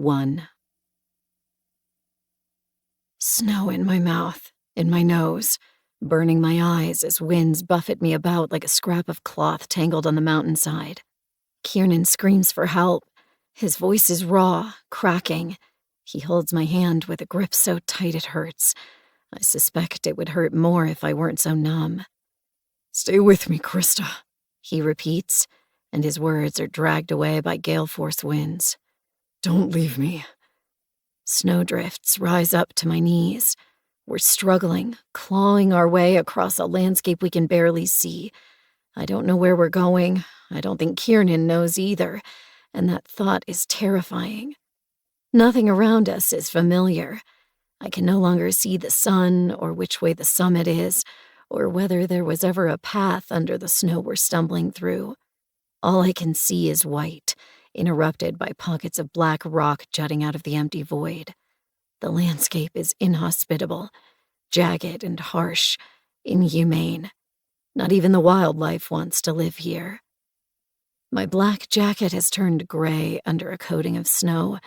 1. Snow in my mouth, in my nose, burning my eyes as winds buffet me about like a scrap of cloth tangled on the mountainside. Kiernan screams for help. His voice is raw, cracking. He holds my hand with a grip so tight it hurts. I suspect it would hurt more if I weren't so numb. "Stay with me, Krista," he repeats, and his words are dragged away by gale-force winds. "Don't leave me." Snowdrifts rise up to my knees. We're struggling, clawing our way across a landscape we can barely see. I don't know where we're going. I don't think Kiernan knows either, and that thought is terrifying. Nothing around us is familiar. I can no longer see the sun or which way the summit is, or whether there was ever a path under the snow we're stumbling through. All I can see is white, interrupted by pockets of black rock jutting out of the empty void. The landscape is inhospitable, jagged and harsh, inhumane. Not even the wildlife wants to live here. My black jacket has turned gray under a coating of snow.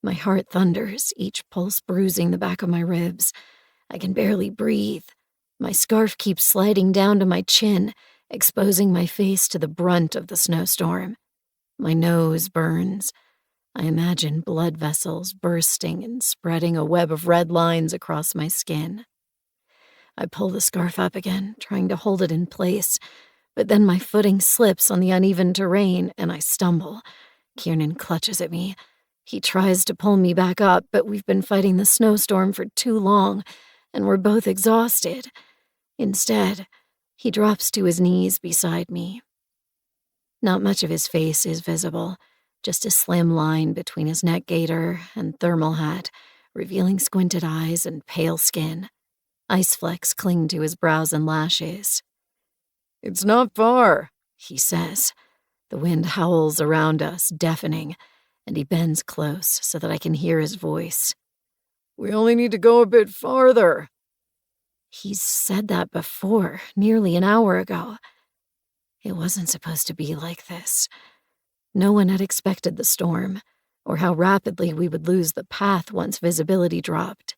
My heart thunders, each pulse bruising the back of my ribs. I can barely breathe. My scarf keeps sliding down to my chin, exposing my face to the brunt of the snowstorm. My nose burns. I imagine blood vessels bursting and spreading a web of red lines across my skin. I pull the scarf up again, trying to hold it in place, but then my footing slips on the uneven terrain and I stumble. Kiernan clutches at me. He tries to pull me back up, but we've been fighting the snowstorm for too long, and we're both exhausted. Instead, he drops to his knees beside me. Not much of his face is visible, just a slim line between his neck gaiter and thermal hat, revealing squinted eyes and pale skin. Ice flecks cling to his brows and lashes. "It's not far," he says. The wind howls around us, deafening, and he bends close so that I can hear his voice. "We only need to go a bit farther." He's said that before, nearly an hour ago. It wasn't supposed to be like this. No one had expected the storm, or how rapidly we would lose the path once visibility dropped.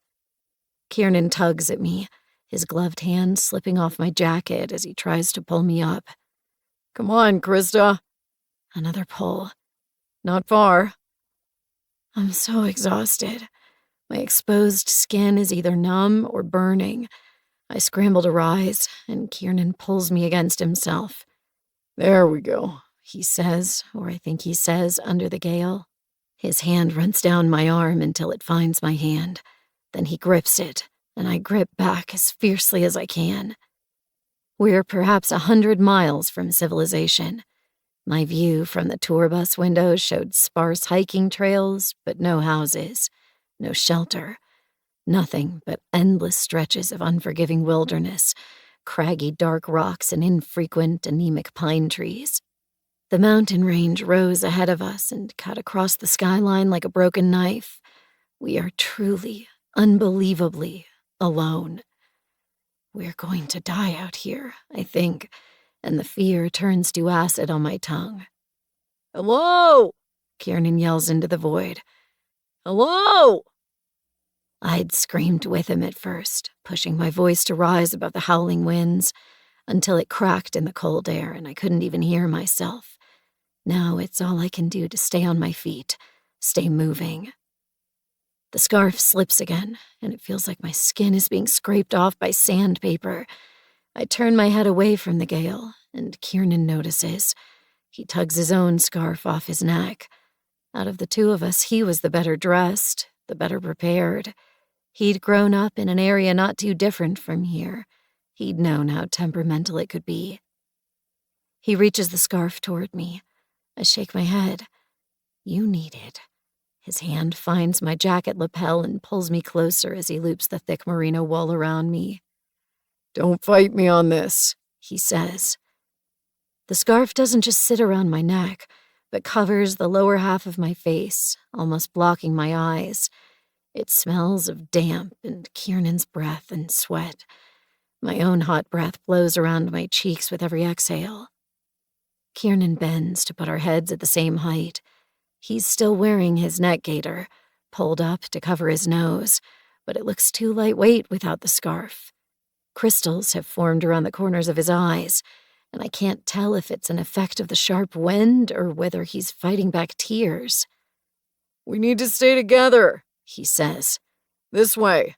Kiernan tugs at me, his gloved hand slipping off my jacket as he tries to pull me up. "Come on, Krista." Another pull. "Not far." I'm so exhausted. My exposed skin is either numb or burning. I scramble to rise, and Kiernan pulls me against himself. "There we go," he says, or I think he says, under the gale. His hand runs down my arm until it finds my hand. Then he grips it, and I grip back as fiercely as I can. We're perhaps 100 miles from civilization. My view from the tour bus windows showed sparse hiking trails, but no houses, no shelter, nothing but endless stretches of unforgiving wilderness, craggy dark rocks and infrequent anemic pine trees. The mountain range rose ahead of us and cut across the skyline like a broken knife. We are truly, unbelievably alone. We're going to die out here, I think, and the fear turns to acid on my tongue. "Hello!" Kiernan yells into the void. "Hello!" I'd screamed with him at first, pushing my voice to rise above the howling winds, until it cracked in the cold air and I couldn't even hear myself. Now it's all I can do to stay on my feet, stay moving. The scarf slips again, and it feels like my skin is being scraped off by sandpaper. I turn my head away from the gale, and Kiernan notices. He tugs his own scarf off his neck. Out of the two of us, he was the better dressed, the better prepared. He'd grown up in an area not too different from here. He'd known how temperamental it could be. He reaches the scarf toward me. I shake my head. "You need it." His hand finds my jacket lapel and pulls me closer as he loops the thick merino wool around me. "Don't fight me on this," he says. The scarf doesn't just sit around my neck, but covers the lower half of my face, almost blocking my eyes. It smells of damp and Kiernan's breath and sweat. My own hot breath blows around my cheeks with every exhale. Kiernan bends to put our heads at the same height. He's still wearing his neck gaiter, pulled up to cover his nose, but it looks too lightweight without the scarf. Crystals have formed around the corners of his eyes, and I can't tell if it's an effect of the sharp wind or whether he's fighting back tears. "We need to stay together," he says. "This way."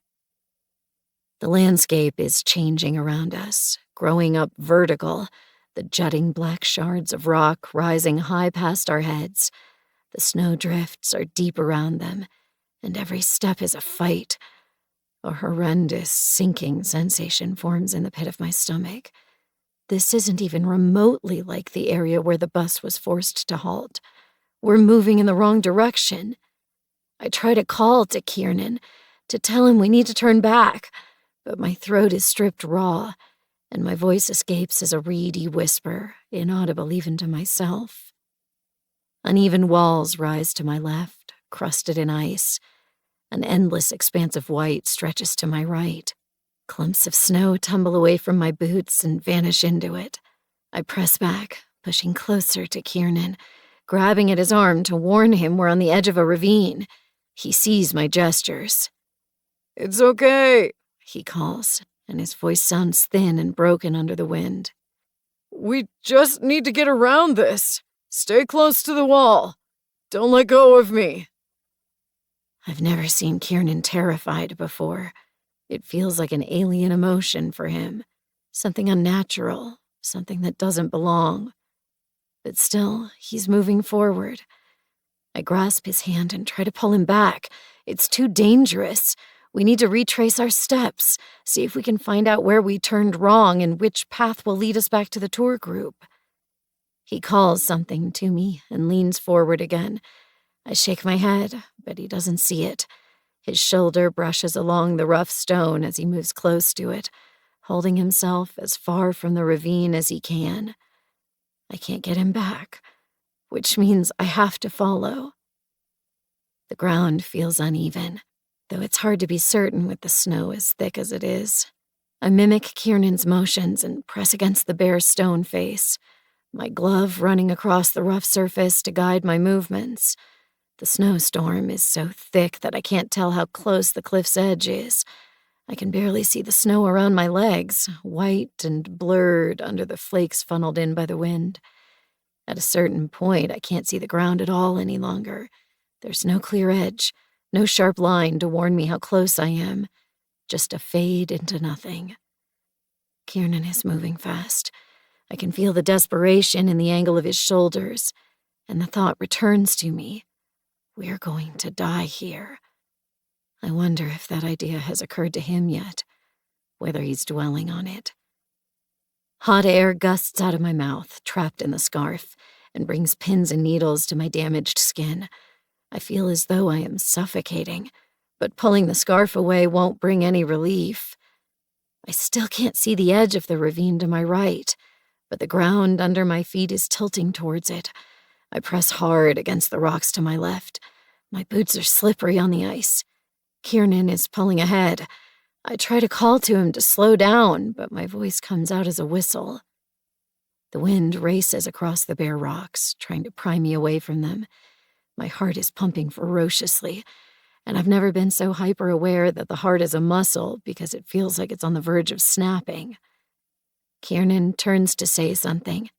The landscape is changing around us, growing up vertical, the jutting black shards of rock rising high past our heads. The snowdrifts are deep around them, and every step is a fight. A horrendous sinking sensation forms in the pit of my stomach. This isn't even remotely like the area where the bus was forced to halt. We're moving in the wrong direction. I try to call to Kiernan, to tell him we need to turn back, but my throat is stripped raw, and my voice escapes as a reedy whisper, inaudible even to myself. Uneven walls rise to my left, crusted in ice. An endless expanse of white stretches to my right. Clumps of snow tumble away from my boots and vanish into it. I press back, pushing closer to Kiernan, grabbing at his arm to warn him we're on the edge of a ravine. He sees my gestures. "It's okay," he calls, and his voice sounds thin and broken under the wind. "We just need to get around this. Stay close to the wall. Don't let go of me." I've never seen Kiernan terrified before. It feels like an alien emotion for him, something unnatural, something that doesn't belong. But still, he's moving forward. I grasp his hand and try to pull him back. It's too dangerous. We need to retrace our steps, see if we can find out where we turned wrong and which path will lead us back to the tour group. He calls something to me and leans forward again. I shake my head, but he doesn't see it. His shoulder brushes along the rough stone as he moves close to it, holding himself as far from the ravine as he can. I can't get him back, which means I have to follow. The ground feels uneven, though it's hard to be certain with the snow as thick as it is. I mimic Kiernan's motions and press against the bare stone face, my glove running across the rough surface to guide my movements. The snowstorm is so thick that I can't tell how close the cliff's edge is. I can barely see the snow around my legs, white and blurred under the flakes funneled in by the wind. At a certain point, I can't see the ground at all any longer. There's no clear edge, no sharp line to warn me how close I am, just a fade into nothing. Kiernan is moving fast. I can feel the desperation in the angle of his shoulders, and the thought returns to me. We're going to die here. I wonder if that idea has occurred to him yet, whether he's dwelling on it. Hot air gusts out of my mouth, trapped in the scarf, and brings pins and needles to my damaged skin. I feel as though I am suffocating, but pulling the scarf away won't bring any relief. I still can't see the edge of the ravine to my right, but the ground under my feet is tilting towards it. I press hard against the rocks to my left. My boots are slippery on the ice. Kiernan is pulling ahead. I try to call to him to slow down, but my voice comes out as a whistle. The wind races across the bare rocks, trying to pry me away from them. My heart is pumping ferociously, and I've never been so hyper-aware that the heart is a muscle because it feels like it's on the verge of snapping. Kiernan turns to say something.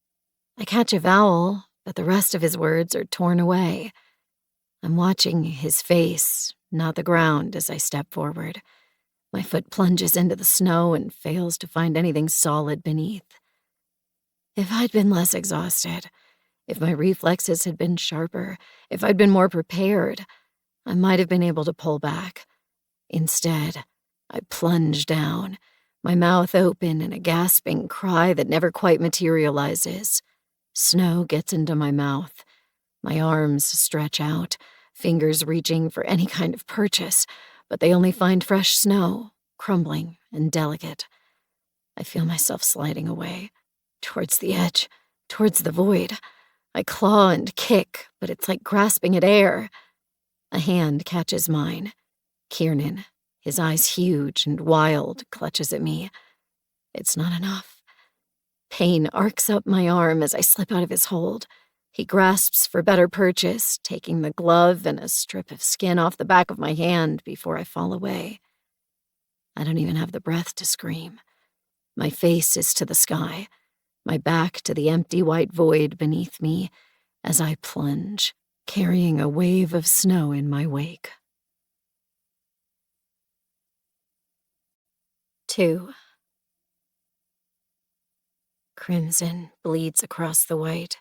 I catch a vowel, but the rest of his words are torn away. I'm watching his face, not the ground, as I step forward. My foot plunges into the snow and fails to find anything solid beneath. If I'd been less exhausted, if my reflexes had been sharper, if I'd been more prepared, I might have been able to pull back. Instead, I plunge down, my mouth open in a gasping cry that never quite materializes. Snow gets into my mouth. My arms stretch out, fingers reaching for any kind of purchase, but they only find fresh snow, crumbling and delicate. I feel myself sliding away, towards the edge, towards the void. I claw and kick, but it's like grasping at air. A hand catches mine. Kiernan, his eyes huge and wild, clutches at me. It's not enough. Pain arcs up my arm as I slip out of his hold. He grasps for better purchase, taking the glove and a strip of skin off the back of my hand before I fall away. I don't even have the breath to scream. My face is to the sky, my back to the empty white void beneath me as I plunge, carrying a wave of snow in my wake. 2. Crimson bleeds across the white.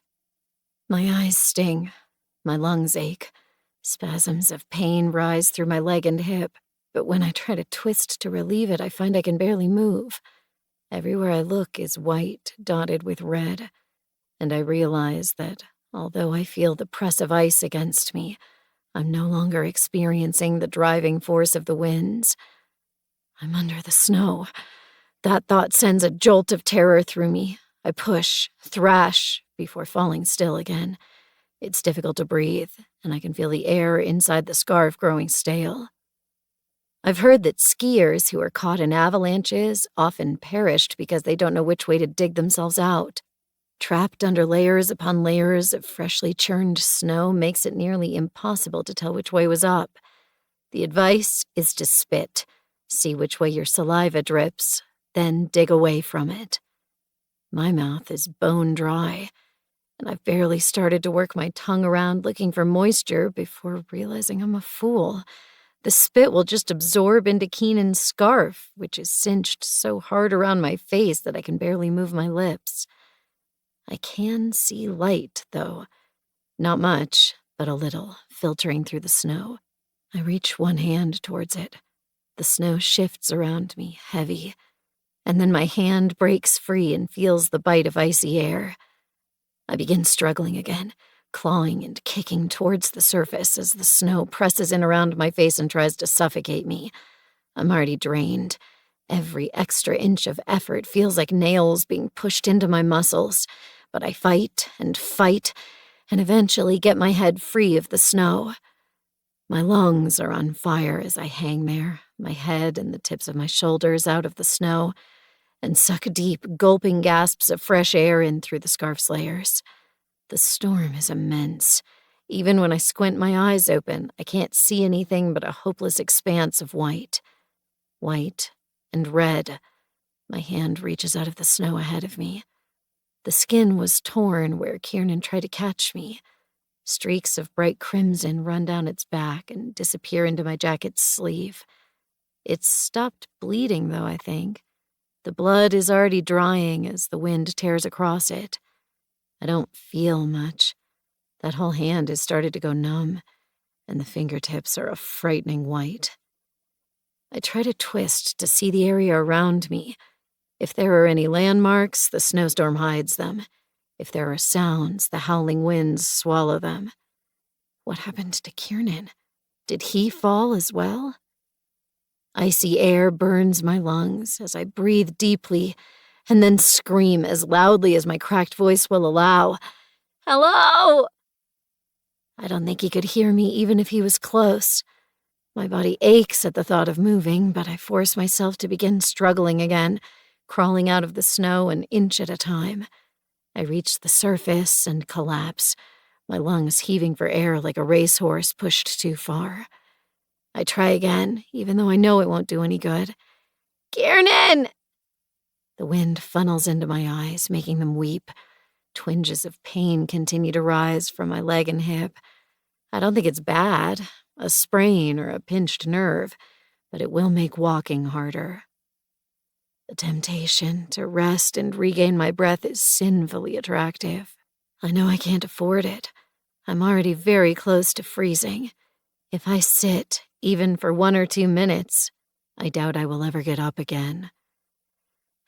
My eyes sting. My lungs ache. Spasms of pain rise through my leg and hip, but when I try to twist to relieve it, I find I can barely move. Everywhere I look is white, dotted with red, and I realize that, although I feel the press of ice against me, I'm no longer experiencing the driving force of the winds. I'm under the snow. That thought sends a jolt of terror through me. I push, thrash, before falling still again. It's difficult to breathe, and I can feel the air inside the scarf growing stale. I've heard that skiers who are caught in avalanches often perished because they don't know which way to dig themselves out. Trapped under layers upon layers of freshly churned snow makes it nearly impossible to tell which way was up. The advice is to spit, see which way your saliva drips, then dig away from it. My mouth is bone dry, and I've barely started to work my tongue around looking for moisture before realizing I'm a fool. The spit will just absorb into Keenan's scarf, which is cinched so hard around my face that I can barely move my lips. I can see light, though. Not much, but a little, filtering through the snow. I reach one hand towards it. The snow shifts around me, heavy, and then my hand breaks free and feels the bite of icy air. I begin struggling again, clawing and kicking towards the surface as the snow presses in around my face and tries to suffocate me. I'm already drained. Every extra inch of effort feels like nails being pushed into my muscles, but I fight and eventually get my head free of the snow. My lungs are on fire as I hang there, my head and the tips of my shoulders out of the snow, and suck deep, gulping gasps of fresh air in through the scarf's layers. The storm is immense. Even when I squint my eyes open, I can't see anything but a hopeless expanse of white. White and red. My hand reaches out of the snow ahead of me. The skin was torn where Kiernan tried to catch me. Streaks of bright crimson run down its back and disappear into my jacket's sleeve. It's stopped bleeding, though, I think. The blood is already drying as the wind tears across it. I don't feel much. That whole hand has started to go numb, and the fingertips are a frightening white. I try to twist to see the area around me. If there are any landmarks, the snowstorm hides them. If there are sounds, the howling winds swallow them. What happened to Kiernan? Did he fall as well? Icy air burns my lungs as I breathe deeply and then scream as loudly as my cracked voice will allow. Hello! I don't think he could hear me even if he was close. My body aches at the thought of moving, but I force myself to begin struggling again, crawling out of the snow an inch at a time. I reach the surface and collapse, my lungs heaving for air like a racehorse pushed too far. I try again, even though I know it won't do any good. Kiernan! The wind funnels into my eyes, making them weep. Twinges of pain continue to rise from my leg and hip. I don't think it's bad, a sprain or a pinched nerve, but it will make walking harder. The temptation to rest and regain my breath is sinfully attractive. I know I can't afford it. I'm already very close to freezing. If I sit, even for 1 or 2 minutes, I doubt I will ever get up again.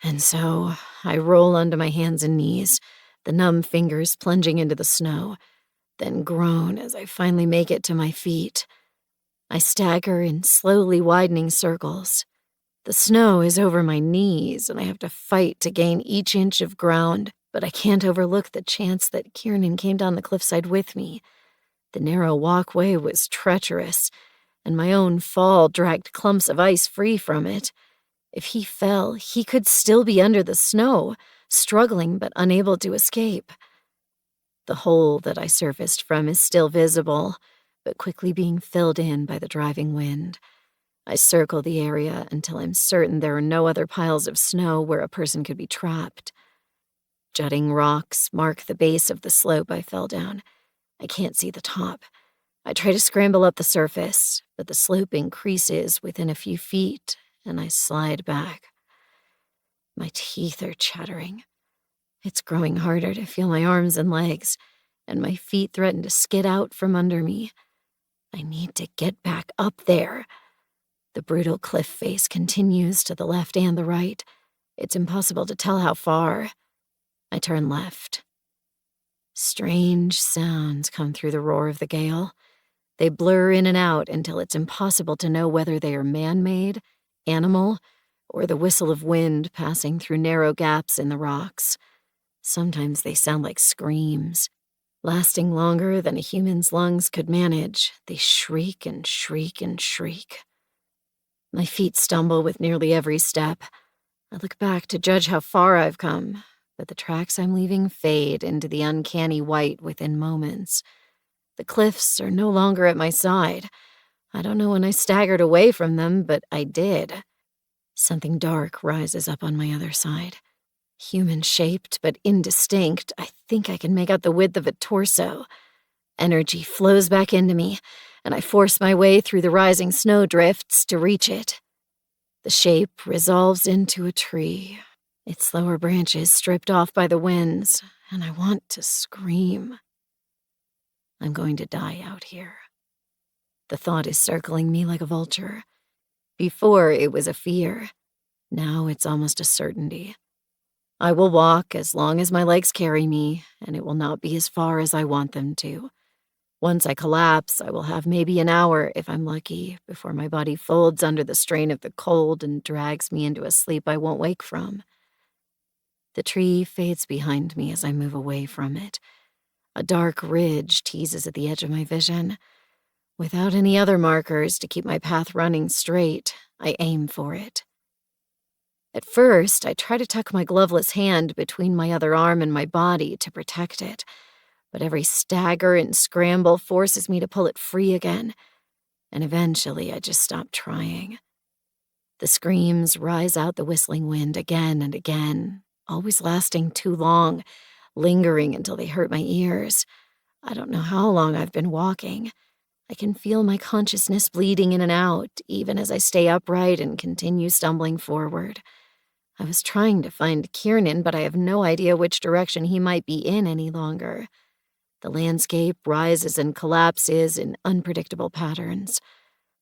And so I roll onto my hands and knees, the numb fingers plunging into the snow, then groan as I finally make it to my feet. I stagger in slowly widening circles. The snow is over my knees, and I have to fight to gain each inch of ground, but I can't overlook the chance that Kiernan came down the cliffside with me. The narrow walkway was treacherous, and my own fall dragged clumps of ice free from it. If he fell, he could still be under the snow, struggling but unable to escape. The hole that I surfaced from is still visible, but quickly being filled in by the driving wind. I circle the area until I'm certain there are no other piles of snow where a person could be trapped. Jutting rocks mark the base of the slope I fell down. I can't see the top. I try to scramble up the surface, but the slope increases within a few feet, and I slide back. My teeth are chattering. It's growing harder to feel my arms and legs, and my feet threaten to skid out from under me. I need to get back up there. The brutal cliff face continues to the left and the right. It's impossible to tell how far. I turn left. Strange sounds come through the roar of the gale. They blur in and out until it's impossible to know whether they are man-made, animal, or the whistle of wind passing through narrow gaps in the rocks. Sometimes they sound like screams. Lasting longer than a human's lungs could manage, they shriek and shriek and shriek. My feet stumble with nearly every step. I look back to judge how far I've come, but the tracks I'm leaving fade into the uncanny white within moments. The cliffs are no longer at my side. I don't know when I staggered away from them, but I did. Something dark rises up on my other side. Human-shaped but indistinct, I think I can make out the width of a torso. Energy flows back into me, and I force my way through the rising snowdrifts to reach it. The shape resolves into a tree, its lower branches stripped off by the winds, and I want to scream. I'm going to die out here. The thought is circling me like a vulture. Before, it was a fear. Now it's almost a certainty. I will walk as long as my legs carry me, and it will not be as far as I want them to. Once I collapse, I will have maybe an hour, if I'm lucky, before my body folds under the strain of the cold and drags me into a sleep I won't wake from. The tree fades behind me as I move away from it. A dark ridge teases at the edge of my vision. Without any other markers to keep my path running straight, I aim for it. At first, I try to tuck my gloveless hand between my other arm and my body to protect it, but every stagger and scramble forces me to pull it free again, and eventually I just stop trying. The screams rise out the whistling wind again and again, always lasting too long, lingering until they hurt my ears. I don't know how long I've been walking. I can feel my consciousness bleeding in and out, even as I stay upright and continue stumbling forward. I was trying to find Kiernan, but I have no idea which direction he might be in any longer. The landscape rises and collapses in unpredictable patterns.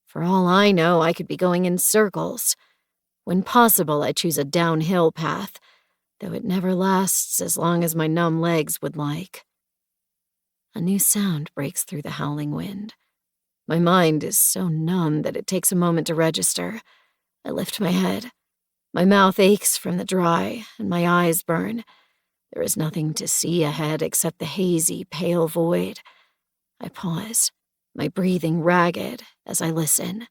For all I know, I could be going in circles. When possible, I choose a downhill path, though it never lasts as long as my numb legs would like. A new sound breaks through the howling wind. My mind is so numb that it takes a moment to register. I lift my head. My mouth aches from the dry, and my eyes burn. There is nothing to see ahead except the hazy, pale void. I pause, my breathing ragged as I listen.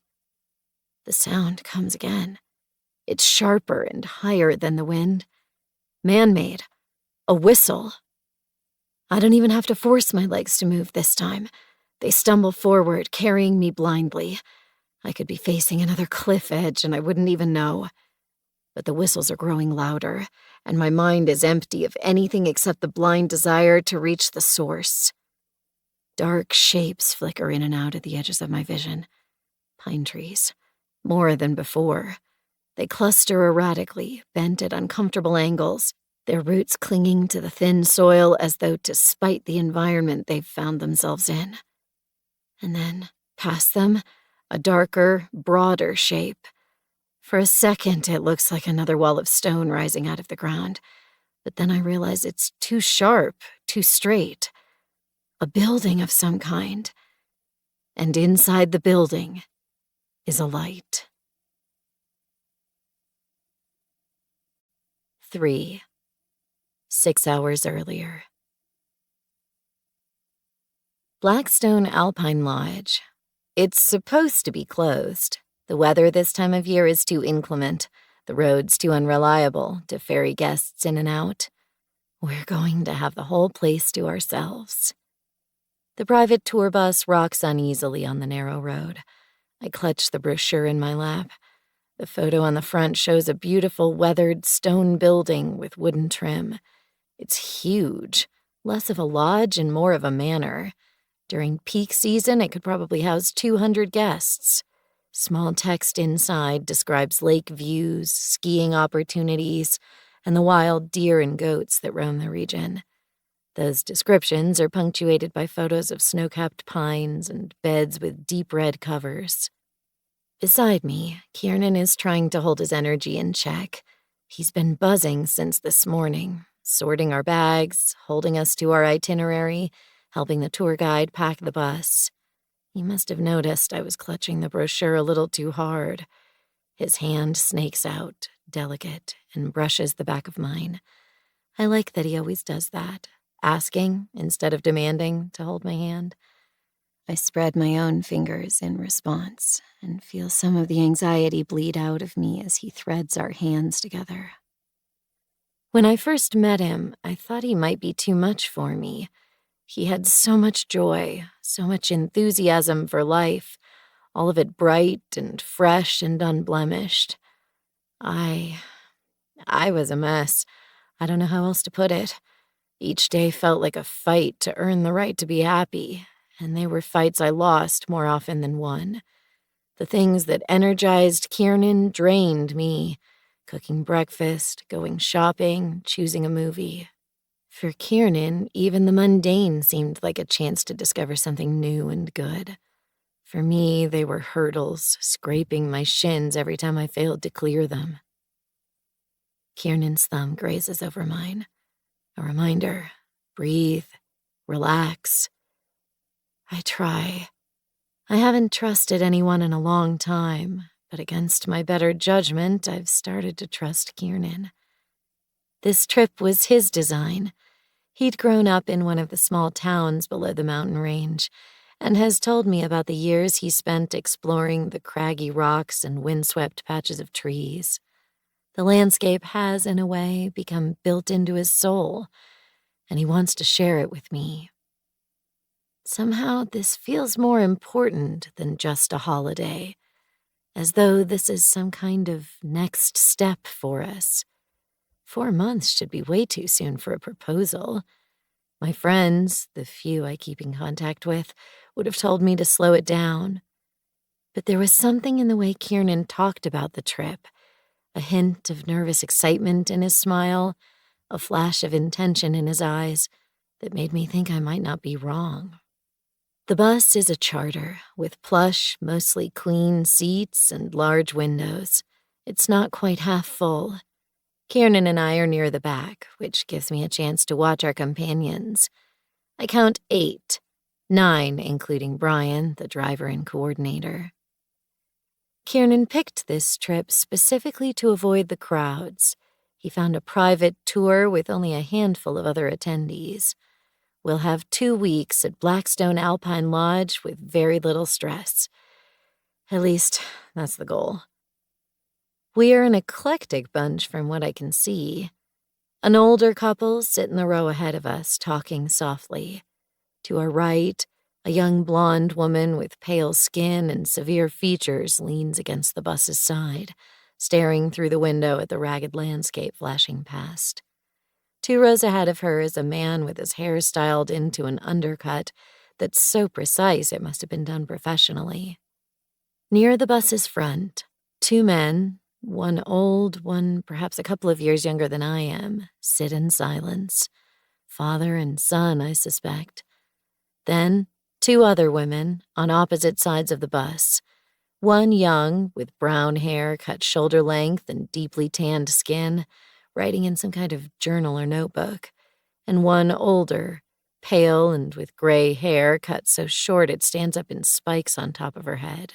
The sound comes again. It's sharper and higher than the wind. Man-made. A whistle. I don't even have to force my legs to move this time. They stumble forward, carrying me blindly. I could be facing another cliff edge and I wouldn't even know. But the whistles are growing louder, and my mind is empty of anything except the blind desire to reach the source. Dark shapes flicker in and out at the edges of my vision. Pine trees. More than before. They cluster erratically, bent at uncomfortable angles, their roots clinging to the thin soil as though to spite the environment they've found themselves in. And then, past them, a darker, broader shape. For a second, it looks like another wall of stone rising out of the ground, but then I realize it's too sharp, too straight. A building of some kind. And inside the building is a light. 3. 6 hours earlier. Blackstone Alpine Lodge. It's supposed to be closed. The weather this time of year is too inclement, the roads too unreliable to ferry guests in and out. We're going to have the whole place to ourselves. The private tour bus rocks uneasily on the narrow road. I clutch the brochure in my lap. The photo on the front shows a beautiful weathered stone building with wooden trim. It's huge, less of a lodge and more of a manor. During peak season, it could probably house 200 guests. Small text inside describes lake views, skiing opportunities, and the wild deer and goats that roam the region. Those descriptions are punctuated by photos of snow-capped pines and beds with deep red covers. Beside me, Kiernan is trying to hold his energy in check. He's been buzzing since this morning, sorting our bags, holding us to our itinerary, helping the tour guide pack the bus. He must have noticed I was clutching the brochure a little too hard. His hand snakes out, delicate, and brushes the back of mine. I like that he always does that, asking instead of demanding to hold my hand. I spread my own fingers in response and feel some of the anxiety bleed out of me as he threads our hands together. When I first met him, I thought he might be too much for me. He had so much joy, so much enthusiasm for life, all of it bright and fresh and unblemished. I was a mess. I don't know how else to put it. Each day felt like a fight to earn the right to be happy, and they were fights I lost more often than won. The things that energized Kiernan drained me. Cooking breakfast, going shopping, choosing a movie. For Kiernan, even the mundane seemed like a chance to discover something new and good. For me, they were hurdles, scraping my shins every time I failed to clear them. Kiernan's thumb grazes over mine. A reminder, breathe, relax. I try. I haven't trusted anyone in a long time, but against my better judgment, I've started to trust Kiernan. This trip was his design. He'd grown up in one of the small towns below the mountain range and has told me about the years he spent exploring the craggy rocks and windswept patches of trees. The landscape has, in a way, become built into his soul, and he wants to share it with me. Somehow, this feels more important than just a holiday, as though this is some kind of next step for us. 4 months should be way too soon for a proposal. My friends, the few I keep in contact with, would have told me to slow it down. But there was something in the way Kiernan talked about the trip, a hint of nervous excitement in his smile, a flash of intention in his eyes that made me think I might not be wrong. The bus is a charter, with plush, mostly clean seats and large windows. It's not quite half full. Kiernan and I are near the back, which gives me a chance to watch our companions. I count 8, 9 including Brian, the driver and coordinator. Kiernan picked this trip specifically to avoid the crowds. He found a private tour with only a handful of other attendees. We'll have 2 weeks at Blackstone Alpine Lodge with very little stress. At least, that's the goal. We are an eclectic bunch from what I can see. An older couple sit in the row ahead of us, talking softly. To our right, a young blonde woman with pale skin and severe features leans against the bus's side, staring through the window at the ragged landscape flashing past. 2 rows ahead of her is a man with his hair styled into an undercut that's so precise it must have been done professionally. Near the bus's front, 2 men, one old, one perhaps a couple of years younger than I am, sit in silence. Father and son, I suspect. Then, 2 other women on opposite sides of the bus. One young, with brown hair cut shoulder length and deeply tanned skin, writing in some kind of journal or notebook, and one older, pale and with gray hair cut so short it stands up in spikes on top of her head.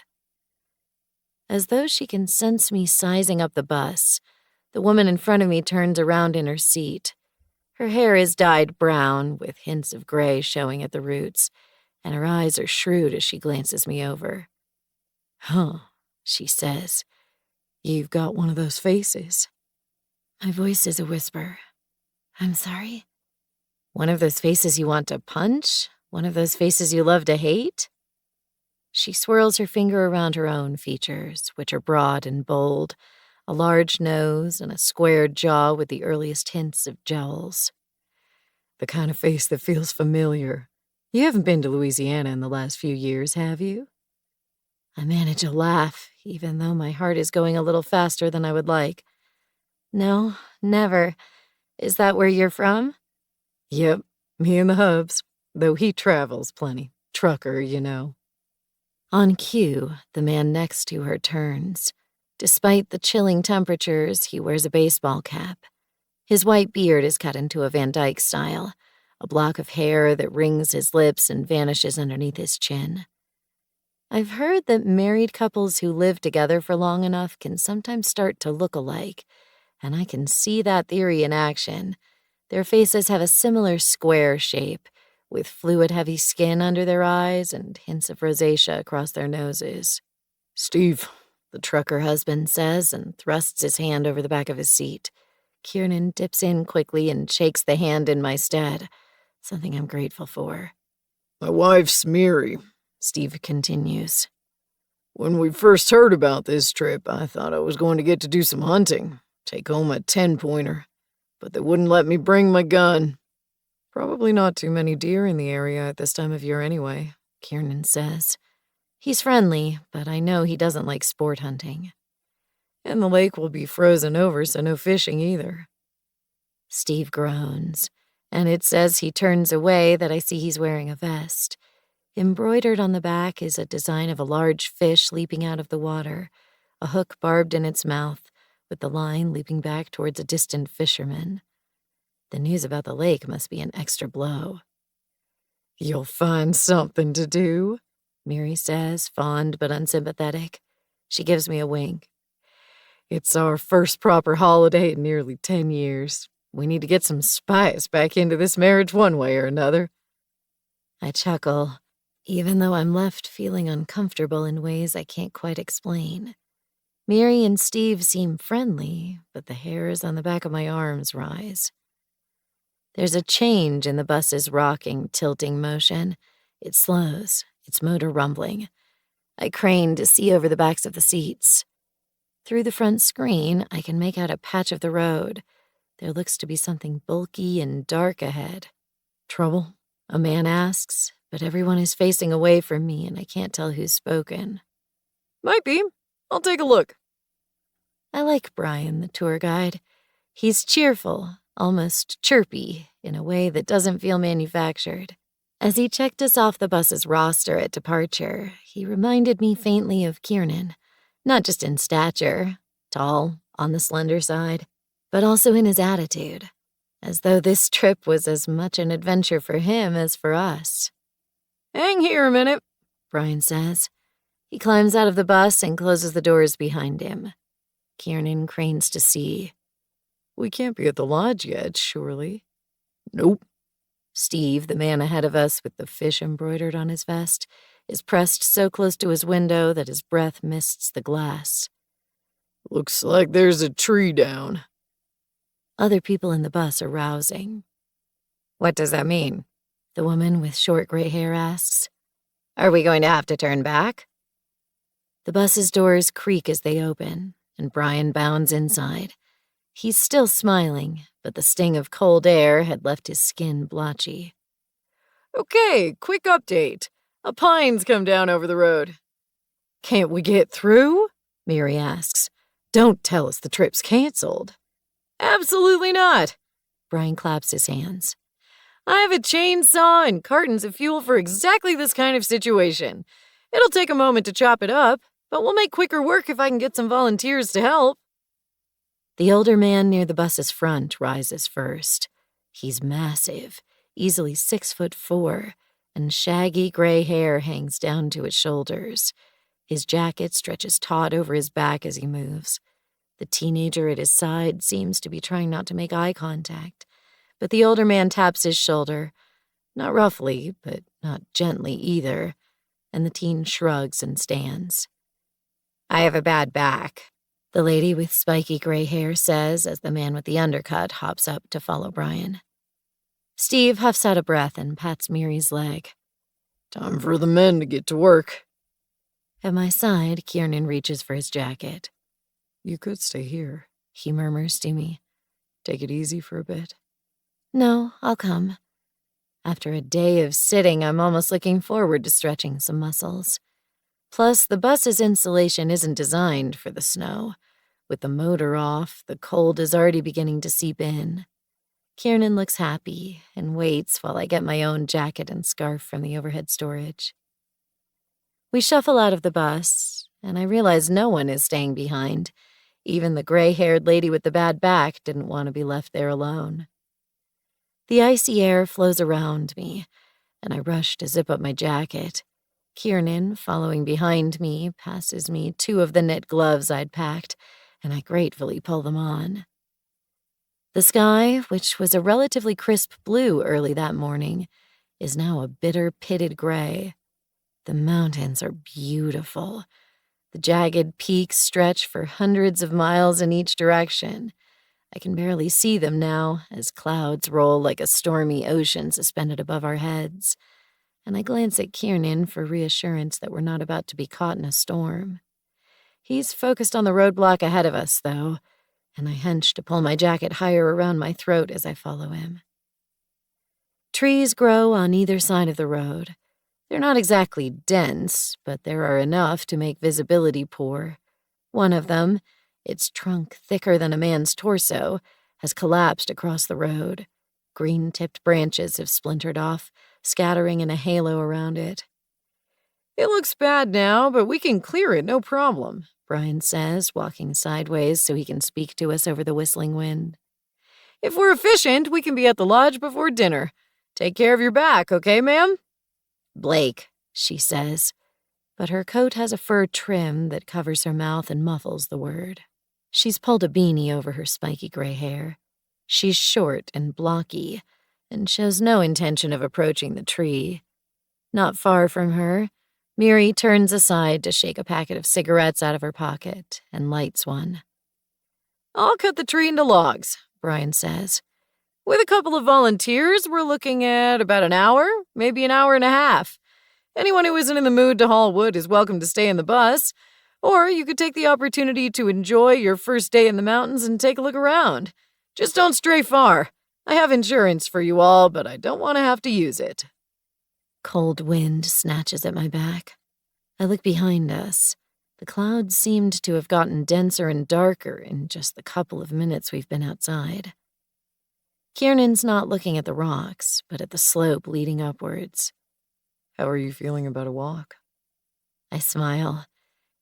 As though she can sense me sizing up the bus, the woman in front of me turns around in her seat. Her hair is dyed brown, with hints of gray showing at the roots, and her eyes are shrewd as she glances me over. "Huh," she says. "You've got one of those faces." My voice is a whisper. "I'm sorry?" One of those faces you want to punch? One of those faces you love to hate? She swirls her finger around her own features, which are broad and bold, a large nose and a squared jaw with the earliest hints of jowls. The kind of face that feels familiar. You haven't been to Louisiana in the last few years, have you? I manage a laugh, even though my heart is going a little faster than I would like. No, never. Is that where you're from? Yep, me and the hubs, though he travels plenty. Trucker, you know. On cue, the man next to her turns. Despite the chilling temperatures, he wears a baseball cap. His white beard is cut into a Van Dyke style, a block of hair that rings his lips and vanishes underneath his chin. I've heard that married couples who live together for long enough can sometimes start to look alike, and I can see that theory in action. Their faces have a similar square shape, with fluid-heavy skin under their eyes and hints of rosacea across their noses. Steve, the trucker husband says, and thrusts his hand over the back of his seat. Kiernan dips in quickly and shakes the hand in my stead, something I'm grateful for. My wife's Mary, Steve continues. When we first heard about this trip, I thought I was going to get to do some hunting, take home a 10-pointer, but they wouldn't let me bring my gun. Probably not too many deer in the area at this time of year anyway, Kiernan says. He's friendly, but I know he doesn't like sport hunting. And the lake will be frozen over, so no fishing either. Steve groans, and it says he turns away that I see he's wearing a vest. Embroidered on the back is a design of a large fish leaping out of the water, a hook barbed in its mouth, with the line leaping back towards a distant fisherman. The news about the lake must be an extra blow. You'll find something to do, Mary says, fond but unsympathetic. She gives me a wink. It's our first proper holiday in nearly 10 years. We need to get some spice back into this marriage one way or another. I chuckle, even though I'm left feeling uncomfortable in ways I can't quite explain. Mary and Steve seem friendly, but the hairs on the back of my arms rise. There's a change in the bus's rocking, tilting motion. It slows, its motor rumbling. I crane to see over the backs of the seats. Through the front screen, I can make out a patch of the road. There looks to be something bulky and dark ahead. Trouble? A man asks, but everyone is facing away from me and I can't tell who's spoken. Might be. I'll take a look. I like Brian, the tour guide. He's cheerful, almost chirpy, in a way that doesn't feel manufactured. As he checked us off the bus's roster at departure, he reminded me faintly of Kiernan, not just in stature, tall, on the slender side, but also in his attitude, as though this trip was as much an adventure for him as for us. Hang here a minute, Brian says. He climbs out of the bus and closes the doors behind him. Kiernan cranes to see. We can't be at the lodge yet, surely. Nope. Steve, the man ahead of us with the fish embroidered on his vest, is pressed so close to his window that his breath mists the glass. Looks like there's a tree down. Other people in the bus are rousing. What does that mean? The woman with short gray hair asks. Are we going to have to turn back? The bus's doors creak as they open, and Brian bounds inside. He's still smiling, but the sting of cold air had left his skin blotchy. Okay, quick update. A pine's come down over the road. Can't we get through? Mary asks. Don't tell us the trip's canceled. Absolutely not. Brian claps his hands. I have a chainsaw and cartons of fuel for exactly this kind of situation. It'll take a moment to chop it up, but we'll make quicker work if I can get some volunteers to help. The older man near the bus's front rises first. He's massive, easily 6'4", and shaggy gray hair hangs down to his shoulders. His jacket stretches taut over his back as he moves. The teenager at his side seems to be trying not to make eye contact, but the older man taps his shoulder, not roughly, but not gently either, and the teen shrugs and stands. I have a bad back, the lady with spiky gray hair says as the man with the undercut hops up to follow Brian. Steve huffs out a breath and pats Miri's leg. Time for the men to get to work. At my side, Kiernan reaches for his jacket. You could stay here, he murmurs to me. Take it easy for a bit. No, I'll come. After a day of sitting, I'm almost looking forward to stretching some muscles. Plus, the bus's insulation isn't designed for the snow. With the motor off, the cold is already beginning to seep in. Kiernan looks happy and waits while I get my own jacket and scarf from the overhead storage. We shuffle out of the bus, and I realize no one is staying behind. Even the gray-haired lady with the bad back didn't want to be left there alone. The icy air flows around me, and I rush to zip up my jacket. Kiernan, following behind me, passes me 2 of the knit gloves I'd packed, and I gratefully pull them on. The sky, which was a relatively crisp blue early that morning, is now a bitter, pitted gray. The mountains are beautiful. The jagged peaks stretch for hundreds of miles in each direction. I can barely see them now as clouds roll like a stormy ocean suspended above our heads, and I glance at Kiernan for reassurance that we're not about to be caught in a storm. He's focused on the roadblock ahead of us, though, and I hunch to pull my jacket higher around my throat as I follow him. Trees grow on either side of the road. They're not exactly dense, but there are enough to make visibility poor. One of them, its trunk thicker than a man's torso, has collapsed across the road. Green-tipped branches have splintered off, scattering in a halo around it. It looks bad now, but we can clear it, no problem, Brian says, walking sideways so he can speak to us over the whistling wind. If we're efficient, we can be at the lodge before dinner. Take care of your back, okay, ma'am? Blake, she says, but her coat has a fur trim that covers her mouth and muffles the word. She's pulled a beanie over her spiky gray hair. She's short and blocky, and shows no intention of approaching the tree. Not far from her, Miri turns aside to shake a packet of cigarettes out of her pocket and lights one. I'll cut the tree into logs, Brian says. With a couple of volunteers, we're looking at about an hour, maybe an hour and a half. Anyone who isn't in the mood to haul wood is welcome to stay in the bus, or you could take the opportunity to enjoy your first day in the mountains and take a look around. Just don't stray far. I have insurance for you all, but I don't want to have to use it. Cold wind snatches at my back. I look behind us. The clouds seemed to have gotten denser and darker in just the couple of minutes we've been outside. Kiernan's not looking at the rocks, but at the slope leading upwards. How are you feeling about a walk? I smile.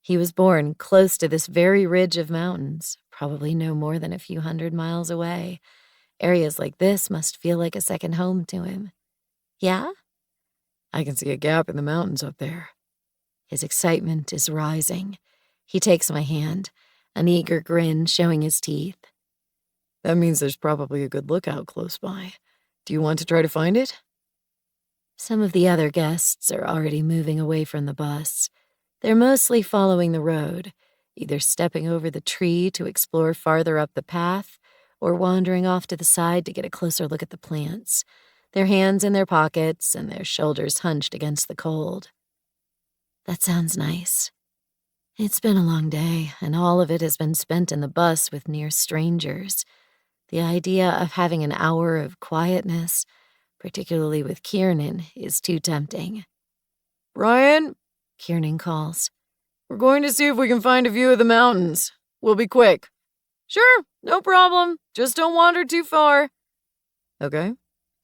He was born close to this very ridge of mountains, probably no more than a few 100 miles away. Areas like this must feel like a second home to him. Yeah? I can see a gap in the mountains up there. His excitement is rising. He takes my hand, an eager grin showing his teeth. That means there's probably a good lookout close by. Do you want to try to find it? Some of the other guests are already moving away from the bus. They're mostly following the road, either stepping over the tree to explore farther up the path or wandering off to the side to get a closer look at the plants, their hands in their pockets and their shoulders hunched against the cold. That sounds nice. It's been a long day, and all of it has been spent in the bus with near strangers. The idea of having an hour of quietness, particularly with Kiernan, is too tempting. Brian, Kiernan calls. We're going to see if we can find a view of the mountains. We'll be quick. Sure, no problem. Just don't wander too far. Okay?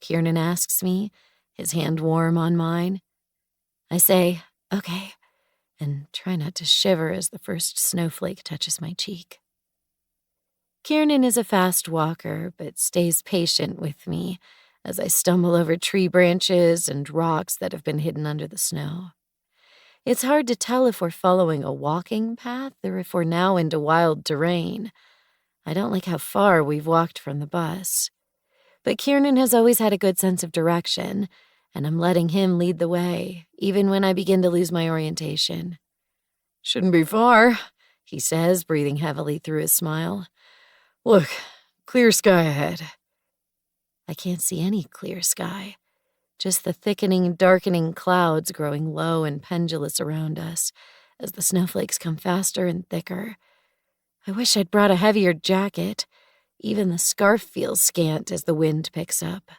Kiernan asks me, his hand warm on mine. I say, okay, and try not to shiver as the first snowflake touches my cheek. Kiernan is a fast walker, but stays patient with me as I stumble over tree branches and rocks that have been hidden under the snow. It's hard to tell if we're following a walking path or if we're now into wild terrain. I don't like how far we've walked from the bus. But Kiernan has always had a good sense of direction, and I'm letting him lead the way, even when I begin to lose my orientation. Shouldn't be far, he says, breathing heavily through his smile. Look, clear sky ahead. I can't see any clear sky, just the thickening, darkening clouds growing low and pendulous around us as the snowflakes come faster and thicker. I wish I'd brought a heavier jacket. Even the scarf feels scant as the wind picks up.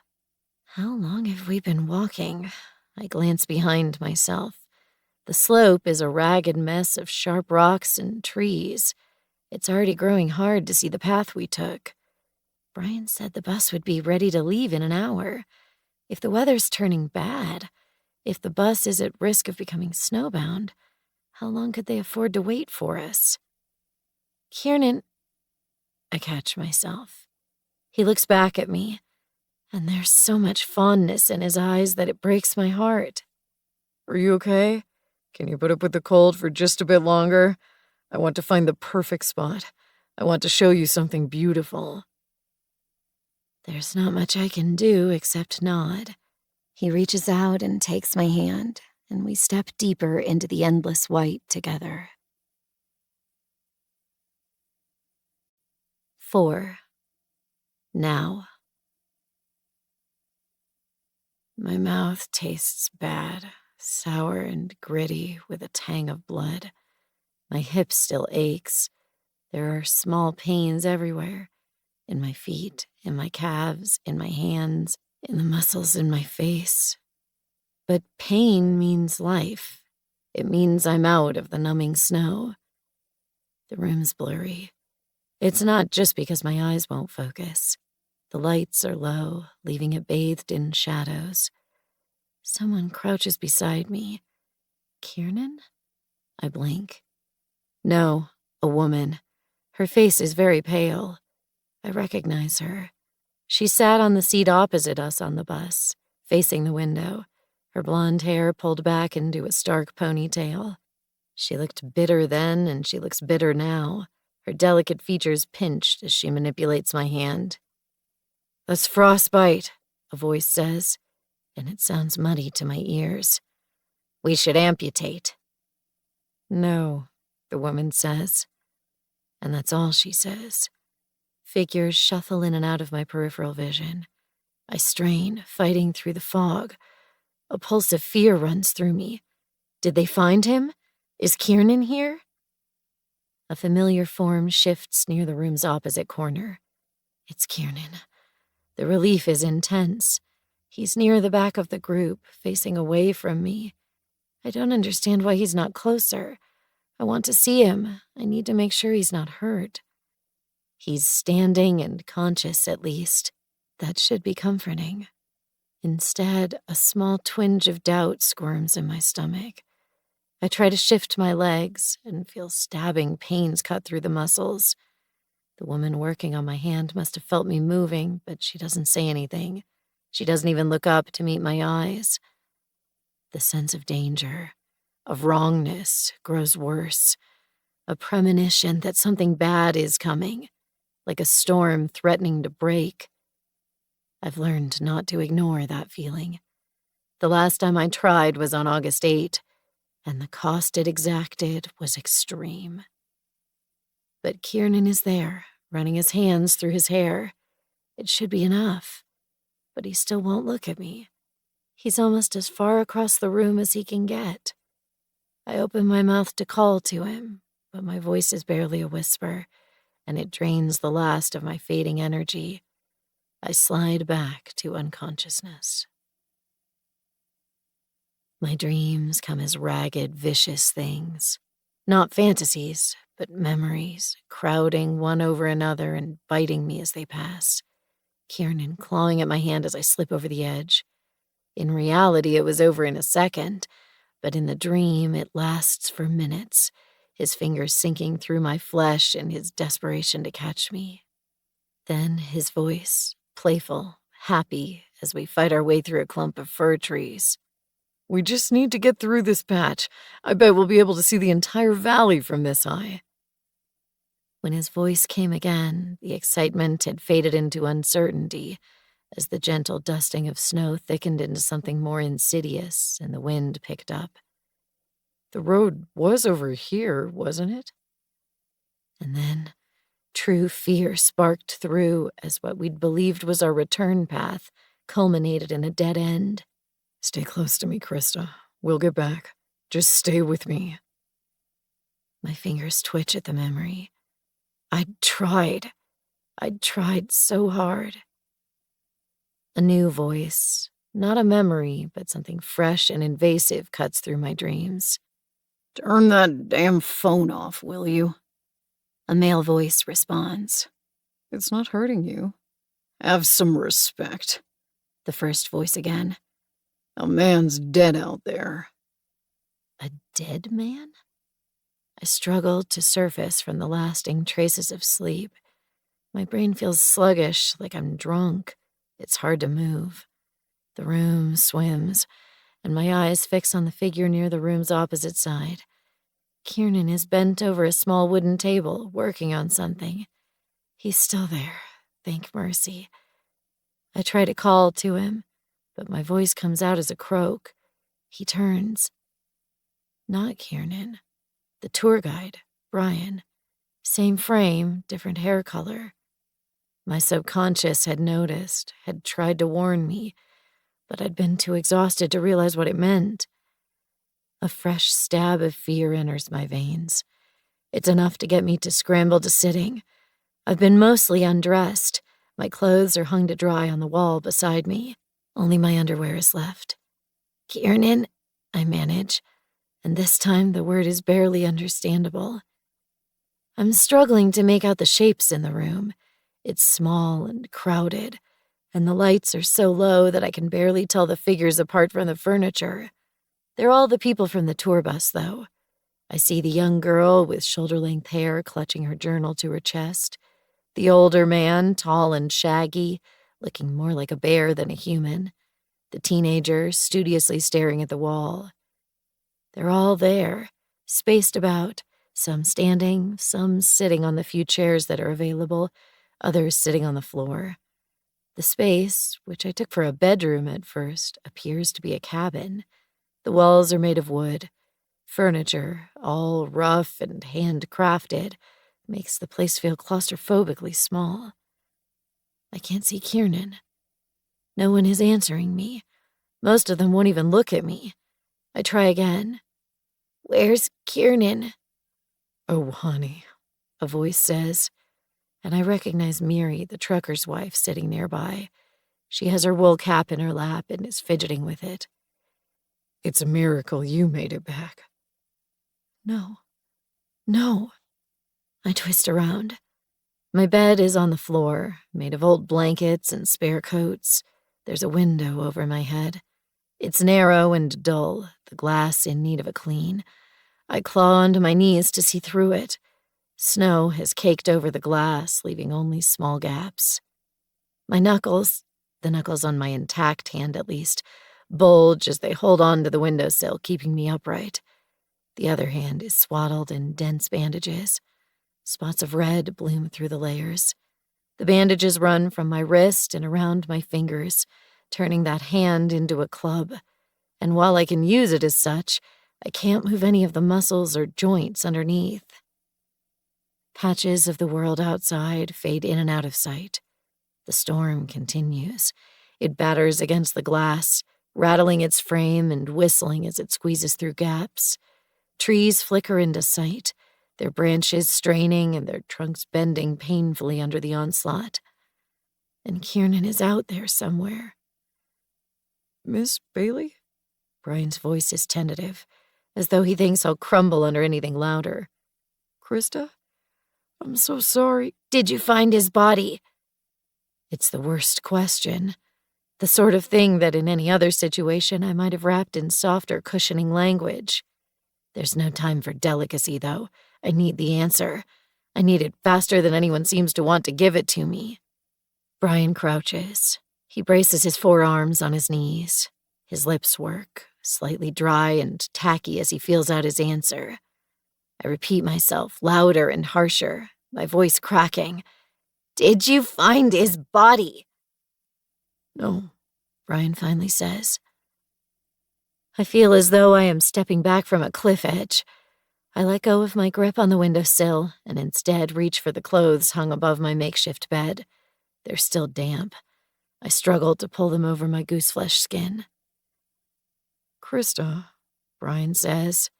How long have we been walking? I glance behind myself. The slope is a ragged mess of sharp rocks and trees. It's already growing hard to see the path we took. Brian said the bus would be ready to leave in an hour. If the weather's turning bad, if the bus is at risk of becoming snowbound, how long could they afford to wait for us? Kiernan, I catch myself. He looks back at me, and there's so much fondness in his eyes that it breaks my heart. Are you okay? Can you put up with the cold for just a bit longer? I want to find the perfect spot. I want to show you something beautiful. There's not much I can do except nod. He reaches out and takes my hand, and we step deeper into the endless white together. 4. Now. My mouth tastes bad, sour and gritty with a tang of blood. My hip still aches. There are small pains everywhere. In my feet, in my calves, in my hands, in the muscles in my face. But pain means life. It means I'm out of the numbing snow. The room's blurry. It's not just because my eyes won't focus. The lights are low, leaving it bathed in shadows. Someone crouches beside me. Kiernan? I blink. No, a woman. Her face is very pale. I recognize her. She sat on the seat opposite us on the bus, facing the window, her blonde hair pulled back into a stark ponytail. She looked bitter then, and she looks bitter now, her delicate features pinched as she manipulates my hand. That's frostbite, a voice says, and it sounds muddy to my ears. We should amputate. No, the woman says. And that's all she says. Figures shuffle in and out of my peripheral vision. I strain, fighting through the fog. A pulse of fear runs through me. Did they find him? Is Kiernan here? A familiar form shifts near the room's opposite corner. It's Kiernan. The relief is intense. He's near the back of the group, facing away from me. I don't understand why he's not closer. I want to see him. I need to make sure he's not hurt. He's standing and conscious, at least. That should be comforting. Instead, a small twinge of doubt squirms in my stomach. I try to shift my legs and feel stabbing pains cut through the muscles. The woman working on my hand must have felt me moving, but she doesn't say anything. She doesn't even look up to meet my eyes. The sense of danger, of wrongness, grows worse. A premonition that something bad is coming, like a storm threatening to break. I've learned not to ignore that feeling. The last time I tried was on August 8, and the cost it exacted was extreme. But Kiernan is there, running his hands through his hair. It should be enough. But he still won't look at me. He's almost as far across the room as he can get. I open my mouth to call to him, but my voice is barely a whisper, and it drains the last of my fading energy. I slide back to unconsciousness. My dreams come as ragged, vicious things. Not fantasies, but memories, crowding one over another and biting me as they pass. Kiernan clawing at my hand as I slip over the edge. In reality, it was over in a second, but in the dream, it lasts for minutes, his fingers sinking through my flesh in his desperation to catch me. Then his voice, playful, happy, as we fight our way through a clump of fir trees. We just need to get through this patch. I bet we'll be able to see the entire valley from this high. When his voice came again, the excitement had faded into uncertainty as the gentle dusting of snow thickened into something more insidious and the wind picked up. The road was over here, wasn't it? And then True fear sparked through as what we'd believed was our return path culminated in a dead end. Stay close to me, Krista. We'll get back. Just stay with me. My fingers twitch at the memory. I'd tried so hard. A new voice, not a memory, but something fresh and invasive cuts through my dreams. Turn that damn phone off, will you? A male voice responds. It's not hurting you. Have some respect. The first voice again. A man's dead out there. A dead man? I struggle to surface from the lasting traces of sleep. My brain feels sluggish, like I'm drunk. It's hard to move. The room swims, and my eyes fix on the figure near the room's opposite side. Kiernan is bent over a small wooden table, working on something. He's still there, thank mercy. I try to call to him, but my voice comes out as a croak. He turns. Not Kiernan. The tour guide, Brian. Same frame, different hair color. My subconscious had noticed, had tried to warn me, but I'd been too exhausted to realize what it meant. A fresh stab of fear enters my veins. It's enough to get me to scramble to sitting. I've been mostly undressed. My clothes are hung to dry on the wall beside me. Only my underwear is left. Kiernan, I manage, and this time the word is barely understandable. I'm struggling to make out the shapes in the room. It's small and crowded, and the lights are so low that I can barely tell the figures apart from the furniture. They're all the people from the tour bus, though. I see the young girl with shoulder-length hair clutching her journal to her chest, the older man, tall and shaggy, looking more like a bear than a human, the teenager studiously staring at the wall. They're all there, spaced about, some standing, some sitting on the few chairs that are available, others sitting on the floor. The space, which I took for a bedroom at first, appears to be a cabin. The walls are made of wood. Furniture, all rough and handcrafted, makes the place feel claustrophobically small. I can't see Kiernan. No one is answering me. Most of them won't even look at me. I try again. Where's Kiernan? Oh, honey, a voice says, and I recognize Miri, the trucker's wife, sitting nearby. She has her wool cap in her lap and is fidgeting with it. It's a miracle you made it back. No. I twist around. My bed is on the floor, made of old blankets and spare coats. There's a window over my head. It's narrow and dull, the glass in need of a clean. I claw onto my knees to see through it. Snow has caked over the glass, leaving only small gaps. My knuckles, the knuckles on my intact hand at least, bulge as they hold on to the windowsill, keeping me upright. The other hand is swaddled in dense bandages. Spots of red bloom through the layers. The bandages run from my wrist and around my fingers, turning that hand into a club. And while I can use it as such, I can't move any of the muscles or joints underneath. Patches of the world outside fade in and out of sight. The storm continues. It batters against the glass, rattling its frame and whistling as it squeezes through gaps. Trees flicker into sight, their branches straining and their trunks bending painfully under the onslaught. And Kiernan is out there somewhere. Miss Bailey? Brian's voice is tentative, as though he thinks I'll crumble under anything louder. Krista? I'm so sorry. Did you find his body? It's the worst question. The sort of thing that in any other situation I might have wrapped in softer, cushioning language. There's no time for delicacy, though. I need the answer. I need it faster than anyone seems to want to give it to me. Brian crouches. He braces his forearms on his knees. His lips work, slightly dry and tacky as he feels out his answer. I repeat myself, louder and harsher, my voice cracking. Did you find his body? No, Brian finally says. I feel as though I am stepping back from a cliff edge. I let go of my grip on the windowsill and instead reach for the clothes hung above my makeshift bed. They're still damp. I struggled to pull them over my gooseflesh skin. Krista, Brian says,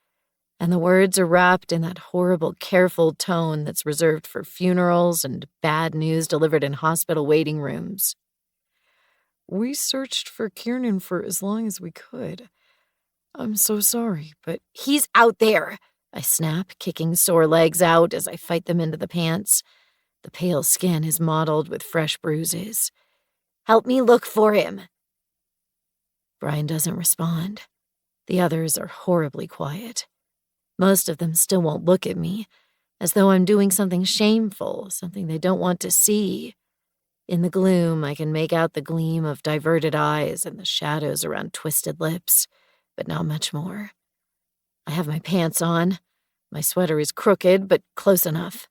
and the words are wrapped in that horrible, careful tone that's reserved for funerals and bad news delivered in hospital waiting rooms. We searched for Kiernan for as long as we could. I'm so sorry, but he's out there, I snap, kicking sore legs out as I fight them into the pants. The pale skin is mottled with fresh bruises. Help me look for him. Brian doesn't respond. The others are horribly quiet. Most of them still won't look at me, as though I'm doing something shameful, something they don't want to see. In the gloom, I can make out the gleam of diverted eyes and the shadows around twisted lips, but not much more. I have my pants on. My sweater is crooked, but close enough.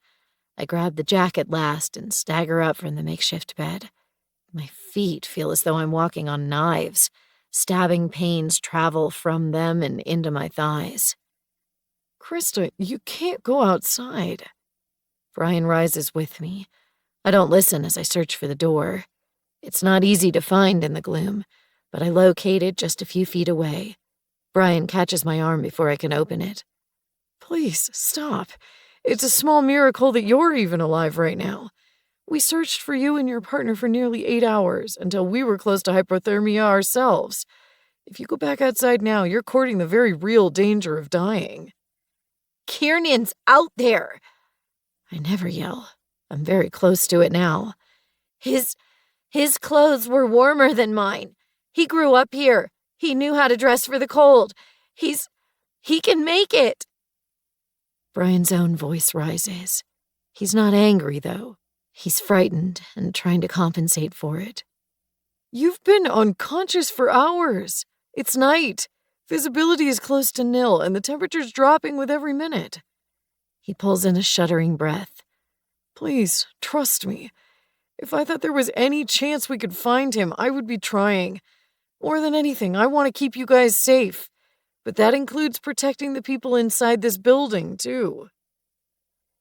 I grab the jacket last and stagger up from the makeshift bed. My feet feel as though I'm walking on knives. Stabbing pains travel from them and into my thighs. Krista, you can't go outside. Brian rises with me. I don't listen as I search for the door. It's not easy to find in the gloom, but I locate it just a few feet away. Brian catches my arm before I can open it. Please, stop. It's a small miracle that you're even alive right now. We searched for you and your partner for nearly 8 hours until we were close to hypothermia ourselves. If you go back outside now, you're courting the very real danger of dying. Kiernan's out there! I never yell. I'm very close to it now. His clothes were warmer than mine. He grew up here. He knew how to dress for the cold. He can make it. Brian's own voice rises. He's not angry, though. He's frightened and trying to compensate for it. You've been unconscious for hours. It's night. Visibility is close to nil, and the temperature's dropping with every minute. He pulls in a shuddering breath. Please, trust me. If I thought there was any chance we could find him, I would be trying. More than anything, I want to keep you guys safe. But that includes protecting the people inside this building, too.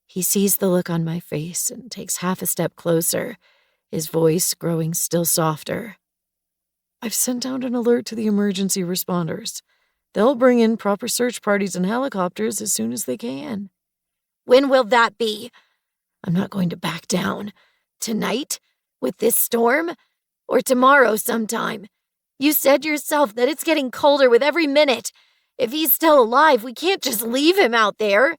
He sees the look on my face and takes half a step closer, his voice growing still softer. I've sent out an alert to the emergency responders. They'll bring in proper search parties and helicopters as soon as they can. When will that be? I'm not going to back down. Tonight? With this storm? Or tomorrow sometime? You said yourself that it's getting colder with every minute. If he's still alive, we can't just leave him out there.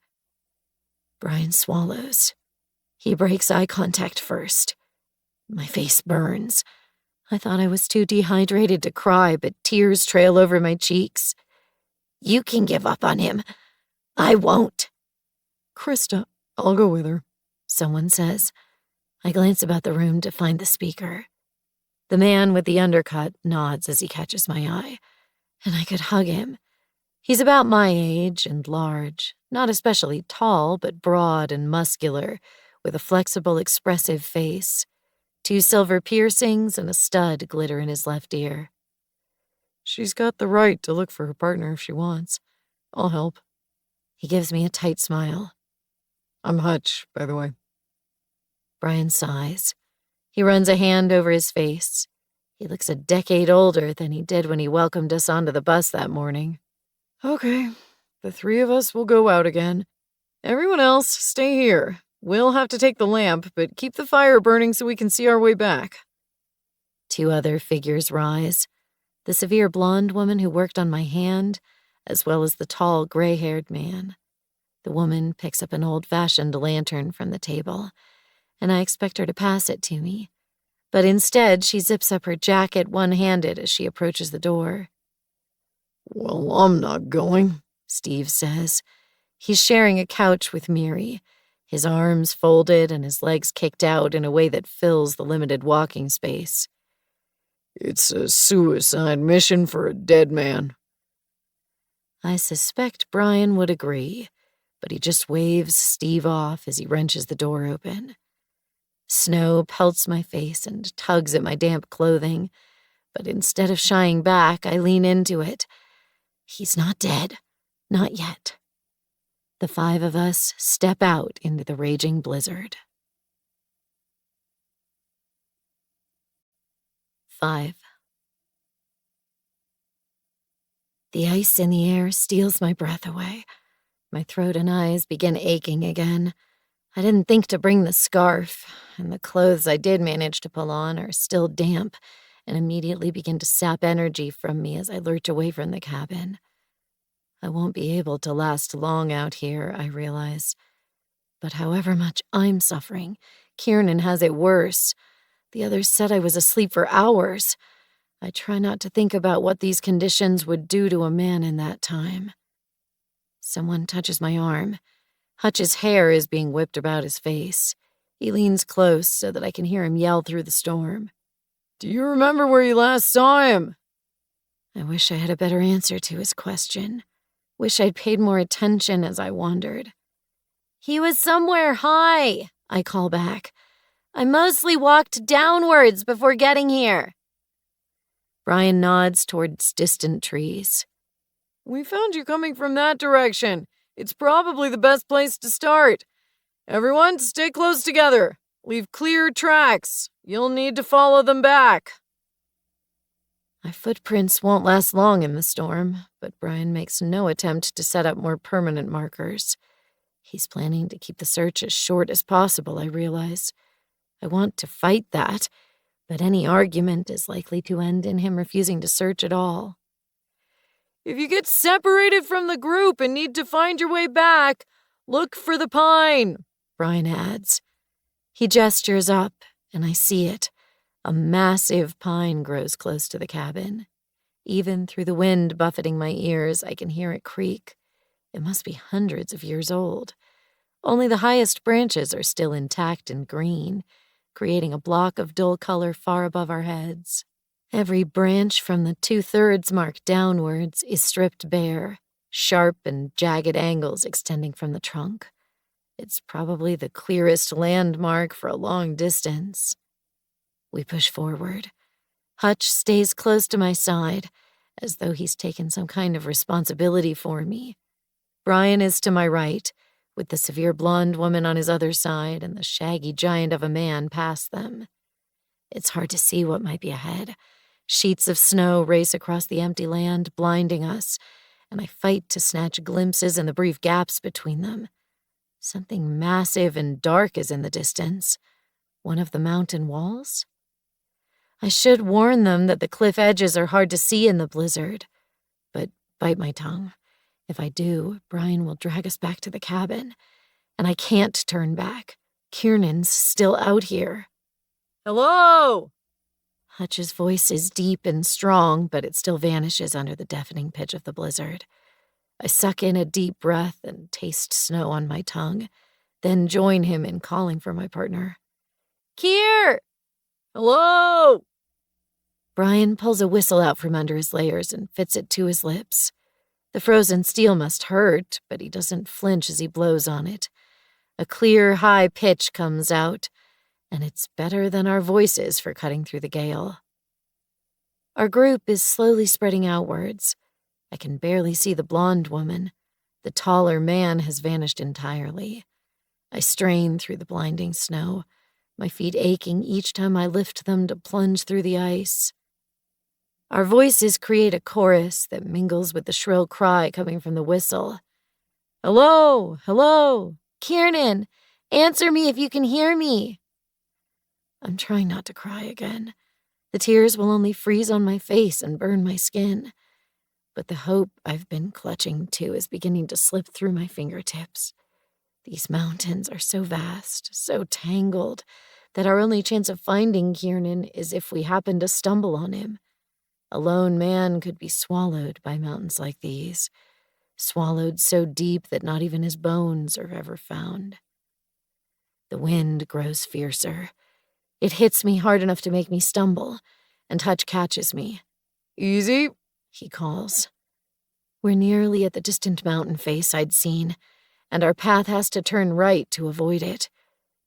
Brian swallows. He breaks eye contact first. My face burns. I thought I was too dehydrated to cry, but tears trail over my cheeks. You can give up on him. I won't. Krista, I'll go with her, someone says. I glance about the room to find the speaker. The man with the undercut nods as he catches my eye, and I could hug him. He's about my age and large, not especially tall, but broad and muscular, with a flexible, expressive face. 2 silver piercings and a stud glitter in his left ear. She's got the right to look for her partner if she wants. I'll help. He gives me a tight smile. I'm Hutch, by the way. Brian sighs. He runs a hand over his face. He looks a decade older than he did when he welcomed us onto the bus that morning. Okay, the 3 of us will go out again. Everyone else, stay here. We'll have to take the lamp, but keep the fire burning so we can see our way back. 2 other figures rise. The severe blonde woman who worked on my hand, as well as the tall, gray-haired man. The woman picks up an old-fashioned lantern from the table, and I expect her to pass it to me. But instead, she zips up her jacket one-handed as she approaches the door. Well, I'm not going, Steve says. He's sharing a couch with Miri, his arms folded and his legs kicked out in a way that fills the limited walking space. It's a suicide mission for a dead man. I suspect Brian would agree, but he just waves Steve off as he wrenches the door open. Snow pelts my face and tugs at my damp clothing, but instead of shying back, I lean into it. He's not dead. Not yet. The 5 of us step out into the raging blizzard. 5. The ice in the air steals my breath away. My throat and eyes begin aching again. I didn't think to bring the scarf, and the clothes I did manage to pull on are still damp and immediately begin to sap energy from me as I lurch away from the cabin. I won't be able to last long out here, I realize. But however much I'm suffering, Kiernan has it worse. The others said I was asleep for hours. I try not to think about what these conditions would do to a man in that time. Someone touches my arm. Hutch's hair is being whipped about his face. He leans close so that I can hear him yell through the storm. Do you remember where you last saw him? I wish I had a better answer to his question. Wish I'd paid more attention as I wandered. He was somewhere high, I call back. I mostly walked downwards before getting here. Brian nods towards distant trees. We found you coming from that direction. It's probably the best place to start. Everyone, stay close together. Leave clear tracks. You'll need to follow them back. My footprints won't last long in the storm, but Brian makes no attempt to set up more permanent markers. He's planning to keep the search as short as possible, I realize. I want to fight that, but any argument is likely to end in him refusing to search at all. If you get separated from the group and need to find your way back, look for the pine, Brian adds. He gestures up, and I see it. A massive pine grows close to the cabin. Even through the wind buffeting my ears, I can hear it creak. It must be hundreds of years old. Only the highest branches are still intact and green, creating a block of dull color far above our heads. Every branch from the 2/3 mark downwards is stripped bare, sharp and jagged angles extending from the trunk. It's probably the clearest landmark for a long distance. We push forward. Hutch stays close to my side, as though he's taken some kind of responsibility for me. Brian is to my right, with the severe blonde woman on his other side and the shaggy giant of a man past them. It's hard to see what might be ahead. Sheets of snow race across the empty land, blinding us, and I fight to snatch glimpses in the brief gaps between them. Something massive and dark is in the distance. One of the mountain walls? I should warn them that the cliff edges are hard to see in the blizzard, but bite my tongue. If I do, Brian will drag us back to the cabin, and I can't turn back. Kiernan's still out here. Hello! Hutch's voice is deep and strong, but it still vanishes under the deafening pitch of the blizzard. I suck in a deep breath and taste snow on my tongue, then join him in calling for my partner. Kier! Hello! Brian pulls a whistle out from under his layers and fits it to his lips. The frozen steel must hurt, but he doesn't flinch as he blows on it. A clear, high pitch comes out, and it's better than our voices for cutting through the gale. Our group is slowly spreading outwards. I can barely see the blonde woman. The taller man has vanished entirely. I strain through the blinding snow, my feet aching each time I lift them to plunge through the ice. Our voices create a chorus that mingles with the shrill cry coming from the whistle. Hello, hello, Kiernan, answer me if you can hear me. I'm trying not to cry again. The tears will only freeze on my face and burn my skin. But the hope I've been clutching to is beginning to slip through my fingertips. These mountains are so vast, so tangled, that our only chance of finding Kiernan is if we happen to stumble on him. A lone man could be swallowed by mountains like these, swallowed so deep that not even his bones are ever found. The wind grows fiercer. It hits me hard enough to make me stumble, and Hutch catches me. Easy, he calls. We're nearly at the distant mountain face I'd seen, and our path has to turn right to avoid it.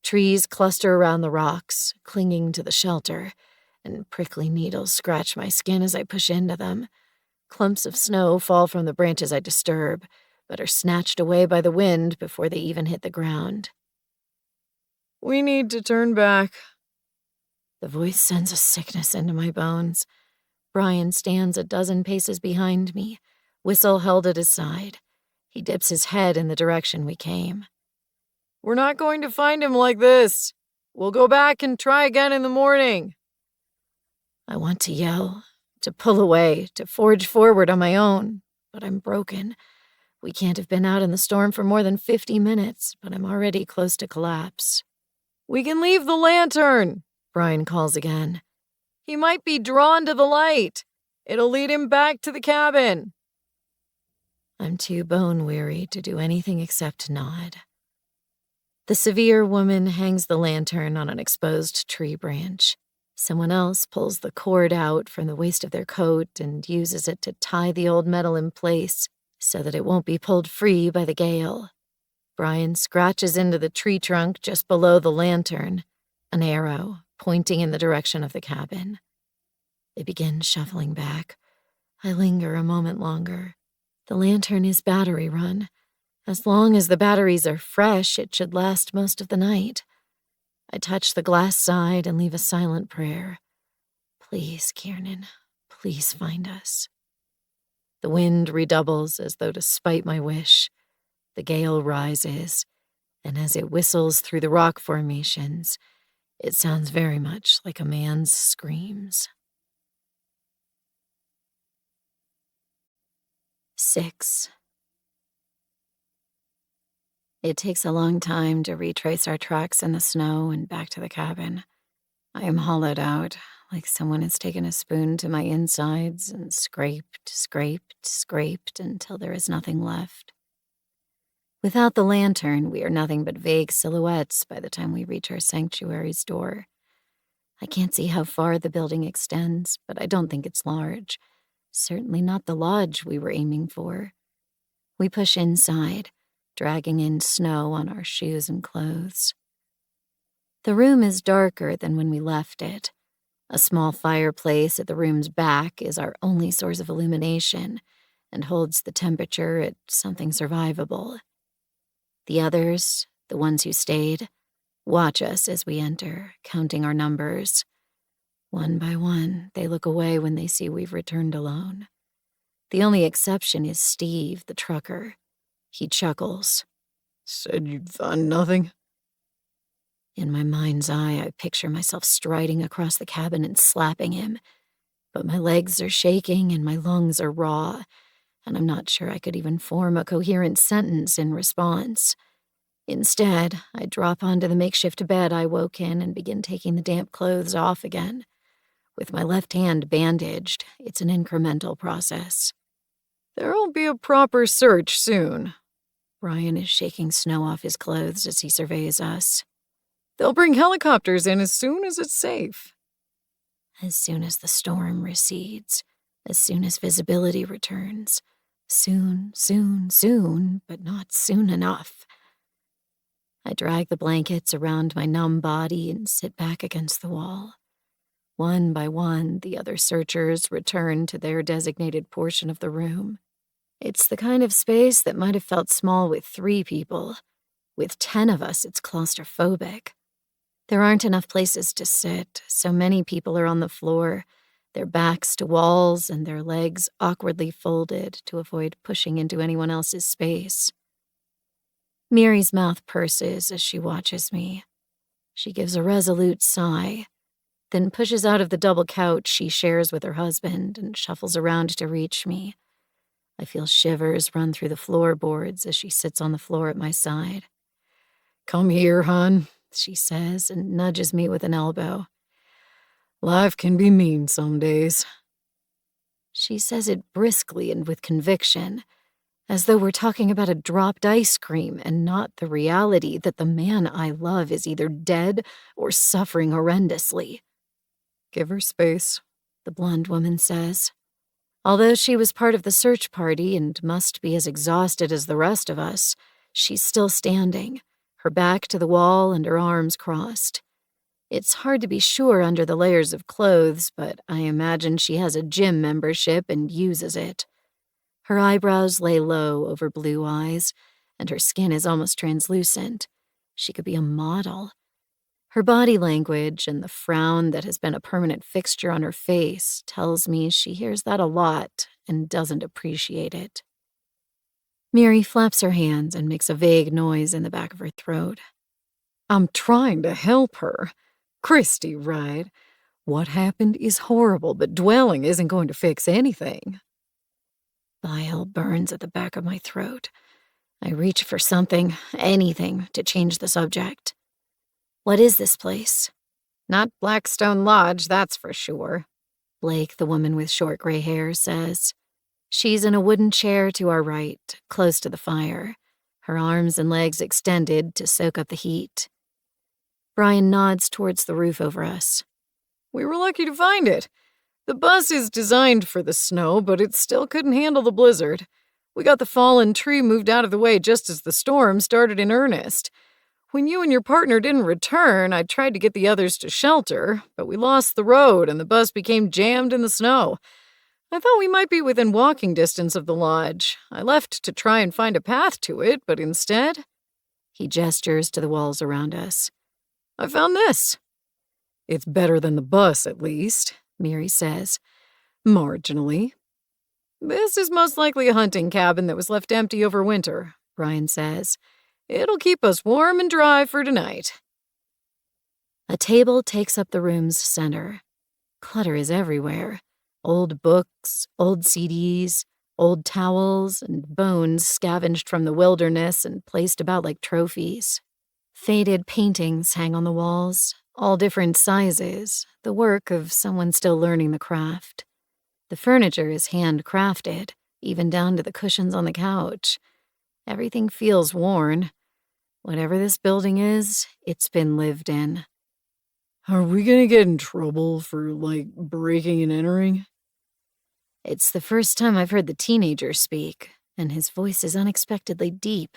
Trees cluster around the rocks, clinging to the shelter, and prickly needles scratch my skin as I push into them. Clumps of snow fall from the branches I disturb, but are snatched away by the wind before they even hit the ground. We need to turn back. The voice sends a sickness into my bones. Brian stands a dozen paces behind me, whistle held at his side. He dips his head in the direction we came. We're not going to find him like this. We'll go back and try again in the morning. I want to yell, to pull away, to forge forward on my own, but I'm broken. We can't have been out in the storm for more than 50 minutes, but I'm already close to collapse. We can leave the lantern, Brian calls again. He might be drawn to the light. It'll lead him back to the cabin. I'm too bone-weary to do anything except nod. The severe woman hangs the lantern on an exposed tree branch. Someone else pulls the cord out from the waist of their coat and uses it to tie the old metal in place so that it won't be pulled free by the gale. Brian scratches into the tree trunk just below the lantern, an arrow pointing in the direction of the cabin. They begin shuffling back. I linger a moment longer. The lantern is battery run. As long as the batteries are fresh, it should last most of the night. I touch the glass side and leave a silent prayer. Please, Kiernan, please find us. The wind redoubles as though to spite my wish. The gale rises, and as it whistles through the rock formations, it sounds very much like a man's screams. 6. It takes a long time to retrace our tracks in the snow and back to the cabin. I am hollowed out, like someone has taken a spoon to my insides and scraped until there is nothing left. Without the lantern, we are nothing but vague silhouettes by the time we reach our sanctuary's door. I can't see how far the building extends, but I don't think it's large. Certainly not the lodge we were aiming for. We push inside, dragging in snow on our shoes and clothes. The room is darker than when we left it. A small fireplace at the room's back is our only source of illumination and holds the temperature at something survivable. The others, the ones who stayed, watch us as we enter, counting our numbers. One by one, they look away when they see we've returned alone. The only exception is Steve, the trucker. He chuckles. Said you'd find nothing? In my mind's eye, I picture myself striding across the cabin and slapping him. But my legs are shaking and my lungs are raw, and I'm not sure I could even form a coherent sentence in response. Instead, I drop onto the makeshift bed I woke in and begin taking the damp clothes off again. With my left hand bandaged, it's an incremental process. There'll be a proper search soon. Brian is shaking snow off his clothes as he surveys us. They'll bring helicopters in as soon as it's safe. As soon as the storm recedes, as soon as visibility returns. Soon, but not soon enough. I drag the blankets around my numb body and sit back against the wall. One by one, the other searchers return to their designated portion of the room. It's the kind of space that might have felt small with 3 people. With 10 of us, it's claustrophobic. There aren't enough places to sit, so many people are on the floor, their backs to walls and their legs awkwardly folded to avoid pushing into anyone else's space. Mary's mouth purses as she watches me. She gives a resolute sigh, then pushes out of the double couch she shares with her husband and shuffles around to reach me. I feel shivers run through the floorboards as she sits on the floor at my side. Come here, hon, she says and nudges me with an elbow. Life can be mean some days. She says it briskly and with conviction, as though we're talking about a dropped ice cream and not the reality that the man I love is either dead or suffering horrendously. Give her space, the blonde woman says. Although she was part of the search party and must be as exhausted as the rest of us, she's still standing, her back to the wall and her arms crossed. It's hard to be sure under the layers of clothes, but I imagine she has a gym membership and uses it. Her eyebrows lay low over blue eyes, and her skin is almost translucent. She could be a model. Her body language and the frown that has been a permanent fixture on her face tells me she hears that a lot and doesn't appreciate it. Mary flaps her hands and makes a vague noise in the back of her throat. I'm trying to help her. Christy, right? What happened is horrible, but dwelling isn't going to fix anything. Bile burns at the back of my throat. I reach for something, anything, to change the subject. What is this place? Not Blackstone Lodge, that's for sure, Blake, the woman with short gray hair, says. She's in a wooden chair to our right, close to the fire, her arms and legs extended to soak up the heat. Brian nods towards the roof over us. We were lucky to find it. The bus is designed for the snow, but it still couldn't handle the blizzard. We got the fallen tree moved out of the way just as the storm started in earnest. When you and your partner didn't return, I tried to get the others to shelter, but we lost the road and the bus became jammed in the snow. I thought we might be within walking distance of the lodge. I left to try and find a path to it, but instead, he gestures to the walls around us. I found this. It's better than the bus, at least, Mary says. Marginally. This is most likely a hunting cabin that was left empty over winter, Brian says. It'll keep us warm and dry for tonight. A table takes up the room's center. Clutter is everywhere. Old books, old CDs, old towels, and bones scavenged from the wilderness and placed about like trophies. Faded paintings hang on the walls, all different sizes, the work of someone still learning the craft. The furniture is handcrafted, even down to the cushions on the couch. Everything feels worn. Whatever this building is, it's been lived in. Are we gonna get in trouble for, breaking and entering? It's the first time I've heard the teenager speak, and his voice is unexpectedly deep.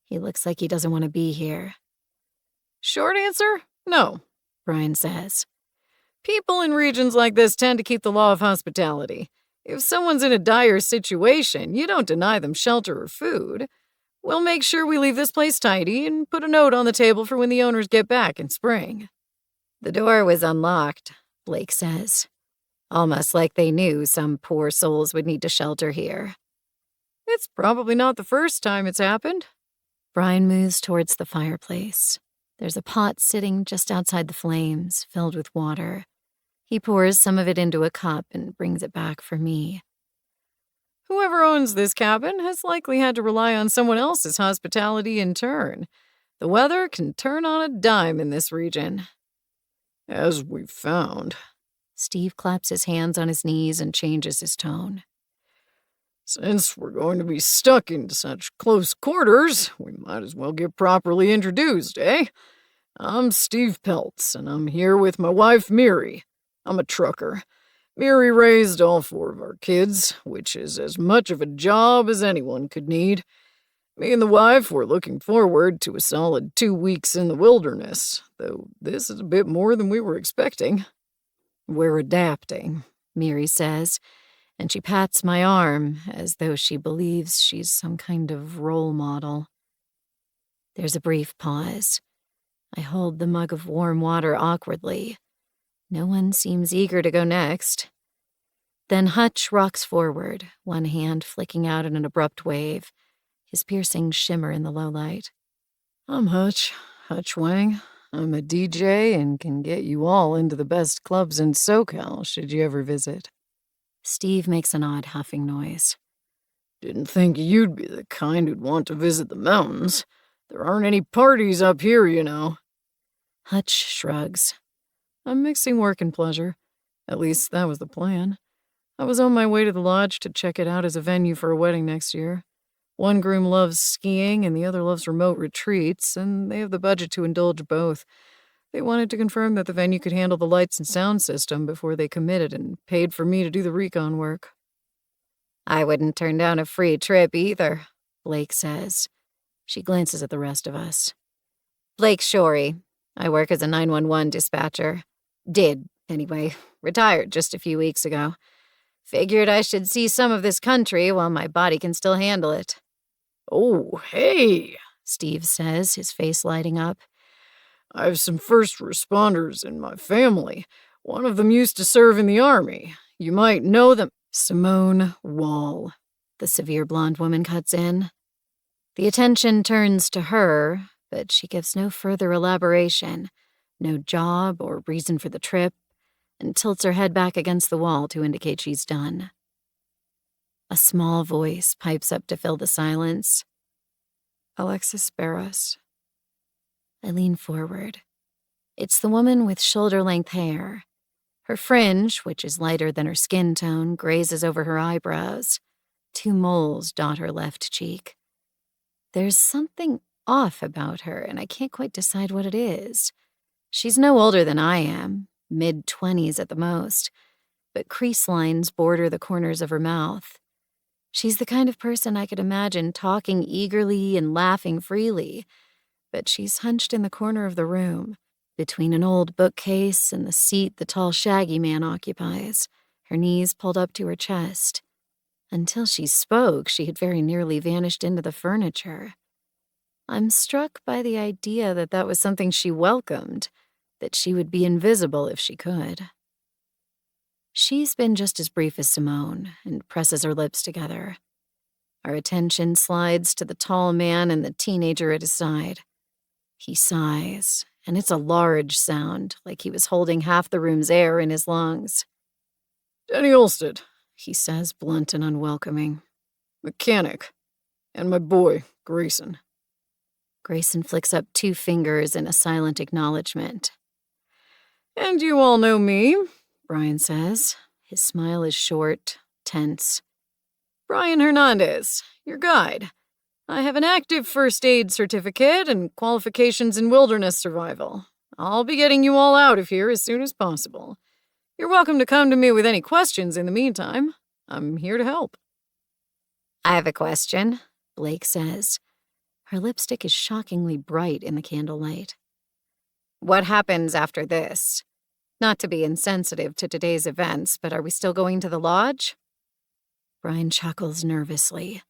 He looks like he doesn't want to be here. Short answer, no, Brian says. People in regions like this tend to keep the law of hospitality. If someone's in a dire situation, you don't deny them shelter or food. We'll make sure we leave this place tidy and put a note on the table for when the owners get back in spring. The door was unlocked, Blake says. Almost like they knew some poor souls would need to shelter here. It's probably not the first time it's happened. Brian moves towards the fireplace. There's a pot sitting just outside the flames, filled with water. He pours some of it into a cup and brings it back for me. Whoever owns this cabin has likely had to rely on someone else's hospitality in turn. The weather can turn on a dime in this region. As we've found. Steve claps his hands on his knees and changes his tone. Since we're going to be stuck in such close quarters, we might as well get properly introduced, eh? I'm Steve Peltz, and I'm here with my wife, Mary. I'm a trucker. Mary raised all 4 of our kids, which is as much of a job as anyone could need. Me and the wife were looking forward to a solid 2 weeks in the wilderness, though this is a bit more than we were expecting. We're adapting, Mary says, and she pats my arm as though she believes she's some kind of role model. There's a brief pause. I hold the mug of warm water awkwardly. No one seems eager to go next. Then Hutch rocks forward, one hand flicking out in an abrupt wave, his piercing shimmer in the low light. I'm Hutch Wang. I'm a DJ and can get you all into the best clubs in SoCal should you ever visit. Steve makes an odd huffing noise. Didn't think you'd be the kind who'd want to visit the mountains. There aren't any parties up here, you know. Hutch shrugs. I'm mixing work and pleasure. At least that was the plan. I was on my way to the lodge to check it out as a venue for a wedding next year. One groom loves skiing and the other loves remote retreats, and they have the budget to indulge both. They wanted to confirm that the venue could handle the lights and sound system before they committed and paid for me to do the recon work. I wouldn't turn down a free trip either, Blake says. She glances at the rest of us. Blake Shorey. I work as a 911 dispatcher. Did, anyway. Retired just a few weeks ago. Figured I should see some of this country while my body can still handle it. Oh, hey, Steve says, his face lighting up. I have some first responders in my family. One of them used to serve in the army. You might know them. Simone Wall, the severe blonde woman cuts in. The attention turns to her, but she gives no further elaboration, no job or reason for the trip, and tilts her head back against the wall to indicate she's done. A small voice pipes up to fill the silence. Alexis Barros. I lean forward. It's the woman with shoulder-length hair. Her fringe, which is lighter than her skin tone, grazes over her eyebrows. 2 moles dot her left cheek. There's something off about her, and I can't quite decide what it is. She's no older than I am, mid-20s at the most, but crease lines border the corners of her mouth. She's the kind of person I could imagine talking eagerly and laughing freely, but she's hunched in the corner of the room, between an old bookcase and the seat the tall, shaggy man occupies, her knees pulled up to her chest. Until she spoke, she had very nearly vanished into the furniture. I'm struck by the idea that that was something she welcomed, that she would be invisible if she could. She's been just as brief as Simone, and presses her lips together. Our attention slides to the tall man and the teenager at his side. He sighs, and it's a large sound, like he was holding half the room's air in his lungs. Danny Olsted, he says, blunt and unwelcoming. Mechanic. And my boy, Grayson. Grayson flicks up 2 fingers in a silent acknowledgement. And you all know me, Brian says. His smile is short, tense. Brian Hernandez, your guide. I have an active first aid certificate and qualifications in wilderness survival. I'll be getting you all out of here as soon as possible. You're welcome to come to me with any questions in the meantime. I'm here to help. I have a question, Blake says. Her lipstick is shockingly bright in the candlelight. What happens after this? Not to be insensitive to today's events, but are we still going to the lodge? Brian chuckles nervously.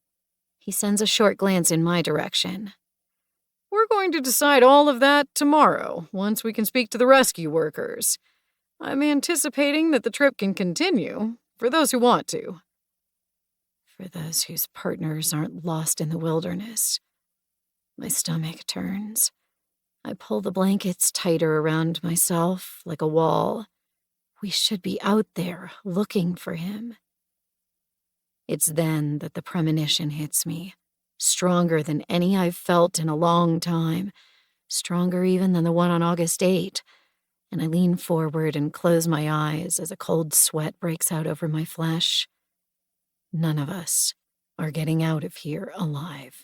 He sends a short glance in my direction. We're going to decide all of that tomorrow, once we can speak to the rescue workers. I'm anticipating that the trip can continue, for those who want to. For those whose partners aren't lost in the wilderness. My stomach turns. I pull the blankets tighter around myself, like a wall. We should be out there, looking for him. It's then that the premonition hits me, stronger than any I've felt in a long time, stronger even than the one on August 8, and I lean forward and close my eyes as a cold sweat breaks out over my flesh. None of us are getting out of here alive.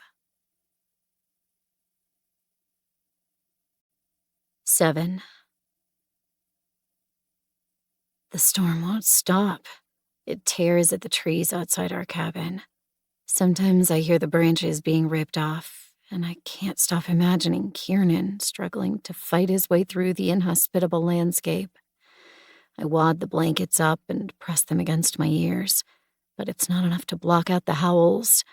7. The storm won't stop. It tears at the trees outside our cabin. Sometimes I hear the branches being ripped off, and I can't stop imagining Kiernan struggling to fight his way through the inhospitable landscape. I wad the blankets up and press them against my ears, but it's not enough to block out the howls.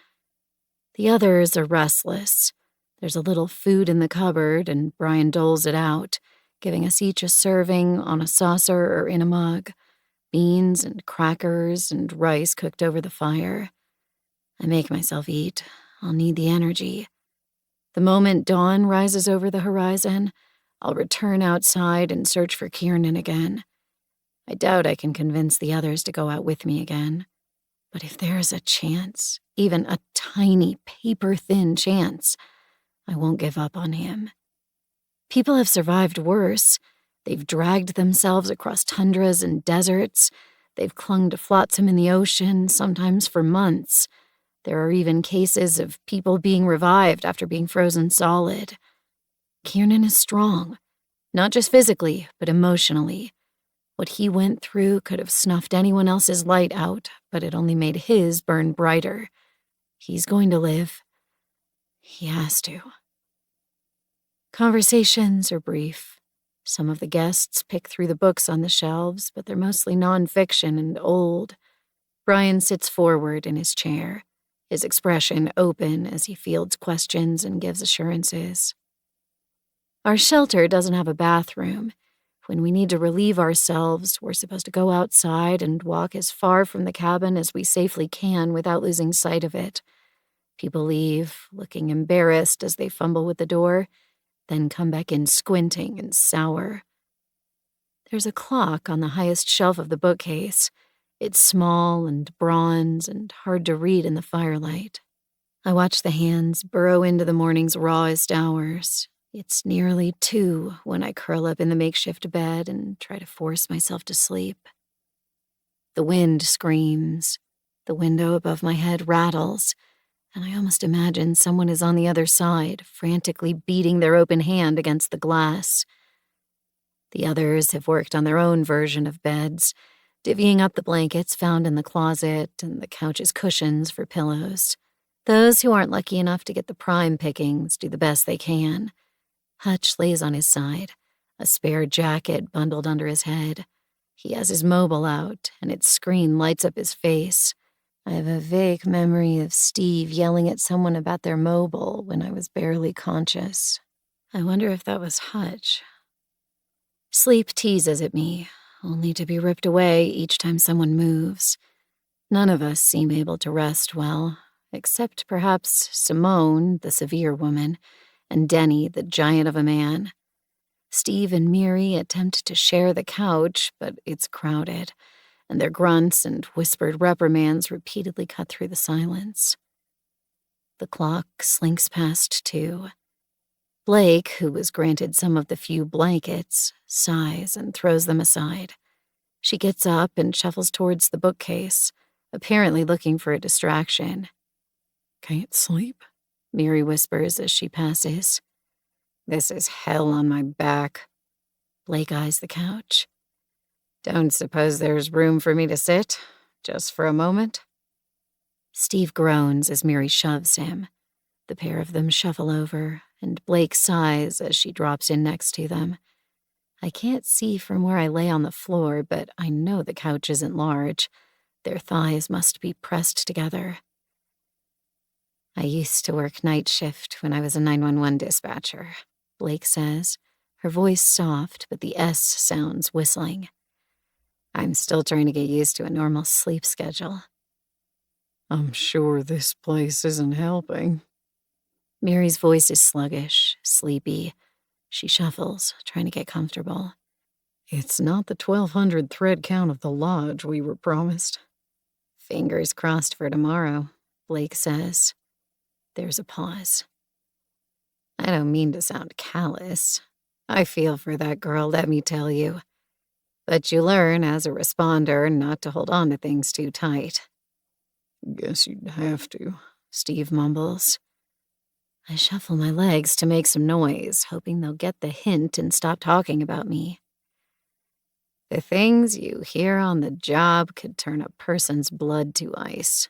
The others are restless. There's a little food in the cupboard, and Brian doles it out, giving us each a serving on a saucer or in a mug. Beans and crackers and rice cooked over the fire. I make myself eat. I'll need the energy. The moment dawn rises over the horizon, I'll return outside and search for Kiernan again. I doubt I can convince the others to go out with me again. But if there's a chance, even a tiny, paper-thin chance, I won't give up on him. People have survived worse. They've dragged themselves across tundras and deserts. They've clung to flotsam in the ocean, sometimes for months. There are even cases of people being revived after being frozen solid. Kiernan is strong, not just physically, but emotionally. What he went through could have snuffed anyone else's light out, but it only made his burn brighter. He's going to live. He has to. Conversations are brief. Some of the guests pick through the books on the shelves, but they're mostly nonfiction and old. Brian sits forward in his chair, his expression open as he fields questions and gives assurances. Our shelter doesn't have a bathroom. When we need to relieve ourselves, we're supposed to go outside and walk as far from the cabin as we safely can without losing sight of it. People leave, looking embarrassed as they fumble with the door, then come back in squinting and sour. There's a clock on the highest shelf of the bookcase. It's small and bronze and hard to read in the firelight. I watch the hands burrow into the morning's rawest hours. It's nearly 2 when I curl up in the makeshift bed and try to force myself to sleep. The wind screams. The window above my head rattles, and I almost imagine someone is on the other side, frantically beating their open hand against the glass. The others have worked on their own version of beds, divvying up the blankets found in the closet and the couch's cushions for pillows. Those who aren't lucky enough to get the prime pickings do the best they can. Hutch lays on his side, a spare jacket bundled under his head. He has his mobile out, and its screen lights up his face. I have a vague memory of Steve yelling at someone about their mobile when I was barely conscious. I wonder if that was Hutch. Sleep teases at me, only to be ripped away each time someone moves. None of us seem able to rest well, except perhaps Simone, the severe woman, and Denny, the giant of a man. Steve and Miri attempt to share the couch, but it's crowded, and their grunts and whispered reprimands repeatedly cut through the silence. The clock slinks past 2. Blake, who was granted some of the few blankets, sighs and throws them aside. She gets up and shuffles towards the bookcase, apparently looking for a distraction. "Can't sleep?" Miri whispers as she passes. "This is hell on my back." Blake eyes the couch. "Don't suppose there's room for me to sit, just for a moment?" Steve groans as Miri shoves him. The pair of them shuffle over, and Blake sighs as she drops in next to them. I can't see from where I lay on the floor, but I know the couch isn't large. Their thighs must be pressed together. "I used to work night shift when I was a 911 dispatcher," Blake says, her voice soft, but the S sounds whistling. "I'm still trying to get used to a normal sleep schedule." "I'm sure this place isn't helping." Mary's voice is sluggish, sleepy. She shuffles, trying to get comfortable. "It's not the 1,200 thread count of the lodge we were promised." "Fingers crossed for tomorrow," Blake says. There's a pause. "I don't mean to sound callous. I feel for that girl, let me tell you. But you learn as a responder not to hold on to things too tight." "Guess you'd have to," Steve mumbles. I shuffle my legs to make some noise, hoping they'll get the hint and stop talking about me. "The things you hear on the job could turn a person's blood to ice."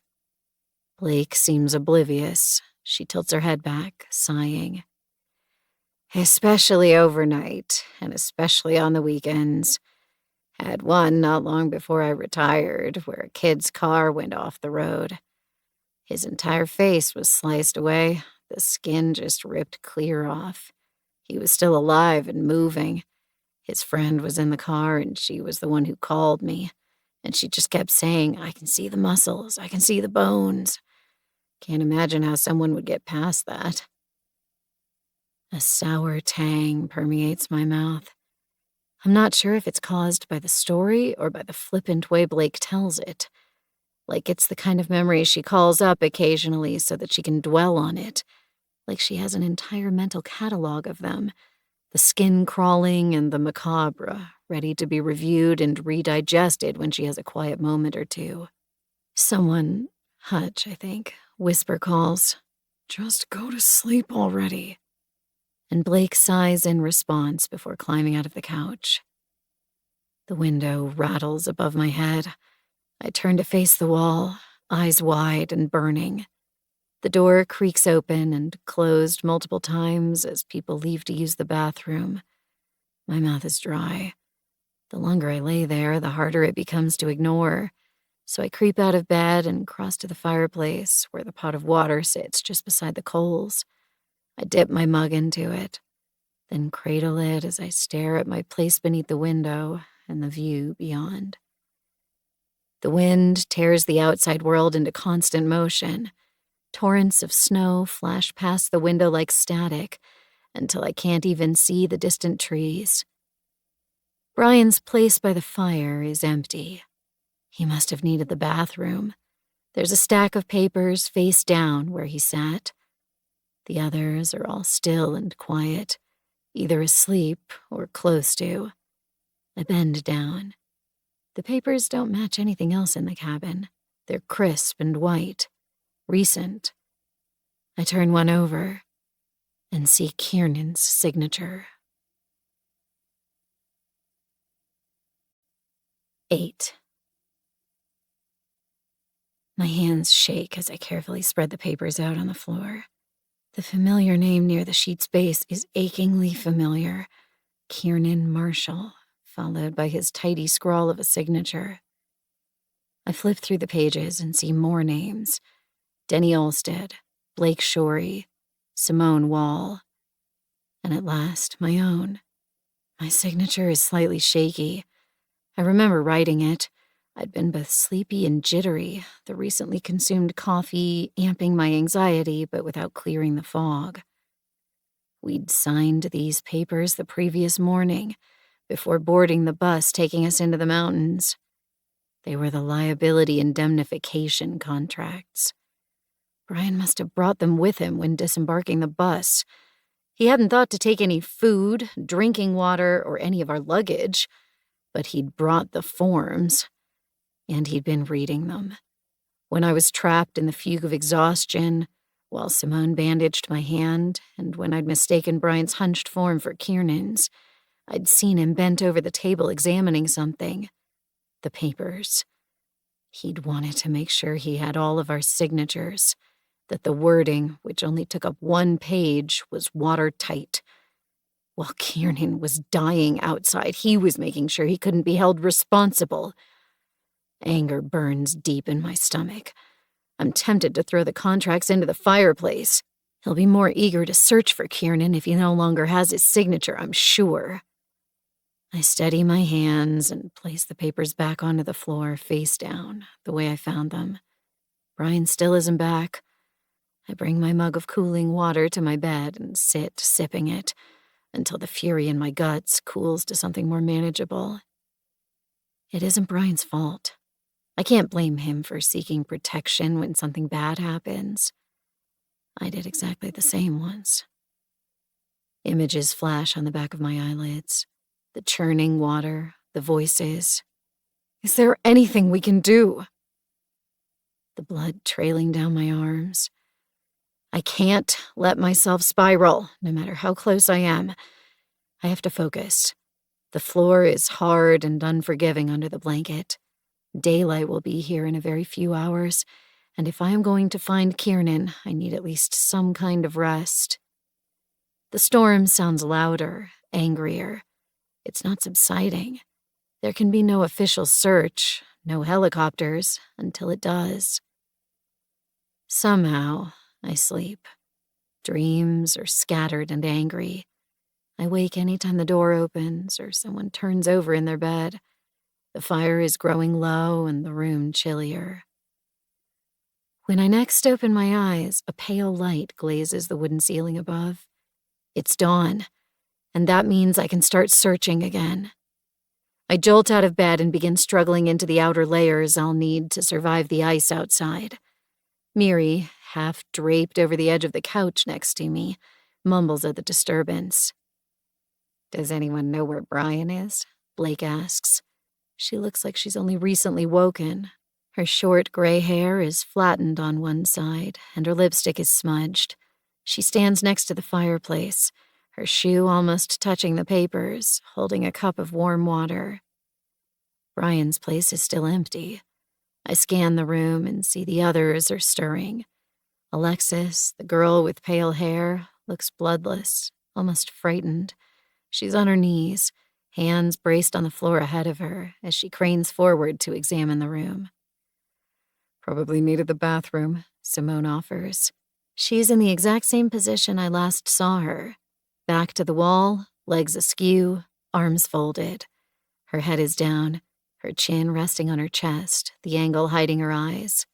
Blake seems oblivious. She tilts her head back, sighing. "Especially overnight, and especially on the weekends. Had one not long before I retired, where a kid's car went off the road. His entire face was sliced away, the skin just ripped clear off. He was still alive and moving. His friend was in the car, and she was the one who called me. And she just kept saying, 'I can see the muscles, I can see the bones.' Can't imagine how someone would get past that." A sour tang permeates my mouth. I'm not sure if it's caused by the story or by the flippant way Blake tells it. Like it's the kind of memory she calls up occasionally so that she can dwell on it. Like she has an entire mental catalog of them. The skin crawling and the macabre, ready to be reviewed and redigested when she has a quiet moment or two. Someone, Hutch, I think, whisper calls, "Just go to sleep already." And Blake sighs in response before climbing out of the couch. The window rattles above my head. I turn to face the wall, eyes wide and burning. The door creaks open and closed multiple times as people leave to use the bathroom. My mouth is dry. The longer I lay there, the harder it becomes to ignore. So I creep out of bed and cross to the fireplace where the pot of water sits just beside the coals. I dip my mug into it, then cradle it as I stare at my place beneath the window and the view beyond. The wind tears the outside world into constant motion. Torrents of snow flash past the window like static until I can't even see the distant trees. Brian's place by the fire is empty. He must have needed the bathroom. There's a stack of papers face down where he sat. The others are all still and quiet, either asleep or close to. I bend down. The papers don't match anything else in the cabin. They're crisp and white, recent. I turn one over and see Kiernan's signature. 8. My hands shake as I carefully spread the papers out on the floor. The familiar name near the sheet's base is achingly familiar. Kiernan Marshall, followed by his tidy scrawl of a signature. I flip through the pages and see more names. Denny Olsted, Blake Shorey, Simone Wall, and at last, my own. My signature is slightly shaky. I remember writing it. I'd been both sleepy and jittery, the recently consumed coffee amping my anxiety but without clearing the fog. We'd signed these papers the previous morning, before boarding the bus taking us into the mountains. They were the liability indemnification contracts. Brian must have brought them with him when disembarking the bus. He hadn't thought to take any food, drinking water, or any of our luggage, but he'd brought the forms. And he'd been reading them. When I was trapped in the fugue of exhaustion, while Simone bandaged my hand, and when I'd mistaken Brian's hunched form for Kiernan's, I'd seen him bent over the table examining something. The papers. He'd wanted to make sure he had all of our signatures, that the wording, which only took up one page, was watertight. While Kiernan was dying outside, he was making sure he couldn't be held responsible. Anger burns deep in my stomach. I'm tempted to throw the contracts into the fireplace. He'll be more eager to search for Kiernan if he no longer has his signature, I'm sure. I steady my hands and place the papers back onto the floor, face down, the way I found them. Brian still isn't back. I bring my mug of cooling water to my bed and sit sipping it until the fury in my guts cools to something more manageable. It isn't Brian's fault. I can't blame him for seeking protection when something bad happens. I did exactly the same once. Images flash on the back of my eyelids. The churning water, the voices. Is there anything we can do? The blood trailing down my arms. I can't let myself spiral, no matter how close I am. I have to focus. The floor is hard and unforgiving under the blanket. Daylight will be here in a very few hours, and if I am going to find Kiernan, I need at least some kind of rest. The storm sounds louder, angrier. It's not subsiding. There can be no official search, no helicopters, until it does. Somehow, I sleep. Dreams are scattered and angry. I wake anytime the door opens or someone turns over in their bed. The fire is growing low and the room chillier. When I next open my eyes, a pale light glazes the wooden ceiling above. It's dawn, and that means I can start searching again. I jolt out of bed and begin struggling into the outer layers I'll need to survive the ice outside. Miri, half draped over the edge of the couch next to me, mumbles at the disturbance. "Does anyone know where Brian is?" Blake asks. She looks like she's only recently woken. Her short gray hair is flattened on one side, and her lipstick is smudged. She stands next to the fireplace, her shoe almost touching the papers, holding a cup of warm water. Brian's place is still empty. I scan the room and see the others are stirring. Alexis, the girl with pale hair, looks bloodless, almost frightened. She's on her knees, hands braced on the floor ahead of her as she cranes forward to examine the room. Probably needed the bathroom, Simone offers. She's in the exact same position I last saw her. Back to the wall, legs askew, arms folded. Her head is down, her chin resting on her chest, the angle hiding her eyes.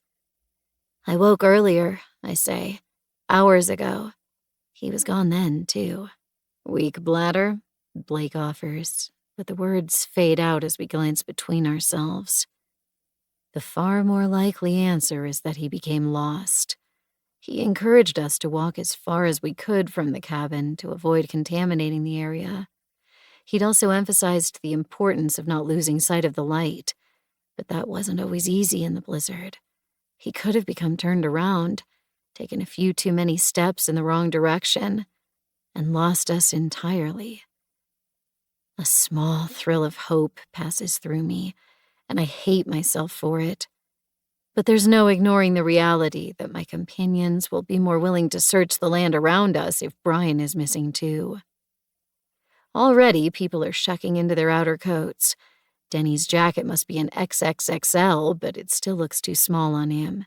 I woke earlier, I say. Hours ago. He was gone then, too. Weak bladder? Blake offers, but the words fade out as we glance between ourselves. The far more likely answer is that he became lost. He encouraged us to walk as far as we could from the cabin to avoid contaminating the area. He'd also emphasized the importance of not losing sight of the light, but that wasn't always easy in the blizzard. He could have become turned around, taken a few too many steps in the wrong direction, and lost us entirely. A small thrill of hope passes through me, and I hate myself for it. But there's no ignoring the reality that my companions will be more willing to search the land around us if Brian is missing too. Already, people are shucking into their outer coats. Denny's jacket must be an XXXL, but it still looks too small on him.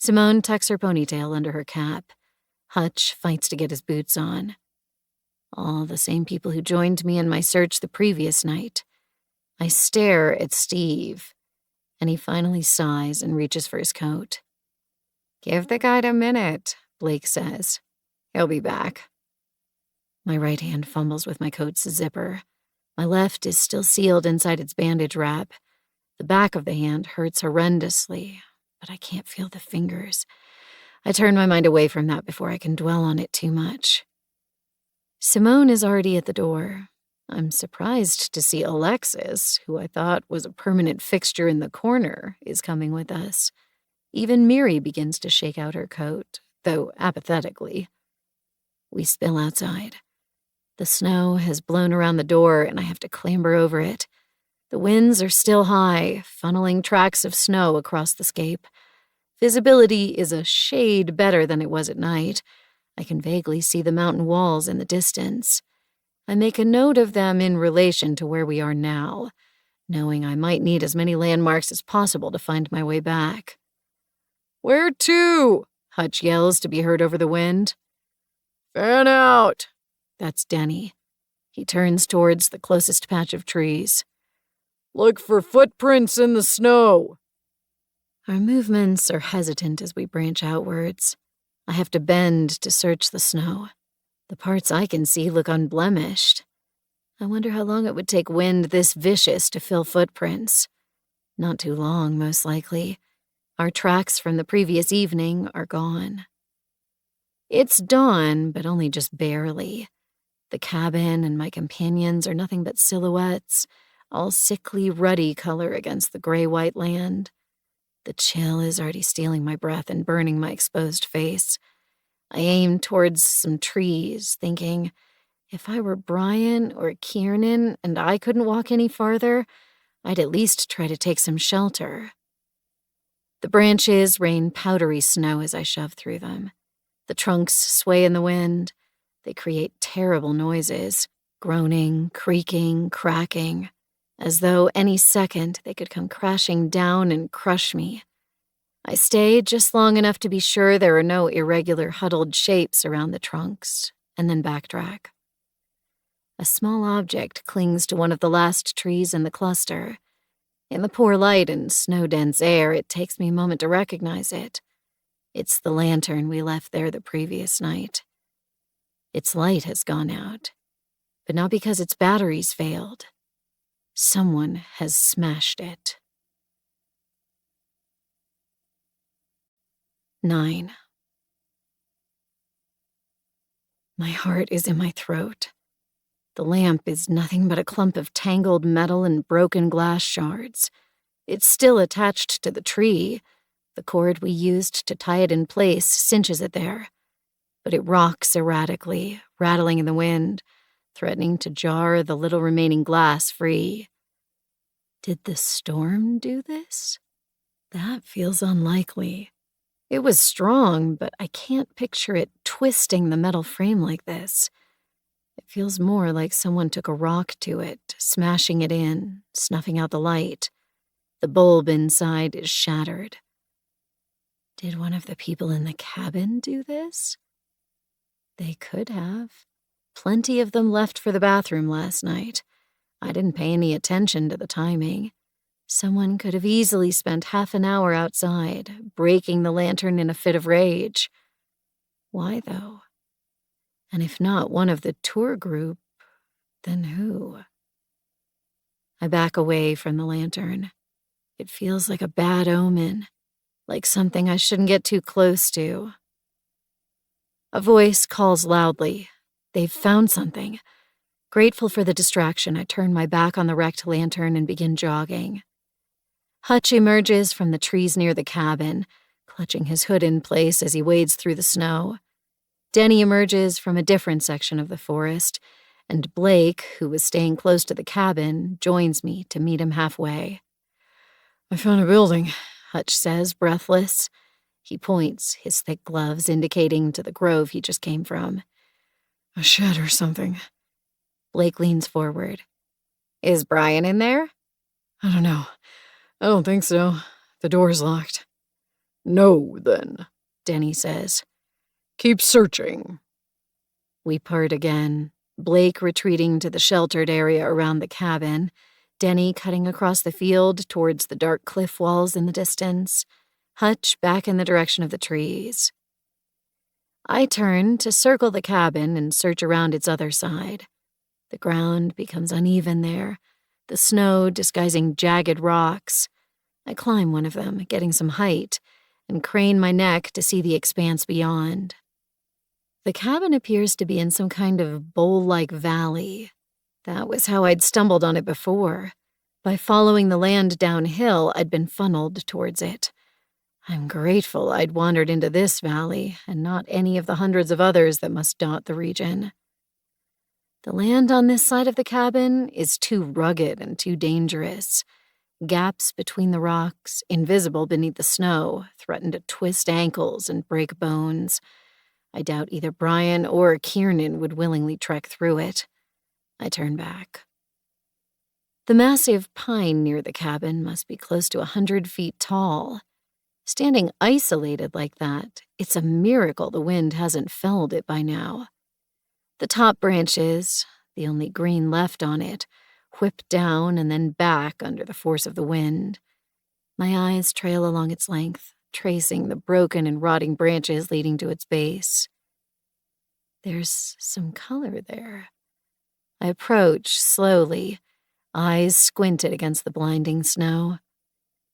Simone tucks her ponytail under her cap. Hutch fights to get his boots on. All the same people who joined me in my search the previous night. I stare at Steve, and he finally sighs and reaches for his coat. Give the guy a minute, Blake says. He'll be back. My right hand fumbles with my coat's zipper. My left is still sealed inside its bandage wrap. The back of the hand hurts horrendously, but I can't feel the fingers. I turn my mind away from that before I can dwell on it too much. Simone is already at the door. I'm surprised to see Alexis, who I thought was a permanent fixture in the corner, is coming with us. Even Miri begins to shake out her coat, though apathetically. We spill outside. The snow has blown around the door, and I have to clamber over it. The winds are still high, funneling tracks of snow across the scape. Visibility is a shade better than it was at night. I can vaguely see the mountain walls in the distance. I make a note of them in relation to where we are now, knowing I might need as many landmarks as possible to find my way back. Where to? Hutch yells to be heard over the wind. Fan out. That's Denny. He turns towards the closest patch of trees. Look for footprints in the snow. Our movements are hesitant as we branch outwards. I have to bend to search the snow. The parts I can see look unblemished. I wonder how long it would take wind this vicious to fill footprints. Not too long, most likely. Our tracks from the previous evening are gone. It's dawn, but only just barely. The cabin and my companions are nothing but silhouettes, all sickly ruddy color against the gray-white land. The chill is already stealing my breath and burning my exposed face. I aim towards some trees, thinking, if I were Brian or Kiernan and I couldn't walk any farther, I'd at least try to take some shelter. The branches rain powdery snow as I shove through them. The trunks sway in the wind. They create terrible noises, groaning, creaking, cracking, as though any second they could come crashing down and crush me. I stay just long enough to be sure there are no irregular huddled shapes around the trunks, and then backtrack. A small object clings to one of the last trees in the cluster. In the poor light and snow-dense air, it takes me a moment to recognize it. It's the lantern we left there the previous night. Its light has gone out, but not because its batteries failed. Someone has smashed it. 9. My heart is in my throat. The lamp is nothing but a clump of tangled metal and broken glass shards. It's still attached to the tree. The cord we used to tie it in place cinches it there. But it rocks erratically, rattling in the wind, threatening to jar the little remaining glass free. Did the storm do this? That feels unlikely. It was strong, but I can't picture it twisting the metal frame like this. It feels more like someone took a rock to it, smashing it in, snuffing out the light. The bulb inside is shattered. Did one of the people in the cabin do this? They could have. Plenty of them left for the bathroom last night. I didn't pay any attention to the timing. Someone could have easily spent half an hour outside, breaking the lantern in a fit of rage. Why, though? And if not one of the tour group, then who? I back away from the lantern. It feels like a bad omen, like something I shouldn't get too close to. A voice calls loudly. They've found something. Grateful for the distraction, I turn my back on the wrecked lantern and begin jogging. Hutch emerges from the trees near the cabin, clutching his hood in place as he wades through the snow. Denny emerges from a different section of the forest, and Blake, who was staying close to the cabin, joins me to meet him halfway. I found a building, Hutch says, breathless. He points, his thick gloves indicating to the grove he just came from. A shed or something. Blake leans forward. Is Brian in there? I don't know. I don't think so. The door's locked. No, then, Denny says. Keep searching. We part again, Blake retreating to the sheltered area around the cabin, Denny cutting across the field towards the dark cliff walls in the distance, Hutch back in the direction of the trees. I turn to circle the cabin and search around its other side. The ground becomes uneven there, the snow disguising jagged rocks. I climb one of them, getting some height, and crane my neck to see the expanse beyond. The cabin appears to be in some kind of bowl-like valley. That was how I'd stumbled on it before. By following the land downhill, I'd been funneled towards it. I'm grateful I'd wandered into this valley and not any of the hundreds of others that must dot the region. The land on this side of the cabin is too rugged and too dangerous. Gaps between the rocks, invisible beneath the snow, threaten to twist ankles and break bones. I doubt either Brian or Kiernan would willingly trek through it. I turn back. The massive pine near the cabin must be close to 100 feet tall. Standing isolated like that, it's a miracle the wind hasn't felled it by now. The top branches, the only green left on it, whip down and then back under the force of the wind. My eyes trail along its length, tracing the broken and rotting branches leading to its base. There's some color there. I approach slowly, eyes squinted against the blinding snow.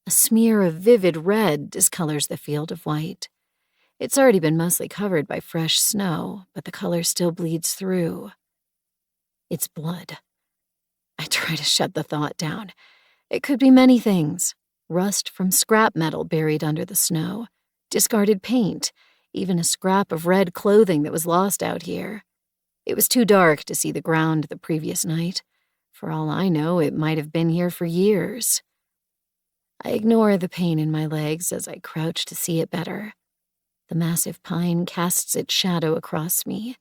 A smear of vivid red discolors the field of white. It's already been mostly covered by fresh snow, but the color still bleeds through. It's blood. I try to shut the thought down. It could be many things. Rust from scrap metal buried under the snow, discarded paint, even a scrap of red clothing that was lost out here. It was too dark to see the ground the previous night. For all I know, it might have been here for years. I ignore the pain in my legs as I crouch to see it better. The massive pine casts its shadow across me.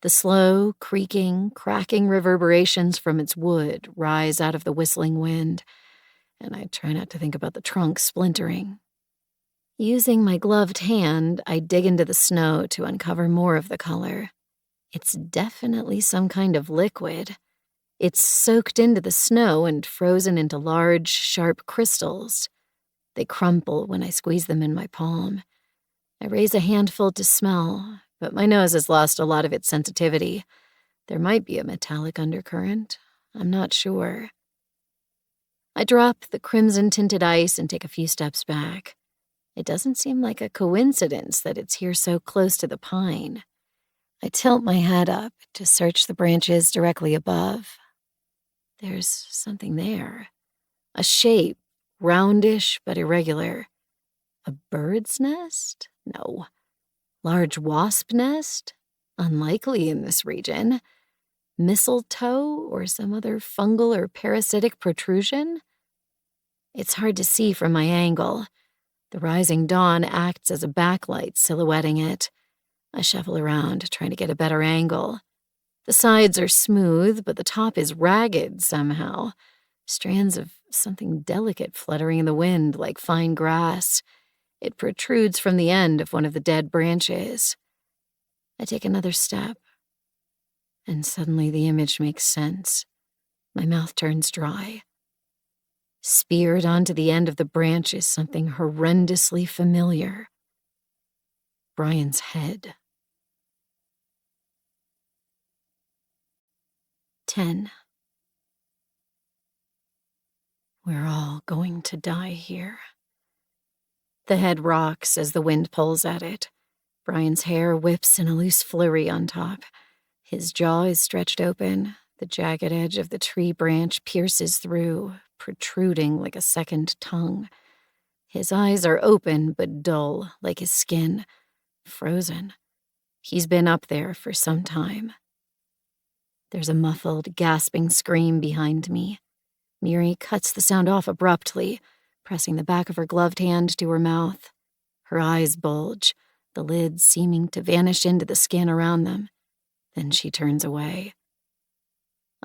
The slow, creaking, cracking reverberations from its wood rise out of the whistling wind, and I try not to think about the trunk splintering. Using my gloved hand, I dig into the snow to uncover more of the color. It's definitely some kind of liquid. It's soaked into the snow and frozen into large, sharp crystals. They crumple when I squeeze them in my palm. I raise a handful to smell, but my nose has lost a lot of its sensitivity. There might be a metallic undercurrent. I'm not sure. I drop the crimson-tinted ice and take a few steps back. It doesn't seem like a coincidence that it's here so close to the pine. I tilt my head up to search the branches directly above. There's something there. A shape, roundish but irregular. A bird's nest? No. Large wasp nest? Unlikely in this region. Mistletoe or some other fungal or parasitic protrusion? It's hard to see from my angle. The rising dawn acts as a backlight silhouetting it. I shuffle around, trying to get a better angle. The sides are smooth, but the top is ragged somehow. Strands of something delicate fluttering in the wind like fine grass. It protrudes from the end of one of the dead branches. I take another step, and suddenly the image makes sense. My mouth turns dry. Speared onto the end of the branch is something horrendously familiar. Brian's head. 10. We're all going to die here. The head rocks as the wind pulls at it. Brian's hair whips in a loose flurry on top. His jaw is stretched open. The jagged edge of the tree branch pierces through, protruding like a second tongue. His eyes are open but dull, like his skin, frozen. He's been up there for some time. There's a muffled, gasping scream behind me. Miri cuts the sound off abruptly, pressing the back of her gloved hand to her mouth. Her eyes bulge, the lids seeming to vanish into the skin around them. Then she turns away.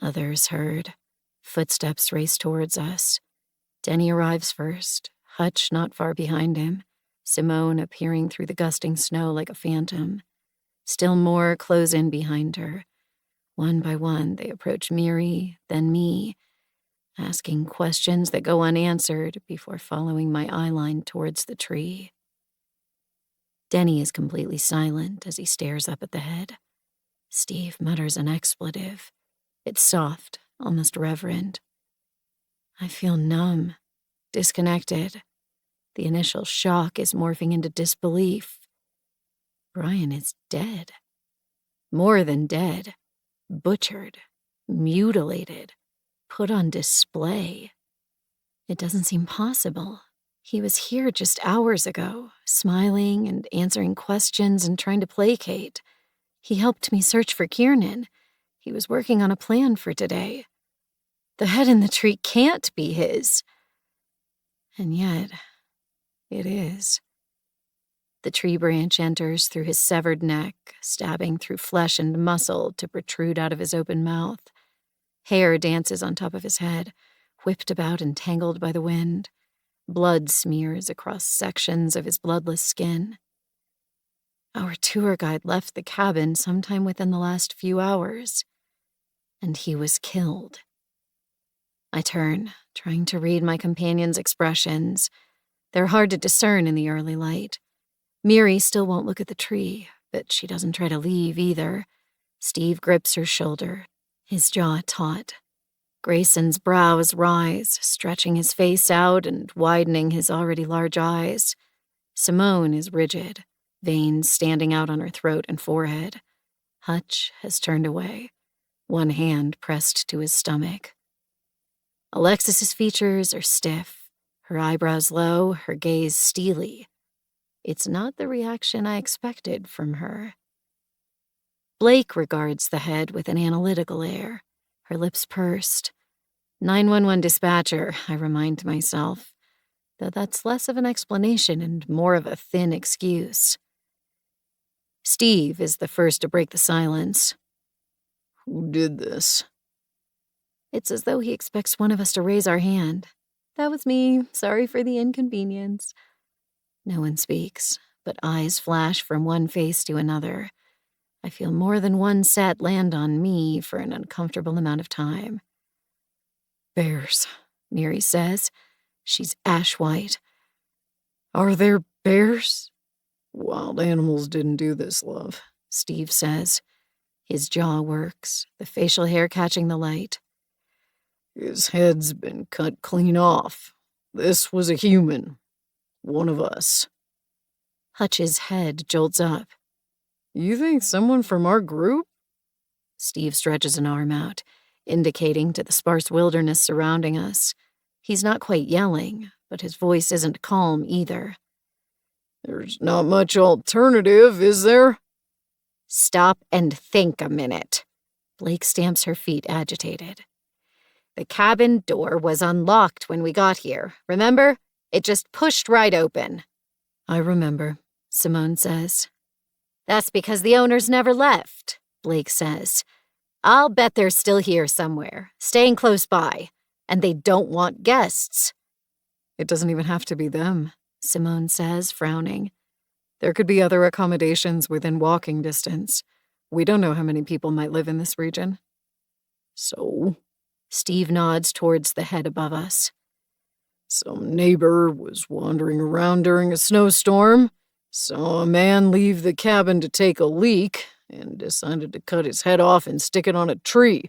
Others heard. Footsteps race towards us. Denny arrives first, Hutch not far behind him, Simone appearing through the gusting snow like a phantom. Still more close in behind her. One by one, they approach Miri, then me, asking questions that go unanswered before following my eyeline towards the tree. Denny is completely silent as he stares up at the head. Steve mutters an expletive. It's soft, almost reverent. I feel numb, disconnected. The initial shock is morphing into disbelief. Brian is dead. More than dead. Butchered, mutilated, put on display. It doesn't seem possible. He was here just hours ago, smiling and answering questions and trying to placate. He helped me search for Kiernan. He was working on a plan for today. The head in the tree can't be his. And yet, it is. The tree branch enters through his severed neck, stabbing through flesh and muscle to protrude out of his open mouth. Hair dances on top of his head, whipped about and tangled by the wind. Blood smears across sections of his bloodless skin. Our tour guide left the cabin sometime within the last few hours, and he was killed. I turn, trying to read my companion's expressions. They're hard to discern in the early light. Miri still won't look at the tree, but she doesn't try to leave either. Steve grips her shoulder, his jaw taut. Grayson's brows rise, stretching his face out and widening his already large eyes. Simone is rigid, veins standing out on her throat and forehead. Hutch has turned away, one hand pressed to his stomach. Alexis's features are stiff, her eyebrows low, her gaze steely. It's not the reaction I expected from her. Blake regards the head with an analytical air, her lips pursed. 911 dispatcher, I remind myself, though that's less of an explanation and more of a thin excuse. Steve is the first to break the silence. Who did this? It's as though he expects one of us to raise our hand. That was me. Sorry for the inconvenience. No one speaks, but eyes flash from one face to another. I feel more than one set land on me for an uncomfortable amount of time. Bears, Miri says. She's ash white. Are there bears? Wild animals didn't do this, love, Steve says. His jaw works, the facial hair catching the light. His head's been cut clean off. This was a human. One of us. Hutch's head jolts up. You think someone from our group? Steve stretches an arm out, indicating to the sparse wilderness surrounding us. He's not quite yelling, but his voice isn't calm either. There's not much alternative, is there? Stop and think a minute. Blake stamps her feet, agitated. The cabin door was unlocked when we got here, remember? It just pushed right open. I remember, Simone says. That's because the owners never left, Blake says. I'll bet they're still here somewhere, staying close by, and they don't want guests. It doesn't even have to be them, Simone says, frowning. There could be other accommodations within walking distance. We don't know how many people might live in this region. So? Steve nods towards the head above us. Some neighbor was wandering around during a snowstorm, saw a man leave the cabin to take a leak, and decided to cut his head off and stick it on a tree.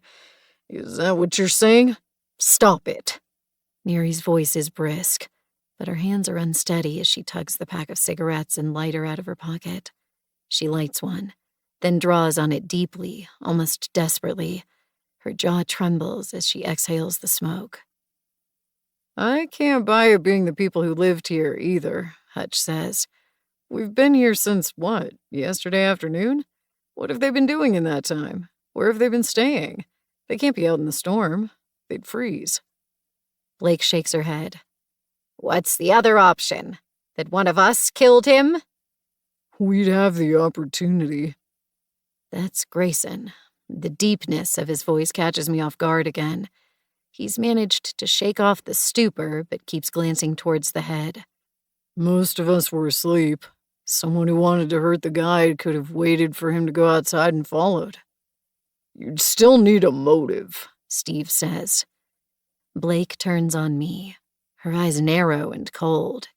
Is that what you're saying? Stop it. Miri's voice is brisk, but her hands are unsteady as she tugs the pack of cigarettes and lighter out of her pocket. She lights one, then draws on it deeply, almost desperately. Her jaw trembles as she exhales the smoke. I can't buy it being the people who lived here either, Hutch says. We've been here since, what, yesterday afternoon? What have they been doing in that time? Where have they been staying? They can't be out in the storm. They'd freeze. Blake shakes her head. What's the other option? That one of us killed him? We'd have the opportunity. That's Grayson. The deepness of his voice catches me off guard again. He's managed to shake off the stupor, but keeps glancing towards the head. Most of us were asleep. Someone who wanted to hurt the guide could have waited for him to go outside and followed. You'd still need a motive, Steve says. Blake turns on me, her eyes narrow and cold.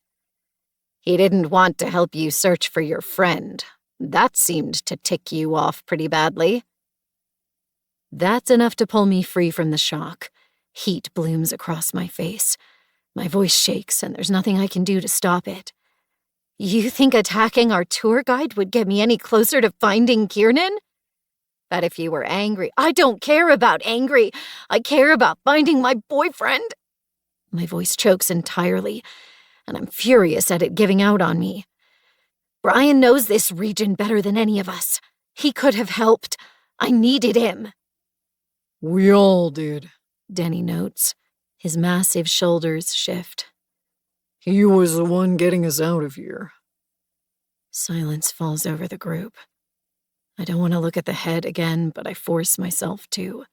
He didn't want to help you search for your friend. That seemed to tick you off pretty badly. That's enough to pull me free from the shock. Heat blooms across my face. My voice shakes, and there's nothing I can do to stop it. You think attacking our tour guide would get me any closer to finding Kiernan? That if you were angry— I don't care about angry. I care about finding my boyfriend. My voice chokes entirely, and I'm furious at it giving out on me. Brian knows this region better than any of us. He could have helped. I needed him. We all did, Denny notes. His massive shoulders shift. He was the one getting us out of here. Silence falls over the group. I don't want to look at the head again, but I force myself to.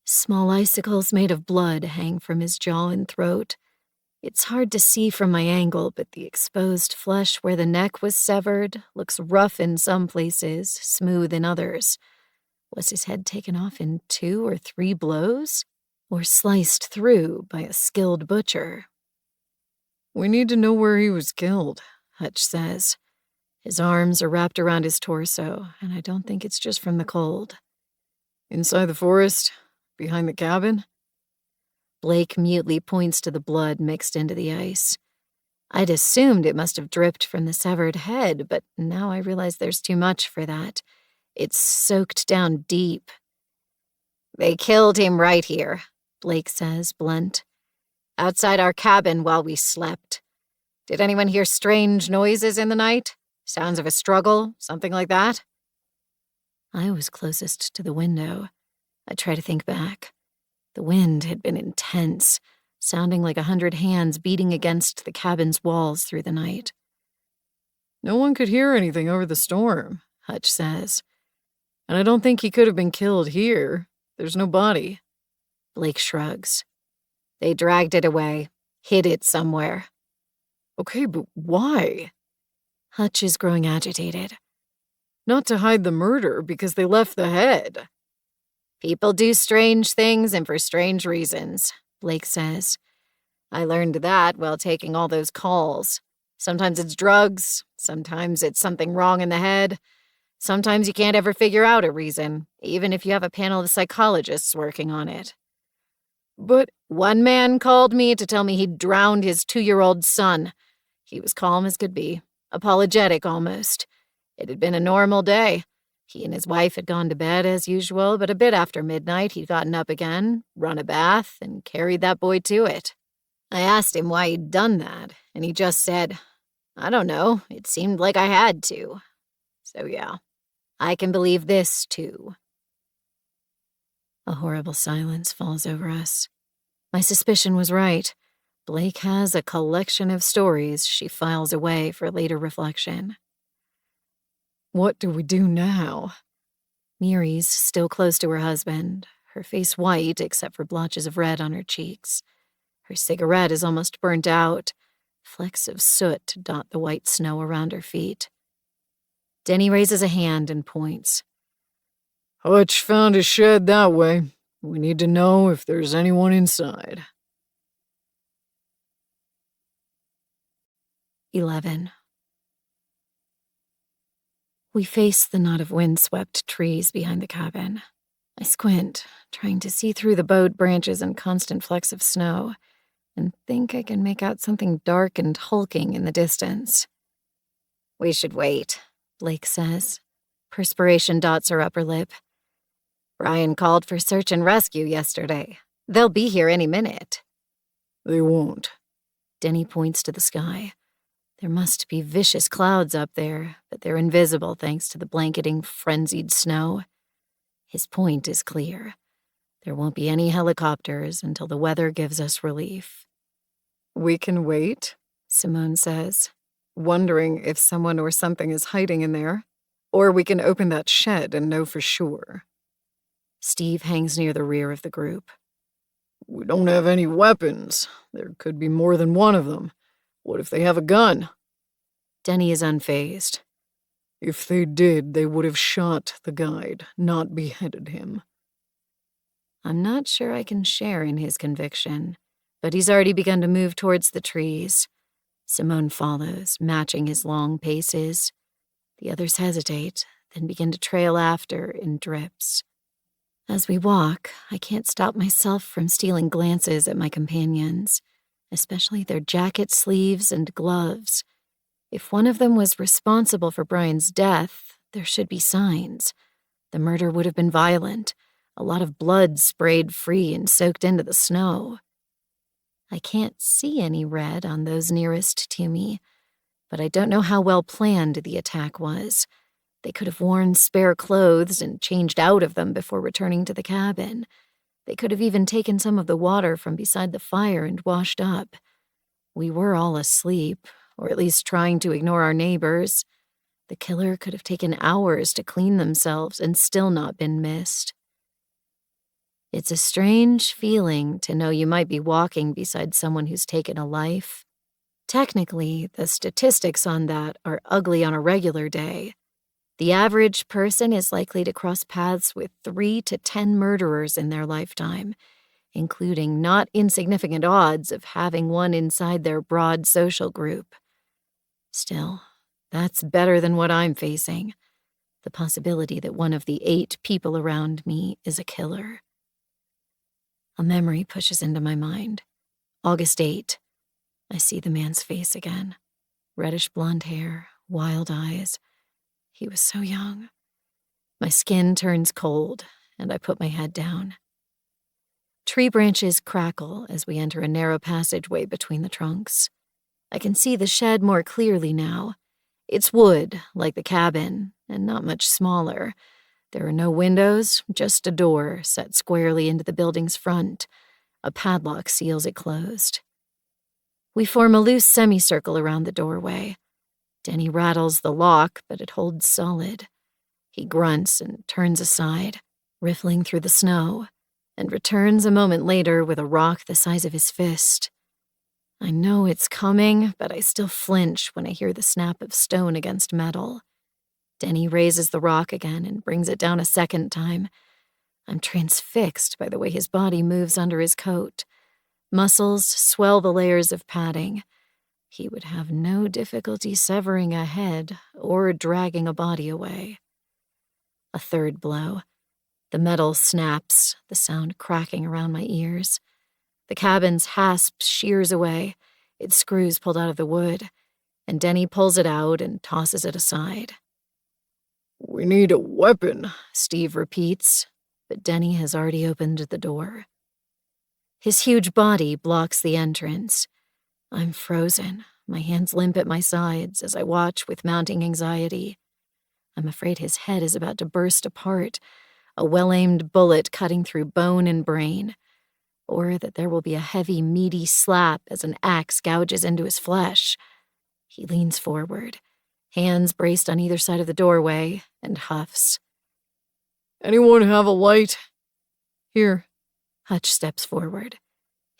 Small icicles made of blood hang from his jaw and throat. It's hard to see from my angle, but the exposed flesh where the neck was severed looks rough in some places, smooth in others. Was his head taken off in 2 or 3 blows? Or sliced through by a skilled butcher? We need to know where he was killed, Hutch says. His arms are wrapped around his torso, and I don't think it's just from the cold. Inside the forest? Behind the cabin? Blake mutely points to the blood mixed into the ice. I'd assumed it must have dripped from the severed head, but now I realize there's too much for that. It's soaked down deep. They killed him right here, Blake says, blunt. Outside our cabin while we slept. Did anyone hear strange noises in the night? Sounds of a struggle, something like that? I was closest to the window. I try to think back. The wind had been intense, sounding like 100 hands beating against the cabin's walls through the night. No one could hear anything over the storm, Hutch says. And I don't think he could have been killed here. There's no body. Blake shrugs. They dragged it away, hid it somewhere. Okay, but why? Hutch is growing agitated. Not to hide the murder, because they left the head. People do strange things and for strange reasons, Blake says. I learned that while taking all those calls. Sometimes it's drugs, sometimes it's something wrong in the head. Sometimes you can't ever figure out a reason, even if you have a panel of psychologists working on it. But one man called me to tell me he'd drowned his 2-year-old son. He was calm as could be, apologetic almost. It had been a normal day. He and his wife had gone to bed as usual, but a bit after midnight he'd gotten up again, run a bath, and carried that boy to it. I asked him why he'd done that, and he just said, I don't know, it seemed like I had to. So yeah, I can believe this too. A horrible silence falls over us. My suspicion was right. Blake has a collection of stories she files away for later reflection. What do we do now? Miri's still close to her husband, her face white except for blotches of red on her cheeks. Her cigarette is almost burnt out. Flecks of soot dot the white snow around her feet. Denny raises a hand and points. Hutch found a shed that way. We need to know if there's anyone inside. 11. We face the knot of wind-swept trees behind the cabin. I squint, trying to see through the bowed branches and constant flecks of snow, and think I can make out something dark and hulking in the distance. We should wait, Blake says. Perspiration dots her upper lip. Brian called for search and rescue yesterday. They'll be here any minute. They won't. Denny points to the sky. There must be vicious clouds up there, but they're invisible thanks to the blanketing, frenzied snow. His point is clear. There won't be any helicopters until the weather gives us relief. We can wait, Simone says, wondering if someone or something is hiding in there. Or we can open that shed and know for sure. Steve hangs near the rear of the group. We don't have any weapons. There could be more than one of them. What if they have a gun? Denny is unfazed. If they did, they would have shot the guide, not beheaded him. I'm not sure I can share in his conviction, but he's already begun to move towards the trees. Simone follows, matching his long paces. The others hesitate, then begin to trail after in drips. As we walk, I can't stop myself from stealing glances at my companions, especially their jacket sleeves and gloves. If one of them was responsible for Brian's death, there should be signs. The murder would have been violent, a lot of blood sprayed free and soaked into the snow. I can't see any red on those nearest to me, but I don't know how well planned the attack was. They could have worn spare clothes and changed out of them before returning to the cabin. They could have even taken some of the water from beside the fire and washed up. We were all asleep, or at least trying to ignore our neighbors. The killer could have taken hours to clean themselves and still not been missed. It's a strange feeling to know you might be walking beside someone who's taken a life. Technically, the statistics on that are ugly on a regular day. The average person is likely to cross paths with 3 to 10 murderers in their lifetime, including not insignificant odds of having one inside their broad social group. Still, that's better than what I'm facing. The possibility that one of the 8 people around me is a killer. A memory pushes into my mind. August 8. I see the man's face again. Reddish blonde hair, wild eyes. He was so young. My skin turns cold, and I put my head down. Tree branches crackle as we enter a narrow passageway between the trunks. I can see the shed more clearly now. It's wood, like the cabin, and not much smaller. There are no windows, just a door set squarely into the building's front. A padlock seals it closed. We form a loose semicircle around the doorway. Denny rattles the lock, but it holds solid. He grunts and turns aside, riffling through the snow, and returns a moment later with a rock the size of his fist. I know it's coming, but I still flinch when I hear the snap of stone against metal. Denny raises the rock again and brings it down a second time. I'm transfixed by the way his body moves under his coat. Muscles swell the layers of padding. He would have no difficulty severing a head or dragging a body away. A third blow. The metal snaps, the sound cracking around my ears. The cabin's hasp shears away, its screws pulled out of the wood, and Denny pulls it out and tosses it aside. We need a weapon, Steve repeats, but Denny has already opened the door. His huge body blocks the entrance. I'm frozen, my hands limp at my sides as I watch with mounting anxiety. I'm afraid his head is about to burst apart, a well-aimed bullet cutting through bone and brain, or that there will be a heavy, meaty slap as an axe gouges into his flesh. He leans forward, hands braced on either side of the doorway, and huffs. Anyone have a light? Here. Hutch steps forward.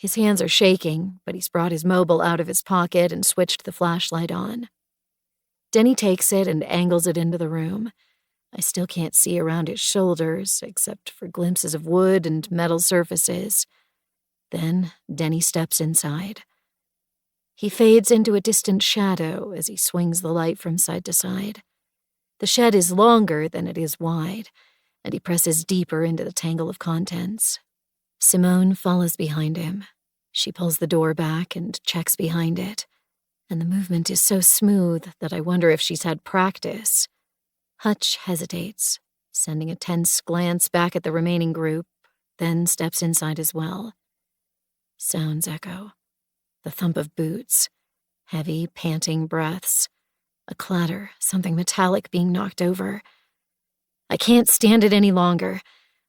His hands are shaking, but he's brought his mobile out of his pocket and switched the flashlight on. Denny takes it and angles it into the room. I still can't see around his shoulders, except for glimpses of wood and metal surfaces. Then Denny steps inside. He fades into a distant shadow as he swings the light from side to side. The shed is longer than it is wide, and he presses deeper into the tangle of contents. Simone follows behind him. She pulls the door back and checks behind it, and the movement is so smooth that I wonder if she's had practice. Hutch hesitates, sending a tense glance back at the remaining group, then steps inside as well. Sounds echo. The thump of boots, heavy, panting breaths, a clatter, something metallic being knocked over. I can't stand it any longer.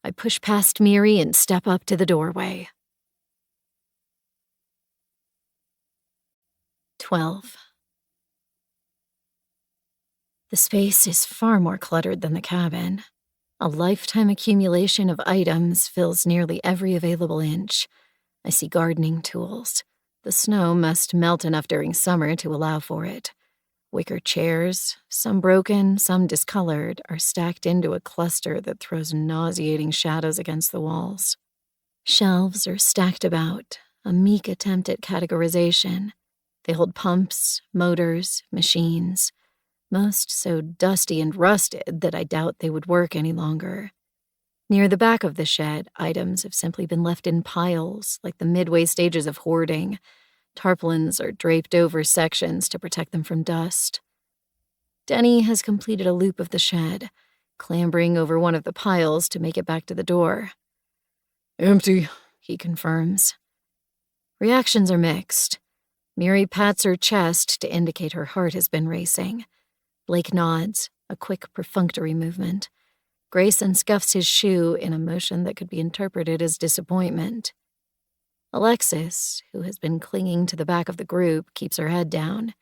I push past Miri and step up to the doorway. 12. The space is far more cluttered than the cabin. A lifetime accumulation of items fills nearly every available inch. I see gardening tools. The snow must melt enough during summer to allow for it. Wicker chairs, some broken, some discolored, are stacked into a cluster that throws nauseating shadows against the walls. Shelves are stacked about, a meek attempt at categorization. They hold pumps, motors, machines, most so dusty and rusted that I doubt they would work any longer. Near the back of the shed, items have simply been left in piles, like the midway stages of hoarding. Tarpaulins are draped over sections to protect them from dust. Denny has completed a loop of the shed, clambering over one of the piles to make it back to the door. Empty, he confirms. Reactions are mixed. Miri pats her chest to indicate her heart has been racing. Blake nods, a quick perfunctory movement. Grayson scuffs his shoe in a motion that could be interpreted as disappointment. Alexis, who has been clinging to the back of the group, keeps her head down.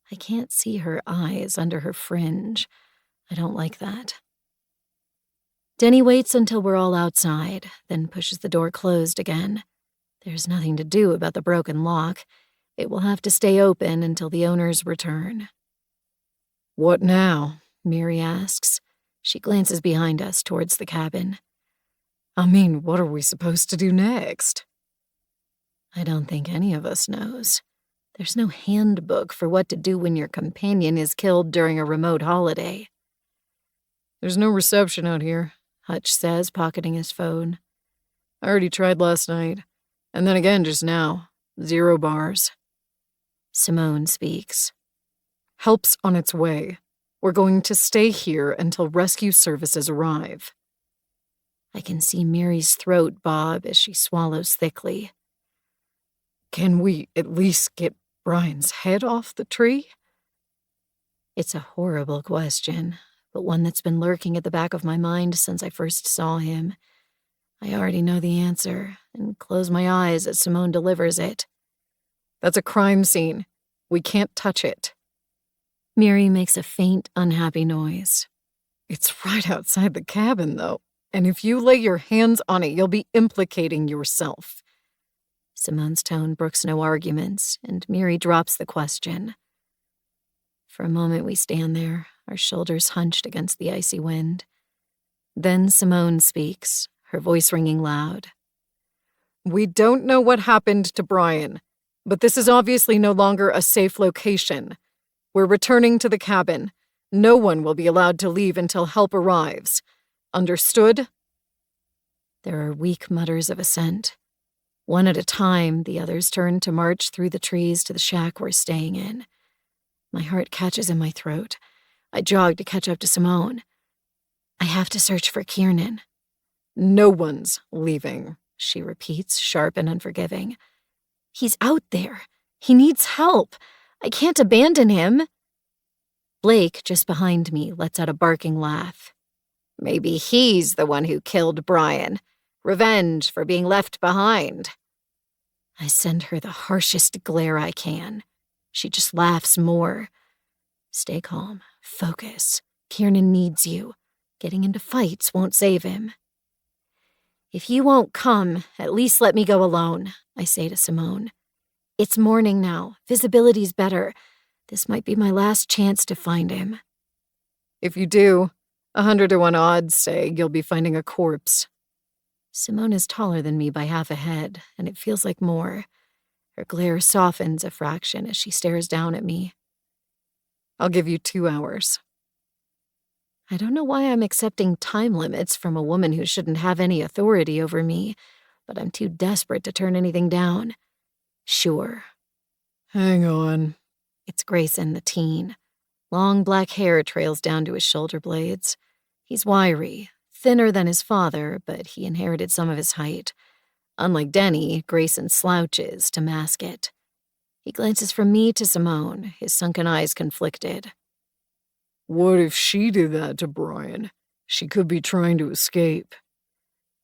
I can't see her eyes under her fringe. I don't like that. Denny waits until we're all outside, then pushes the door closed again. There's nothing to do about the broken lock. It will have to stay open until the owners return. What now? Miri asks. She glances behind us towards the cabin. I mean, what are we supposed to do next? I don't think any of us knows. There's no handbook for what to do when your companion is killed during a remote holiday. There's no reception out here, Hutch says, pocketing his phone. I already tried last night, and then again just now. 0 bars. Simone speaks. Help's on its way. We're going to stay here until rescue services arrive. I can see Miri's throat bob as she swallows thickly. Can we at least get Brian's head off the tree? It's a horrible question, but one that's been lurking at the back of my mind since I first saw him. I already know the answer, and close my eyes as Simone delivers it. That's a crime scene. We can't touch it. Miri makes a faint, unhappy noise. It's right outside the cabin, though, and if you lay your hands on it, you'll be implicating yourself. Simone's tone brooks no arguments, and Miri drops the question. For a moment we stand there, our shoulders hunched against the icy wind. Then Simone speaks, her voice ringing loud. We don't know what happened to Brian, but this is obviously no longer a safe location. We're returning to the cabin. No one will be allowed to leave until help arrives. Understood? There are weak mutters of assent. One at a time, the others turn to march through the trees to the shack we're staying in. My heart catches in my throat. I jog to catch up to Simone. I have to search for Kiernan. No one's leaving, she repeats, sharp and unforgiving. He's out there. He needs help. I can't abandon him. Blake, just behind me, lets out a barking laugh. Maybe he's the one who killed Brian. Revenge for being left behind. I send her the harshest glare I can. She just laughs more. Stay calm. Focus. Kiernan needs you. Getting into fights won't save him. If you won't come, at least let me go alone, I say to Simone. It's morning now. Visibility's better. This might be my last chance to find him. If you do, 100-to-1 odds say you'll be finding a corpse. Simone is taller than me by half a head, and it feels like more. Her glare softens a fraction as she stares down at me. I'll give you 2 hours. I don't know why I'm accepting time limits from a woman who shouldn't have any authority over me, but I'm too desperate to turn anything down. Sure. Hang on. It's Grayson, the teen. Long black hair trails down to his shoulder blades. He's wiry, thinner than his father, but he inherited some of his height. Unlike Denny, Grayson slouches to mask it. He glances from me to Simone, his sunken eyes conflicted. What if she did that to Brian? She could be trying to escape.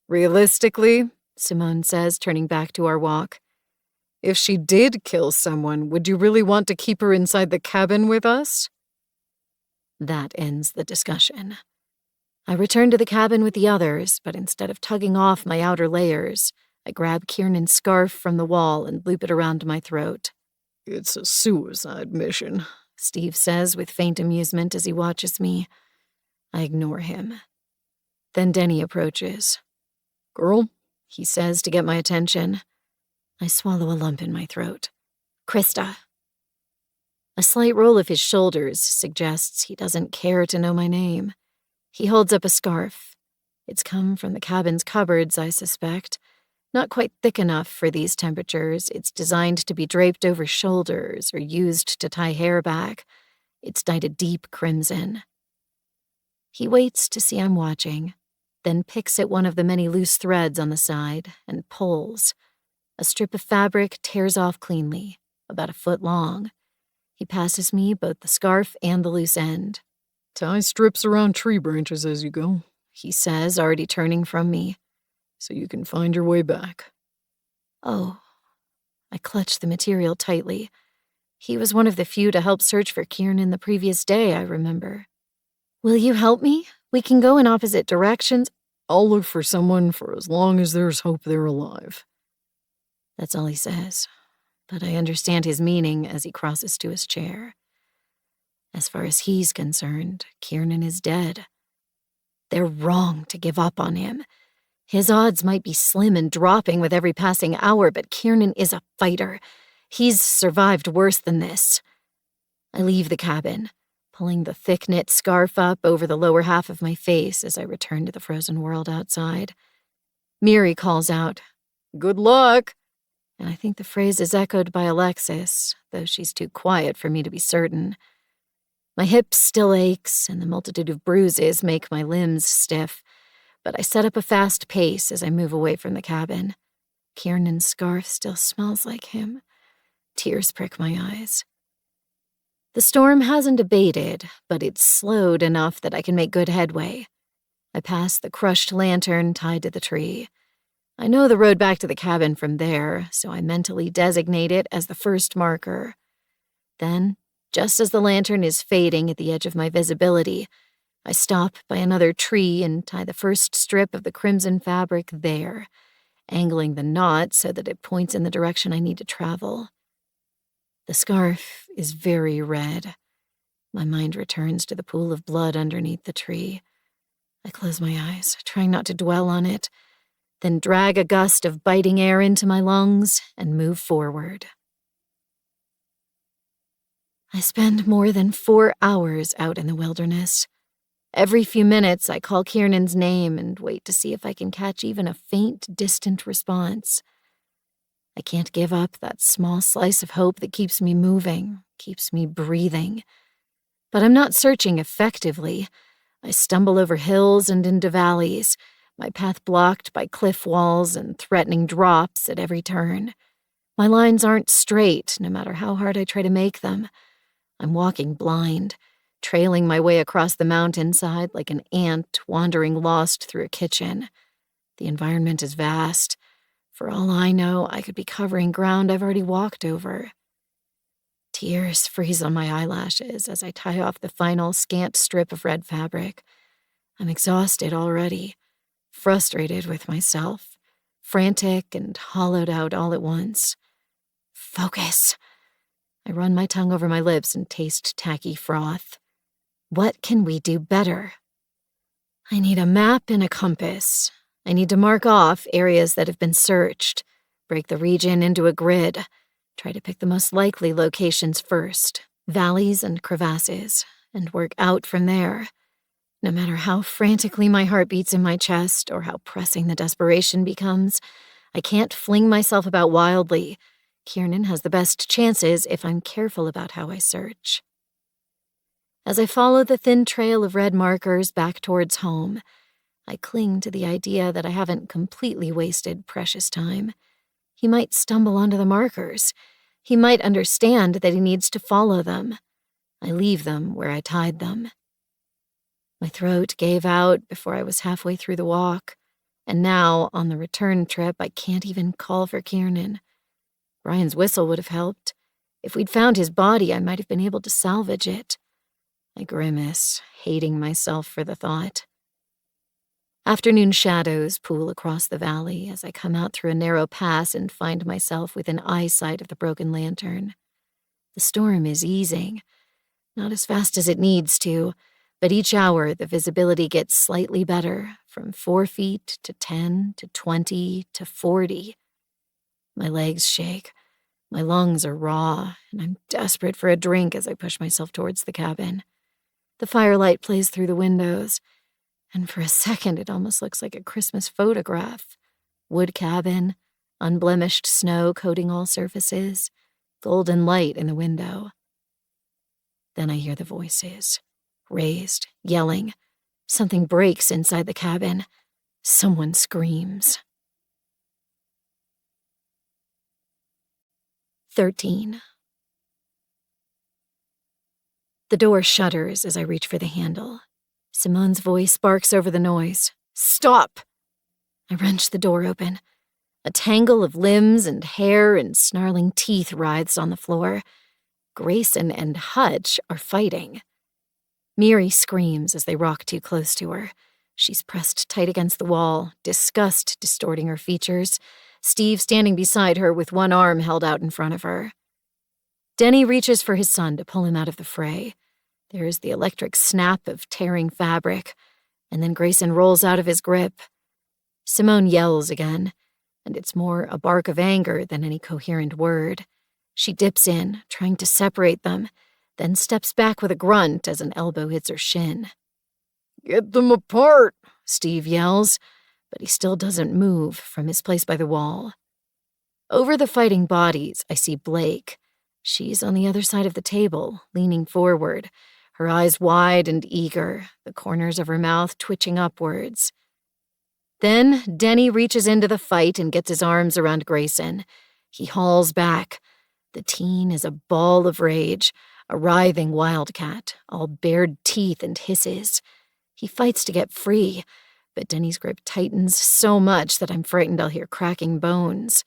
Realistically, Simone says, turning back to our walk, if she did kill someone, would you really want to keep her inside the cabin with us? That ends the discussion. I return to the cabin with the others, but instead of tugging off my outer layers, I grab Kiernan's scarf from the wall and loop it around my throat. It's a suicide mission, Steve says with faint amusement as he watches me. I ignore him. Then Denny approaches. Girl, he says to get my attention. I swallow a lump in my throat. Krista. A slight roll of his shoulders suggests he doesn't care to know my name. He holds up a scarf. It's come from the cabin's cupboards, I suspect. Not quite thick enough for these temperatures, it's designed to be draped over shoulders or used to tie hair back. It's dyed a deep crimson. He waits to see I'm watching, then picks at one of the many loose threads on the side and pulls. A strip of fabric tears off cleanly, about a foot long. He passes me both the scarf and the loose end. Tie strips around tree branches as you go, he says, already turning from me. So you can find your way back. Oh. I clutch the material tightly. He was one of the few to help search for Kiernan the previous day, I remember. Will you help me? We can go in opposite directions. I'll look for someone for as long as there's hope they're alive. That's all he says, but I understand his meaning as he crosses to his chair. As far as he's concerned, Kiernan is dead. They're wrong to give up on him. His odds might be slim and dropping with every passing hour, but Kiernan is a fighter. He's survived worse than this. I leave the cabin, pulling the thick-knit scarf up over the lower half of my face as I return to the frozen world outside. Miri calls out, "Good luck!" And I think the phrase is echoed by Alexis, though she's too quiet for me to be certain. My hip still aches, and the multitude of bruises make my limbs stiff, but I set up a fast pace as I move away from the cabin. Kiernan's scarf still smells like him. Tears prick my eyes. The storm hasn't abated, but it's slowed enough that I can make good headway. I pass the crushed lantern tied to the tree. I know the road back to the cabin from there, so I mentally designate it as the first marker. Then, just as the lantern is fading at the edge of my visibility, I stop by another tree and tie the first strip of the crimson fabric there, angling the knot so that it points in the direction I need to travel. The scarf is very red. My mind returns to the pool of blood underneath the tree. I close my eyes, trying not to dwell on it, then drag a gust of biting air into my lungs and move forward. I spend more than 4 hours out in the wilderness. Every few minutes, I call Kiernan's name and wait to see if I can catch even a faint, distant response. I can't give up that small slice of hope that keeps me moving, keeps me breathing. But I'm not searching effectively. I stumble over hills and into valleys, my path blocked by cliff walls and threatening drops at every turn. My lines aren't straight, no matter how hard I try to make them. I'm walking blind, trailing my way across the mountainside like an ant wandering lost through a kitchen. The environment is vast. For all I know, I could be covering ground I've already walked over. Tears freeze on my eyelashes as I tie off the final scant strip of red fabric. I'm exhausted already. frustrated with myself, frantic and hollowed out all at once. Focus. I run my tongue over my lips and taste tacky froth. What can we do better? I need a map and a compass. I need to mark off areas that have been searched, break the region into a grid, try to pick the most likely locations first, valleys and crevasses, and work out from there. No matter how frantically my heart beats in my chest or how pressing the desperation becomes, I can't fling myself about wildly. Kiernan has the best chances if I'm careful about how I search. As I follow the thin trail of red markers back towards home, I cling to the idea that I haven't completely wasted precious time. He might stumble onto the markers. He might understand that he needs to follow them. I leave them where I tied them. My throat gave out before I was halfway through the walk, and now, on the return trip, I can't even call for Kiernan. Brian's whistle would have helped. If we'd found his body, I might have been able to salvage it. I grimace, hating myself for the thought. Afternoon shadows pool across the valley as I come out through a narrow pass and find myself within eyesight of the broken lantern. The storm is easing, not as fast as it needs to, but each hour the visibility gets slightly better, from 4 feet to 10 to 20 to 40. My legs shake, my lungs are raw, and I'm desperate for a drink as I push myself towards the cabin. The firelight plays through the windows, and for a second it almost looks like a Christmas photograph. Wood cabin, unblemished snow coating all surfaces, golden light in the window. Then I hear the voices, raised, yelling. Something breaks inside the cabin. Someone screams. 13. The door shudders as I reach for the handle. Simone's voice barks over the noise. Stop! I wrench the door open. A tangle of limbs and hair and snarling teeth writhes on the floor. Grayson and Hutch are fighting. Miri screams as they rock too close to her. She's pressed tight against the wall, disgust distorting her features, Steve standing beside her with one arm held out in front of her. Denny reaches for his son to pull him out of the fray. There is the electric snap of tearing fabric, and then Grayson rolls out of his grip. Simone yells again, and it's more a bark of anger than any coherent word. She dips in, trying to separate them, then steps back with a grunt as an elbow hits her shin. Get them apart, Steve yells, but he still doesn't move from his place by the wall. Over the fighting bodies, I see Blake. She's on the other side of the table, leaning forward, her eyes wide and eager, the corners of her mouth twitching upwards. Then Denny reaches into the fight and gets his arms around Grayson. He hauls back. The teen is a ball of rage, a writhing wildcat, all bared teeth and hisses. He fights to get free, but Denny's grip tightens so much that I'm frightened I'll hear cracking bones.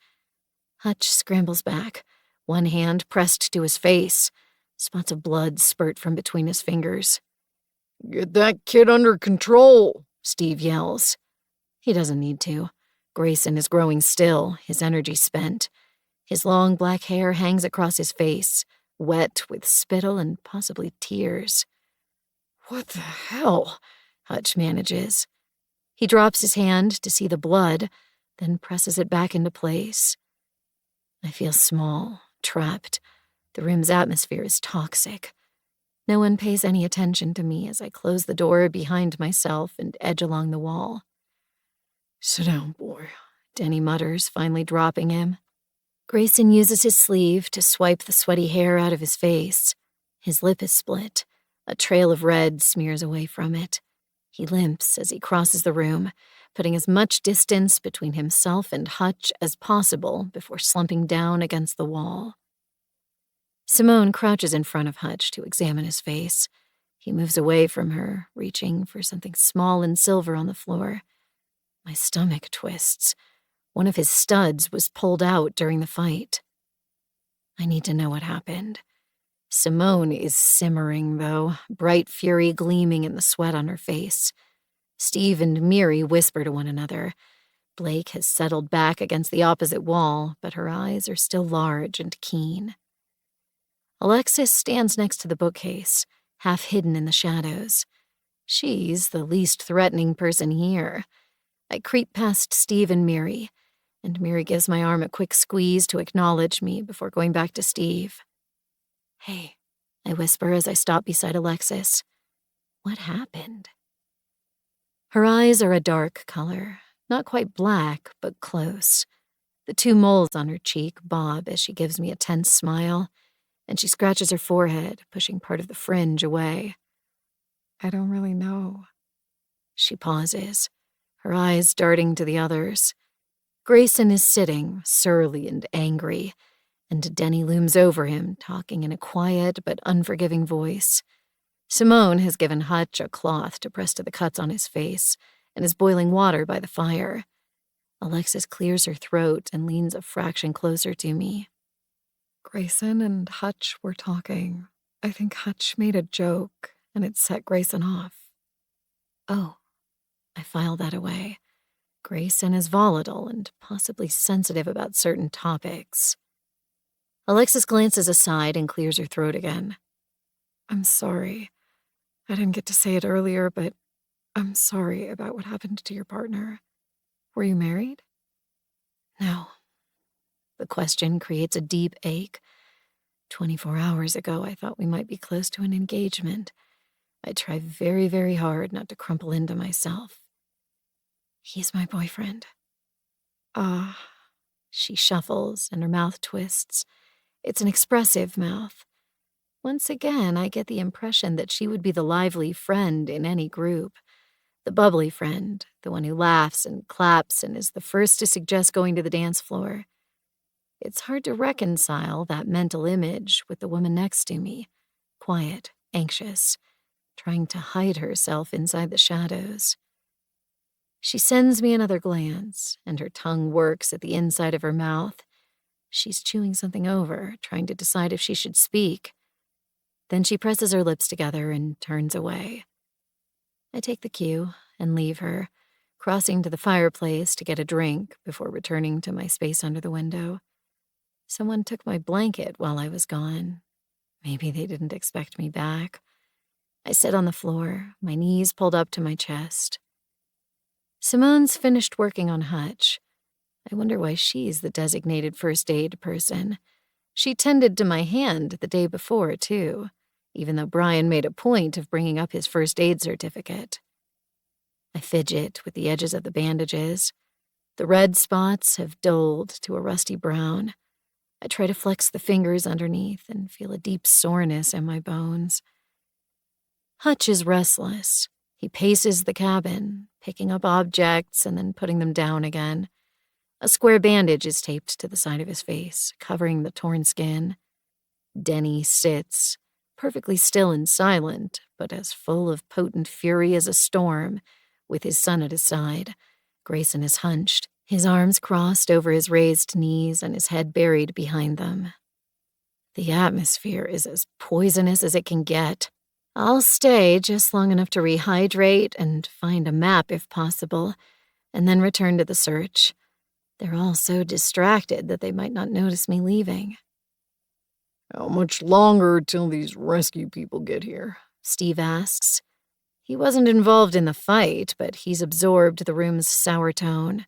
Hutch scrambles back, one hand pressed to his face. Spots of blood spurt from between his fingers. Get that kid under control, Steve yells. He doesn't need to. Grayson is growing still, his energy spent. His long black hair hangs across his face, wet with spittle and possibly tears. What the hell? Hutch manages. He drops his hand to see the blood, then presses it back into place. I feel small, trapped. The room's atmosphere is toxic. No one pays any attention to me as I close the door behind myself and edge along the wall. Sit down, boy, Denny mutters, finally dropping him. Grayson uses his sleeve to swipe the sweaty hair out of his face. His lip is split. A trail of red smears away from it. He limps as he crosses the room, putting as much distance between himself and Hutch as possible before slumping down against the wall. Simone crouches in front of Hutch to examine his face. He moves away from her, reaching for something small and silver on the floor. My stomach twists. One of his studs was pulled out during the fight. I need to know what happened. Simone is simmering, though, bright fury gleaming in the sweat on her face. Steve and Miri whisper to one another. Blake has settled back against the opposite wall, but her eyes are still large and keen. Alexis stands next to the bookcase, half hidden in the shadows. She's the least threatening person here. I creep past Steve and Miri gives my arm a quick squeeze to acknowledge me before going back to Steve. "Hey," I whisper as I stop beside Alexis. "What happened?" Her eyes are a dark color, not quite black, but close. The 2 moles on her cheek bob as she gives me a tense smile, and she scratches her forehead, pushing part of the fringe away. "I don't really know." She pauses, her eyes darting to the others. Grayson is sitting, surly and angry, and Denny looms over him, talking in a quiet but unforgiving voice. Simone has given Hutch a cloth to press to the cuts on his face and is boiling water by the fire. Alexis clears her throat and leans a fraction closer to me. "Grayson and Hutch were talking. I think Hutch made a joke, and it set Grayson off." "Oh." I file that away. Grayson is volatile and possibly sensitive about certain topics. Alexis glances aside and clears her throat again. "I'm sorry. I didn't get to say it earlier, but I'm sorry about what happened to your partner. Were you married?" "No." The question creates a deep ache. 24 hours ago, I thought we might be close to an engagement. I try very, very hard not to crumple into myself. "He's my boyfriend." "Ah." She shuffles and her mouth twists. It's an expressive mouth. Once again, I get the impression that she would be the lively friend in any group. The bubbly friend, the one who laughs and claps and is the first to suggest going to the dance floor. It's hard to reconcile that mental image with the woman next to me, quiet, anxious, trying to hide herself inside the shadows. She sends me another glance, and her tongue works at the inside of her mouth. She's chewing something over, trying to decide if she should speak. Then she presses her lips together and turns away. I take the cue and leave her, crossing to the fireplace to get a drink before returning to my space under the window. Someone took my blanket while I was gone. Maybe they didn't expect me back. I sit on the floor, my knees pulled up to my chest. Simone's finished working on Hutch. I wonder why she's the designated first aid person. She tended to my hand the day before, too, even though Brian made a point of bringing up his first aid certificate. I fidget with the edges of the bandages. The red spots have dulled to a rusty brown. I try to flex the fingers underneath and feel a deep soreness in my bones. Hutch is restless. He paces the cabin, picking up objects and then putting them down again. A square bandage is taped to the side of his face, covering the torn skin. Denny sits, perfectly still and silent, but as full of potent fury as a storm, with his son at his side. Grayson is hunched, his arms crossed over his raised knees and his head buried behind them. The atmosphere is as poisonous as it can get. I'll stay just long enough to rehydrate and find a map if possible, and then return to the search. They're all so distracted that they might not notice me leaving. "How much longer till these rescue people get here?" Steve asks. He wasn't involved in the fight, but he's absorbed the room's sour tone.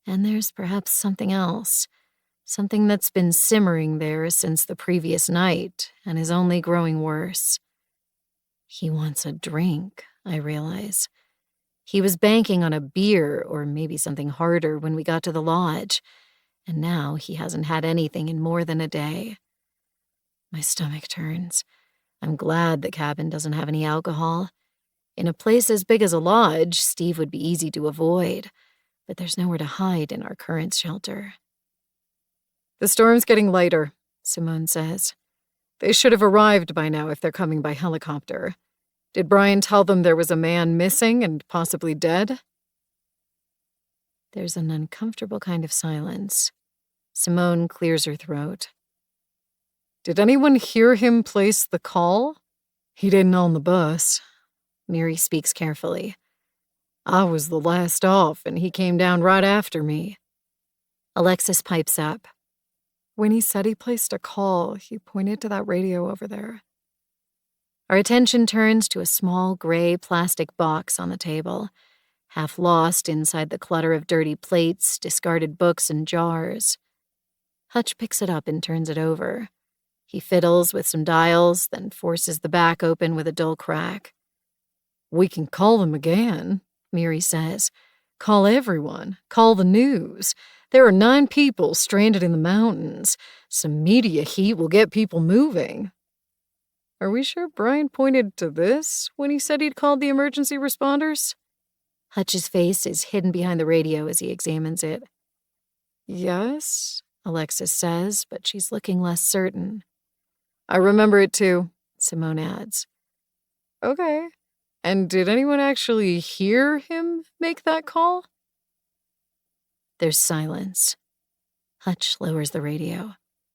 And there's perhaps something else, something that's been simmering there since the previous night and is only growing worse. He wants a drink, I realize. He was banking on a beer or maybe something harder when we got to the lodge, and now he hasn't had anything in more than a day. My stomach turns. I'm glad the cabin doesn't have any alcohol. In a place as big as a lodge, Steve would be easy to avoid, but there's nowhere to hide in our current shelter. "The storm's getting lighter," Simone says. "They should have arrived by now if they're coming by helicopter. Did Brian tell them there was a man missing and possibly dead?" There's an uncomfortable kind of silence. Simone clears her throat. "Did anyone hear him place the call? He didn't on the bus." Miri speaks carefully. I was the last off, and he came down right after me. Alexis pipes up. When he said he placed a call, he pointed to that radio over there. Our attention turns to a small gray plastic box on the table, half lost inside the clutter of dirty plates, discarded books, and jars. Hutch picks it up and turns it over. He fiddles with some dials, then forces the back open with a dull crack. We can call them again, Miri says. Call everyone. Call the news. There are 9 people stranded in the mountains. Some media heat will get people moving. Are we sure Brian pointed to this when he said he'd called the emergency responders? Hutch's face is hidden behind the radio as he examines it. Yes, Alexis says, but she's looking less certain. I remember it too, Simone adds. Okay. And did anyone actually hear him make that call? There's silence. Hutch lowers the radio.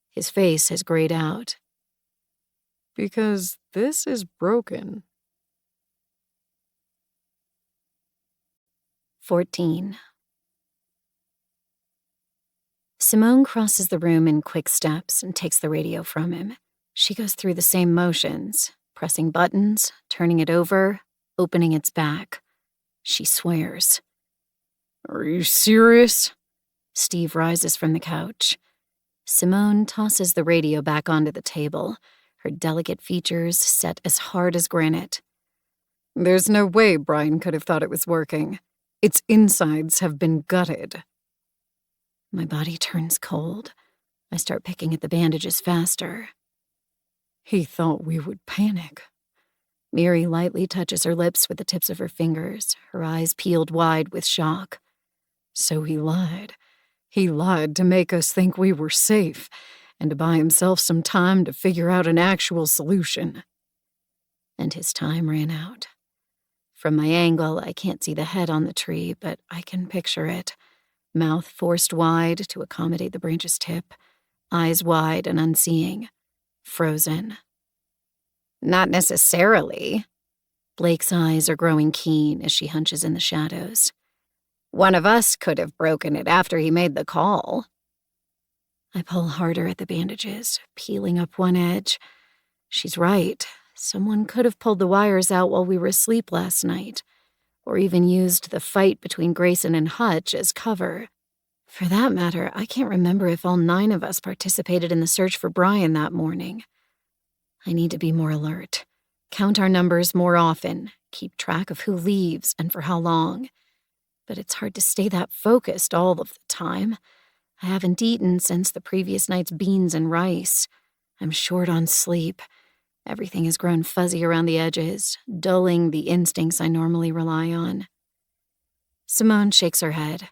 His face has grayed out. Because this is broken. 14. Simone crosses the room in quick steps and takes the radio from him. She goes through the same motions, pressing buttons, turning it over, opening its back. She swears. Are you serious? Steve rises from the couch. Simone tosses the radio back onto the table, her delicate features set as hard as granite. There's no way Brian could have thought it was working. Its insides have been gutted. My body turns cold. I start picking at the bandages faster. He thought we would panic. Miri lightly touches her lips with the tips of her fingers, her eyes peeled wide with shock. So he lied. He lied to make us think we were safe, and to buy himself some time to figure out an actual solution. And his time ran out. From my angle, I can't see the head on the tree, but I can picture it. Mouth forced wide to accommodate the branch's tip, eyes wide and unseeing, frozen. Not necessarily. Blake's eyes are growing keen as she hunches in the shadows. One of us could have broken it after he made the call. I pull harder at the bandages, peeling up one edge. She's right. Someone could have pulled the wires out while we were asleep last night, or even used the fight between Grayson and Hutch as cover. For that matter, I can't remember if all 9 of us participated in the search for Brian that morning. I need to be more alert, count our numbers more often, keep track of who leaves and for how long. But it's hard to stay that focused all of the time. I haven't eaten since the previous night's beans and rice. I'm short on sleep. Everything has grown fuzzy around the edges, dulling the instincts I normally rely on. Simone shakes her head.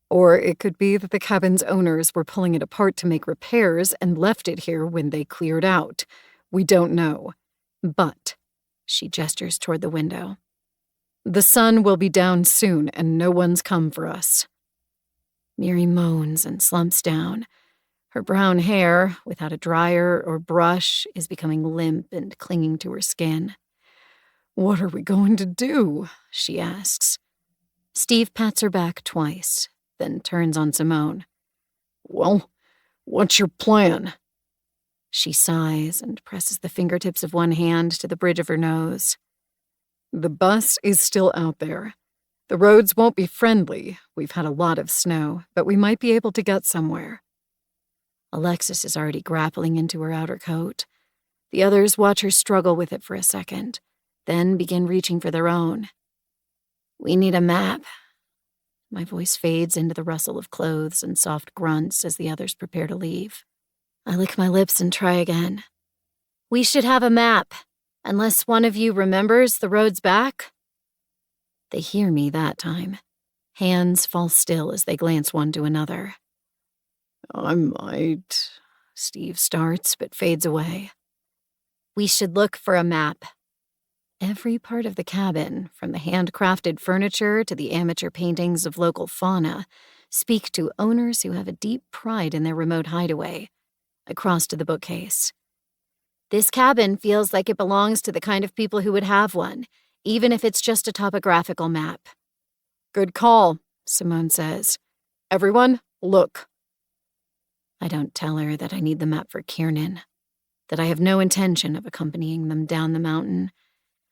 Or it could be that the cabin's owners were pulling it apart to make repairs and left it here when they cleared out. We don't know. But, she gestures toward the window, the sun will be down soon and no one's come for us. Miri moans and slumps down. Her brown hair, without a dryer or brush, is becoming limp and clinging to her skin. What are we going to do? She asks. Steve pats her back twice, then turns on Simone. Well, what's your plan? She sighs and presses the fingertips of one hand to the bridge of her nose. The bus is still out there. The roads won't be friendly. We've had a lot of snow, but we might be able to get somewhere. Alexis is already grappling into her outer coat. The others watch her struggle with it for a second, then begin reaching for their own. We need a map. My voice fades into the rustle of clothes and soft grunts as the others prepare to leave. I lick my lips and try again. We should have a map, unless one of you remembers the roads back. They hear me that time. Hands fall still as they glance one to another. I might. Steve starts but fades away. We should look for a map. Every part of the cabin, from the handcrafted furniture to the amateur paintings of local fauna, speak to owners who have a deep pride in their remote hideaway. I cross to the bookcase. This cabin feels like it belongs to the kind of people who would have one, even if it's just a topographical map. Good call, Simone says. Everyone, look. I don't tell her that I need the map for Kiernan, that I have no intention of accompanying them down the mountain.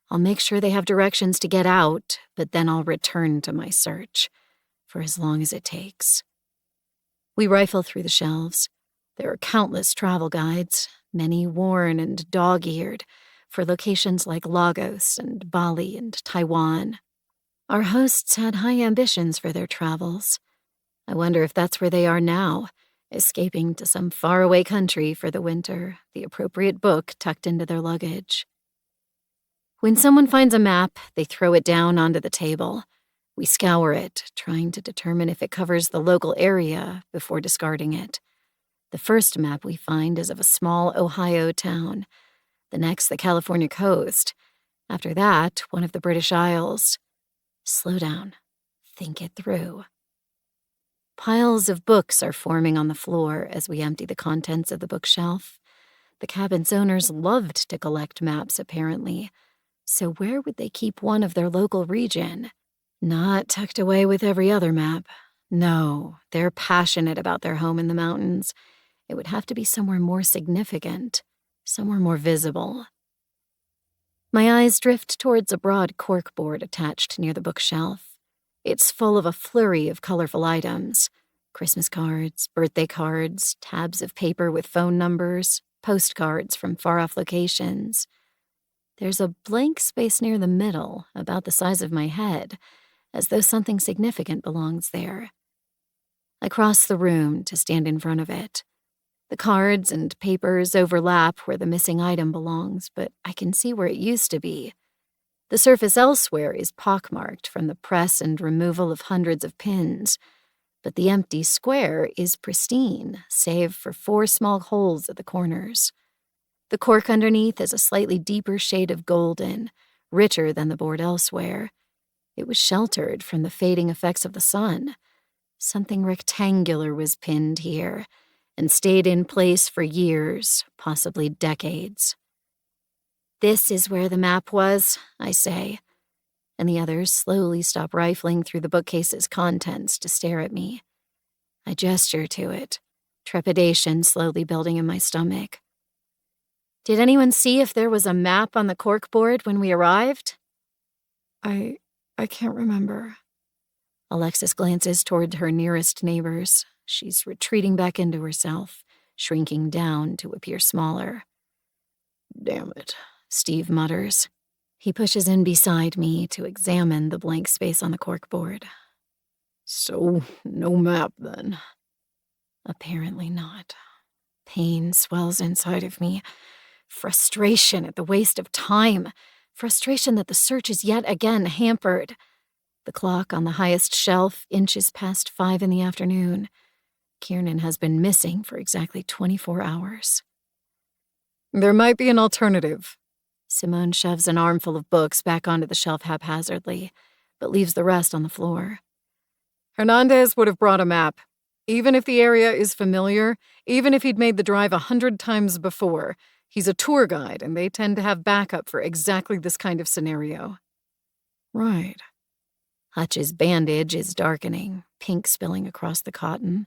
I'll make sure they have directions to get out, but then I'll return to my search, for as long as it takes. We rifle through the shelves. There are countless travel guides, many worn and dog-eared, for locations like Lagos and Bali and Taiwan. Our hosts had high ambitions for their travels. I wonder if that's where they are now, escaping to some faraway country for the winter, the appropriate book tucked into their luggage. When someone finds a map, they throw it down onto the table. We scour it, trying to determine if it covers the local area before discarding it. The first map we find is of a small Ohio town. The next, the California coast. After that, one of the British Isles. Slow down. Think it through. Piles of books are forming on the floor as we empty the contents of the bookshelf. The cabin's owners loved to collect maps, apparently. So where would they keep one of their local region? Not tucked away with every other map. No, they're passionate about their home in the mountains. It would have to be somewhere more significant, somewhere more visible. My eyes drift towards a broad corkboard attached near the bookshelf. It's full of a flurry of colorful items. Christmas cards, birthday cards, tabs of paper with phone numbers, postcards from far-off locations. There's a blank space near the middle, about the size of my head, as though something significant belongs there. I cross the room to stand in front of it. The cards and papers overlap where the missing item belongs, but I can see where it used to be. The surface elsewhere is pockmarked from the press and removal of hundreds of pins, but the empty square is pristine, save for 4 small holes at the corners. The cork underneath is a slightly deeper shade of golden, richer than the board elsewhere. It was sheltered from the fading effects of the sun. Something rectangular was pinned here, and stayed in place for years, possibly decades. This is where the map was, I say, and the others slowly stop rifling through the bookcase's contents to stare at me. I gesture to it, trepidation slowly building in my stomach. Did anyone see if there was a map on the corkboard when we arrived? I can't remember. Alexis glances toward her nearest neighbors. She's retreating back into herself, shrinking down to appear smaller. Damn it, Steve mutters. He pushes in beside me to examine the blank space on the corkboard. So, no map then? Apparently not. Pain swells inside of me. Frustration at the waste of time. Frustration that the search is yet again hampered. The clock on the highest shelf inches past 5 in the afternoon. Kiernan has been missing for exactly 24 hours. There might be an alternative. Simone shoves an armful of books back onto the shelf haphazardly, but leaves the rest on the floor. Hernandez would have brought a map. Even if the area is familiar, even if he'd made the drive 100 times before, he's a tour guide and they tend to have backup for exactly this kind of scenario. Right. Hutch's bandage is darkening, pink spilling across the cotton.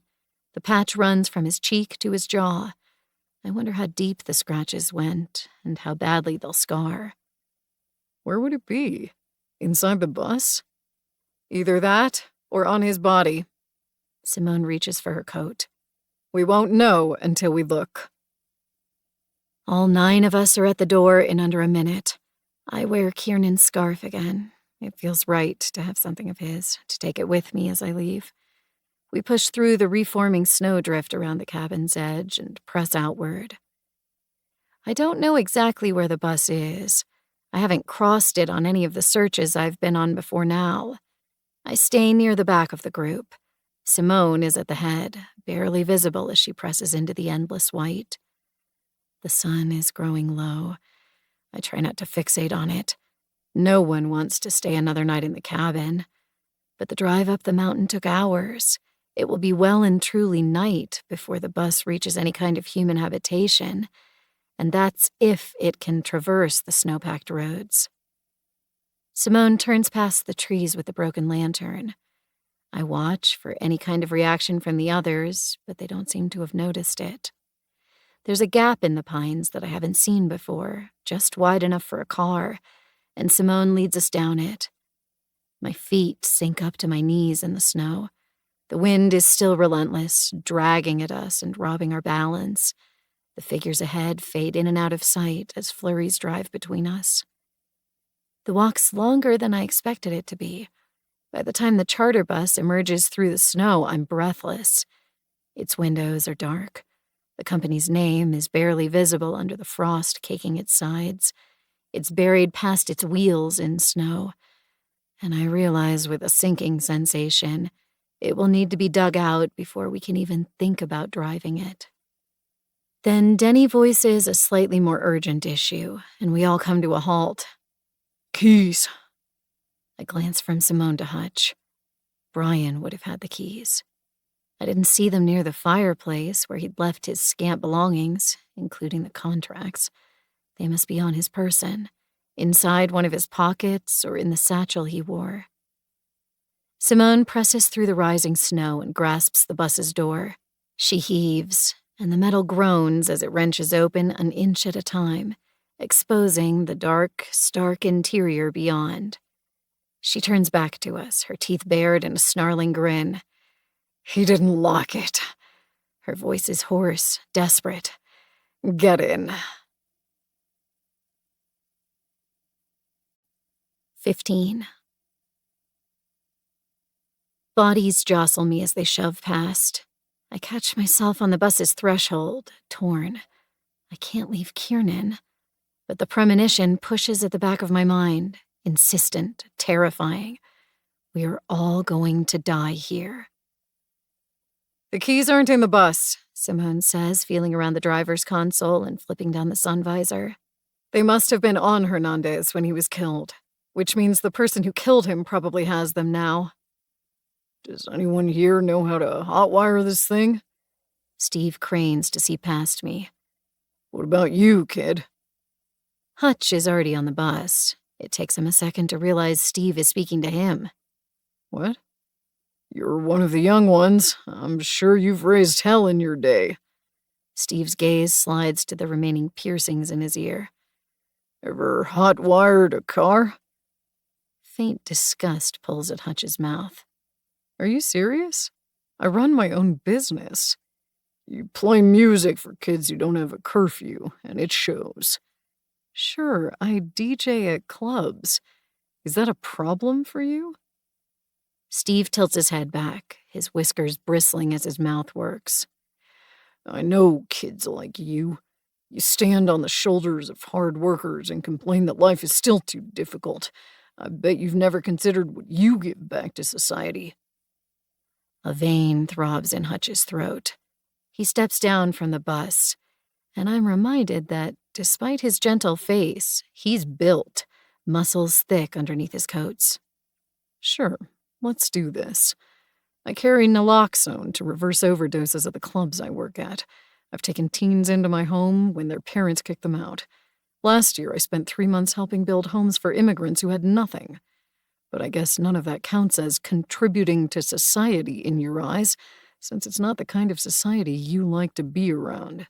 The patch runs from his cheek to his jaw. I wonder how deep the scratches went and how badly they'll scar. Where would it be? Inside the bus? Either that or on his body. Simone reaches for her coat. We won't know until we look. All 9 of us are at the door in under a minute. I wear Kiernan's scarf again. It feels right to have something of his, to take it with me as I leave. We push through the reforming snowdrift around the cabin's edge and press outward. I don't know exactly where the bus is. I haven't crossed it on any of the searches I've been on before now. I stay near the back of the group. Simone is at the head, barely visible as she presses into the endless white. The sun is growing low. I try not to fixate on it. No one wants to stay another night in the cabin. But the drive up the mountain took hours. It will be well and truly night before the bus reaches any kind of human habitation, and that's if it can traverse the snow-packed roads. Simone turns past the trees with the broken lantern. I watch for any kind of reaction from the others, but they don't seem to have noticed it. There's a gap in the pines that I haven't seen before, just wide enough for a car, and Simone leads us down it. My feet sink up to my knees in the snow. The wind is still relentless, dragging at us and robbing our balance. The figures ahead fade in and out of sight as flurries drive between us. The walk's longer than I expected it to be. By the time the charter bus emerges through the snow, I'm breathless. Its windows are dark. The company's name is barely visible under the frost caking its sides. It's buried past its wheels in snow. And I realize with a sinking sensation, it will need to be dug out before we can even think about driving it. Then Denny voices a slightly more urgent issue, and we all come to a halt. Keys. I glance from Simone to Hutch. Brian would have had the keys. I didn't see them near the fireplace where he'd left his scant belongings, including the contracts. They must be on his person, inside one of his pockets or in the satchel he wore. Simone presses through the rising snow and grasps the bus's door. She heaves, and the metal groans as it wrenches open an inch at a time, exposing the dark, stark interior beyond. She turns back to us, her teeth bared in a snarling grin. He didn't lock it. Her voice is hoarse, desperate. Get in. 15. Bodies jostle me as they shove past. I catch myself on the bus's threshold, torn. I can't leave Kiernan. But the premonition pushes at the back of my mind, insistent, terrifying. We are all going to die here. The keys aren't in the bus, Simone says, feeling around the driver's console and flipping down the sun visor. They must have been on Hernandez when he was killed, which means the person who killed him probably has them now. Does anyone here know how to hotwire this thing? Steve cranes to see past me. What about you, kid? Hutch is already on the bus. It takes him a second to realize Steve is speaking to him. What? You're one of the young ones. I'm sure you've raised hell in your day. Steve's gaze slides to the remaining piercings in his ear. Ever hot-wired a car? Faint disgust pulls at Hutch's mouth. Are you serious? I run my own business. You play music for kids who don't have a curfew, and it shows. Sure, I DJ at clubs. Is that a problem for you? Steve tilts his head back, his whiskers bristling as his mouth works. I know kids like you. You stand on the shoulders of hard workers and complain that life is still too difficult. I bet you've never considered what you give back to society. A vein throbs in Hutch's throat. He steps down from the bus, and I'm reminded that, despite his gentle face, he's built, muscles thick underneath his coats. Sure, let's do this. I carry naloxone to reverse overdoses at the clubs I work at. I've taken teens into my home when their parents kicked them out. Last year, I spent 3 months helping build homes for immigrants who had nothing. But I guess none of that counts as contributing to society in your eyes, since it's not the kind of society you like to be around.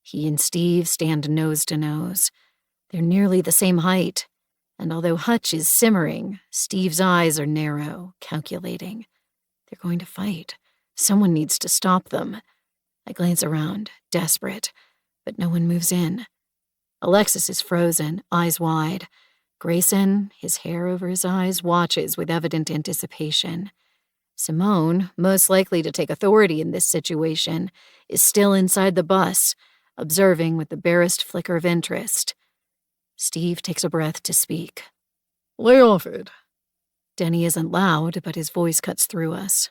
He and Steve stand nose to nose. They're nearly the same height, and although Hutch is simmering, Steve's eyes are narrow, calculating. They're going to fight. Someone needs to stop them. I glance around, desperate, but no one moves in. Alexis is frozen, eyes wide. Grayson, his hair over his eyes, watches with evident anticipation. Simone, most likely to take authority in this situation, is still inside the bus, observing with the barest flicker of interest. Steve takes a breath to speak. Lay off it. Denny isn't loud, but his voice cuts through us.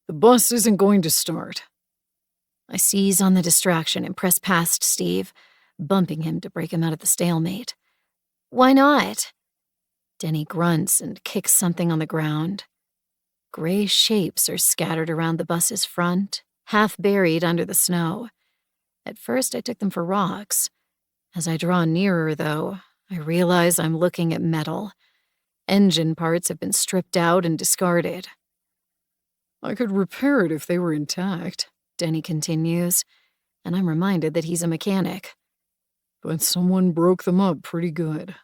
The bus isn't going to start. I seize on the distraction and press past Steve, bumping him to break him out of the stalemate. Why not? Denny grunts and kicks something on the ground. Gray shapes are scattered around the bus's front, half buried under the snow. At first, I took them for rocks. As I draw nearer, though, I realize I'm looking at metal. Engine parts have been stripped out and discarded. I could repair it if they were intact, Denny continues, and I'm reminded that he's a mechanic. but someone broke them up pretty good.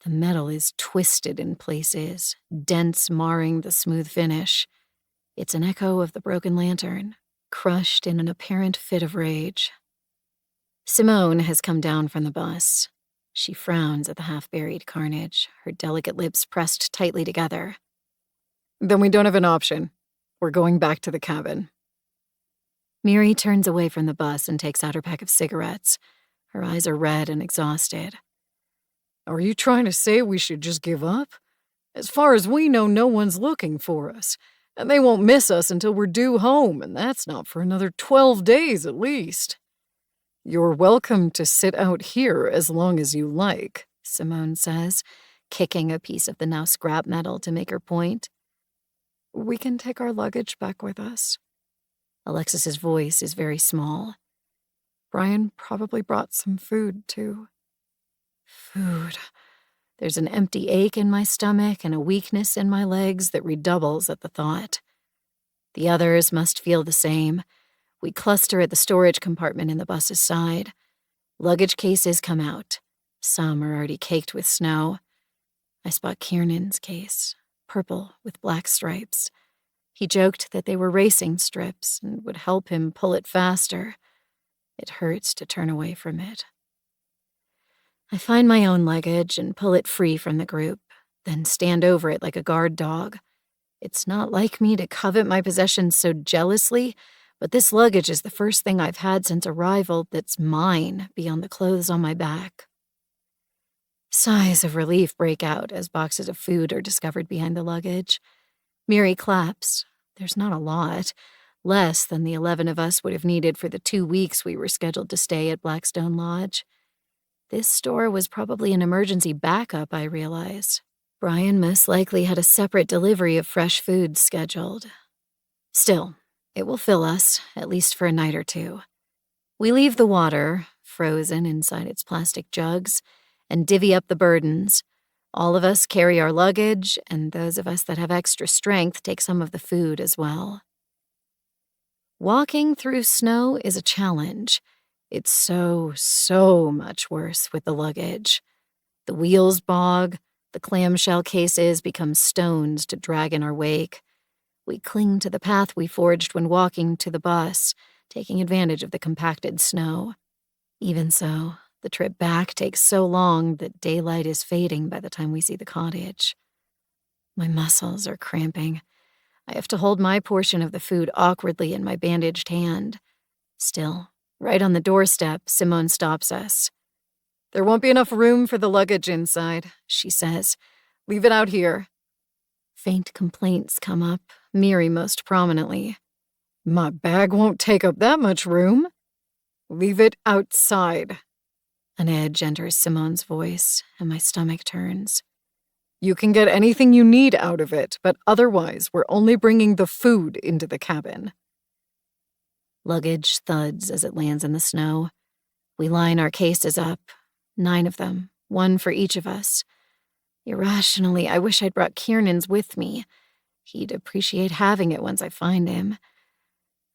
The metal is twisted in places, dents marring the smooth finish. It's an echo of the broken lantern, crushed in an apparent fit of rage. Simone has come down from the bus. She frowns at the half-buried carnage, her delicate lips pressed tightly together. Then we don't have an option. We're going back to the cabin. Miri turns away from the bus and takes out her pack of cigarettes. Her eyes are red and exhausted. Are you trying to say we should just give up? As far as we know, no one's looking for us, and they won't miss us until we're due home, and that's not for another 12 days at least. You're welcome to sit out here as long as you like, Simone says, kicking a piece of the now scrap metal to make her point. We can take our luggage back with us. Alexis's voice is very small. Brian probably brought some food, too. Food. There's an empty ache in my stomach and a weakness in my legs that redoubles at the thought. The others must feel the same. We cluster at the storage compartment in the bus's side. Luggage cases come out. Some are already caked with snow. I spot Kiernan's case, purple with black stripes. He joked that they were racing strips and would help him pull it faster. It hurts to turn away from it. I find my own luggage and pull it free from the group, then stand over it like a guard dog. It's not like me to covet my possessions so jealously, but this luggage is the first thing I've had since arrival that's mine beyond the clothes on my back. Sighs of relief break out as boxes of food are discovered behind the luggage. Miri claps. There's not a lot, less than the 11 of us would have needed for the 2 weeks we were scheduled to stay at Blackstone Lodge. This store was probably an emergency backup, I realize. Brian most likely had a separate delivery of fresh foods scheduled. Still, it will fill us, at least for a night or two. We leave the water, frozen inside its plastic jugs, and divvy up the burdens. All of us carry our luggage, and those of us that have extra strength take some of the food as well. Walking through snow is a challenge. It's so much worse with the luggage. The wheels bog, the clamshell cases become stones to drag in our wake. We cling to the path we forged when walking to the bus, taking advantage of the compacted snow. Even so, the trip back takes so long that daylight is fading by the time we see the cottage. My muscles are cramping. I have to hold my portion of the food awkwardly in my bandaged hand. Still, right on the doorstep, Simone stops us. There won't be enough room for the luggage inside, she says. Leave it out here. Faint complaints come up, Miri most prominently. My bag won't take up that much room. Leave it outside. An edge enters Simone's voice, and my stomach turns. You can get anything you need out of it, but otherwise we're only bringing the food into the cabin. Luggage thuds as it lands in the snow. We line our cases up, 9 of them, 1 for each of us. Irrationally, I wish I'd brought Kiernan's with me. He'd appreciate having it once I find him.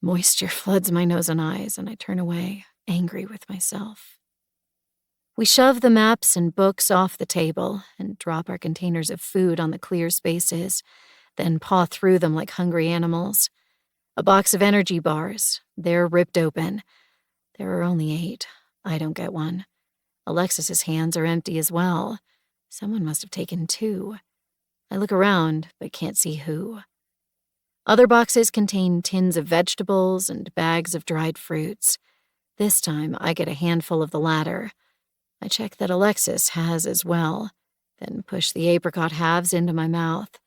Moisture floods my nose and eyes, and I turn away, angry with myself. We shove the maps and books off the table and drop our containers of food on the clear spaces, then paw through them like hungry animals. A box of energy bars. They're ripped open. There are only 8. I don't get one. Alexis's hands are empty as well. Someone must have taken 2. I look around, but can't see who. Other boxes contain tins of vegetables and bags of dried fruits. This time, I get a handful of the latter. I check that Alexis has as well, then push the apricot halves into my mouth.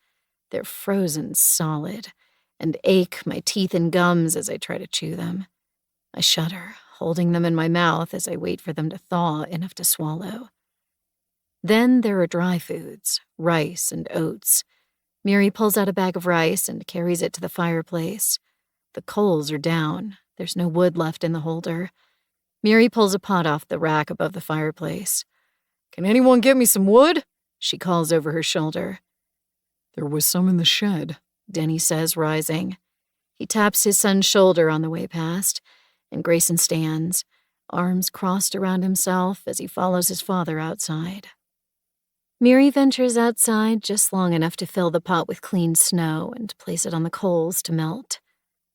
They're frozen solid, and ache my teeth and gums as I try to chew them. I shudder, holding them in my mouth as I wait for them to thaw enough to swallow. Then there are dry foods, rice and oats. Miri pulls out a bag of rice and carries it to the fireplace. The coals are down. There's no wood left in the holder. Miri pulls a pot off the rack above the fireplace. Can anyone get me some wood? She calls over her shoulder. There was some in the shed, Denny says, rising. He taps his son's shoulder on the way past, and Grayson stands, arms crossed around himself as he follows his father outside. Miri ventures outside just long enough to fill the pot with clean snow and place it on the coals to melt.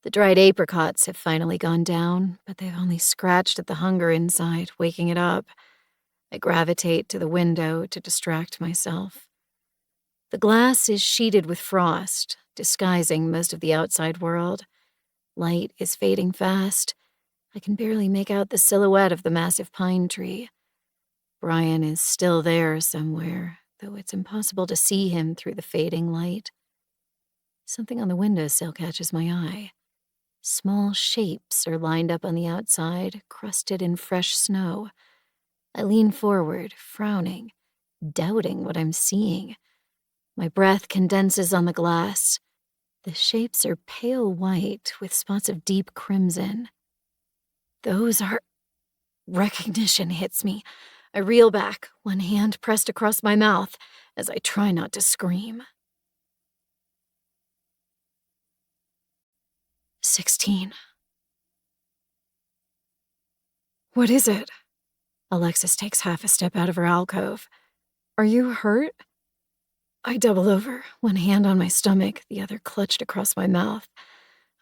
The dried apricots have finally gone down, but they've only scratched at the hunger inside, waking it up. I gravitate to the window to distract myself. The glass is sheeted with frost, disguising most of the outside world. Light is fading fast. I can barely make out the silhouette of the massive pine tree. Brian is still there somewhere, though it's impossible to see him through the fading light. Something on the windowsill catches my eye. Small shapes are lined up on the outside, crusted in fresh snow. I lean forward, frowning, doubting what I'm seeing. My breath condenses on the glass. The shapes are pale white with spots of deep crimson. Those are... Recognition hits me. I reel back, one hand pressed across my mouth as I try not to scream. 16. What is it? Alexis takes half a step out of her alcove. Are you hurt? I double over, one hand on my stomach, the other clutched across my mouth.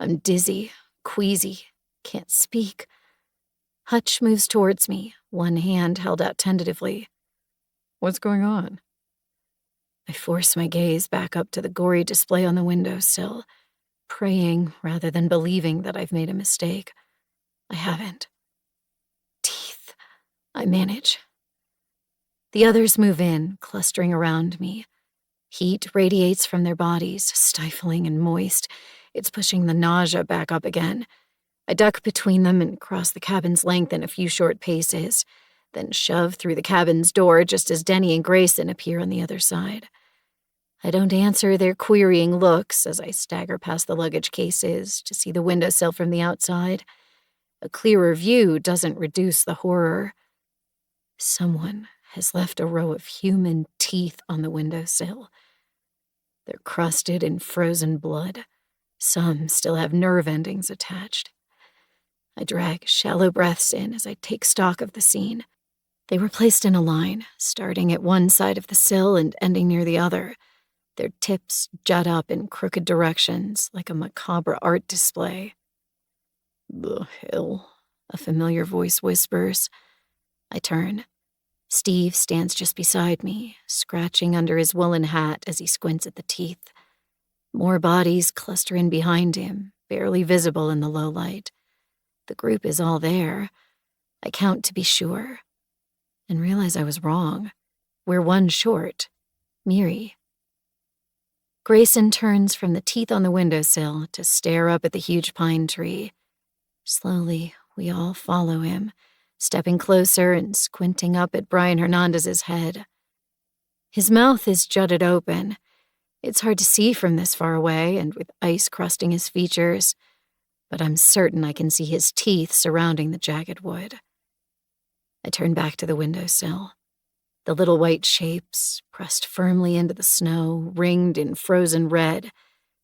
I'm dizzy, queasy, can't speak. Hutch moves towards me, one hand held out tentatively. What's going on? I force my gaze back up to the gory display on the windowsill, praying rather than believing that I've made a mistake. I haven't. Teeth. I manage. The others move in, clustering around me. Heat radiates from their bodies, stifling and moist. It's pushing the nausea back up again. I duck between them and cross the cabin's length in a few short paces, then shove through the cabin's door just as Denny and Grayson appear on the other side. I don't answer their querying looks as I stagger past the luggage cases to see the windowsill from the outside. A clearer view doesn't reduce the horror. Someone has left a row of human teeth on the windowsill. They're crusted in frozen blood. Some still have nerve endings attached. I drag shallow breaths in as I take stock of the scene. They were placed in a line, starting at one side of the sill and ending near the other. Their tips jut up in crooked directions like a macabre art display. The hell? A familiar voice whispers. I turn. Steve stands just beside me, scratching under his woolen hat as he squints at the teeth. More bodies cluster in behind him, barely visible in the low light. The group is all there. I count to be sure, and realize I was wrong. We're one short. Miri. Grayson turns from the teeth on the windowsill to stare up at the huge pine tree. Slowly, we all follow him, stepping closer and squinting up at Brian Hernandez's head. His mouth is jutted open. It's hard to see from this far away and with ice crusting his features, but I'm certain I can see his teeth surrounding the jagged wood. I turn back to the windowsill. The little white shapes, pressed firmly into the snow, ringed in frozen red,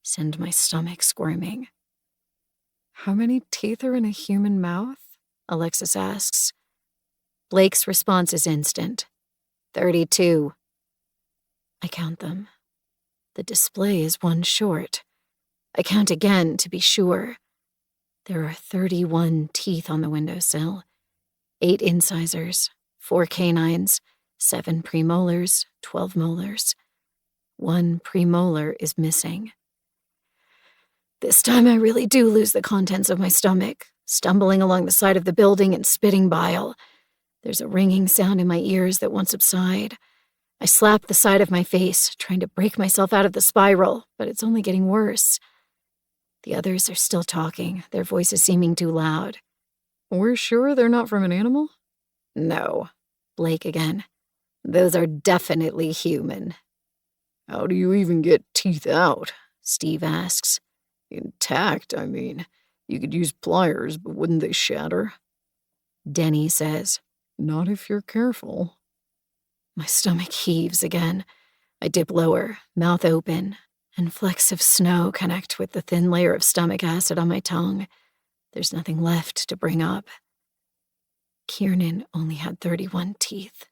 send my stomach squirming. How many teeth are in a human mouth? Alexis asks. Blake's response is instant. 32. I count them. The display is one short. I count again to be sure. There are 31 teeth on the windowsill. 8 incisors, 4 canines, 7 premolars, 12 molars. 1 premolar is missing. This time I really do lose the contents of my stomach, stumbling along the side of the building and spitting bile. There's a ringing sound in my ears that won't subside. I slap the side of my face, trying to break myself out of the spiral, but it's only getting worse. The others are still talking, their voices seeming too loud. We're sure they're not from an animal? No. Blake again. Those are definitely human. How do you even get teeth out? Steve asks. Intact, I mean. You could use pliers, but wouldn't they shatter? Denny says. Not if you're careful. My stomach heaves again. I dip lower, mouth open, and flecks of snow connect with the thin layer of stomach acid on my tongue. There's nothing left to bring up. Kiernan only had 31 teeth.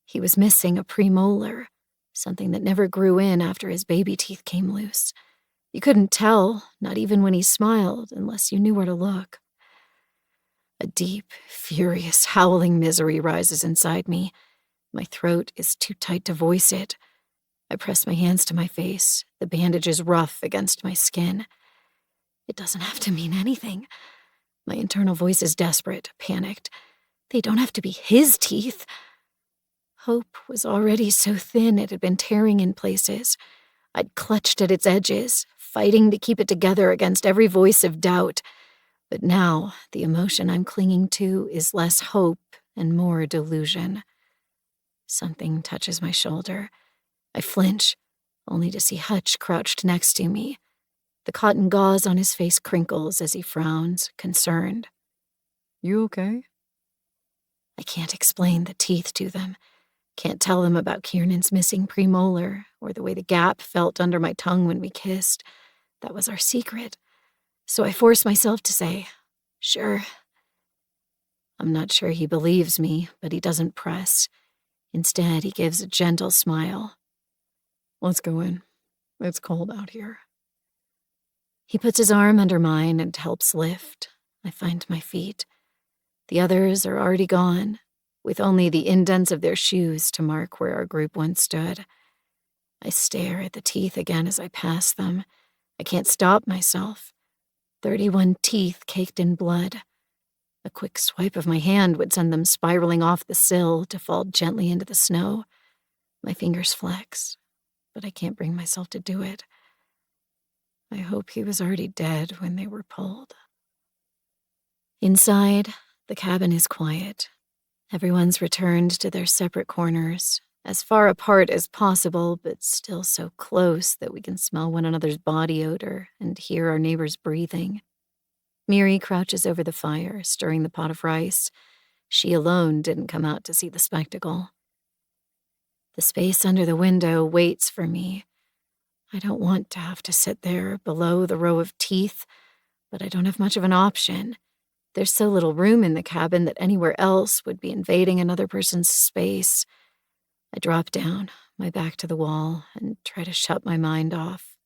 He was missing a premolar, something that never grew in after his baby teeth came loose. You couldn't tell, not even when he smiled, unless you knew where to look. A deep, furious, howling misery rises inside me. My throat is too tight to voice it. I press my hands to my face, the bandage is rough against my skin. It doesn't have to mean anything. My internal voice is desperate, panicked. They don't have to be his teeth. Hope was already so thin it had been tearing in places. I'd clutched at its edges, fighting to keep it together against every voice of doubt. But now, the emotion I'm clinging to is less hope and more delusion. Something touches my shoulder. I flinch, only to see Hutch crouched next to me. The cotton gauze on his face crinkles as he frowns, concerned. You okay? I can't explain the teeth to them. Can't tell them about Kiernan's missing premolar or the way the gap felt under my tongue when we kissed. That was our secret. So I force myself to say, sure. I'm not sure he believes me, but he doesn't press. Instead, he gives a gentle smile. Let's go in. It's cold out here. He puts his arm under mine and helps lift. I find my feet. The others are already gone, with only the indents of their shoes to mark where our group once stood. I stare at the teeth again as I pass them. I can't stop myself. 31 teeth caked in blood. A quick swipe of my hand would send them spiraling off the sill to fall gently into the snow. My fingers flex, but I can't bring myself to do it. I hope he was already dead when they were pulled. Inside, the cabin is quiet. Everyone's returned to their separate corners, as far apart as possible, but still so close that we can smell one another's body odor and hear our neighbors breathing. Miri crouches over the fire, stirring the pot of rice. She alone didn't come out to see the spectacle. The space under the window waits for me. I don't want to have to sit there below the row of teeth, but I don't have much of an option. There's so little room in the cabin that anywhere else would be invading another person's space. I drop down, my back to the wall, and try to shut my mind off.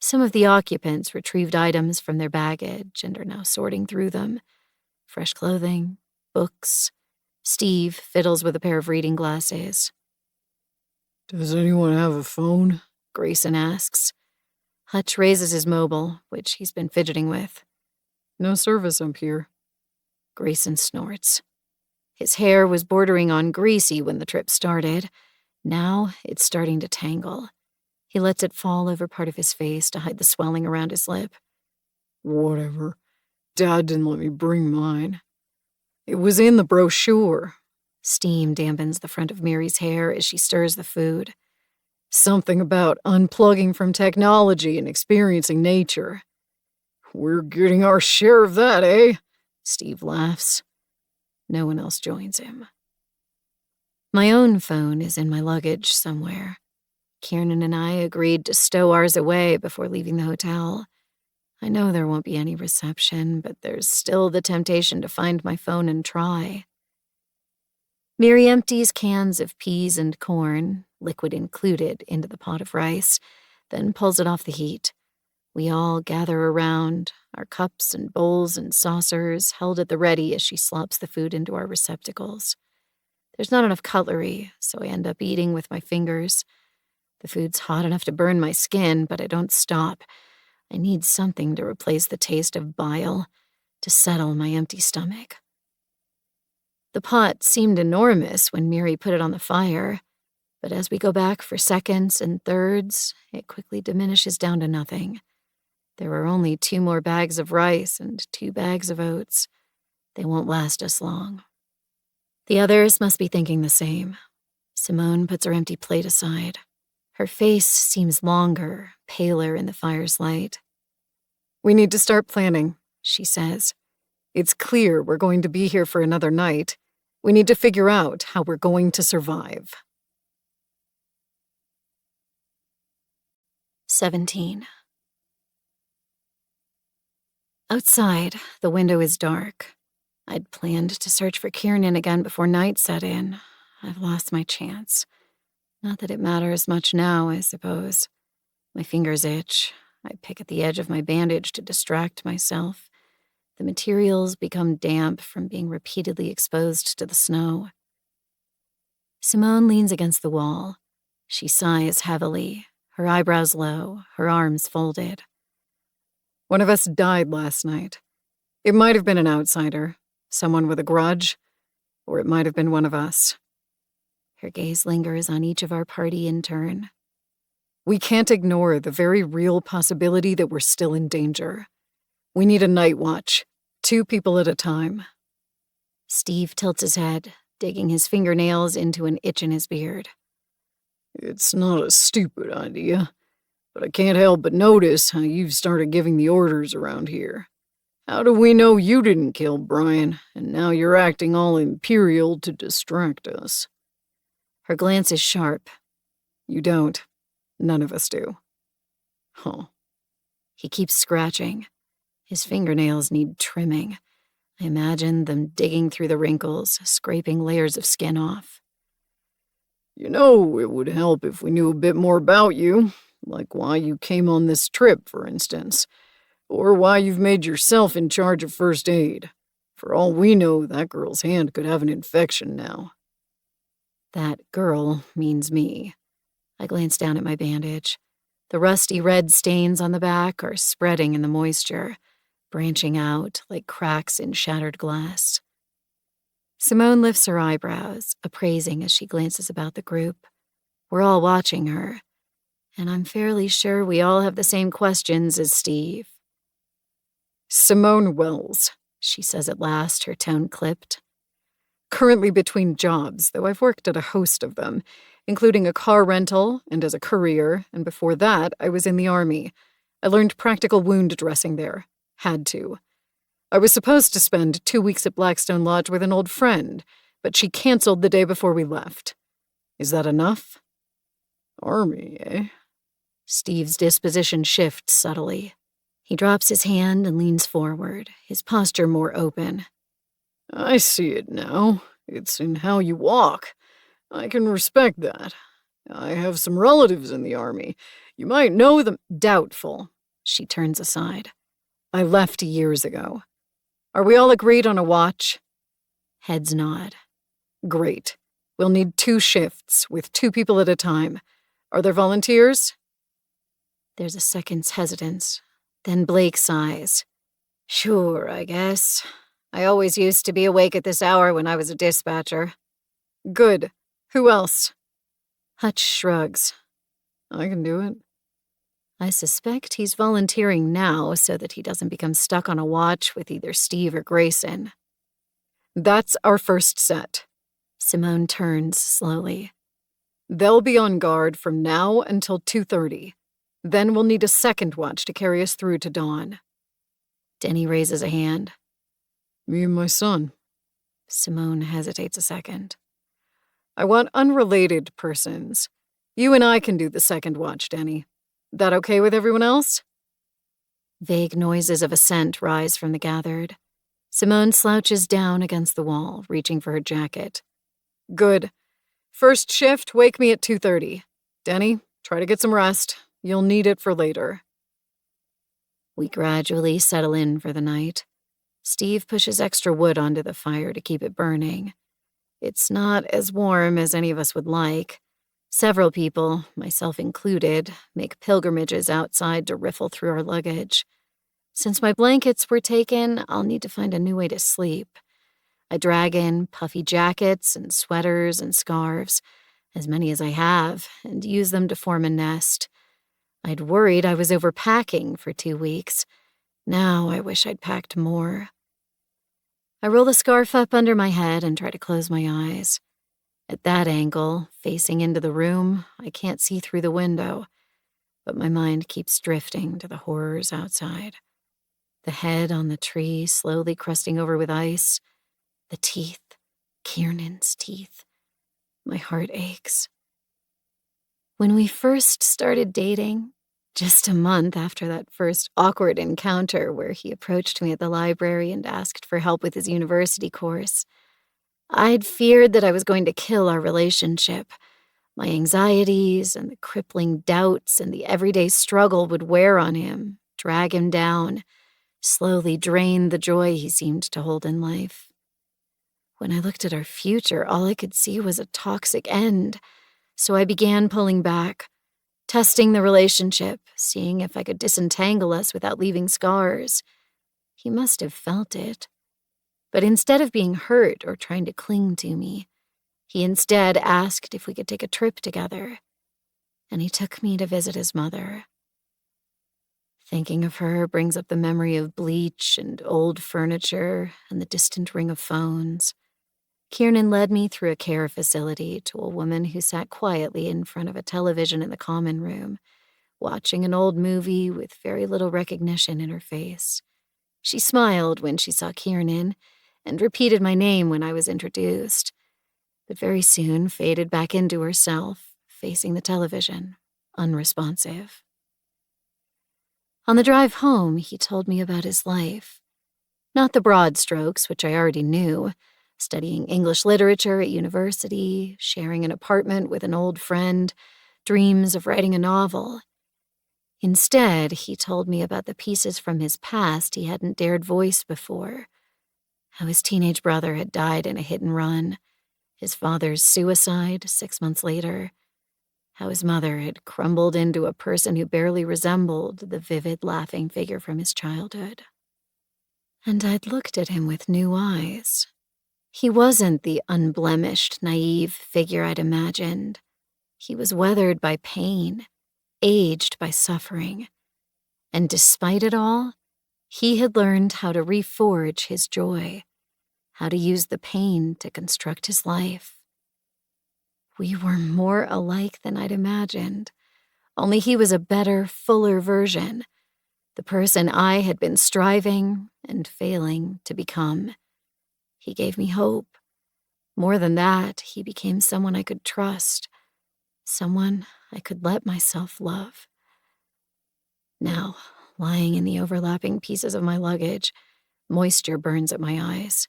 Some of the occupants retrieved items from their baggage and are now sorting through them. Fresh clothing, books. Steve fiddles with a pair of reading glasses. Does anyone have a phone? Grayson asks. Hutch raises his mobile, which he's been fidgeting with. No service up here. Grayson snorts. His hair was bordering on greasy when the trip started. Now it's starting to tangle. He lets it fall over part of his face to hide the swelling around his lip. Whatever. Dad didn't let me bring mine. It was in the brochure. Steam dampens the front of Miri's hair as she stirs the food. Something about unplugging from technology and experiencing nature. We're getting our share of that, eh? Steve laughs. No one else joins him. My own phone is in my luggage somewhere. Kiernan and I agreed to stow ours away before leaving the hotel. I know there won't be any reception, but there's still the temptation to find my phone and try. Miri empties cans of peas and corn, liquid included, into the pot of rice, then pulls it off the heat. We all gather around, our cups and bowls and saucers held at the ready as she slops the food into our receptacles. There's not enough cutlery, so I end up eating with my fingers. The food's hot enough to burn my skin, but I don't stop. I need something to replace the taste of bile, to settle my empty stomach. The pot seemed enormous when Miri put it on the fire, but as we go back for seconds and thirds, it quickly diminishes down to nothing. There are only 2 more bags of rice and 2 bags of oats. They won't last us long. The others must be thinking the same. Simone puts her empty plate aside. Her face seems longer, paler in the fire's light. We need to start planning, she says. It's clear we're going to be here for another night. We need to figure out how we're going to survive. 17. Outside, the window is dark. I'd planned to search for Kiernan again before night set in. I've lost my chance. Not that it matters much now, I suppose. My fingers itch. I pick at the edge of my bandage to distract myself. The materials become damp from being repeatedly exposed to the snow. Simone leans against the wall. She sighs heavily, her eyebrows low, her arms folded. One of us died last night. It might have been an outsider, someone with a grudge, or it might have been one of us. Her gaze lingers on each of our party in turn. We can't ignore the very real possibility that we're still in danger. We need a night watch, 2 people at a time. Steve tilts his head, digging his fingernails into an itch in his beard. It's not a stupid idea, but I can't help but notice how you've started giving the orders around here. How do we know you didn't kill Brian, and now you're acting all imperial to distract us? Her glance is sharp. You don't. None of us do. Huh. He keeps scratching. His fingernails need trimming. I imagine them digging through the wrinkles, scraping layers of skin off. You know, it would help if we knew a bit more about you, like why you came on this trip, for instance, or why you've made yourself in charge of first aid. For all we know, that girl's hand could have an infection now. That girl means me. I glance down at my bandage. The rusty red stains on the back are spreading in the moisture, branching out like cracks in shattered glass. Simone lifts her eyebrows, appraising as she glances about the group. We're all watching her, and I'm fairly sure we all have the same questions as Steve. Simone Wells, she says at last, her tone clipped. Currently between jobs, though I've worked at a host of them, including a car rental and as a courier, and before that, I was in the Army. I learned practical wound dressing there. Had to. I was supposed to spend 2 weeks at Blackstone Lodge with an old friend, but she canceled the day before we left. Is that enough? Army, eh? Steve's disposition shifts subtly. He drops his hand and leans forward, his posture more open. I see it now. It's in how you walk. I can respect that. I have some relatives in the Army. You might know them. Doubtful. She turns aside. I left years ago. Are we all agreed on a watch? Heads nod. Great. We'll need 2 shifts, with 2 people at a time. Are there volunteers? There's a second's hesitance. Then Blake sighs. Sure, I guess. I always used to be awake at this hour when I was a dispatcher. Good. Who else? Hutch shrugs. I can do it. I suspect he's volunteering now so that he doesn't become stuck on a watch with either Steve or Grayson. That's our first set. Simone turns slowly. They'll be on guard from now until 2:30. Then we'll need a second watch to carry us through to dawn. Denny raises a hand. Me and my son. Simone hesitates a second. I want unrelated persons. You and I can do the second watch, Denny. That okay with everyone else? Vague noises of assent rise from the gathered. Simone slouches down against the wall, reaching for her jacket. Good. First shift, wake me at 2:30. Denny, try to get some rest. You'll need it for later. We gradually settle in for the night. Steve pushes extra wood onto the fire to keep it burning. It's not as warm as any of us would like. Several people, myself included, make pilgrimages outside to riffle through our luggage. Since my blankets were taken, I'll need to find a new way to sleep. I drag in puffy jackets and sweaters and scarves, as many as I have, and use them to form a nest. I'd worried I was overpacking for 2 weeks. Now I wish I'd packed more. I roll the scarf up under my head and try to close my eyes. At that angle, facing into the room, I can't see through the window, but my mind keeps drifting to the horrors outside. The head on the tree slowly crusting over with ice. The teeth, Kiernan's teeth. My heart aches. When we first started dating, Just a month after that first awkward encounter where he approached me at the library and asked for help with his university course, I'd feared that I was going to kill our relationship. My anxieties and the crippling doubts and the everyday struggle would wear on him, drag him down, slowly drain the joy he seemed to hold in life. When I looked at our future, all I could see was a toxic end, so I began pulling back, testing the relationship, seeing if I could disentangle us without leaving scars. He must have felt it. But instead of being hurt or trying to cling to me, he instead asked if we could take a trip together, and he took me to visit his mother. Thinking of her brings up the memory of bleach and old furniture and the distant ring of phones. Kiernan led me through a care facility to a woman who sat quietly in front of a television in the common room, watching an old movie with very little recognition in her face. She smiled when she saw Kiernan and repeated my name when I was introduced, but very soon faded back into herself, facing the television, unresponsive. On the drive home, he told me about his life. Not the broad strokes, which I already knew, studying English literature at university, sharing an apartment with an old friend, dreams of writing a novel. Instead, he told me about the pieces from his past he hadn't dared voice before, how his teenage brother had died in a hit and run, his father's suicide 6 months later, how his mother had crumbled into a person who barely resembled the vivid, laughing figure from his childhood. And I'd looked at him with new eyes. He wasn't the unblemished, naive figure I'd imagined. He was weathered by pain, aged by suffering. And despite it all, he had learned how to reforge his joy, how to use the pain to construct his life. We were more alike than I'd imagined, only he was a better, fuller version, the person I had been striving and failing to become. He gave me hope. More than that, he became someone I could trust, someone I could let myself love. Now, lying in the overlapping pieces of my luggage, moisture burns at my eyes.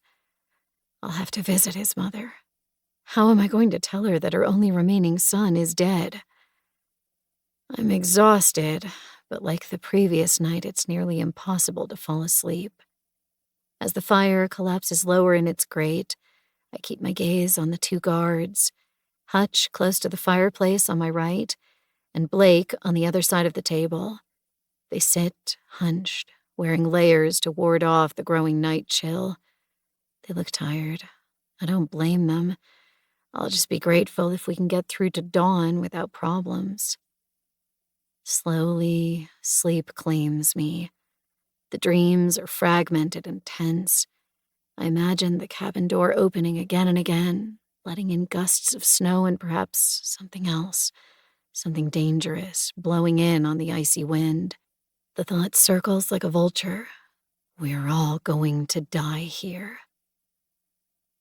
I'll have to visit his mother. How am I going to tell her that her only remaining son is dead? I'm exhausted, but like the previous night, it's nearly impossible to fall asleep. As the fire collapses lower in its grate, I keep my gaze on the two guards, Hutch close to the fireplace on my right, and Blake on the other side of the table. They sit, hunched, wearing layers to ward off the growing night chill. They look tired. I don't blame them. I'll just be grateful if we can get through to dawn without problems. Slowly, sleep claims me. The dreams are fragmented and tense. I imagine the cabin door opening again and again, letting in gusts of snow and perhaps something else, something dangerous, blowing in on the icy wind. The thought circles like a vulture. We're all going to die here.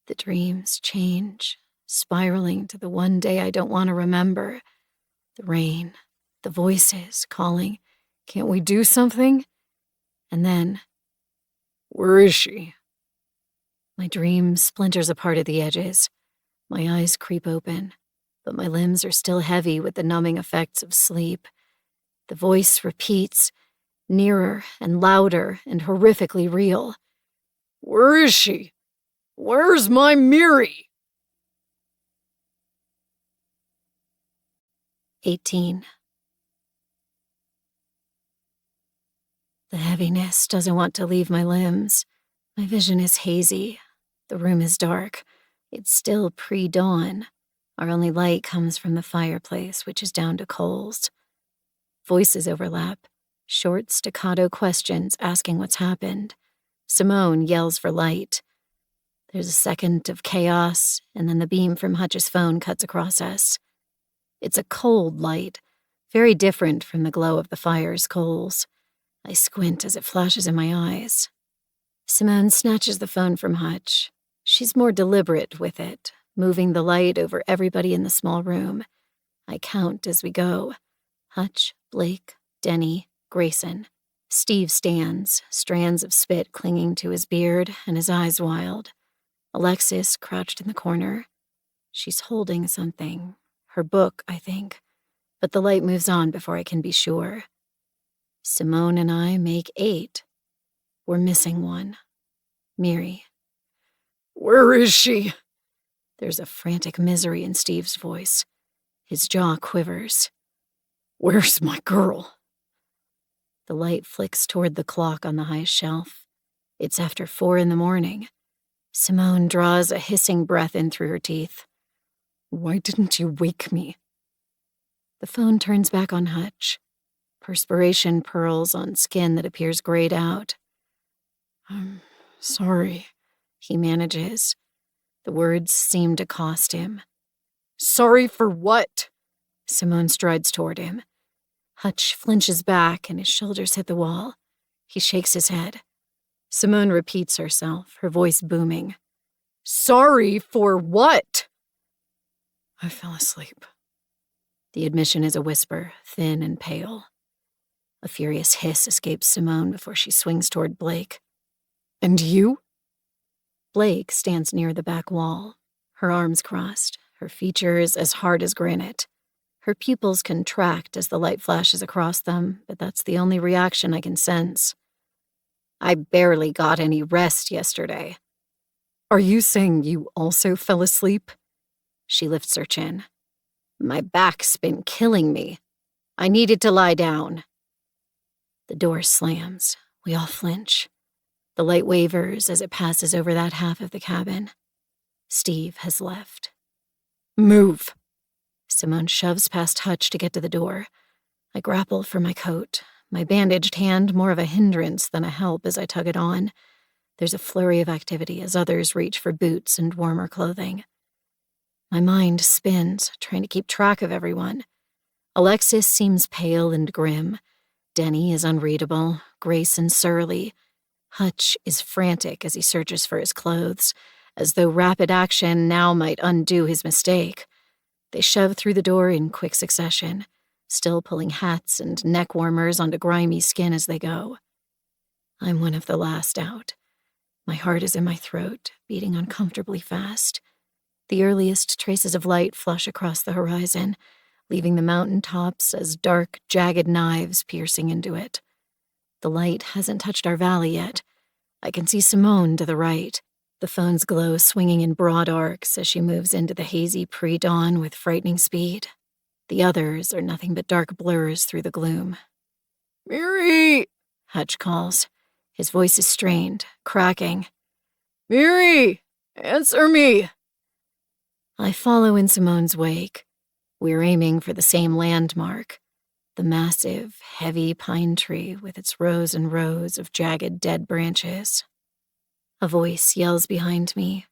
The dreams change, spiraling to the one day I don't want to remember. The rain, the voices calling, "Can't we do something?" And then, "Where is she?" My dream splinters apart at the edges. My eyes creep open, but my limbs are still heavy with the numbing effects of sleep. The voice repeats, nearer and louder and horrifically real. "Where is she? Where's my Miri?" 18. The heaviness doesn't want to leave my limbs. My vision is hazy. The room is dark. It's still pre-dawn. Our only light comes from the fireplace, which is down to coals. Voices overlap, short staccato questions asking what's happened. Simone yells for light. There's a second of chaos, and then the beam from Hutch's phone cuts across us. It's a cold light, very different from the glow of the fire's coals. I squint as it flashes in my eyes. Simone snatches the phone from Hutch. She's more deliberate with it, moving the light over everybody in the small room. I count as we go. Hutch, Blake, Denny, Grayson. Steve stands, strands of spit clinging to his beard and his eyes wild. Alexis crouched in the corner. She's holding something. Her book, I think. But the light moves on before I can be sure. Simone and I make 8. We're missing one. Miri. Where is she? There's a frantic misery in Steve's voice. His jaw quivers. Where's my girl? The light flicks toward the clock on the high shelf. It's after 4 a.m. Simone draws a hissing breath in through her teeth. Why didn't you wake me? The phone turns back on Hutch. Perspiration purls on skin that appears grayed out. I'm sorry, he manages. The words seem to cost him. Sorry for what? Simone strides toward him. Hutch flinches back and his shoulders hit the wall. He shakes his head. Simone repeats herself, her voice booming. Sorry for what? I fell asleep. The admission is a whisper, thin and pale. A furious hiss escapes Simone before she swings toward Blake. And you? Blake stands near the back wall, her arms crossed, her features as hard as granite. Her pupils contract as the light flashes across them, but that's the only reaction I can sense. I barely got any rest yesterday. Are you saying you also fell asleep? She lifts her chin. My back's been killing me. I needed to lie down. The door slams. We all flinch. The light wavers as it passes over that half of the cabin. Steve has left. Move. Simone shoves past Hutch to get to the door. I grapple for my coat, my bandaged hand more of a hindrance than a help as I tug it on. There's a flurry of activity as others reach for boots and warmer clothing. My mind spins, trying to keep track of everyone. Alexis seems pale and grim. Denny is unreadable, Grayson surly. Hutch is frantic as he searches for his clothes, as though rapid action now might undo his mistake. They shove through the door in quick succession, still pulling hats and neck warmers onto grimy skin as they go. I'm one of the last out. My heart is in my throat, beating uncomfortably fast. The earliest traces of light flush across the horizon, leaving the mountain tops as dark, jagged knives piercing into it. The light hasn't touched our valley yet. I can see Simone to the right, the phone's glow swinging in broad arcs as she moves into the hazy pre-dawn with frightening speed. The others are nothing but dark blurs through the gloom. Miri! Hutch calls. His voice is strained, cracking. Miri! Answer me! I follow in Simone's wake. We're aiming for the same landmark, the massive, heavy pine tree with its rows and rows of jagged dead branches. A voice yells behind me.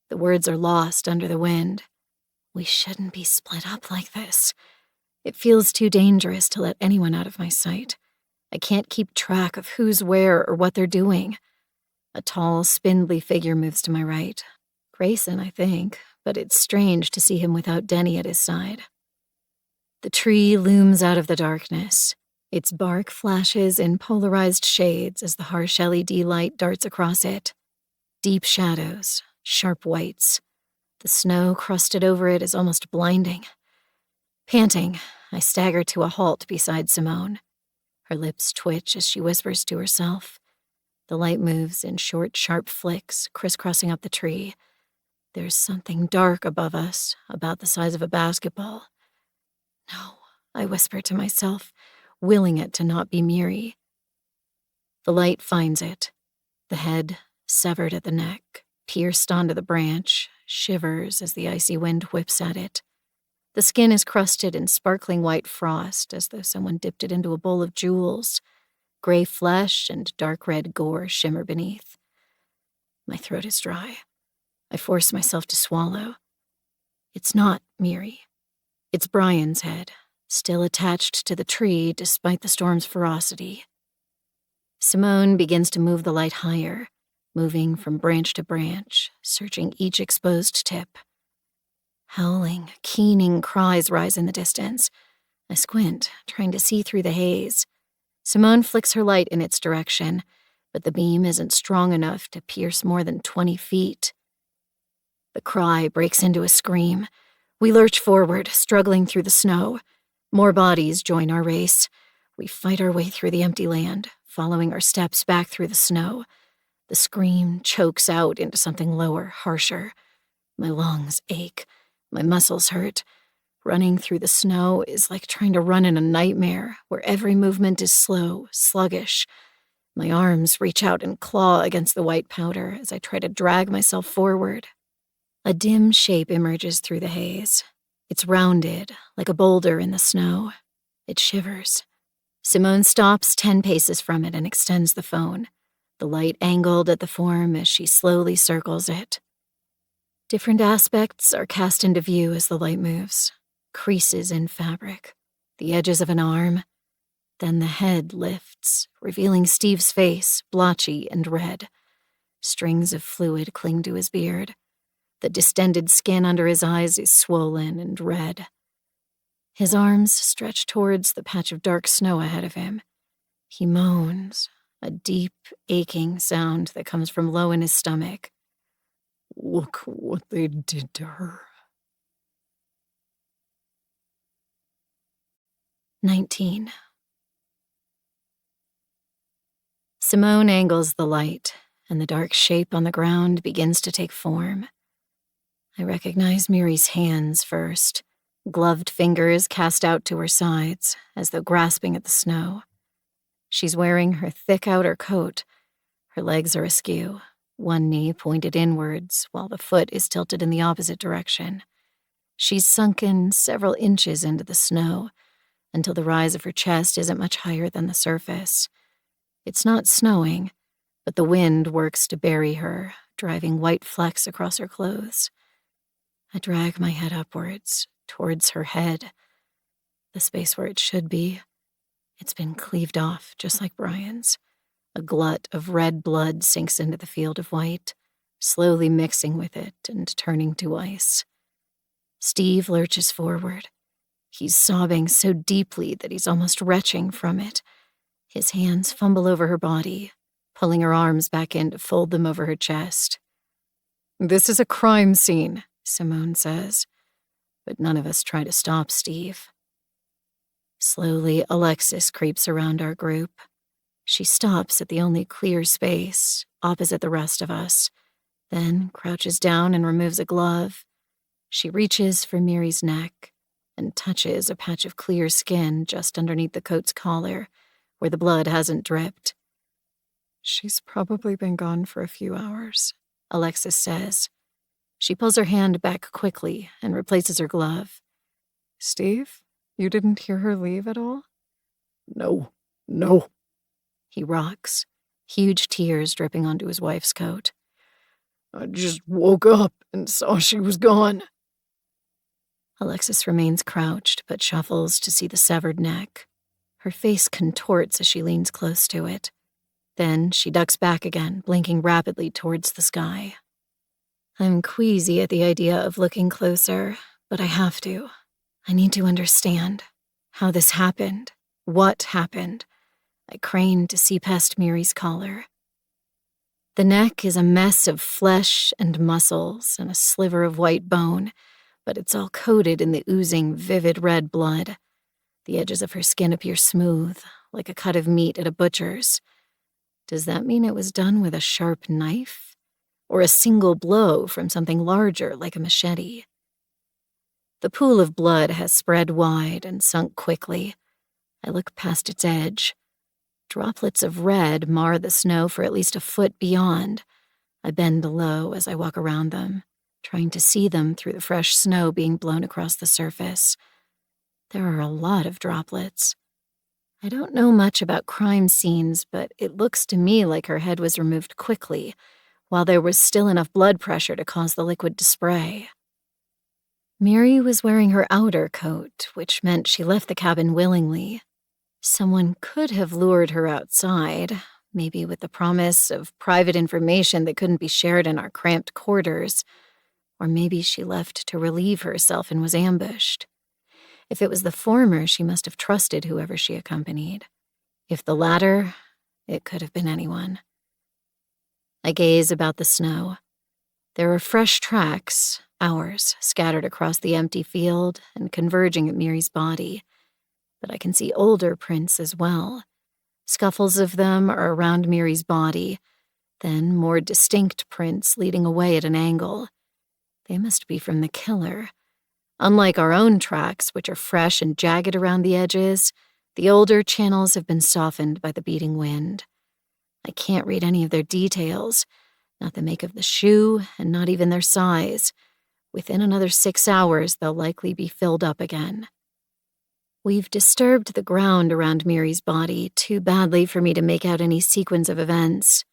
The words are lost under the wind. We shouldn't be split up like this. It feels too dangerous to let anyone out of my sight. I can't keep track of who's where or what they're doing. A tall, spindly figure moves to my right. Grayson, I think, but it's strange to see him without Denny at his side. The tree looms out of the darkness. Its bark flashes in polarized shades as the harsh LED light darts across it. Deep shadows, sharp whites. The snow crusted over it is almost blinding. Panting, I stagger to a halt beside Simone. Her lips twitch as she whispers to herself. The light moves in short, sharp flicks, crisscrossing up the tree. There's something dark above us, about the size of a basketball. No, I whisper to myself, willing it to not be Miri. The light finds it. The head, severed at the neck, pierced onto the branch, shivers as the icy wind whips at it. The skin is crusted in sparkling white frost, as though someone dipped it into a bowl of jewels. Gray flesh and dark red gore shimmer beneath. My throat is dry. I force myself to swallow. It's not Miri. It's Brian's head, still attached to the tree despite the storm's ferocity. Simone begins to move the light higher, moving from branch to branch, searching each exposed tip. Howling, keening cries rise in the distance. I squint, trying to see through the haze. Simone flicks her light in its direction, but the beam isn't strong enough to pierce more than 20 feet. The cry breaks into a scream. We lurch forward, struggling through the snow. More bodies join our race. We fight our way through the empty land, following our steps back through the snow. The scream chokes out into something lower, harsher. My lungs ache. My muscles hurt. Running through the snow is like trying to run in a nightmare, where every movement is slow, sluggish. My arms reach out and claw against the white powder as I try to drag myself forward. A dim shape emerges through the haze. It's rounded, like a boulder in the snow. It shivers. Simone stops 10 paces from it and extends the phone, the light angled at the form as she slowly circles it. Different aspects are cast into view as the light moves. Creases in fabric, the edges of an arm. Then the head lifts, revealing Steve's face, blotchy and red. Strings of fluid cling to his beard. The distended skin under his eyes is swollen and red. His arms stretch towards the patch of dark snow ahead of him. He moans, a deep, aching sound that comes from low in his stomach. Look what they did to her. 19. Simone angles the light, and the dark shape on the ground begins to take form. I recognize Miri's hands first, gloved fingers cast out to her sides, as though grasping at the snow. She's wearing her thick outer coat. Her legs are askew, one knee pointed inwards, while the foot is tilted in the opposite direction. She's sunken several inches into the snow, until the rise of her chest isn't much higher than the surface. It's not snowing, but the wind works to bury her, driving white flecks across her clothes. I drag my head upwards, towards her head, the space where it should be. It's been cleaved off, just like Brian's. A glut of red blood sinks into the field of white, slowly mixing with it and turning to ice. Steve lurches forward. He's sobbing so deeply that he's almost retching from it. His hands fumble over her body, pulling her arms back in to fold them over her chest. This is a crime scene, Simone says, but none of us try to stop Steve. Slowly, Alexis creeps around our group. She stops at the only clear space, opposite the rest of us, then crouches down and removes a glove. She reaches for Miri's neck and touches a patch of clear skin just underneath the coat's collar, where the blood hasn't dripped. She's probably been gone for a few hours, Alexis says. She pulls her hand back quickly and replaces her glove. Steve, you didn't hear her leave at all? No. He rocks, huge tears dripping onto his wife's coat. I just woke up and saw she was gone. Alexis remains crouched, but shuffles to see the severed neck. Her face contorts as she leans close to it. Then she ducks back again, blinking rapidly towards the sky. I'm queasy at the idea of looking closer, but I have to. I need to understand how this happened, what happened. I crane to see past Miri's collar. The neck is a mess of flesh and muscles and a sliver of white bone, but it's all coated in the oozing, vivid red blood. The edges of her skin appear smooth, like a cut of meat at a butcher's. Does that mean it was done with a sharp knife? Or a single blow from something larger, like a machete? The pool of blood has spread wide and sunk quickly. I look past its edge. Droplets of red mar the snow for at least a foot beyond. I bend low as I walk around them, trying to see them through the fresh snow being blown across the surface. There are a lot of droplets. I don't know much about crime scenes, but it looks to me like her head was removed quickly, while there was still enough blood pressure to cause the liquid to spray. Miri was wearing her outer coat, which meant she left the cabin willingly. Someone could have lured her outside, maybe with the promise of private information that couldn't be shared in our cramped quarters. Or maybe she left to relieve herself and was ambushed. If it was the former, she must have trusted whoever she accompanied. If the latter, it could have been anyone. I gaze about the snow. There are fresh tracks, ours, scattered across the empty field and converging at Miri's body. But I can see older prints as well. Scuffles of them are around Miri's body, then more distinct prints leading away at an angle. They must be from the killer. Unlike our own tracks, which are fresh and jagged around the edges, the older channels have been softened by the beating wind. I can't read any of their details, not the make of the shoe, and not even their size. Within another 6 hours, they'll likely be filled up again. We've disturbed the ground around Miri's body too badly for me to make out any sequence of events.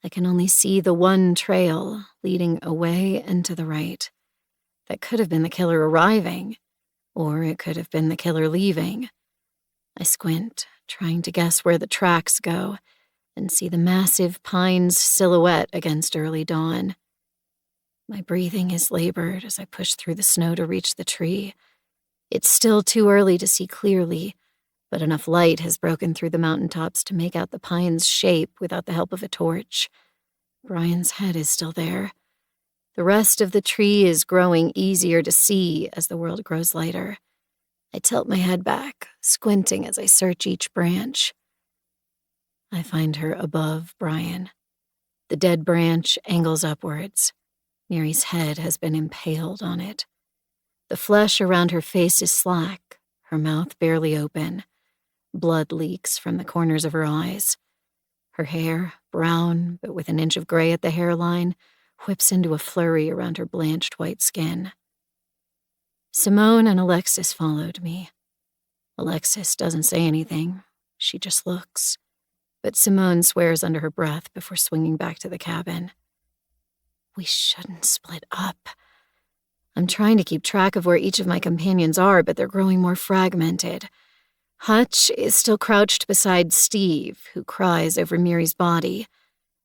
I can only see the one trail leading away and to the right. That could have been the killer arriving, or it could have been the killer leaving. I squint, trying to guess where the tracks go, and see the massive pine's silhouette against early dawn. My breathing is labored as I push through the snow to reach the tree. It's still too early to see clearly, but enough light has broken through the mountaintops to make out the pine's shape without the help of a torch. Brian's head is still there. The rest of the tree is growing easier to see as the world grows lighter. I tilt my head back, squinting as I search each branch. I find her above Brian. The dead branch angles upwards. Miri's head has been impaled on it. The flesh around her face is slack, her mouth barely open. Blood leaks from the corners of her eyes. Her hair, brown but with an inch of gray at the hairline, whips into a flurry around her blanched white skin. Simone and Alexis followed me. Alexis doesn't say anything. She just looks. But Simone swears under her breath before swinging back to the cabin. We shouldn't split up. I'm trying to keep track of where each of my companions are, but they're growing more fragmented. Hutch is still crouched beside Steve, who cries over Miri's body.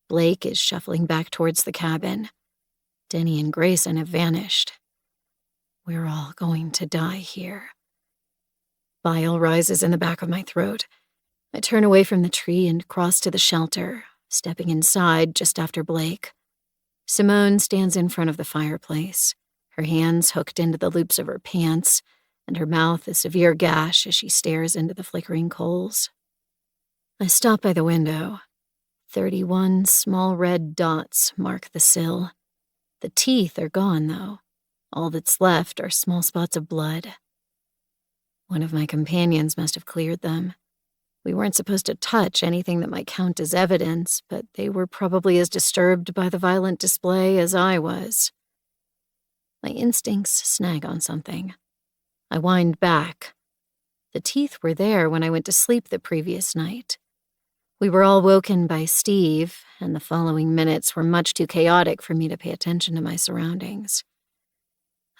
Blake is shuffling back towards the cabin. Denny and Grayson have vanished. We're all going to die here. Bile rises in the back of my throat. I turn away from the tree and cross to the shelter, stepping inside just after Blake. Simone stands in front of the fireplace, her hands hooked into the loops of her pants, and her mouth a severe gash as she stares into the flickering coals. I stop by the window. 31 small red dots mark the sill. The teeth are gone, though. All that's left are small spots of blood. One of my companions must have cleared them. We weren't supposed to touch anything that might count as evidence, but they were probably as disturbed by the violent display as I was. My instincts snag on something. I wind back. The teeth were there when I went to sleep the previous night. We were all woken by Steve, and the following minutes were much too chaotic for me to pay attention to my surroundings.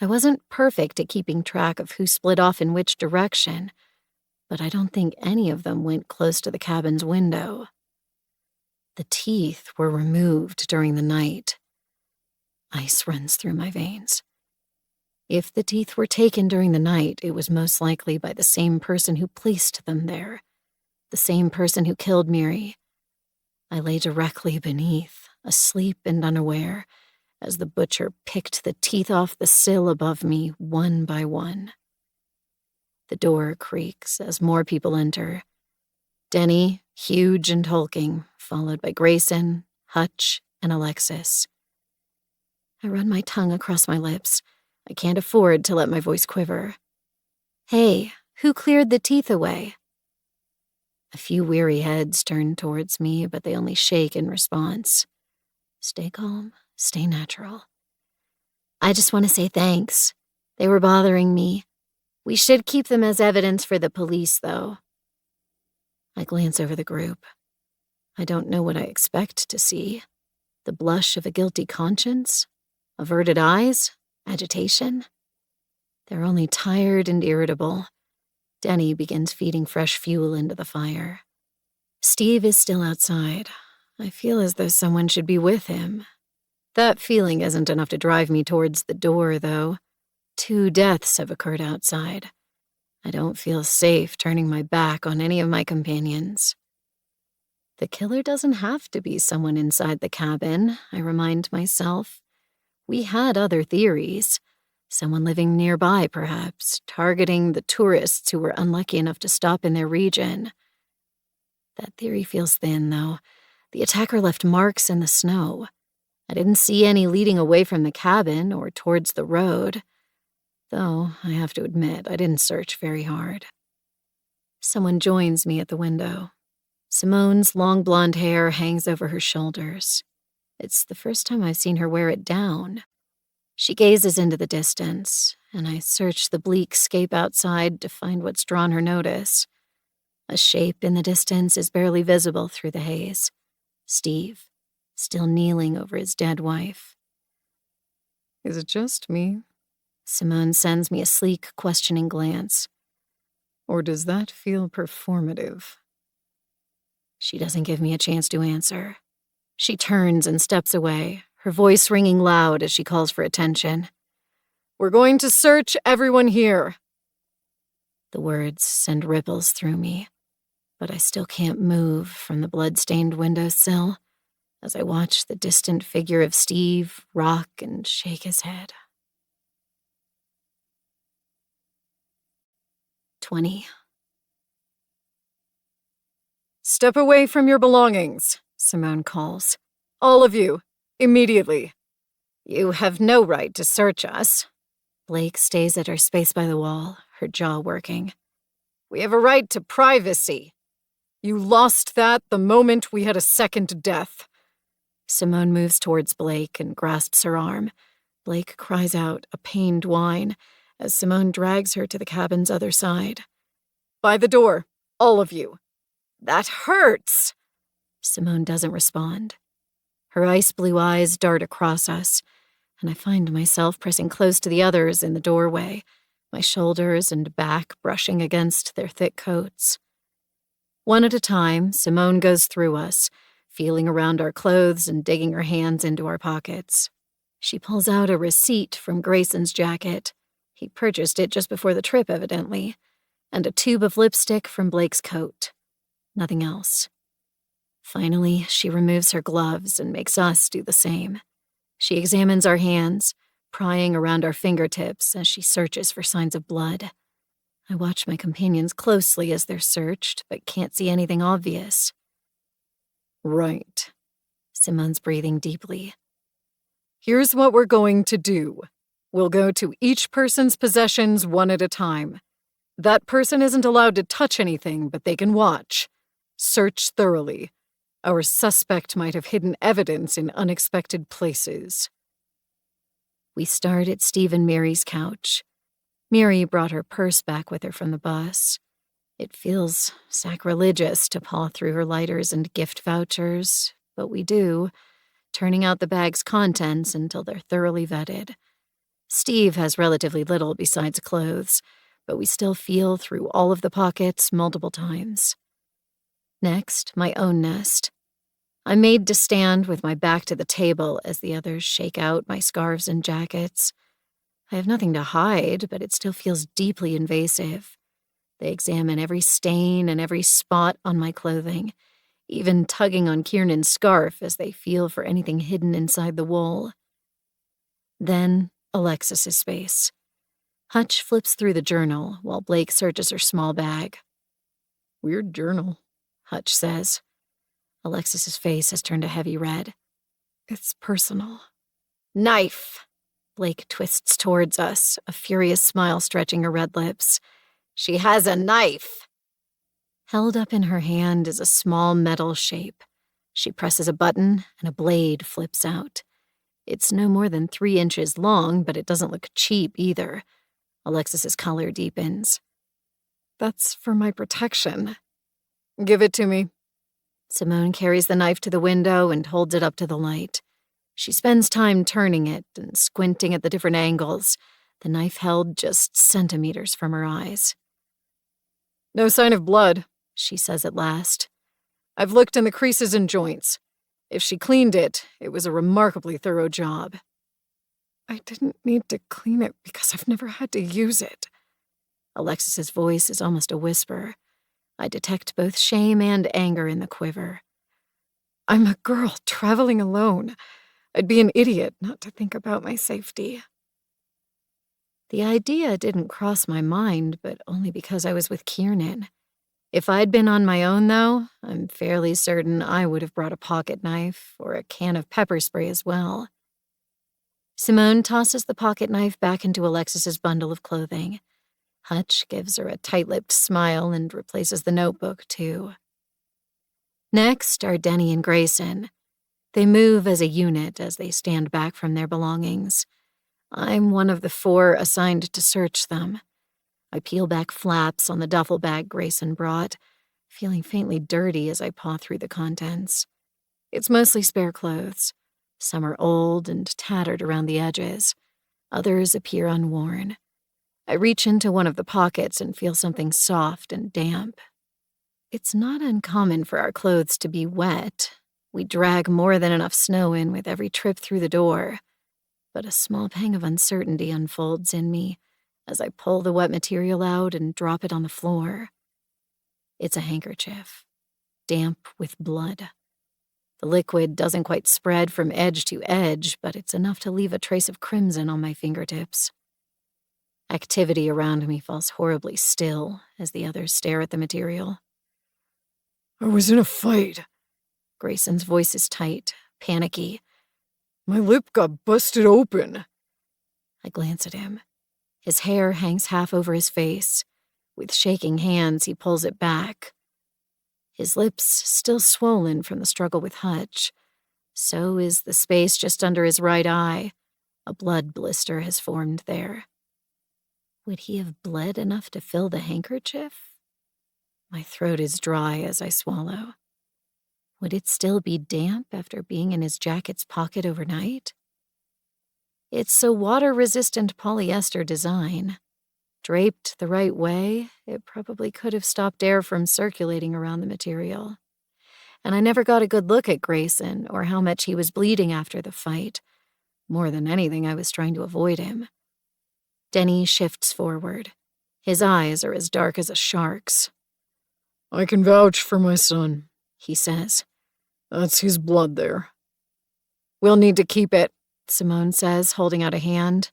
I wasn't perfect at keeping track of who split off in which direction, but I don't think any of them went close to the cabin's window. The teeth were removed during the night. Ice runs through my veins. If the teeth were taken during the night, it was most likely by the same person who placed them there, the same person who killed Miri. I lay directly beneath, asleep and unaware, as the butcher picked the teeth off the sill above me one by one. The door creaks as more people enter. Denny, huge and hulking, followed by Grayson, Hutch, and Alexis. I run my tongue across my lips. I can't afford to let my voice quiver. Hey, who cleared the teeth away? A few weary heads turn towards me, but they only shake in response. Stay calm, stay natural. I just want to say thanks. They were bothering me. We should keep them as evidence for the police, though. I glance over the group. I don't know what I expect to see. The blush of a guilty conscience? Averted eyes? Agitation? They're only tired and irritable. Denny begins feeding fresh fuel into the fire. Steve is still outside. I feel as though someone should be with him. That feeling isn't enough to drive me towards the door, though. 2 deaths have occurred outside. I don't feel safe turning my back on any of my companions. The killer doesn't have to be someone inside the cabin, I remind myself. We had other theories. Someone living nearby, perhaps, targeting the tourists who were unlucky enough to stop in their region. That theory feels thin, though. The attacker left marks in the snow. I didn't see any leading away from the cabin or towards the road. Though, I have to admit, I didn't search very hard. Someone joins me at the window. Simone's long blonde hair hangs over her shoulders. It's the first time I've seen her wear it down. She gazes into the distance, and I search the bleak scape outside to find what's drawn her notice. A shape in the distance is barely visible through the haze. Steve, still kneeling over his dead wife. Is it just me? Simone sends me a sleek, questioning glance. Or does that feel performative? She doesn't give me a chance to answer. She turns and steps away, her voice ringing loud as she calls for attention. We're going to search everyone here. The words send ripples through me, but I still can't move from the blood-stained windowsill as I watch the distant figure of Steve rock and shake his head. 20. Step away from your belongings, Simone calls. All of you, immediately. You have no right to search us. Blake stays at her space by the wall, her jaw working. We have a right to privacy. You lost that the moment we had a second death. Simone moves towards Blake and grasps her arm. Blake cries out, a pained whine, as Simone drags her to the cabin's other side. By the door, all of you. That hurts! Simone doesn't respond. Her ice-blue eyes dart across us, and I find myself pressing close to the others in the doorway, my shoulders and back brushing against their thick coats. One at a time, Simone goes through us, feeling around our clothes and digging her hands into our pockets. She pulls out a receipt from Grayson's jacket. He purchased it just before the trip, evidently, and a tube of lipstick from Blake's coat. Nothing else. Finally, she removes her gloves and makes us do the same. She examines our hands, prying around our fingertips as she searches for signs of blood. I watch my companions closely as they're searched, but can't see anything obvious. Right. Simone's breathing deeply. Here's what we're going to do. We'll go to each person's possessions one at a time. That person isn't allowed to touch anything, but they can watch. Search thoroughly. Our suspect might have hidden evidence in unexpected places. We start at Steve and Mary's couch. Mary brought her purse back with her from the bus. It feels sacrilegious to paw through her lighters and gift vouchers, but we do, turning out the bag's contents until they're thoroughly vetted. Steve has relatively little besides clothes, but we still feel through all of the pockets multiple times. Next, my own nest. I'm made to stand with my back to the table as the others shake out my scarves and jackets. I have nothing to hide, but it still feels deeply invasive. They examine every stain and every spot on my clothing, even tugging on Kiernan's scarf as they feel for anything hidden inside the wool. Then, Alexis's space. Hutch flips through the journal while Blake searches her small bag. Weird journal, Hutch says. Alexis's face has turned a heavy red. It's personal. Knife! Blake twists towards us, a furious smile stretching her red lips. She has a knife! Held up in her hand is a small metal shape. She presses a button, and a blade flips out. It's no more than 3 inches long, but it doesn't look cheap either. Alexis's color deepens. That's for my protection. Give it to me. Simone carries the knife to the window and holds it up to the light. She spends time turning it and squinting at the different angles, the knife held just centimeters from her eyes. No sign of blood, she says at last. I've looked in the creases and joints. If she cleaned it, it was a remarkably thorough job. I didn't need to clean it because I've never had to use it. Alexis's voice is almost a whisper. I detect both shame and anger in the quiver. I'm a girl traveling alone. I'd be an idiot not to think about my safety. The idea didn't cross my mind, but only because I was with Kiernan. If I'd been on my own, though, I'm fairly certain I would have brought a pocket knife or a can of pepper spray as well. Simone tosses the pocket knife back into Alexis's bundle of clothing. Hutch gives her a tight-lipped smile and replaces the notebook, too. Next are Denny and Grayson. They move as a unit as they stand back from their belongings. I'm one of the 4 assigned to search them. I peel back flaps on the duffel bag Grayson brought, feeling faintly dirty as I paw through the contents. It's mostly spare clothes. Some are old and tattered around the edges. Others appear unworn. I reach into one of the pockets and feel something soft and damp. It's not uncommon for our clothes to be wet. We drag more than enough snow in with every trip through the door. But a small pang of uncertainty unfolds in me as I pull the wet material out and drop it on the floor. It's a handkerchief, damp with blood. The liquid doesn't quite spread from edge to edge, but it's enough to leave a trace of crimson on my fingertips. Activity around me falls horribly still as the others stare at the material. I was in a fight. Grayson's voice is tight, panicky. My lip got busted open. I glance at him. His hair hangs half over his face. With shaking hands, he pulls it back. His lips still swollen from the struggle with Hutch. So is the space just under his right eye. A blood blister has formed there. Would he have bled enough to fill the handkerchief? My throat is dry as I swallow. Would it still be damp after being in his jacket's pocket overnight? It's a water-resistant polyester design. Draped the right way, it probably could have stopped air from circulating around the material. And I never got a good look at Grayson or how much he was bleeding after the fight. More than anything, I was trying to avoid him. Denny shifts forward. His eyes are as dark as a shark's. I can vouch for my son, he says. That's his blood there. We'll need to keep it, Simone says, holding out a hand.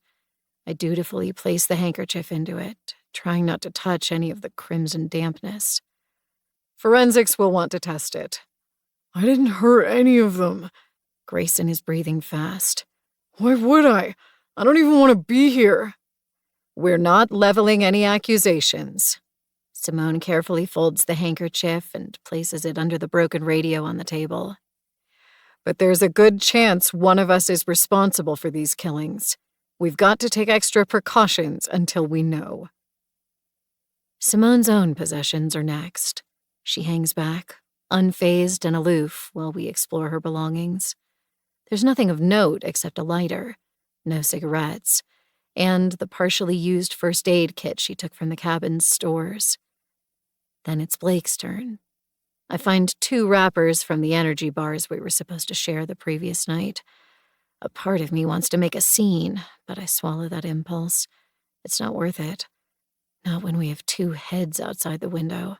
I dutifully place the handkerchief into it, trying not to touch any of the crimson dampness. Forensics will want to test it. I didn't hurt any of them. Grayson is breathing fast. Why would I? I don't even want to be here. We're not leveling any accusations. Simone carefully folds the handkerchief and places it under the broken radio on the table. But there's a good chance one of us is responsible for these killings. We've got to take extra precautions until we know. Simone's own possessions are next. She hangs back, unfazed and aloof, while we explore her belongings. There's nothing of note except a lighter, no cigarettes, and the partially used first aid kit she took from the cabin's stores. Then it's Blake's turn. I find 2 wrappers from the energy bars we were supposed to share the previous night. A part of me wants to make a scene, but I swallow that impulse. It's not worth it. Not when we have 2 heads outside the window.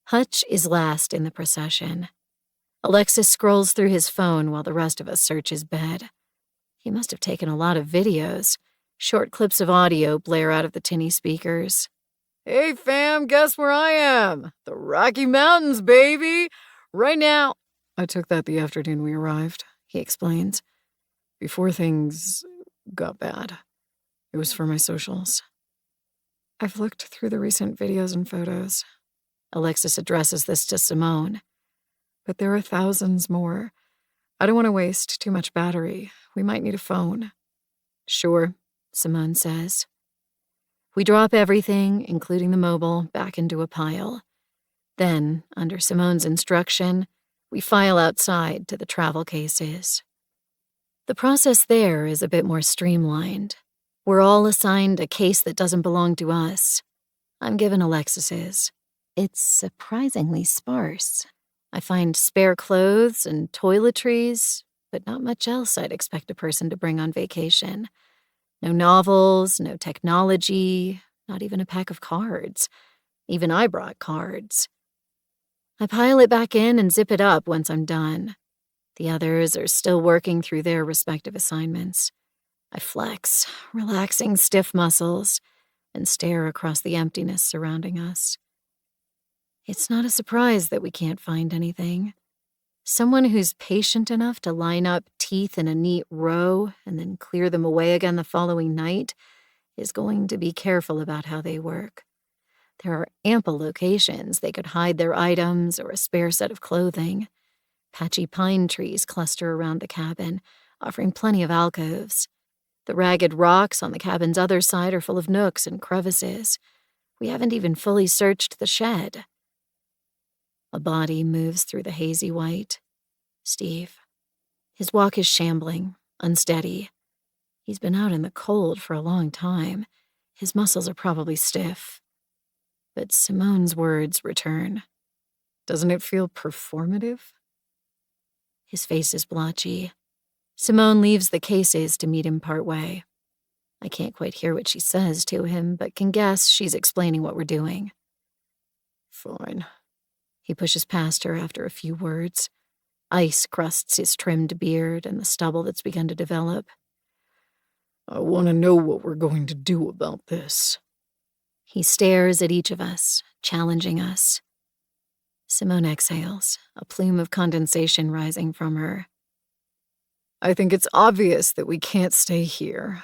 Hutch is last in the procession. Alexis scrolls through his phone while the rest of us search his bed. He must have taken a lot of videos. Short clips of audio blare out of the tinny speakers. Hey fam, guess where I am? The Rocky Mountains, baby! Right now. I took that the afternoon we arrived, he explains. Before things got bad. It was for my socials. I've looked through the recent videos and photos. Alexis addresses this to Simone. But there are thousands more. I don't want to waste too much battery. We might need a phone. Sure, Simone says. We drop everything, including the mobile, back into a pile. Then, under Simone's instruction, we file outside to the travel cases. The process there is a bit more streamlined. We're all assigned a case that doesn't belong to us. I'm given Alexis's. It's surprisingly sparse. I find spare clothes and toiletries, but not much else I'd expect a person to bring on vacation. No novels, no technology, not even a pack of cards. Even I brought cards. I pile it back in and zip it up once I'm done. The others are still working through their respective assignments. I flex, relaxing stiff muscles, and stare across the emptiness surrounding us. It's not a surprise that we can't find anything. Someone who's patient enough to line up teeth in a neat row and then clear them away again the following night is going to be careful about how they work. There are ample locations they could hide their items or a spare set of clothing. Patchy pine trees cluster around the cabin, offering plenty of alcoves. The ragged rocks on the cabin's other side are full of nooks and crevices. We haven't even fully searched the shed. A body moves through the hazy white. Steve. His walk is shambling, unsteady. He's been out in the cold for a long time. His muscles are probably stiff. But Simone's words return. Doesn't it feel performative? His face is blotchy. Simone leaves the cases to meet him partway. I can't quite hear what she says to him, but can guess she's explaining what we're doing. Fine. He pushes past her after a few words. Ice crusts his trimmed beard and the stubble that's begun to develop. I want to know what we're going to do about this. He stares at each of us, challenging us. Simone exhales, a plume of condensation rising from her. I think it's obvious that we can't stay here.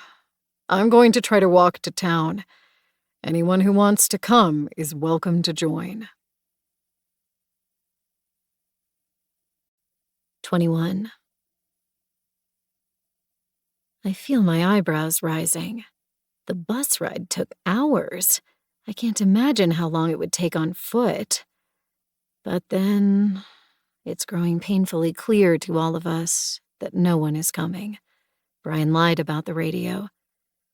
I'm going to try to walk to town. Anyone who wants to come is welcome to join. 21. I feel my eyebrows rising. The bus ride took hours. I can't imagine how long it would take on foot. But then, it's growing painfully clear to all of us that no one is coming. Brian lied about the radio.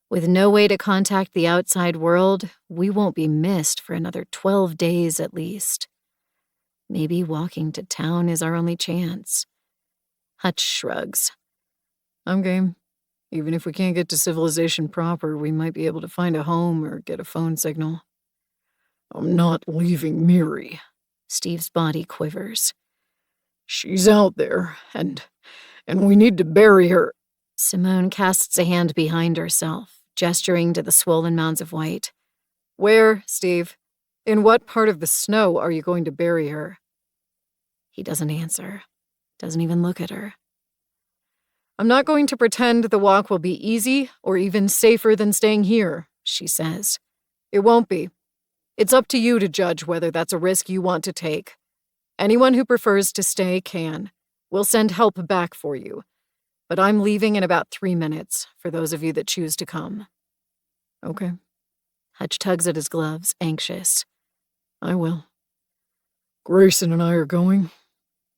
With no way to contact the outside world, we won't be missed for another 12 days at least. Maybe walking to town is our only chance. Hutch shrugs. I'm game. Even if we can't get to civilization proper, we might be able to find a home or get a phone signal. I'm not leaving Miri. Steve's body quivers. She's out there, and we need to bury her. Simone casts a hand behind herself, gesturing to the swollen mounds of white. Where, Steve? In what part of the snow are you going to bury her? He doesn't answer, doesn't even look at her. I'm not going to pretend the walk will be easy or even safer than staying here, she says. It won't be. It's up to you to judge whether that's a risk you want to take. Anyone who prefers to stay can. We'll send help back for you. But I'm leaving in about 3 minutes for those of you that choose to come. Okay. Hutch tugs at his gloves, anxious. I will. Grayson and I are going.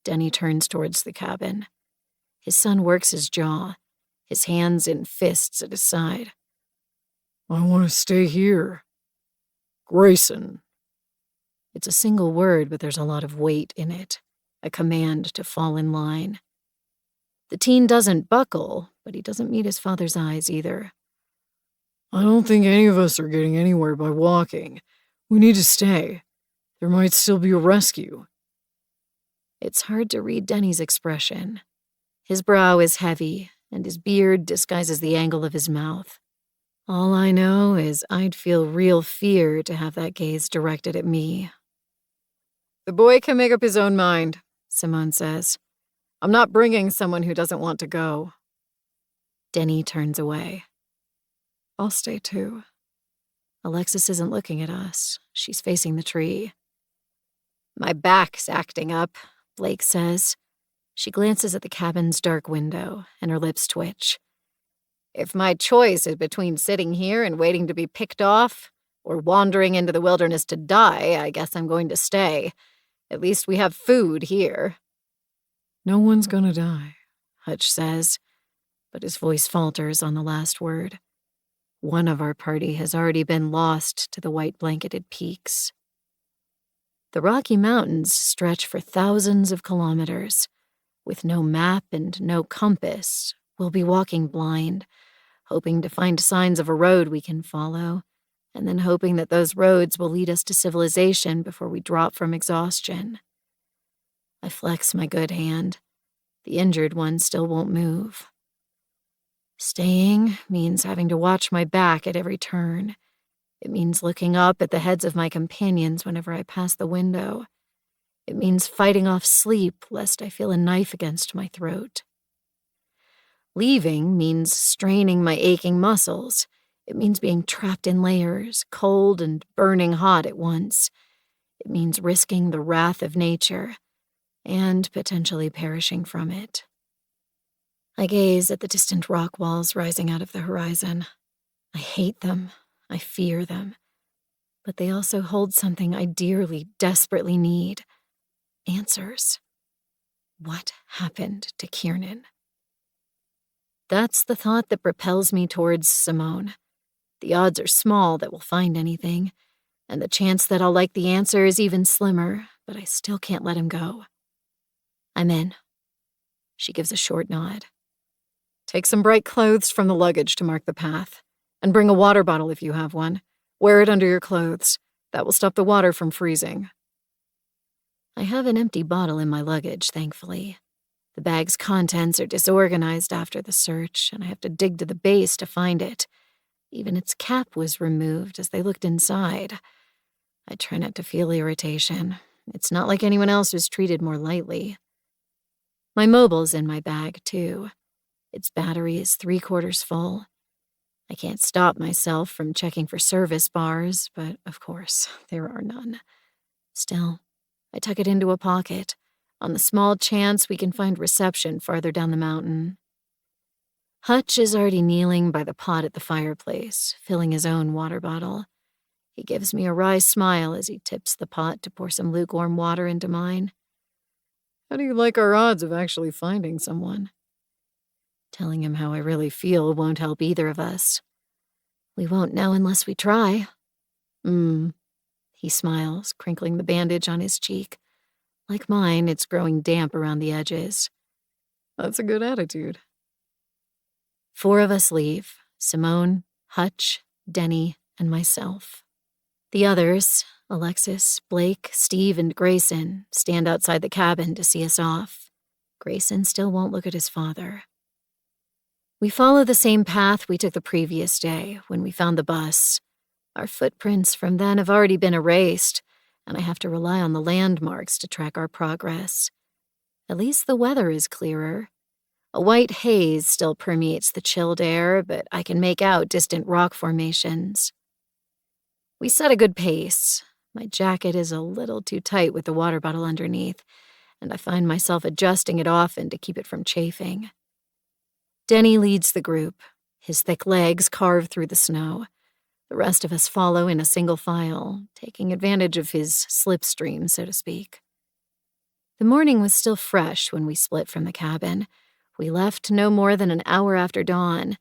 Denny turns towards the cabin. His son works his jaw, his hands in fists at his side. I want to stay here. Grayson. It's a single word, but there's a lot of weight in it, a command to fall in line. The teen doesn't buckle, but he doesn't meet his father's eyes either. I don't think any of us are getting anywhere by walking. We need to stay. There might still be a rescue. It's hard to read Denny's expression. His brow is heavy, and his beard disguises the angle of his mouth. All I know is I'd feel real fear to have that gaze directed at me. The boy can make up his own mind, Simone says. I'm not bringing someone who doesn't want to go. Denny turns away. I'll stay too. Alexis isn't looking at us. She's facing the tree. My back's acting up, Blake says. She glances at the cabin's dark window, and her lips twitch. If my choice is between sitting here and waiting to be picked off, or wandering into the wilderness to die, I guess I'm going to stay. At least we have food here. No one's gonna die, Hutch says, but his voice falters on the last word. One of our party has already been lost to the white-blanketed peaks. The Rocky Mountains stretch for thousands of kilometers. With no map and no compass, we'll be walking blind, hoping to find signs of a road we can follow, and then hoping that those roads will lead us to civilization before we drop from exhaustion. I flex my good hand. The injured one still won't move. Staying means having to watch my back at every turn. It means looking up at the heads of my companions whenever I pass the window. It means fighting off sleep lest I feel a knife against my throat. Leaving means straining my aching muscles. It means being trapped in layers, cold and burning hot at once. It means risking the wrath of nature and potentially perishing from it. I gaze at the distant rock walls rising out of the horizon. I hate them. I fear them. But they also hold something I dearly, desperately need. Answers. What happened to Kiernan? That's the thought that propels me towards Simone. The odds are small that we'll find anything, and the chance that I'll like the answer is even slimmer, but I still can't let him go. I'm in. She gives a short nod. Take some bright clothes from the luggage to mark the path, and bring a water bottle if you have one. Wear it under your clothes. That will stop the water from freezing. I have an empty bottle in my luggage, thankfully. The bag's contents are disorganized after the search, and I have to dig to the base to find it. Even its cap was removed as they looked inside. I try not to feel irritation. It's not like anyone else was treated more lightly. My mobile's in my bag, too. Its battery is 3/4 full. I can't stop myself from checking for service bars, but of course, there are none. Still, I tuck it into a pocket, on the small chance we can find reception farther down the mountain. Hutch is already kneeling by the pot at the fireplace, filling his own water bottle. He gives me a wry smile as he tips the pot to pour some lukewarm water into mine. How do you like our odds of actually finding someone? Telling him how I really feel won't help either of us. We won't know unless we try. He smiles, crinkling the bandage on his cheek. Like mine, it's growing damp around the edges. That's a good attitude. 4 of us leave: Simone, Hutch, Denny, and myself. The others, Alexis, Blake, Steve, and Grayson, stand outside the cabin to see us off. Grayson still won't look at his father. We follow the same path we took the previous day when we found the bus. Our footprints from then have already been erased, and I have to rely on the landmarks to track our progress. At least the weather is clearer. A white haze still permeates the chilled air, but I can make out distant rock formations. We set a good pace. My jacket is a little too tight with the water bottle underneath, and I find myself adjusting it often to keep it from chafing. Denny leads the group, his thick legs carved through the snow. The rest of us follow in a single file, taking advantage of his slipstream, so to speak. The morning was still fresh when we split from the cabin. We left no more than an hour after dawn.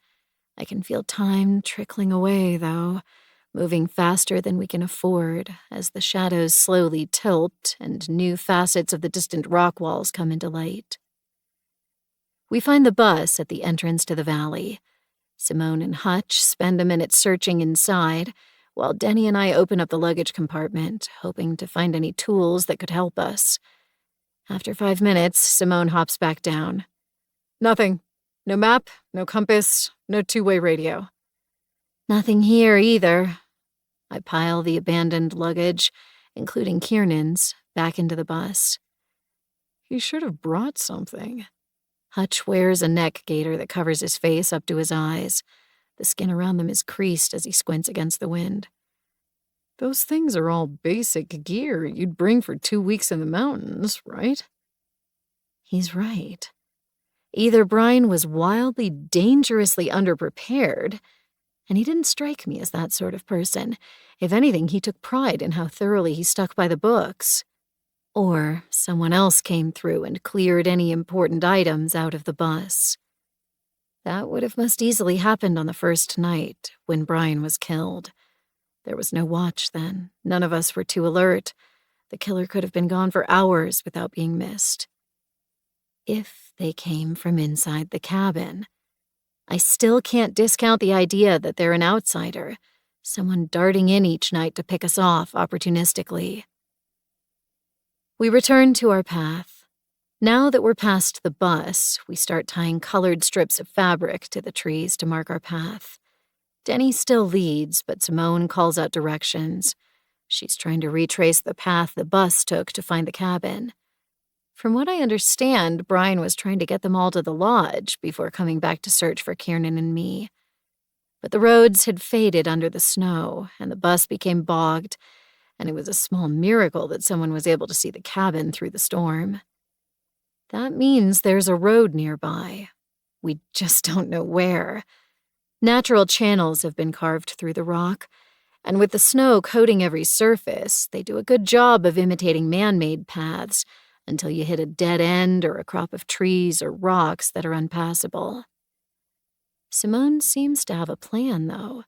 I can feel time trickling away, though, moving faster than we can afford as the shadows slowly tilt and new facets of the distant rock walls come into light. We find the bus at the entrance to the valley. Simone and Hutch spend a minute searching inside, while Denny and I open up the luggage compartment, hoping to find any tools that could help us. After 5 minutes, Simone hops back down. Nothing. No map, no compass, no two-way radio. Nothing here either. I pile the abandoned luggage, including Kiernan's, back into the bus. He should have brought something. Hutch wears a neck gaiter that covers his face up to his eyes. The skin around them is creased as he squints against the wind. Those things are all basic gear you'd bring for 2 weeks in the mountains, right? He's right. Either Brian was wildly, dangerously underprepared, and he didn't strike me as that sort of person. If anything, he took pride in how thoroughly he stuck by the books. Or someone else came through and cleared any important items out of the bus. That would have most easily happened on the first night, when Brian was killed. There was no watch then. None of us were too alert. The killer could have been gone for hours without being missed. If they came from inside the cabin, I still can't discount the idea that they're an outsider, someone darting in each night to pick us off opportunistically. We return to our path, Now that we're past the bus, we start tying colored strips of fabric to the trees to mark our path. Denny still leads, but Simone calls out directions. She's trying to retrace the path the bus took to find the cabin. From what I understand, Brian was trying to get them all to the lodge before coming back to search for Kiernan and me. But the roads had faded under the snow, and the bus became bogged, and it was a small miracle that someone was able to see the cabin through the storm. That means there's a road nearby. We just don't know where. Natural channels have been carved through the rock, and with the snow coating every surface, they do a good job of imitating man-made paths until you hit a dead end or a crop of trees or rocks that are unpassable. Simone seems to have a plan, though.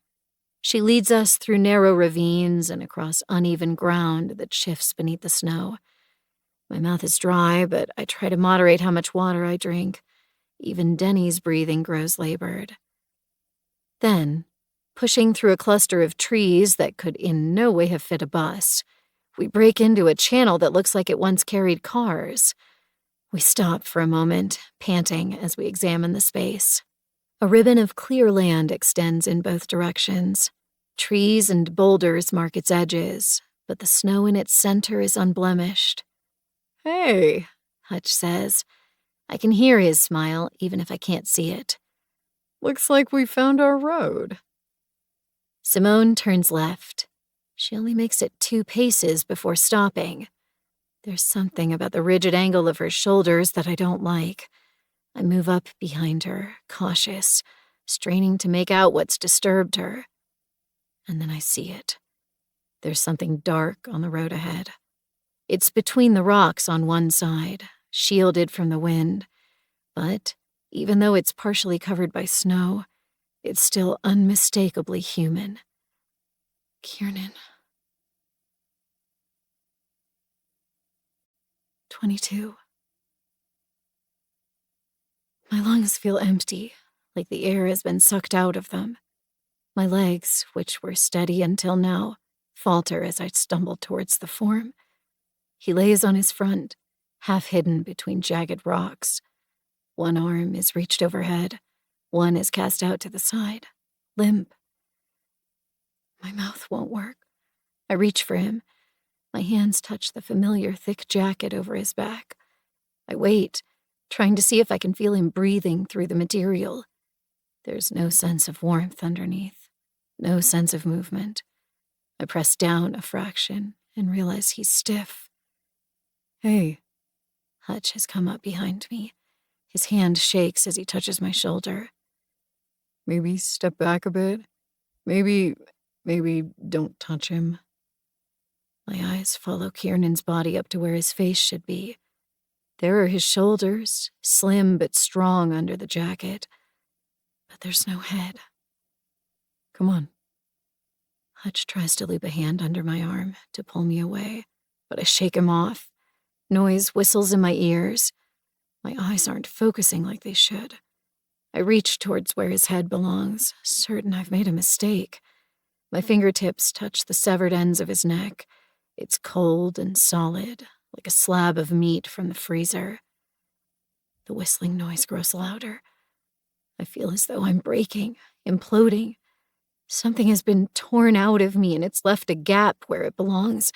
She leads us through narrow ravines and across uneven ground that shifts beneath the snow. My mouth is dry, but I try to moderate how much water I drink. Even Denny's breathing grows labored. Then, pushing through a cluster of trees that could in no way have fit a bus, we break into a channel that looks like it once carried cars. We stop for a moment, panting as we examine the space. A ribbon of clear land extends in both directions. Trees and boulders mark its edges, but the snow in its center is unblemished. Hey, Hutch says. I can hear his smile, even if I can't see it. looks like we found our road. Simone turns left. She only makes it 2 paces before stopping. There's something about the rigid angle of her shoulders that I don't like. I move up behind her, cautious, straining to make out what's disturbed her. And then I see it. There's something dark on the road ahead. It's between the rocks on one side, shielded from the wind. But even though it's partially covered by snow, it's still unmistakably human. Kiernan. 22. My lungs feel empty, like the air has been sucked out of them. My legs, which were steady until now, falter as I stumble towards the form. He lays on his front, half hidden between jagged rocks. One arm is reached overhead, one is cast out to the side, limp. My mouth won't work. I reach for him. My hands touch the familiar thick jacket over his back. I wait, trying to see if I can feel him breathing through the material. There's no sense of warmth underneath, no sense of movement. I press down a fraction and realize he's stiff. Hey, Hutch has come up behind me. His hand shakes as he touches my shoulder. maybe step back a bit. Maybe don't touch him. My eyes follow Kiernan's body up to where his face should be. There are his shoulders, slim but strong under the jacket. But there's no head. Come on. Hutch tries to loop a hand under my arm to pull me away, but I shake him off. Noise whistles in my ears. My eyes aren't focusing like they should. I reach towards where his head belongs, certain I've made a mistake. My fingertips touch the severed ends of his neck. It's cold and solid, like a slab of meat from the freezer. The whistling noise grows louder. I feel as though I'm breaking, imploding. Something has been torn out of me and it's left a gap where it belongs,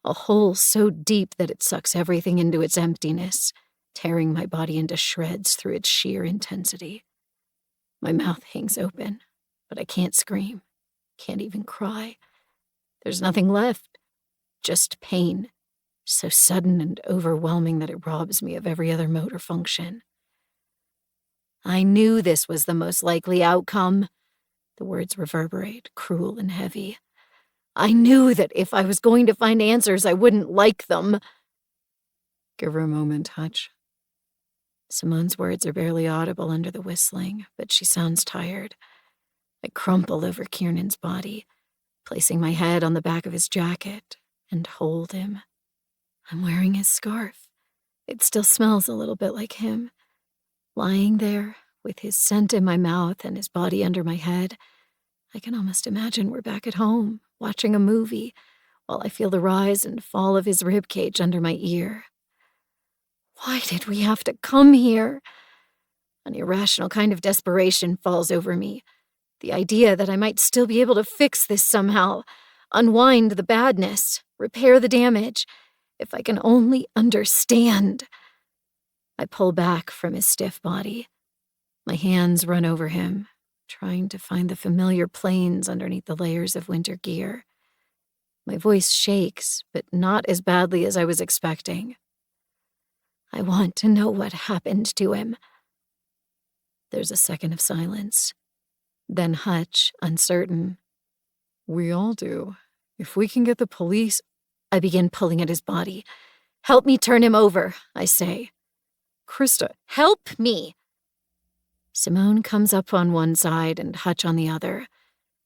a hole so deep that it sucks everything into its emptiness, tearing my body into shreds through its sheer intensity. My mouth hangs open, but I can't scream, can't even cry. There's nothing left, just pain, so sudden and overwhelming that it robs me of every other motor function. I knew this was the most likely outcome. The words reverberate, cruel and heavy. I knew that if I was going to find answers, I wouldn't like them. Give her a moment, Hutch. Simone's words are barely audible under the whistling, but she sounds tired. I crumple over Kiernan's body, placing my head on the back of his jacket, and hold him. I'm wearing his scarf. It still smells a little bit like him. Lying there, with his scent in my mouth and his body under my head, I can almost imagine we're back at home, watching a movie, while I feel the rise and fall of his ribcage under my ear. Why did we have to come here? An irrational kind of desperation falls over me. The idea that I might still be able to fix this somehow, unwind the badness, repair the damage, if I can only understand. I pull back from his stiff body. My hands run over him, trying to find the familiar planes underneath the layers of winter gear. My voice shakes, but not as badly as I was expecting. I want to know what happened to him. There's a second of silence. Then Hutch, uncertain. We all do. If we can get the police... I begin pulling at his body. Help me turn him over, I say. Krista, help me! Simone comes up on one side and Hutch on the other.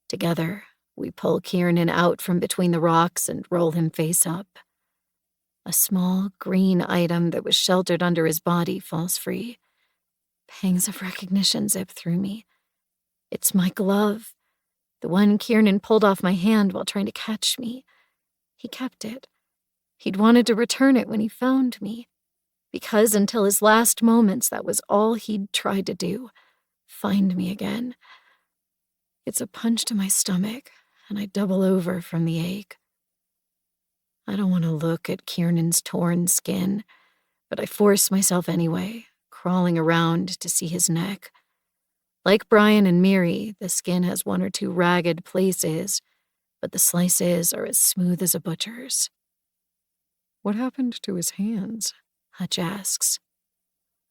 Together, we pull Kiernan out from between the rocks and roll him face up. A small green item that was sheltered under his body falls free. Pangs of recognition zip through me. It's my glove, the one Kiernan pulled off my hand while trying to catch me. He kept it. He'd wanted to return it when he found me, because until his last moments, that was all he'd tried to do, find me again. It's a punch to my stomach, and I double over from the ache. I don't want to look at Kiernan's torn skin, but I force myself anyway, crawling around to see his neck. Like Brian and Miri, the skin has one or two ragged places, but the slices are as smooth as a butcher's. what happened to his hands? Hutch asks.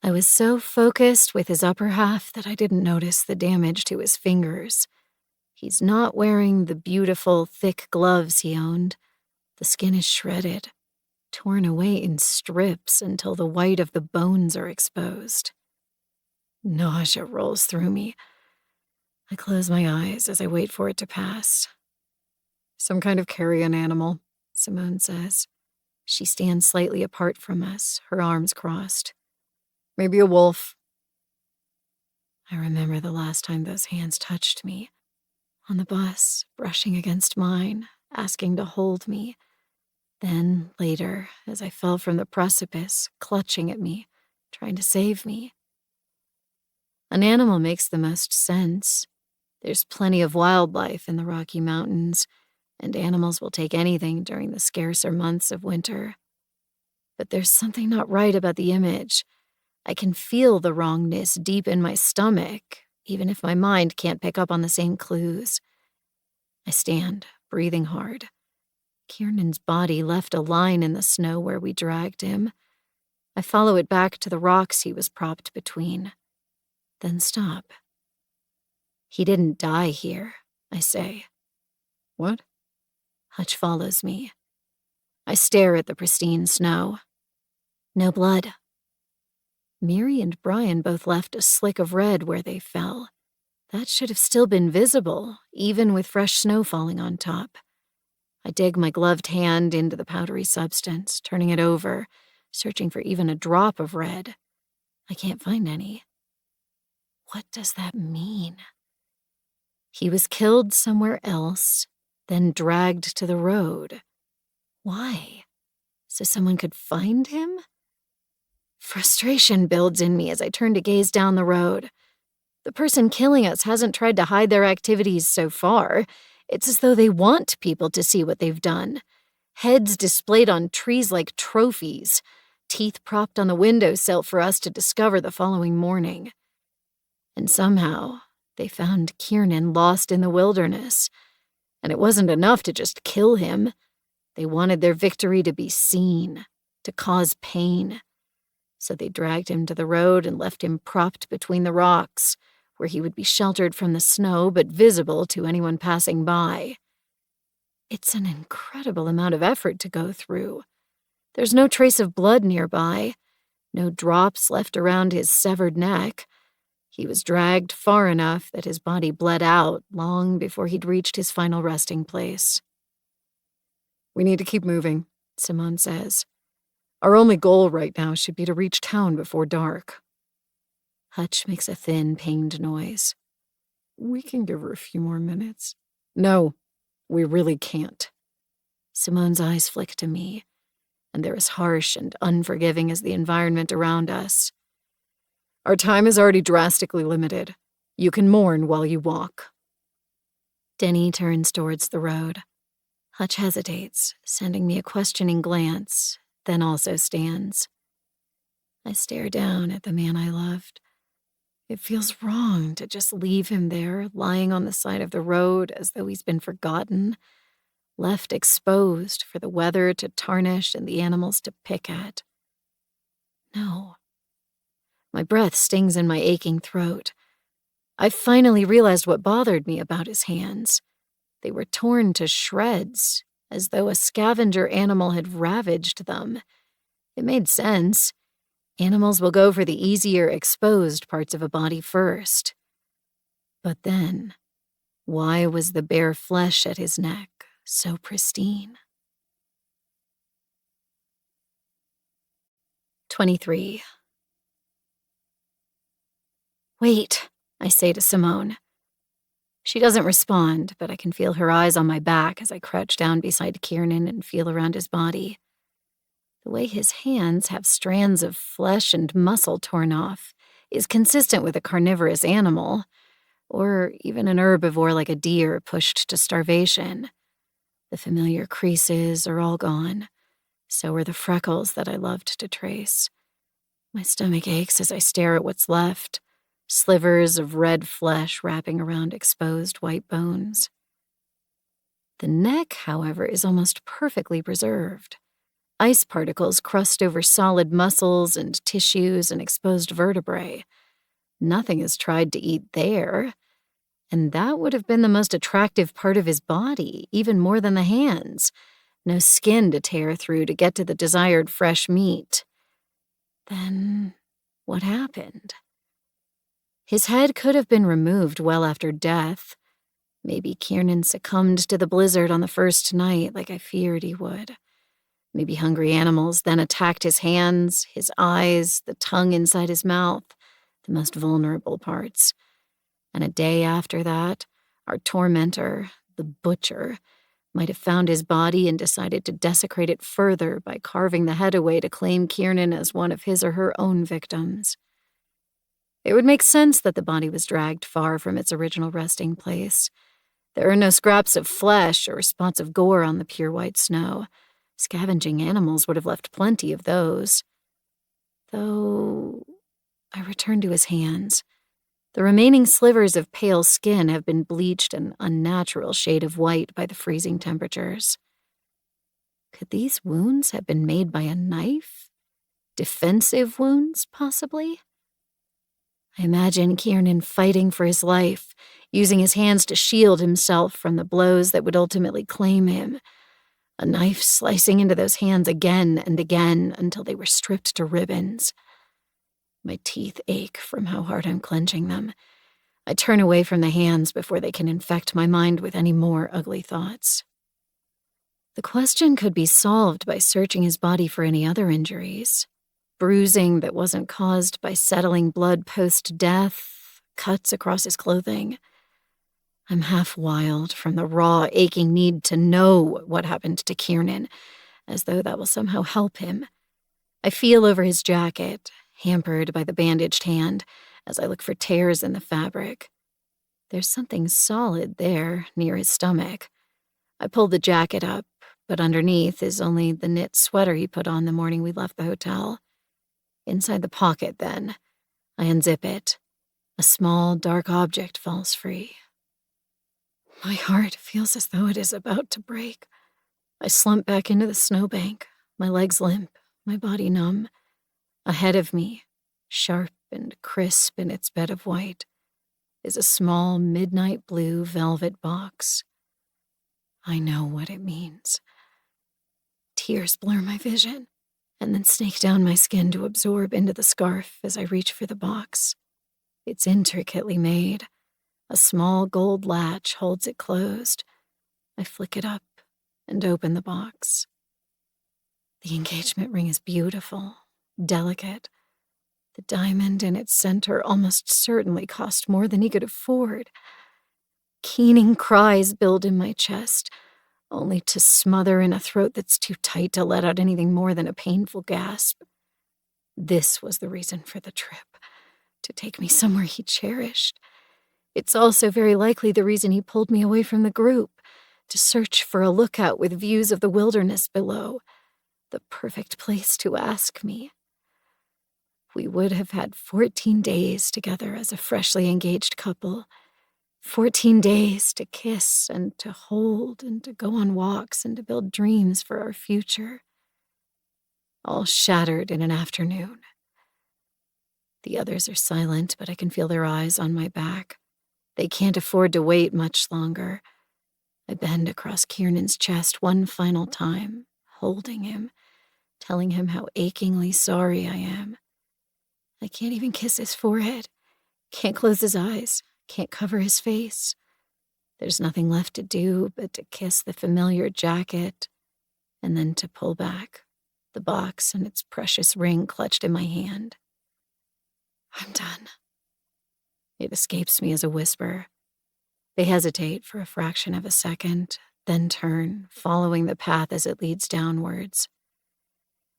I was so focused with his upper half that I didn't notice the damage to his fingers. He's not wearing the beautiful, thick gloves he owned. The skin is shredded, torn away in strips until the white of the bones are exposed. Nausea rolls through me. I close my eyes as I wait for it to pass. Some kind of carrion animal, Simone says. She stands slightly apart from us, her arms crossed. Maybe a wolf. I remember the last time those hands touched me. On the bus, brushing against mine, asking to hold me. Then, later, as I fell from the precipice, clutching at me, trying to save me. An animal makes the most sense. There's plenty of wildlife in the Rocky Mountains, and animals will take anything during the scarcer months of winter. But there's something not right about the image. I can feel the wrongness deep in my stomach, even if my mind can't pick up on the same clues. I stand, breathing hard. Kiernan's body left a line in the snow where we dragged him. I follow it back to the rocks he was propped between. Then stop. He didn't die here, I say. What? Hutch follows me. I stare at the pristine snow. No blood. Miri and Brian both left a slick of red where they fell. That should have still been visible, even with fresh snow falling on top. I dig my gloved hand into the powdery substance, turning it over, searching for even a drop of red. I can't find any. What does that mean? He was killed somewhere else, then dragged to the road. Why? So someone could find him? Frustration builds in me as I turn to gaze down the road. The person killing us hasn't tried to hide their activities so far. It's as though they want people to see what they've done. Heads displayed on trees like trophies, teeth propped on the windowsill for us to discover the following morning. And somehow, they found Kiernan lost in the wilderness. And it wasn't enough to just kill him. They wanted their victory to be seen, to cause pain. So they dragged him to the road and left him propped between the rocks, where he would be sheltered from the snow but visible to anyone passing by. It's an incredible amount of effort to go through. There's no trace of blood nearby, no drops left around his severed neck. He was dragged far enough that his body bled out long before he'd reached his final resting place. We need to keep moving, Simone says. Our only goal right now should be to reach town before dark. Hutch makes a thin, pained noise. We can give her a few more minutes. No, we really can't. Simone's eyes flick to me. and they're as harsh and unforgiving as the environment around us. Our time is already drastically limited. You can mourn while you walk. Denny turns towards the road. Hutch hesitates, sending me a questioning glance, then also stands. I stare down at the man I loved. It feels wrong to just leave him there, lying on the side of the road as though he's been forgotten, left exposed for the weather to tarnish and the animals to pick at. No. My breath stings in my aching throat. I finally realized what bothered me about his hands. They were torn to shreds, as though a scavenger animal had ravaged them. It made sense. Animals will go for the easier exposed parts of a body first. But then, why was the bare flesh at his neck so pristine? 23. Wait, I say to Simone. She doesn't respond, but I can feel her eyes on my back as I crouch down beside Kiernan and feel around his body. The way his hands have strands of flesh and muscle torn off is consistent with a carnivorous animal, or even an herbivore like a deer pushed to starvation. The familiar creases are all gone. So are the freckles that I loved to trace. My stomach aches as I stare at what's left, slivers of red flesh wrapping around exposed white bones. The neck, however, is almost perfectly preserved. Ice particles crust over solid muscles and tissues and exposed vertebrae. Nothing is tried to eat there, and that would have been the most attractive part of his body, even more than the hands. No skin to tear through to get to the desired fresh meat. Then, what happened? His head could have been removed well after death. Maybe Kiernan succumbed to the blizzard on the first night like I feared he would. Maybe hungry animals then attacked his hands, his eyes, the tongue inside his mouth, the most vulnerable parts. And a day after that, our tormentor, the butcher, might have found his body and decided to desecrate it further by carving the head away to claim Kiernan as one of his or her own victims. It would make sense that the body was dragged far from its original resting place. There are no scraps of flesh or spots of gore on the pure white snow. Scavenging animals would have left plenty of those. Though I return to his hands. The remaining slivers of pale skin have been bleached an unnatural shade of white by the freezing temperatures. Could these wounds have been made by a knife? Defensive wounds, possibly? I imagine Kiernan fighting for his life, using his hands to shield himself from the blows that would ultimately claim him. A knife slicing into those hands again and again until they were stripped to ribbons. My teeth ache from how hard I'm clenching them. I turn away from the hands before they can infect my mind with any more ugly thoughts. The question could be solved by searching his body for any other injuries. Bruising that wasn't caused by settling blood post-death, cuts across his clothing. I'm half wild from the raw, aching need to know what happened to Kiernan, as though that will somehow help him. I feel over his jacket, hampered by the bandaged hand, as I look for tears in the fabric. There's something solid there, near his stomach. I pull the jacket up, but underneath is only the knit sweater he put on the morning we left the hotel. Inside the pocket, then, I unzip it. A small, dark object falls free. My heart feels as though it is about to break. I slump back into the snowbank, my legs limp, my body numb. Ahead of me, sharp and crisp in its bed of white, is a small midnight blue velvet box. I know what it means. Tears blur my vision, and then snake down my skin to absorb into the scarf as I reach for the box. It's intricately made. A small gold latch holds it closed. I flick it up and open the box. The engagement ring is beautiful, delicate. The diamond in its center almost certainly cost more than he could afford. Keening cries build in my chest. only to smother in a throat that's too tight to let out anything more than a painful gasp. This was the reason for the trip, to take me somewhere he cherished. It's also very likely the reason he pulled me away from the group, to search for a lookout with views of the wilderness below, the perfect place to ask me. We would have had 14 days together as a freshly engaged couple. 14 days to kiss and to hold and to go on walks and to build dreams for our future. All shattered in an afternoon. The others are silent, but I can feel their eyes on my back. They can't afford to wait much longer. I bend across Kiernan's chest one final time, holding him, telling him how achingly sorry I am. I can't even kiss his forehead, can't close his eyes, can't cover his face. There's nothing left to do but to kiss the familiar jacket and then to pull back, the box and its precious ring clutched in my hand. I'm done. It escapes me as a whisper. They hesitate for a fraction of a second, then turn, following the path as it leads downwards.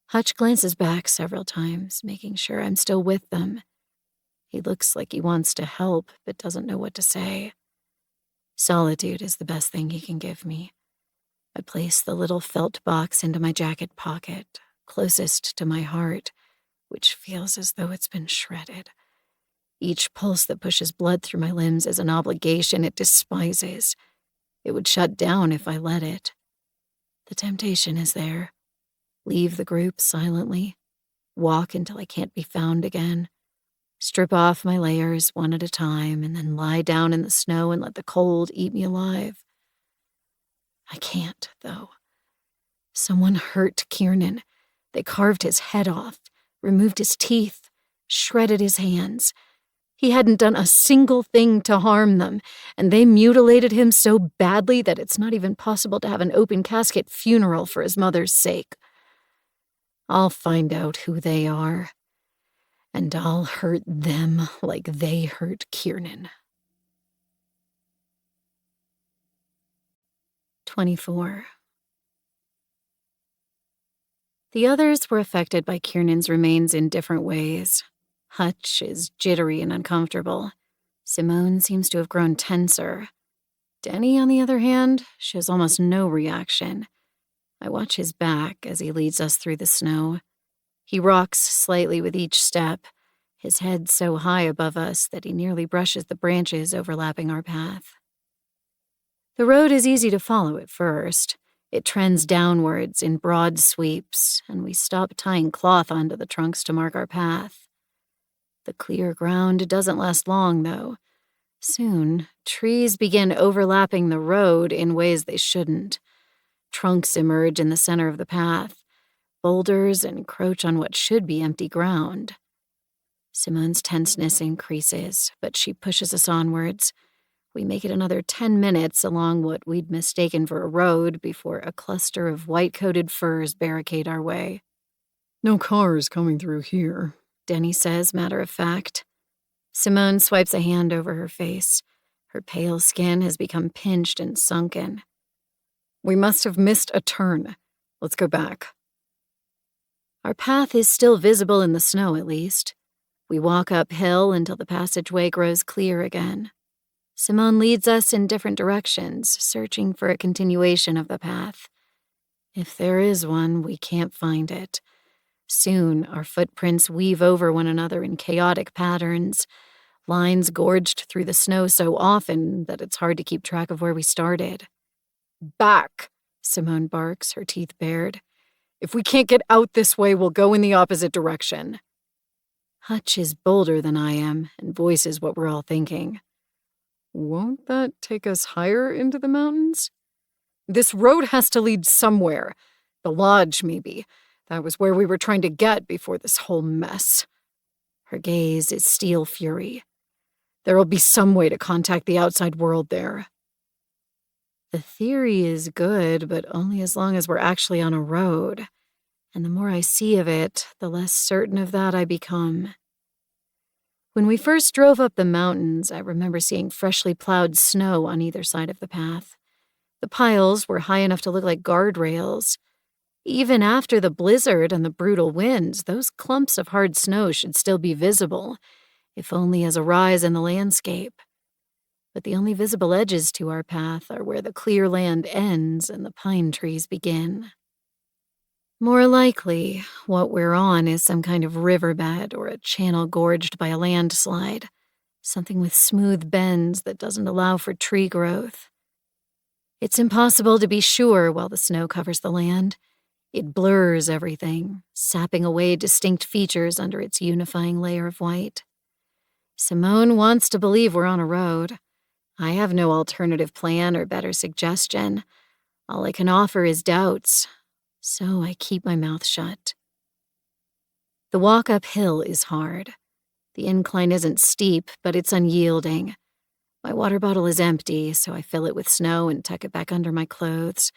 Hutch glances back several times, making sure I'm still with them. He looks like he wants to help, but doesn't know what to say. Solitude is the best thing he can give me. I place the little felt box into my jacket pocket, closest to my heart, which feels as though it's been shredded. Each pulse that pushes blood through my limbs is an obligation it despises. It would shut down if I let it. The temptation is there. Leave the group silently, walk until I can't be found again, strip off my layers one at a time, and then lie down in the snow and let the cold eat me alive. I can't, though. Someone hurt Kiernan. They carved his head off, removed his teeth, shredded his hands. He hadn't done a single thing to harm them, and they mutilated him so badly that it's not even possible to have an open casket funeral for his mother's sake. I'll find out who they are, and I'll hurt them like they hurt Kiernan. 24. The others were affected by Kiernan's remains in different ways. Hutch is jittery and uncomfortable. Simone seems to have grown tenser. Denny, on the other hand, shows almost no reaction. I watch his back as he leads us through the snow. He rocks slightly with each step, his head so high above us that he nearly brushes the branches overlapping our path. The road is easy to follow at first. It trends downwards in broad sweeps, and we stop tying cloth onto the trunks to mark our path. The clear ground doesn't last long, though. Soon, trees begin overlapping the road in ways they shouldn't. Trunks emerge in the center of the path. Boulders encroach on what should be empty ground. Simone's tenseness increases, but she pushes us onwards. We make it another 10 minutes along what we'd mistaken for a road before a cluster of white-coated firs barricade our way. No cars coming through here, Denny says, matter of fact. Simone swipes a hand over her face. Her pale skin has become pinched and sunken. We must have missed a turn. Let's go back. Our path is still visible in the snow, at least. We walk uphill until the passageway grows clear again. Simone leads us in different directions, searching for a continuation of the path. If there is one, we can't find it. Soon, our footprints weave over one another in chaotic patterns, lines gorged through the snow so often that it's hard to keep track of where we started. Back, Simone barks, her teeth bared. If we can't get out this way, we'll go in the opposite direction. Hutch is bolder than I am and voices what we're all thinking. Won't that take us higher into the mountains? This road has to lead somewhere. The lodge, maybe. That was where we were trying to get before this whole mess. Her gaze is steel fury. There'll be some way to contact the outside world there. The theory is good, but only as long as we're actually on a road. And the more I see of it, the less certain of that I become. When we first drove up the mountains, I remember seeing freshly plowed snow on either side of the path. The piles were high enough to look like guardrails. Even after the blizzard and the brutal winds, those clumps of hard snow should still be visible, if only as a rise in the landscape. But the only visible edges to our path are where the clear land ends and the pine trees begin. More likely, what we're on is some kind of riverbed or a channel gorged by a landslide, something with smooth bends that doesn't allow for tree growth. It's impossible to be sure while the snow covers the land. It blurs everything, sapping away distinct features under its unifying layer of white. Simone wants to believe we're on a road. I have no alternative plan or better suggestion. All I can offer is doubts, so I keep my mouth shut. The walk uphill is hard. The incline isn't steep, but it's unyielding. My water bottle is empty, so I fill it with snow and tuck it back under my clothes,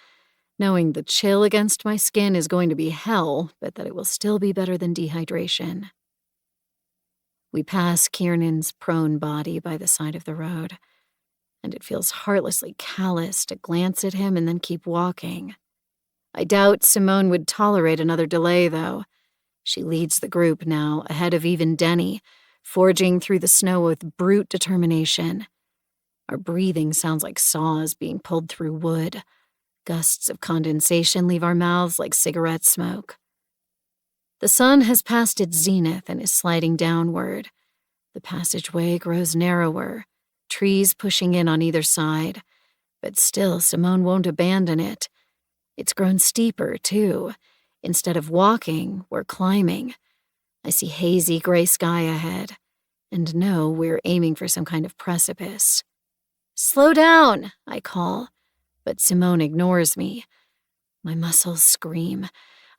knowing the chill against my skin is going to be hell, but that it will still be better than dehydration. We pass Kiernan's prone body by the side of the road, and it feels heartlessly callous to glance at him and then keep walking. I doubt Simone would tolerate another delay, though. She leads the group now, ahead of even Denny, forging through the snow with brute determination. Our breathing sounds like saws being pulled through wood. Gusts of condensation leave our mouths like cigarette smoke. The sun has passed its zenith and is sliding downward. The passageway grows narrower, trees pushing in on either side, but still Simone won't abandon it. It's grown steeper, too. Instead of walking, we're climbing. I see hazy gray sky ahead, and know we're aiming for some kind of precipice. "Slow down," I call, but Simone ignores me. My muscles scream.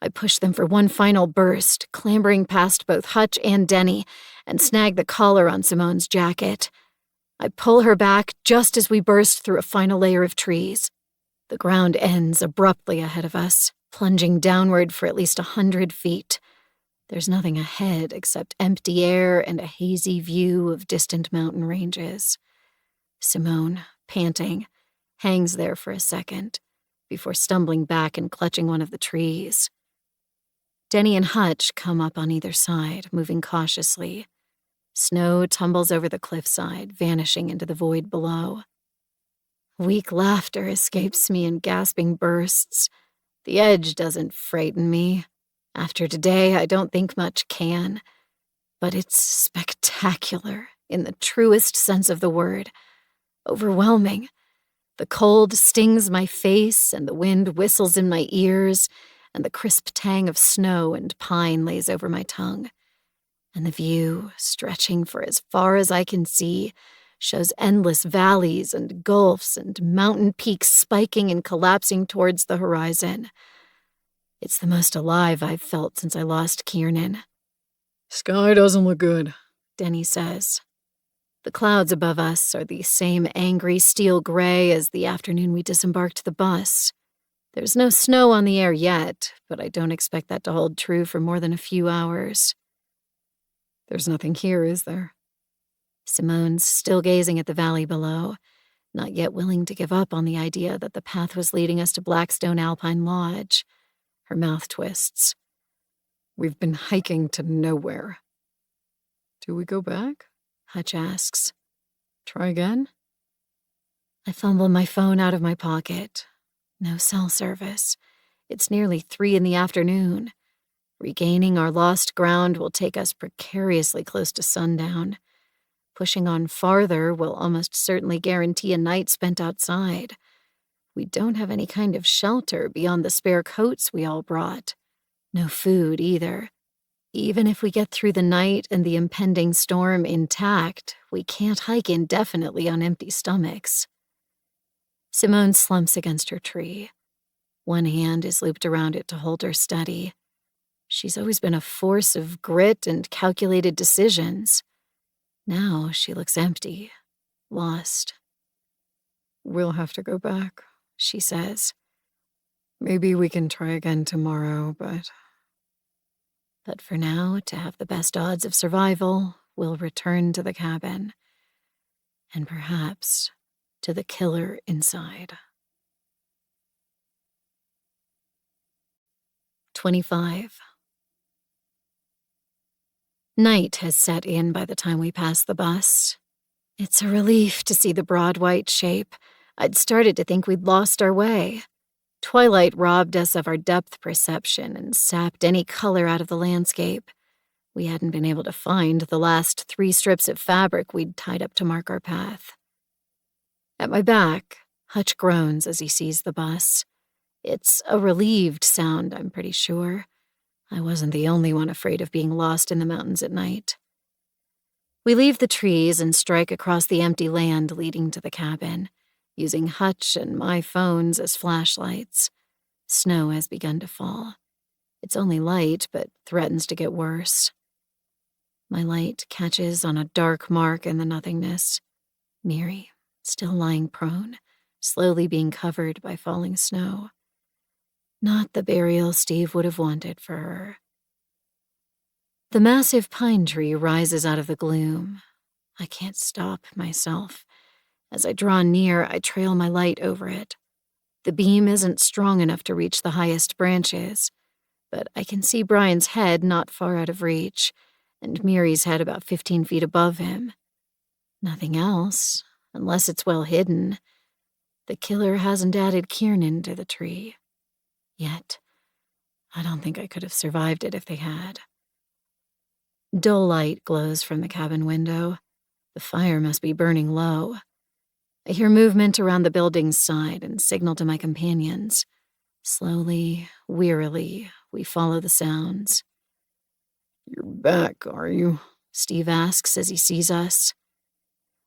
I push them for one final burst, clambering past both Hutch and Denny, and snag the collar on Simone's jacket. I pull her back just as we burst through a final layer of trees. The ground ends abruptly ahead of us, plunging downward for at least 100 feet. There's nothing ahead except empty air and a hazy view of distant mountain ranges. Simone, panting, hangs there for a second, before stumbling back and clutching one of the trees. Denny and Hutch come up on either side, moving cautiously. Snow tumbles over the cliffside, vanishing into the void below. Weak laughter escapes me in gasping bursts. The edge doesn't frighten me. After today, I don't think much can. But it's spectacular, in the truest sense of the word. Overwhelming. The cold stings my face, and the wind whistles in my ears, and the crisp tang of snow and pine lays over my tongue. And the view, stretching for as far as I can see, shows endless valleys and gulfs and mountain peaks spiking and collapsing towards the horizon. It's the most alive I've felt since I lost Kiernan. "Sky doesn't look good," Denny says. The clouds above us are the same angry steel gray as the afternoon we disembarked the bus. There's no snow on the air yet, but I don't expect that to hold true for more than a few hours. "There's nothing here, is there?" Simone's still gazing at the valley below, not yet willing to give up on the idea that the path was leading us to Blackstone Alpine Lodge. Her mouth twists. "We've been hiking to nowhere." "Do we go back?" Hutch asks. "Try again?" I fumble my phone out of my pocket. No cell service. It's nearly 3 in the afternoon. Regaining our lost ground will take us precariously close to sundown. Pushing on farther will almost certainly guarantee a night spent outside. We don't have any kind of shelter beyond the spare coats we all brought. No food either. Even if we get through the night and the impending storm intact, we can't hike indefinitely on empty stomachs. Simone slumps against her tree. One hand is looped around it to hold her steady. She's always been a force of grit and calculated decisions. Now she looks empty, lost. "We'll have to go back," she says. "Maybe we can try again tomorrow, but for now, to have the best odds of survival, we'll return to the cabin. And perhaps to the killer inside." 25. Night has set in by the time we pass the bus. It's a relief to see the broad white shape. I'd started to think we'd lost our way. Twilight robbed us of our depth perception and sapped any color out of the landscape. We hadn't been able to find the last 3 strips of fabric we'd tied up to mark our path. At my back, Hutch groans as he sees the bus. It's a relieved sound, I'm pretty sure. I wasn't the only one afraid of being lost in the mountains at night. We leave the trees and strike across the empty land leading to the cabin, using Hutch and my phones as flashlights. Snow has begun to fall. It's only light, but threatens to get worse. My light catches on a dark mark in the nothingness. Miri, still lying prone, slowly being covered by falling snow. Not the burial Steve would have wanted for her. The massive pine tree rises out of the gloom. I can't stop myself. As I draw near, I trail my light over it. The beam isn't strong enough to reach the highest branches, but I can see Brian's head not far out of reach, and Miri's head about 15 feet above him. Nothing else, unless it's well hidden. The killer hasn't added Kiernan to the tree. Yet, I don't think I could have survived it if they had. Dull light glows from the cabin window. The fire must be burning low. I hear movement around the building's side and signal to my companions. Slowly, wearily, we follow the sounds. "You're back, are you?" Steve asks as he sees us.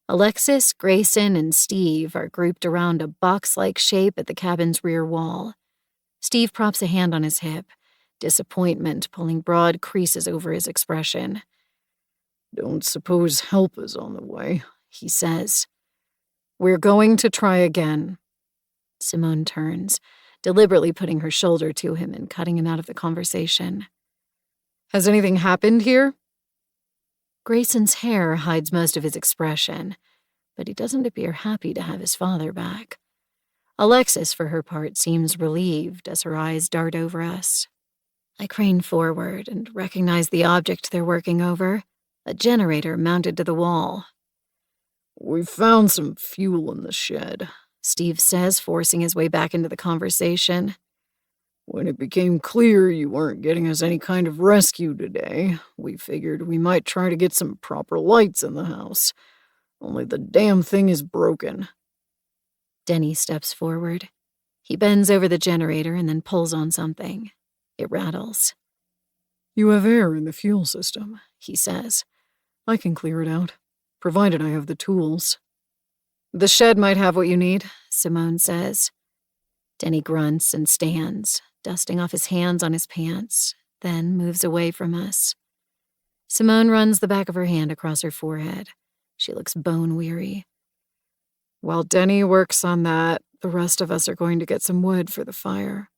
Alexis, Grayson, and Steve are grouped around a box-like shape at the cabin's rear wall. Steve props a hand on his hip, disappointment pulling broad creases over his expression. "Don't suppose help is on the way," he says. "We're going to try again." Simone turns, deliberately putting her shoulder to him and cutting him out of the conversation. "Has anything happened here?" Grayson's hair hides most of his expression, but he doesn't appear happy to have his father back. Alexis, for her part, seems relieved as her eyes dart over us. I crane forward and recognize the object they're working over, a generator mounted to the wall. "We found some fuel in the shed," Steve says, forcing his way back into the conversation. "When it became clear you weren't getting us any kind of rescue today, we figured we might try to get some proper lights in the house. Only the damn thing is broken." Denny steps forward. He bends over the generator and then pulls on something. It rattles. "You have air in the fuel system," he says. "I can clear it out, provided I have the tools." "The shed might have what you need," Simone says. Denny grunts and stands, dusting off his hands on his pants, then moves away from us. Simone runs the back of her hand across her forehead. She looks bone-weary. "While Denny works on that, the rest of us are going to get some wood for the fire."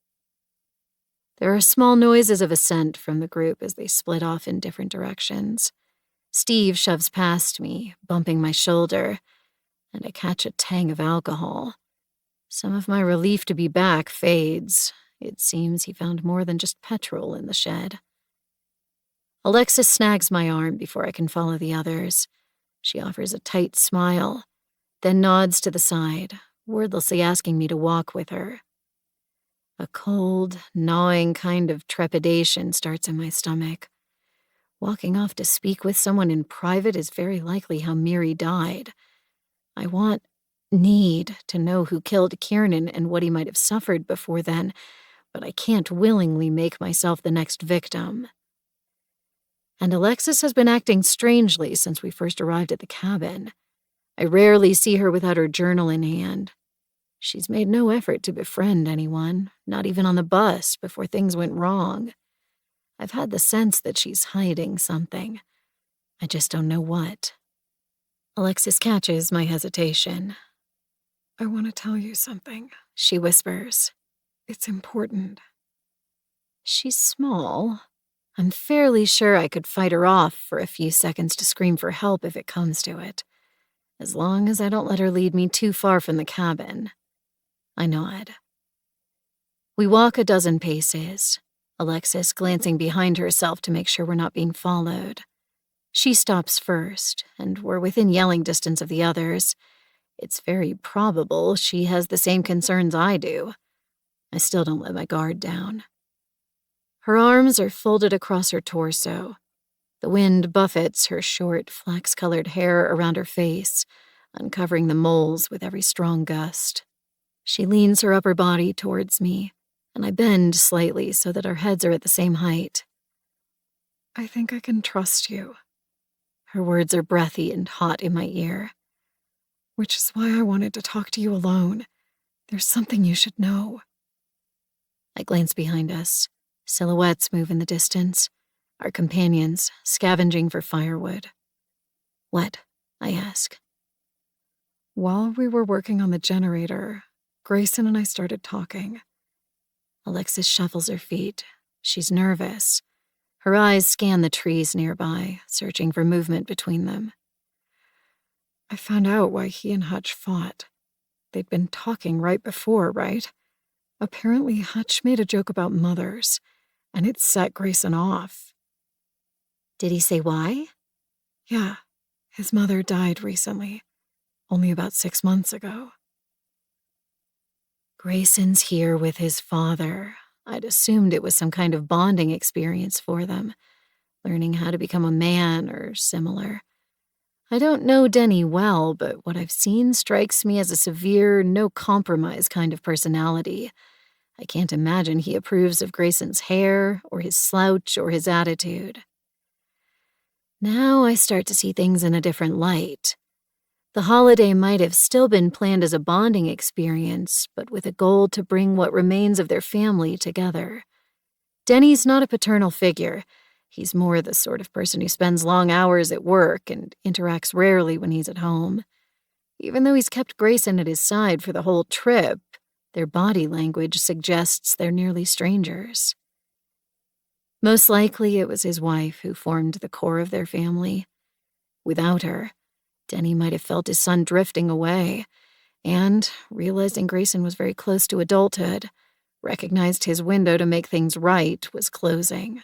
There are small noises of assent from the group as they split off in different directions. Steve shoves past me, bumping my shoulder, and I catch a tang of alcohol. Some of my relief to be back fades. It seems he found more than just petrol in the shed. Alexis snags my arm before I can follow the others. She offers a tight smile, then nods to the side, wordlessly asking me to walk with her. A cold, gnawing kind of trepidation starts in my stomach. Walking off to speak with someone in private is very likely how Miri died. I need to know who killed Kiernan and what he might have suffered before then, but I can't willingly make myself the next victim. And Alexis has been acting strangely since we first arrived at the cabin. I rarely see her without her journal in hand. She's made no effort to befriend anyone, not even on the bus before things went wrong. I've had the sense that she's hiding something. I just don't know what. Alexis catches my hesitation. "I want to tell you something," she whispers. "It's important." She's small. I'm fairly sure I could fight her off for a few seconds to scream for help if it comes to it, as long as I don't let her lead me too far from the cabin. I nod. We walk a dozen paces. Alexis glancing behind herself to make sure we're not being followed. She stops first, and we're within yelling distance of the others. It's very probable she has the same concerns I do. I still don't let my guard down. Her arms are folded across her torso. The wind buffets her short, flax-colored hair around her face, uncovering the moles with every strong gust. She leans her upper body towards me, and I bend slightly so that our heads are at the same height. I think I can trust you. Her words are breathy and hot in my ear. Which is why I wanted to talk to you alone. There's something you should know. I glance behind us. Silhouettes move in the distance. Our companions, scavenging for firewood. What? I ask. While we were working on the generator, Grayson and I started talking. Alexis shuffles her feet. She's nervous. Her eyes scan the trees nearby, searching for movement between them. I found out why he and Hutch fought. They'd been talking right before, right? Apparently, Hutch made a joke about mothers, and it set Grayson off. Did he say why? Yeah, his mother died recently, only about 6 months ago. Grayson's here with his father. I'd assumed it was some kind of bonding experience for them, learning how to become a man or similar. I don't know Denny well, but what I've seen strikes me as a severe, no-compromise kind of personality. I can't imagine he approves of Grayson's hair, or his slouch, or his attitude. Now I start to see things in a different light. The holiday might have still been planned as a bonding experience, but with a goal to bring what remains of their family together. Denny's not a paternal figure. He's more the sort of person who spends long hours at work and interacts rarely when he's at home. Even though he's kept Grayson at his side for the whole trip, their body language suggests they're nearly strangers. Most likely it was his wife who formed the core of their family. Without her, Denny might have felt his son drifting away, and, realizing Grayson was very close to adulthood, recognized his window to make things right was closing.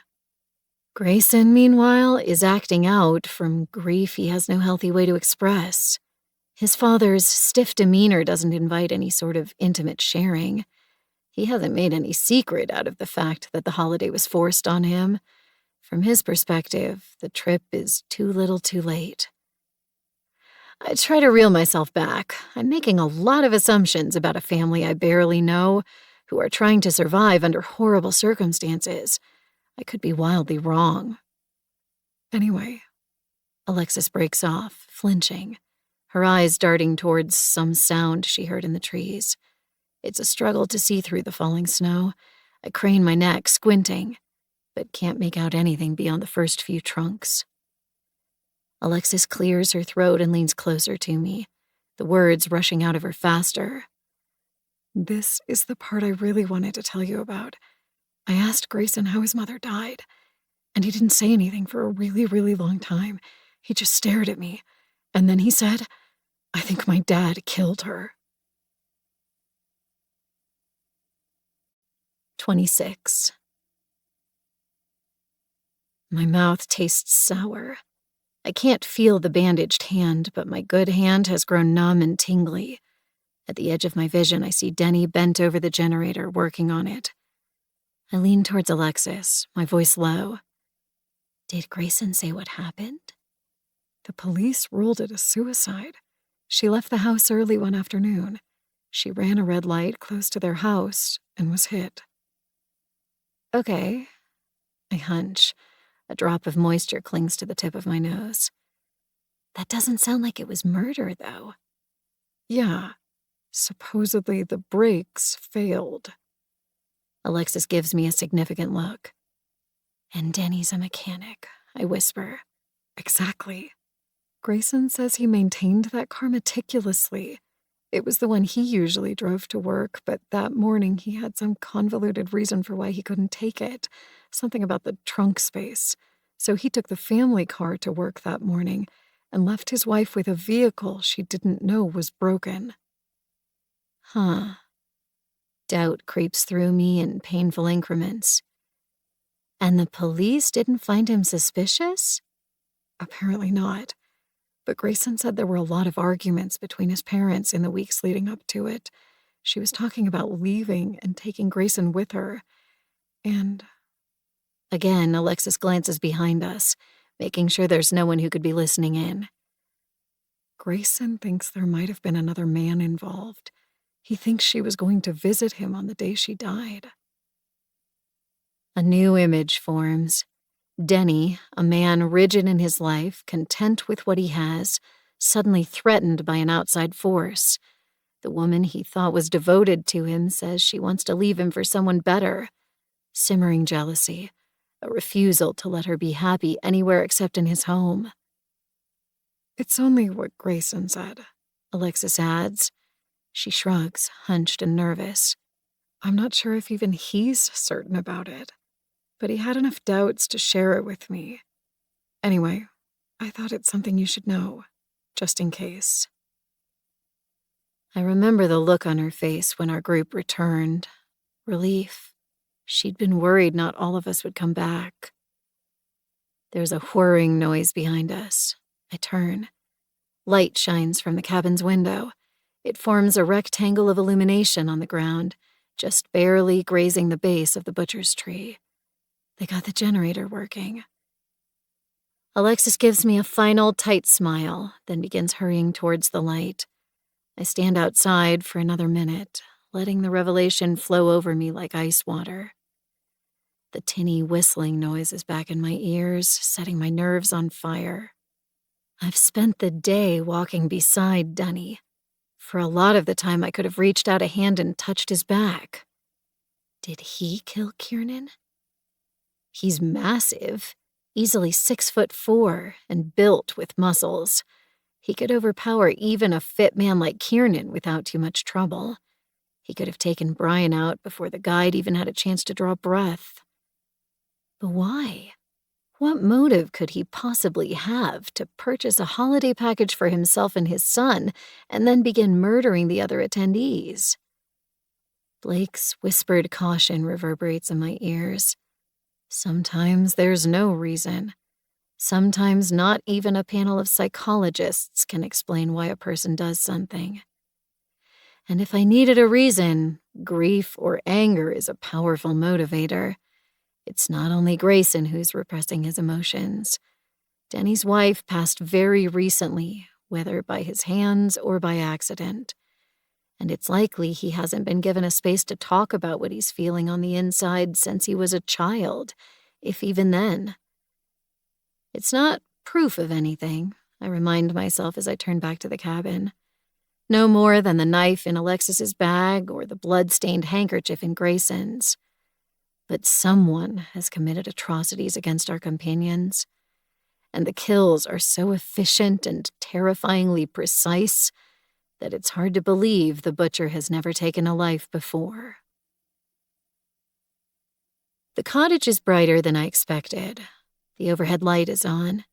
Grayson, meanwhile, is acting out from grief he has no healthy way to express. His father's stiff demeanor doesn't invite any sort of intimate sharing. He hasn't made any secret out of the fact that the holiday was forced on him. From his perspective, the trip is too little too late. I try to reel myself back. I'm making a lot of assumptions about a family I barely know, who are trying to survive under horrible circumstances. I could be wildly wrong. Anyway, Alexis breaks off, flinching, her eyes darting towards some sound she heard in the trees. It's a struggle to see through the falling snow. I crane my neck, squinting, but can't make out anything beyond the first few trunks. Alexis clears her throat and leans closer to me, the words rushing out of her faster. This is the part I really wanted to tell you about. I asked Grayson how his mother died, and he didn't say anything for a really, really long time. He just stared at me, and then he said, "I think my dad killed her." 26. My mouth tastes sour. I can't feel the bandaged hand, but my good hand has grown numb and tingly. At the edge of my vision, I see Denny bent over the generator, working on it. I lean towards Alexis, my voice low. Did Grayson say what happened? The police ruled it a suicide. She left the house early one afternoon. She ran a red light close to their house and was hit. Okay. I hunch. A drop of moisture clings to the tip of my nose. That doesn't sound like it was murder, though. Yeah. Supposedly the brakes failed. Alexis gives me a significant look. And Denny's a mechanic, I whisper. Exactly. Grayson says he maintained that car meticulously. It was the one he usually drove to work, but that morning he had some convoluted reason for why he couldn't take it. Something about the trunk space. So he took the family car to work that morning and left his wife with a vehicle she didn't know was broken. Huh. Doubt creeps through me in painful increments. And the police didn't find him suspicious? Apparently not. But Grayson said there were a lot of arguments between his parents in the weeks leading up to it. She was talking about leaving and taking Grayson with her. And again, Alexis glances behind us, making sure there's no one who could be listening in. Grayson thinks there might have been another man involved. He thinks she was going to visit him on the day she died. A new image forms. Denny, a man rigid in his life, content with what he has, suddenly threatened by an outside force. The woman he thought was devoted to him says she wants to leave him for someone better. Simmering jealousy, a refusal to let her be happy anywhere except in his home. It's only what Grayson said, Alexis adds. She shrugs, hunched and nervous. I'm not sure if even he's certain about it, but he had enough doubts to share it with me. Anyway, I thought it's something you should know, just in case. I remember the look on her face when our group returned. Relief. She'd been worried not all of us would come back. There's a whirring noise behind us. I turn. Light shines from the cabin's window. It forms a rectangle of illumination on the ground, just barely grazing the base of the butcher's tree. They got the generator working. Alexis gives me a final tight smile, then begins hurrying towards the light. I stand outside for another minute, letting the revelation flow over me like ice water. The tinny whistling noise is back in my ears, setting my nerves on fire. I've spent the day walking beside Dunny. For a lot of the time, I could have reached out a hand and touched his back. Did he kill Kiernan? He's massive, easily 6'4" and built with muscles. He could overpower even a fit man like Kiernan without too much trouble. He could have taken Brian out before the guide even had a chance to draw breath. But why? What motive could he possibly have to purchase a holiday package for himself and his son and then begin murdering the other attendees? Blake's whispered caution reverberates in my ears. Sometimes there's no reason. Sometimes not even a panel of psychologists can explain why a person does something. And if I needed a reason, grief or anger is a powerful motivator. It's not only Grayson who's repressing his emotions. Denny's wife passed very recently, whether by his hands or by accident. And it's likely he hasn't been given a space to talk about what he's feeling on the inside since he was a child, if even then. It's not proof of anything, I remind myself as I turn back to the cabin. No more than the knife in Alexis's bag or the blood-stained handkerchief in Grayson's. But someone has committed atrocities against our companions, and the kills are so efficient and terrifyingly precise that it's hard to believe the butcher has never taken a life before. The cottage is brighter than I expected. The overhead light is on.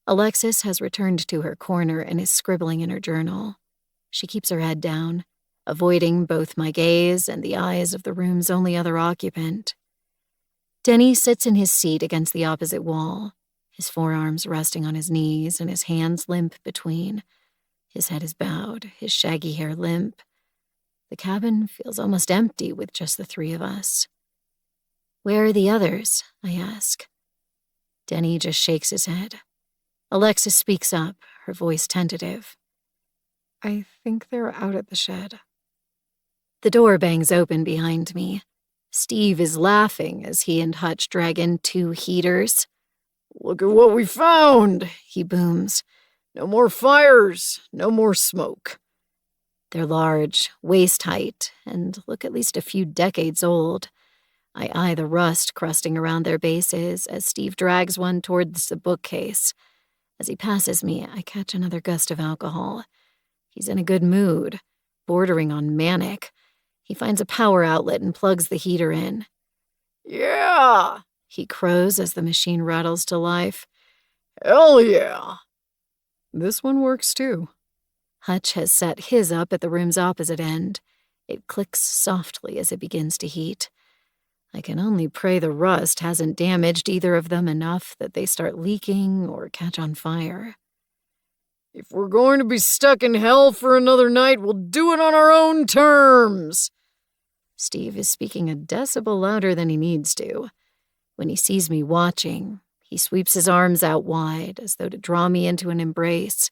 Alexis has returned to her corner and is scribbling in her journal. She keeps her head down, avoiding both my gaze and the eyes of the room's only other occupant. Denny sits in his seat against the opposite wall, his forearms resting on his knees and his hands limp between. His head is bowed, his shaggy hair limp. The cabin feels almost empty with just the three of us. Where are the others? I ask. Denny just shakes his head. Alexis speaks up, her voice tentative. I think they're out at the shed. The door bangs open behind me. Steve is laughing as he and Hutch drag in 2 heaters. "Look at what we found," he booms. "No more fires, no more smoke." They're large, waist-height, and look at least a few decades old. I eye the rust crusting around their bases as Steve drags one towards the bookcase. As he passes me, I catch another gust of alcohol. He's in a good mood, bordering on manic. He finds a power outlet and plugs the heater in. "Yeah," he crows as the machine rattles to life. "Hell yeah." This one works too. Hutch has set his up at the room's opposite end. It clicks softly as it begins to heat. I can only pray the rust hasn't damaged either of them enough that they start leaking or catch on fire. If we're going to be stuck in hell for another night, we'll do it on our own terms. Steve is speaking a decibel louder than he needs to. When he sees me watching, he sweeps his arms out wide as though to draw me into an embrace.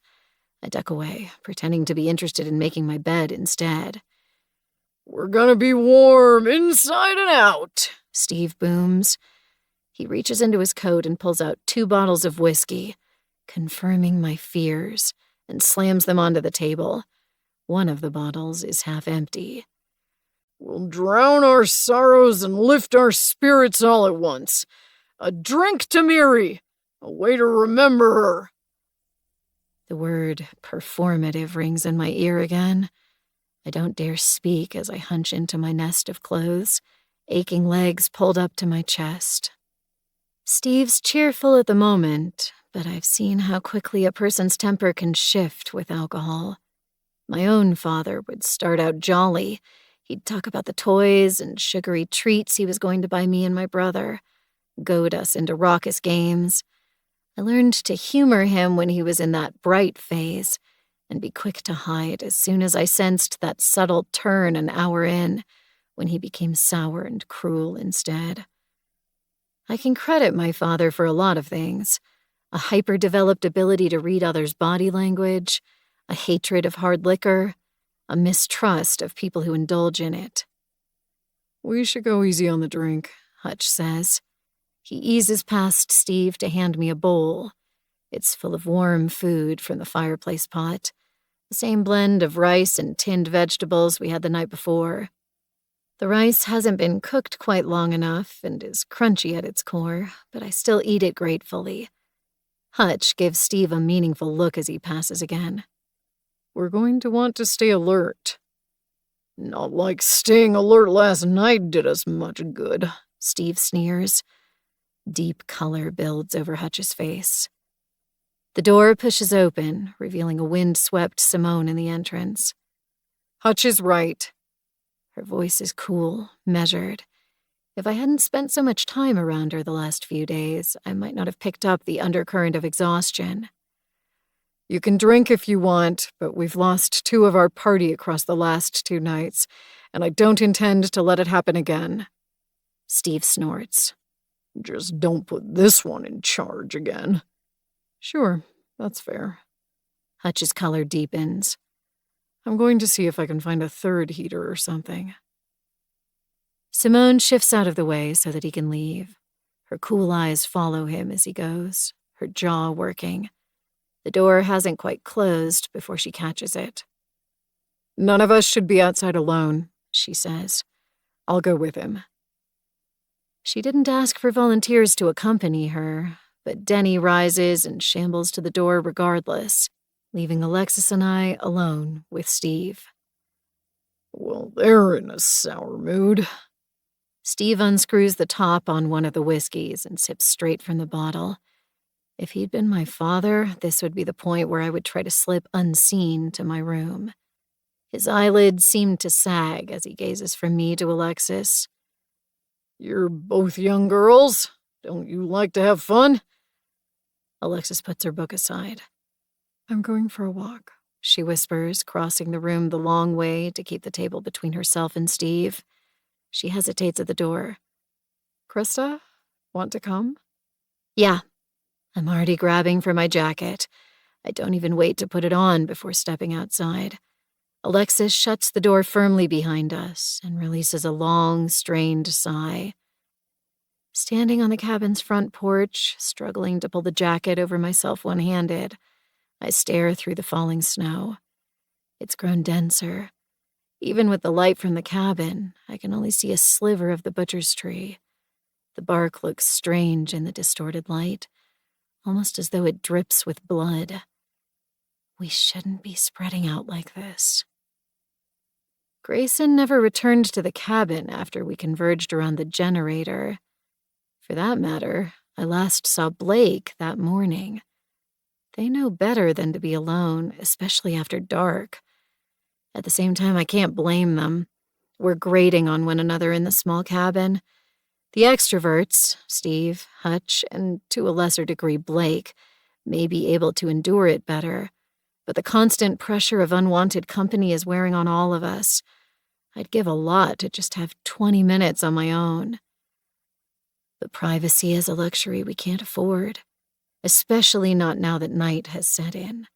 I duck away, pretending to be interested in making my bed instead. We're gonna be warm inside and out, Steve booms. He reaches into his coat and pulls out 2 bottles of whiskey, confirming my fears, and slams them onto the table. One of the bottles is half empty. We'll drown our sorrows and lift our spirits all at once. A drink to Miri, a way to remember her. The word performative rings in my ear again. I don't dare speak as I hunch into my nest of clothes, aching legs pulled up to my chest. Steve's cheerful at the moment, but I've seen how quickly a person's temper can shift with alcohol. My own father would start out jolly. He'd talk about the toys and sugary treats he was going to buy me and my brother, goad us into raucous games. I learned to humor him when he was in that bright phase, and be quick to hide as soon as I sensed that subtle turn an hour in, when he became sour and cruel instead. I can credit my father for a lot of things: a hyper-developed ability to read others' body language, a hatred of hard liquor, a mistrust of people who indulge in it. We should go easy on the drink, Hutch says. He eases past Steve to hand me a bowl. It's full of warm food from the fireplace pot, the same blend of rice and tinned vegetables we had the night before. The rice hasn't been cooked quite long enough and is crunchy at its core, but I still eat it gratefully. Hutch gives Steve a meaningful look as he passes again. We're going to want to stay alert. Not like staying alert last night did us much good, Steve sneers. Deep color builds over Hutch's face. The door pushes open, revealing a wind-swept Simone in the entrance. Hutch is right. Her voice is cool, measured. If I hadn't spent so much time around her the last few days, I might not have picked up the undercurrent of exhaustion. You can drink if you want, but we've lost 2 of our party across the last 2 nights, and I don't intend to let it happen again. Steve snorts. Just don't put this one in charge again. Sure, that's fair. Hutch's color deepens. I'm going to see if I can find a 3rd heater or something. Simone shifts out of the way so that he can leave. Her cool eyes follow him as he goes, her jaw working. The door hasn't quite closed before she catches it. None of us should be outside alone, she says. I'll go with him. She didn't ask for volunteers to accompany her, but Denny rises and shambles to the door regardless, leaving Alexis and I alone with Steve. Well, they're in a sour mood. Steve unscrews the top on one of the whiskeys and sips straight from the bottle. If he'd been my father, this would be the point where I would try to slip unseen to my room. His eyelids seem to sag as he gazes from me to Alexis. You're both young girls. Don't you like to have fun? Alexis puts her book aside. I'm going for a walk, she whispers, crossing the room the long way to keep the table between herself and Steve. She hesitates at the door. Krista, want to come? Yeah. I'm already grabbing for my jacket. I don't even wait to put it on before stepping outside. Alexis shuts the door firmly behind us and releases a long, strained sigh. Standing on the cabin's front porch, struggling to pull the jacket over myself one-handed, I stare through the falling snow. It's grown denser. Even with the light from the cabin, I can only see a sliver of the butcher's tree. The bark looks strange in the distorted light, almost as though it drips with blood. We shouldn't be spreading out like this. Grayson never returned to the cabin after we converged around the generator. For that matter, I last saw Blake that morning. They know better than to be alone, especially after dark. At the same time, I can't blame them. We're grating on one another in the small cabin. The extroverts, Steve, Hutch, and to a lesser degree Blake, may be able to endure it better, but the constant pressure of unwanted company is wearing on all of us. I'd give a lot to just have 20 minutes on my own. But privacy is a luxury we can't afford, especially not now that night has set in.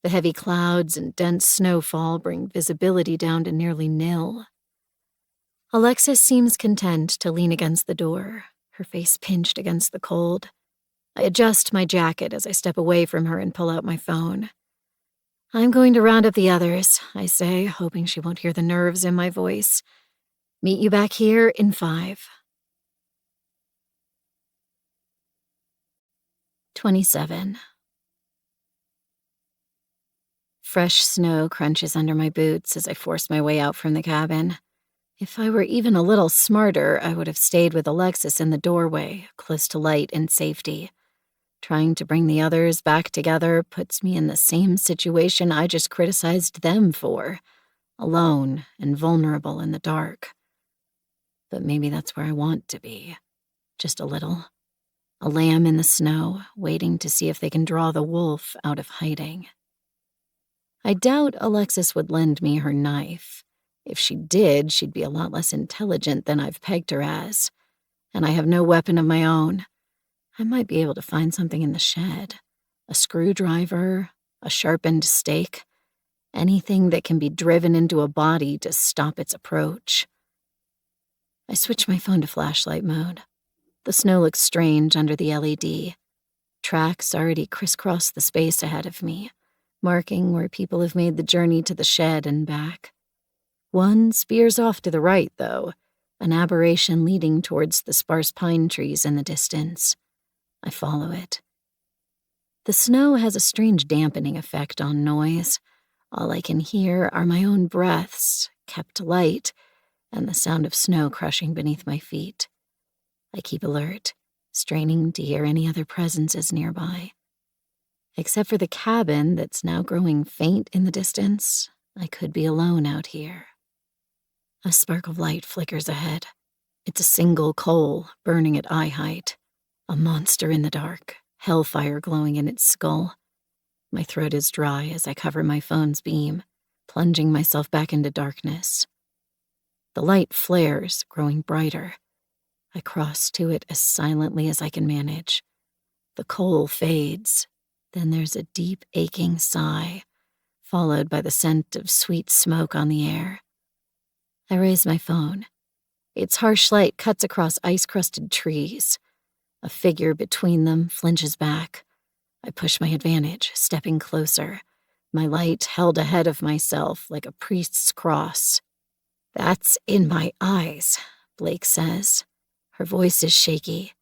The heavy clouds and dense snowfall bring visibility down to nearly nil. Alexis seems content to lean against the door, her face pinched against the cold. I adjust my jacket as I step away from her and pull out my phone. I'm going to round up the others, I say, hoping she won't hear the nerves in my voice. Meet you back here in 5. 27. Fresh snow crunches under my boots as I force my way out from the cabin. If I were even a little smarter, I would have stayed with Alexis in the doorway, close to light and safety. Trying to bring the others back together puts me in the same situation I just criticized them for, alone and vulnerable in the dark. But maybe that's where I want to be, just a little. A lamb in the snow, waiting to see if they can draw the wolf out of hiding. I doubt Alexis would lend me her knife. If she did, she'd be a lot less intelligent than I've pegged her as. And I have no weapon of my own. I might be able to find something in the shed. A screwdriver, a sharpened stake, anything that can be driven into a body to stop its approach. I switch my phone to flashlight mode. The snow looks strange under the LED. Tracks already crisscross the space ahead of me, marking where people have made the journey to the shed and back. One spears off to the right, though, an aberration leading towards the sparse pine trees in the distance. I follow it. The snow has a strange dampening effect on noise. All I can hear are my own breaths, kept light, and the sound of snow crushing beneath my feet. I keep alert, straining to hear any other presences nearby. Except for the cabin that's now growing faint in the distance, I could be alone out here. A spark of light flickers ahead. It's a single coal, burning at eye height. A monster in the dark, hellfire glowing in its skull. My throat is dry as I cover my phone's beam, plunging myself back into darkness. The light flares, growing brighter. I cross to it as silently as I can manage. The coal fades. Then there's a deep, aching sigh, followed by the scent of sweet smoke on the air. I raise my phone. Its harsh light cuts across ice-crusted trees. A figure between them flinches back. I push my advantage, stepping closer, my light held ahead of myself like a priest's cross. "That's in my eyes," Blake says. Her voice is shaky.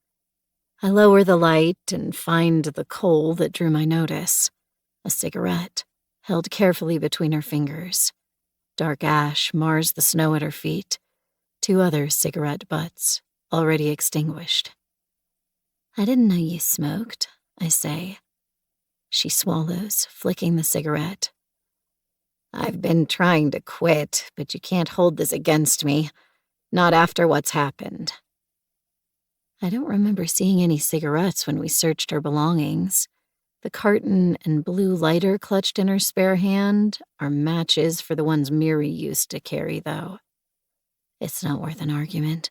I lower the light and find the coal that drew my notice. A cigarette, held carefully between her fingers. Dark ash mars the snow at her feet. 2 other cigarette butts, already extinguished. "I didn't know you smoked," I say. She swallows, flicking the cigarette. "I've been trying to quit, but you can't hold this against me. Not after what's happened." I don't remember seeing any cigarettes when we searched her belongings. The carton and blue lighter clutched in her spare hand are matches for the ones Miri used to carry, though. It's not worth an argument.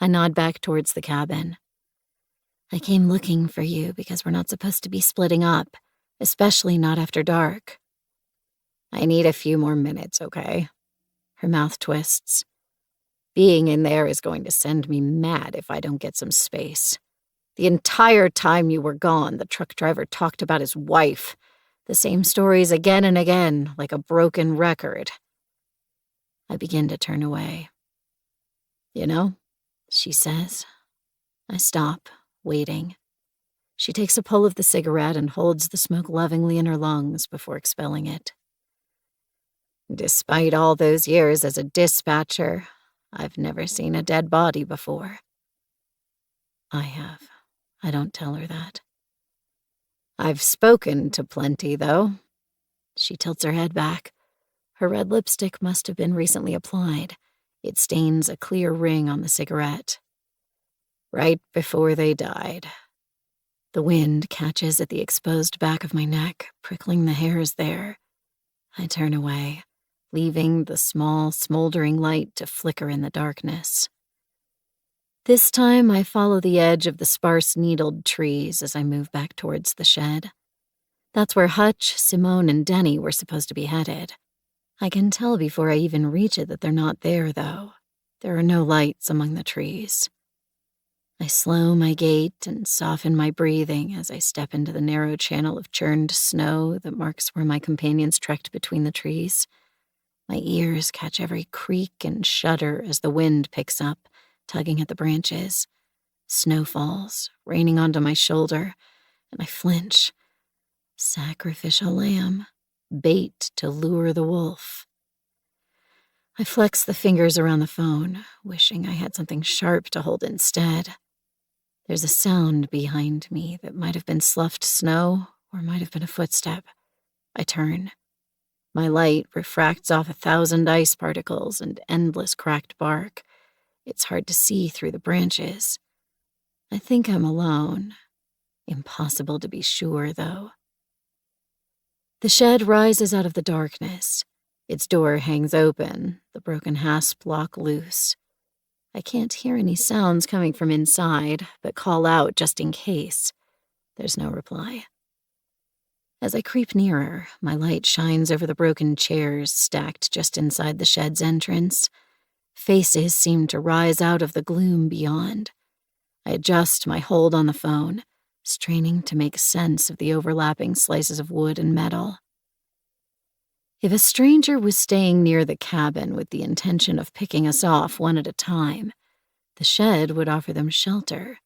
I nod back towards the cabin. "I came looking for you because we're not supposed to be splitting up, especially not after dark." "I need a few more minutes, okay?" Her mouth twists. "Being in there is going to send me mad if I don't get some space. The entire time you were gone, the truck driver talked about his wife. The same stories again and again, like a broken record." I begin to turn away. "You know," she says. I stop, waiting. She takes a pull of the cigarette and holds the smoke lovingly in her lungs before expelling it. "Despite all those years as a dispatcher, I've never seen a dead body before." I have. I don't tell her that. "I've spoken to plenty, though." She tilts her head back. Her red lipstick must have been recently applied. It stains a clear ring on the cigarette. right before they died. The wind catches at the exposed back of my neck, prickling the hairs there. I turn away, leaving the small, smoldering light to flicker in the darkness. This time, I follow the edge of the sparse needled trees as I move back towards the shed. That's where Hutch, Simone, and Denny were supposed to be headed. I can tell before I even reach it that they're not there, though. There are no lights among the trees. I slow my gait and soften my breathing as I step into the narrow channel of churned snow that marks where my companions trekked between the trees. My ears catch every creak and shudder as the wind picks up, tugging at the branches. Snow falls, raining onto my shoulder, and I flinch. Sacrificial lamb, bait to lure the wolf. I flex the fingers around the phone, wishing I had something sharp to hold instead. There's a sound behind me that might have been sloughed snow or might have been a footstep. I turn. My light refracts off 1,000 ice particles and endless cracked bark. It's hard to see through the branches. I think I'm alone. Impossible to be sure, though. The shed rises out of the darkness. Its door hangs open, the broken hasp lock loose. I can't hear any sounds coming from inside, but call out just in case. There's no reply. As I creep nearer, my light shines over the broken chairs stacked just inside the shed's entrance. Faces seem to rise out of the gloom beyond. I adjust my hold on the phone, straining to make sense of the overlapping slices of wood and metal. If a stranger was staying near the cabin with the intention of picking us off one at a time, the shed would offer them shelter.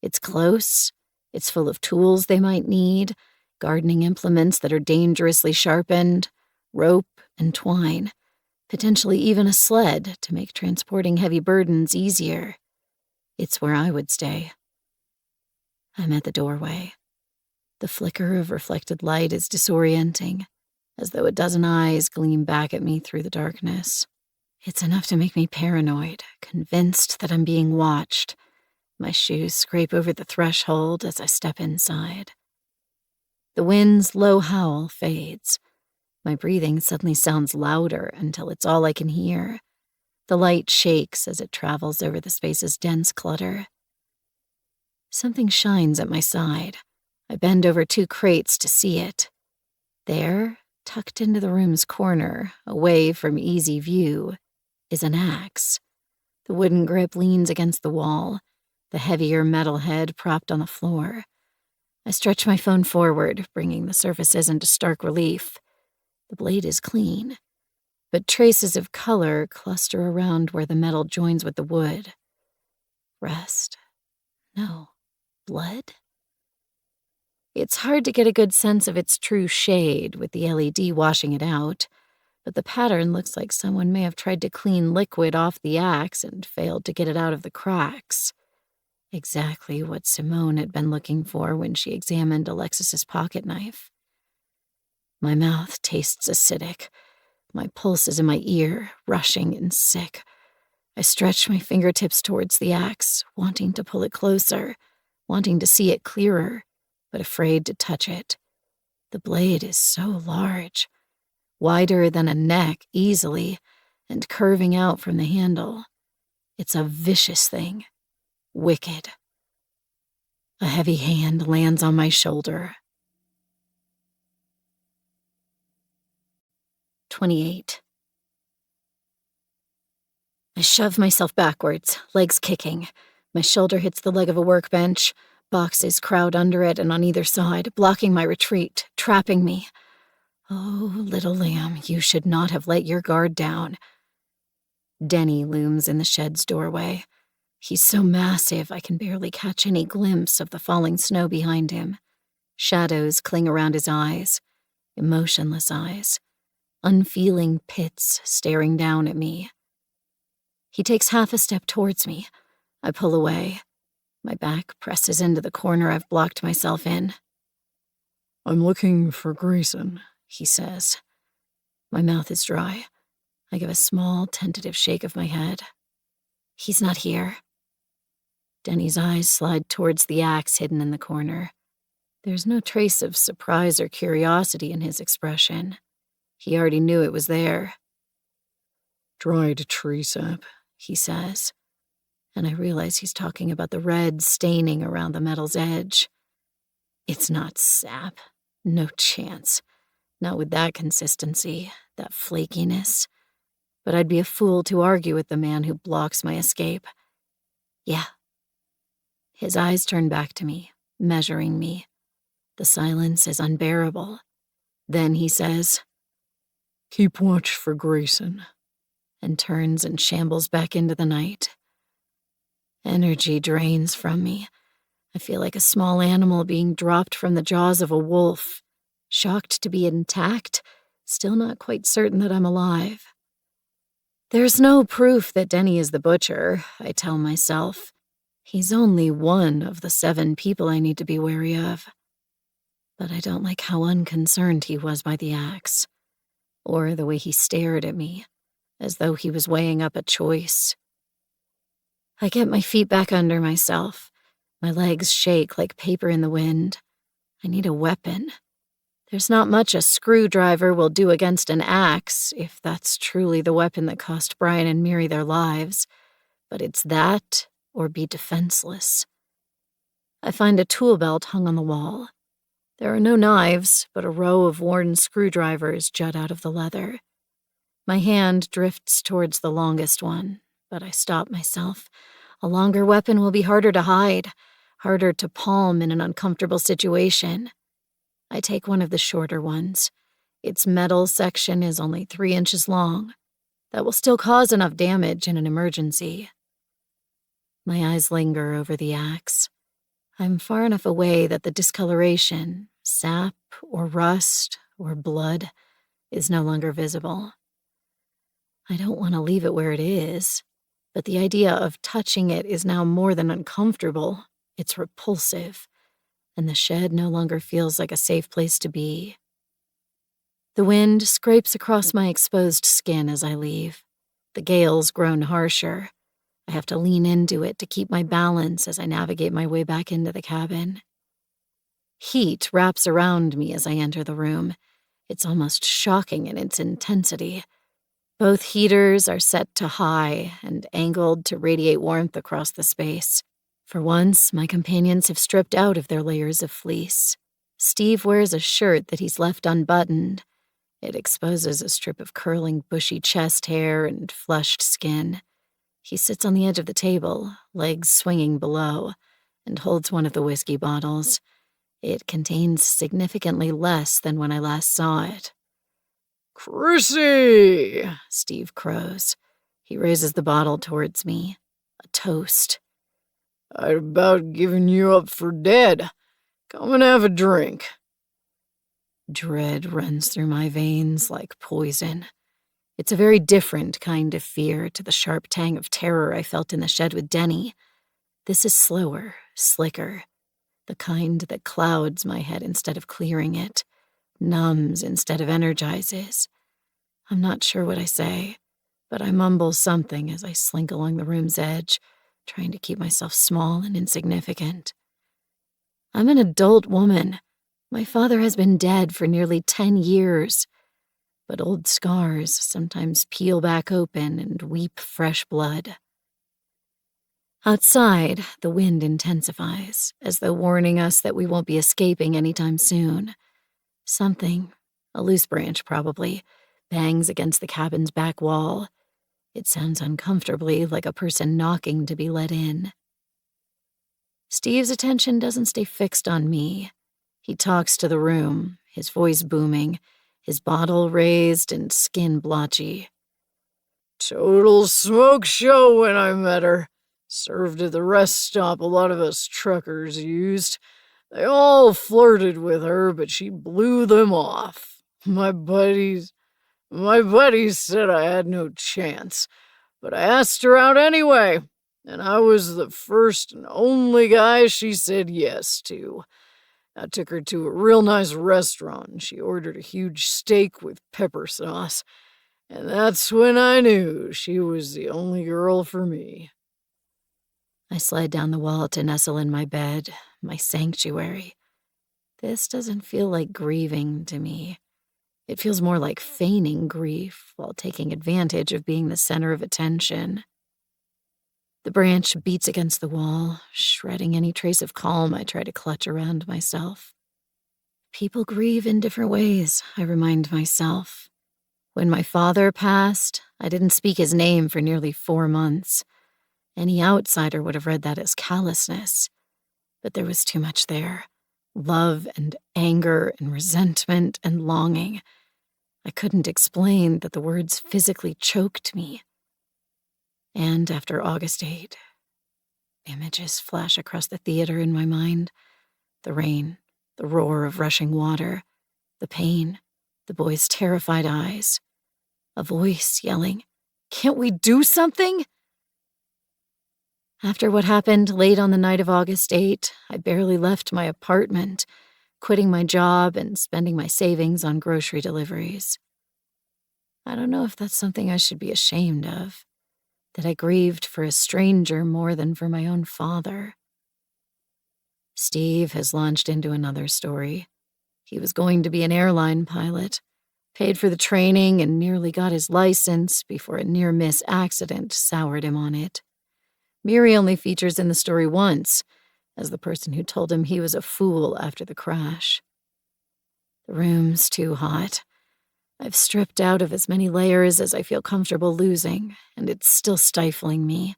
It's close, it's full of tools they might need, gardening implements that are dangerously sharpened, rope and twine, potentially even a sled to make transporting heavy burdens easier. It's where I would stay. I'm at the doorway. The flicker of reflected light is disorienting, as though a dozen eyes gleam back at me through the darkness. It's enough to make me paranoid, convinced that I'm being watched. My shoes scrape over the threshold as I step inside. The wind's low howl fades. My breathing suddenly sounds louder until it's all I can hear. The light shakes as it travels over the space's dense clutter. Something shines at my side. I bend over 2 crates to see it. There, tucked into the room's corner, away from easy view, is an axe. The wooden grip leans against the wall, the heavier metal head propped on the floor. I stretch my phone forward, bringing the surfaces into stark relief. The blade is clean, but traces of color cluster around where the metal joins with the wood. Rust. No. Blood? It's hard to get a good sense of its true shade with the LED washing it out, but the pattern looks like someone may have tried to clean liquid off the axe and failed to get it out of the cracks. Exactly what Simone had been looking for when she examined Alexis's pocket knife. My mouth tastes acidic. My pulse is in my ear, rushing and sick. I stretch my fingertips towards the axe, wanting to pull it closer, wanting to see it clearer, but afraid to touch it. The blade is so large, wider than a neck easily, and curving out from the handle. It's a vicious thing. Wicked. A heavy hand lands on my shoulder. 28. I shove myself backwards, legs kicking. My shoulder hits the leg of a workbench. Boxes crowd under it and on either side, blocking my retreat, trapping me. Oh, little lamb, you should not have let your guard down. Denny looms in the shed's doorway. He's so massive I can barely catch any glimpse of the falling snow behind him. Shadows cling around his eyes, emotionless eyes, unfeeling pits staring down at me. He takes half a step towards me. I pull away. My back presses into the corner I've blocked myself in. I'm looking for Grayson, he says. My mouth is dry. I give a small, tentative shake of my head. He's not here. Denny's eyes slide towards the axe hidden in the corner. There's no trace of surprise or curiosity in his expression. He already knew it was there. "Dried tree sap," he says, and I realize he's talking about the red staining around the metal's edge. It's not sap. No chance. Not with that consistency, that flakiness. But I'd be a fool to argue with the man who blocks my escape. Yeah. His eyes turn back to me, measuring me. The silence is unbearable. Then he says, "Keep watch for Grayson," and turns and shambles back into the night. Energy drains from me. I feel like a small animal being dropped from the jaws of a wolf, shocked to be intact, still not quite certain that I'm alive. There's no proof that Denny is the butcher, I tell myself. He's only one of the 7 people I need to be wary of. But I don't like how unconcerned he was by the axe, or the way he stared at me, as though he was weighing up a choice. I get my feet back under myself. My legs shake like paper in the wind. I need a weapon. There's not much a screwdriver will do against an axe, if that's truly the weapon that cost Brian and Miri their lives. But it's that, or be defenseless. I find a tool belt hung on the wall. There are no knives, but a row of worn screwdrivers jut out of the leather. My hand drifts towards the longest one, but I stop myself. A longer weapon will be harder to hide, harder to palm in an uncomfortable situation. I take one of the shorter ones. Its metal section is only 3 inches long. That will still cause enough damage in an emergency. My eyes linger over the axe. I'm far enough away that the discoloration, sap or rust or blood, is no longer visible. I don't want to leave it where it is, but the idea of touching it is now more than uncomfortable. It's repulsive, and the shed no longer feels like a safe place to be. The wind scrapes across my exposed skin as I leave. The gale's grown harsher. I have to lean into it to keep my balance as I navigate my way back into the cabin. Heat wraps around me as I enter the room. It's almost shocking in its intensity. Both heaters are set to high and angled to radiate warmth across the space. For once, my companions have stripped out of their layers of fleece. Steve wears a shirt that he's left unbuttoned. It exposes a strip of curling, bushy chest hair and flushed skin. He sits on the edge of the table, legs swinging below, and holds one of the whiskey bottles. It contains significantly less than when I last saw it. "Chrissy!" Steve crows. He raises the bottle towards me. A toast. "I'd about given you up for dead. Come and have a drink." Dread runs through my veins like poison. It's a very different kind of fear to the sharp tang of terror I felt in the shed with Denny. This is slower, slicker, the kind that clouds my head instead of clearing it, numbs instead of energizes. I'm not sure what I say, but I mumble something as I slink along the room's edge, trying to keep myself small and insignificant. I'm an adult woman. My father has been dead for nearly 10 years. But old scars sometimes peel back open and weep fresh blood. Outside, the wind intensifies, as though warning us that we won't be escaping anytime soon. Something, a loose branch probably, bangs against the cabin's back wall. It sounds uncomfortably like a person knocking to be let in. Steve's attention doesn't stay fixed on me. He talks to the room, his voice booming, his bottle raised and skin blotchy. "Total smoke show when I met her. Served at the rest stop a lot of us truckers used. They all flirted with her, but she blew them off. My buddies said I had no chance, but I asked her out anyway, and I was the first and only guy she said yes to. I took her to a real nice restaurant, and she ordered a huge steak with pepper sauce, and that's when I knew she was the only girl for me." I I slide down the wall to nestle in my bed, my sanctuary. This doesn't feel like grieving to me. It feels more like feigning grief while taking advantage of being the center of attention. The branch beats against the wall, shredding any trace of calm I try to clutch around myself. People grieve in different ways, I remind myself. When my father passed, I didn't speak his name for nearly 4 months. Any outsider would have read that as callousness. But there was too much there. Love and anger and resentment and longing. I couldn't explain that the words physically choked me. And after August 8, images flash across the theater in my mind. The rain, the roar of rushing water, the pain, the boy's terrified eyes. A voice yelling, "Can't we do something?" After what happened late on the night of August 8, I barely left my apartment, quitting my job and spending my savings on grocery deliveries. I don't know if that's something I should be ashamed of, that I grieved for a stranger more than for my own father. Steve has launched into another story. He was going to be an airline pilot, paid for the training and nearly got his license before a near-miss accident soured him on it. Miri only features in the story once, as the person who told him he was a fool after the crash. The room's too hot. I've stripped out of as many layers as I feel comfortable losing, and it's still stifling me.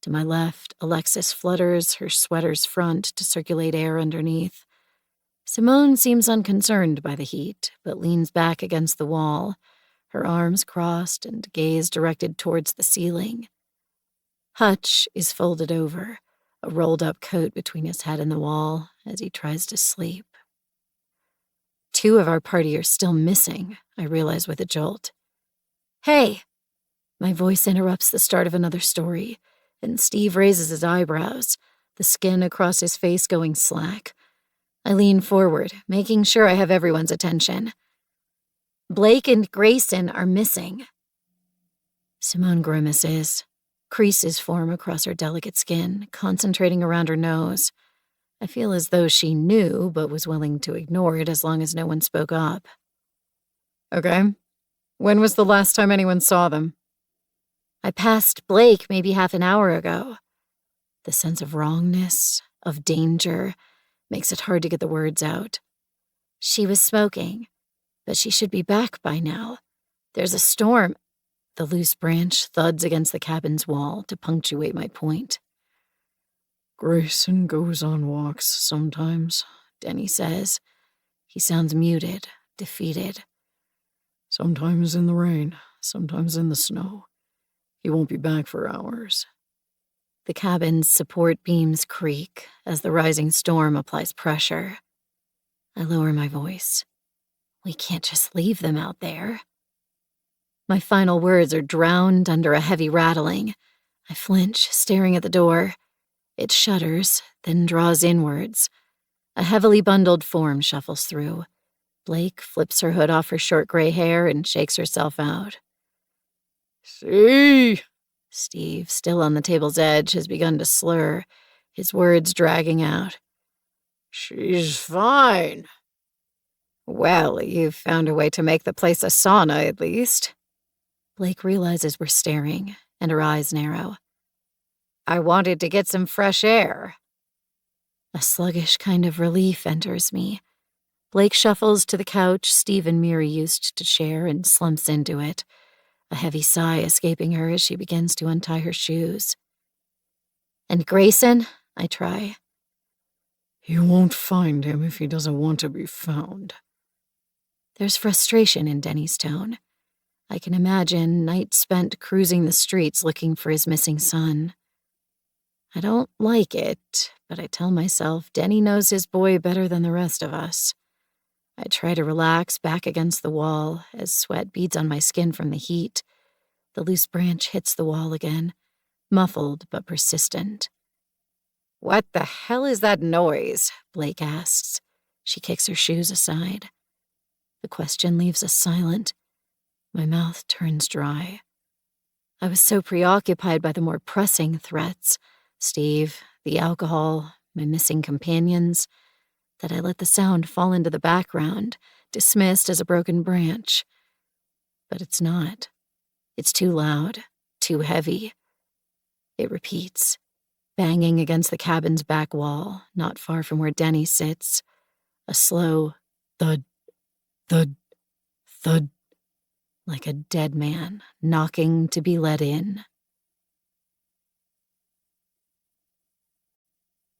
To my left, Alexis flutters her sweater's front to circulate air underneath. Simone seems unconcerned by the heat, but leans back against the wall, her arms crossed and gaze directed towards the ceiling. Hutch is folded over, a rolled-up coat between his head and the wall as he tries to sleep. 2 of our party are still missing, I realize with a jolt. "Hey!" My voice interrupts the start of another story, and Steve raises his eyebrows, the skin across his face going slack. I lean forward, making sure I have everyone's attention. "Blake and Grayson are missing." Simone grimaces. Creases form across her delicate skin, concentrating around her nose. I feel as though she knew, but was willing to ignore it as long as no one spoke up. Okay. When was the last time anyone saw them? "I passed Blake maybe half an hour ago." The sense of wrongness, of danger, makes it hard to get the words out. "She was smoking, but she should be back by now. There's a storm." The loose branch thuds against the cabin's wall to punctuate my point. "Grayson goes on walks sometimes," Denny says. He sounds muted, defeated. "Sometimes in the rain, sometimes in the snow. He won't be back for hours." The cabin's support beams creak as the rising storm applies pressure. I lower my voice. We can't just leave them out there. My final words are drowned under a heavy rattling. I flinch, staring at the door. It shudders, then draws inwards. A heavily bundled form shuffles through. Blake flips her hood off her short gray hair and shakes herself out. "See?" Steve, still on the table's edge, has begun to slur, his words dragging out. "She's fine." "Well, you've found a way to make the place a sauna, at least." Blake realizes we're staring, and her eyes narrow. "I wanted to get some fresh air." A sluggish kind of relief enters me. Blake shuffles to the couch Steve and Miri used to share and slumps into it, a heavy sigh escaping her as she begins to untie her shoes. "And Grayson?" I try. "You won't find him if he doesn't want to be found." There's frustration in Denny's tone. I can imagine nights spent cruising the streets looking for his missing son. I don't like it, but I tell myself Denny knows his boy better than the rest of us. I try to relax back against the wall as sweat beads on my skin from the heat. The loose branch hits the wall again, muffled but persistent. "What the hell is that noise?" Blake asks. She kicks her shoes aside. The question leaves us silent. My mouth turns dry. I was so preoccupied by the more pressing threats, Steve, the alcohol, my missing companions, that I let the sound fall into the background, dismissed as a broken branch. But it's not. It's too loud, too heavy. It repeats, banging against the cabin's back wall, not far from where Denny sits. A slow thud, thud, thud, like a dead man knocking to be let in.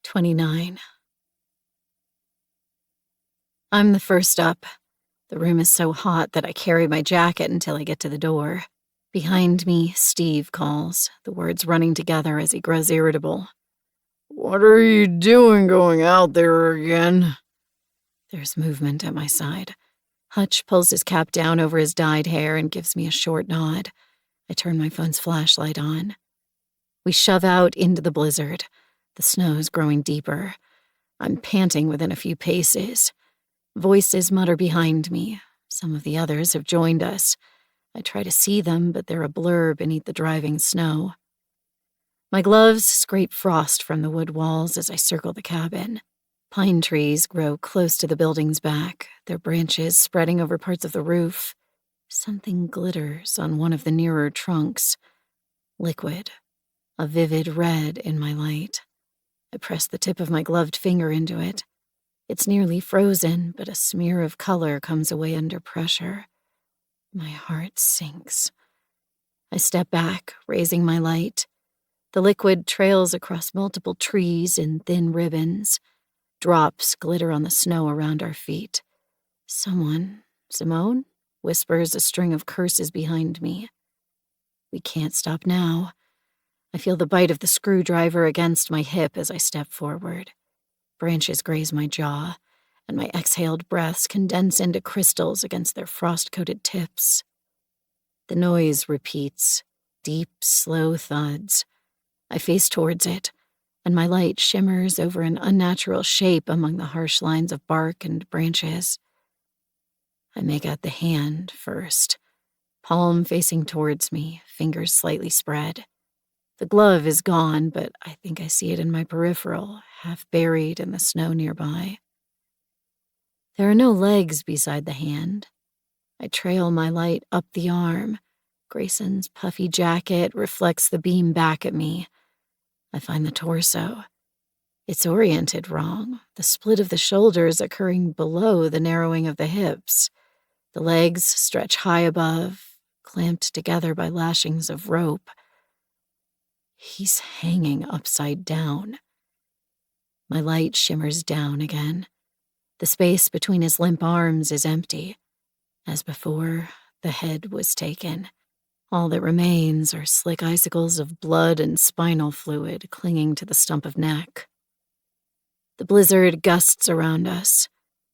29. I'm the first up. The room is so hot that I carry my jacket until I get to the door. Behind me, Steve calls, the words running together as he grows irritable. What are you doing going out there again? There's movement at my side. Hutch pulls his cap down over his dyed hair and gives me a short nod. I turn my phone's flashlight on. We shove out into the blizzard. The snow's growing deeper. I'm panting within a few paces. Voices mutter behind me. Some of the others have joined us. I try to see them, but they're a blur beneath the driving snow. My gloves scrape frost from the wood walls as I circle the cabin. Pine trees grow close to the building's back, their branches spreading over parts of the roof. Something glitters on one of the nearer trunks. Liquid, a vivid red in my light. I press the tip of my gloved finger into it. It's nearly frozen, but a smear of color comes away under pressure. My heart sinks. I step back, raising my light. The liquid trails across multiple trees in thin ribbons. Drops glitter on the snow around our feet. Someone, Simone, whispers a string of curses behind me. We can't stop now. I feel the bite of the screwdriver against my hip as I step forward. Branches graze my jaw, and my exhaled breaths condense into crystals against their frost-coated tips. The noise repeats, deep, slow thuds. I face towards it, and my light shimmers over an unnatural shape among the harsh lines of bark and branches. I make out the hand first, palm facing towards me, fingers slightly spread. The glove is gone, but I think I see it in my peripheral, half buried in the snow nearby. There are no legs beside the hand. I trail my light up the arm. Grayson's puffy jacket reflects the beam back at me. I find the torso. It's oriented wrong, the split of the shoulders occurring below the narrowing of the hips. The legs stretch high above, clamped together by lashings of rope. He's hanging upside down. My light shimmers down again. The space between his limp arms is empty. As before, the head was taken. All that remains are slick icicles of blood and spinal fluid clinging to the stump of neck. The blizzard gusts around us.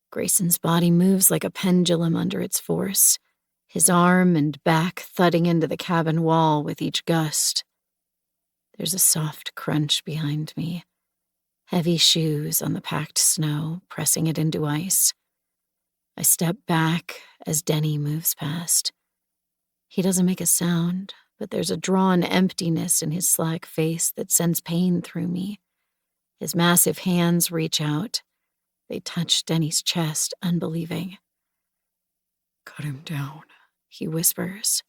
Grayson's body moves like a pendulum under its force, his arm and back thudding into the cabin wall with each gust. There's a soft crunch behind me, heavy shoes on the packed snow, pressing it into ice. I step back as Denny moves past. He doesn't make a sound, but there's a drawn emptiness in his slack face that sends pain through me. His massive hands reach out. They touch Denny's chest, unbelieving. Cut him down, he whispers.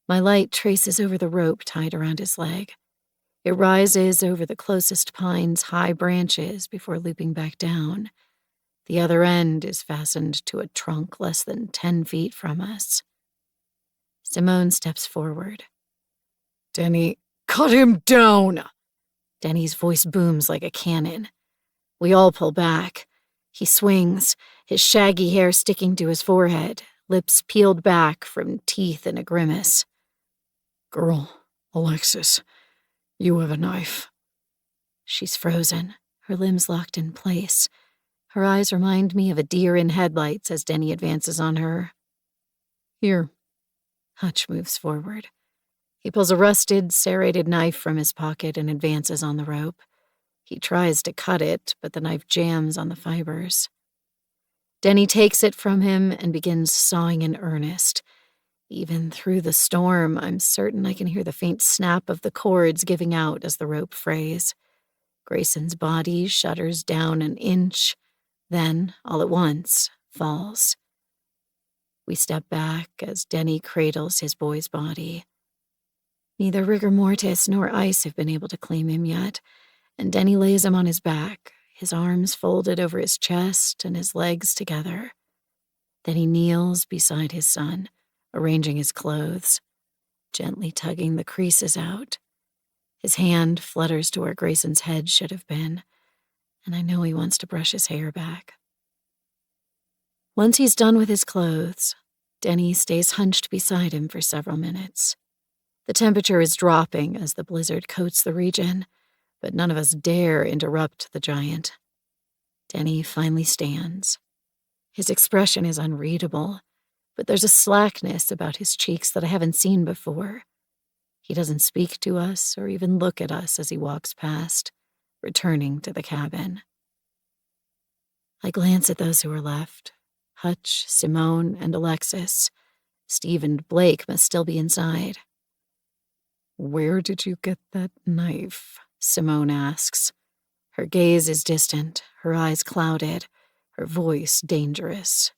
My light traces over the rope tied around his leg. It rises over the closest pine's high branches before looping back down. The other end is fastened to a trunk less than 10 feet from us. Simone steps forward. Denny, cut him down! Denny's voice booms like a cannon. We all pull back. He swings, his shaggy hair sticking to his forehead, lips peeled back from teeth in a grimace. Girl, Alexis, you have a knife. She's frozen, her limbs locked in place. Her eyes remind me of a deer in headlights as Denny advances on her. Here. Hutch moves forward. He pulls a rusted, serrated knife from his pocket and advances on the rope. He tries to cut it, but the knife jams on the fibers. Denny takes it from him and begins sawing in earnest. Even through the storm, I'm certain I can hear the faint snap of the cords giving out as the rope frays. Grayson's body shudders down an inch, then, all at once, falls. We step back as Denny cradles his boy's body. Neither rigor mortis nor ice have been able to claim him yet, and Denny lays him on his back, his arms folded over his chest and his legs together. Then he kneels beside his son, arranging his clothes, gently tugging the creases out. His hand flutters to where Grayson's head should have been, and I know he wants to brush his hair back. Once he's done with his clothes, Denny stays hunched beside him for several minutes. The temperature is dropping as the blizzard coats the region, but none of us dare interrupt the giant. Denny finally stands. His expression is unreadable, but there's a slackness about his cheeks that I haven't seen before. He doesn't speak to us or even look at us as he walks past, returning to the cabin. I glance at those who are left. Hutch, Simone, and Alexis. Steve and Blake must still be inside. "Where did you get that knife?" Simone asks. Her gaze is distant, her eyes clouded, her voice dangerous.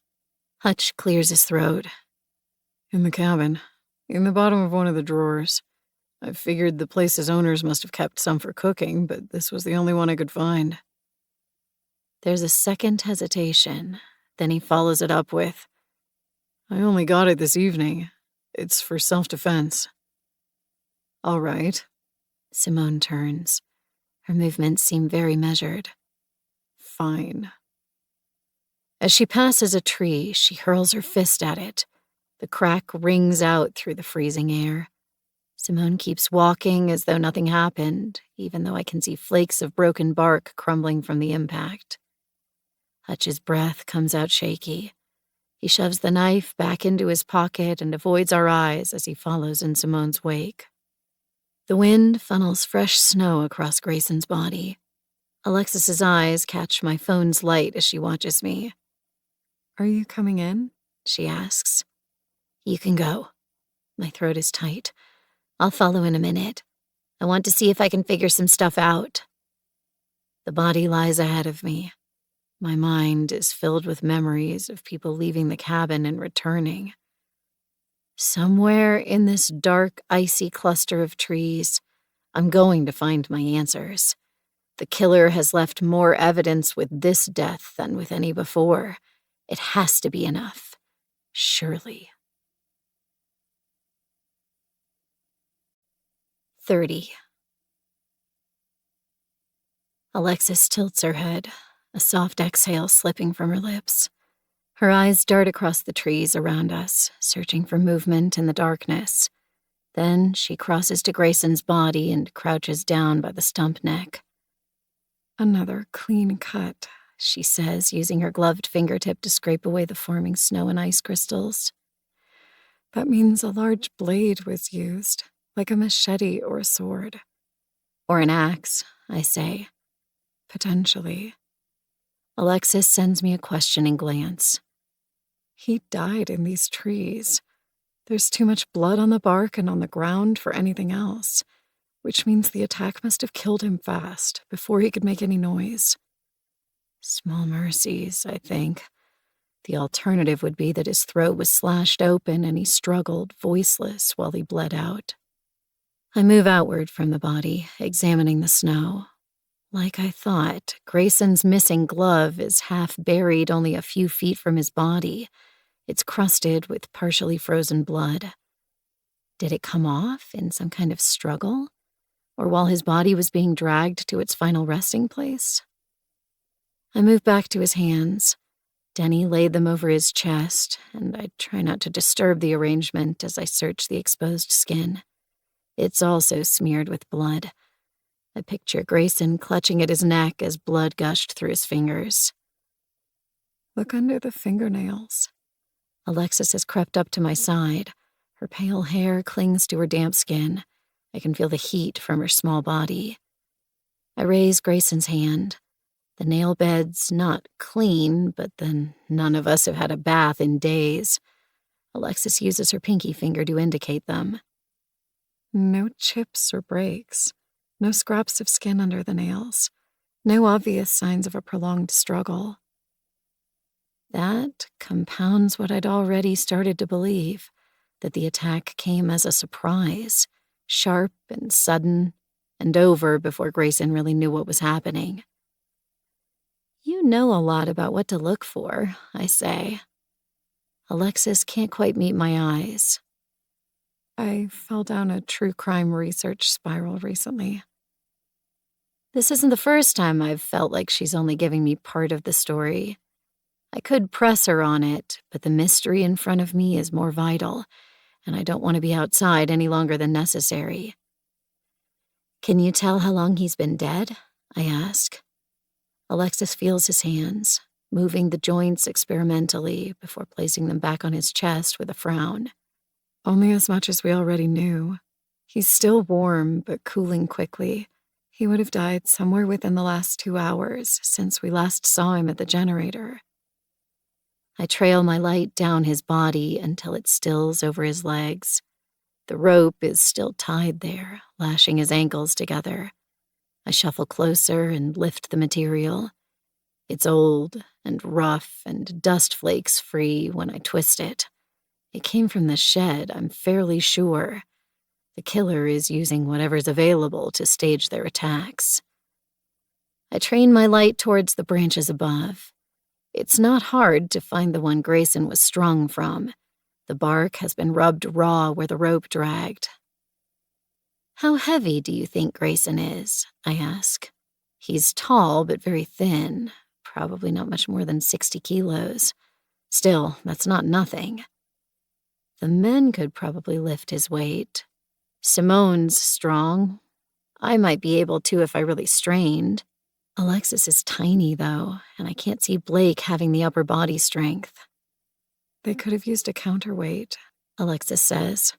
Hutch clears his throat. "In the cabin, in the bottom of one of the drawers. I figured the place's owners must have kept some for cooking, but this was the only one I could find." There's a second hesitation. Then he follows it up with, "I only got it this evening. It's for self-defense." "All right." Simone turns. Her movements seem very measured. "Fine." As she passes a tree, she hurls her fist at it. The crack rings out through the freezing air. Simone keeps walking as though nothing happened, even though I can see flakes of broken bark crumbling from the impact. Hutch's breath comes out shaky. He shoves the knife back into his pocket and avoids our eyes as he follows in Simone's wake. The wind funnels fresh snow across Grayson's body. Alexis's eyes catch my phone's light as she watches me. "Are you coming in?" she asks. "You can go." My throat is tight. "I'll follow in a minute. I want to see if I can figure some stuff out." The body lies ahead of me. My mind is filled with memories of people leaving the cabin and returning. Somewhere in this dark, icy cluster of trees, I'm going to find my answers. The killer has left more evidence with this death than with any before. It has to be enough. Surely. 30. Alexis tilts her head, a soft exhale slipping from her lips. Her eyes dart across the trees around us, searching for movement in the darkness. Then she crosses to Grayson's body and crouches down by the stump neck. "Another clean cut," she says, using her gloved fingertip to scrape away the forming snow and ice crystals. "That means a large blade was used, like a machete or a sword." "Or an axe," I say. "Potentially." Alexis sends me a questioning glance. "He died in these trees. There's too much blood on the bark and on the ground for anything else, which means the attack must have killed him fast, before he could make any noise." Small mercies, I think. The alternative would be that his throat was slashed open and he struggled, voiceless, while he bled out. I move outward from the body, examining the snow. Like I thought, Grayson's missing glove is half buried only a few feet from his body. It's crusted with partially frozen blood. Did it come off in some kind of struggle? Or while his body was being dragged to its final resting place? I move back to his hands. Denny laid them over his chest, and I try not to disturb the arrangement as I search the exposed skin. It's also smeared with blood. I picture Grayson clutching at his neck as blood gushed through his fingers. "Look under the fingernails." Alexis has crept up to my side. Her pale hair clings to her damp skin. I can feel the heat from her small body. I raise Grayson's hand. The nail bed's not clean, but then none of us have had a bath in days. Alexis uses her pinky finger to indicate them. No chips or breaks. No scraps of skin under the nails. No obvious signs of a prolonged struggle. That compounds what I'd already started to believe, that the attack came as a surprise, sharp and sudden, and over before Grayson really knew what was happening. You know a lot about what to look for, I say. Alexis can't quite meet my eyes. I fell down a true crime research spiral recently. This isn't the first time I've felt like she's only giving me part of the story. I could press her on it, but the mystery in front of me is more vital, and I don't want to be outside any longer than necessary. Can you tell how long he's been dead? I ask. Alexis feels his hands, moving the joints experimentally before placing them back on his chest with a frown. Only as much as we already knew. He's still warm, but cooling quickly. He would have died somewhere within the last 2 hours since we last saw him at the generator. I trail my light down his body until it stills over his legs. The rope is still tied there, lashing his ankles together. I shuffle closer and lift the material. It's old and rough and dust flakes free when I twist it. It came from the shed, I'm fairly sure. The killer is using whatever's available to stage their attacks. I train my light towards the branches above. It's not hard to find the one Grayson was strung from. The bark has been rubbed raw where the rope dragged. How heavy do you think Grayson is? I ask. He's tall but very thin, probably not much more than 60 kilos. Still, that's not nothing. The men could probably lift his weight. Simone's strong. I might be able to if I really strained. Alexis is tiny, though, and I can't see Blake having the upper body strength. They could have used a counterweight, Alexis says.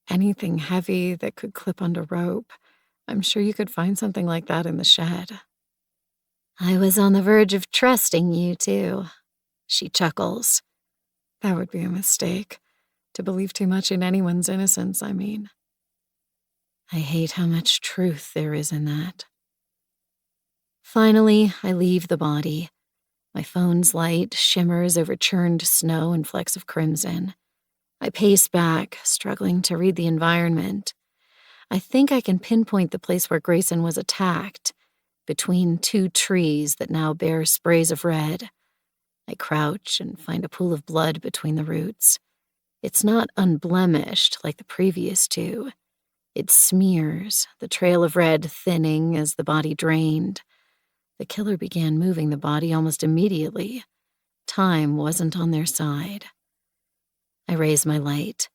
Anything heavy that could clip onto rope. I'm sure you could find something like that in the shed. I was on the verge of trusting you, too. She chuckles. That would be a mistake. To believe too much in anyone's innocence, I mean. I hate how much truth there is in that. Finally, I leave the body. My phone's light shimmers over churned snow and flecks of crimson. I pace back, struggling to read the environment. I think I can pinpoint the place where Grayson was attacked, between 2 trees that now bear sprays of red. I crouch and find a pool of blood between the roots. It's not unblemished like the previous 2. It smears, the trail of red thinning as the body drained. The killer began moving the body almost immediately. Time wasn't on their side. I raise my light.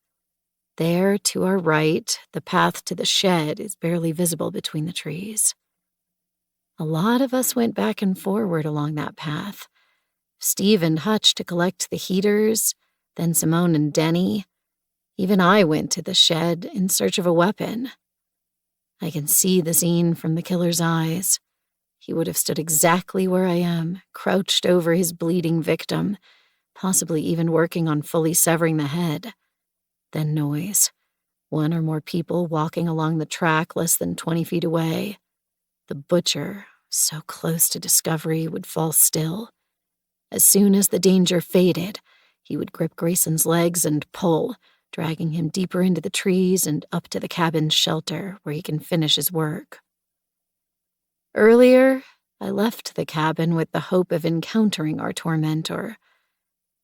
There, to our right, the path to the shed is barely visible between the trees. A lot of us went back and forward along that path. Steve and Hutch to collect the heaters, then Simone and Denny. Even I went to the shed in search of a weapon. I can see the scene from the killer's eyes. He would have stood exactly where I am, crouched over his bleeding victim, possibly even working on fully severing the head. Then noise. 1 or more people walking along the track less than 20 feet away. The butcher, so close to discovery, would fall still. As soon as the danger faded, he would grip Grayson's legs and pull, dragging him deeper into the trees and up to the cabin's shelter where he can finish his work. Earlier, I left the cabin with the hope of encountering our tormentor.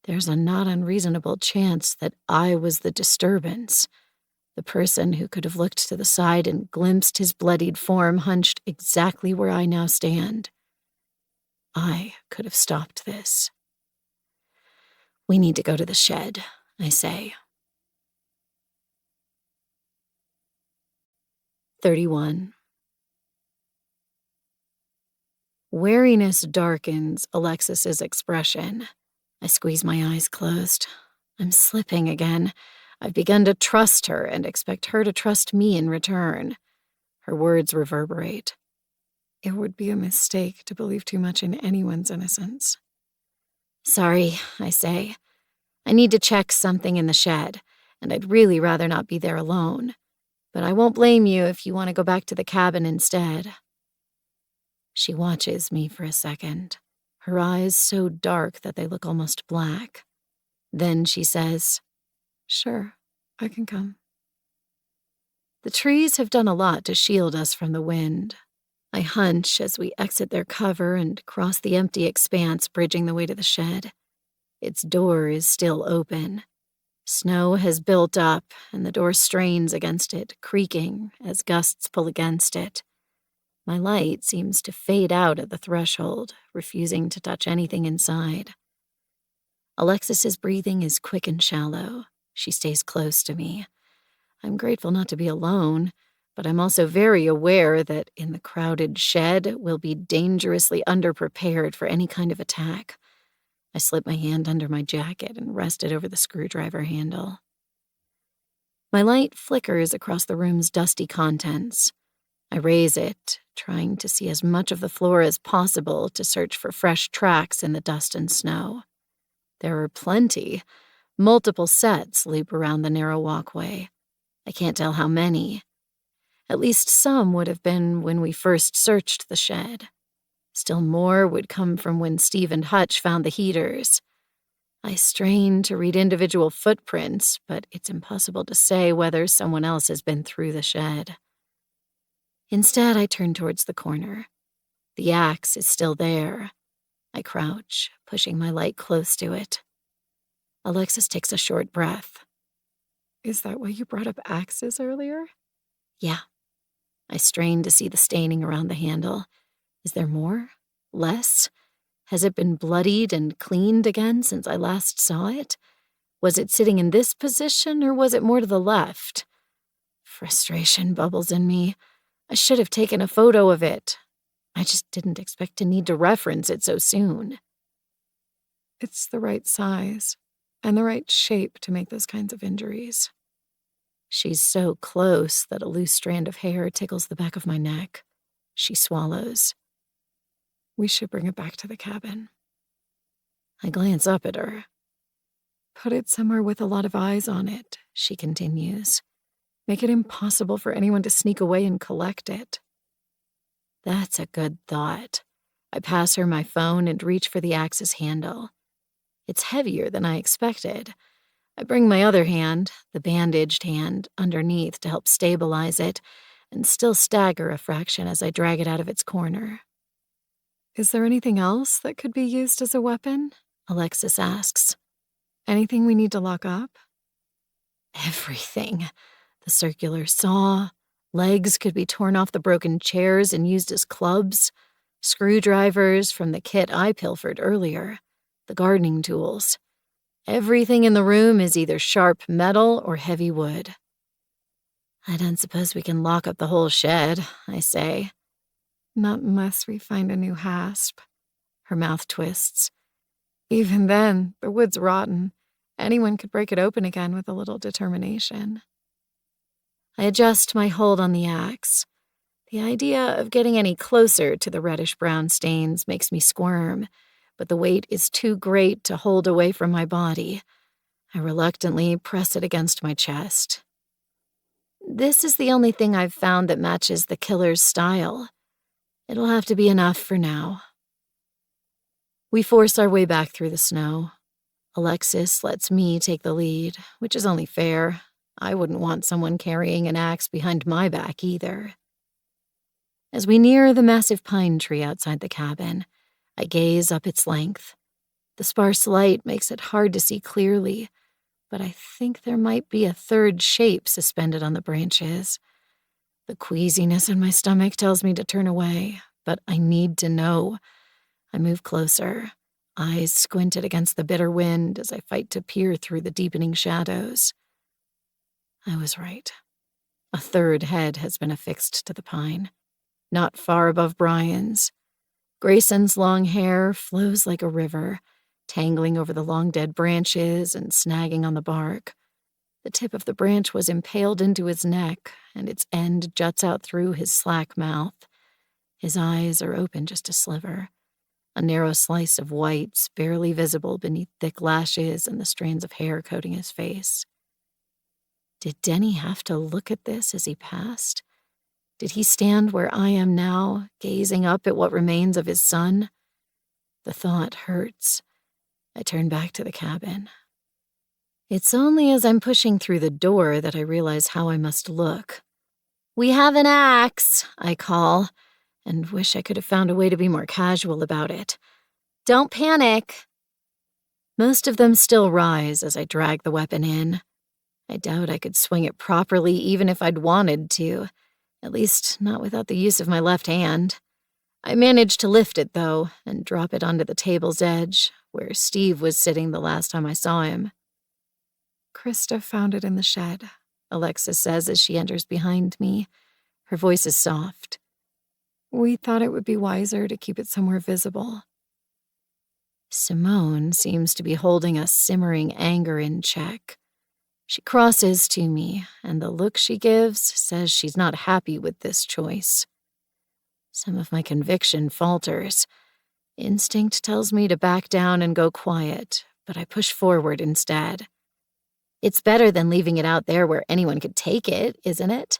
There's a not unreasonable chance that I was the disturbance, the person who could have looked to the side and glimpsed his bloodied form hunched exactly where I now stand. I could have stopped this. We need to go to the shed, I say. 31. Wariness darkens Alexis's expression. I squeeze my eyes closed. I'm slipping again. I've begun to trust her and expect her to trust me in return. Her words reverberate. It would be a mistake to believe too much in anyone's innocence. Sorry, I say. I need to check something in the shed, and I'd really rather not be there alone. But I won't blame you if you want to go back to the cabin instead." She watches me for a second, her eyes so dark that they look almost black. Then she says, "Sure, I can come." The trees have done a lot to shield us from the wind. I hunch as we exit their cover and cross the empty expanse bridging the way to the shed. Its door is still open. Snow has built up, and the door strains against it, creaking as gusts pull against it. My light seems to fade out at the threshold, refusing to touch anything inside. Alexis's breathing is quick and shallow. She stays close to me. I'm grateful not to be alone, but I'm also very aware that in the crowded shed, we'll be dangerously underprepared for any kind of attack. I slip my hand under my jacket and rest it over the screwdriver handle. My light flickers across the room's dusty contents. I raise it, trying to see as much of the floor as possible to search for fresh tracks in the dust and snow. There are plenty. Multiple sets loop around the narrow walkway. I can't tell how many. At least some would have been when we first searched the shed. Still more would come from when Steve and Hutch found the heaters. I strain to read individual footprints, but it's impossible to say whether someone else has been through the shed. Instead, I turn towards the corner. The axe is still there. I crouch, pushing my light close to it. Alexis takes a short breath. "Is that why you brought up axes earlier?" "Yeah." I strain to see the staining around the handle. Is there more? Less? Has it been bloodied and cleaned again since I last saw it? Was it sitting in this position, or was it more to the left? Frustration bubbles in me. I should have taken a photo of it. I just didn't expect to need to reference it so soon. It's the right size and the right shape to make those kinds of injuries. She's so close that a loose strand of hair tickles the back of my neck. She swallows. We should bring it back to the cabin. I glance up at her. Put it somewhere with a lot of eyes on it, she continues. Make it impossible for anyone to sneak away and collect it. That's a good thought. I pass her my phone and reach for the axe's handle. It's heavier than I expected. I bring my other hand, the bandaged hand, underneath to help stabilize it, and still stagger a fraction as I drag it out of its corner. Is there anything else that could be used as a weapon? Alexis asks. Anything we need to lock up? Everything. The circular saw. Legs could be torn off the broken chairs and used as clubs. Screwdrivers from the kit I pilfered earlier. The gardening tools. Everything in the room is either sharp metal or heavy wood. I don't suppose we can lock up the whole shed, I say. Not unless we find a new hasp. Her mouth twists. Even then, the wood's rotten. Anyone could break it open again with a little determination. I adjust my hold on the axe. The idea of getting any closer to the reddish-brown stains makes me squirm, but the weight is too great to hold away from my body. I reluctantly press it against my chest. This is the only thing I've found that matches the killer's style. It'll have to be enough for now. We force our way back through the snow. Alexis lets me take the lead, which is only fair. I wouldn't want someone carrying an axe behind my back either. As we near the massive pine tree outside the cabin, I gaze up its length. The sparse light makes it hard to see clearly, but I think there might be a third shape suspended on the branches. The queasiness in my stomach tells me to turn away, but I need to know. I move closer, eyes squinted against the bitter wind as I fight to peer through the deepening shadows. I was right. A third head has been affixed to the pine, not far above Brian's. Grayson's long hair flows like a river, tangling over the long dead branches and snagging on the bark. The tip of the branch was impaled into his neck, and its end juts out through his slack mouth. His eyes are open just a sliver. a narrow slice of whites barely visible beneath thick lashes and the strands of hair coating his face. Did Denny have to look at this as he passed? Did he stand where I am now, gazing up at what remains of his son? The thought hurts. I turn back to the cabin. It's only as I'm pushing through the door that I realize how I must look. "We have an axe," I call, and wish I could have found a way to be more casual about it. "Don't panic." Most of them still rise as I drag the weapon in. I doubt I could swing it properly even if I'd wanted to, at least not without the use of my left hand. I managed to lift it, though, and drop it onto the table's edge, where Steve was sitting the last time I saw him. "Krista found it in the shed," Alexis says as she enters behind me. Her voice is soft. "We thought it would be wiser to keep it somewhere visible." Simone seems to be holding a simmering anger in check. She crosses to me, and the look she gives says she's not happy with this choice. Some of my conviction falters. Instinct tells me to back down and go quiet, but I push forward instead. "It's better than leaving it out there where anyone could take it, isn't it?"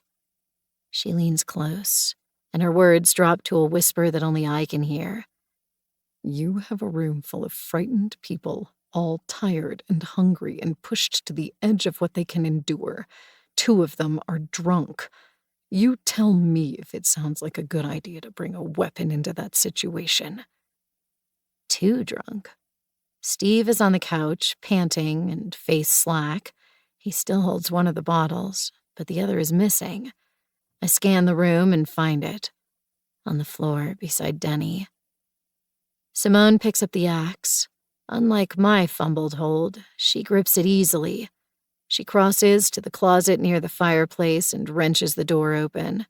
She leans close, and her words drop to a whisper that only I can hear. "You have a room full of frightened people, all tired and hungry and pushed to the edge of what they can endure. 2 of them are drunk. You tell me if it sounds like a good idea to bring a weapon into that situation." Too drunk. Steve is on the couch, panting and face slack. He still holds one of the bottles, but the other is missing. I scan the room and find it. On the floor beside Denny. Simone picks up the axe. Unlike my fumbled hold, she grips it easily. She crosses to the closet near the fireplace and wrenches the door open.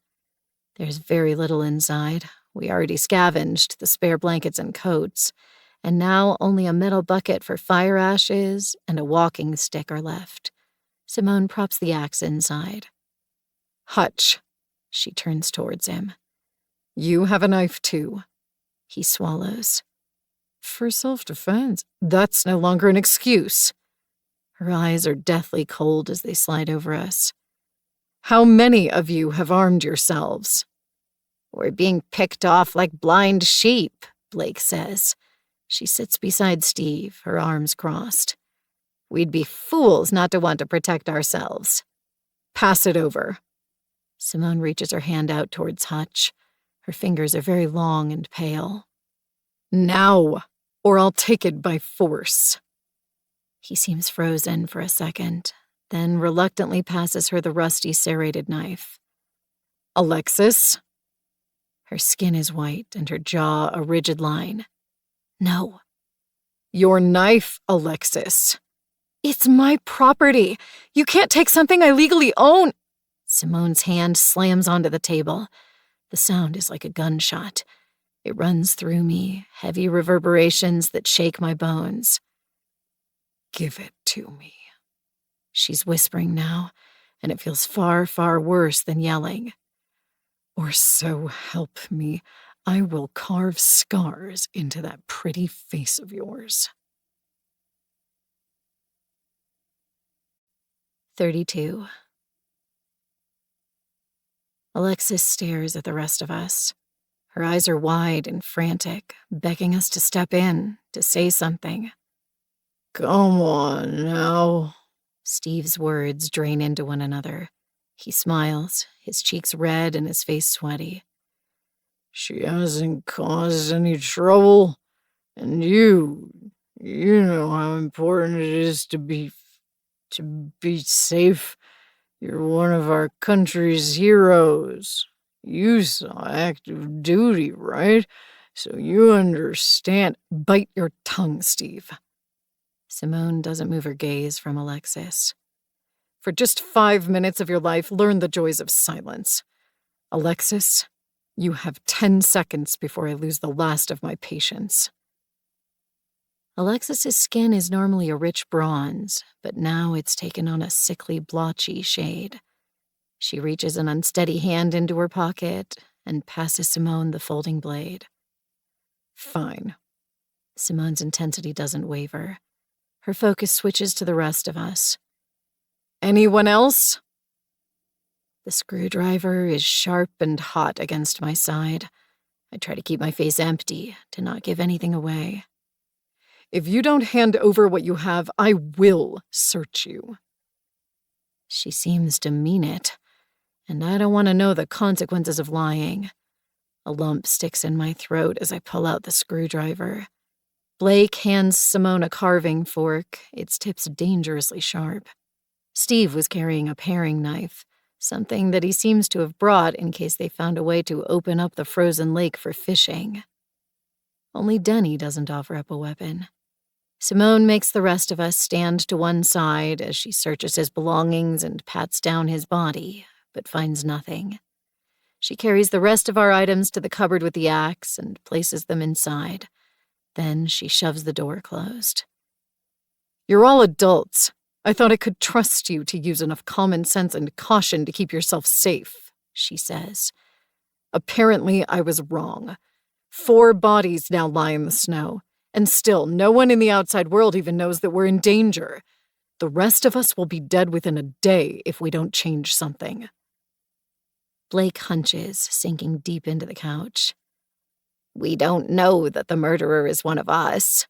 There's very little inside. We already scavenged the spare blankets and coats, and now only a metal bucket for fire ashes and a walking stick are left. Simone props the axe inside. "Hutch." She turns towards him. "You have a knife too." He swallows. "For self-defense, that's no longer an excuse." Her eyes are deathly cold as they slide over us. "How many of you have armed yourselves?" "We're being picked off like blind sheep," Blake says. She sits beside Steve, her arms crossed. "We'd be fools not to want to protect ourselves." "Pass it over." Simone reaches her hand out towards Hutch. Her fingers are very long and pale. "Now, or I'll take it by force." He seems frozen for a second, then reluctantly passes her the rusty serrated knife. "Alexis?" Her skin is white and her jaw a rigid line. "No." "Your knife, Alexis." "It's my property. You can't take something I legally own." Simone's hand slams onto the table. The sound is like a gunshot. It runs through me, heavy reverberations that shake my bones. "Give it to me." She's whispering now, and it feels far, far worse than yelling. "Or so help me, I will carve scars into that pretty face of yours." 32. Alexis stares at the rest of us. Her eyes are wide and frantic, begging us to step in, to say something. "Come on now." Steve's words drain into one another. He smiles, his cheeks red and his face sweaty. "She hasn't caused any trouble, and you know how important it is to be safe. You're one of our country's heroes. You saw active duty, right? So you understand." "Bite your tongue, Steve." Simone doesn't move her gaze from Alexis. "For just 5 minutes of your life, learn the joys of silence. Alexis, you have 10 seconds before I lose the last of my patience." Alexis's skin is normally a rich bronze, but now it's taken on a sickly, blotchy shade. She reaches an unsteady hand into her pocket and passes Simone the folding blade. "Fine. Simone's intensity doesn't waver. Her focus switches to the rest of us. Anyone else? The screwdriver is sharp and hot against my side. I try to keep my face empty, to not give anything away. If you don't hand over what you have, I will search you. She seems to mean it, and I don't want to know the consequences of lying. A lump sticks in my throat as I pull out the screwdriver. Blake hands Simone a carving fork, its tips dangerously sharp. Steve was carrying a paring knife, something that he seems to have brought in case they found a way to open up the frozen lake for fishing. Only Denny doesn't offer up a weapon. Simone makes the rest of us stand to one side as she searches his belongings and pats down his body, but finds nothing. She carries the rest of our items to the cupboard with the axe and places them inside. Then she shoves the door closed. You're all adults. I thought I could trust you to use enough common sense and caution to keep yourself safe, she says. Apparently, I was wrong. 4 bodies now lie in the snow, and still no one in the outside world even knows that we're in danger. The rest of us will be dead within a day if we don't change something. Blake hunches, sinking deep into the couch. We don't know that the murderer is one of us.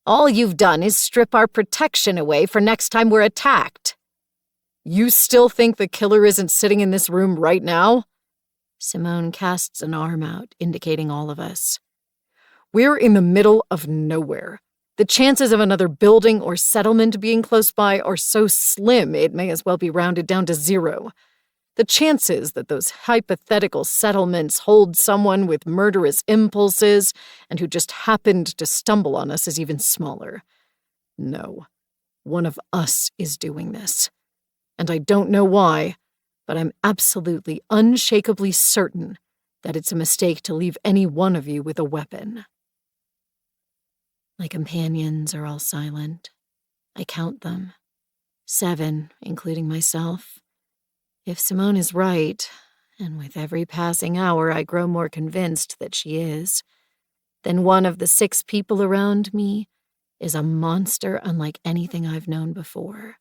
All you've done is strip our protection away for next time we're attacked. You still think the killer isn't sitting in this room right now? Simone casts an arm out, indicating all of us. We're in the middle of nowhere. The chances of another building or settlement being close by are so slim it may as well be rounded down to 0. The chances that those hypothetical settlements hold someone with murderous impulses and who just happened to stumble on us is even smaller. No, one of us is doing this. And I don't know why, but I'm absolutely, unshakably certain that it's a mistake to leave any one of you with a weapon. My companions are all silent. I count them. 7, including myself. If Simone is right, and with every passing hour I grow more convinced that she is, then one of the 6 people around me is a monster unlike anything I've known before.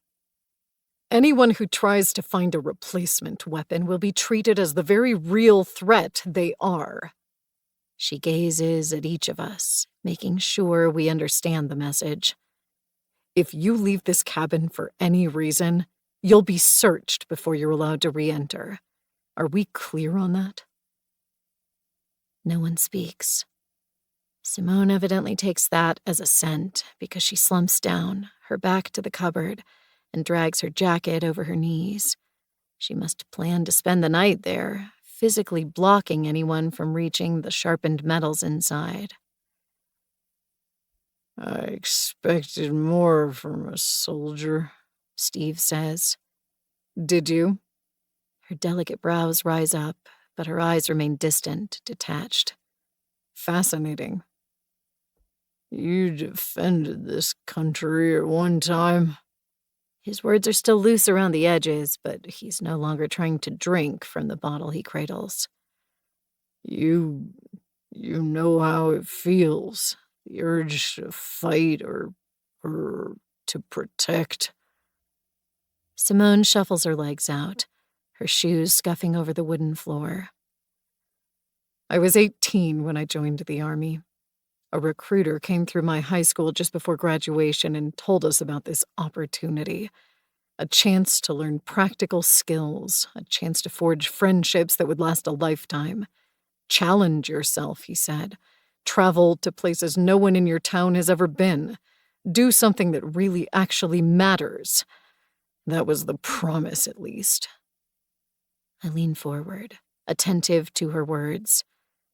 Anyone who tries to find a replacement weapon will be treated as the very real threat they are. She gazes at each of us, making sure we understand the message. If you leave this cabin for any reason, you'll be searched before you're allowed to re-enter. Are we clear on that? No one speaks. Simone evidently takes that as assent because she slumps down, her back to the cupboard, and drags her jacket over her knees. She must plan to spend the night there, physically blocking anyone from reaching the sharpened metals inside. I expected more from a soldier, Steve says. Did you? Her delicate brows rise up, but her eyes remain distant, detached. Fascinating. You defended this country at one time. His words are still loose around the edges, but he's no longer trying to drink from the bottle he cradles. You know how it feels. The urge to fight or to protect. Simone shuffles her legs out, her shoes scuffing over the wooden floor. I was 18 when I joined the Army. A recruiter came through my high school just before graduation and told us about this opportunity. A chance to learn practical skills, a chance to forge friendships that would last a lifetime. Challenge yourself, he said. Travel to places no one in your town has ever been. Do something that really actually matters. That was the promise, at least. I lean forward, attentive to her words.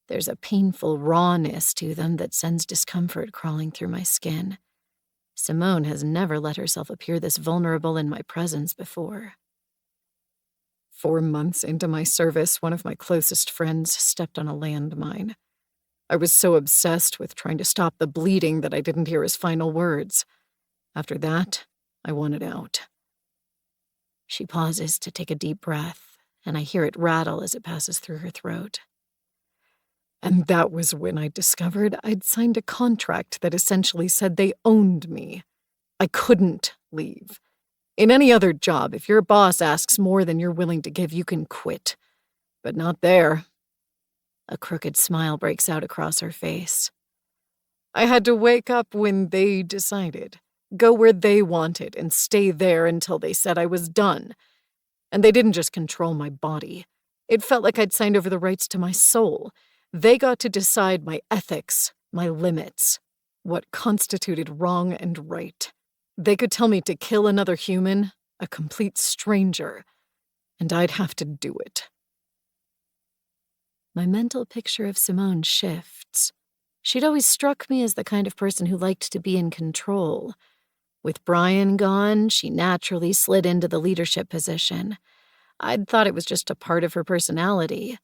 There's a painful rawness to them that sends discomfort crawling through my skin. Simone has never let herself appear this vulnerable in my presence before. 4 months into my service, one of my closest friends stepped on a landmine. I was so obsessed with trying to stop the bleeding that I didn't hear his final words. After that, I wanted out. She pauses to take a deep breath, and I hear it rattle as it passes through her throat. And that was when I discovered I'd signed a contract that essentially said they owned me. I couldn't leave. In any other job, if your boss asks more than you're willing to give, you can quit. But not there. A crooked smile breaks out across her face. I had to wake up when they decided, go where they wanted, and stay there until they said I was done. And they didn't just control my body. It felt like I'd signed over the rights to my soul. They got to decide my ethics, my limits, what constituted wrong and right. They could tell me to kill another human, a complete stranger, and I'd have to do it. My mental picture of Simone shifts. She'd always struck me as the kind of person who liked to be in control. With Brian gone, she naturally slid into the leadership position. I'd thought it was just a part of her personality.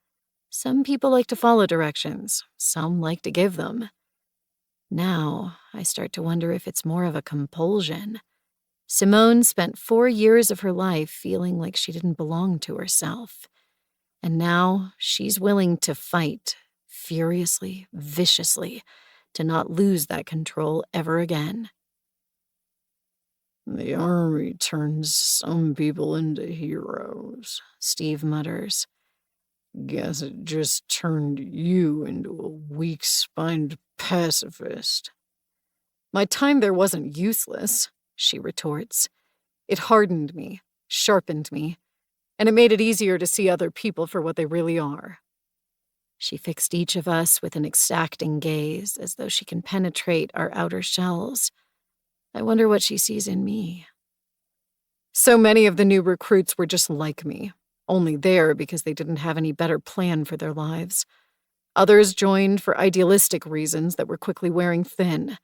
Some people like to follow directions, some like to give them. Now, I start to wonder if it's more of a compulsion. Simone spent 4 years of her life feeling like she didn't belong to herself. And now she's willing to fight, furiously, viciously, to not lose that control ever again. The army turns some people into heroes, Steve mutters. Guess it just turned you into a weak-spined pacifist. My time there wasn't useless, she retorts. It hardened me, sharpened me, and it made it easier to see other people for what they really are. She fixed each of us with an exacting gaze, as though she can penetrate our outer shells. I wonder what she sees in me. So many of the new recruits were just like me, only there because they didn't have any better plan for their lives. Others joined for idealistic reasons that were quickly wearing thin.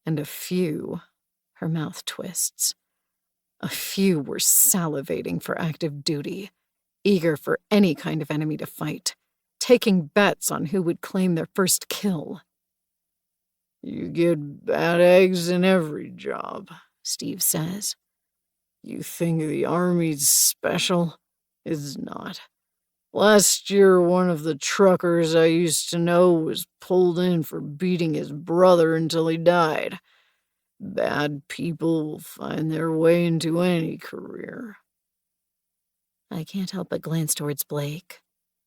And a few, her mouth twists, a few were salivating for active duty, eager for any kind of enemy to fight, taking bets on who would claim their first kill. You get bad eggs in every job, Steve says. You think the army's special? It's not. Last year, one of the truckers I used to know was pulled in for beating his brother until he died. Bad people will find their way into any career. I can't help but glance towards Blake.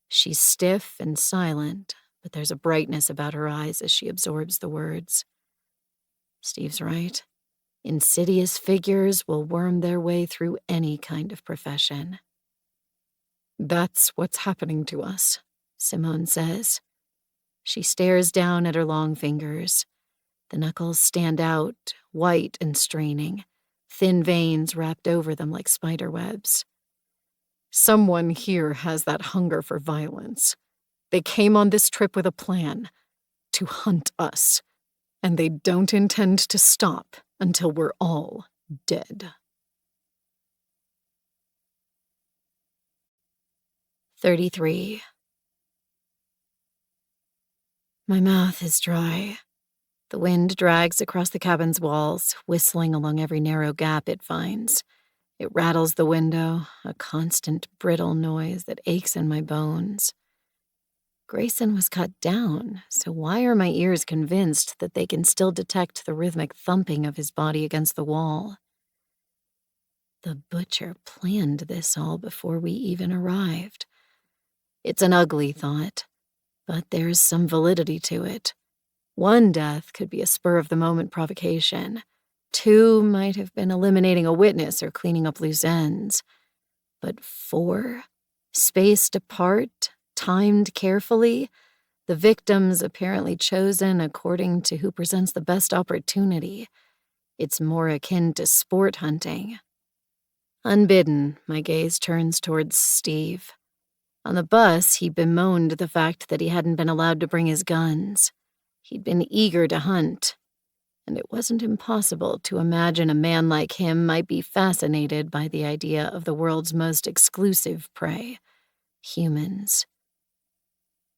She's stiff and silent, but there's a brightness about her eyes as she absorbs the words. Steve's right. Insidious figures will worm their way through any kind of profession. That's what's happening to us, Simone says. She stares down at her long fingers. The knuckles stand out, white and straining, thin veins wrapped over them like spider webs. Someone here has that hunger for violence. They came on this trip with a plan, to hunt us, and they don't intend to stop until we're all dead. 33. My mouth is dry. The wind drags across the cabin's walls, whistling along every narrow gap it finds. It rattles the window, a constant brittle noise that aches in my bones. Grayson was cut down, so why are my ears convinced that they can still detect the rhythmic thumping of his body against the wall? The butcher planned this all before we even arrived. It's an ugly thought, but there's some validity to it. One death could be a spur-of-the-moment provocation. 2 might have been eliminating a witness or cleaning up loose ends. But 4, spaced apart, timed carefully, the victims apparently chosen according to who presents the best opportunity. It's more akin to sport hunting. Unbidden, my gaze turns towards Steve. On the bus, he bemoaned the fact that he hadn't been allowed to bring his guns. He'd been eager to hunt, and it wasn't impossible to imagine a man like him might be fascinated by the idea of the world's most exclusive prey, humans.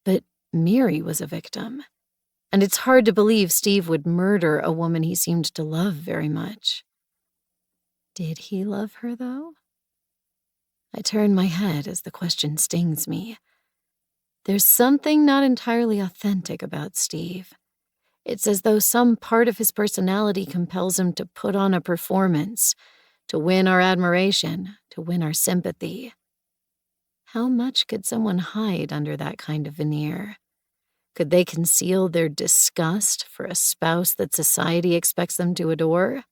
But Miri was a victim, and it's hard to believe Steve would murder a woman he seemed to love very much. Did he love her, though? I turn my head as the question stings me. There's something not entirely authentic about Steve. It's as though some part of his personality compels him to put on a performance, to win our admiration, to win our sympathy. How much could someone hide under that kind of veneer? Could they conceal their disgust for a spouse that society expects them to adore?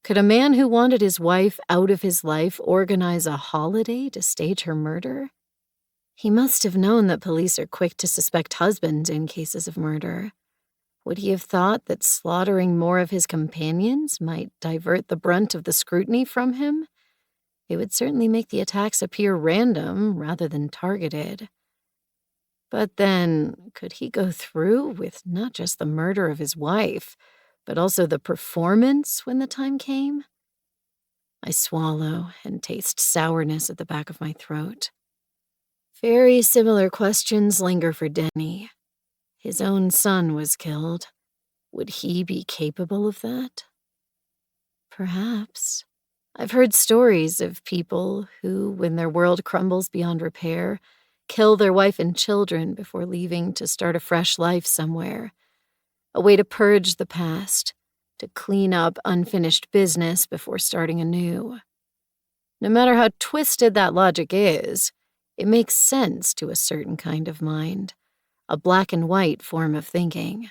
Could a man who wanted his wife out of his life organize a holiday to stage her murder? He must have known that police are quick to suspect husbands in cases of murder. Would he have thought that slaughtering more of his companions might divert the brunt of the scrutiny from him? It would certainly make the attacks appear random rather than targeted. But then, could he go through with not just the murder of his wife, but also the performance when the time came? I swallow and taste sourness at the back of my throat. Very similar questions linger for Denny. His own son was killed. Would he be capable of that? Perhaps. I've heard stories of people who, when their world crumbles beyond repair, kill their wife and children before leaving to start a fresh life somewhere. A way to purge the past, to clean up unfinished business before starting anew. No matter how twisted that logic is, it makes sense to a certain kind of mind, a black and white form of thinking.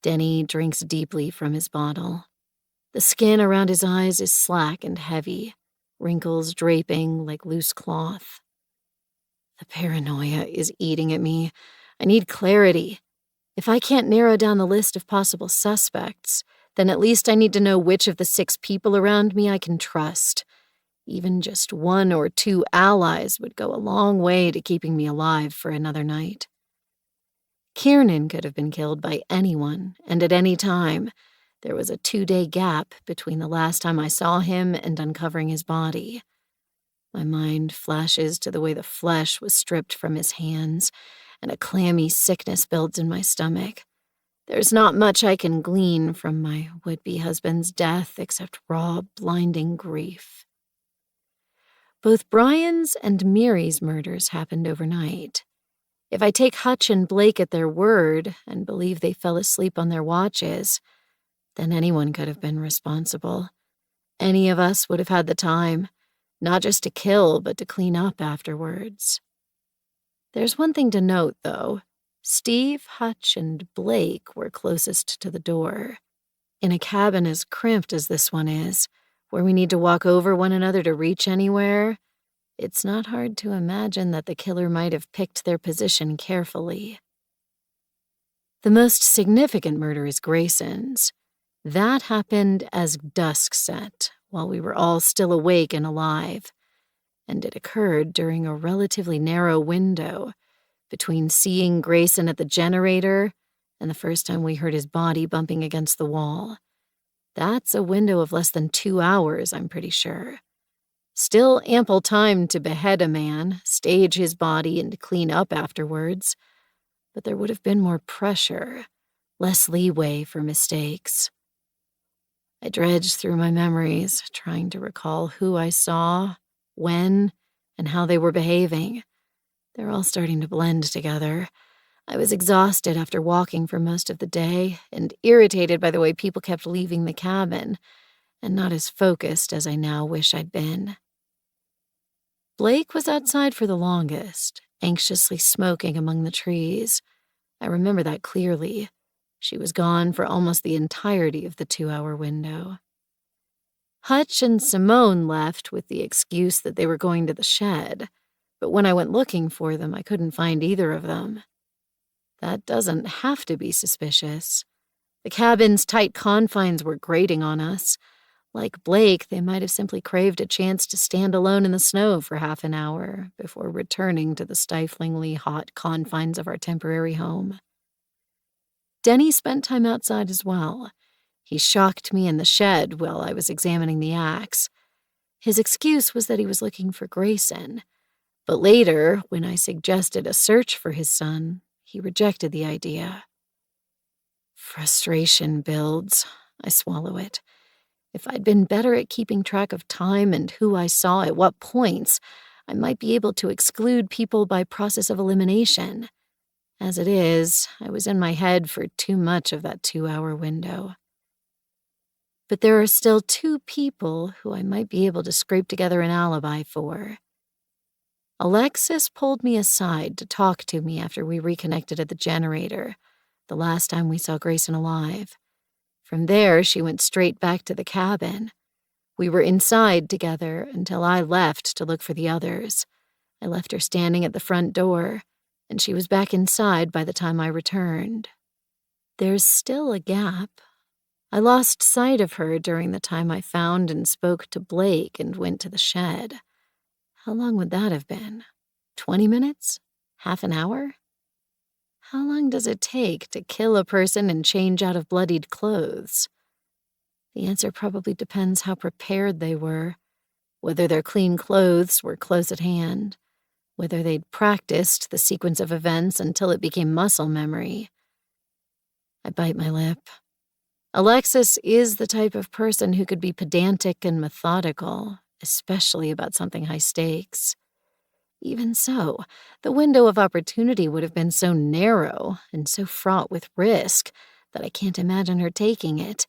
Denny drinks deeply from his bottle. The skin around his eyes is slack and heavy, wrinkles draping like loose cloth. The paranoia is eating at me. I need clarity. If I can't narrow down the list of possible suspects, then at least I need to know which of the 6 people around me I can trust. Even just 1 or 2 allies would go a long way to keeping me alive for another night. Kiernan could have been killed by anyone, and at any time. There was a 2-day gap between the last time I saw him and uncovering his body. My mind flashes to the way the flesh was stripped from his hands, and a clammy sickness builds in my stomach. There's not much I can glean from my would-be husband's death except raw, blinding grief. Both Brian's and Miri's murders happened overnight. If I take Hutch and Blake at their word and believe they fell asleep on their watches, then anyone could have been responsible. Any of us would have had the time, not just to kill, but to clean up afterwards. There's one thing to note, though. Steve, Hutch, and Blake were closest to the door. In a cabin as cramped as this one is, where we need to walk over one another to reach anywhere, it's not hard to imagine that the killer might have picked their position carefully. The most significant murder is Grayson's. That happened as dusk set, while we were all still awake and alive, and it occurred during a relatively narrow window between seeing Grayson at the generator and the first time we heard his body bumping against the wall. That's a window of less than 2 hours, I'm pretty sure. Still ample time to behead a man, stage his body, and clean up afterwards, but there would have been more pressure, less leeway for mistakes. I dredged through my memories, trying to recall who I saw, when, and how they were behaving. They're all starting to blend together. I was exhausted after walking for most of the day and irritated by the way people kept leaving the cabin, and not as focused as I now wish I'd been. Blake was outside for the longest, anxiously smoking among the trees. I remember that clearly. She was gone for almost the entirety of the 2-hour window. Hutch and Simone left with the excuse that they were going to the shed, but when I went looking for them, I couldn't find either of them. That doesn't have to be suspicious. The cabin's tight confines were grating on us. Like Blake, they might have simply craved a chance to stand alone in the snow for half an hour before returning to the stiflingly hot confines of our temporary home. Denny spent time outside as well. He shocked me in the shed while I was examining the axe. His excuse was that he was looking for Grayson, but later, when I suggested a search for his son, he rejected the idea. Frustration builds. I swallow it. If I'd been better at keeping track of time and who I saw at what points, I might be able to exclude people by process of elimination. As it is, I was in my head for too much of that 2-hour window. But there are still 2 people who I might be able to scrape together an alibi for. Alexis pulled me aside to talk to me after we reconnected at the generator, the last time we saw Grayson alive. From there, she went straight back to the cabin. We were inside together until I left to look for the others. I left her standing at the front door, and she was back inside by the time I returned. There's still a gap. I lost sight of her during the time I found and spoke to Blake and went to the shed. How long would that have been? 20 minutes? Half an hour? How long does it take to kill a person and change out of bloodied clothes? The answer probably depends how prepared they were, whether their clean clothes were close at hand, whether they'd practiced the sequence of events until it became muscle memory. I bite my lip. Alexis is the type of person who could be pedantic and methodical, especially about something high stakes. Even so, the window of opportunity would have been so narrow and so fraught with risk that I can't imagine her taking it,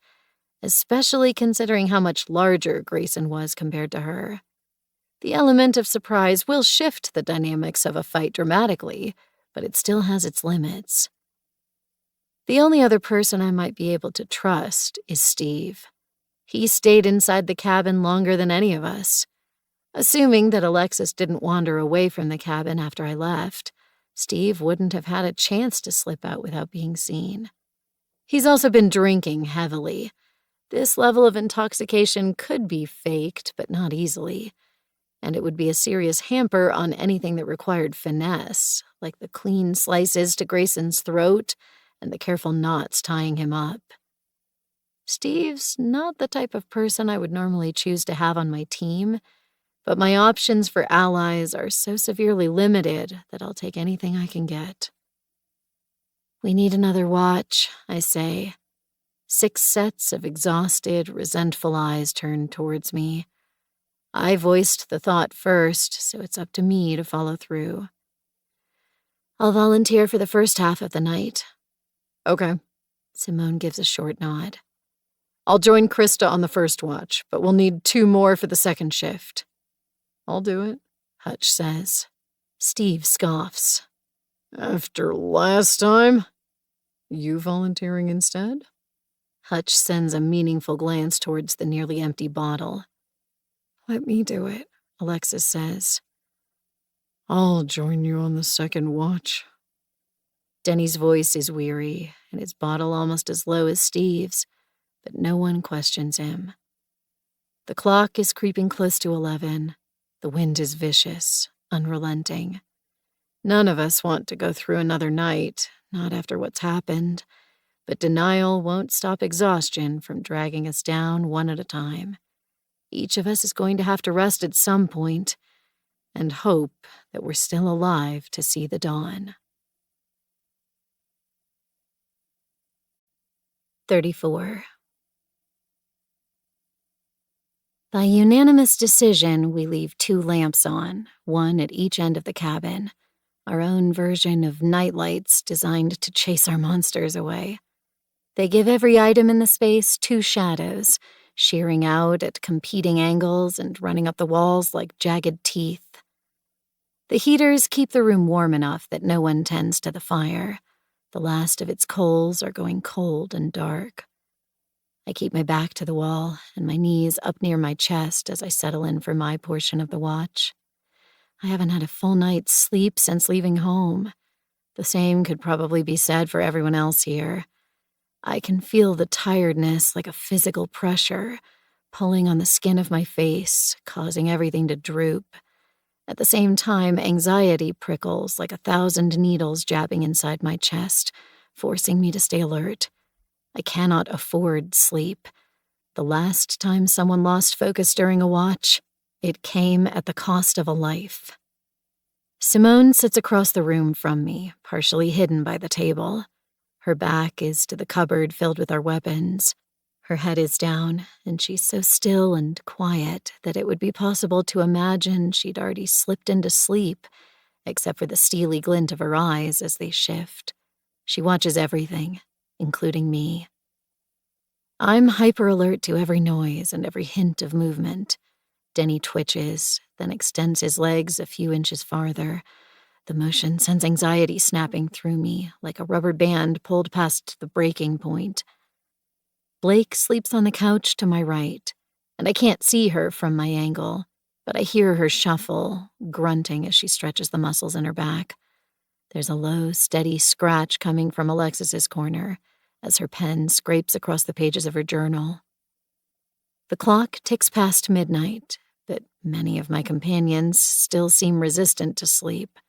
especially considering how much larger Grayson was compared to her. The element of surprise will shift the dynamics of a fight dramatically, but it still has its limits. The only other person I might be able to trust is Steve. He stayed inside the cabin longer than any of us. Assuming that Alexis didn't wander away from the cabin after I left, Steve wouldn't have had a chance to slip out without being seen. He's also been drinking heavily. This level of intoxication could be faked, but not easily. And it would be a serious hamper on anything that required finesse, like the clean slices to Grayson's throat and the careful knots tying him up. Steve's not the type of person I would normally choose to have on my team, but my options for allies are so severely limited that I'll take anything I can get. We need another watch, I say. 6 sets of exhausted, resentful eyes turned towards me. I voiced the thought first, so it's up to me to follow through. I'll volunteer for the first half of the night. Okay. Simone gives a short nod. I'll join Krista on the first watch, but we'll need 2 more for the second shift. I'll do it, Hutch says. Steve scoffs. After last time? You volunteering instead? Hutch sends a meaningful glance towards the nearly empty bottle. Let me do it, Alexis says. I'll join you on the second watch. Denny's voice is weary, and his bottle almost as low as Steve's, but no one questions him. The clock is creeping close to 11. The wind is vicious, unrelenting. None of us want to go through another night, not after what's happened, but denial won't stop exhaustion from dragging us down one at a time. Each of us is going to have to rest at some point, and hope that we're still alive to see the dawn. 34. By unanimous decision, we leave 2 lamps on, one at each end of the cabin, our own version of nightlights designed to chase our monsters away. They give every item in the space 2 shadows, shearing out at competing angles and running up the walls like jagged teeth. The heaters keep the room warm enough that no one tends to the fire. The last of its coals are going cold and dark. I keep my back to the wall and my knees up near my chest as I settle in for my portion of the watch. I haven't had a full night's sleep since leaving home. The same could probably be said for everyone else here. I can feel the tiredness like a physical pressure, pulling on the skin of my face, causing everything to droop. At the same time, anxiety prickles like 1,000 needles jabbing inside my chest, forcing me to stay alert. I cannot afford sleep. The last time someone lost focus during a watch, it came at the cost of a life. Simone sits across the room from me, partially hidden by the table. Her back is to the cupboard filled with our weapons. Her head is down, and she's so still and quiet that it would be possible to imagine she'd already slipped into sleep, except for the steely glint of her eyes as they shift. She watches everything, including me. I'm hyper-alert to every noise and every hint of movement. Denny twitches, then extends his legs a few inches farther. The motion sends anxiety snapping through me, like a rubber band pulled past the breaking point. Blake sleeps on the couch to my right, and I can't see her from my angle, but I hear her shuffle, grunting as she stretches the muscles in her back. There's a low, steady scratch coming from Alexis's corner as her pen scrapes across the pages of her journal. The clock ticks past midnight, but many of my companions still seem resistant to sleep.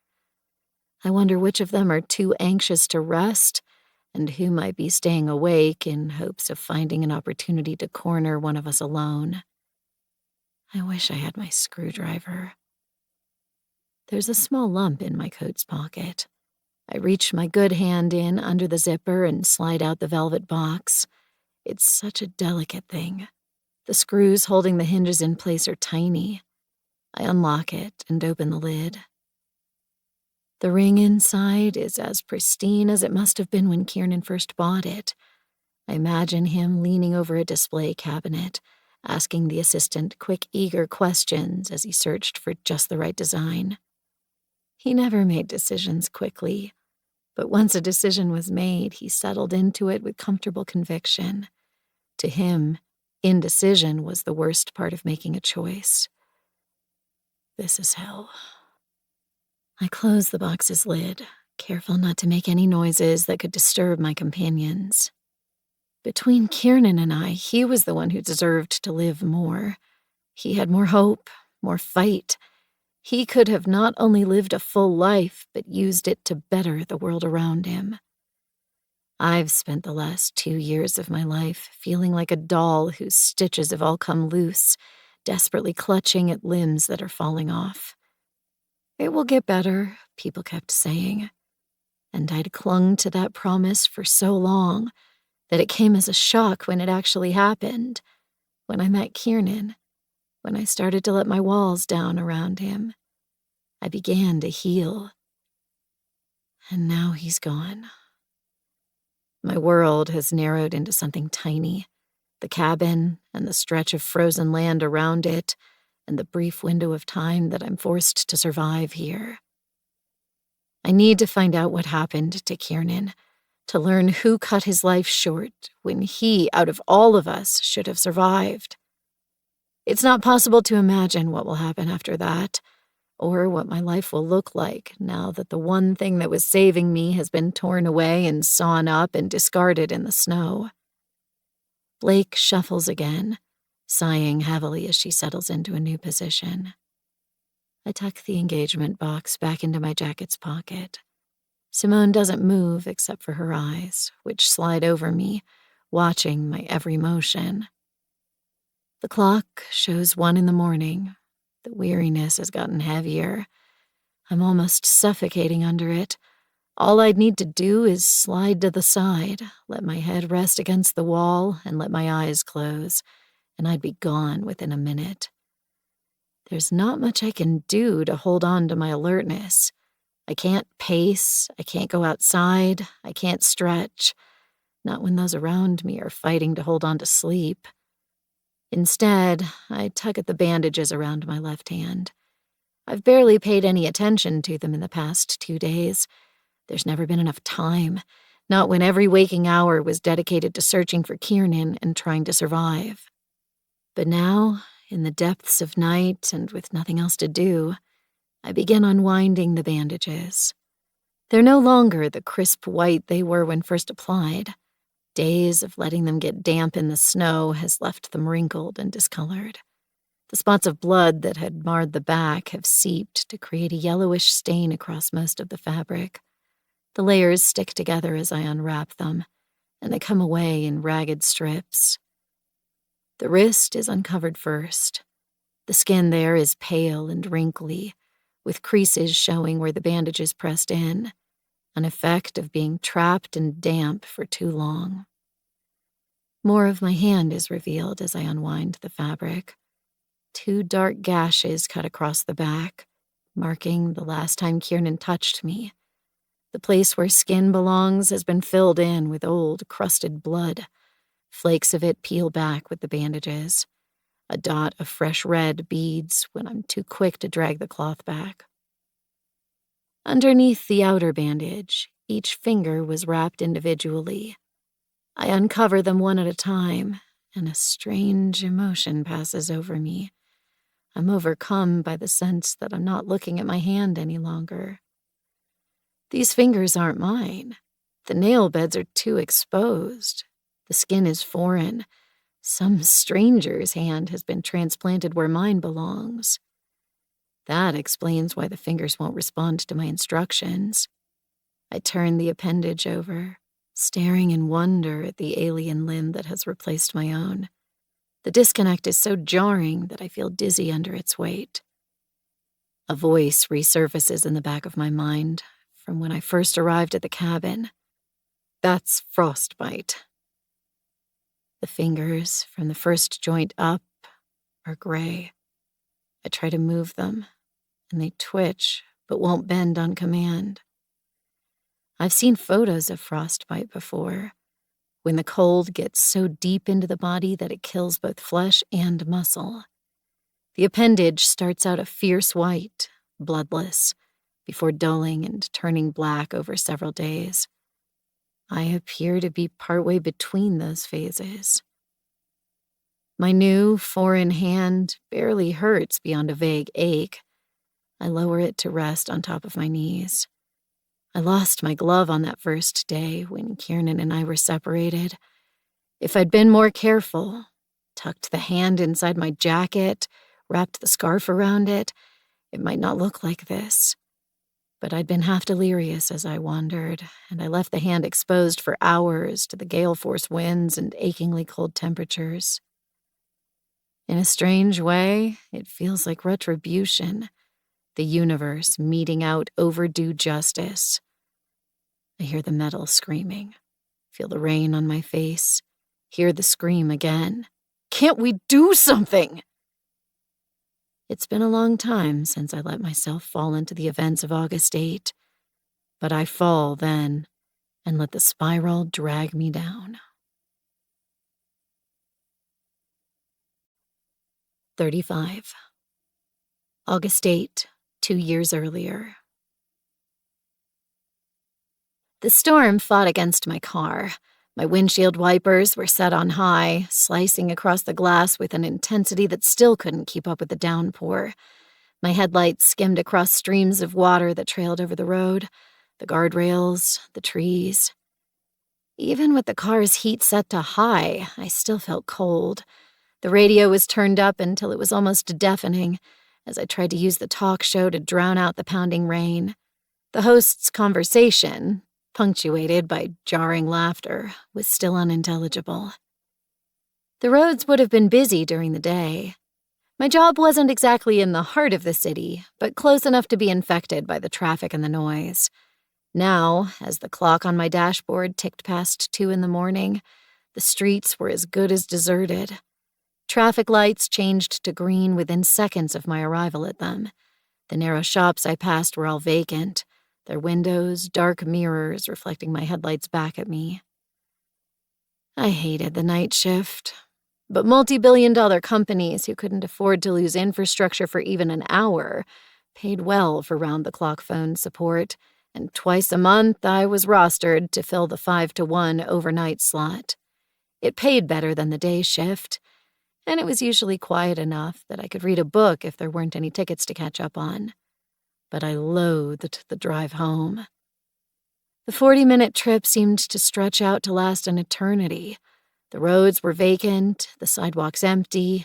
I wonder which of them are too anxious to rest and who might be staying awake in hopes of finding an opportunity to corner one of us alone. I wish I had my screwdriver. There's a small lump in my coat's pocket. I reach my good hand in under the zipper and slide out the velvet box. It's such a delicate thing. The screws holding the hinges in place are tiny. I unlock it and open the lid. The ring inside is as pristine as it must have been when Kiernan first bought it. I imagine him leaning over a display cabinet, asking the assistant quick, eager questions as he searched for just the right design. He never made decisions quickly, but once a decision was made, he settled into it with comfortable conviction. To him, indecision was the worst part of making a choice. This is hell. I close the box's lid, careful not to make any noises that could disturb my companions. Between Kiernan and I, he was the one who deserved to live more. He had more hope, more fight. He could have not only lived a full life, but used it to better the world around him. I've spent the last 2 years of my life feeling like a doll whose stitches have all come loose, desperately clutching at limbs that are falling off. It will get better, people kept saying, and I'd clung to that promise for so long that it came as a shock when it actually happened, when I met Kiernan, when I started to let my walls down around him. I began to heal. And now he's gone. My world has narrowed into something tiny, the cabin and the stretch of frozen land around it, and the brief window of time that I'm forced to survive here. I need to find out what happened to Kiernan, to learn who cut his life short when he, out of all of us, should have survived. It's not possible to imagine what will happen after that, or what my life will look like now that the one thing that was saving me has been torn away and sawn up and discarded in the snow. Blake shuffles again, sighing heavily as she settles into a new position. I tuck the engagement box back into my jacket's pocket. Simone doesn't move except for her eyes, which slide over me, watching my every motion. The clock shows 1 a.m. The weariness has gotten heavier. I'm almost suffocating under it. All I'd need to do is slide to the side, let my head rest against the wall, and let my eyes close, and I'd be gone within a minute. There's not much I can do to hold on to my alertness. I can't pace, I can't go outside, I can't stretch, not when those around me are fighting to hold on to sleep. Instead, I tug at the bandages around my left hand. I've barely paid any attention to them in the past 2 days. There's never been enough time, not when every waking hour was dedicated to searching for Kiernan and trying to survive. But now, in the depths of night and with nothing else to do, I begin unwinding the bandages. They're no longer the crisp white they were when first applied. Days of letting them get damp in the snow has left them wrinkled and discolored. The spots of blood that had marred the back have seeped to create a yellowish stain across most of the fabric. The layers stick together as I unwrap them, and they come away in ragged strips. The wrist is uncovered first. The skin there is pale and wrinkly, with creases showing where the bandages pressed in, an effect of being trapped and damp for too long. More of my hand is revealed as I unwind the fabric. 2 dark gashes cut across the back, marking the last time Kiernan touched me. The place where skin belongs has been filled in with old, crusted blood. Flakes of it peel back with the bandages. A dot of fresh red beads when I'm too quick to drag the cloth back. Underneath the outer bandage, each finger was wrapped individually. I uncover them one at a time, and a strange emotion passes over me. I'm overcome by the sense that I'm not looking at my hand any longer. These fingers aren't mine. The nail beds are too exposed. The skin is foreign. Some stranger's hand has been transplanted where mine belongs. That explains why the fingers won't respond to my instructions. I turn the appendage over, staring in wonder at the alien limb that has replaced my own. The disconnect is so jarring that I feel dizzy under its weight. A voice resurfaces in the back of my mind from when I first arrived at the cabin. That's frostbite. The fingers from the first joint up are gray. I try to move them, and they twitch but won't bend on command. I've seen photos of frostbite before, when the cold gets so deep into the body that it kills both flesh and muscle. The appendage starts out a fierce white, bloodless, before dulling and turning black over several days. I appear to be partway between those phases. My new, foreign hand barely hurts beyond a vague ache. I lower it to rest on top of my knees. I lost my glove on that first day when Kiernan and I were separated. If I'd been more careful, tucked the hand inside my jacket, wrapped the scarf around it, it might not look like this. But I'd been half delirious as I wandered, and I left the hand exposed for hours to the gale-force winds and achingly cold temperatures. In a strange way, it feels like retribution, the universe meting out overdue justice. I hear the metal screaming, feel the rain on my face, hear the scream again. Can't we do something? It's been a long time since I let myself fall into the events of August 8, but I fall then and let the spiral drag me down. 35. August 8, 2 years earlier. The storm fought against my car. My windshield wipers were set on high, slicing across the glass with an intensity that still couldn't keep up with the downpour. My headlights skimmed across streams of water that trailed over the road, the guardrails, the trees. Even with the car's heat set to high, I still felt cold. The radio was turned up until it was almost deafening, as I tried to use the talk show to drown out the pounding rain. The host's conversation, punctuated by jarring laughter, was still unintelligible. The roads would have been busy during the day. My job wasn't exactly in the heart of the city, but close enough to be infected by the traffic and the noise. Now, as the clock on my dashboard ticked past 2 a.m, the streets were as good as deserted. Traffic lights changed to green within seconds of my arrival at them. The narrow shops I passed were all vacant, their windows dark mirrors reflecting my headlights back at me. I hated the night shift, but multi-billion-dollar companies who couldn't afford to lose infrastructure for even an hour paid well for round-the-clock phone support, and twice a month I was rostered to fill the 5-to-1 overnight slot. It paid better than the day shift, and it was usually quiet enough that I could read a book if there weren't any tickets to catch up on. But I loathed the drive home. The 40-minute trip seemed to stretch out to last an eternity. The roads were vacant, the sidewalks empty,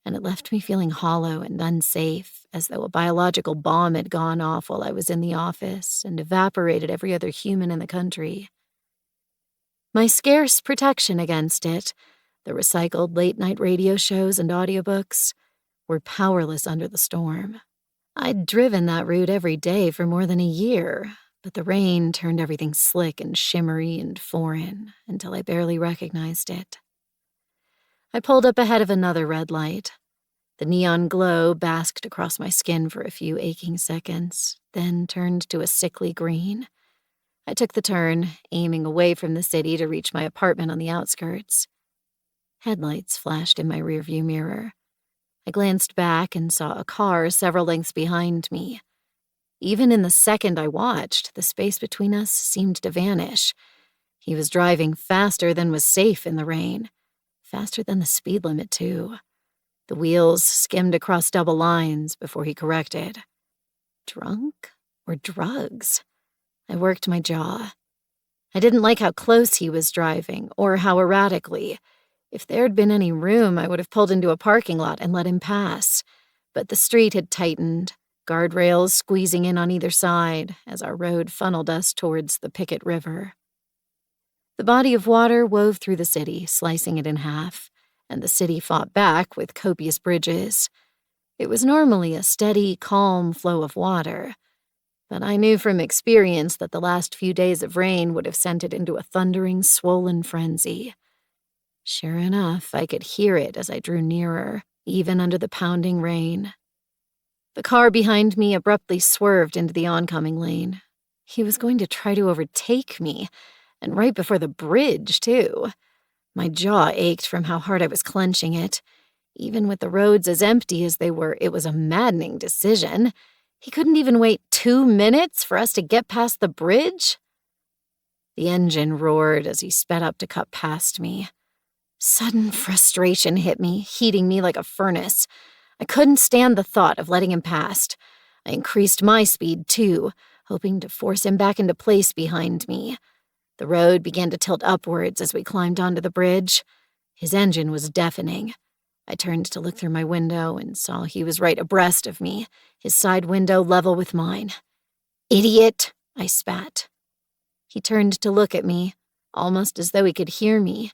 and it left me feeling hollow and unsafe, as though a biological bomb had gone off while I was in the office and evaporated every other human in the country. My scarce protection against it, the recycled late-night radio shows and audiobooks, were powerless under the storm. I'd driven that route every day for more than a year, but the rain turned everything slick and shimmery and foreign until I barely recognized it. I pulled up ahead of another red light. The neon glow basked across my skin for a few aching seconds, then turned to a sickly green. I took the turn, aiming away from the city to reach my apartment on the outskirts. Headlights flashed in my rearview mirror. I glanced back and saw a car several lengths behind me. Even in the second I watched, the space between us seemed to vanish. He was driving faster than was safe in the rain. Faster than the speed limit, too. The wheels skimmed across double lines before he corrected. Drunk or drugs? I worked my jaw. I didn't like how close he was driving, or how erratically. If there'd been any room, I would have pulled into a parking lot and let him pass. But the street had tightened, guardrails squeezing in on either side as our road funneled us towards the Picket River. The body of water wove through the city, slicing it in half, and the city fought back with copious bridges. It was normally a steady, calm flow of water, but I knew from experience that the last few days of rain would have sent it into a thundering, swollen frenzy. Sure enough, I could hear it as I drew nearer, even under the pounding rain. The car behind me abruptly swerved into the oncoming lane. He was going to try to overtake me, and right before the bridge, too. My jaw ached from how hard I was clenching it. Even with the roads as empty as they were, it was a maddening decision. He couldn't even wait 2 minutes for us to get past the bridge? The engine roared as he sped up to cut past me. Sudden frustration hit me, heating me like a furnace. I couldn't stand the thought of letting him past. I increased my speed, too, hoping to force him back into place behind me. The road began to tilt upwards as we climbed onto the bridge. His engine was deafening. I turned to look through my window and saw he was right abreast of me, his side window level with mine. "Idiot!" I spat. He turned to look at me, almost as though he could hear me.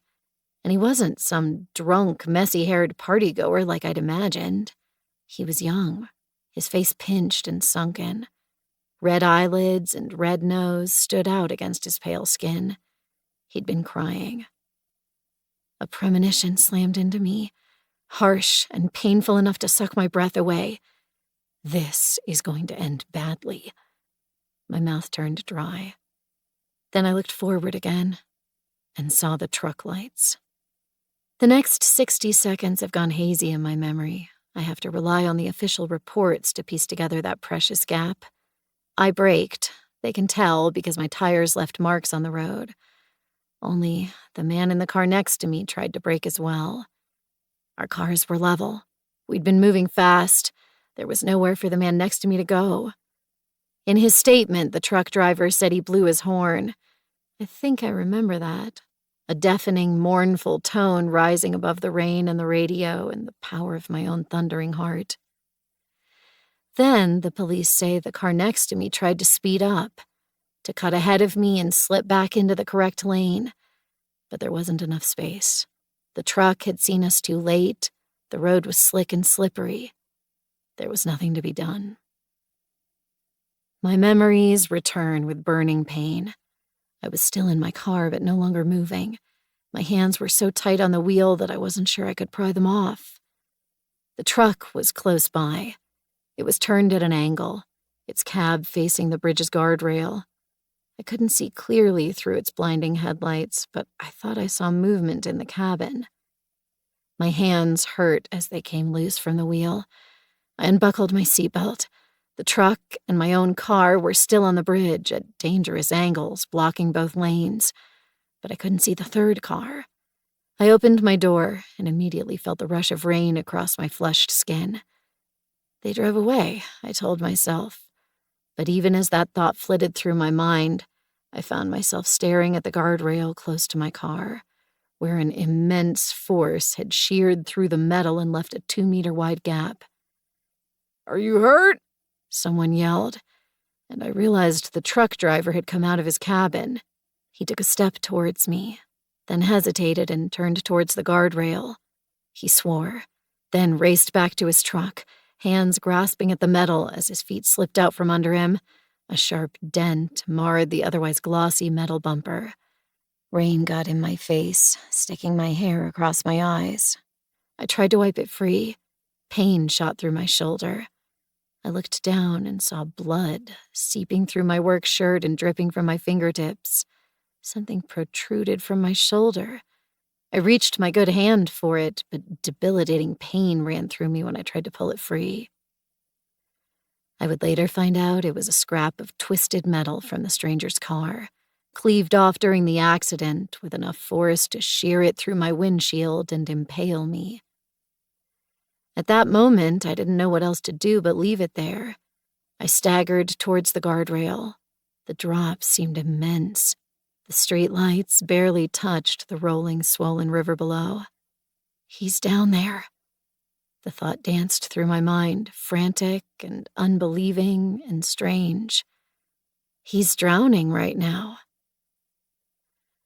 And he wasn't some drunk, messy-haired partygoer like I'd imagined. He was young, his face pinched and sunken. Red eyelids and red nose stood out against his pale skin. He'd been crying. A premonition slammed into me, harsh and painful enough to suck my breath away. This is going to end badly. My mouth turned dry. Then I looked forward again and saw the truck lights. The next 60 seconds have gone hazy in my memory. I have to rely on the official reports to piece together that precious gap. I braked. They can tell because my tires left marks on the road. Only the man in the car next to me tried to brake as well. Our cars were level. We'd been moving fast. There was nowhere for the man next to me to go. In his statement, the truck driver said he blew his horn. I think I remember that. A deafening, mournful tone rising above the rain and the radio and the power of my own thundering heart. Then the police say the car next to me tried to speed up, to cut ahead of me and slip back into the correct lane. But there wasn't enough space. The truck had seen us too late. The road was slick and slippery. There was nothing to be done. My memories return with burning pain. I was still in my car, but no longer moving. My hands were so tight on the wheel that I wasn't sure I could pry them off. The truck was close by. It was turned at an angle, its cab facing the bridge's guardrail. I couldn't see clearly through its blinding headlights, but I thought I saw movement in the cabin. My hands hurt as they came loose from the wheel. I unbuckled my seatbelt. The truck and my own car were still on the bridge at dangerous angles, blocking both lanes, but I couldn't see the third car. I opened my door and immediately felt the rush of rain across my flushed skin. They drove away, I told myself, but even as that thought flitted through my mind, I found myself staring at the guardrail close to my car, where an immense force had sheared through the metal and left a 2-meter-wide gap. "Are you hurt?" Someone yelled, and I realized the truck driver had come out of his cabin. He took a step towards me, then hesitated and turned towards the guardrail. He swore, then raced back to his truck, hands grasping at the metal as his feet slipped out from under him. A sharp dent marred the otherwise glossy metal bumper. Rain got in my face, sticking my hair across my eyes. I tried to wipe it free. Pain shot through my shoulder. I looked down and saw blood seeping through my work shirt and dripping from my fingertips. Something protruded from my shoulder. I reached my good hand for it, but debilitating pain ran through me when I tried to pull it free. I would later find out it was a scrap of twisted metal from the stranger's car, cleaved off during the accident with enough force to shear it through my windshield and impale me. At that moment, I didn't know what else to do but leave it there. I staggered towards the guardrail. The drop seemed immense. The street lights barely touched the rolling, swollen river below. He's down there. The thought danced through my mind, frantic and unbelieving and strange. He's drowning right now.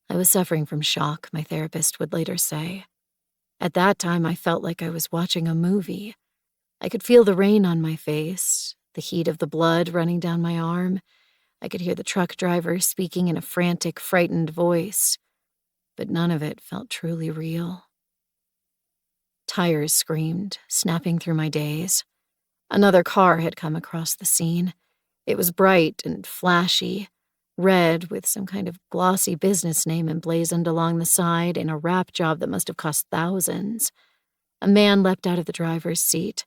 I was suffering from shock, my therapist would later say. At that time, I felt like I was watching a movie. I could feel the rain on my face, the heat of the blood running down my arm. I could hear the truck driver speaking in a frantic, frightened voice, but none of it felt truly real. Tires screamed, snapping through my daze. Another car had come across the scene. It was bright and flashy, red with some kind of glossy business name emblazoned along the side in a wrap job that must have cost thousands. A man leapt out of the driver's seat.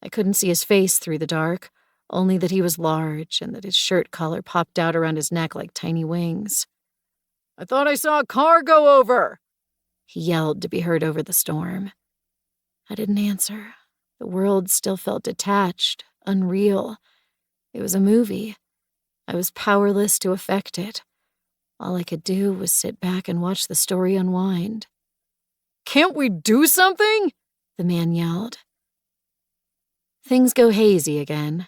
I couldn't see his face through the dark, only that he was large and that his shirt collar popped out around his neck like tiny wings. "I thought I saw a car go over," he yelled to be heard over the storm. I didn't answer. The world still felt detached, unreal. It was a movie. I was powerless to affect it. All I could do was sit back and watch the story unwind. "Can't we do something?" the man yelled. Things go hazy again.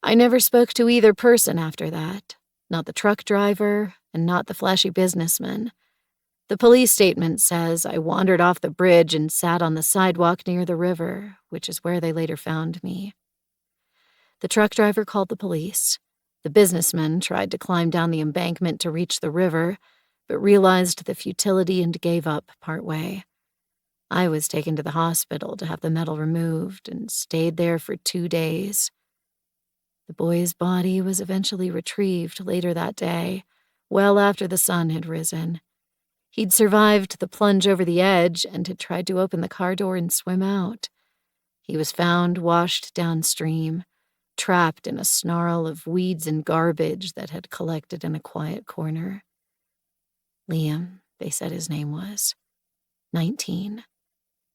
I never spoke to either person after that, not the truck driver and not the flashy businessman. The police statement says I wandered off the bridge and sat on the sidewalk near the river, which is where they later found me. The truck driver called the police. The businessman tried to climb down the embankment to reach the river, but realized the futility and gave up partway. I was taken to the hospital to have the metal removed and stayed there for 2 days. The boy's body was eventually retrieved later that day, well after the sun had risen. He'd survived the plunge over the edge and had tried to open the car door and swim out. He was found washed downstream, trapped in a snarl of weeds and garbage that had collected in a quiet corner. Liam, they said his name was. 19.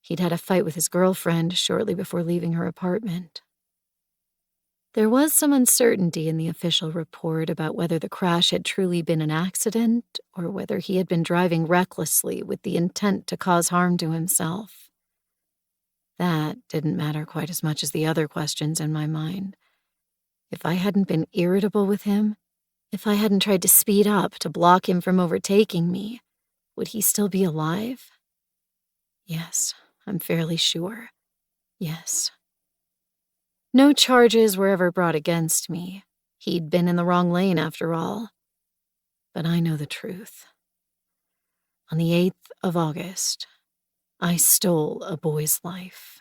He'd had a fight with his girlfriend shortly before leaving her apartment. There was some uncertainty in the official report about whether the crash had truly been an accident or whether he had been driving recklessly with the intent to cause harm to himself. That didn't matter quite as much as the other questions in my mind. If I hadn't been irritable with him, if I hadn't tried to speed up to block him from overtaking me, would he still be alive? Yes, I'm fairly sure. Yes. No charges were ever brought against me. He'd been in the wrong lane after all. But I know the truth. On the 8th of August, I stole a boy's life.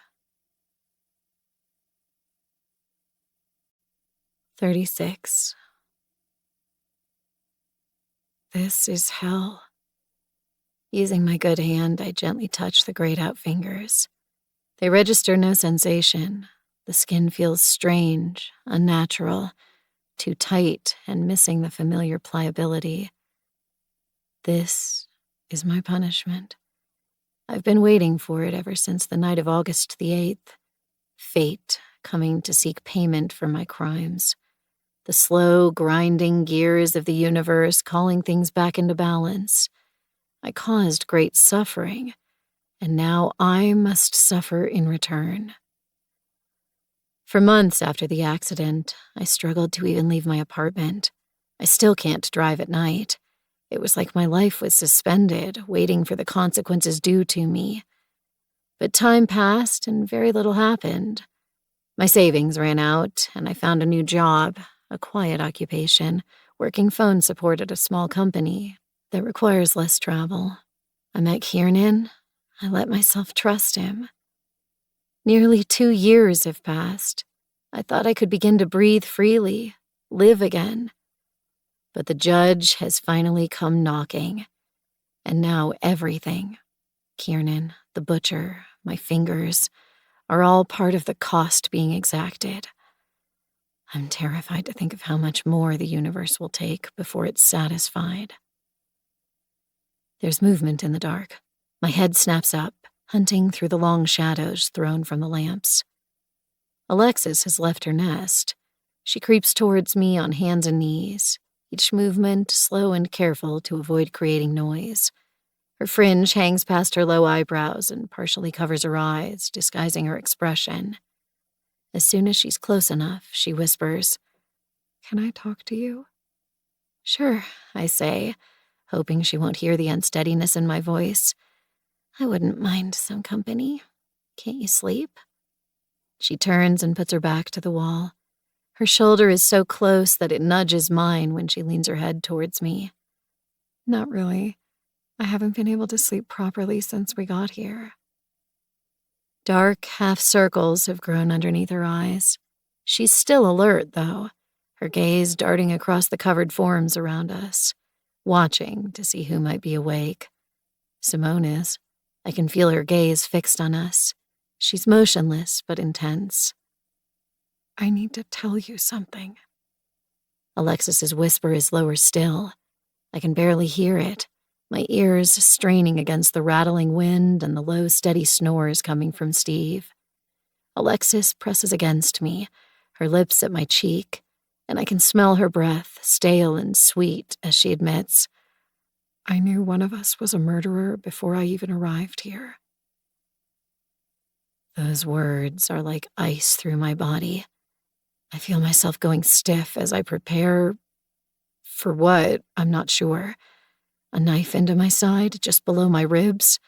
36. This is hell. Using my good hand, I gently touch the grayed-out fingers. They register no sensation. The skin feels strange, unnatural, too tight and missing the familiar pliability. This is my punishment. I've been waiting for it ever since the night of August the 8th. Fate coming to seek payment for my crimes. The slow, grinding gears of the universe calling things back into balance. I caused great suffering, and now I must suffer in return. For months after the accident, I struggled to even leave my apartment. I still can't drive at night. It was like my life was suspended, waiting for the consequences due to me. But time passed and very little happened. My savings ran out, and I found a new job, a quiet occupation, working phone support at a small company that requires less travel. I met Kiernan. I let myself trust him. Nearly 2 years have passed. I thought I could begin to breathe freely, live again. But the judge has finally come knocking. And now everything, Kiernan, the butcher, my fingers, are all part of the cost being exacted. I'm terrified to think of how much more the universe will take before it's satisfied. There's movement in the dark. My head snaps up, hunting through the long shadows thrown from the lamps. Alexis has left her nest. She creeps towards me on hands and knees, each movement slow and careful to avoid creating noise. Her fringe hangs past her low eyebrows and partially covers her eyes, disguising her expression. As soon as she's close enough, she whispers, "Can I talk to you?" "Sure," I say, hoping she won't hear the unsteadiness in my voice. "I wouldn't mind some company. Can't you sleep?" She turns and puts her back to the wall. Her shoulder is so close that it nudges mine when she leans her head towards me. "Not really. I haven't been able to sleep properly since we got here." Dark half-circles have grown underneath her eyes. She's still alert, though, her gaze darting across the covered forms around us, watching to see who might be awake. Simone is. I can feel her gaze fixed on us. She's motionless but intense. "I need to tell you something." Alexis's whisper is lower still. I can barely hear it, my ears straining against the rattling wind and the low, steady snores coming from Steve. Alexis presses against me, her lips at my cheek, and I can smell her breath, stale and sweet, as she admits, "I knew one of us was a murderer before I even arrived here." Those words are like ice through my body. I feel myself going stiff as I prepare for what, I'm not sure. A knife into my side, just below my ribs,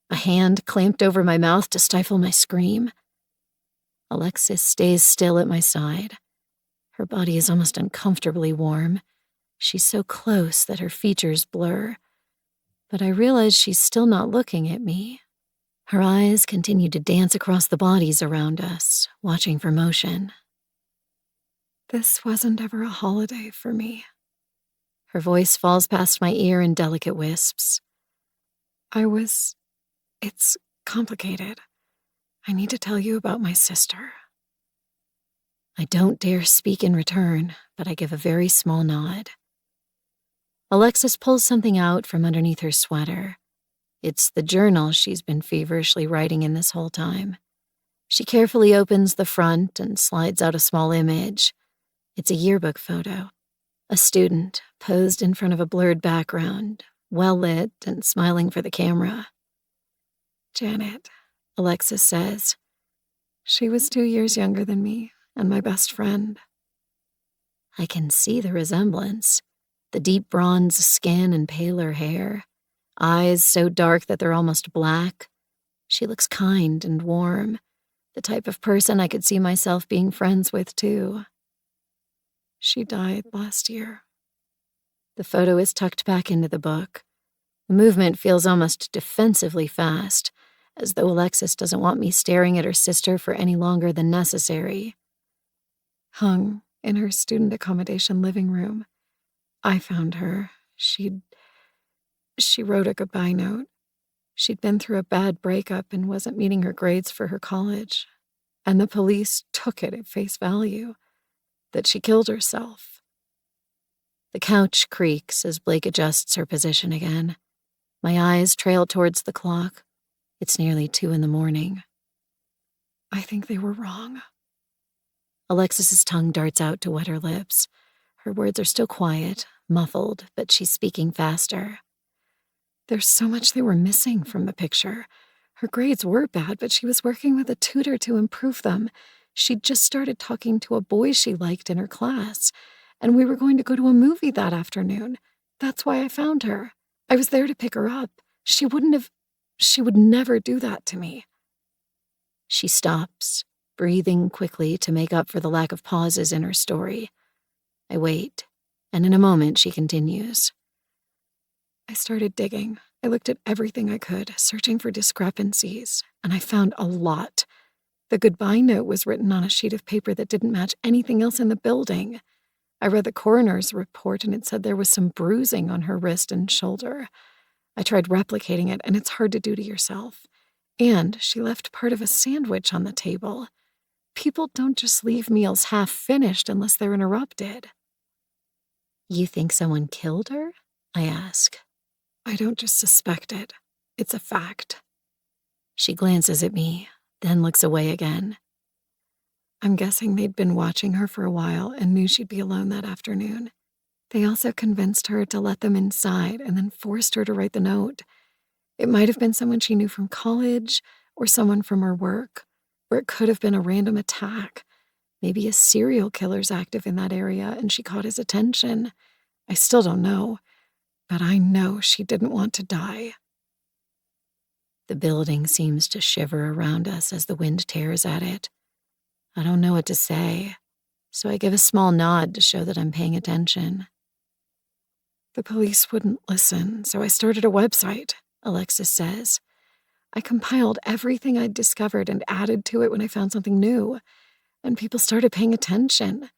a hand clamped over my mouth to stifle my scream. Alexis stays still at my side. Her body is almost uncomfortably warm. She's so close that her features blur. But I realize she's still not looking at me. Her eyes continue to dance across the bodies around us, watching for motion. "This wasn't ever a holiday for me." Her voice falls past my ear in delicate wisps. It's complicated. I need to tell you about my sister." I don't dare speak in return, but I give a very small nod. Alexis pulls something out from underneath her sweater. It's the journal she's been feverishly writing in this whole time. She carefully opens the front and slides out a small image. It's a yearbook photo. A student, posed in front of a blurred background, well-lit and smiling for the camera. "Janet," Alexis says. "She was 2 years younger than me, and my best friend." I can see the resemblance. The deep bronze skin and paler hair. Eyes so dark that they're almost black. She looks kind and warm. The type of person I could see myself being friends with, too. "She died last year." The photo is tucked back into the book. The movement feels almost defensively fast, as though Alexis doesn't want me staring at her sister for any longer than necessary. "Hung in her student accommodation living room. I found her. She wrote a goodbye note. She'd been through a bad breakup and wasn't meeting her grades for her college. And the police took it at face value, that she killed herself." The couch creaks as Blake adjusts her position again. My eyes trail towards the clock. It's nearly 2 a.m. "I think they were wrong." Alexis's tongue darts out to wet her lips. Her words are still quiet, muffled, but she's speaking faster. "There's so much they were missing from the picture. Her grades were bad, but she was working with a tutor to improve them. She'd just started talking to a boy she liked in her class, and we were going to go to a movie that afternoon. That's why I found her. I was there to pick her up. She would never do that to me." She stops, breathing quickly to make up for the lack of pauses in her story. I wait, and in a moment she continues. "I started digging. I looked at everything I could, searching for discrepancies, and I found a lot. The goodbye note was written on a sheet of paper that didn't match anything else in the building. I read the coroner's report and it said there was some bruising on her wrist and shoulder. I tried replicating it, and it's hard to do to yourself. And she left part of a sandwich on the table. People don't just leave meals half-finished unless they're interrupted. You think someone killed her? I ask. I don't just suspect it. It's a fact. She glances at me, then looks away again. I'm guessing they'd been watching her for a while and knew she'd be alone that afternoon. They also convinced her to let them inside and then forced her to write the note. It might have been someone she knew from college or someone from her work, or it could have been a random attack. Maybe a serial killer's active in that area and she caught his attention. I still don't know, but I know she didn't want to die. The building seems to shiver around us as the wind tears at it. I don't know what to say, so I give a small nod to show that I'm paying attention. The police wouldn't listen, so I started a website, Alexis says. I compiled everything I'd discovered and added to it when I found something new, and people started paying attention.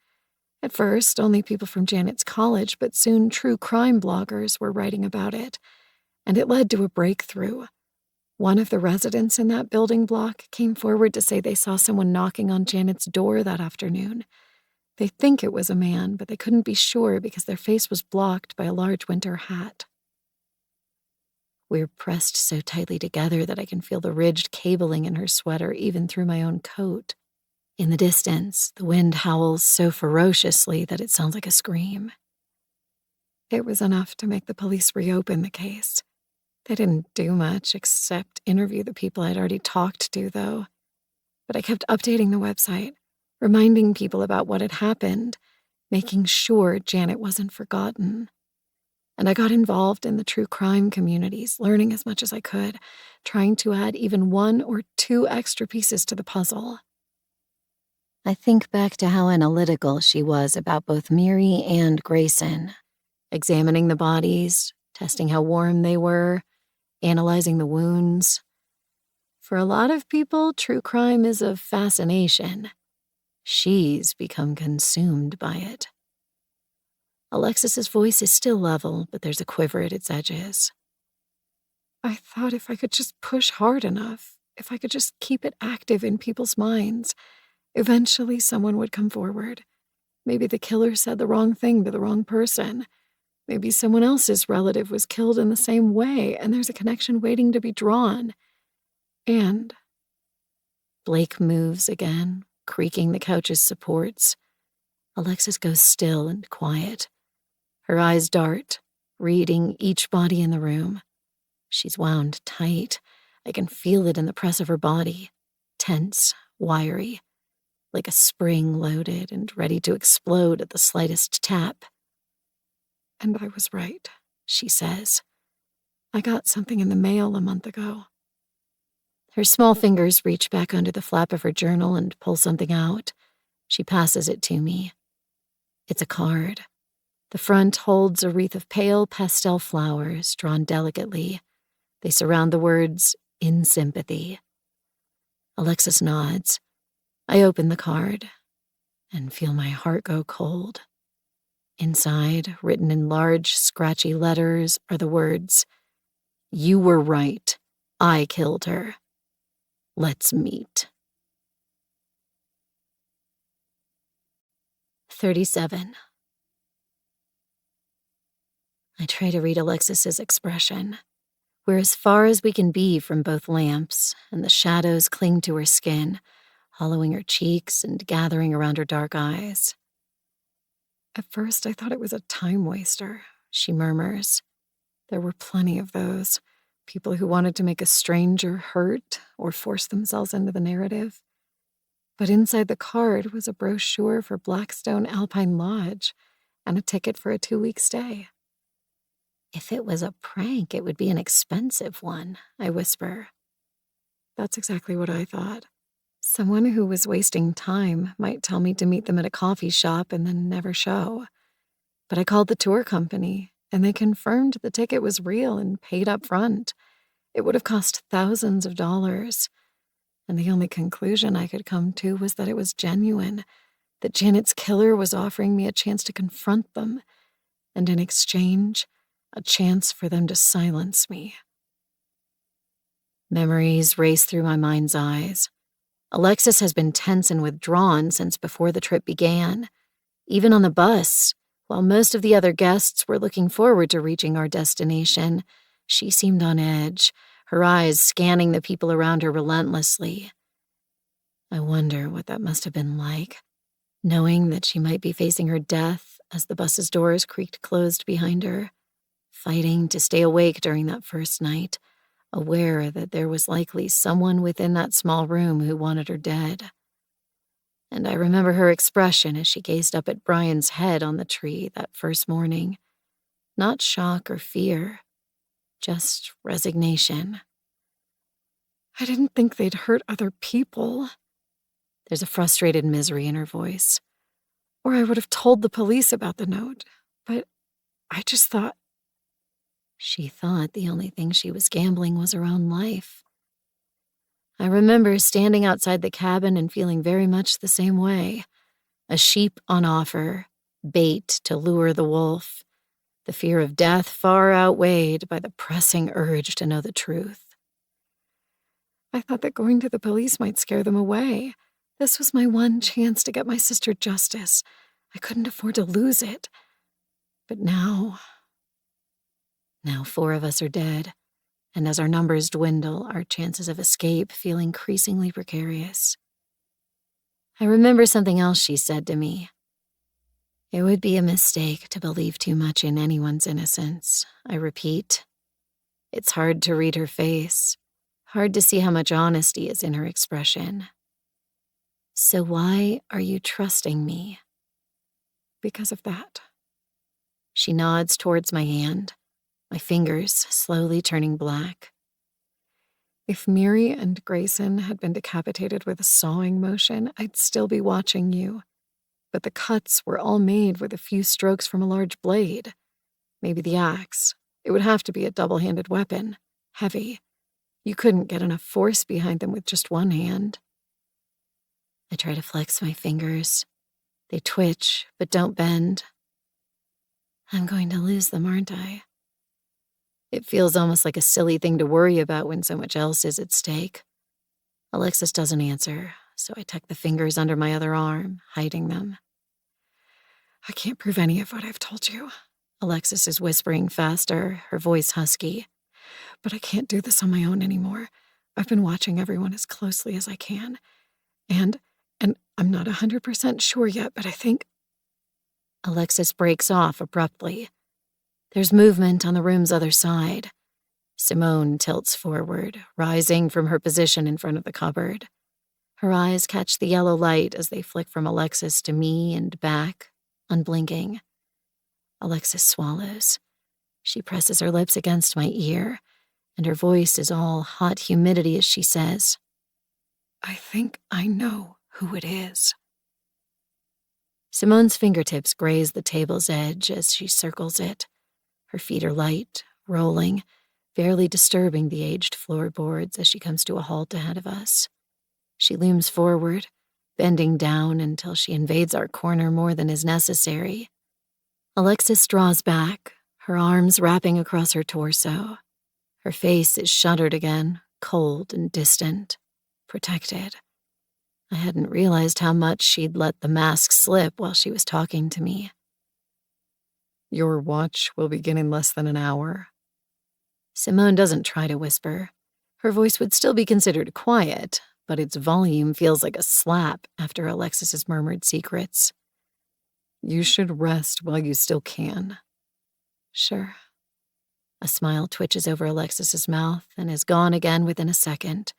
At first, only people from Janet's college, but soon true crime bloggers were writing about it, and it led to a breakthrough. One of the residents in that building block came forward to say they saw someone knocking on Janet's door that afternoon. They think it was a man, but they couldn't be sure because their face was blocked by a large winter hat. We're pressed so tightly together that I can feel the ridged cabling in her sweater even through my own coat. In the distance, the wind howls so ferociously that it sounds like a scream. It was enough to make the police reopen the case. They didn't do much except interview the people I'd already talked to, though. But I kept updating the website, reminding people about what had happened, making sure Janet wasn't forgotten. And I got involved in the true crime communities, learning as much as I could, trying to add even 1 or 2 extra pieces to the puzzle. I think back to how analytical she was about both Miri and Grayson, examining the bodies, testing how warm they were, analyzing the wounds. For a lot of people, true crime is a fascination. She's become consumed by it. Alexis's voice is still level, but there's a quiver at its edges. I thought if I could just push hard enough, if I could just keep it active in people's minds, eventually someone would come forward. Maybe the killer said the wrong thing to the wrong person. Maybe someone else's relative was killed in the same way, and there's a connection waiting to be drawn. And Blake moves again, creaking the couch's supports. Alexis goes still and quiet. Her eyes dart, reading each body in the room. She's wound tight. I can feel it in the press of her body. Tense, wiry, like a spring loaded and ready to explode at the slightest tap. And I was right, she says. I got something in the mail a month ago. Her small fingers reach back under the flap of her journal and pull something out. She passes it to me. It's a card. The front holds a wreath of pale pastel flowers drawn delicately. They surround the words, "In sympathy." Alexis nods. I open the card and feel my heart go cold. Inside, written in large, scratchy letters, are the words, "You were right. I killed her. Let's meet." 37. I try to read Alexis's expression. We're as far as we can be from both lamps, and the shadows cling to her skin, hollowing her cheeks and gathering around her dark eyes. At first, I thought it was a time waster, she murmurs. There were plenty of those. People who wanted to make a stranger hurt or force themselves into the narrative. But inside the card was a brochure for Blackstone Alpine Lodge and a ticket for a 2-week stay. If it was a prank, it would be an expensive one, I whisper. That's exactly what I thought. Someone who was wasting time might tell me to meet them at a coffee shop and then never show. But I called the tour company, and they confirmed the ticket was real and paid up front. It would have cost thousands of dollars. and the only conclusion I could come to was that it was genuine, that Janet's killer was offering me a chance to confront them, and in exchange, a chance for them to silence me. Memories race through my mind's eyes. Alexis has been tense and withdrawn since before the trip began. Even on the bus, while most of the other guests were looking forward to reaching our destination, she seemed on edge, her eyes scanning the people around her relentlessly. I wonder what that must have been like, knowing that she might be facing her death as the bus's doors creaked closed behind her, fighting to stay awake during that first night, aware that there was likely someone within that small room who wanted her dead. And I remember her expression as she gazed up at Brian's head on the tree that first morning. Not shock or fear, just resignation. I didn't think they'd hurt other people. There's a frustrated misery in her voice. Or I would have told the police about the note. But I just thought... She thought the only thing she was gambling was her own life. I remember standing outside the cabin and feeling very much the same way. A sheep on offer, bait to lure the wolf. The fear of death far outweighed by the pressing urge to know the truth. I thought that going to the police might scare them away. This was my one chance to get my sister justice. I couldn't afford to lose it. But now 4 of us are dead, and as our numbers dwindle, our chances of escape feel increasingly precarious. I remember something else she said to me. It would be a mistake to believe too much in anyone's innocence, I repeat. It's hard to read her face, hard to see how much honesty is in her expression. So why are you trusting me? Because of that. She nods towards my hand, my fingers slowly turning black. If Miri and Grayson had been decapitated with a sawing motion, I'd still be watching you. But the cuts were all made with a few strokes from a large blade. Maybe the axe. It would have to be a double-handed weapon. Heavy. You couldn't get enough force behind them with just one hand. I try to flex my fingers. They twitch, but don't bend. I'm going to lose them, aren't I? It feels almost like a silly thing to worry about when so much else is at stake. Alexis doesn't answer, so I tuck the fingers under my other arm, hiding them. I can't prove any of what I've told you. Alexis is whispering faster, her voice husky. But I can't do this on my own anymore. I've been watching everyone as closely as I can. And I'm not 100% sure yet, but I think... Alexis breaks off abruptly. There's movement on the room's other side. Simone tilts forward, rising from her position in front of the cupboard. Her eyes catch the yellow light as they flick from Alexis to me and back, unblinking. Alexis swallows. She presses her lips against my ear, and her voice is all hot humidity as she says, I think I know who it is. Simone's fingertips graze the table's edge as she circles it. Her feet are light, rolling, barely disturbing the aged floorboards as she comes to a halt ahead of us. She looms forward, bending down until she invades our corner more than is necessary. Alexis draws back, her arms wrapping across her torso. Her face is shuttered again, cold and distant, protected. I hadn't realized how much she'd let the mask slip while she was talking to me. Your watch will begin in less than an hour. Simone doesn't try to whisper. Her voice would still be considered quiet, but its volume feels like a slap after Alexis's murmured secrets. You should rest while you still can. Sure. A smile twitches over Alexis's mouth and is gone again within a second.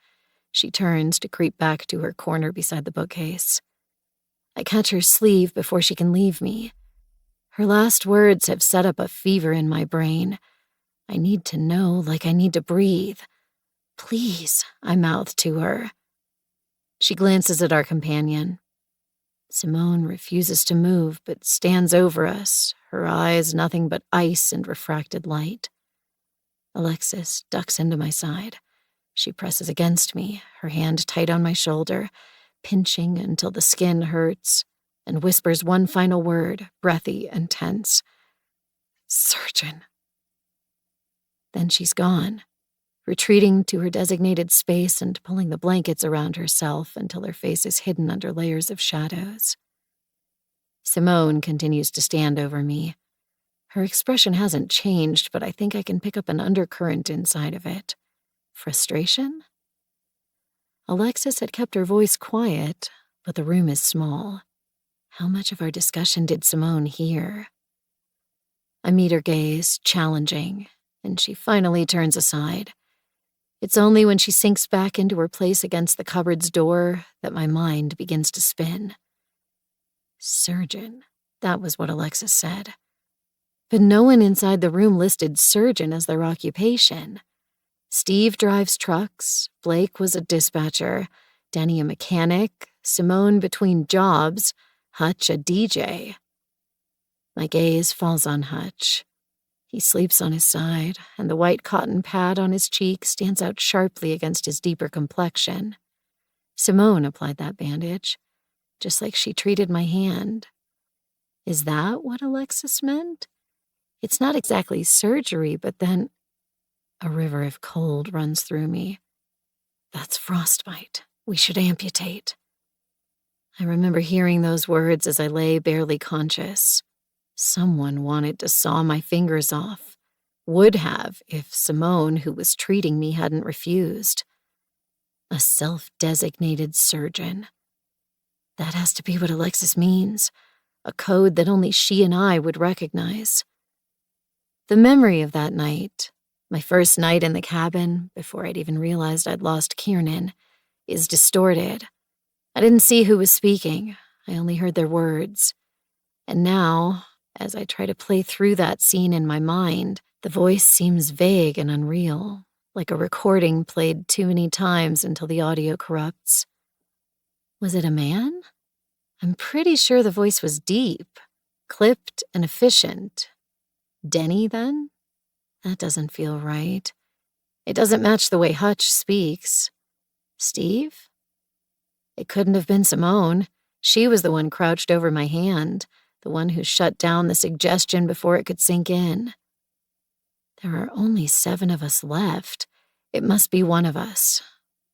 She turns to creep back to her corner beside the bookcase. I catch her sleeve before she can leave me. Her last words have set up a fever in my brain. I need to know like I need to breathe. Please, I mouth to her. She glances at our companion. Simone refuses to move but stands over us, her eyes nothing but ice and refracted light. Alexis ducks into my side. She presses against me, her hand tight on my shoulder, pinching until the skin hurts, and whispers one final word, breathy and tense. "Surgeon." Then she's gone, retreating to her designated space and pulling the blankets around herself until her face is hidden under layers of shadows. Simone continues to stand over me. Her expression hasn't changed, but I think I can pick up an undercurrent inside of it. Frustration? Alexis had kept her voice quiet, but the room is small. How much of our discussion did Simone hear? I meet her gaze, challenging, and she finally turns aside. It's only when she sinks back into her place against the cupboard's door that my mind begins to spin. Surgeon. That was what Alexis said. But no one inside the room listed surgeon as their occupation. Steve drives trucks, Blake was a dispatcher, Denny a mechanic, Simone between jobs, Hutch a DJ. My gaze falls on Hutch. He sleeps on his side, and the white cotton pad on his cheek stands out sharply against his deeper complexion. Simone applied that bandage, just like she treated my hand. Is that what Alexis meant? It's not exactly surgery, but then a river of cold runs through me. That's frostbite. We should amputate. I remember hearing those words as I lay barely conscious. Someone wanted to saw my fingers off. Would have if Simone, who was treating me, hadn't refused. A self-designated surgeon. That has to be what Alexis means. A code that only she and I would recognize. The memory of that night, my first night in the cabin, before I'd even realized I'd lost Kiernan, is distorted. I didn't see who was speaking. I only heard their words. And now, as I try to play through that scene in my mind, the voice seems vague and unreal, like a recording played too many times until the audio corrupts. Was it a man? I'm pretty sure the voice was deep, clipped and efficient. Denny, then? That doesn't feel right. It doesn't match the way Hutch speaks. Steve? It couldn't have been Simone. She was the one crouched over my hand, the one who shut down the suggestion before it could sink in. There are only 7 of us left. It must be one of us.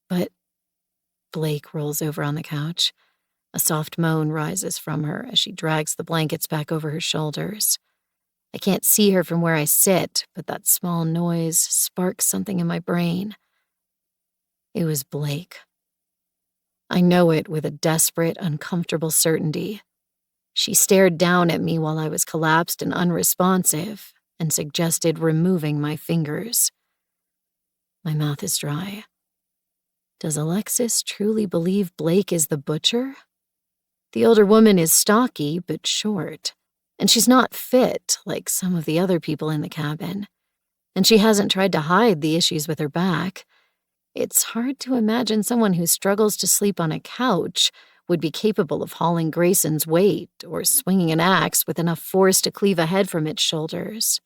But Blake rolls over on the couch. A soft moan rises from her as she drags the blankets back over her shoulders. I can't see her from where I sit, but that small noise sparks something in my brain. It was Blake. I know it with a desperate, uncomfortable certainty. She stared down at me while I was collapsed and unresponsive and suggested removing my fingers. My mouth is dry. Does Alexis truly believe Blake is the butcher? The older woman is stocky but short, and she's not fit like some of the other people in the cabin. And she hasn't tried to hide the issues with her back. It's hard to imagine someone who struggles to sleep on a couch would be capable of hauling Grayson's weight or swinging an axe with enough force to cleave a head from its shoulders.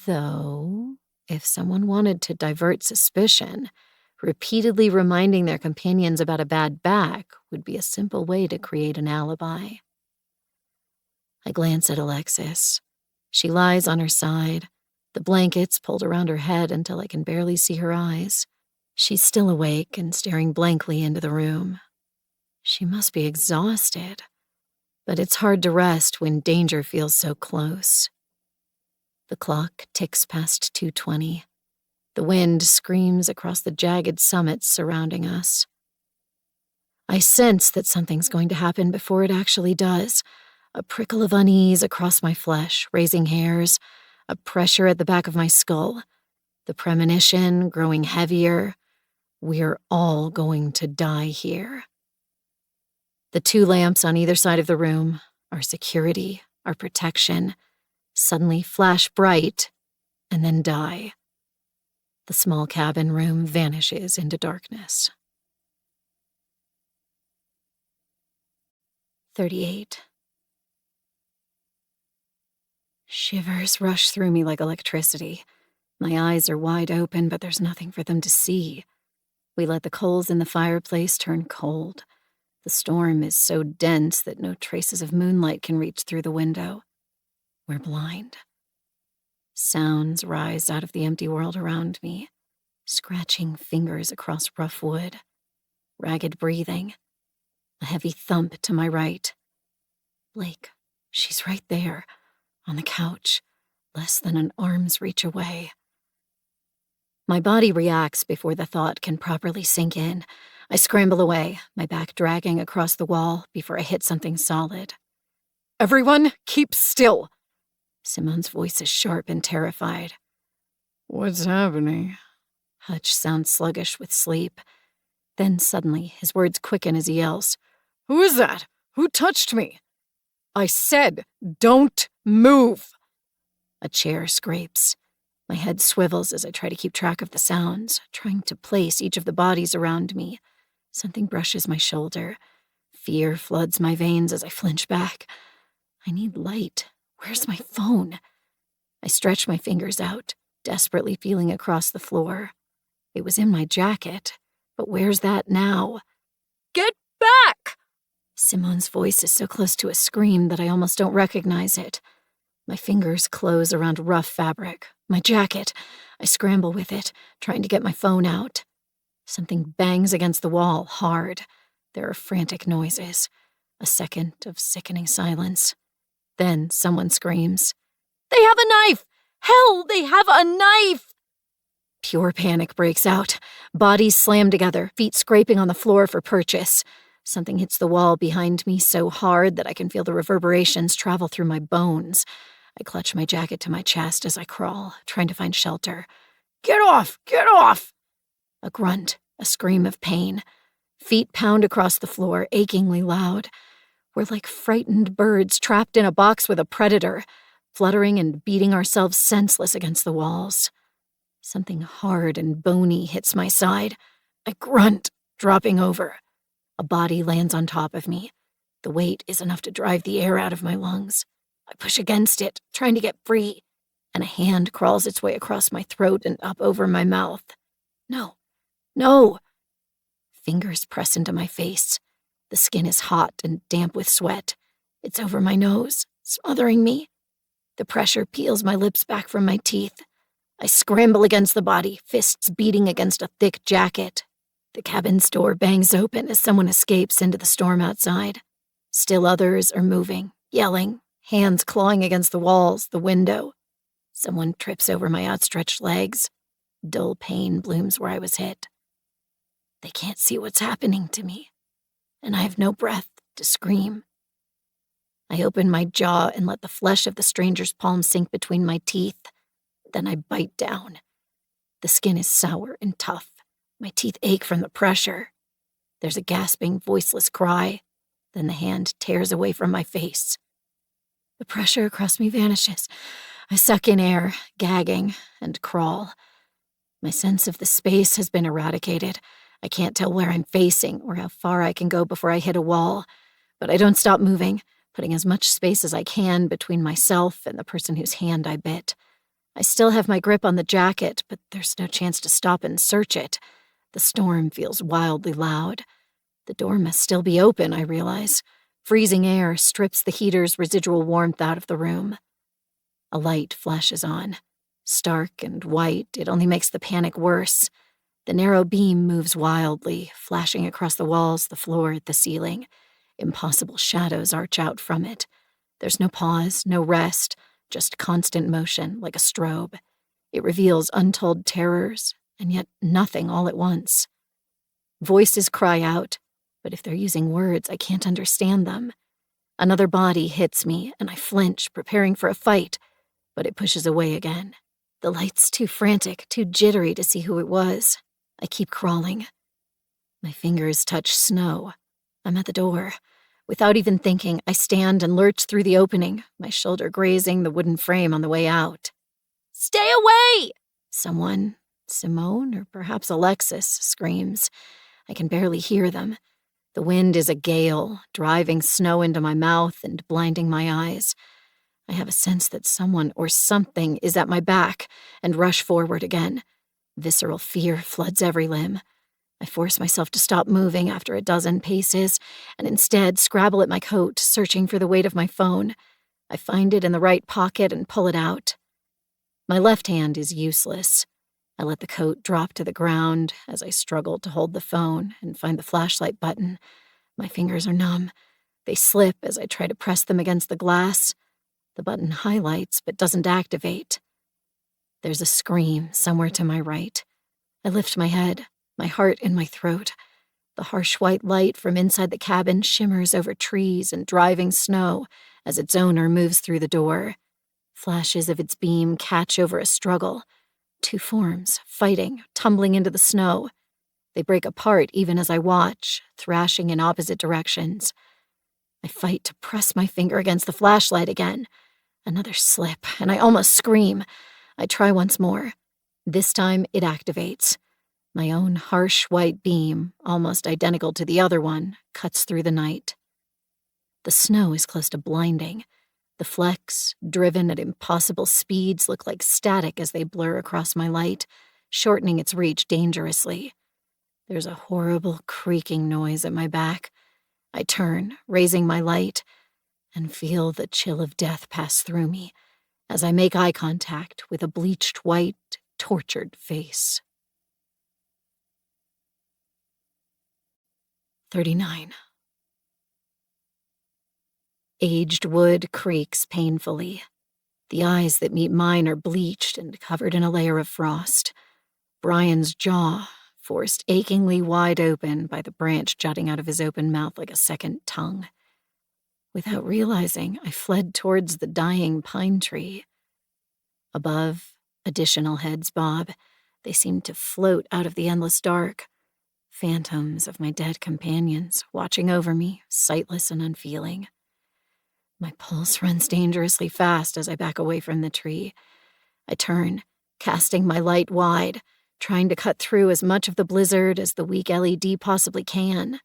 Though, if someone wanted to divert suspicion, repeatedly reminding their companions about a bad back would be a simple way to create an alibi. I glance at Alexis. She lies on her side, the blankets pulled around her head until I can barely see her eyes. She's still awake and staring blankly into the room. She must be exhausted, but it's hard to rest when danger feels so close. The clock ticks past 2:20. The wind screams across the jagged summits surrounding us. I sense that something's going to happen before it actually does. A prickle of unease across my flesh, raising hairs, a pressure at the back of my skull, the premonition growing heavier. We're all going to die here. The 2 lamps on either side of the room, our security, our protection, suddenly flash bright and then die. The small cabin room vanishes into darkness. 38. Shivers rush through me like electricity. My eyes are wide open, but there's nothing for them to see. We let the coals in the fireplace turn cold. The storm is so dense that no traces of moonlight can reach through the window. We're blind. Sounds rise out of the empty world around me, scratching fingers across rough wood, ragged breathing, a heavy thump to my right. Blake, she's right there, on the couch, less than an arm's reach away. My body reacts before the thought can properly sink in. I scramble away, my back dragging across the wall before I hit something solid. Everyone, keep still. Simone's voice is sharp and terrified. What's happening? Hutch sounds sluggish with sleep. Then suddenly, his words quicken as he yells. Who is that? Who touched me? I said, don't move. A chair scrapes. My head swivels as I try to keep track of the sounds, trying to place each of the bodies around me. Something brushes my shoulder. Fear floods my veins as I flinch back. I need light. Where's my phone? I stretch my fingers out, desperately feeling across the floor. It was in my jacket, but where's that now? Get back! Simone's voice is so close to a scream that I almost don't recognize it. My fingers close around rough fabric. My jacket. I scramble with it, trying to get my phone out. Something bangs against the wall, hard. There are frantic noises. A second of sickening silence. Then someone screams, They have a knife! Hell, they have a knife! Pure panic breaks out. Bodies slam together, feet scraping on the floor for purchase. Something hits the wall behind me so hard that I can feel the reverberations travel through my bones. I clutch my jacket to my chest as I crawl, trying to find shelter. Get off! Get off! A grunt, a scream of pain. Feet pound across the floor, achingly loud. We're like frightened birds trapped in a box with a predator, fluttering and beating ourselves senseless against the walls. Something hard and bony hits my side. I grunt, dropping over. A body lands on top of me. The weight is enough to drive the air out of my lungs. I push against it, trying to get free, and a hand crawls its way across my throat and up over my mouth. No. No! Fingers press into my face. The skin is hot and damp with sweat. It's over my nose, smothering me. The pressure peels my lips back from my teeth. I scramble against the body, fists beating against a thick jacket. The cabin's door bangs open as someone escapes into the storm outside. Still others are moving, yelling, hands clawing against the walls, the window. Someone trips over my outstretched legs. Dull pain blooms where I was hit. They can't see what's happening to me, and I have no breath to scream. I open my jaw and let the flesh of the stranger's palm sink between my teeth. Then I bite down. The skin is sour and tough. My teeth ache from the pressure. There's a gasping, voiceless cry. Then the hand tears away from my face. The pressure across me vanishes. I suck in air, gagging, and crawl. My sense of the space has been eradicated. I can't tell where I'm facing or how far I can go before I hit a wall. But I don't stop moving, putting as much space as I can between myself and the person whose hand I bit. I still have my grip on the jacket, but there's no chance to stop and search it. The storm feels wildly loud. The door must still be open, I realize. Freezing air strips the heater's residual warmth out of the room. A light flashes on. Stark and white, it only makes the panic worse. The narrow beam moves wildly, flashing across the walls, the floor, the ceiling. Impossible shadows arch out from it. There's no pause, no rest, just constant motion, like a strobe. It reveals untold terrors, and yet nothing all at once. Voices cry out, but if they're using words, I can't understand them. Another body hits me, and I flinch, preparing for a fight, but it pushes away again. The light's too frantic, too jittery to see who it was. I keep crawling. My fingers touch snow. I'm at the door. Without even thinking, I stand and lurch through the opening, my shoulder grazing the wooden frame on the way out. Stay away! Someone, Simone or perhaps Alexis, screams. I can barely hear them. The wind is a gale, driving snow into my mouth and blinding my eyes. I have a sense that someone or something is at my back and rush forward again. Visceral fear floods every limb. I force myself to stop moving after a dozen paces and instead scrabble at my coat, searching for the weight of my phone. I find it in the right pocket and pull it out. My left hand is useless. I let the coat drop to the ground as I struggle to hold the phone and find the flashlight button. My fingers are numb. They slip as I try to press them against the glass. The button highlights but doesn't activate. There's a scream somewhere to my right. I lift my head, my heart in my throat. The harsh white light from inside the cabin shimmers over trees and driving snow as its owner moves through the door. Flashes of its beam catch over a struggle. Two forms, fighting, tumbling into the snow. They break apart even as I watch, thrashing in opposite directions. I fight to press my finger against the flashlight again. Another slip, and I almost scream. I try once more. This time, it activates. My own harsh white beam, almost identical to the other one, cuts through the night. The snow is close to blinding. The flecks, driven at impossible speeds, look like static as they blur across my light, shortening its reach dangerously. There's a horrible creaking noise at my back. I turn, raising my light, and feel the chill of death pass through me as I make eye contact with a bleached white, tortured face. 39. Aged wood creaks painfully. The eyes that meet mine are bleached and covered in a layer of frost. Brian's jaw, forced achingly wide open by the branch jutting out of his open mouth like a second tongue. Without realizing, I fled towards the dying pine tree. Above, additional heads bob. They seem to float out of the endless dark. Phantoms of my dead companions, watching over me, sightless and unfeeling. My pulse runs dangerously fast as I back away from the tree. I turn, casting my light wide, trying to cut through as much of the blizzard as the weak LED possibly can.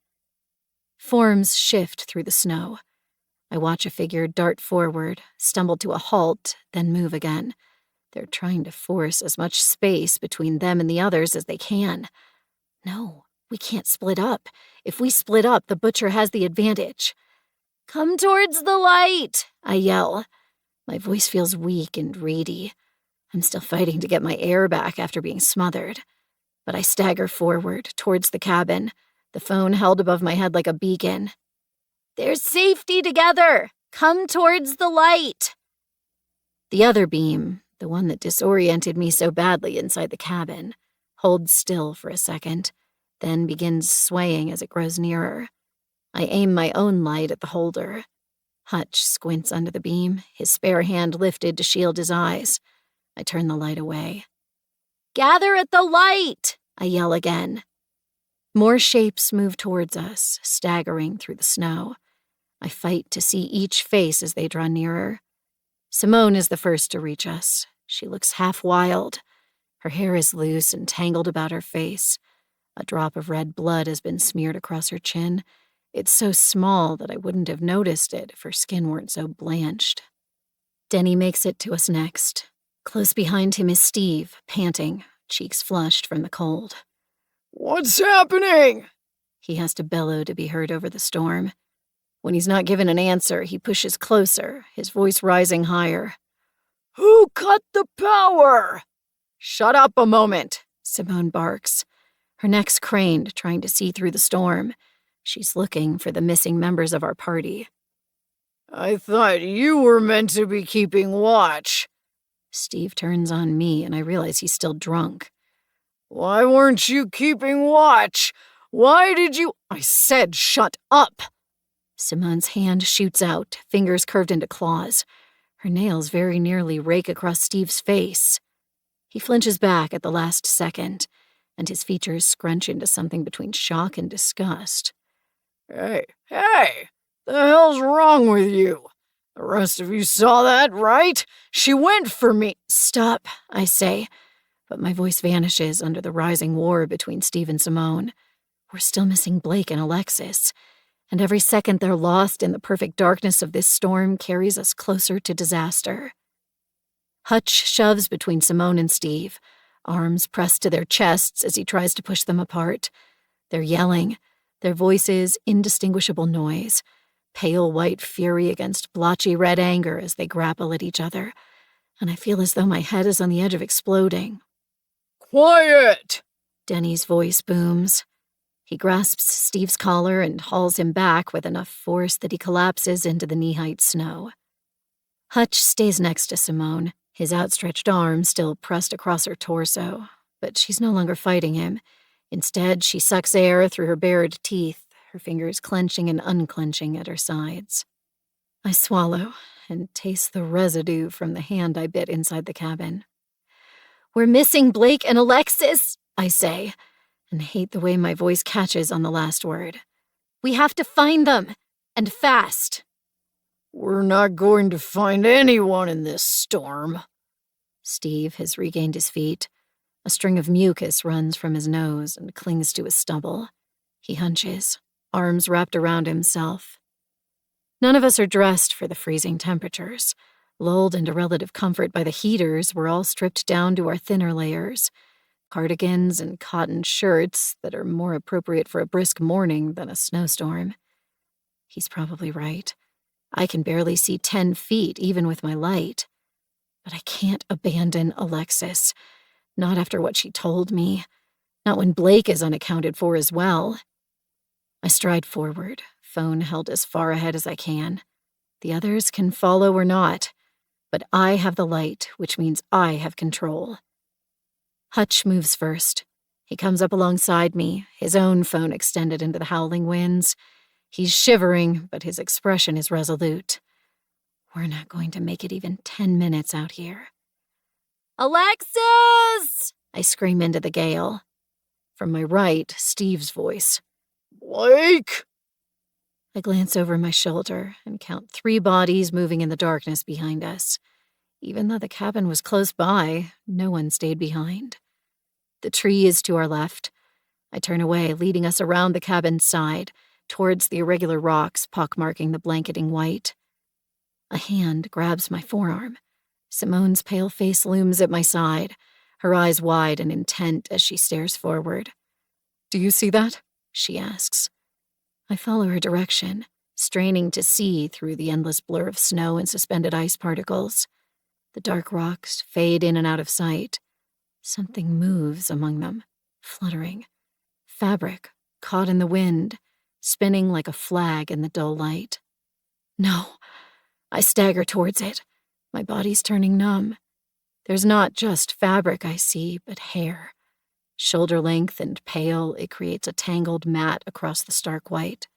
Forms shift through the snow. I watch a figure dart forward, stumble to a halt, then move again. They're trying to force as much space between them and the others as they can. No, we can't split up. If we split up, the butcher has the advantage. "Come towards the light," I yell. My voice feels weak and reedy. I'm still fighting to get my air back after being smothered. But I stagger forward, towards the cabin, the phone held above my head like a beacon. "There's safety together! Come towards the light!" The other beam, the one that disoriented me so badly inside the cabin, holds still for a second, then begins swaying as it grows nearer. I aim my own light at the holder. Hutch squints under the beam, his spare hand lifted to shield his eyes. I turn the light away. "Gather at the light!" I yell again. More shapes move towards us, staggering through the snow. I fight to see each face as they draw nearer. Simone is the first to reach us. She looks half wild. Her hair is loose and tangled about her face. A drop of red blood has been smeared across her chin. It's so small that I wouldn't have noticed it if her skin weren't so blanched. Denny makes it to us next. Close behind him is Steve, panting, cheeks flushed from the cold. "What's happening?" He has to bellow to be heard over the storm. When he's not given an answer, he pushes closer, his voice rising higher. "Who cut the power?" "Shut up a moment," Simone barks. Her neck's craned, trying to see through the storm. She's looking for the missing members of our party. "I thought you were meant to be keeping watch." Steve turns on me, and I realize he's still drunk. "Why weren't you keeping watch? Why did you—" "I said shut up!" Simone's hand shoots out, fingers curved into claws. Her nails very nearly rake across Steve's face. He flinches back at the last second, and his features scrunch into something between shock and disgust. Hey, the hell's wrong with you? The rest of you saw that, right? She went for me." "Stop," I say, but my voice vanishes under the rising war between Steve and Simone. We're still missing Blake and Alexis, and every second they're lost in the perfect darkness of this storm carries us closer to disaster. Hutch shoves between Simone and Steve, arms pressed to their chests as he tries to push them apart. They're yelling, their voices indistinguishable noise, pale white fury against blotchy red anger as they grapple at each other, and I feel as though my head is on the edge of exploding. Quiet! Denny's voice booms. He grasps Steve's collar and hauls him back with enough force that he collapses into the knee-height snow. Hutch stays next to Simone, his outstretched arm still pressed across her torso, but she's no longer fighting him. Instead, she sucks air through her bared teeth, her fingers clenching and unclenching at her sides. I swallow and taste the residue from the hand I bit inside the cabin. "We're missing Blake and Alexis," I say, and hate the way my voice catches on the last word. "We have to find them, and fast." "We're not going to find anyone in this storm." Steve has regained his feet. A string of mucus runs from his nose and clings to his stubble. He hunches, arms wrapped around himself. None of us are dressed for the freezing temperatures. Lulled into relative comfort by the heaters, we're all stripped down to our thinner layers. Cardigans and cotton shirts that are more appropriate for a brisk morning than a snowstorm. He's probably right. I can barely see 10 feet, even with my light. But I can't abandon Alexis. Not after what she told me. Not when Blake is unaccounted for as well. I stride forward, phone held as far ahead as I can. The others can follow or not, but I have the light, which means I have control. Hutch moves first. He comes up alongside me, his own phone extended into the howling winds. He's shivering, but his expression is resolute. We're not going to make it even 10 minutes out here. "Alexis!" I scream into the gale. From my right, Steve's voice. "Blake!" I glance over my shoulder and count 3 bodies moving in the darkness behind us. Even though the cabin was close by, no one stayed behind. The tree is to our left. I turn away, leading us around the cabin's side, towards the irregular rocks pockmarking the blanketing white. A hand grabs my forearm. Simone's pale face looms at my side, her eyes wide and intent as she stares forward. "Do you see that?" she asks. I follow her direction, straining to see through the endless blur of snow and suspended ice particles. The dark rocks fade in and out of sight. Something moves among them, fluttering. Fabric, caught in the wind, spinning like a flag in the dull light. No, I stagger towards it, my body's turning numb. There's not just fabric I see, but hair. Shoulder length and pale, it creates a tangled mat across the stark white.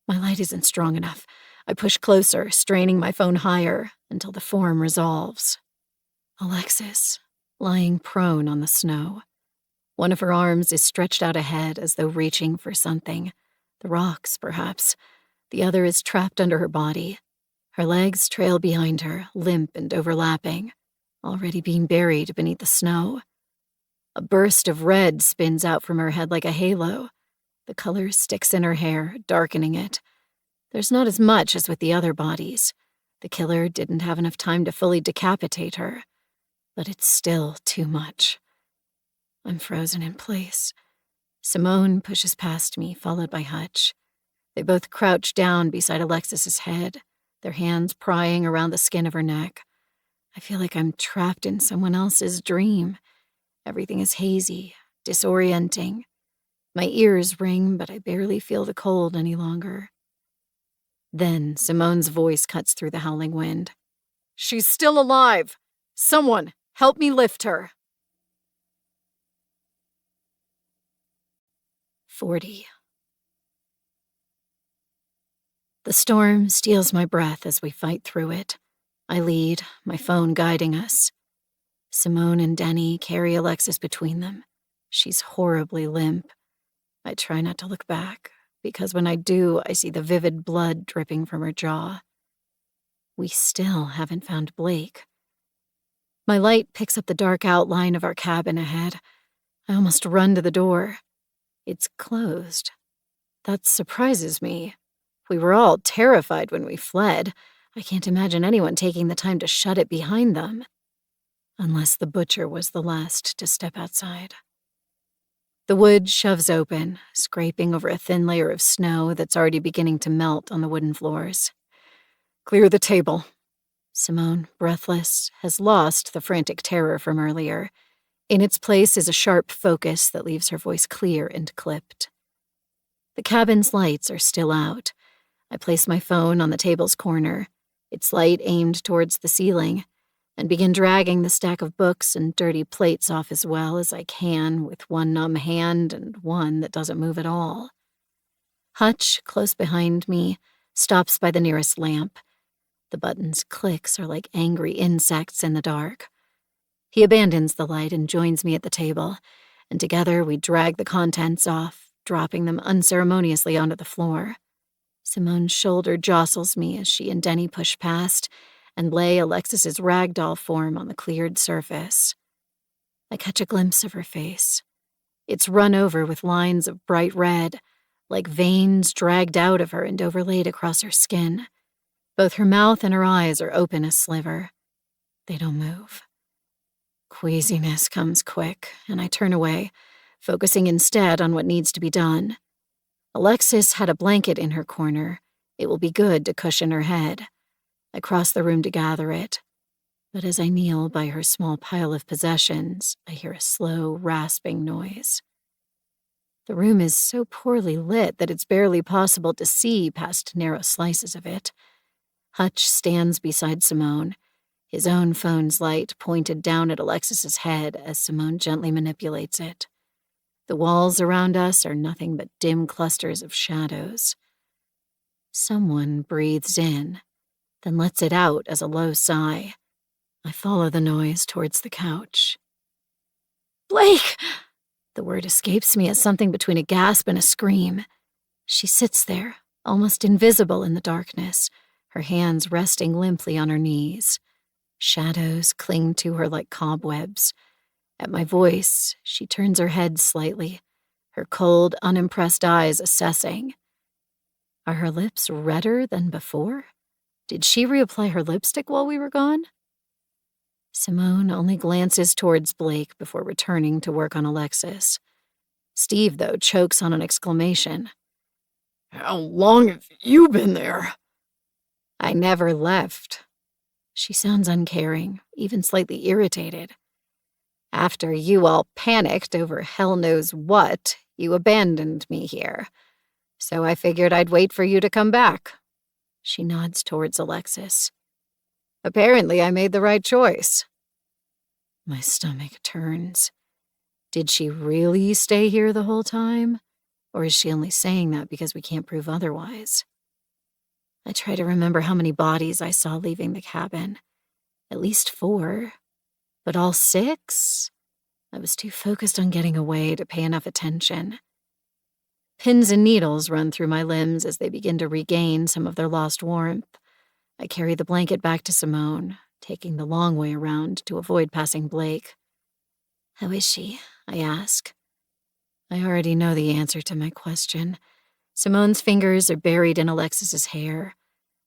My light isn't strong enough. I push closer, straining my phone higher, until the form resolves. Alexis, lying prone on the snow. One of her arms is stretched out ahead as though reaching for something. The rocks, perhaps. The other is trapped under her body. Her legs trail behind her, limp and overlapping, already being buried beneath the snow. A burst of red spins out from her head like a halo. The color sticks in her hair, darkening it. There's not as much as with the other bodies. The killer didn't have enough time to fully decapitate her. But it's still too much. I'm frozen in place. Simone pushes past me, followed by Hutch. They both crouch down beside Alexis's head, their hands prying around the skin of her neck. I feel like I'm trapped in someone else's dream. Everything is hazy, disorienting. My ears ring, but I barely feel the cold any longer. Then Simone's voice cuts through the howling wind. "She's still alive! Someone, help me lift her!" 40. The storm steals my breath as we fight through it. I lead, my phone guiding us. Simone and Denny carry Alexis between them. She's horribly limp. I try not to look back, because when I do, I see the vivid blood dripping from her jaw. We still haven't found Blake. My light picks up the dark outline of our cabin ahead. I almost run to the door. It's closed. That surprises me. We were all terrified when we fled. I can't imagine anyone taking the time to shut it behind them. Unless the butcher was the last to step outside. The wood shoves open, scraping over a thin layer of snow that's already beginning to melt on the wooden floors. Clear the table. Simone, breathless, has lost the frantic terror from earlier. In its place is a sharp focus that leaves her voice clear and clipped. The cabin's lights are still out. I place my phone on the table's corner, its light aimed towards the ceiling, and begin dragging the stack of books and dirty plates off as well as I can with one numb hand and one that doesn't move at all. Hutch, close behind me, stops by the nearest lamp. The button's clicks are like angry insects in the dark. He abandons the light and joins me at the table, and together we drag the contents off, dropping them unceremoniously onto the floor. Simone's shoulder jostles me as she and Denny push past and lay Alexis's ragdoll form on the cleared surface. I catch a glimpse of her face. It's run over with lines of bright red, like veins dragged out of her and overlaid across her skin. Both her mouth and her eyes are open a sliver. They don't move. Queasiness comes quick, and I turn away, focusing instead on what needs to be done. Alexis had a blanket in her corner. It will be good to cushion her head. I cross the room to gather it, but as I kneel by her small pile of possessions, I hear a slow, rasping noise. The room is so poorly lit that it's barely possible to see past narrow slices of it. Hutch stands beside Simone, his own phone's light pointed down at Alexis's head as Simone gently manipulates it. The walls around us are nothing but dim clusters of shadows. Someone breathes in, then lets it out as a low sigh. I follow the noise towards the couch. "Blake!" The word escapes me as something between a gasp and a scream. She sits there, almost invisible in the darkness, her hands resting limply on her knees. Shadows cling to her like cobwebs. At my voice, she turns her head slightly, her cold, unimpressed eyes assessing. Are her lips redder than before? Did she reapply her lipstick while we were gone? Simone only glances towards Blake before returning to work on Alexis. Steve, though, chokes on an exclamation. How long have you been there? I never left. She sounds uncaring, even slightly irritated. After you all panicked over hell knows what, you abandoned me here. So I figured I'd wait for you to come back. She nods towards Alexis. Apparently I made the right choice. My stomach turns. Did she really stay here the whole time? Or is she only saying that because we can't prove otherwise? I try to remember how many bodies I saw leaving the cabin. At least 4. But all 6? I was too focused on getting away to pay enough attention. Pins and needles run through my limbs as they begin to regain some of their lost warmth. I carry the blanket back to Simone, taking the long way around to avoid passing Blake. How is she? I ask. I already know the answer to my question. Simone's fingers are buried in Alexis's hair.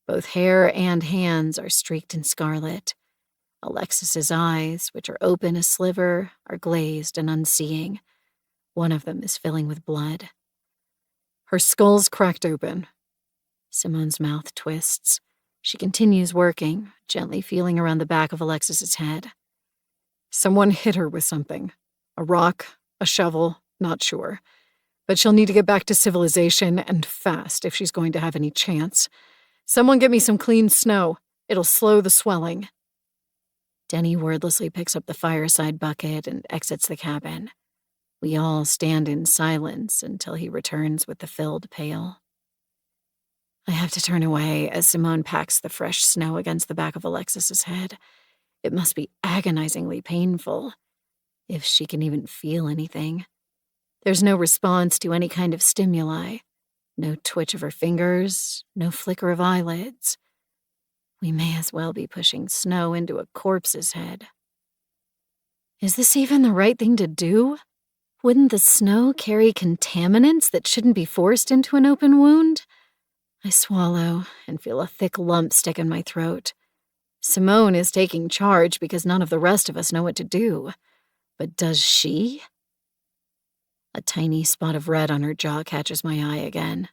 Both hair and hands are streaked in scarlet. Alexis's eyes, which are open a sliver, are glazed and unseeing. One of them is filling with blood. Her skull's cracked open. Simone's mouth twists. She continues working, gently feeling around the back of Alexis's head. Someone hit her with something. A rock, a shovel, not sure. But she'll need to get back to civilization, and fast, if she's going to have any chance. Someone get me some clean snow. It'll slow the swelling. Denny wordlessly picks up the fireside bucket and exits the cabin. We all stand in silence until he returns with the filled pail. I have to turn away as Simone packs the fresh snow against the back of Alexis's head. It must be agonizingly painful, if she can even feel anything. There's no response to any kind of stimuli, no twitch of her fingers, no flicker of eyelids. We may as well be pushing snow into a corpse's head. Is this even the right thing to do? Wouldn't the snow carry contaminants that shouldn't be forced into an open wound? I swallow and feel a thick lump stick in my throat. Simone is taking charge because none of the rest of us know what to do. But does she? A tiny spot of red on her jaw catches my eye again.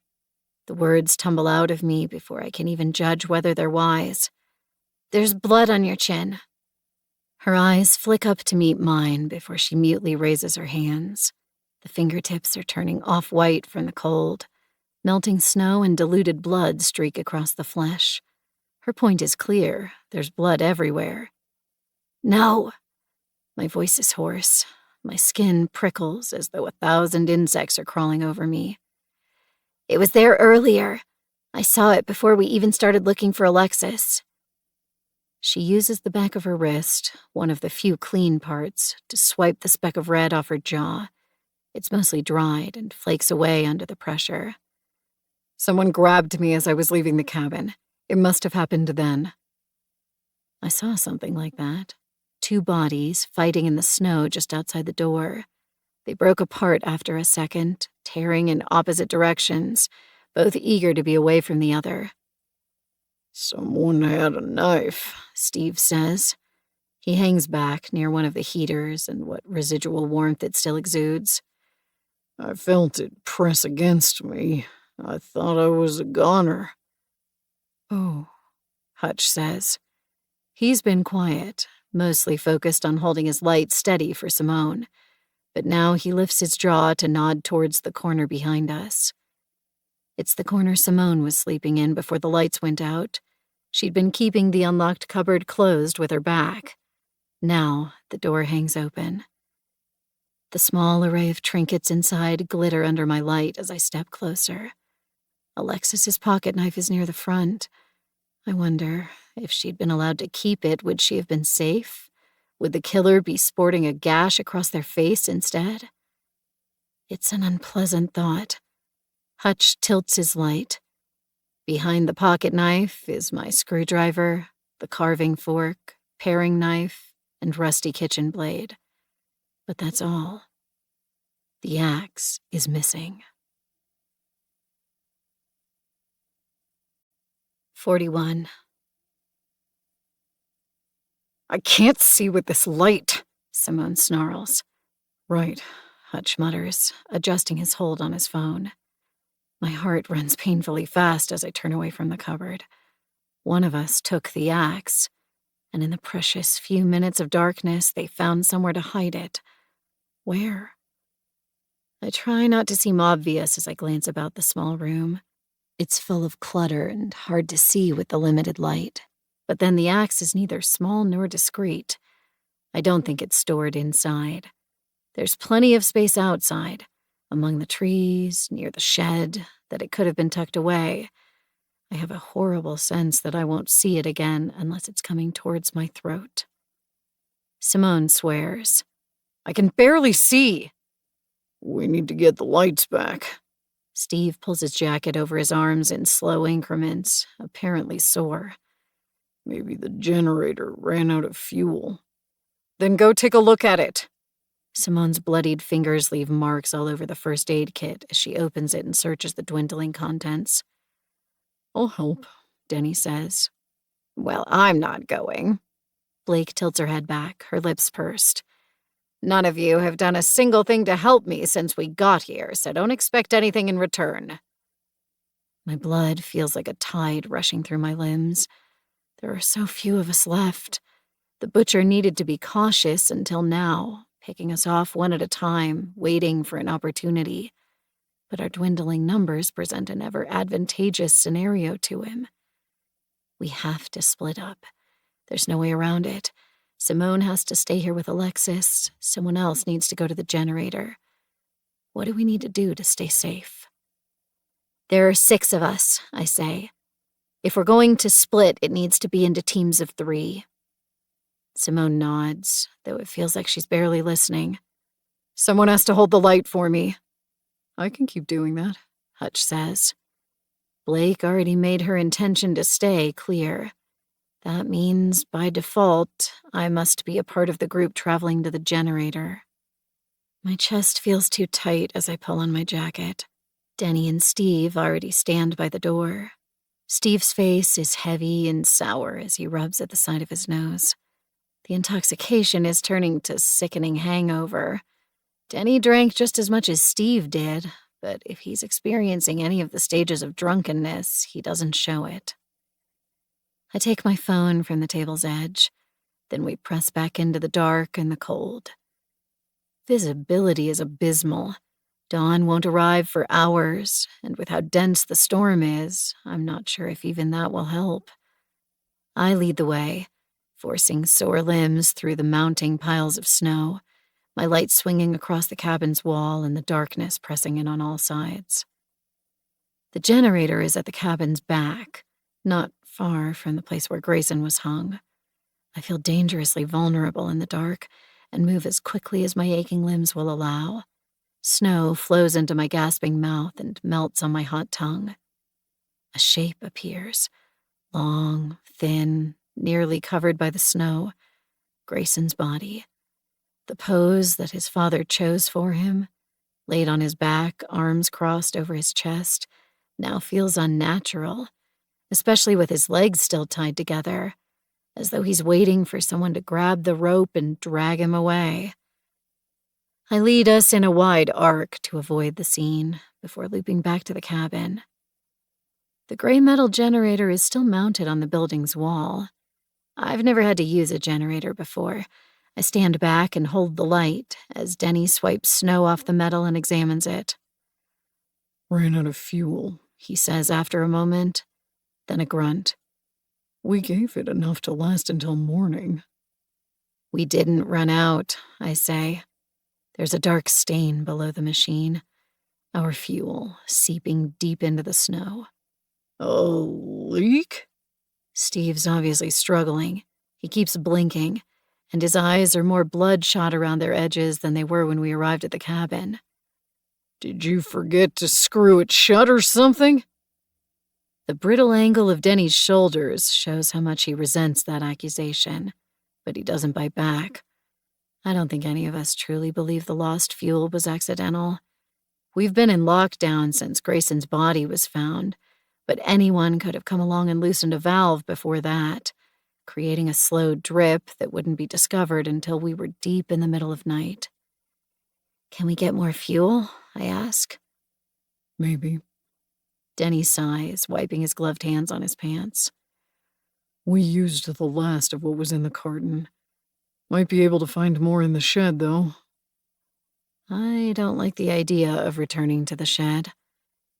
The words tumble out of me before I can even judge whether they're wise. There's blood on your chin. Her eyes flick up to meet mine before she mutely raises her hands. The fingertips are turning off-white from the cold. Melting snow and diluted blood streak across the flesh. Her point is clear. There's blood everywhere. No. My voice is hoarse. My skin prickles as though 1,000 insects are crawling over me. It was there earlier. I saw it before we even started looking for Alexis. She uses the back of her wrist, one of the few clean parts, to swipe the speck of red off her jaw. It's mostly dried and flakes away under the pressure. Someone grabbed me as I was leaving the cabin. It must have happened then. I saw something like that. 2 bodies fighting in the snow just outside the door. They broke apart after a second, tearing in opposite directions, both eager to be away from the other. Someone had a knife, Steve says. He hangs back near one of the heaters and what residual warmth it still exudes. I felt it press against me. I thought I was a goner. Oh, Hutch says. He's been quiet, mostly focused on holding his light steady for Simone, but now he lifts his jaw to nod towards the corner behind us. It's the corner Simone was sleeping in before the lights went out. She'd been keeping the unlocked cupboard closed with her back. Now the door hangs open. The small array of trinkets inside glitter under my light as I step closer. Alexis's pocket knife is near the front. I wonder, if she'd been allowed to keep it, would she have been safe? Would the killer be sporting a gash across their face instead? It's an unpleasant thought. Hutch tilts his light. Behind the pocket knife is my screwdriver, the carving fork, paring knife, and rusty kitchen blade. But that's all. The axe is missing. 41. I can't see with this light, Simone snarls. Right, Hutch mutters, adjusting his hold on his phone. My heart runs painfully fast as I turn away from the cupboard. One of us took the axe, and in the precious few minutes of darkness, they found somewhere to hide it. Where? I try not to seem obvious as I glance about the small room. It's full of clutter and hard to see with the limited light. But then the axe is neither small nor discreet. I don't think it's stored inside. There's plenty of space outside, among the trees, near the shed, that it could have been tucked away. I have a horrible sense that I won't see it again unless it's coming towards my throat. Simone swears. I can barely see. We need to get the lights back. Steve pulls his jacket over his arms in slow increments, apparently sore. Maybe the generator ran out of fuel. Then go take a look at it. Simone's bloodied fingers leave marks all over the first aid kit as she opens it and searches the dwindling contents. I'll help, Denny says. Well, I'm not going. Blake tilts her head back, her lips pursed. None of you have done a single thing to help me since we got here, so don't expect anything in return. My blood feels like a tide rushing through my limbs. There are so few of us left. The butcher needed to be cautious until now, picking us off one at a time, waiting for an opportunity. But our dwindling numbers present an ever-advantageous scenario to him. We have to split up. There's no way around it. Simone has to stay here with Alexis. Someone else needs to go to the generator. What do we need to do to stay safe? There are 6 of us, I say. If we're going to split, it needs to be into teams of 3. Simone nods, though it feels like she's barely listening. Someone has to hold the light for me. I can keep doing that, Hutch says. Blake already made her intention to stay clear. That means, by default, I must be a part of the group traveling to the generator. My chest feels too tight as I pull on my jacket. Denny and Steve already stand by the door, Steve's face is heavy and sour as he rubs at the side of his nose. The intoxication is turning to sickening hangover. Denny drank just as much as Steve did, but if he's experiencing any of the stages of drunkenness, he doesn't show it. I take my phone from the table's edge. Then we press back into the dark and the cold. Visibility is abysmal. Dawn won't arrive for hours, and with how dense the storm is, I'm not sure if even that will help. I lead the way, forcing sore limbs through the mounting piles of snow, my light swinging across the cabin's wall and the darkness pressing in on all sides. The generator is at the cabin's back, not far from the place where Grayson was hung. I feel dangerously vulnerable in the dark and move as quickly as my aching limbs will allow. Snow flows into my gasping mouth and melts on my hot tongue. A shape appears, long, thin, nearly covered by the snow. Grayson's body. The pose that his father chose for him, laid on his back, arms crossed over his chest, now feels unnatural, especially with his legs still tied together, as though he's waiting for someone to grab the rope and drag him away. I lead us in a wide arc to avoid the scene before looping back to the cabin. The gray metal generator is still mounted on the building's wall. I've never had to use a generator before. I stand back and hold the light as Denny swipes snow off the metal and examines it. "Ran out of fuel," he says after a moment, then a grunt. "We gave it enough to last until morning." "We didn't run out," I say. There's a dark stain below the machine, our fuel seeping deep into the snow. "A leak?" Steve's obviously struggling. He keeps blinking, and his eyes are more bloodshot around their edges than they were when we arrived at the cabin. "Did you forget to screw it shut or something?" The brittle angle of Denny's shoulders shows how much he resents that accusation, but he doesn't bite back. I don't think any of us truly believe the lost fuel was accidental. We've been in lockdown since Grayson's body was found, but anyone could have come along and loosened a valve before that, creating a slow drip that wouldn't be discovered until we were deep in the middle of night. "Can we get more fuel?" I ask. "Maybe." Denny sighs, wiping his gloved hands on his pants. "We used the last of what was in the carton. Might be able to find more in the shed, though." I don't like the idea of returning to the shed.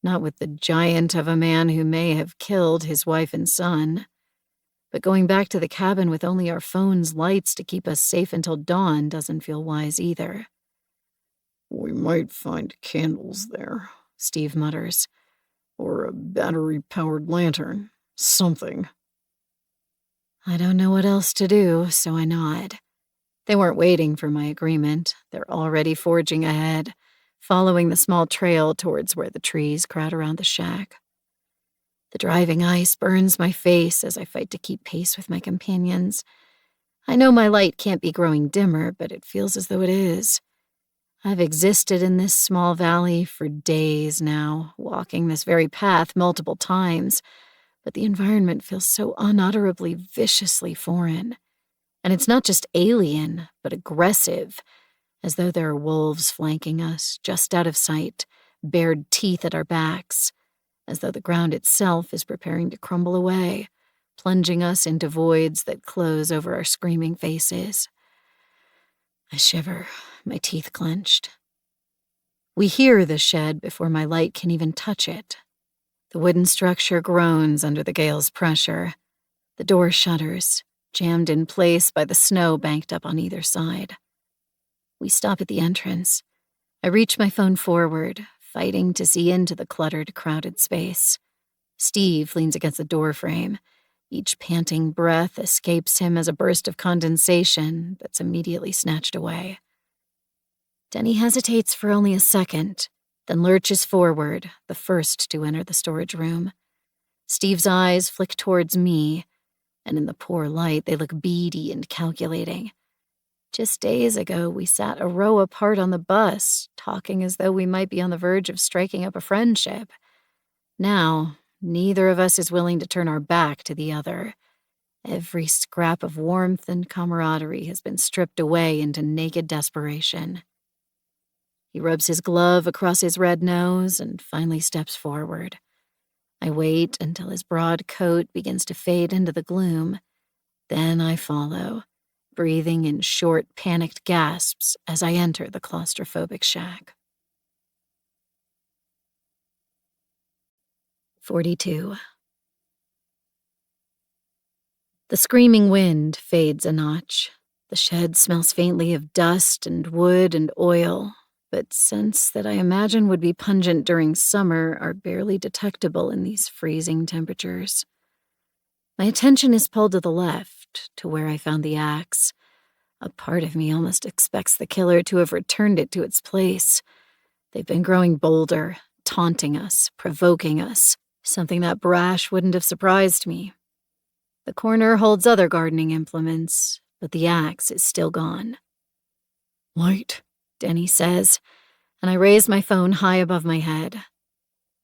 Not with the giant of a man who may have killed his wife and son. But going back to the cabin with only our phone's lights to keep us safe until dawn doesn't feel wise either. "We might find candles there," Steve mutters. "Or a battery-powered lantern. Something." I don't know what else to do, so I nod. They weren't waiting for my agreement. They're already forging ahead, following the small trail towards where the trees crowd around the shack. The driving ice burns my face as I fight to keep pace with my companions. I know my light can't be growing dimmer, but it feels as though it is. I've existed in this small valley for days now, walking this very path multiple times, but the environment feels so unutterably, viciously foreign. And it's not just alien, but aggressive, as though there are wolves flanking us, just out of sight, bared teeth at our backs, as though the ground itself is preparing to crumble away, plunging us into voids that close over our screaming faces. I shiver, my teeth clenched. We hear the shed before my light can even touch it. The wooden structure groans under the gale's pressure. The door shudders, jammed in place by the snow banked up on either side. We stop at the entrance. I reach my phone forward, fighting to see into the cluttered, crowded space. Steve leans against the doorframe. Each panting breath escapes him as a burst of condensation that's immediately snatched away. Denny hesitates for only a second, then lurches forward, the first to enter the storage room. Steve's eyes flick towards me, and in the poor light, they look beady and calculating. Just days ago, we sat a row apart on the bus, talking as though we might be on the verge of striking up a friendship. Now, neither of us is willing to turn our back to the other. Every scrap of warmth and camaraderie has been stripped away into naked desperation. He rubs his glove across his red nose and finally steps forward. I wait until his broad coat begins to fade into the gloom. Then I follow, breathing in short, panicked gasps as I enter the claustrophobic shack. 42. The screaming wind fades a notch. The shed smells faintly of dust and wood and oil, but scents that I imagine would be pungent during summer are barely detectable in these freezing temperatures. My attention is pulled to the left, to where I found the axe. A part of me almost expects the killer to have returned it to its place. They've been growing bolder, taunting us, provoking us, something that brash wouldn't have surprised me. The corner holds other gardening implements, but the axe is still gone. "Light," Denny says, and I raise my phone high above my head.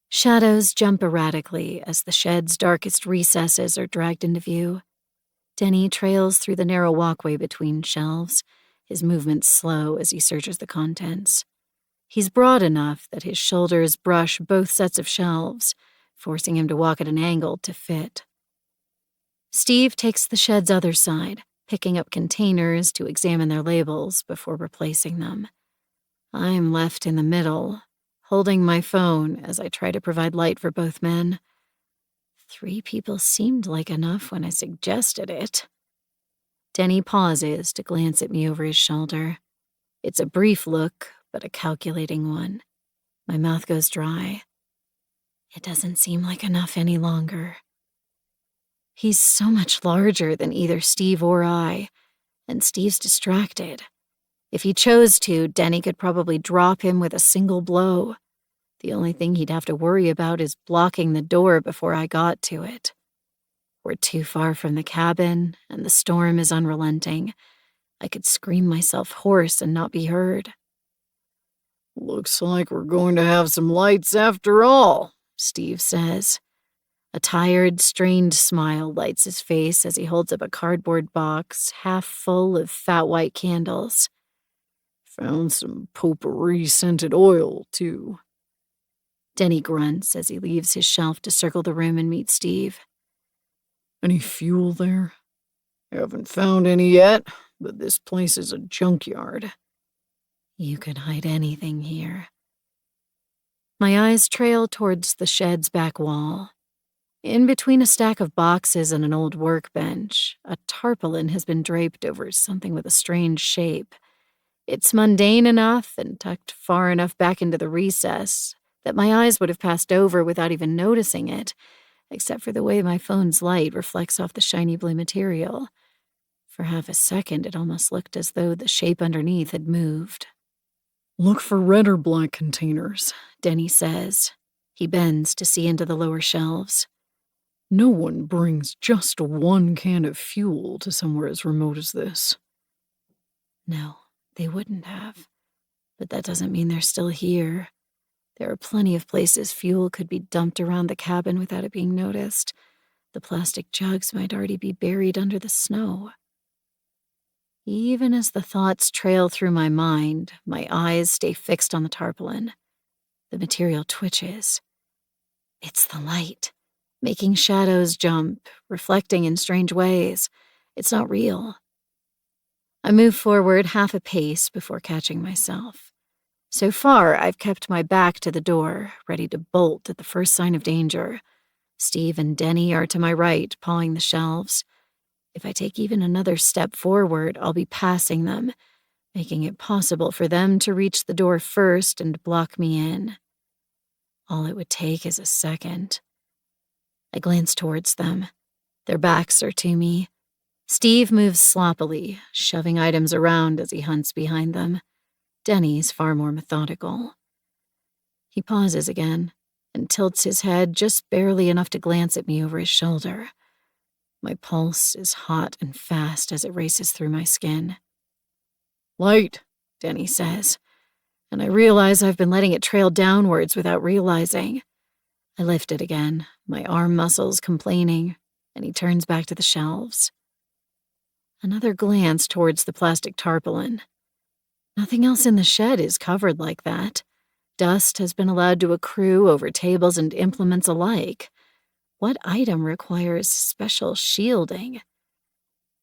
Shadows jump erratically as the shed's darkest recesses are dragged into view. Denny trails through the narrow walkway between shelves, his movements slow as he searches the contents. He's broad enough that his shoulders brush both sets of shelves, forcing him to walk at an angle to fit. Steve takes the shed's other side, picking up containers to examine their labels before replacing them. I'm left in the middle, holding my phone as I try to provide light for both men. 3 people seemed like enough when I suggested it. Denny pauses to glance at me over his shoulder. It's a brief look, but a calculating one. My mouth goes dry. It doesn't seem like enough any longer. He's so much larger than either Steve or I, and Steve's distracted. If he chose to, Denny could probably drop him with a single blow. The only thing he'd have to worry about is blocking the door before I got to it. We're too far from the cabin, and the storm is unrelenting. I could scream myself hoarse and not be heard. "Looks like we're going to have some lights after all," Steve says. A tired, strained smile lights his face as he holds up a cardboard box half full of fat white candles. "Found some potpourri-scented oil, too." Denny grunts as he leaves his shelf to circle the room and meet Steve. "Any fuel there?" "Haven't found any yet, but this place is a junkyard." You could hide anything here. My eyes trail towards the shed's back wall. In between a stack of boxes and an old workbench, a tarpaulin has been draped over something with a strange shape. It's mundane enough and tucked far enough back into the recess that my eyes would have passed over without even noticing it, except for the way my phone's light reflects off the shiny blue material. For half a second, it almost looked as though the shape underneath had moved. "Look for red or black containers," Denny says. He bends to see into the lower shelves. "No one brings just 1 can of fuel to somewhere as remote as this." No, they wouldn't have. But that doesn't mean they're still here. There are plenty of places fuel could be dumped around the cabin without it being noticed. The plastic jugs might already be buried under the snow. Even as the thoughts trail through my mind, my eyes stay fixed on the tarpaulin. The material twitches. It's the light, making shadows jump, reflecting in strange ways. It's not real. I move forward half a pace before catching myself. So far, I've kept my back to the door, ready to bolt at the first sign of danger. Steve and Denny are to my right, pawing the shelves. If I take even another step forward, I'll be passing them, making it possible for them to reach the door first and block me in. All it would take is a second. I glance towards them. Their backs are to me. Steve moves sloppily, shoving items around as he hunts behind them. Denny's far more methodical. He pauses again and tilts his head just barely enough to glance at me over his shoulder. My pulse is hot and fast as it races through my skin. "Light," Denny says, and I realize I've been letting it trail downwards without realizing. I lift it again, my arm muscles complaining, and he turns back to the shelves. Another glance towards the plastic tarpaulin. Nothing else in the shed is covered like that. Dust has been allowed to accrue over tables and implements alike. What item requires special shielding?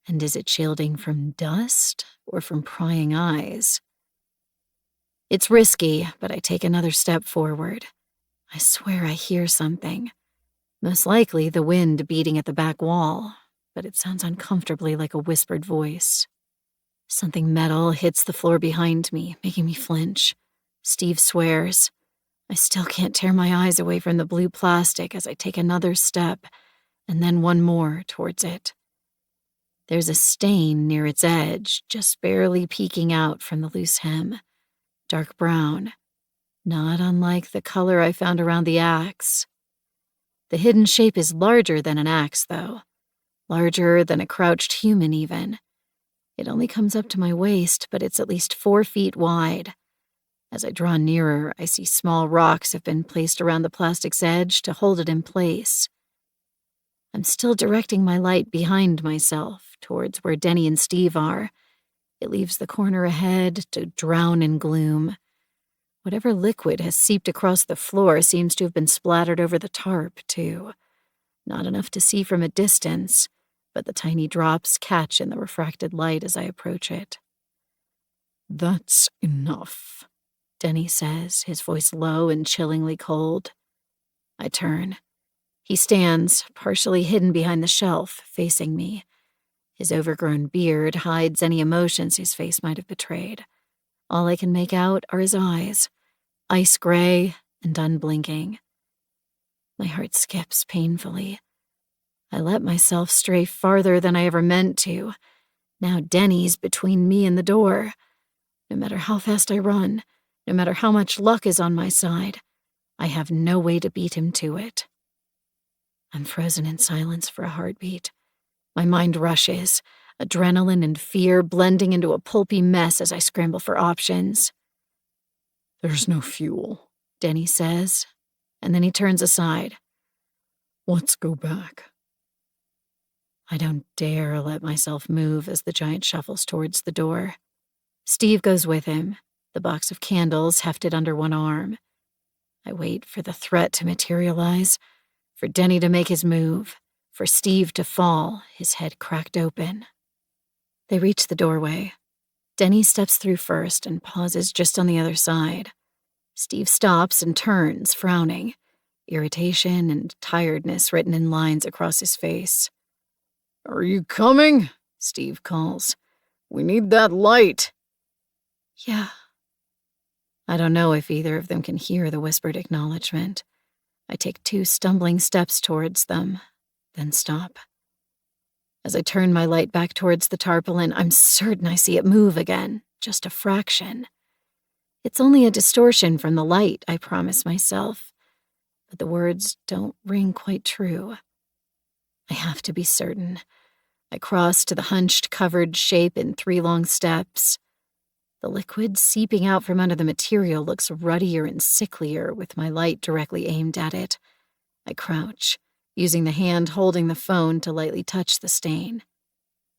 And is it shielding from dust or from prying eyes? It's risky, but I take another step forward. I swear I hear something. Most likely the wind beating at the back wall, but it sounds uncomfortably like a whispered voice. Something metal hits the floor behind me, making me flinch. Steve swears. I still can't tear my eyes away from the blue plastic as I take another step, and then one more towards it. There's a stain near its edge, just barely peeking out from the loose hem. Dark brown, not unlike the color I found around the axe. The hidden shape is larger than an axe, though. Larger than a crouched human, even. It only comes up to my waist, but it's at least 4 feet wide. As I draw nearer, I see small rocks have been placed around the plastic's edge to hold it in place. I'm still directing my light behind myself, towards where Denny and Steve are. It leaves the corner ahead to drown in gloom. Whatever liquid has seeped across the floor seems to have been splattered over the tarp, too. Not enough to see from a distance, but the tiny drops catch in the refracted light as I approach it. "That's enough," Denny says, his voice low and chillingly cold. I turn. He stands, partially hidden behind the shelf, facing me. His overgrown beard hides any emotions his face might have betrayed. All I can make out are his eyes, ice gray and unblinking. My heart skips painfully. I let myself stray farther than I ever meant to. Now Denny's between me and the door. No matter how fast I run, no matter how much luck is on my side, I have no way to beat him to it. I'm frozen in silence for a heartbeat. My mind rushes, adrenaline and fear blending into a pulpy mess as I scramble for options. "There's no fuel," Denny says, and then he turns aside. "Let's go back." I don't dare let myself move as the giant shuffles towards the door. Steve goes with him, the box of candles hefted under one arm. I wait for the threat to materialize, for Denny to make his move, for Steve to fall, his head cracked open. They reach the doorway. Denny steps through first and pauses just on the other side. Steve stops and turns, frowning, irritation and tiredness written in lines across his face. "Are you coming?" Steve calls. "We need that light." Yeah. I don't know if either of them can hear the whispered acknowledgement. I take 2 stumbling steps towards them, then stop. As I turn my light back towards the tarpaulin, I'm certain I see it move again, just a fraction. It's only a distortion from the light, I promise myself, but the words don't ring quite true. I have to be certain. I cross to the hunched, covered shape in 3 long steps. The liquid seeping out from under the material looks ruddier and sicklier with my light directly aimed at it. I crouch, using the hand holding the phone to lightly touch the stain.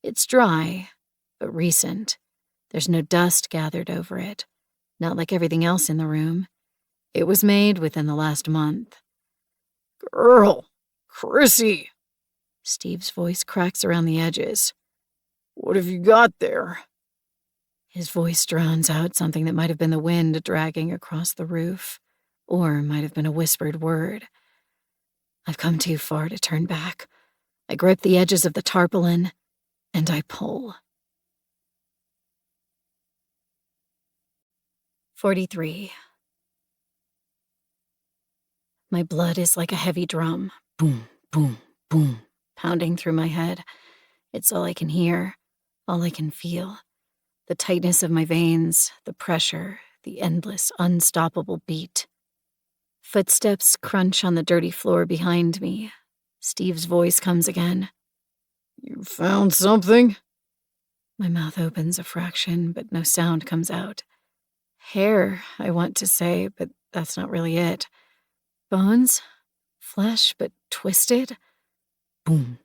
It's dry, but recent. There's no dust gathered over it, not like everything else in the room. It was made within the last month. "Girl, Chrissy!" Steve's voice cracks around the edges. "What have you got there?" His voice drowns out something that might have been the wind dragging across the roof, or might have been a whispered word. I've come too far to turn back. I grip the edges of the tarpaulin, and I pull. 43. My blood is like a heavy drum. Boom, boom, boom, pounding through my head. It's all I can hear, all I can feel. The tightness of my veins, the pressure, the endless, unstoppable beat. Footsteps crunch on the dirty floor behind me. Steve's voice comes again. "You found something?" My mouth opens a fraction, but no sound comes out. Hair, I want to say, but that's not really it. Bones? flesh, but twisted. Boom,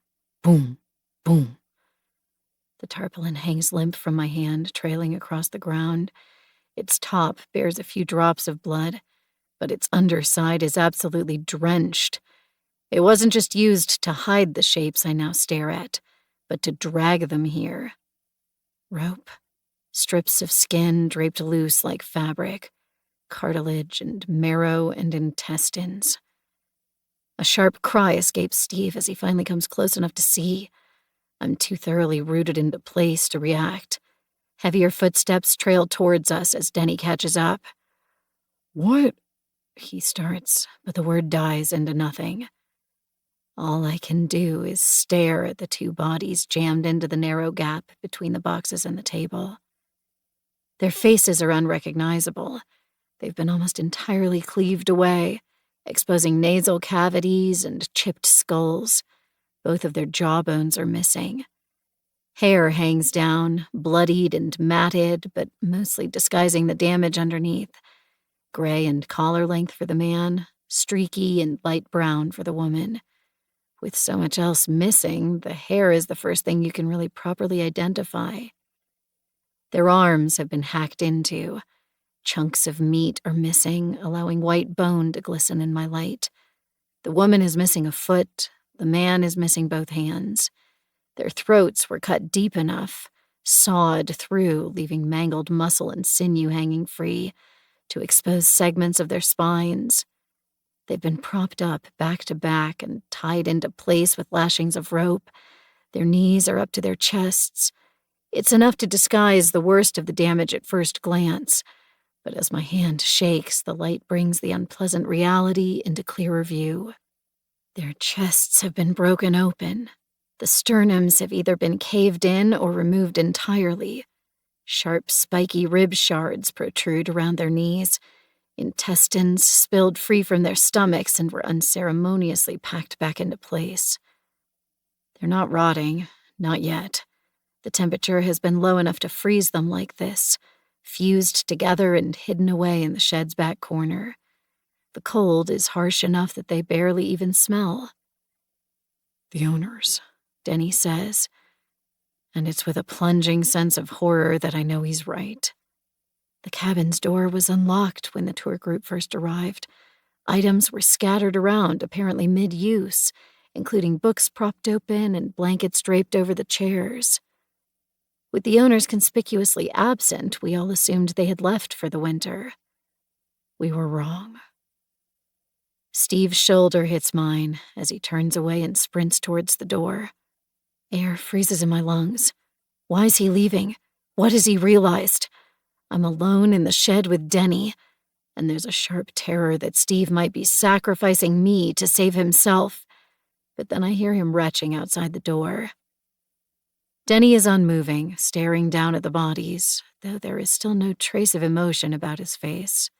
boom, boom. The tarpaulin hangs limp from my hand, trailing across the ground. Its top bears a few drops of blood, but its underside is absolutely drenched. It wasn't just used to hide the shapes I now stare at, but to drag them here. Rope, strips of skin draped loose like fabric, cartilage and marrow and intestines. A sharp cry escapes Steve as he finally comes close enough to see. I'm too thoroughly rooted into place to react. Heavier footsteps trail towards us as Denny catches up. What? He starts, but the word dies into nothing. All I can do is stare at the two bodies jammed into the narrow gap between the boxes and the table. Their faces are unrecognizable. They've been almost entirely cleaved away, exposing nasal cavities and chipped skulls. Both of their jawbones are missing. Hair hangs down, bloodied and matted, but mostly disguising the damage underneath. Gray and collar length for the man, streaky and light brown for the woman. With so much else missing, the hair is the first thing you can really properly identify. Their arms have been hacked into. Chunks of meat are missing, allowing white bone to glisten in my light. The woman is missing a foot. The man is missing both hands. Their throats were cut deep enough, sawed through, leaving mangled muscle and sinew hanging free, to expose segments of their spines. They've been propped up back to back and tied into place with lashings of rope. Their knees are up to their chests. It's enough to disguise the worst of the damage at first glance, but as my hand shakes, the light brings the unpleasant reality into clearer view. Their chests have been broken open. The sternums have either been caved in or removed entirely. Sharp, spiky rib shards protrude around their knees. Intestines spilled free from their stomachs and were unceremoniously packed back into place. They're not rotting, not yet. The temperature has been low enough to freeze them like this, fused together and hidden away in the shed's back corner. The cold is harsh enough that they barely even smell. The owners, Denny says, and it's with a plunging sense of horror that I know he's right. The cabin's door was unlocked when the tour group first arrived. Items were scattered around, apparently mid-use, including books propped open and blankets draped over the chairs. With the owners conspicuously absent, we all assumed they had left for the winter. We were wrong. Steve's shoulder hits mine as he turns away and sprints towards the door. Air freezes in my lungs. Why is he leaving? What has he realized? I'm alone in the shed with Denny, and there's a sharp terror that Steve might be sacrificing me to save himself. But then I hear him retching outside the door. Denny is unmoving, staring down at the bodies, though there is still no trace of emotion about his face.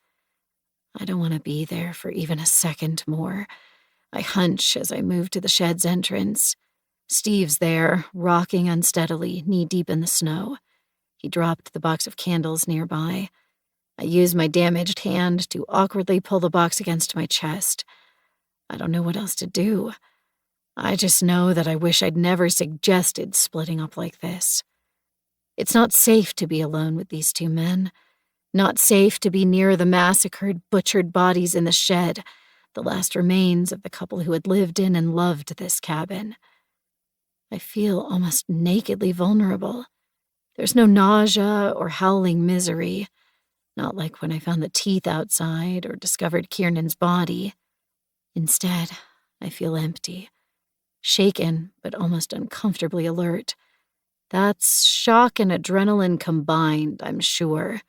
I don't want to be there for even a second more. I hunch as I move to the shed's entrance. Steve's there, rocking unsteadily, knee-deep in the snow. He dropped the box of candles nearby. I use my damaged hand to awkwardly pull the box against my chest. I don't know what else to do. I just know that I wish I'd never suggested splitting up like this. It's not safe to be alone with these two men. Not safe to be near the massacred, butchered bodies in the shed, the last remains of the couple who had lived in and loved this cabin. I feel almost nakedly vulnerable. There's no nausea or howling misery, not like when I found the teeth outside or discovered Kiernan's body. Instead, I feel empty, shaken but almost uncomfortably alert. That's shock and adrenaline combined, I'm sure.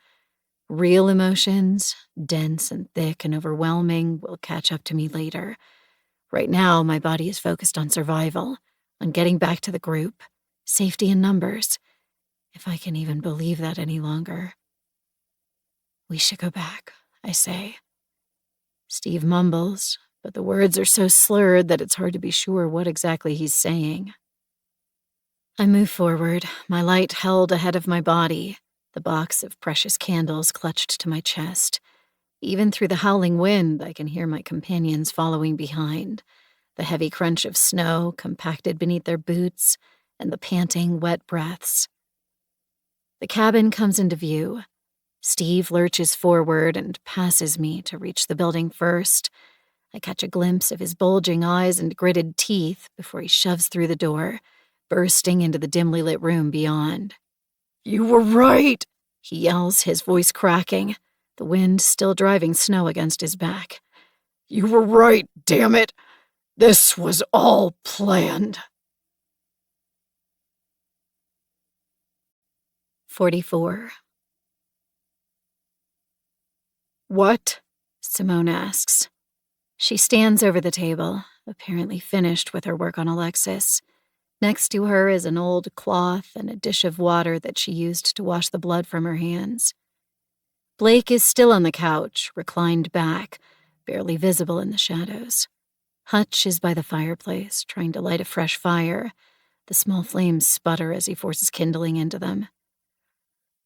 Real emotions, dense and thick and overwhelming, will catch up to me later. Right now, my body is focused on survival, on getting back to the group, safety in numbers, if I can even believe that any longer. We should go back, I say. Steve mumbles, but the words are so slurred that it's hard to be sure what exactly he's saying. I move forward, my light held ahead of my body, the box of precious candles clutched to my chest. Even through the howling wind, I can hear my companions following behind, the heavy crunch of snow compacted beneath their boots and the panting, wet breaths. The cabin comes into view. Steve lurches forward and passes me to reach the building first. I catch a glimpse of his bulging eyes and gritted teeth before he shoves through the door, bursting into the dimly lit room beyond. "You were right," he yells, his voice cracking, the wind still driving snow against his back. "You were right, damn it. This was all planned." 44. "What?" Simone asks. She stands over the table, apparently finished with her work on Alexis. Next to her is an old cloth and a dish of water that she used to wash the blood from her hands. Blake is still on the couch, reclined back, barely visible in the shadows. Hutch is by the fireplace, trying to light a fresh fire. The small flames sputter as he forces kindling into them.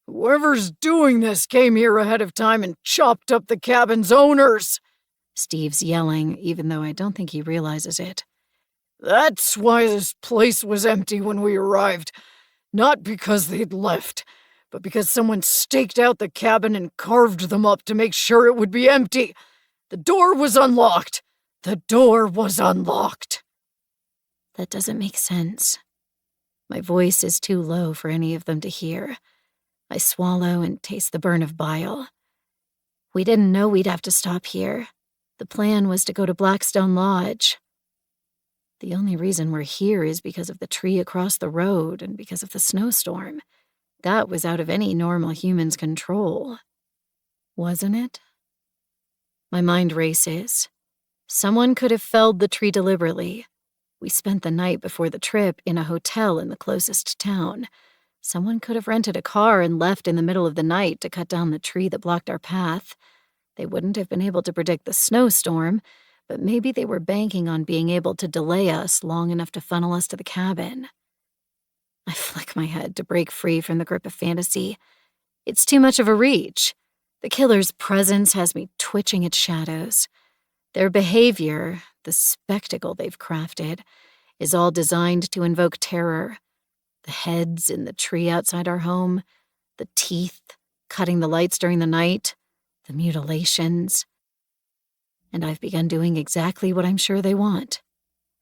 "Whoever's doing this came here ahead of time and chopped up the cabin's owners," Steve's yelling, even though I don't think he realizes it. "That's why this place was empty when we arrived. Not because they'd left, but because someone staked out the cabin and carved them up to make sure it would be empty. The door was unlocked. The door was unlocked." That doesn't make sense. My voice is too low for any of them to hear. I swallow and taste the burn of bile. We didn't know we'd have to stop here. The plan was to go to Blackstone Lodge. The only reason we're here is because of the tree across the road and because of the snowstorm. That was out of any normal human's control. Wasn't it? My mind races. Someone could have felled the tree deliberately. We spent the night before the trip in a hotel in the closest town. Someone could have rented a car and left in the middle of the night to cut down the tree that blocked our path. They wouldn't have been able to predict the snowstorm, but maybe they were banking on being able to delay us long enough to funnel us to the cabin. I flick my head to break free from the grip of fantasy. It's too much of a reach. The killer's presence has me twitching at shadows. Their behavior, the spectacle they've crafted, is all designed to invoke terror. The heads in the tree outside our home, the teeth cutting the lights during the night, the mutilations. And I've begun doing exactly what I'm sure they want.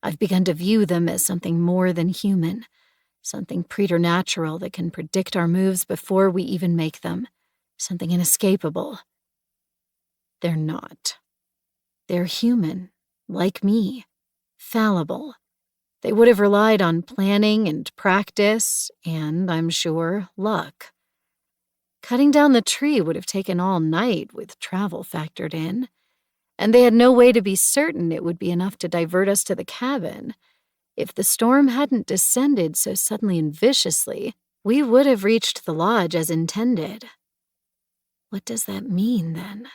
I've begun to view them as something more than human, something preternatural that can predict our moves before we even make them, something inescapable. They're not. They're human, like me, fallible. They would have relied on planning and practice, and, I'm sure, luck. Cutting down the tree would have taken all night with travel factored in, and they had no way to be certain it would be enough to divert us to the cabin. If the storm hadn't descended so suddenly and viciously, we would have reached the lodge as intended. What does that mean, then?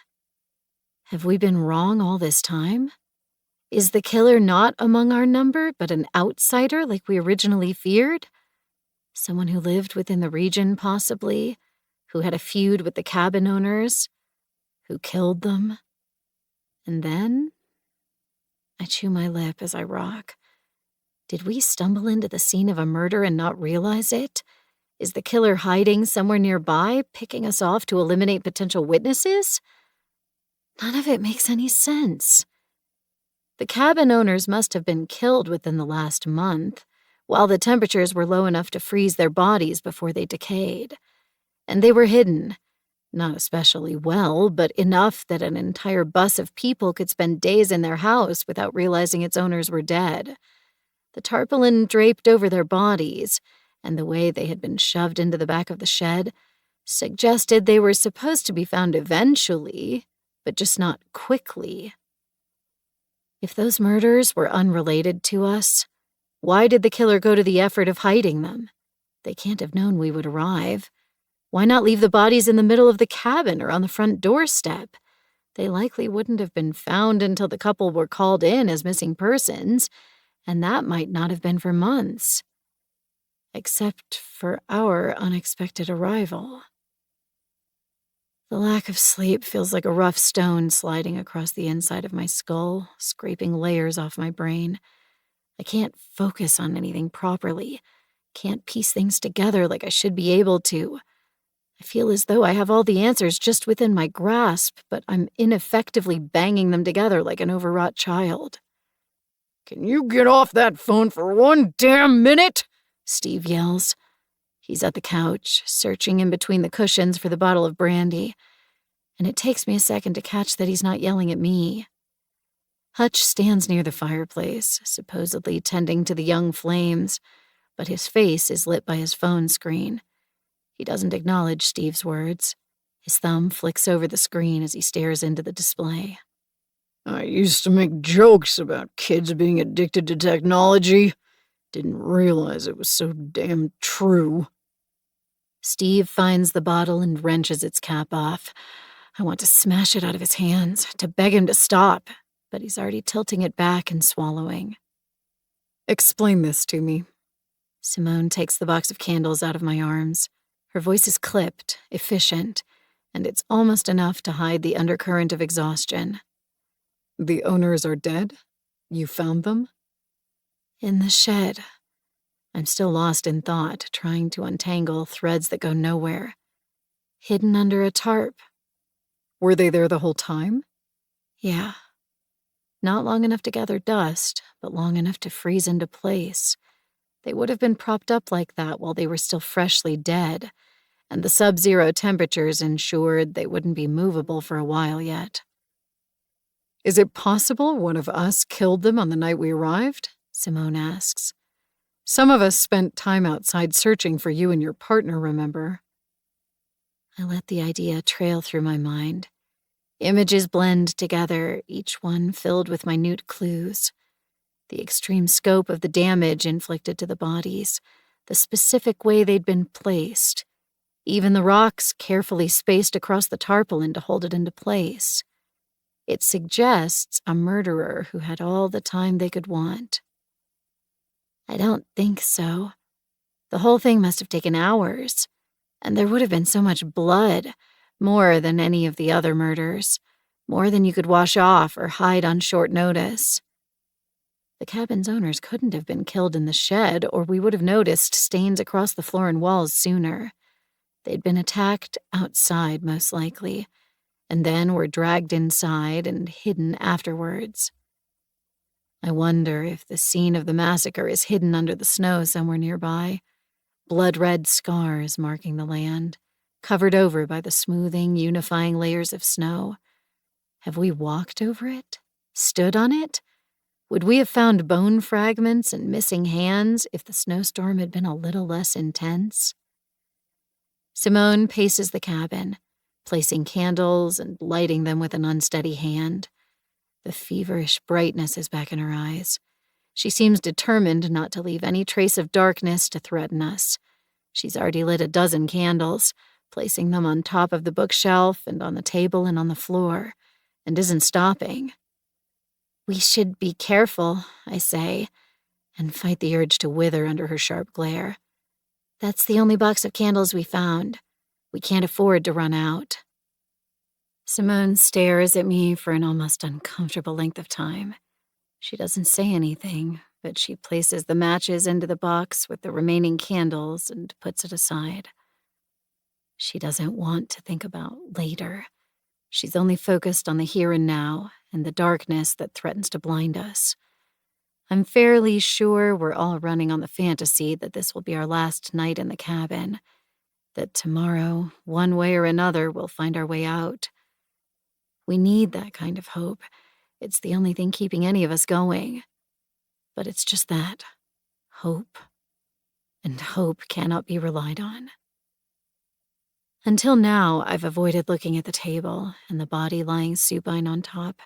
Have we been wrong all this time? Is the killer not among our number, but an outsider like we originally feared? Someone who lived within the region, possibly, who had a feud with the cabin owners, who killed them. And then I chew my lip as I rock. Did we stumble into the scene of a murder and not realize it? Is the killer hiding somewhere nearby, picking us off to eliminate potential witnesses? None of it makes any sense. The cabin owners must have been killed within the last month, while the temperatures were low enough to freeze their bodies before they decayed. And they were hidden. Not especially well, but enough that an entire bus of people could spend days in their house without realizing its owners were dead. The tarpaulin draped over their bodies, and the way they had been shoved into the back of the shed, suggested they were supposed to be found eventually, but just not quickly. If those murders were unrelated to us, why did the killer go to the effort of hiding them? They can't have known we would arrive. Why not leave the bodies in the middle of the cabin or on the front doorstep? They likely wouldn't have been found until the couple were called in as missing persons, and that might not have been for months. Except for our unexpected arrival. The lack of sleep feels like a rough stone sliding across the inside of my skull, scraping layers off my brain. I can't focus on anything properly, can't piece things together like I should be able to. I feel as though I have all the answers just within my grasp, but I'm ineffectively banging them together like an overwrought child. Can you get off that phone for 1 damn minute? Steve yells. He's at the couch, searching in between the cushions for the bottle of brandy, and it takes me a second to catch that he's not yelling at me. Hutch stands near the fireplace, supposedly tending to the young flames, but his face is lit by his phone screen. He doesn't acknowledge Steve's words. His thumb flicks over the screen as he stares into the display. I used to make jokes about kids being addicted to technology. Didn't realize it was so damn true. Steve finds the bottle and wrenches its cap off. I want to smash it out of his hands, to beg him to stop, but he's already tilting it back and swallowing. Explain this to me. Simone takes the box of candles out of my arms. Her voice is clipped, efficient, and it's almost enough to hide the undercurrent of exhaustion. The owners are dead? You found them? In the shed. I'm still lost in thought, trying to untangle threads that go nowhere. Hidden under a tarp. Were they there the whole time? Yeah. Not long enough to gather dust, but long enough to freeze into place. They would have been propped up like that while they were still freshly dead, and the sub-zero temperatures ensured they wouldn't be movable for a while yet. Is it possible one of us killed them on the night we arrived? Simone asks. Some of us spent time outside searching for you and your partner, remember? I let the idea trail through my mind. Images blend together, each one filled with minute clues. The extreme scope of the damage inflicted to the bodies, the specific way they'd been placed, even the rocks carefully spaced across the tarpaulin to hold it into place. It suggests a murderer who had all the time they could want. I don't think so. The whole thing must have taken hours, and there would have been so much blood, more than any of the other murders, more than you could wash off or hide on short notice. The cabin's owners couldn't have been killed in the shed, or we would have noticed stains across the floor and walls sooner. They'd been attacked outside, most likely, and then were dragged inside and hidden afterwards. I wonder if the scene of the massacre is hidden under the snow somewhere nearby, blood-red scars marking the land, covered over by the smoothing, unifying layers of snow. Have we walked over it? Stood on it? Would we have found bone fragments and missing hands if the snowstorm had been a little less intense? Simone paces the cabin, placing candles and lighting them with an unsteady hand. The feverish brightness is back in her eyes. She seems determined not to leave any trace of darkness to threaten us. She's already lit a dozen candles, placing them on top of the bookshelf and on the table and on the floor, and isn't stopping. We should be careful, I say, and fight the urge to wither under her sharp glare. That's the only box of candles we found. We can't afford to run out. Simone stares at me for an almost uncomfortable length of time. She doesn't say anything, but she places the matches into the box with the remaining candles and puts it aside. She doesn't want to think about later. She's only focused on the here and now and the darkness that threatens to blind us. I'm fairly sure we're all running on the fantasy that this will be our last night in the cabin, that tomorrow, one way or another, we'll find our way out. We need that kind of hope. It's the only thing keeping any of us going. But it's just that, hope. And hope cannot be relied on. Until now, I've avoided looking at the table and the body lying supine on top.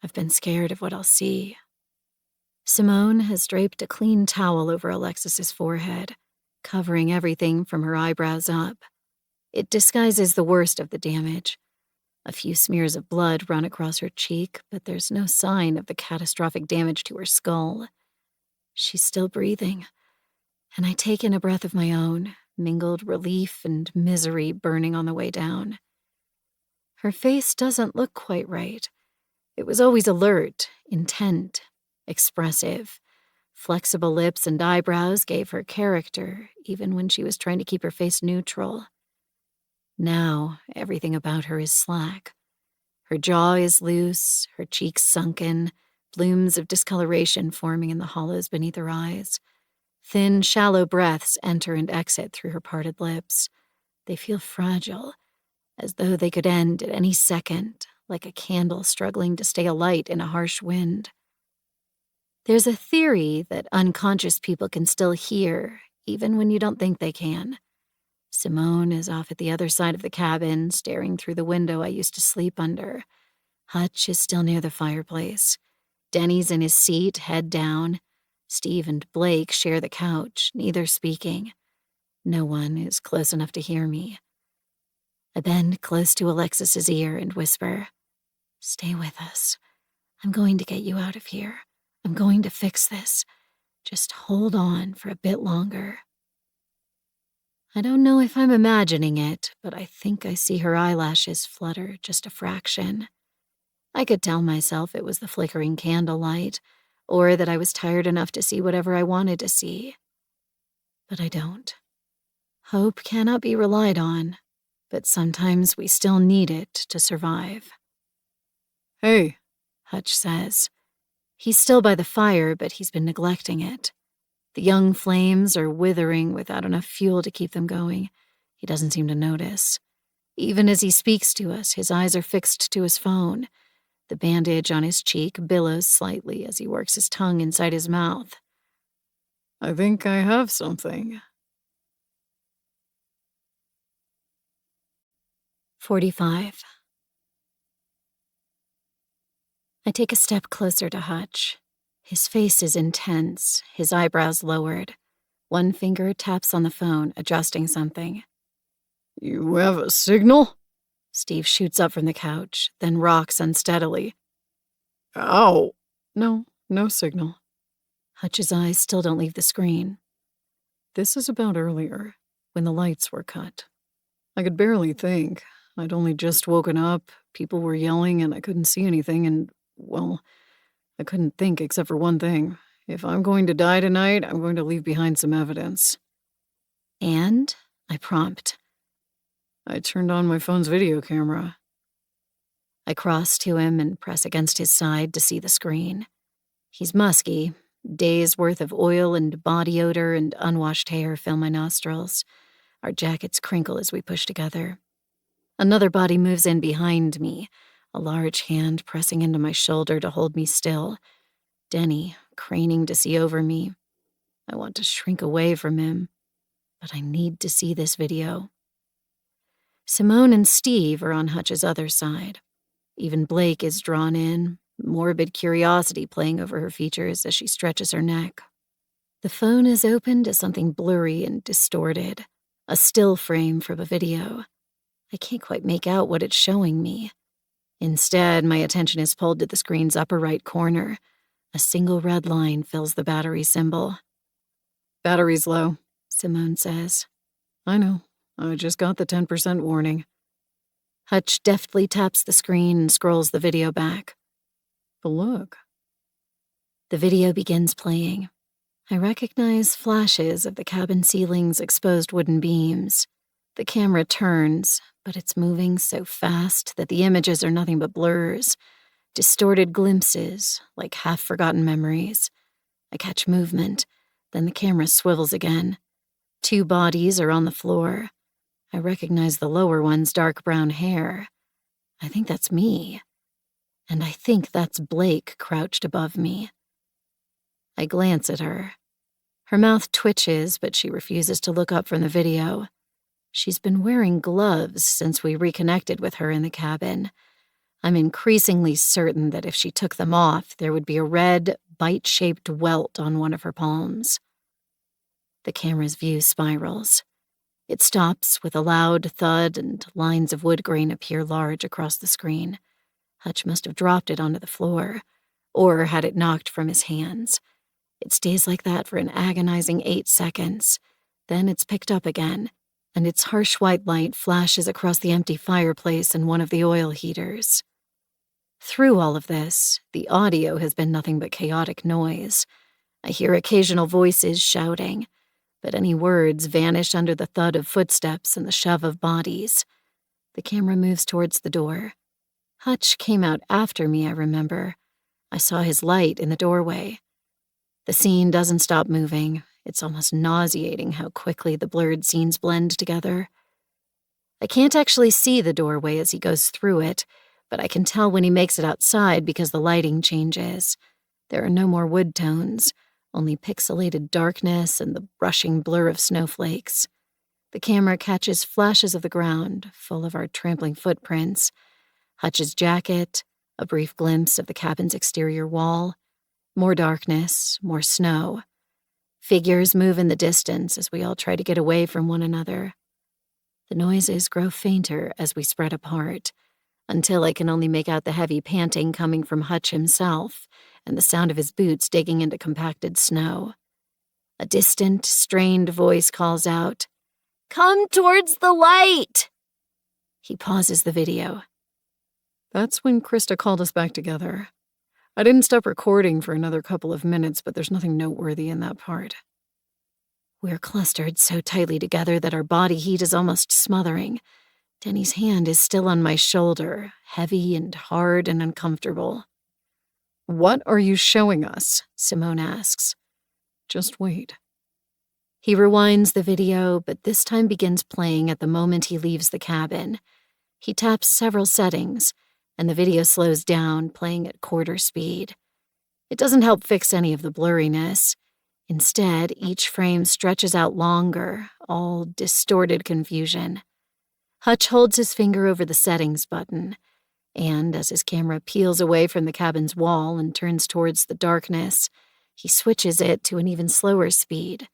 I've been scared of what I'll see. Simone has draped a clean towel over Alexis's forehead, covering everything from her eyebrows up. It disguises the worst of the damage. A few smears of blood run across her cheek, but there's no sign of the catastrophic damage to her skull. She's still breathing, and I take in a breath of my own, mingled relief and misery burning on the way down. Her face doesn't look quite right. It was always alert, intent, expressive. Flexible lips and eyebrows gave her character, even when she was trying to keep her face neutral. Now, everything about her is slack. Her jaw is loose, her cheeks sunken, blooms of discoloration forming in the hollows beneath her eyes. Thin, shallow breaths enter and exit through her parted lips. They feel fragile, as though they could end at any second, like a candle struggling to stay alight in a harsh wind. There's a theory that unconscious people can still hear, even when you don't think they can. Simone is off at the other side of the cabin, staring through the window I used to sleep under. Hutch is still near the fireplace. Denny's in his seat, head down. Steve and Blake share the couch, neither speaking. No one is close enough to hear me. I bend close to Alexis's ear and whisper, "Stay with us. I'm going to get you out of here. I'm going to fix this. Just hold on for a bit longer." I don't know if I'm imagining it, but I think I see her eyelashes flutter just a fraction. I could tell myself it was the flickering candlelight, or that I was tired enough to see whatever I wanted to see. But I don't. Hope cannot be relied on, but sometimes we still need it to survive. "Hey," Hutch says. He's still by the fire, but he's been neglecting it. The young flames are withering without enough fuel to keep them going. He doesn't seem to notice. Even as he speaks to us, his eyes are fixed to his phone. The bandage on his cheek billows slightly as he works his tongue inside his mouth. "I think I have something." 45. I take a step closer to Hutch. His face is intense, his eyebrows lowered. One finger taps on the phone, adjusting something. "You have a signal?" Steve shoots up from the couch, then rocks unsteadily. "Ow." No signal. Hutch's eyes still don't leave the screen. "This is about earlier, when the lights were cut. I could barely think. I'd only just woken up, people were yelling, and I couldn't see anything, and, well, I couldn't think except for one thing. If I'm going to die tonight, I'm going to leave behind some evidence." "And?" I prompt. I turned on my phone's video camera. I cross to him and press against his side to see the screen. He's musky. Days' worth of oil and body odor and unwashed hair fill my nostrils. Our jackets crinkle as we push together. Another body moves in behind me, a large hand pressing into my shoulder to hold me still. Denny, craning to see over me. I want to shrink away from him, but I need to see this video. Simone and Steve are on Hutch's other side. Even Blake is drawn in, morbid curiosity playing over her features as she stretches her neck. The phone is open to something blurry and distorted, a still frame from a video. I can't quite make out what it's showing me. Instead, my attention is pulled to the screen's upper right corner. A single red line fills the battery symbol. "Battery's low," Simone says. "I know. I just got the 10% warning." Hutch deftly taps the screen and scrolls the video back. "But look." The video begins playing. I recognize flashes of the cabin ceiling's exposed wooden beams. The camera turns, but it's moving so fast that the images are nothing but blurs, distorted glimpses, like half-forgotten memories. I catch movement, then the camera swivels again. 2 bodies are on the floor. I recognize the lower one's dark brown hair. I think that's me. And I think that's Blake crouched above me. I glance at her. Her mouth twitches, but she refuses to look up from the video. She's been wearing gloves since we reconnected with her in the cabin. I'm increasingly certain that if she took them off, there would be a red, bite-shaped welt on one of her palms. The camera's view spirals. It stops with a loud thud and lines of wood grain appear large across the screen. Hutch must have dropped it onto the floor, or had it knocked from his hands. It stays like that for an agonizing 8 seconds. Then it's picked up again. and its harsh white light flashes across the empty fireplace and one of the oil heaters. Through all of this, the audio has been nothing but chaotic noise. I hear occasional voices shouting, but any words vanish under the thud of footsteps and the shove of bodies. The camera moves towards the door. Hutch came out after me, I remember. I saw his light in the doorway. The scene doesn't stop moving. It's almost nauseating how quickly the blurred scenes blend together. I can't actually see the doorway as he goes through it, but I can tell when he makes it outside because the lighting changes. There are no more wood tones, only pixelated darkness and the brushing blur of snowflakes. The camera catches flashes of the ground, full of our trampling footprints, Hutch's jacket, a brief glimpse of the cabin's exterior wall, more darkness, more snow. Figures move in the distance as we all try to get away from one another. The noises grow fainter as we spread apart, until I can only make out the heavy panting coming from Hutch himself and the sound of his boots digging into compacted snow. A distant, strained voice calls out, "Come towards the light!" He pauses the video. That's when Krista called us back together. I didn't stop recording for another couple of minutes, but there's nothing noteworthy in that part. We're clustered so tightly together that our body heat is almost smothering. Denny's hand is still on my shoulder, heavy and hard and uncomfortable. "What are you showing us?" Simone asks. "Just wait." He rewinds the video, but this time begins playing at the moment he leaves the cabin. He taps several settings, and the video slows down, playing at quarter speed. It doesn't help fix any of the blurriness. Instead, each frame stretches out longer, all distorted confusion. Hutch holds his finger over the settings button, and as his camera peels away from the cabin's wall and turns towards the darkness, he switches it to an even slower speed.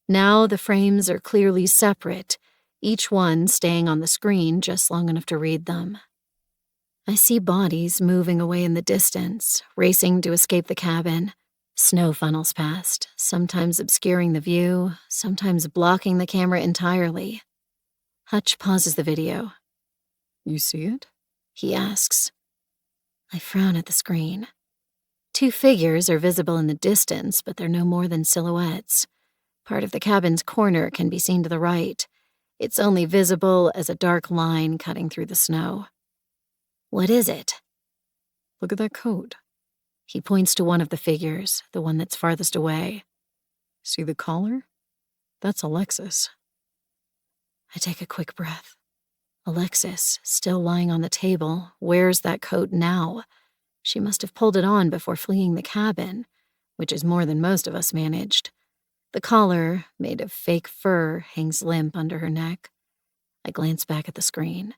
Now the frames are clearly separate, each one staying on the screen just long enough to read them. I see bodies moving away in the distance, racing to escape the cabin. Snow funnels past, sometimes obscuring the view, sometimes blocking the camera entirely. Hutch pauses the video. "You see it?" He asks. I frown at the screen. 2 figures are visible in the distance, but they're no more than silhouettes. Part of the cabin's corner can be seen to the right. It's only visible as a dark line cutting through the snow. What is it? "Look at that coat. He points to one of the figures, the one that's farthest away. See the collar? That's Alexis." I take a quick breath. Alexis, still lying on the table, wears that coat now. She must have pulled it on before fleeing the cabin, which is more than most of us managed. The collar, made of fake fur, hangs limp under her neck. I glance back at the screen.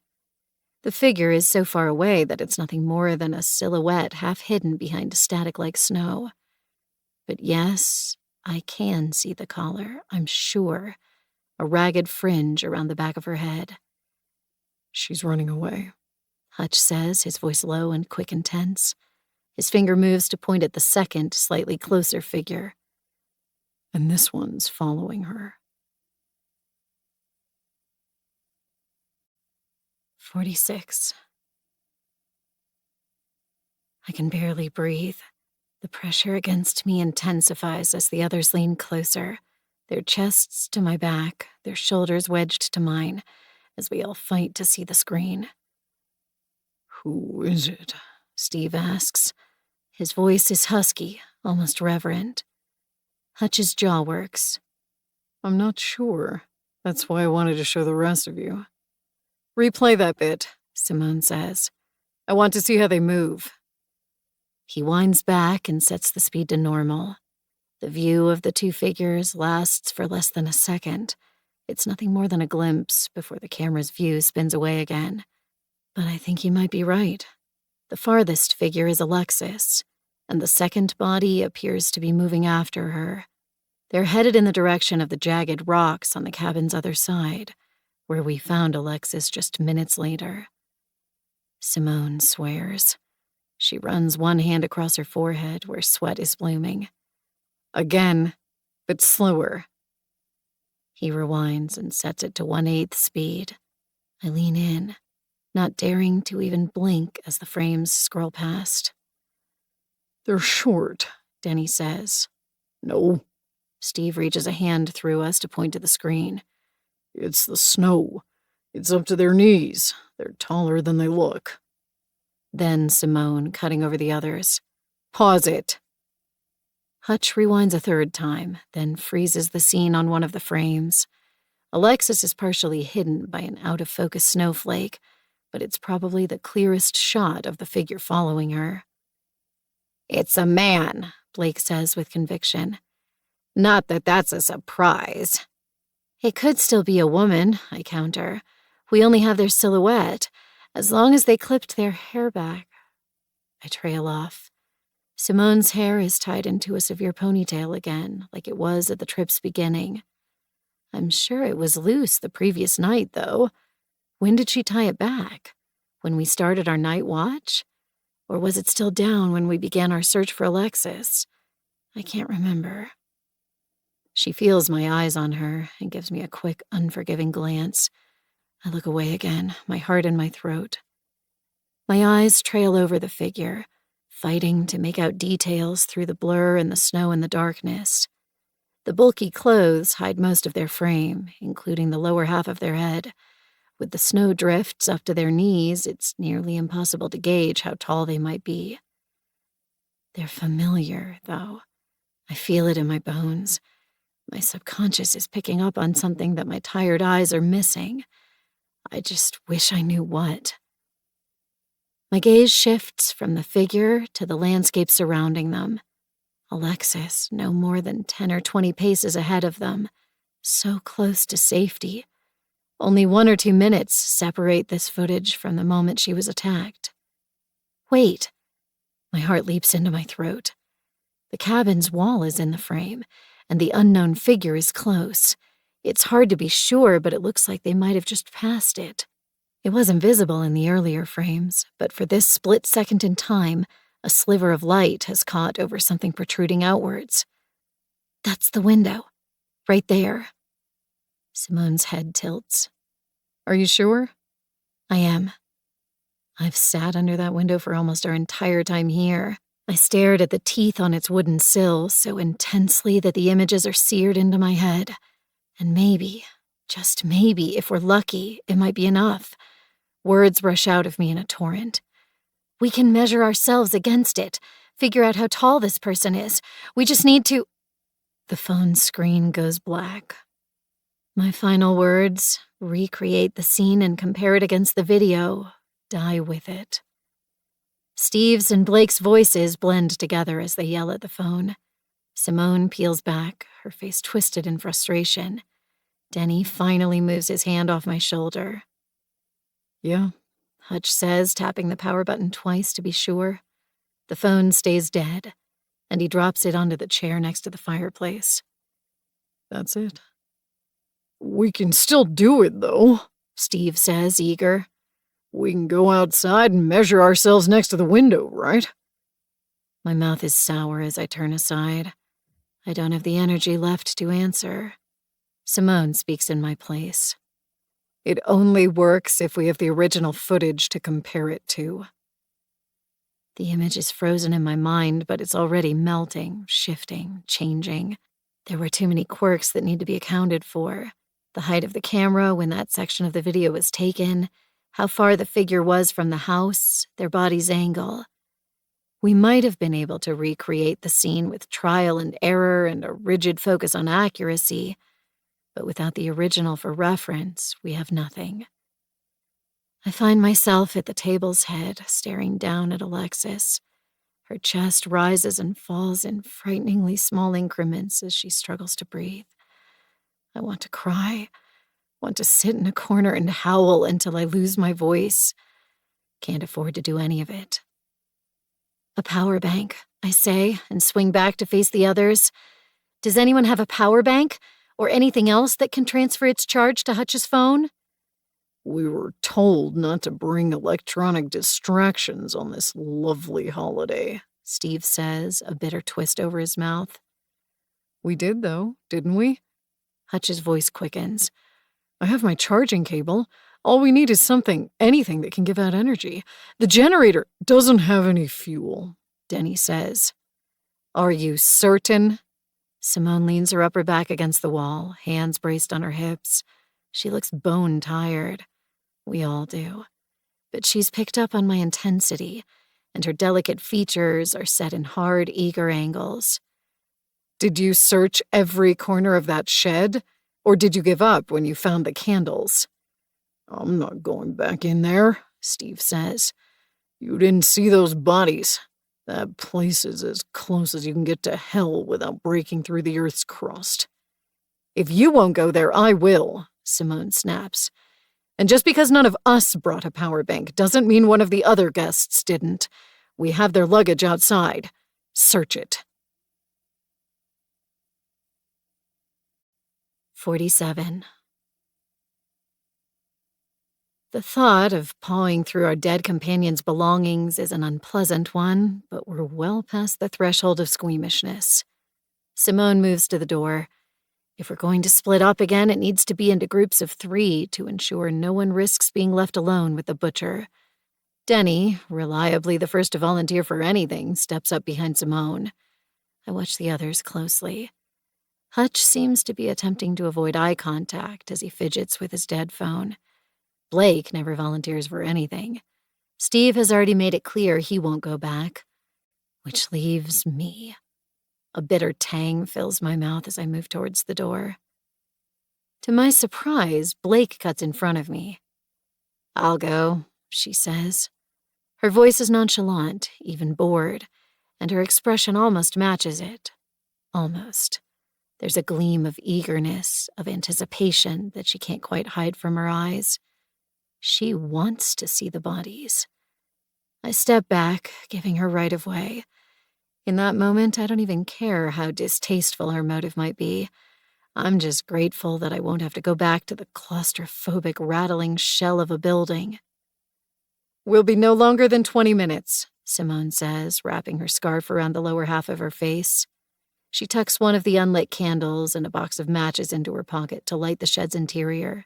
The figure is so far away that it's nothing more than a silhouette half hidden behind static-like snow. But yes, I can see the collar, I'm sure. A ragged fringe around the back of her head. "She's running away," Hutch says, his voice low and quick and tense. His finger moves to point at the second, slightly closer figure. "And this one's following her." 46. I can barely breathe. The pressure against me intensifies as the others lean closer, their chests to my back, their shoulders wedged to mine, as we all fight to see the screen. "Who is it?" Steve asks. His voice is husky, almost reverent. Hutch's jaw works. "I'm not sure. That's why I wanted to show the rest of you." "Replay that bit," Simone says. "I want to see how they move." He winds back and sets the speed to normal. The view of the 2 figures lasts for less than a second. It's nothing more than a glimpse before the camera's view spins away again. But I think he might be right. The farthest figure is Alexis, and the second body appears to be moving after her. They're headed in the direction of the jagged rocks on the cabin's other side, where we found Alexis just minutes later. Simone swears. She runs one hand across her forehead where sweat is blooming. "Again, but slower." He rewinds and sets it to 1/8 speed. I lean in, not daring to even blink as the frames scroll past. They're short, Denny says. No, Steve reaches a hand through us to point to the screen. it's the snow. It's up to their knees. They're taller than they look. Then Simone, cutting over the others. Pause it. Hutch rewinds a third time, then freezes the scene on one of the frames. Alexis is partially hidden by an out-of-focus snowflake, but it's probably the clearest shot of the figure following her. It's a man, Blake says with conviction. Not that that's a surprise. It could still be a woman, I counter. We only have their silhouette, as long as they clipped their hair back. I trail off. Simone's hair is tied into a severe ponytail again, like it was at the trip's beginning. I'm sure it was loose the previous night, though. When did she tie it back? When we started our night watch? Or was it still down when we began our search for Alexis? I can't remember. She feels my eyes on her and gives me a quick, unforgiving glance. I look away again, my heart in my throat. My eyes trail over the figure, fighting to make out details through the blur and the snow and the darkness. The bulky clothes hide most of their frame, including the lower half of their head. With the snow drifts up to their knees, it's nearly impossible to gauge how tall they might be. They're familiar, though. I feel it in my bones. My subconscious is picking up on something that my tired eyes are missing. I just wish I knew what. My gaze shifts from the figure to the landscape surrounding them. Alexis, no more than 10 or 20 paces ahead of them, so close to safety. Only 1 or 2 minutes separate this footage from the moment she was attacked. Wait. My heart leaps into my throat. The cabin's wall is in the frame, and the unknown figure is close. It's hard to be sure, but it looks like they might have just passed it. It wasn't visible in the earlier frames, but for this split second in time, a sliver of light has caught over something protruding outwards. That's the window. Right there. Simone's head tilts. Are you sure? I am. I've sat under that window for almost our entire time here. I stared at the teeth on its wooden sill so intensely that the images are seared into my head. And maybe, just maybe, if we're lucky, it might be enough. Words rush out of me in a torrent. We can measure ourselves against it, figure out how tall this person is. We just need to... The phone screen goes black. My final words, recreate the scene and compare it against the video, die with it. Steve's and Blake's voices blend together as they yell at the phone. Simone peels back, her face twisted in frustration. Denny finally moves his hand off my shoulder. Yeah, Hutch says, tapping the power button twice to be sure. The phone stays dead, and he drops it onto the chair next to the fireplace. that's it. We can still do it, though, Steve says, eager. We can go outside and measure ourselves next to the window, right? My mouth is sour as I turn aside. I don't have the energy left to answer. Simone speaks in my place. It only works if we have the original footage to compare it to. The image is frozen in my mind, but it's already melting, shifting, changing. There were too many quirks that need to be accounted for. The height of the camera when that section of the video was taken, how far the figure was from the house, their body's angle. We might have been able to recreate the scene with trial and error and a rigid focus on accuracy, but without the original for reference, we have nothing. I find myself at the table's head, staring down at Alexis. Her chest rises and falls in frighteningly small increments as she struggles to breathe. I want to cry, want to sit in a corner and howl until I lose my voice. Can't afford to do any of it. A power bank, I say, and swing back to face the others. Does anyone have a power bank? Or anything else that can transfer its charge to Hutch's phone? We were told not to bring electronic distractions on this lovely holiday, Steve says, a bitter twist over his mouth. We did, though, didn't we? Hutch's voice quickens. I have my charging cable. All we need is anything that can give out energy. The generator doesn't have any fuel, Denny says. Are you certain? Simone leans her upper back against the wall, hands braced on her hips. She looks bone-tired. We all do. But she's picked up on my intensity, and her delicate features are set in hard, eager angles. Did you search every corner of that shed, or did you give up when you found the candles? I'm not going back in there, Steve says. You didn't see those bodies. That place is as close as you can get to hell without breaking through the Earth's crust. If you won't go there, I will, Simone snaps. And just because none of us brought a power bank doesn't mean one of the other guests didn't. We have their luggage outside. Search it. 47. The thought of pawing through our dead companion's belongings is an unpleasant one, but we're well past the threshold of squeamishness. Simone moves to the door. If we're going to split up again, it needs to be into groups of 3 to ensure no one risks being left alone with the butcher. Denny, reliably the first to volunteer for anything, steps up behind Simone. I watch the others closely. Hutch seems to be attempting to avoid eye contact as he fidgets with his dead phone. Blake never volunteers for anything. Steve has already made it clear he won't go back. Which leaves me. A bitter tang fills my mouth as I move towards the door. To my surprise, Blake cuts in front of me. I'll go, she says. Her voice is nonchalant, even bored, and her expression almost matches it. Almost. There's a gleam of eagerness, of anticipation that she can't quite hide from her eyes. She wants to see the bodies. I step back, giving her right of way. In that moment, I don't even care how distasteful her motive might be. I'm just grateful that I won't have to go back to the claustrophobic, rattling shell of a building. We'll be no longer than 20 minutes, Simone says, wrapping her scarf around the lower half of her face. She tucks one of the unlit candles and a box of matches into her pocket to light the shed's interior.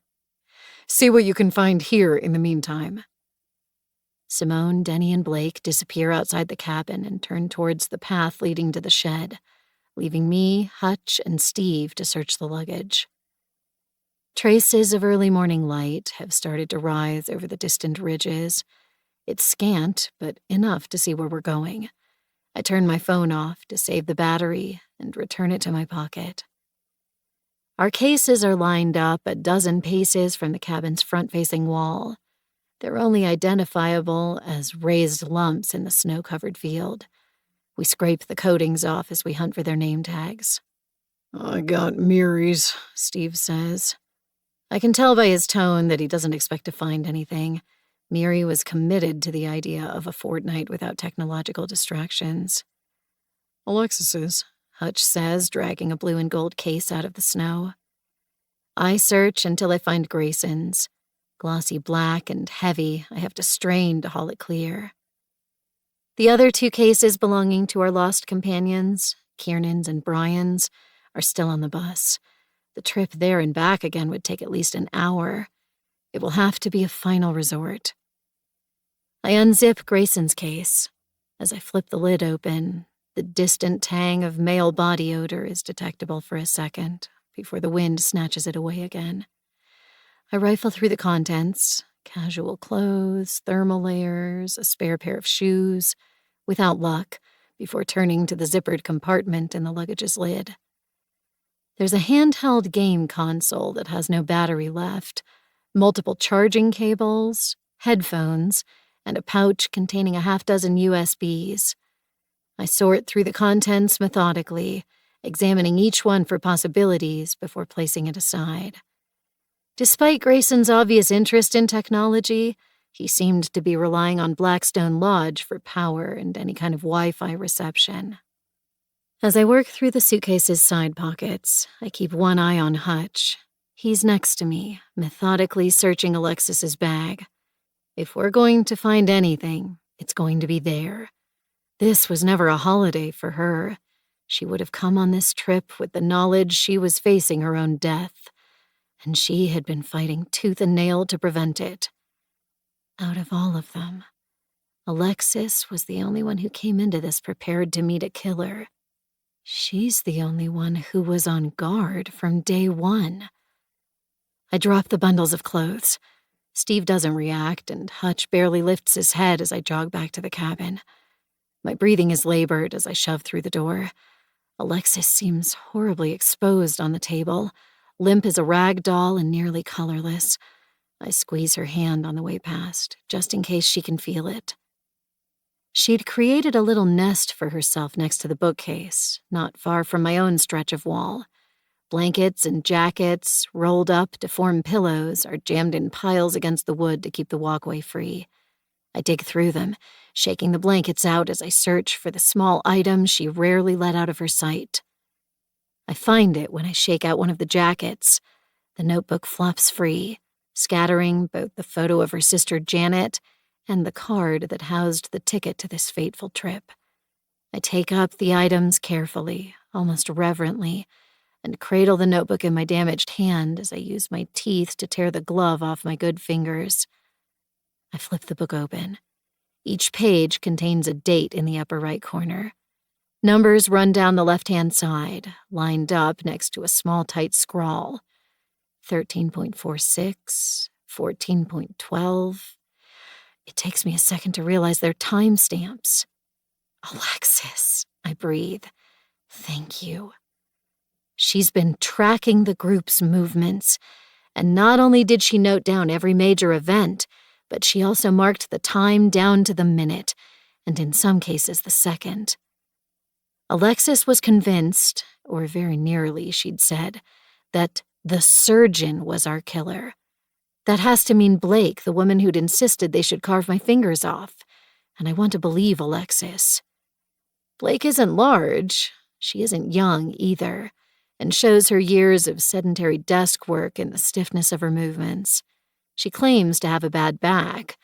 See what you can find here in the meantime. Simone, Denny, and Blake disappear outside the cabin and turn towards the path leading to the shed, leaving me, Hutch, and Steve to search the luggage. Traces of early morning light have started to rise over the distant ridges. It's scant, but enough to see where we're going. I turn my phone off to save the battery and return it to my pocket. Our cases are lined up a dozen paces from the cabin's front-facing wall. They're only identifiable as raised lumps in the snow-covered field. We scrape the coatings off as we hunt for their name tags. I got Miri's, Steve says. I can tell by his tone that he doesn't expect to find anything. Miri was committed to the idea of a fortnight without technological distractions. Alexis's, Hutch says, dragging a blue and gold case out of the snow. I search until I find Grayson's. Glossy black and heavy, I have to strain to haul it clear. The other 2 cases belonging to our lost companions, Kiernan's and Brian's, are still on the bus. The trip there and back again would take at least an hour. It will have to be a final resort. I unzip Grayson's case. As I flip the lid open, the distant tang of male body odor is detectable for a second before the wind snatches it away again. I rifle through the contents, casual clothes, thermal layers, a spare pair of shoes, without luck, before turning to the zippered compartment in the luggage's lid. There's a handheld game console that has no battery left, multiple charging cables, headphones, and a pouch containing a half-dozen USBs. I sort through the contents methodically, examining each one for possibilities before placing it aside. Despite Grayson's obvious interest in technology, he seemed to be relying on Blackstone Lodge for power and any kind of Wi-Fi reception. As I work through the suitcase's side pockets, I keep one eye on Hutch. He's next to me, methodically searching Alexis's bag. If we're going to find anything, it's going to be there. This was never a holiday for her. She would have come on this trip with the knowledge she was facing her own death, and she had been fighting tooth and nail to prevent it. Out of all of them, Alexis was the only one who came into this prepared to meet a killer. She's the only one who was on guard from day one. I drop the bundles of clothes. Steve doesn't react, and Hutch barely lifts his head as I jog back to the cabin. My breathing is labored as I shove through the door. Alexis seems horribly exposed on the table, limp as a rag doll and nearly colorless. I squeeze her hand on the way past, just in case she can feel it. She'd created a little nest for herself next to the bookcase, not far from my own stretch of wall. Blankets and jackets, rolled up to form pillows, are jammed in piles against the wood to keep the walkway free. I dig through them, shaking the blankets out as I search for the small item she rarely let out of her sight. I find it when I shake out one of the jackets. The notebook flops free, scattering both the photo of her sister Janet and the card that housed the ticket to this fateful trip. I take up the items carefully, almost reverently, and cradle the notebook in my damaged hand as I use my teeth to tear the glove off my good fingers. I flip the book open. Each page contains a date in the upper right corner. Numbers run down the left-hand side, lined up next to a small, tight scrawl. 13.46, 14.12. It takes me a second to realize they're timestamps. Alexis, I breathe. Thank you. She's been tracking the group's movements, and not only did she note down every major event, but she also marked the time down to the minute, and in some cases the second. Alexis was convinced, or very nearly, she'd said, that the surgeon was our killer. That has to mean Blake, the woman who'd insisted they should carve my fingers off, and I want to believe Alexis. Blake isn't large, she isn't young either, and shows her years of sedentary desk work in the stiffness of her movements. She claims to have a bad back.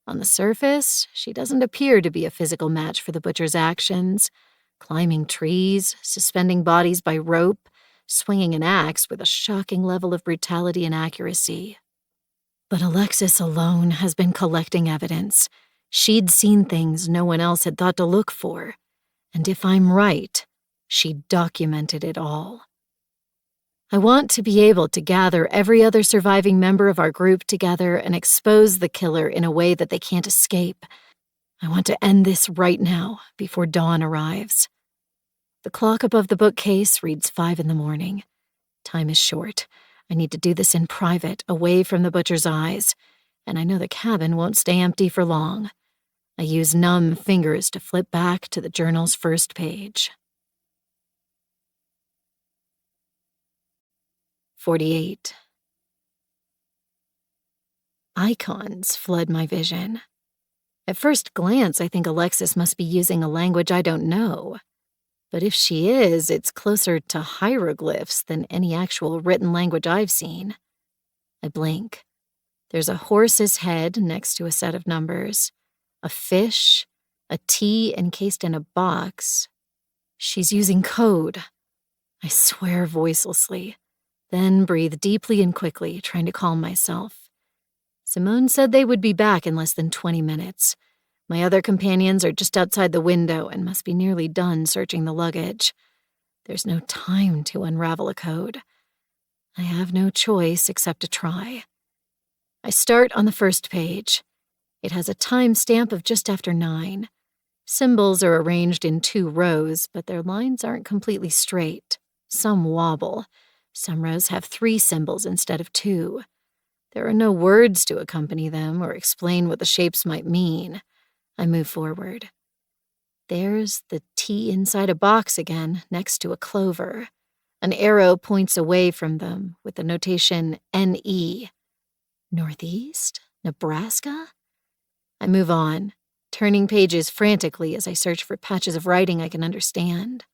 On the surface, she doesn't appear to be a physical match for the butcher's actions, climbing trees, suspending bodies by rope, swinging an axe with a shocking level of brutality and accuracy. But Alexis alone has been collecting evidence. She'd seen things no one else had thought to look for. And if I'm right, she documented it all. I want to be able to gather every other surviving member of our group together and expose the killer in a way that they can't escape. I want to end this right now, before dawn arrives. The clock above the bookcase reads 5 a.m. Time is short. I need to do this in private, away from the butcher's eyes, and I know the cabin won't stay empty for long. I use numb fingers to flip back to the journal's first page. 48. Icons flood my vision. At first glance, I think Alexis must be using a language I don't know. But if she is, it's closer to hieroglyphs than any actual written language I've seen. I blink. There's a horse's head next to a set of numbers, a fish, a T encased in a box. She's using code. I swear voicelessly, then breathe deeply and quickly, trying to calm myself. Simone said they would be back in less than 20 minutes. My other companions are just outside the window and must be nearly done searching the luggage. There's no time to unravel a code. I have no choice except to try. I start on the first page. It has a time stamp of just after 9. Symbols are arranged in 2 rows, but their lines aren't completely straight. Some wobble. Some rows have 3 symbols instead of 2. There are no words to accompany them or explain what the shapes might mean. I move forward. There's the T inside a box again, next to a clover. An arrow points away from them with the notation NE. Northeast? Nebraska? I move on, turning pages frantically as I search for patches of writing I can understand.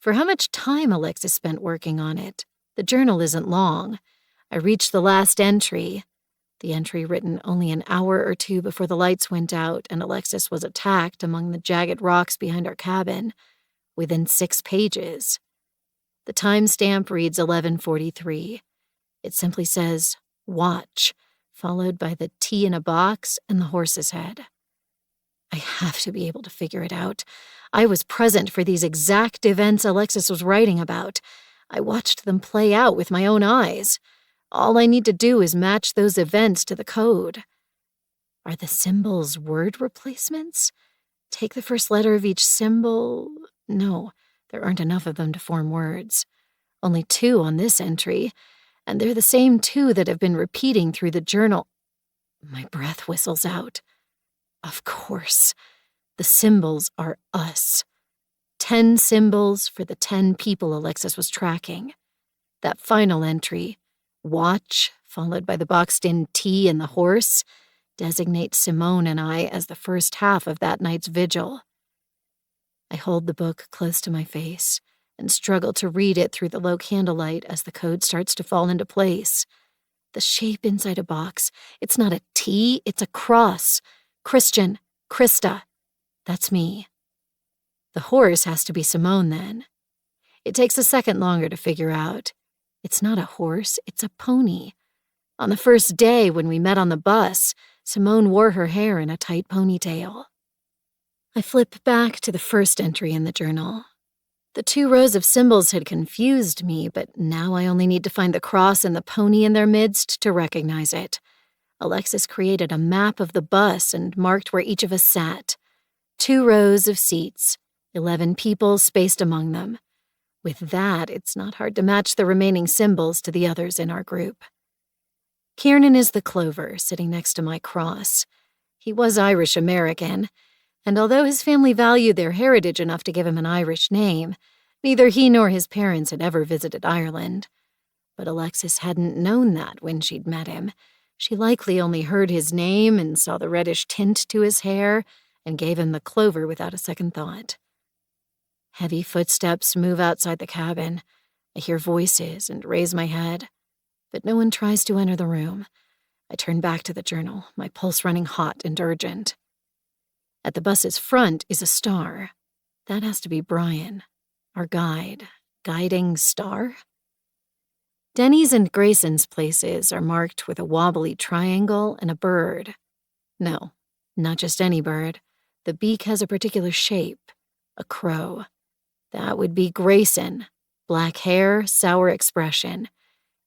For how much time Alexis spent working on it, the journal isn't long. I reach the last entry. The entry written only an hour or 2 before the lights went out and Alexis was attacked among the jagged rocks behind our cabin, within 6 pages. The timestamp reads 11:43. It simply says, "Watch," followed by the T in a box and the horse's head. I have to be able to figure it out. I was present for these exact events Alexis was writing about. I watched them play out with my own eyes. All I need to do is match those events to the code. Are the symbols word replacements? Take the first letter of each symbol? No, there aren't enough of them to form words. Only 2 on this entry, and they're the same 2 that have been repeating through the journal. My breath whistles out. Of course, the symbols are us. 10 symbols for the 10 people Alexis was tracking. That final entry, watch, followed by the boxed-in T and the horse, designates Simone and I as the first half of that night's vigil. I hold the book close to my face and struggle to read it through the low candlelight as the code starts to fall into place. The shape inside a box, it's not a T, it's a cross. Christian, Krista, that's me. The horse has to be Simone then. It takes a second longer to figure out. It's not a horse, it's a pony. On the first day when we met on the bus, Simone wore her hair in a tight ponytail. I flip back to the first entry in the journal. The 2 rows of symbols had confused me, but now I only need to find the cross and the pony in their midst to recognize it. Alexis created a map of the bus and marked where each of us sat. 2 rows of seats, 11 people spaced among them. With that, it's not hard to match the remaining symbols to the others in our group. Kiernan is the clover, sitting next to my cross. He was Irish-American, and although his family valued their heritage enough to give him an Irish name, neither he nor his parents had ever visited Ireland. But Alexis hadn't known that when she'd met him. She likely only heard his name and saw the reddish tint to his hair and gave him the clover without a second thought. Heavy footsteps move outside the cabin. I hear voices and raise my head, but no one tries to enter the room. I turn back to the journal, my pulse running hot and urgent. At the bus's front is a star. That has to be Brian, our guide, guiding star? Denny's and Grayson's places are marked with a wobbly triangle and a bird. No, not just any bird. The beak has a particular shape, a crow. That would be Grayson, black hair, sour expression,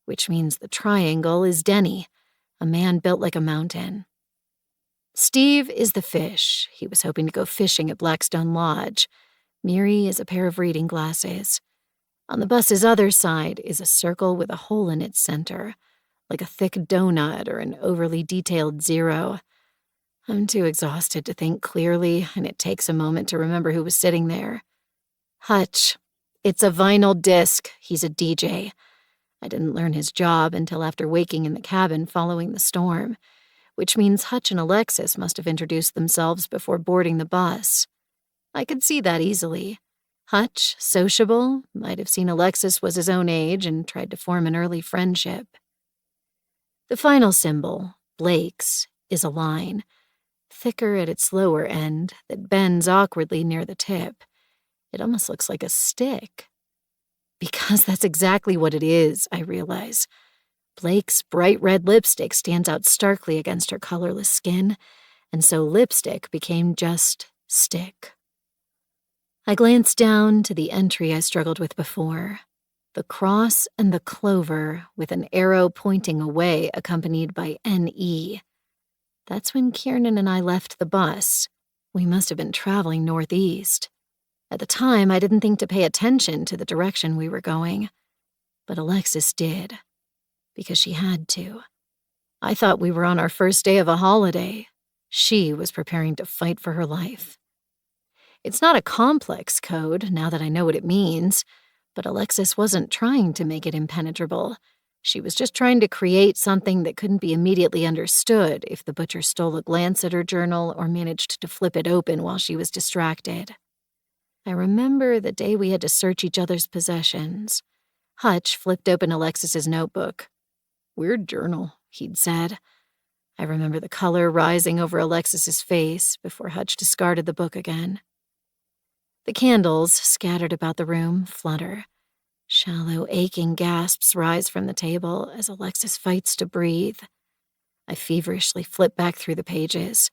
which means the triangle is Denny, a man built like a mountain. Steve is the fish. He was hoping to go fishing at Blackstone Lodge. Miri is a pair of reading glasses. On the bus's other side is a circle with a hole in its center, like a thick donut or an overly detailed 0. I'm too exhausted to think clearly, and it takes a moment to remember who was sitting there. Hutch. It's a vinyl disc. He's a DJ. I didn't learn his job until after waking in the cabin following the storm, which means Hutch and Alexis must have introduced themselves before boarding the bus. I could see that easily. Hutch, sociable, might have seen Alexis was his own age and tried to form an early friendship. The final symbol, Blake's, is a line, thicker at its lower end, that bends awkwardly near the tip. It almost looks like a stick. Because that's exactly what it is, I realize. Blake's bright red lipstick stands out starkly against her colorless skin, and so lipstick became just stick. I glanced down to the entry I struggled with before, the cross and the clover with an arrow pointing away accompanied by NE. That's when Kiernan and I left the bus. We must have been traveling northeast. At the time, I didn't think to pay attention to the direction we were going, but Alexis did. Because she had to. I thought we were on our first day of a holiday. She was preparing to fight for her life. It's not a complex code, now that I know what it means, but Alexis wasn't trying to make it impenetrable. She was just trying to create something that couldn't be immediately understood if the butcher stole a glance at her journal or managed to flip it open while she was distracted. I remember the day we had to search each other's possessions. Hutch flipped open Alexis's notebook. "Weird journal," he'd said. I remember the color rising over Alexis's face before Hutch discarded the book again. The candles, scattered about the room, flutter. Shallow, aching gasps rise from the table as Alexis fights to breathe. I feverishly flip back through the pages.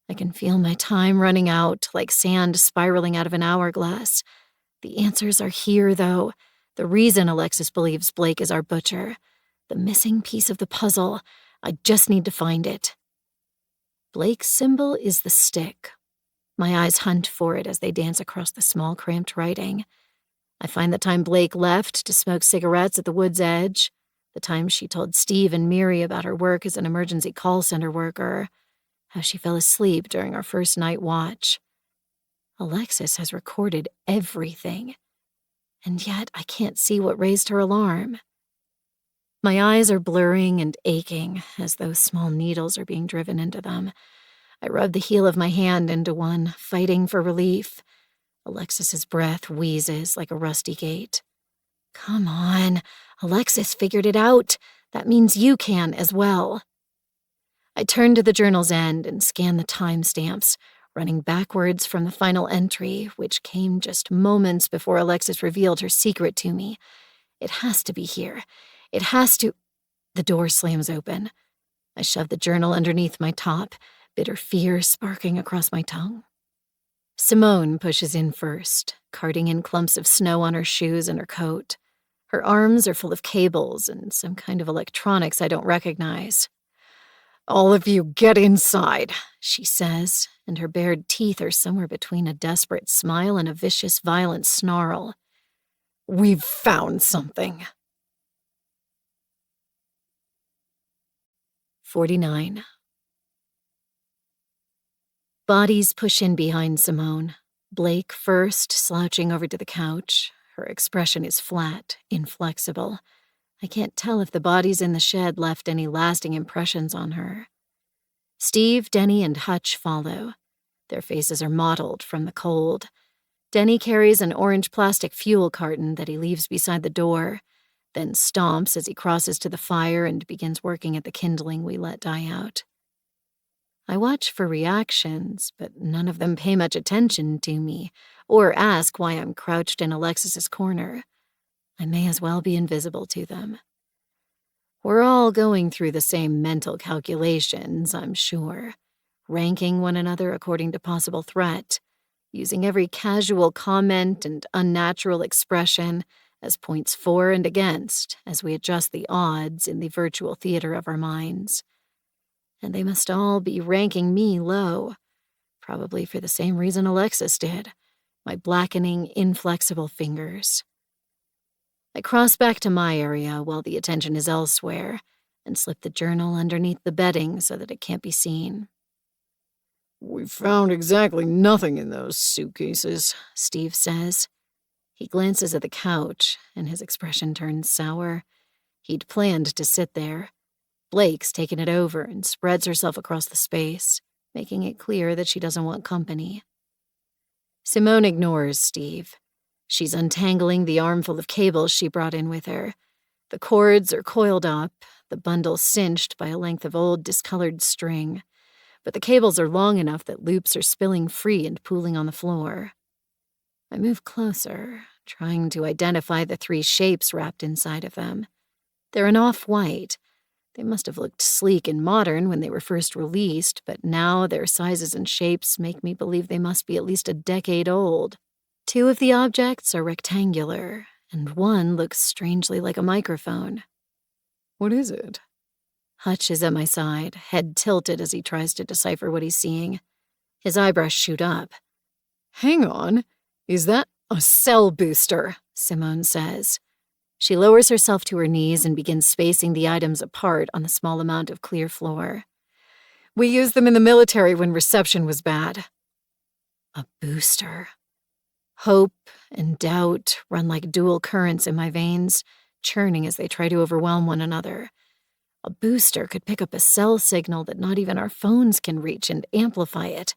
I can feel my time running out, like sand spiraling out of an hourglass. The answers are here, though. The reason Alexis believes Blake is our butcher. The missing piece of the puzzle. I just need to find it. Blake's symbol is the stick. My eyes hunt for it as they dance across the small, cramped writing. I find the time Blake left to smoke cigarettes at the wood's edge, the time she told Steve and Miri about her work as an emergency call center worker, how she fell asleep during our first night watch. Alexis has recorded everything, and yet I can't see what raised her alarm. My eyes are blurring and aching as though small needles are being driven into them. I rub the heel of my hand into one, fighting for relief. Alexis's breath wheezes like a rusty gate. Come on, Alexis figured it out. That means you can as well. I turn to the journal's end and scan the timestamps, running backwards from the final entry, which came just moments before Alexis revealed her secret to me. It has to be here. It has to... The door slams open. I shove the journal underneath my top, bitter fear sparking across my tongue. Simone pushes in first, carting in clumps of snow on her shoes and her coat. Her arms are full of cables and some kind of electronics I don't recognize. All of you get inside, she says, and her bared teeth are somewhere between a desperate smile and a vicious, violent snarl. We've found something. 49. Bodies push in behind Simone. Blake first, slouching over to the couch. Her expression is flat, inflexible. I can't tell if the bodies in the shed left any lasting impressions on her. Steve, Denny, and Hutch follow. Their faces are mottled from the cold. Denny carries an orange plastic fuel carton that he leaves beside the door, then stomps as he crosses to the fire and begins working at the kindling we let die out. I watch for reactions, but none of them pay much attention to me or ask why I'm crouched in Alexis's corner. I may as well be invisible to them. We're all going through the same mental calculations, I'm sure, ranking one another according to possible threat, using every casual comment and unnatural expression as points for and against as we adjust the odds in the virtual theater of our minds. And they must all be ranking me low, probably for the same reason Alexis did, my blackening, inflexible fingers. I cross back to my area while the attention is elsewhere and slip the journal underneath the bedding so that it can't be seen. We found exactly nothing in those suitcases, Steve says. He glances at the couch, and his expression turns sour. He'd planned to sit there. Blake's taken it over and spreads herself across the space, making it clear that she doesn't want company. Simone ignores Steve. She's untangling the armful of cables she brought in with her. The cords are coiled up, the bundle cinched by a length of old, discolored string, but the cables are long enough that loops are spilling free and pooling on the floor. I move closer, trying to identify the three shapes wrapped inside of them. They're an off-white. They must have looked sleek and modern when they were first released, but now their sizes and shapes make me believe they must be at least a decade old. Two of the objects are rectangular, and one looks strangely like a microphone. What is it? Hutch is at my side, head tilted as he tries to decipher what he's seeing. His eyebrows shoot up. Hang on. Is that a cell booster? Simone says. She lowers herself to her knees and begins spacing the items apart on the small amount of clear floor. We used them in the military when reception was bad. A booster. Hope and doubt run like dual currents in my veins, churning as they try to overwhelm one another. A booster could pick up a cell signal that not even our phones can reach and amplify it.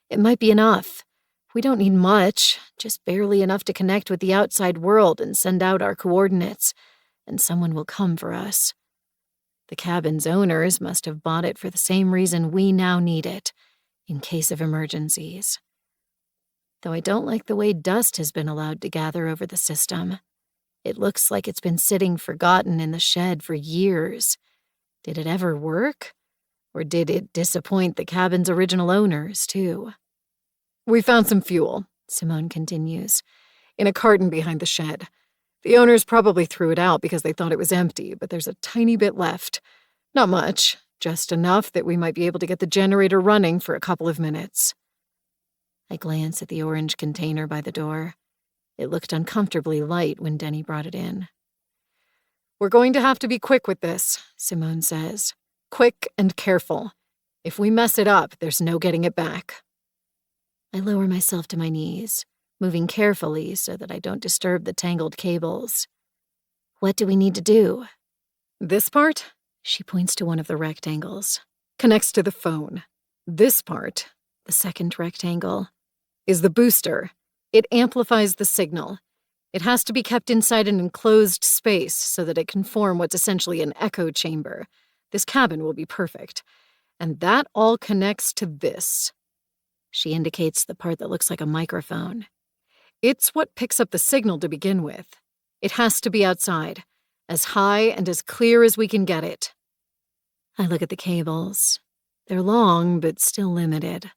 It might be enough. We don't need much, just barely enough to connect with the outside world and send out our coordinates, and someone will come for us. The cabin's owners must have bought it for the same reason we now need it, in case of emergencies. though I don't like the way dust has been allowed to gather over the system. It looks like it's been sitting forgotten in the shed for years. Did it ever work? Or did it disappoint the cabin's original owners, too? We found some fuel, Simone continues, in a carton behind the shed. The owners probably threw it out because they thought it was empty, but there's a tiny bit left. Not much, just enough that we might be able to get the generator running for a couple of minutes. I glance at the orange container by the door. It looked uncomfortably light when Denny brought it in. We're going to have to be quick with this, Simone says. Quick and careful. If we mess it up, there's no getting it back. I lower myself to my knees, moving carefully so that I don't disturb the tangled cables. What do we need to do? This part, she points to one of the rectangles, connects to the phone. This part, the second rectangle, is the booster. It amplifies the signal. It has to be kept inside an enclosed space so that it can form what's essentially an echo chamber. This cabin will be perfect. And that all connects to this. She indicates the part that looks like a microphone. It's what picks up the signal to begin with. It has to be outside, as high and as clear as we can get it. I look at the cables. They're long, but still limited.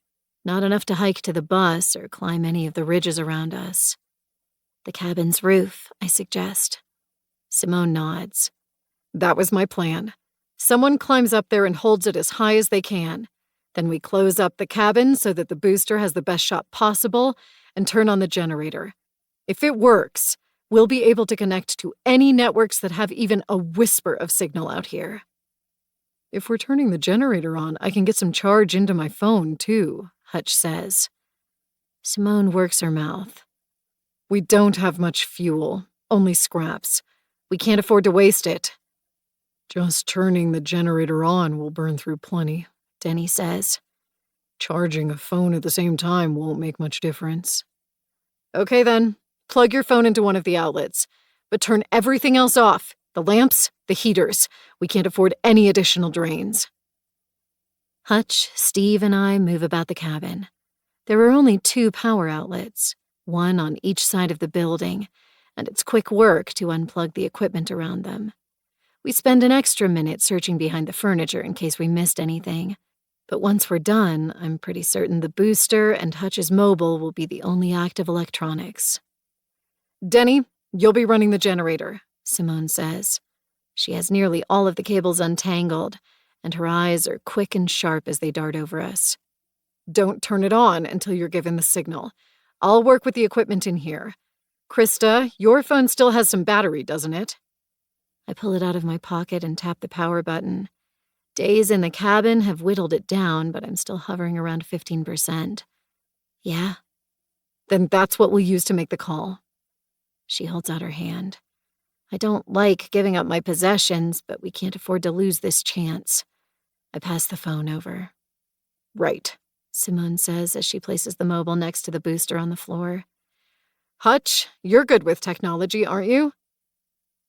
Not enough to hike to the bus or climb any of the ridges around us. The cabin's roof, I suggest. Simone nods. That was my plan. Someone climbs up there and holds it as high as they can. Then we close up the cabin so that the booster has the best shot possible and turn on the generator. If it works, we'll be able to connect to any networks that have even a whisper of signal out here. If we're turning the generator on, I can get some charge into my phone, too, Hutch says. Simone works her mouth. We don't have much fuel, only scraps. We can't afford to waste it. Just turning the generator on will burn through plenty, Denny says. Charging a phone at the same time won't make much difference. Okay then, plug your phone into one of the outlets, but turn everything else off. The lamps, the heaters. We can't afford any additional drains. Hutch, Steve, and I move about the cabin. There are only 2 power outlets, one on each side of the building, and it's quick work to unplug the equipment around them. We spend an extra minute searching behind the furniture in case we missed anything. But once we're done, I'm pretty certain the booster and Hutch's mobile will be the only active electronics. Denny, you'll be running the generator, Simone says. She has nearly all of the cables untangled, and her eyes are quick and sharp as they dart over us. Don't turn it on until you're given the signal. I'll work with the equipment in here. Krista, your phone still has some battery, doesn't it? I pull it out of my pocket and tap the power button. Days in the cabin have whittled it down, but I'm still hovering around 15%. Yeah? Then that's what we'll use to make the call. She holds out her hand. I don't like giving up my possessions, but we can't afford to lose this chance. I pass the phone over. Right, Simone says as she places the mobile next to the booster on the floor. Hutch, you're good with technology, aren't you?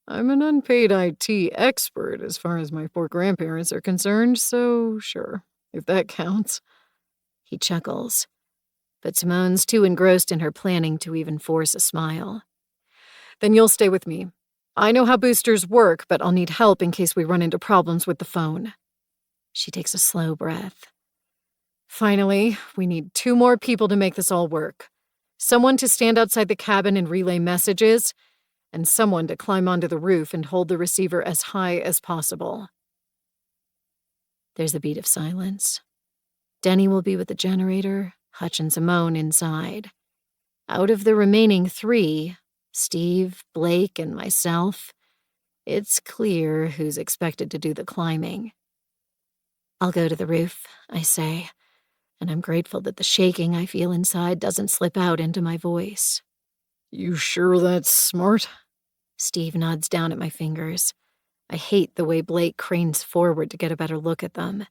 I'm an unpaid IT expert as far as my 4 grandparents are concerned, so sure, if that counts. He chuckles, but Simone's too engrossed in her planning to even force a smile. Then you'll stay with me. I know how boosters work, but I'll need help in case we run into problems with the phone. She takes a slow breath. Finally, we need 2 more people to make this all work. Someone to stand outside the cabin and relay messages, and someone to climb onto the roof and hold the receiver as high as possible. There's a beat of silence. Denny will be with the generator, Hutch and Simone inside. Out of the remaining 3, Steve, Blake, and myself, it's clear who's expected to do the climbing. I'll go to the roof, I say, and I'm grateful that the shaking I feel inside doesn't slip out into my voice. You sure that's smart? Steve nods down at my fingers. I hate the way Blake cranes forward to get a better look at them.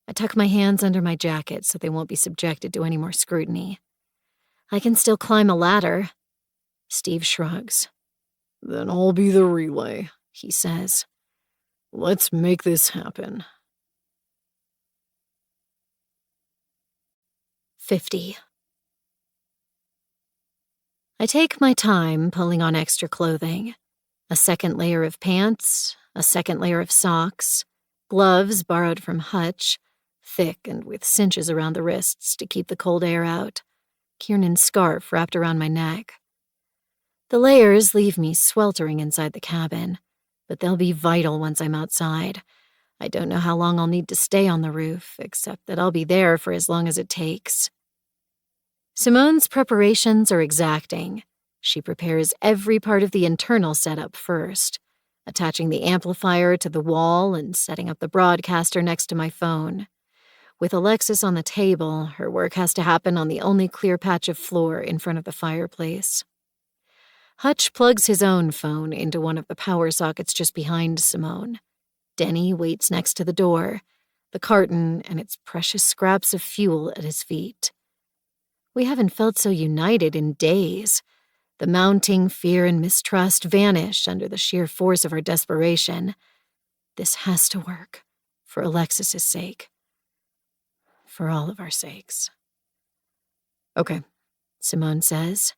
I tuck my hands under my jacket so they won't be subjected to any more scrutiny. I can still climb a ladder. Steve shrugs. Then I'll be the relay, he says. Let's make this happen. 50. I take my time pulling on extra clothing. A second layer of pants, a second layer of socks, gloves borrowed from Hutch, thick and with cinches around the wrists to keep the cold air out, Kiernan's scarf wrapped around my neck. The layers leave me sweltering inside the cabin, but they'll be vital once I'm outside. I don't know how long I'll need to stay on the roof, except that I'll be there for as long as it takes. Simone's preparations are exacting. She prepares every part of the internal setup first, attaching the amplifier to the wall and setting up the broadcaster next to my phone. With Alexis on the table, her work has to happen on the only clear patch of floor in front of the fireplace. Hutch plugs his own phone into one of the power sockets just behind Simone. Denny waits next to the door, the carton and its precious scraps of fuel at his feet. We haven't felt so united in days. The mounting fear and mistrust vanish under the sheer force of our desperation. This has to work, for Alexis's sake. For all of our sakes. Okay, Simone says.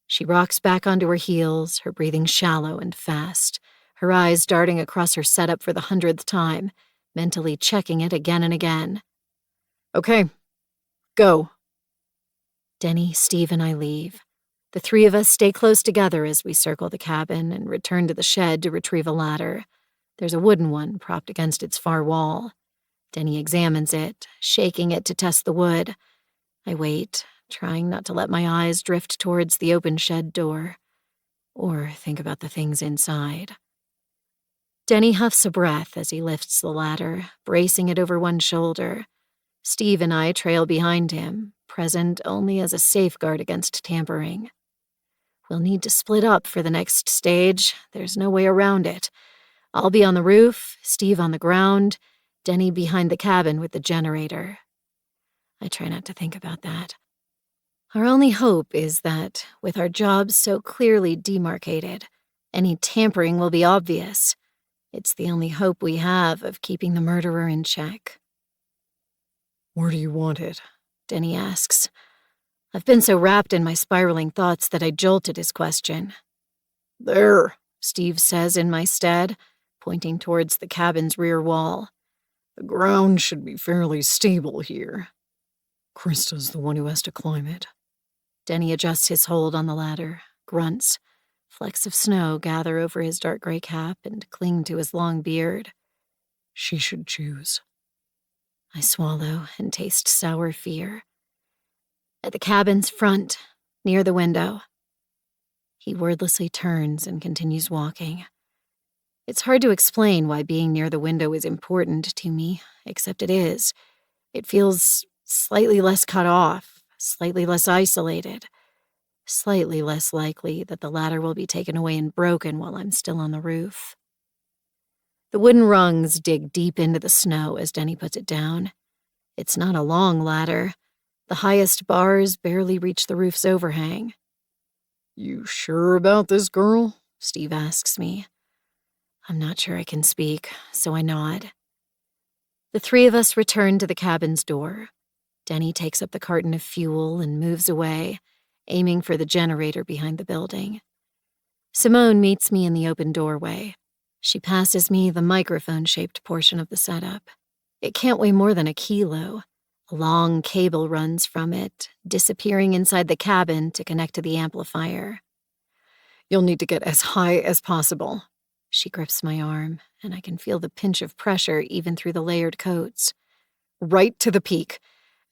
She rocks back onto her heels, her breathing shallow and fast, her eyes darting across her setup for the 100th time, mentally checking it again and again. Okay, go. Denny, Steve, and I leave. The three of us stay close together as we circle the cabin and return to the shed to retrieve a ladder. There's a wooden one propped against its far wall. Denny examines it, shaking it to test the wood. I wait, trying not to let my eyes drift towards the open shed door, or think about the things inside. Denny huffs a breath as he lifts the ladder, bracing it over one shoulder. Steve and I trail behind him, present only as a safeguard against tampering. We'll need to split up for the next stage. There's no way around it. I'll be on the roof, Steve on the ground, Denny behind the cabin with the generator. I try not to think about that. Our only hope is that, with our jobs so clearly demarcated, any tampering will be obvious. It's the only hope we have of keeping the murderer in check. Where do you want it? Denny asks. I've been so wrapped in my spiraling thoughts that I jolted his question. There, Steve says in my stead, pointing towards the cabin's rear wall. The ground should be fairly stable here. Krista's the one who has to climb it. Denny adjusts his hold on the ladder, grunts. Flecks of snow gather over his dark gray cap and cling to his long beard. She should choose. I swallow and taste sour fear. At the cabin's front, near the window. He wordlessly turns and continues walking. It's hard to explain why being near the window is important to me, except it is. It feels slightly less cut off, slightly less isolated, slightly less likely that the ladder will be taken away and broken while I'm still on the roof. The wooden rungs dig deep into the snow as Denny puts it down. It's not a long ladder. The highest bars barely reach the roof's overhang. You sure about this, girl? Steve asks me. I'm not sure I can speak, so I nod. The three of us return to the cabin's door. Denny takes up the carton of fuel and moves away, aiming for the generator behind the building. Simone meets me in the open doorway. She passes me the microphone-shaped portion of the setup. It can't weigh more than a kilo. A long cable runs from it, disappearing inside the cabin to connect to the amplifier. You'll need to get as high as possible. She grips my arm, and I can feel the pinch of pressure even through the layered coats. Right to the peak,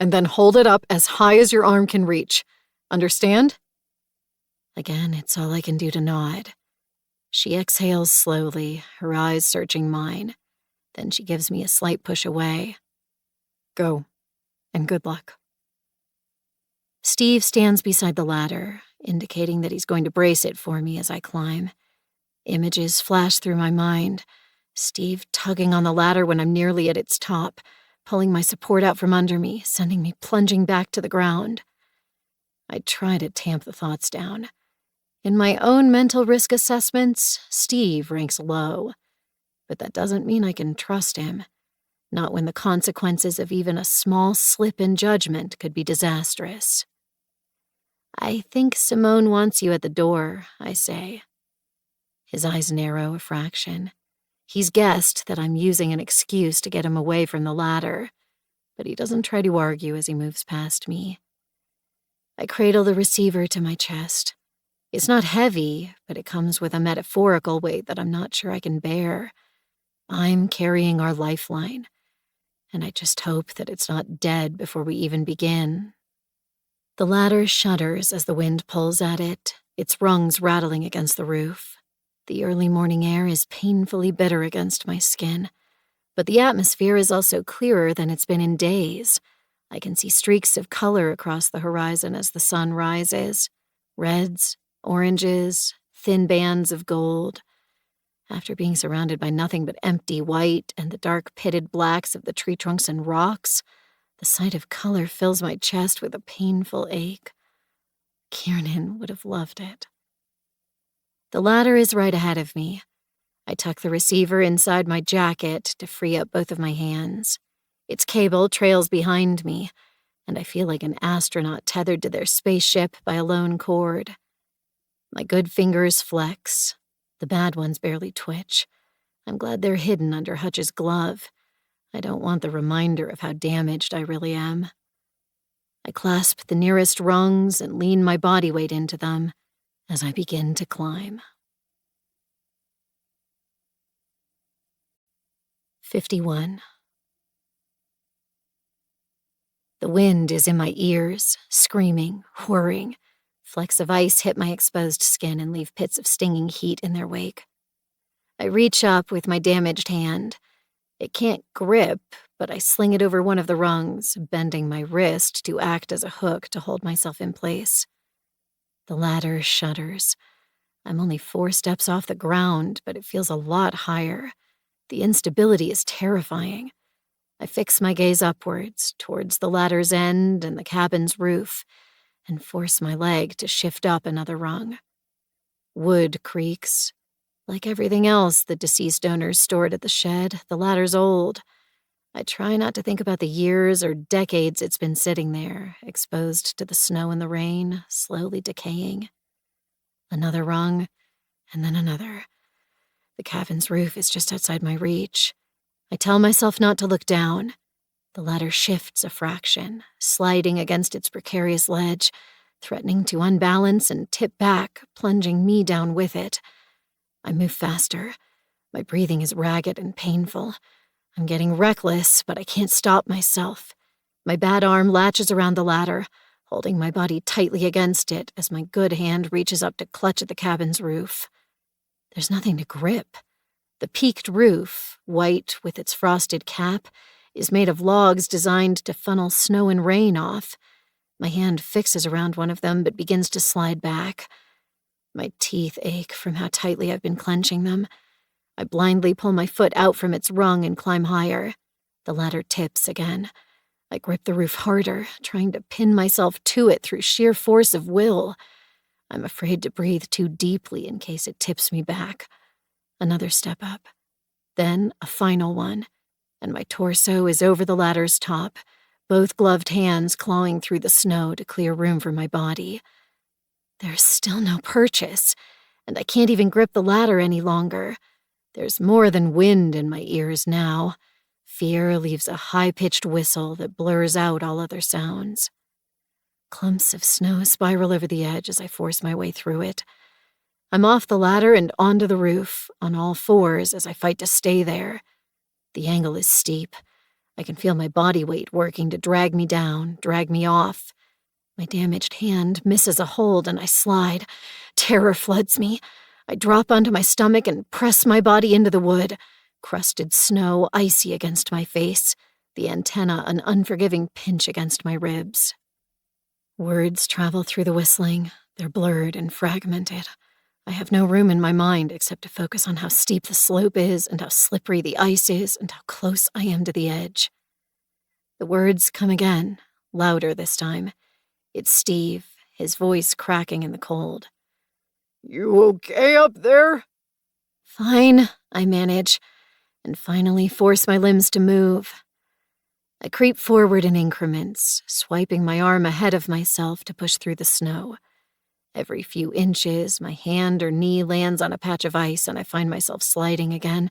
and then hold it up as high as your arm can reach. Understand? Again, it's all I can do to nod. She exhales slowly, her eyes searching mine. Then she gives me a slight push away. Go, and good luck. Steve stands beside the ladder, indicating that he's going to brace it for me as I climb. Images flash through my mind. Steve tugging on the ladder when I'm nearly at its top, pulling my support out from under me, sending me plunging back to the ground. I try to tamp the thoughts down. In my own mental risk assessments, Steve ranks low. But that doesn't mean I can trust him. Not when the consequences of even a small slip in judgment could be disastrous. I think Simone wants you at the door, I say. His eyes narrow a fraction. He's guessed that I'm using an excuse to get him away from the ladder, but he doesn't try to argue as he moves past me. I cradle the receiver to my chest. It's not heavy, but it comes with a metaphorical weight that I'm not sure I can bear. I'm carrying our lifeline, and I just hope that it's not dead before we even begin. The ladder shudders as the wind pulls at it, its rungs rattling against the roof. The early morning air is painfully bitter against my skin, but the atmosphere is also clearer than it's been in days. I can see streaks of color across the horizon as the sun rises. Reds, oranges, thin bands of gold. After being surrounded by nothing but empty white and the dark pitted blacks of the tree trunks and rocks, the sight of color fills my chest with a painful ache. Kiernan would have loved it. The ladder is right ahead of me. I tuck the receiver inside my jacket to free up both of my hands. Its cable trails behind me, and I feel like an astronaut tethered to their spaceship by a lone cord. My good fingers flex. The bad ones barely twitch. I'm glad they're hidden under Hutch's glove. I don't want the reminder of how damaged I really am. I clasp the nearest rungs and lean my body weight into them as I begin to climb. 51. The wind is in my ears, screaming, whirring. Flecks of ice hit my exposed skin and leave pits of stinging heat in their wake. I reach up with my damaged hand. It can't grip, but I sling it over one of the rungs, bending my wrist to act as a hook to hold myself in place. The ladder shudders. I'm only 4 steps off the ground, but it feels a lot higher. The instability is terrifying. I fix my gaze upwards, towards the ladder's end and the cabin's roof, and force my leg to shift up another rung. Wood creaks. Like everything else the deceased owners stored at the shed, the ladder's old. I try not to think about the years or decades it's been sitting there, exposed to the snow and the rain, slowly decaying. Another rung, and then another. The cabin's roof is just outside my reach. I tell myself not to look down. The ladder shifts a fraction, sliding against its precarious ledge, threatening to unbalance and tip back, plunging me down with it. I move faster. My breathing is ragged and painful. I'm getting reckless, but I can't stop myself. My bad arm latches around the ladder, holding my body tightly against it as my good hand reaches up to clutch at the cabin's roof. There's nothing to grip. The peaked roof, white with its frosted cap, is made of logs designed to funnel snow and rain off. My hand fixes around one of them but begins to slide back. My teeth ache from how tightly I've been clenching them. I blindly pull my foot out from its rung and climb higher. The ladder tips again. I grip the roof harder, trying to pin myself to it through sheer force of will. I'm afraid to breathe too deeply in case it tips me back. Another step up. Then a final one, and my torso is over the ladder's top, both gloved hands clawing through the snow to clear room for my body. There's still no purchase, and I can't even grip the ladder any longer. There's more than wind in my ears now. Fear leaves a high-pitched whistle that blurs out all other sounds. Clumps of snow spiral over the edge as I force my way through it. I'm off the ladder and onto the roof, on all fours as I fight to stay there. The angle is steep. I can feel my body weight working to drag me down, drag me off. My damaged hand misses a hold and I slide. Terror floods me. I drop onto my stomach and press my body into the wood. Crusted snow icy against my face, the antenna an unforgiving pinch against my ribs. Words travel through the whistling. They're blurred and fragmented. I have no room in my mind except to focus on how steep the slope is and how slippery the ice is and how close I am to the edge. The words come again, louder this time. It's Steve, his voice cracking in the cold. You okay up there? Fine, I manage, and finally force my limbs to move. I creep forward in increments, swiping my arm ahead of myself to push through the snow. Every few inches, my hand or knee lands on a patch of ice and I find myself sliding again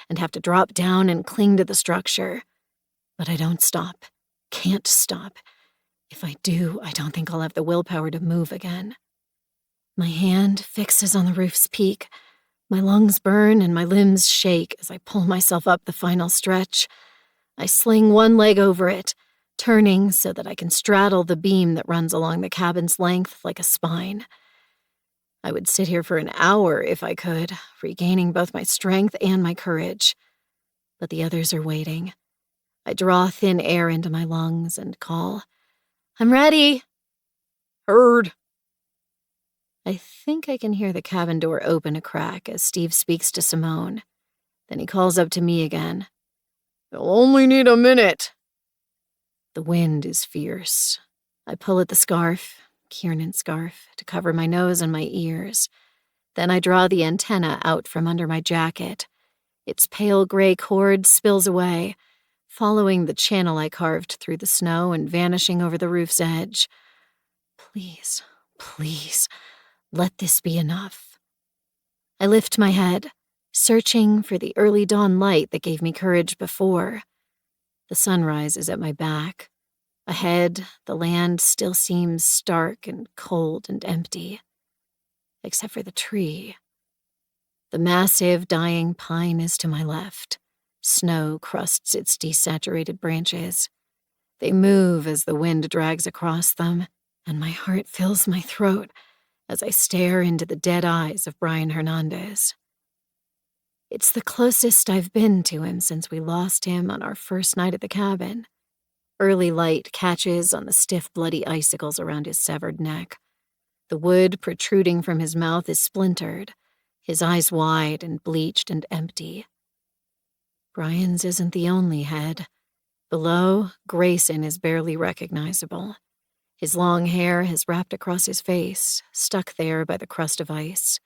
and have to drop down and cling to the structure. But I don't stop. Can't stop. If I do, I don't think I'll have the willpower to move again. My hand fixes on the roof's peak. My lungs burn and my limbs shake as I pull myself up the final stretch. I sling one leg over it, turning so that I can straddle the beam that runs along the cabin's length like a spine. I would sit here for an hour if I could, regaining both my strength and my courage. But the others are waiting. I draw thin air into my lungs and call, "I'm ready." Heard. I think I can hear the cabin door open a crack as Steve speaks to Simone. Then he calls up to me again. "You'll only need a minute." The wind is fierce. I pull at the scarf, Kiernan's scarf, to cover my nose and my ears. Then I draw the antenna out from under my jacket. Its pale gray cord spills away, following the channel I carved through the snow and vanishing over the roof's edge. Please, please, let this be enough. I lift my head, searching for the early dawn light that gave me courage before. The sunrise is at my back. Ahead, the land still seems stark and cold and empty, except for the tree. The massive, dying pine is to my left. Snow crusts its desaturated branches. They move as the wind drags across them, and my heart fills my throat as I stare into the dead eyes of Brian Hernandez. It's the closest I've been to him since we lost him on our first night at the cabin. Early light catches on the stiff, bloody icicles around his severed neck. The wood protruding from his mouth is splintered, his eyes wide and bleached and empty. Brian's isn't the only head. Below, Grayson is barely recognizable. His long hair has wrapped across his face, stuck there by the crust of ice.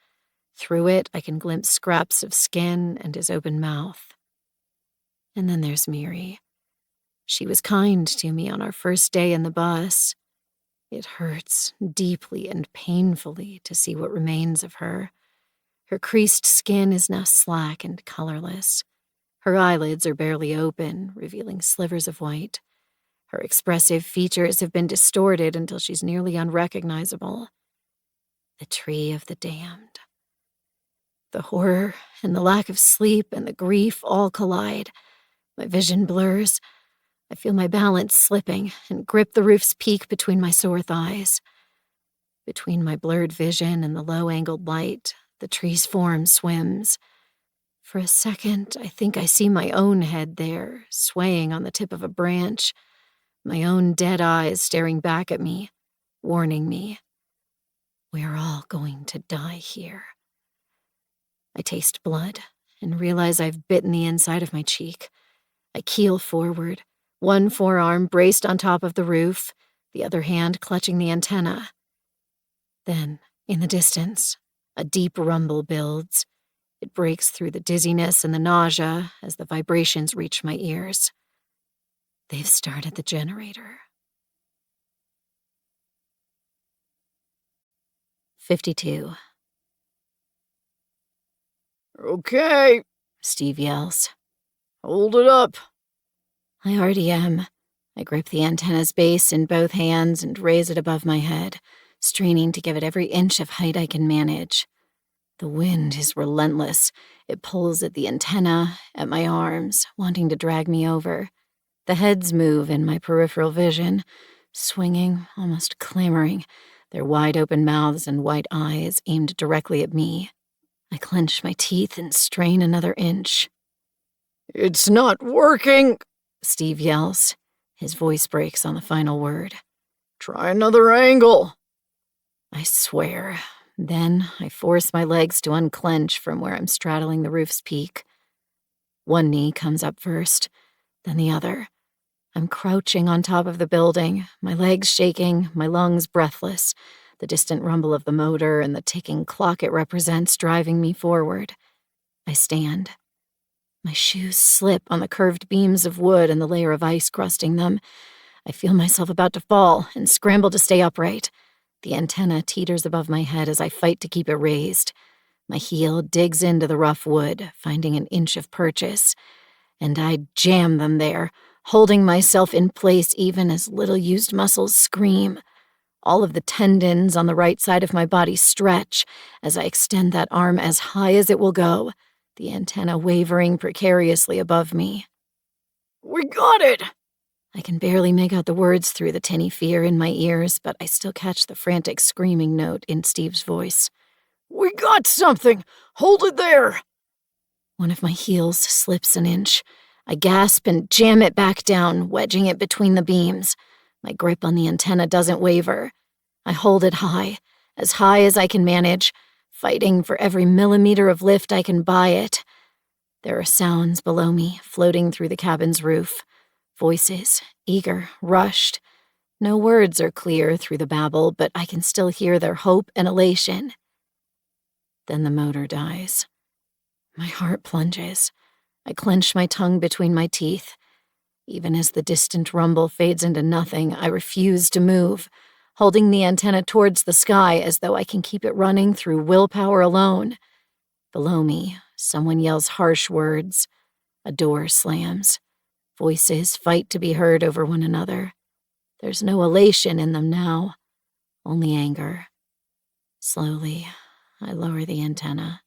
Through it, I can glimpse scraps of skin and his open mouth. And then there's Miri. She was kind to me on our first day in the bus. It hurts deeply and painfully to see what remains of her. Her creased skin is now slack and colorless. Her eyelids are barely open, revealing slivers of white. Her expressive features have been distorted until she's nearly unrecognizable. The tree of the damned. The horror and the lack of sleep and the grief all collide. My vision blurs. I feel my balance slipping and grip the roof's peak between my sore thighs. Between my blurred vision and the low-angled light, the tree's form swims. For a second, I think I see my own head there, swaying on the tip of a branch, my own dead eyes staring back at me, warning me. We're all going to die here. I taste blood and realize I've bitten the inside of my cheek. I keel forward, one forearm braced on top of the roof, the other hand clutching the antenna. Then, in the distance, a deep rumble builds. It breaks through the dizziness and the nausea as the vibrations reach my ears. They've started the generator. 52. "Okay," Steve yells. "Hold it up." I already am. I grip the antenna's base in both hands and raise it above my head, straining to give it every inch of height I can manage. The wind is relentless. It pulls at the antenna, at my arms, wanting to drag me over. The heads move in my peripheral vision, swinging, almost clamoring, their wide-open mouths and white eyes aimed directly at me. I clench my teeth and strain another inch. "It's not working," Steve yells. His voice breaks on the final word. "Try another angle." I swear. Then I force my legs to unclench from where I'm straddling the roof's peak. One knee comes up first, then the other. I'm crouching on top of the building, my legs shaking, my lungs breathless, the distant rumble of the motor and the ticking clock it represents driving me forward. I stand. My shoes slip on the curved beams of wood and the layer of ice crusting them. I feel myself about to fall and scramble to stay upright. The antenna teeters above my head as I fight to keep it raised. My heel digs into the rough wood, finding an inch of purchase, and I jam them there, holding myself in place even as little-used muscles scream. All of the tendons on the right side of my body stretch as I extend that arm as high as it will go, the antenna wavering precariously above me. "We got it!" I can barely make out the words through the tinny fear in my ears, but I still catch the frantic screaming note in Steve's voice. "We got something! Hold it there!" One of my heels slips an inch. I gasp and jam it back down, wedging it between the beams. My grip on the antenna doesn't waver. I hold it high as I can manage, fighting for every millimeter of lift I can buy it. There are sounds below me, floating through the cabin's roof. Voices, eager, rushed. No words are clear through the babble, but I can still hear their hope and elation. Then the motor dies. My heart plunges. I clench my tongue between my teeth. Even as the distant rumble fades into nothing, I refuse to move, holding the antenna towards the sky as though I can keep it running through willpower alone. Below me, someone yells harsh words. A door slams. Voices fight to be heard over one another. There's no elation in them now, only anger. Slowly, I lower the antenna.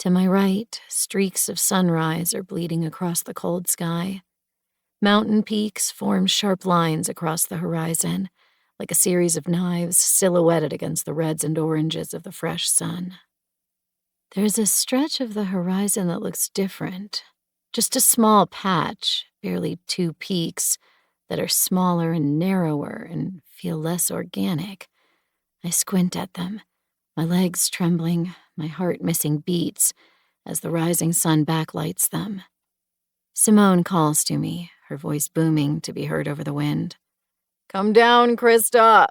To my right, streaks of sunrise are bleeding across the cold sky. Mountain peaks form sharp lines across the horizon, like a series of knives silhouetted against the reds and oranges of the fresh sun. There's a stretch of the horizon that looks different. Just a small patch, barely 2 peaks, that are smaller and narrower and feel less organic. I squint at them, my legs trembling, my heart missing beats as the rising sun backlights them. Simone calls to me, her voice booming to be heard over the wind. "Come down, Krista!"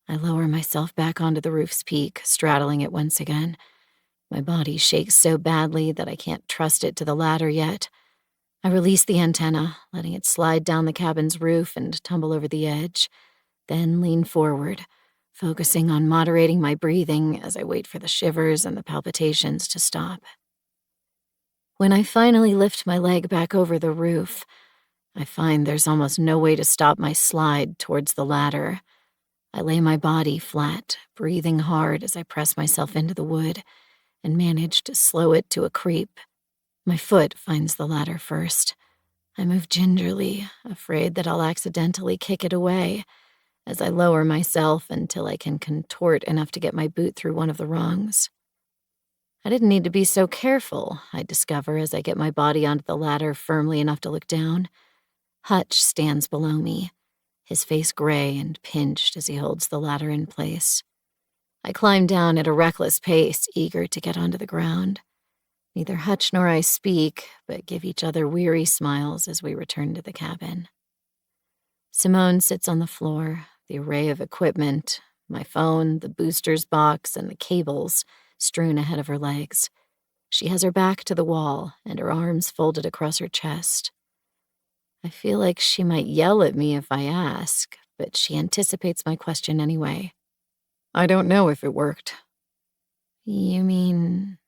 I lower myself back onto the roof's peak, straddling it once again. My body shakes so badly that I can't trust it to the ladder yet. I release the antenna, letting it slide down the cabin's roof and tumble over the edge, then lean forward, focusing on moderating my breathing as I wait for the shivers and the palpitations to stop. When I finally lift my leg back over the roof, I find there's almost no way to stop my slide towards the ladder. I lay my body flat, breathing hard as I press myself into the wood, and manage to slow it to a creep. My foot finds the ladder first. I move gingerly, afraid that I'll accidentally kick it away, as I lower myself until I can contort enough to get my boot through one of the rungs. I didn't need to be so careful, I discover as I get my body onto the ladder firmly enough to look down. Hutch stands below me, his face gray and pinched as he holds the ladder in place. I climb down at a reckless pace, eager to get onto the ground. Neither Hutch nor I speak, but give each other weary smiles as we return to the cabin. Simone sits on the floor, the array of equipment, my phone, the booster's box, and the cables strewn ahead of her legs. She has her back to the wall and her arms folded across her chest. I feel like she might yell at me if I ask, but she anticipates my question anyway. "I don't know if it worked." "You mean..."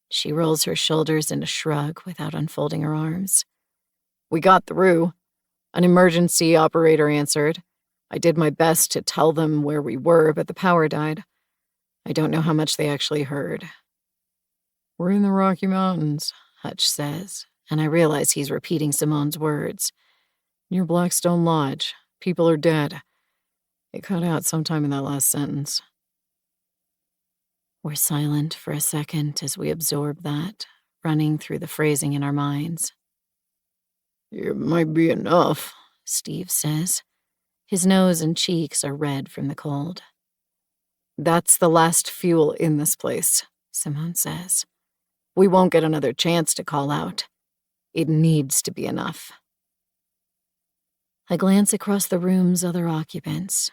She rolls her shoulders in a shrug without unfolding her arms. "We got through. An emergency operator answered. I did my best to tell them where we were, but the power died. I don't know how much they actually heard." "We're in the Rocky Mountains," Hutch says, and I realize he's repeating Simone's words. "Near Blackstone Lodge. People are dead." It cut out sometime in that last sentence. We're silent for a second as we absorb that, running through the phrasing in our minds. "It might be enough," Steve says. His nose and cheeks are red from the cold. "That's the last fuel in this place," Simone says. "We won't get another chance to call out. It needs to be enough." I glance across the room's other occupants.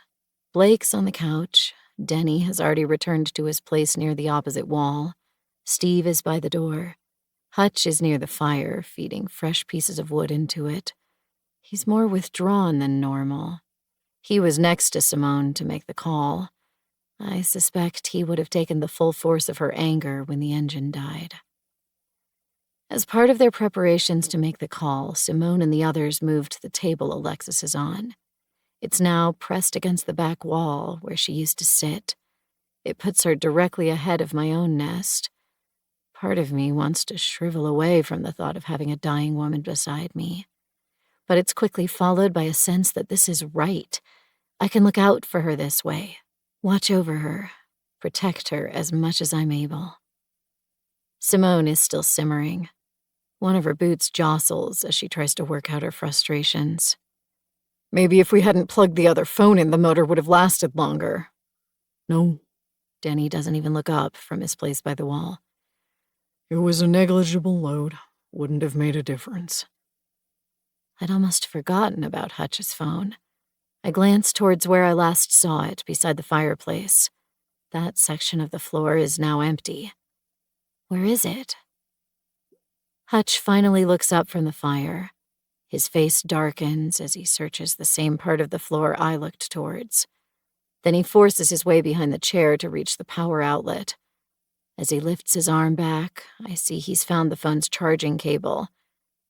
Blake's on the couch. Denny has already returned to his place near the opposite wall. Steve is by the door. Hutch is near the fire, feeding fresh pieces of wood into it. He's more withdrawn than normal. He was next to Simone to make the call. I suspect he would have taken the full force of her anger when the engine died. As part of their preparations to make the call, Simone and the others moved the table Alexis is on. It's now pressed against the back wall where she used to sit. It puts her directly ahead of my own nest. Part of me wants to shrivel away from the thought of having a dying woman beside me. But it's quickly followed by a sense that this is right. I can look out for her this way, watch over her, protect her as much as I'm able. Simone is still simmering. One of her boots jostles as she tries to work out her frustrations. Maybe if we hadn't plugged the other phone in, the motor would have lasted longer. No. Denny doesn't even look up from his place by the wall. It was a negligible load. Wouldn't have made a difference. I'd almost forgotten about Hutch's phone. I glanced towards where I last saw it, beside the fireplace. That section of the floor is now empty. Where is it? Hutch finally looks up from the fire. His face darkens as he searches the same part of the floor I looked towards. Then he forces his way behind the chair to reach the power outlet. As he lifts his arm back, I see he's found the phone's charging cable.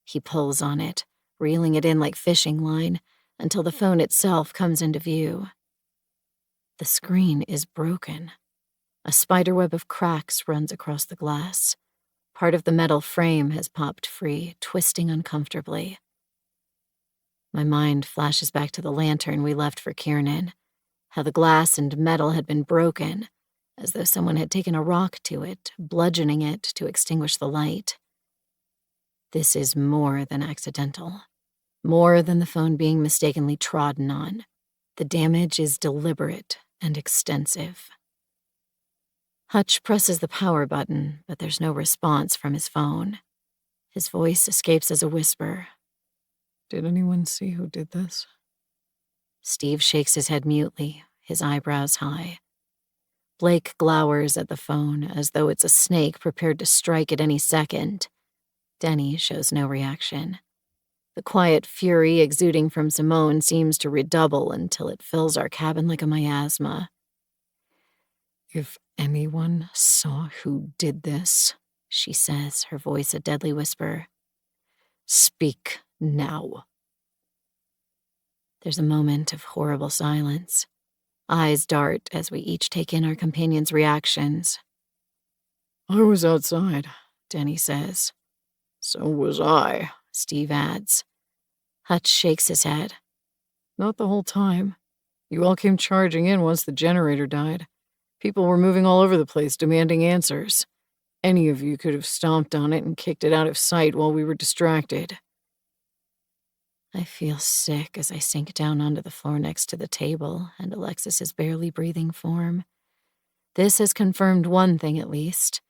He pulls on it, reeling it in like fishing line, until the phone itself comes into view. The screen is broken. A spiderweb of cracks runs across the glass. Part of the metal frame has popped free, twisting uncomfortably. My mind flashes back to the lantern we left for Kiernan, how the glass and metal had been broken, as though someone had taken a rock to it, bludgeoning it to extinguish the light. This is more than accidental. More than the phone being mistakenly trodden on. The damage is deliberate and extensive. Hutch presses the power button, but there's no response from his phone. His voice escapes as a whisper. Did anyone see who did this? Steve shakes his head mutely, his eyebrows high. Blake glowers at the phone as though it's a snake prepared to strike at any second. Denny shows no reaction. The quiet fury exuding from Simone seems to redouble until it fills our cabin like a miasma. If anyone saw who did this, she says, her voice a deadly whisper, speak now. There's a moment of horrible silence. Eyes dart as we each take in our companion's reactions. I was outside, Denny says. So was I, Steve adds. Hutch shakes his head. Not the whole time. You all came charging in once the generator died. People were moving all over the place, demanding answers. Any of you could have stomped on it and kicked it out of sight while we were distracted. I feel sick as I sink down onto the floor next to the table and Alexis's barely breathing form. This has confirmed one thing at least.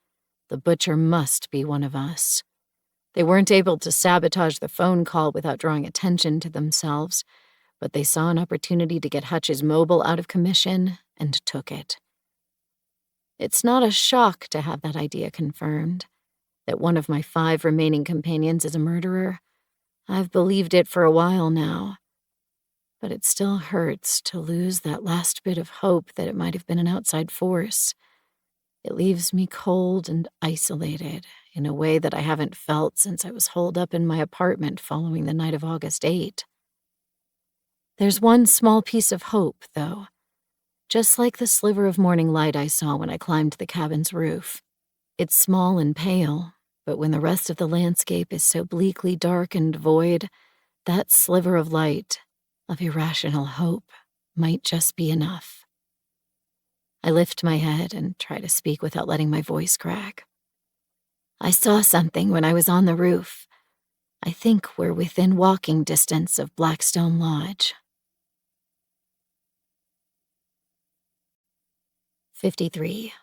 The butcher must be one of us. They weren't able to sabotage the phone call without drawing attention to themselves, but they saw an opportunity to get Hutch's mobile out of commission and took it. It's not a shock to have that idea confirmed, that one of my 5 remaining companions is a murderer. I've believed it for a while now, but it still hurts to lose that last bit of hope that it might have been an outside force. It leaves me cold and isolated in a way that I haven't felt since I was holed up in my apartment following the night of August 8. There's one small piece of hope, though, just like the sliver of morning light I saw when I climbed the cabin's roof. It's small and pale, but when the rest of the landscape is so bleakly dark and void, that sliver of light, of irrational hope, might just be enough. I lift my head and try to speak without letting my voice crack. I saw something when I was on the roof. I think we're within walking distance of Blackstone Lodge. 53.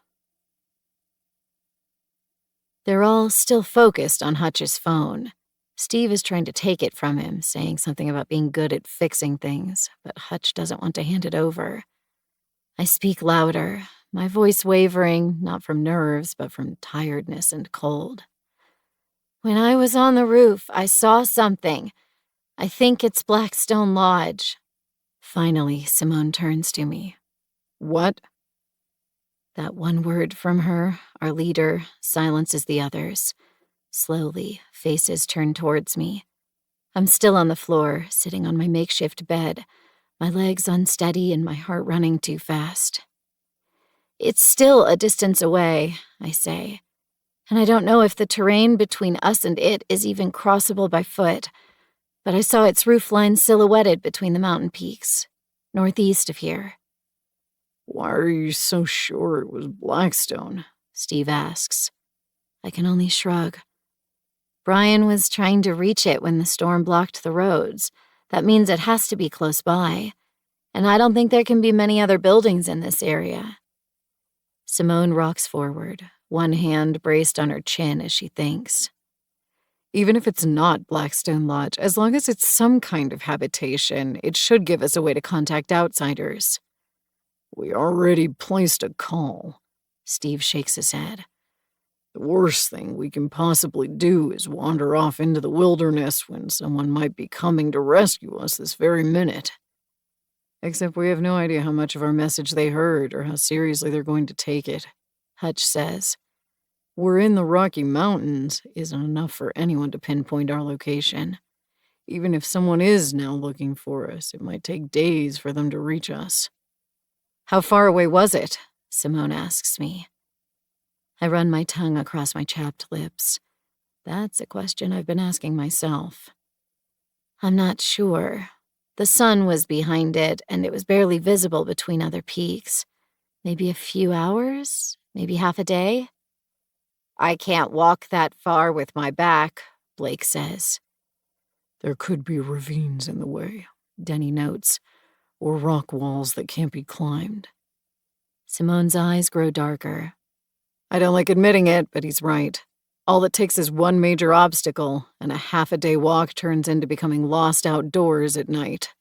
They're all still focused on Hutch's phone. Steve is trying to take it from him, saying something about being good at fixing things, but Hutch doesn't want to hand it over. I speak louder, my voice wavering, not from nerves, but from tiredness and cold. When I was on the roof, I saw something. I think it's Blackstone Lodge. Finally, Simone turns to me. What? That one word from her, our leader, silences the others. Slowly, faces turn towards me. I'm still on the floor, sitting on my makeshift bed, my legs unsteady and my heart running too fast. It's still a distance away, I say, and I don't know if the terrain between us and it is even crossable by foot, but I saw its roofline silhouetted between the mountain peaks, northeast of here. Why are you so sure it was Blackstone? Steve asks. I can only shrug. Brian was trying to reach it when the storm blocked the roads. That means it has to be close by, and I don't think there can be many other buildings in this area. Simone rocks forward, one hand braced on her chin as she thinks. Even if it's not Blackstone Lodge, as long as it's some kind of habitation, it should give us a way to contact outsiders. We already placed a call. Steve shakes his head. The worst thing we can possibly do is wander off into the wilderness when someone might be coming to rescue us this very minute. Except we have no idea how much of our message they heard or how seriously they're going to take it, Hutch says. We're in the Rocky Mountains isn't enough for anyone to pinpoint our location. Even if someone is now looking for us, it might take days for them to reach us. How far away was it? Simone asks me. I run my tongue across my chapped lips. That's a question I've been asking myself. I'm not sure. The sun was behind it, and it was barely visible between other peaks. Maybe a few hours? Maybe half a day? I can't walk that far with my back, Blake says. There could be ravines in the way, Denny notes, or rock walls that can't be climbed. Simone's eyes grow darker. I don't like admitting it, but he's right. All it takes is one major obstacle, and a half-a-day walk turns into becoming lost outdoors at night.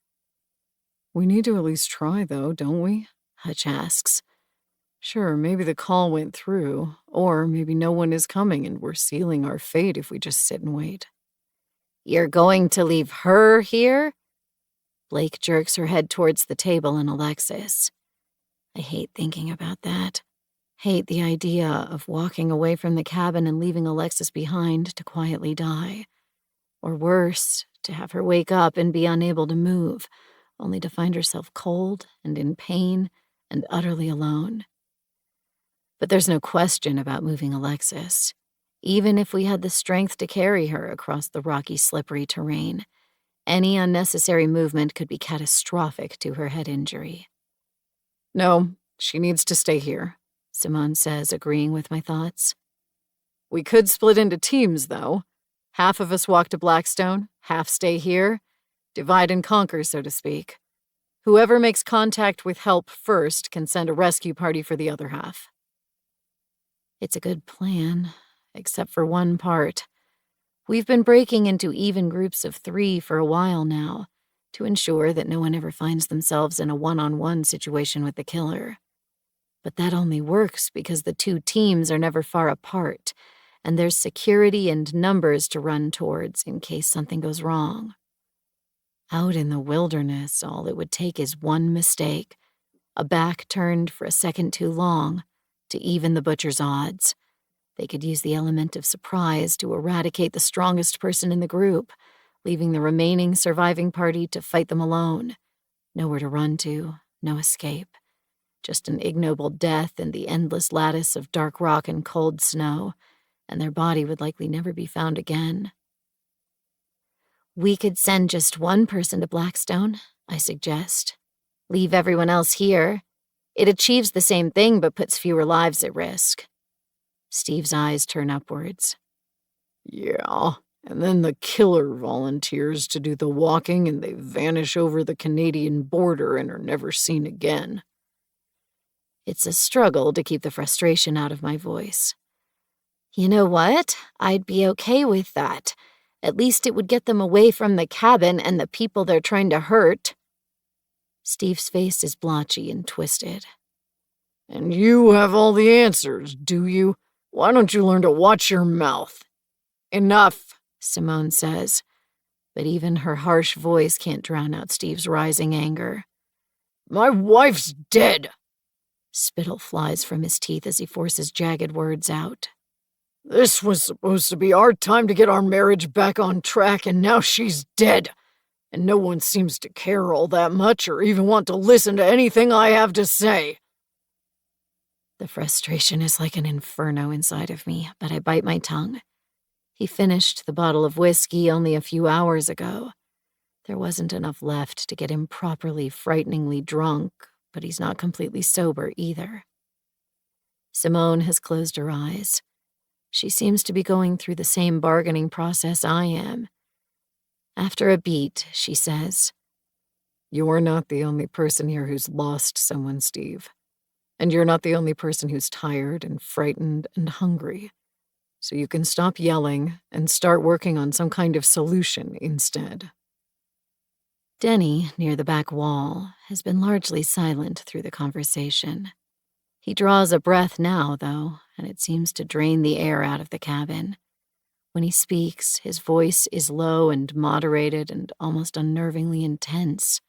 We need to at least try, though, don't we? Hutch asks. Sure, maybe the call went through, or maybe no one is coming and we're sealing our fate if we just sit and wait. You're going to leave her here? Blake jerks her head towards the table and Alexis. I hate thinking about that. Hate the idea of walking away from the cabin and leaving Alexis behind to quietly die. Or worse, to have her wake up and be unable to move, only to find herself cold and in pain and utterly alone. But there's no question about moving Alexis. Even if we had the strength to carry her across the rocky, slippery terrain, any unnecessary movement could be catastrophic to her head injury. No, she needs to stay here, Simone says, agreeing with my thoughts. We could split into teams, though. Half of us walk to Blackstone, half stay here. Divide and conquer, so to speak. Whoever makes contact with help first can send a rescue party for the other half. It's a good plan, except for one part. We've been breaking into even groups of 3 for a while now, to ensure that no one ever finds themselves in a one-on-one situation with the killer. But that only works because the 2 teams are never far apart, and there's security and numbers to run towards in case something goes wrong. Out in the wilderness, all it would take is one mistake, a back turned for a second too long, to even the butcher's odds. They could use the element of surprise to eradicate the strongest person in the group, leaving the remaining surviving party to fight them alone. Nowhere to run to, no escape. Just an ignoble death in the endless lattice of dark rock and cold snow, and their body would likely never be found again. We could send just one person to Blackstone, I suggest. Leave everyone else here. It achieves the same thing but puts fewer lives at risk. Steve's eyes turn upwards. Yeah, and then the killer volunteers to do the walking and they vanish over the Canadian border and are never seen again. It's a struggle to keep the frustration out of my voice. You know what? I'd be okay with that. At least it would get them away from the cabin and the people they're trying to hurt. Steve's face is blotchy and twisted. And you have all the answers, do you? Why don't you learn to watch your mouth? Enough, Simone says, but even her harsh voice can't drown out Steve's rising anger. My wife's dead. Spittle flies from his teeth as he forces jagged words out. This was supposed to be our time to get our marriage back on track, and now she's dead. And no one seems to care all that much or even want to listen to anything I have to say. The frustration is like an inferno inside of me, but I bite my tongue. He finished the bottle of whiskey only a few hours ago. There wasn't enough left to get him properly, frighteningly drunk, but he's not completely sober either. Simone has closed her eyes. She seems to be going through the same bargaining process I am. After a beat, she says, "You're not the only person here who's lost someone, Steve. And you're not the only person who's tired and frightened and hungry. So you can stop yelling and start working on some kind of solution instead." Denny, near the back wall, has been largely silent through the conversation. He draws a breath now, though, and it seems to drain the air out of the cabin. When he speaks, his voice is low and moderated and almost unnervingly intense.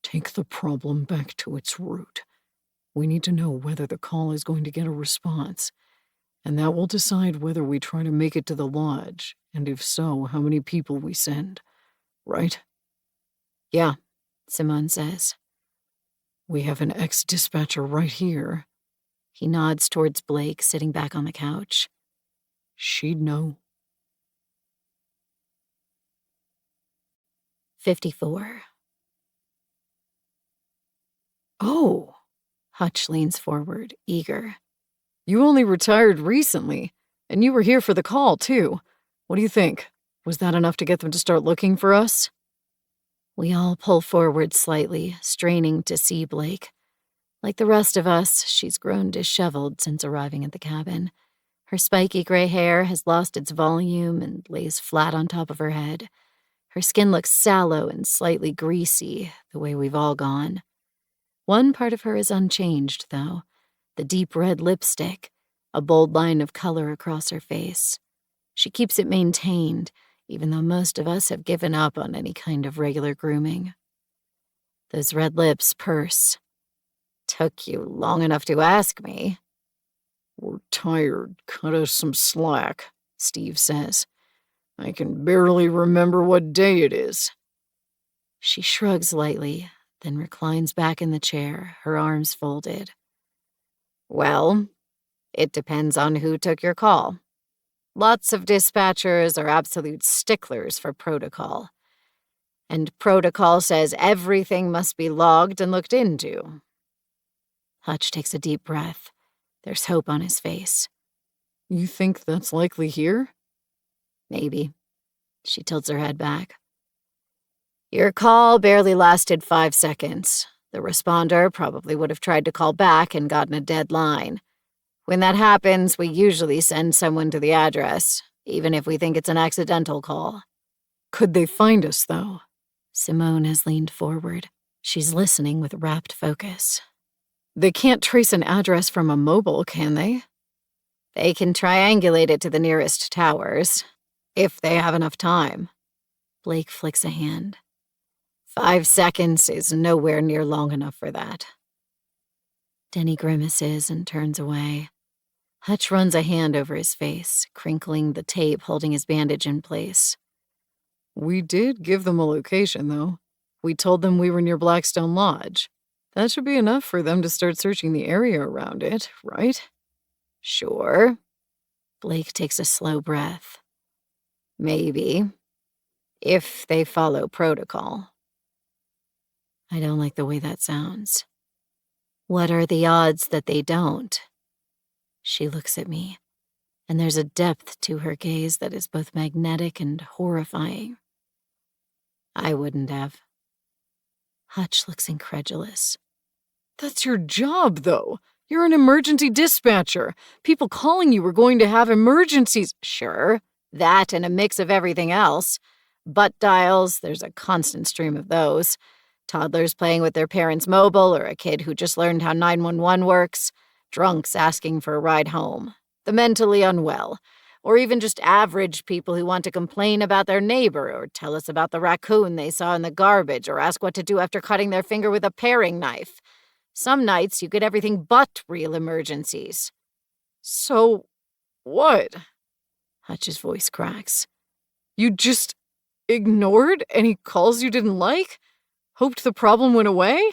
"Take the problem back to its root. We need to know whether the call is going to get a response, and that will decide whether we try to make it to the lodge, and if so, how many people we send. Right?" "Yeah," Simone says. "We have an ex-dispatcher right here." He nods towards Blake, sitting back on the couch. "She'd know." 54. "Oh," Hutch leans forward, eager. "You only retired recently, and you were here for the call, too. What do you think? Was that enough to get them to start looking for us?" We all pull forward slightly, straining to see Blake. Like the rest of us, she's grown disheveled since arriving at the cabin. Her spiky gray hair has lost its volume and lays flat on top of her head. Her skin looks sallow and slightly greasy, the way we've all gone. One part of her is unchanged, though, the deep red lipstick, a bold line of color across her face. She keeps it maintained, even though most of us have given up on any kind of regular grooming. Those red lips purse. "Took you long enough to ask me." "We're tired. Cut us some slack," Steve says. "I can barely remember what day it is." She shrugs lightly, then reclines back in the chair, her arms folded. "Well, it depends on who took your call. Lots of dispatchers are absolute sticklers for protocol. And protocol says everything must be logged and looked into." Hutch takes a deep breath. There's hope on his face. "You think that's likely here?" Maybe. She tilts her head back. "Your call barely lasted 5 seconds. The responder probably would have tried to call back and gotten a dead line. When that happens, we usually send someone to the address, even if we think it's an accidental call." "Could they find us, though?" Simone has leaned forward. She's listening with rapt focus. "They can't trace an address from a mobile, can they?" "They can triangulate it to the nearest towers, if they have enough time." Blake flicks a hand. 5 seconds is nowhere near long enough for that." Denny grimaces and turns away. Hutch runs a hand over his face, crinkling the tape holding his bandage in place. "We did give them a location, though. We told them we were near Blackstone Lodge. That should be enough for them to start searching the area around it, right?" "Sure." Blake takes a slow breath. "Maybe. If they follow protocol." I don't like the way that sounds. What are the odds that they don't? She looks at me, and there's a depth to her gaze that is both magnetic and horrifying. I wouldn't have. Hutch looks incredulous. "That's your job, though. You're an emergency dispatcher. People calling you are going to have emergencies." "Sure, that and a mix of everything else. Butt dials, there's a constant stream of those. Toddlers playing with their parents' mobile, or a kid who just learned how 911 works. Drunks asking for a ride home. The mentally unwell. or even just average people who want to complain about their neighbor or tell us about the raccoon they saw in the garbage or ask what to do after cutting their finger with a paring knife. Some nights you get everything but real emergencies. So, what? Hutch's voice cracks. You just ignored any calls you didn't like? Hoped the problem went away?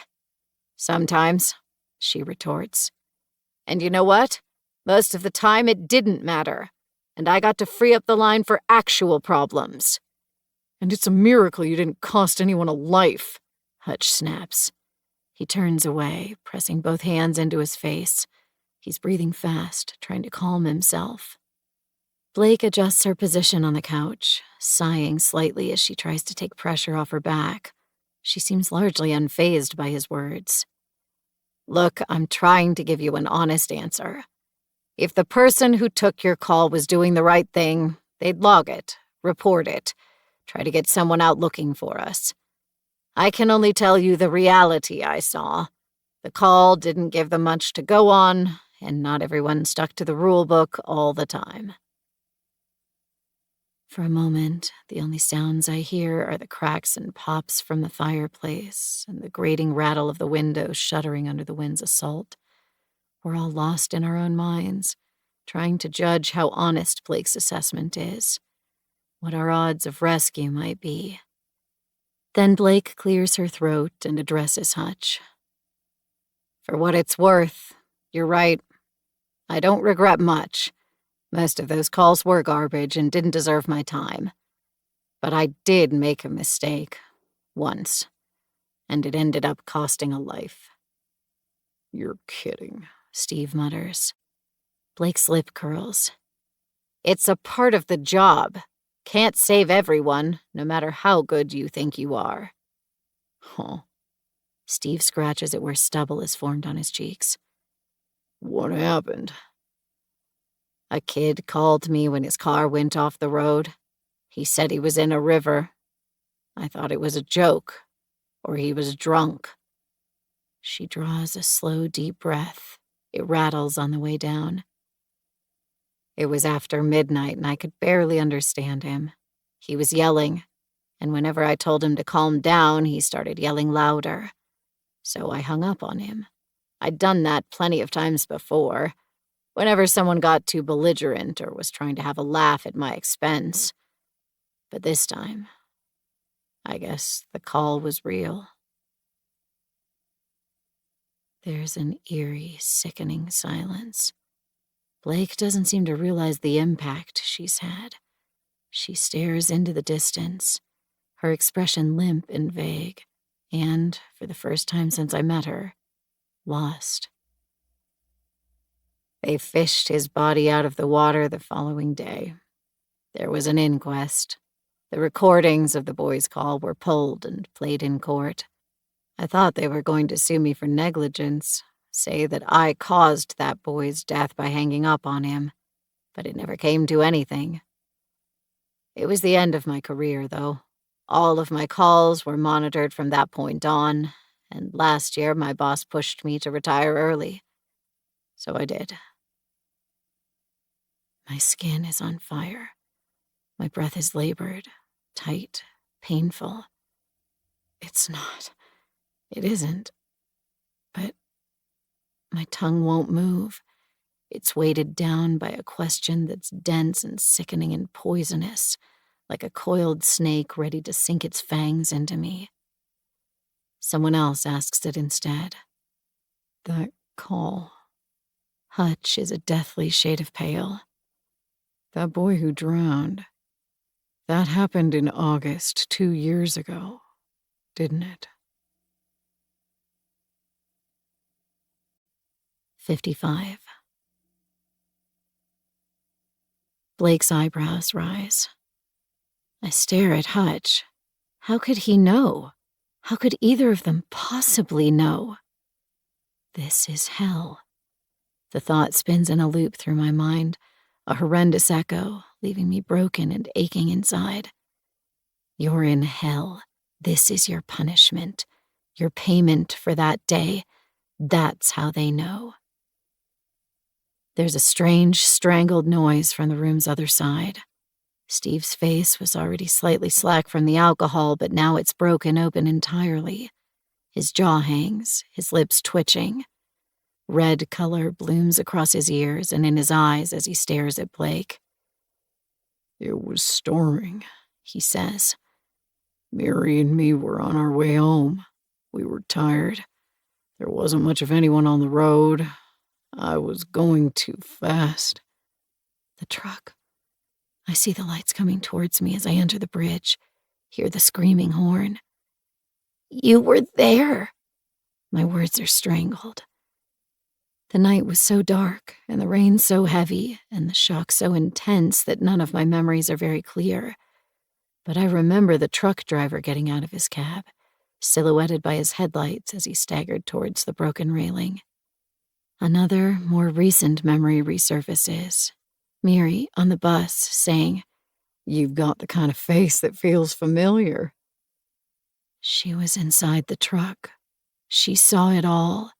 Sometimes, she retorts. And you know what? Most of the time it didn't matter, and I got to free up the line for actual problems. And it's a miracle you didn't cost anyone a life, Hutch snaps. He turns away, pressing both hands into his face. He's breathing fast, trying to calm himself. Blake adjusts her position on the couch, sighing slightly as she tries to take pressure off her back. She seems largely unfazed by his words. Look, I'm trying to give you an honest answer. If the person who took your call was doing the right thing, they'd log it, report it, try to get someone out looking for us. I can only tell you the reality I saw. The call didn't give them much to go on, and not everyone stuck to the rule book all the time. For a moment, the only sounds I hear are the cracks and pops from the fireplace and the grating rattle of the windows shuddering under the wind's assault. We're all lost in our own minds, trying to judge how honest Blake's assessment is, what our odds of rescue might be. Then Blake clears her throat and addresses Hutch. For what it's worth, you're right. I don't regret much. Most of those calls were garbage and didn't deserve my time. But I did make a mistake. Once. And it ended up costing a life. You're kidding, Steve mutters. Blake's lip curls. It's a part of the job. Can't save everyone, no matter how good you think you are. Huh. Steve scratches at where stubble is formed on his cheeks. What happened? A kid called me when his car went off the road. He said he was in a river. I thought it was a joke, or he was drunk. She draws a slow, deep breath. It rattles on the way down. It was after midnight, and I could barely understand him. He was yelling, and whenever I told him to calm down, he started yelling louder. So I hung up on him. I'd done that plenty of times before, whenever someone got too belligerent or was trying to have a laugh at my expense. But this time, I guess the call was real. There's an eerie, sickening silence. Blake doesn't seem to realize the impact she's had. She stares into the distance, her expression limp and vague, and, for the first time since I met her, lost. They fished his body out of the water the following day. There was an inquest. The recordings of the boy's call were pulled and played in court. I thought they were going to sue me for negligence, say that I caused that boy's death by hanging up on him, but it never came to anything. It was the end of my career, though. All of my calls were monitored from that point on, and last year my boss pushed me to retire early. So I did. My skin is on fire. My breath is labored, tight, painful. It's not. It isn't. But my tongue won't move. It's weighted down by a question that's dense and sickening and poisonous, like a coiled snake ready to sink its fangs into me. Someone else asks it instead. That call. Hutch is a deathly shade of pale. That boy who drowned. That happened in August 2 years ago, didn't it? 55. Blake's eyebrows rise. I stare at Hutch. How could he know? How could either of them possibly know? This is hell. The thought spins in a loop through my mind, a horrendous echo, leaving me broken and aching inside. You're in hell. This is your punishment. Your payment for that day. That's how they know. There's a strange, strangled noise from the room's other side. Steve's face was already slightly slack from the alcohol, but now it's broken open entirely. His jaw hangs, his lips twitching. Red color blooms across his ears and in his eyes as he stares at Blake. "It was storming," he says. "Mary and me were on our way home. We were tired. There wasn't much of anyone on the road. I was going too fast." The truck. I see the lights coming towards me as I enter the bridge, hear the screaming horn. "You were there!" My words are strangled. The night was so dark, and the rain so heavy, and the shock so intense that none of my memories are very clear. But I remember the truck driver getting out of his cab, silhouetted by his headlights as he staggered towards the broken railing. Another, more recent memory resurfaces. Miri on the bus saying, "You've got the kind of face that feels familiar." She was inside the truck. She saw it all,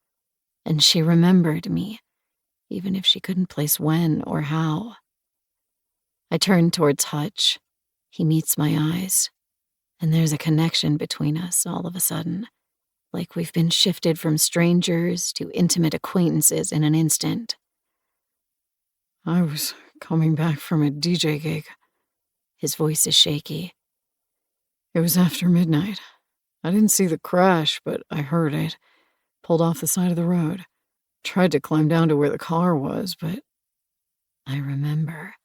and she remembered me, even if she couldn't place when or how. I turn towards Hutch. He meets my eyes, and there's a connection between us all of a sudden, like we've been shifted from strangers to intimate acquaintances in an instant. "I was coming back from a DJ gig." His voice is shaky. "It was after midnight. I didn't see the crash, but I heard it. Pulled off the side of the road. Tried to climb down to where the car was, but..." I remember.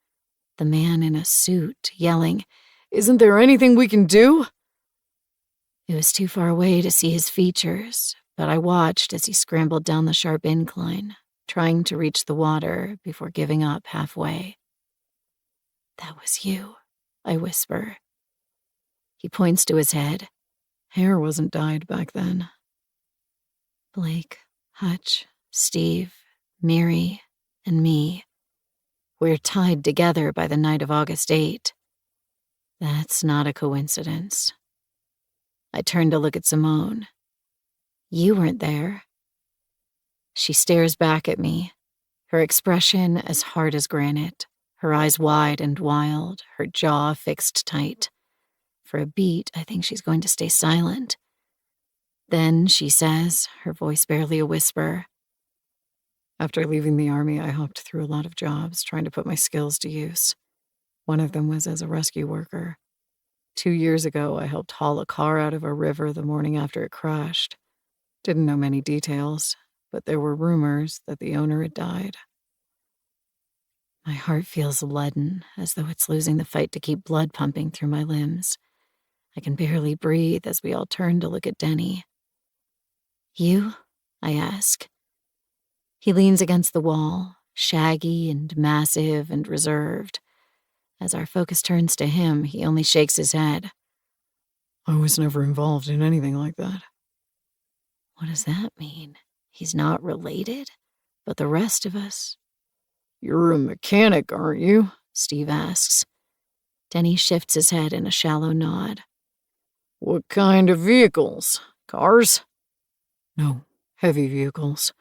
The man in a suit yelling, "Isn't there anything we can do?" It was too far away to see his features, but I watched as he scrambled down the sharp incline, trying to reach the water before giving up halfway. "That was you," I whisper. He points to his head. Hair wasn't dyed back then. Blake, Hutch, Steve, Miri, and me. We're tied together by the night of August 8. That's not a coincidence. I turn to look at Simone. You weren't there. She stares back at me, her expression as hard as granite, her eyes wide and wild, her jaw fixed tight. For a beat, I think she's going to stay silent. Then she says, her voice barely a whisper, "After leaving the army, I hopped through a lot of jobs, trying to put my skills to use. One of them was as a rescue worker. 2 years ago, I helped haul a car out of a river the morning after it crashed. Didn't know many details, but there were rumors that the owner had died." My heart feels leaden, as though it's losing the fight to keep blood pumping through my limbs. I can barely breathe as we all turn to look at Denny. "You?" I ask. He leans against the wall, shaggy and massive and reserved. As our focus turns to him, he only shakes his head. "I was never involved in anything like that." What does that mean? He's not related? But the rest of us? "You're a mechanic, aren't you?" Steve asks. Denny shifts his head in a shallow nod. "What kind of vehicles? Cars?" "No, Heavy vehicles.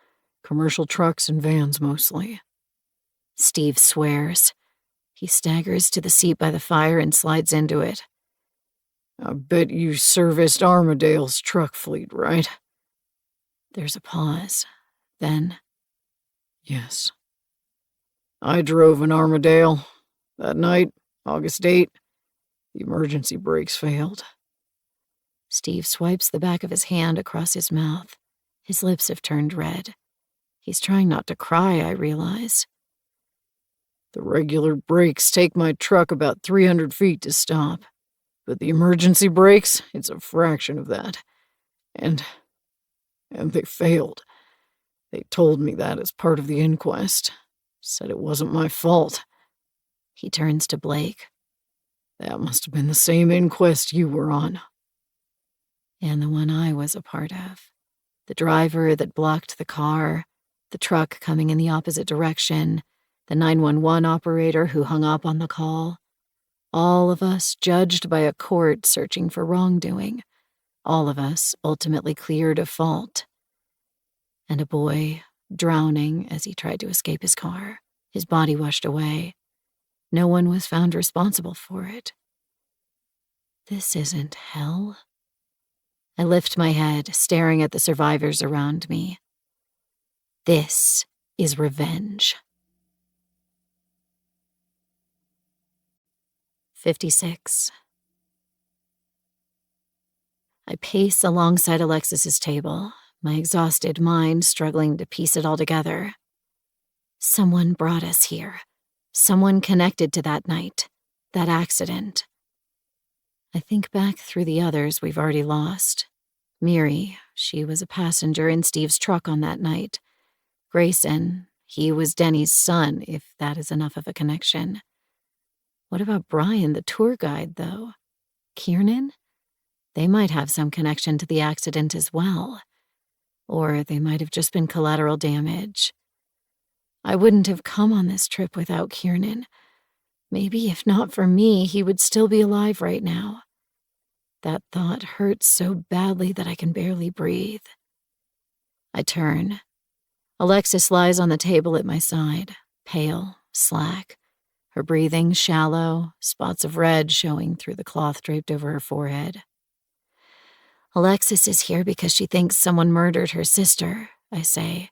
Commercial trucks and vans mostly." Steve swears. He staggers to the seat by the fire and slides into it. "I bet you serviced Armadale's truck fleet, right?" There's a pause. Then, "Yes. I drove an Armadale. That night, August 8, the emergency brakes failed." Steve swipes the back of his hand across his mouth. His lips have turned red. He's trying not to cry, I realize. "The regular brakes take my truck about 300 feet to stop, but the emergency brakes, it's a fraction of that. And they failed. They told me that as part of the inquest. Said it wasn't my fault." He turns to Blake. "That must have been the same inquest you were on." And the one I was a part of. The driver that blocked the car, the truck coming in the opposite direction, the 911 operator who hung up on the call. All of us judged by a court searching for wrongdoing. All of us ultimately cleared of fault. And a boy, drowning as he tried to escape his car, his body washed away. No one was found responsible for it. This isn't hell. I lift my head, staring at the survivors around me. This is revenge. 56. I pace alongside Alexis's table, my exhausted mind struggling to piece it all together. Someone brought us here. Someone connected to that night, that accident. I think back through the others we've already lost. Miri, she was a passenger in Steve's truck on that night. Grayson, he was Denny's son, if that is enough of a connection. What about Brian, the tour guide, though? Kiernan? They might have some connection to the accident as well. Or they might have just been collateral damage. I wouldn't have come on this trip without Kiernan. Maybe if not for me, he would still be alive right now. That thought hurts so badly that I can barely breathe. I turn. Alexis lies on the table at my side, pale, slack, her breathing shallow, spots of red showing through the cloth draped over her forehead. Alexis is here because she thinks someone murdered her sister, I say.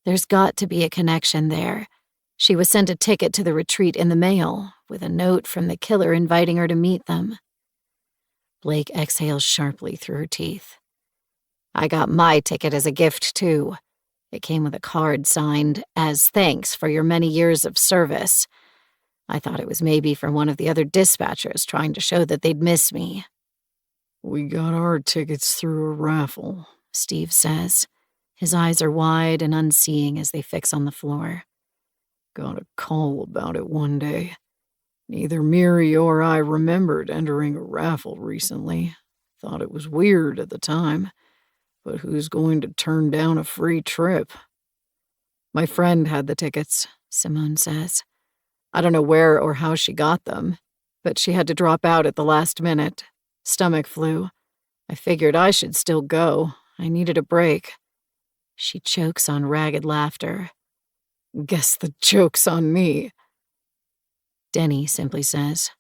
There's got to be a connection there. She was sent a ticket to the retreat in the mail, with a note from the killer inviting her to meet them. Blake exhales sharply through her teeth. I got my ticket as a gift, too. It came with a card signed, "As thanks for your many years of service." I thought it was maybe from one of the other dispatchers trying to show that they'd miss me. We got our tickets through a raffle, Steve says. His eyes are wide and unseeing as they fix on the floor. Got a call about it one day. Neither Miri or I remembered entering a raffle recently. Thought it was weird at the time, but who's going to turn down a free trip? My friend had the tickets, Simone says. I don't know where or how she got them, but she had to drop out at the last minute. Stomach flu. I figured I should still go. I needed a break. She chokes on ragged laughter. Guess the joke's on me. Denny simply says,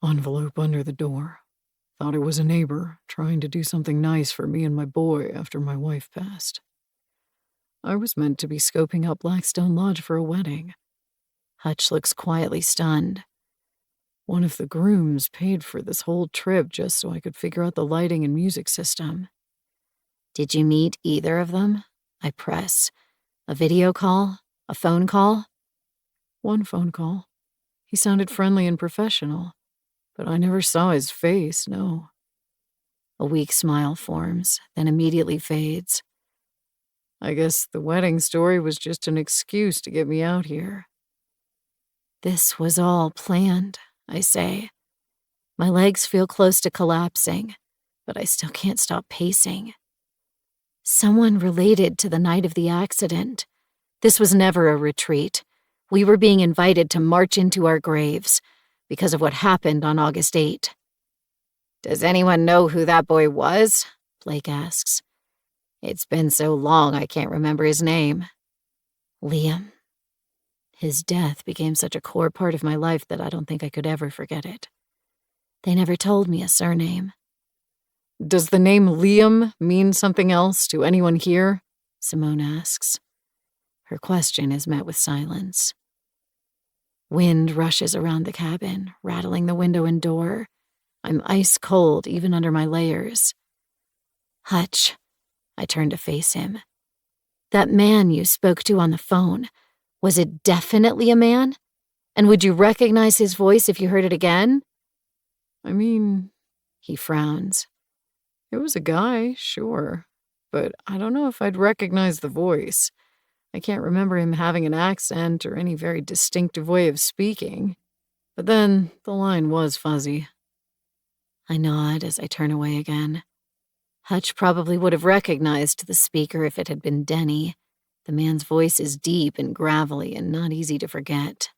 Envelope under the door. Thought it was a neighbor trying to do something nice for me and my boy after my wife passed. I was meant to be scoping out Blackstone Lodge for a wedding. Hutch looks quietly stunned. One of the grooms paid for this whole trip just so I could figure out the lighting and music system. Did you meet either of them? I press. A video call? A phone call? One phone call. He sounded friendly and professional, but I never saw his face, no. A weak smile forms, then immediately fades. I guess the wedding story was just an excuse to get me out here. This was all planned, I say. My legs feel close to collapsing, but I still can't stop pacing. Someone related to the night of the accident. This was never a retreat. We were being invited to march into our graves because of what happened on August 8. Does anyone know who that boy was? Blake asks. It's been so long I can't remember his name. Liam. His death became such a core part of my life that I don't think I could ever forget it. They never told me a surname. Does the name Liam mean something else to anyone here? Simone asks. Her question is met with silence. Wind rushes around the cabin, rattling the window and door. I'm ice cold even under my layers. Hutch. I turn to face him. That man you spoke to on the phone, was it definitely a man? And would you recognize his voice if you heard it again? I mean, he frowns. It was a guy, sure, but I don't know if I'd recognize the voice. I can't remember him having an accent or any very distinctive way of speaking. But then the line was fuzzy. I nod as I turn away again. Hutch probably would have recognized the speaker if it had been Denny. The man's voice is deep and gravelly and not easy to forget.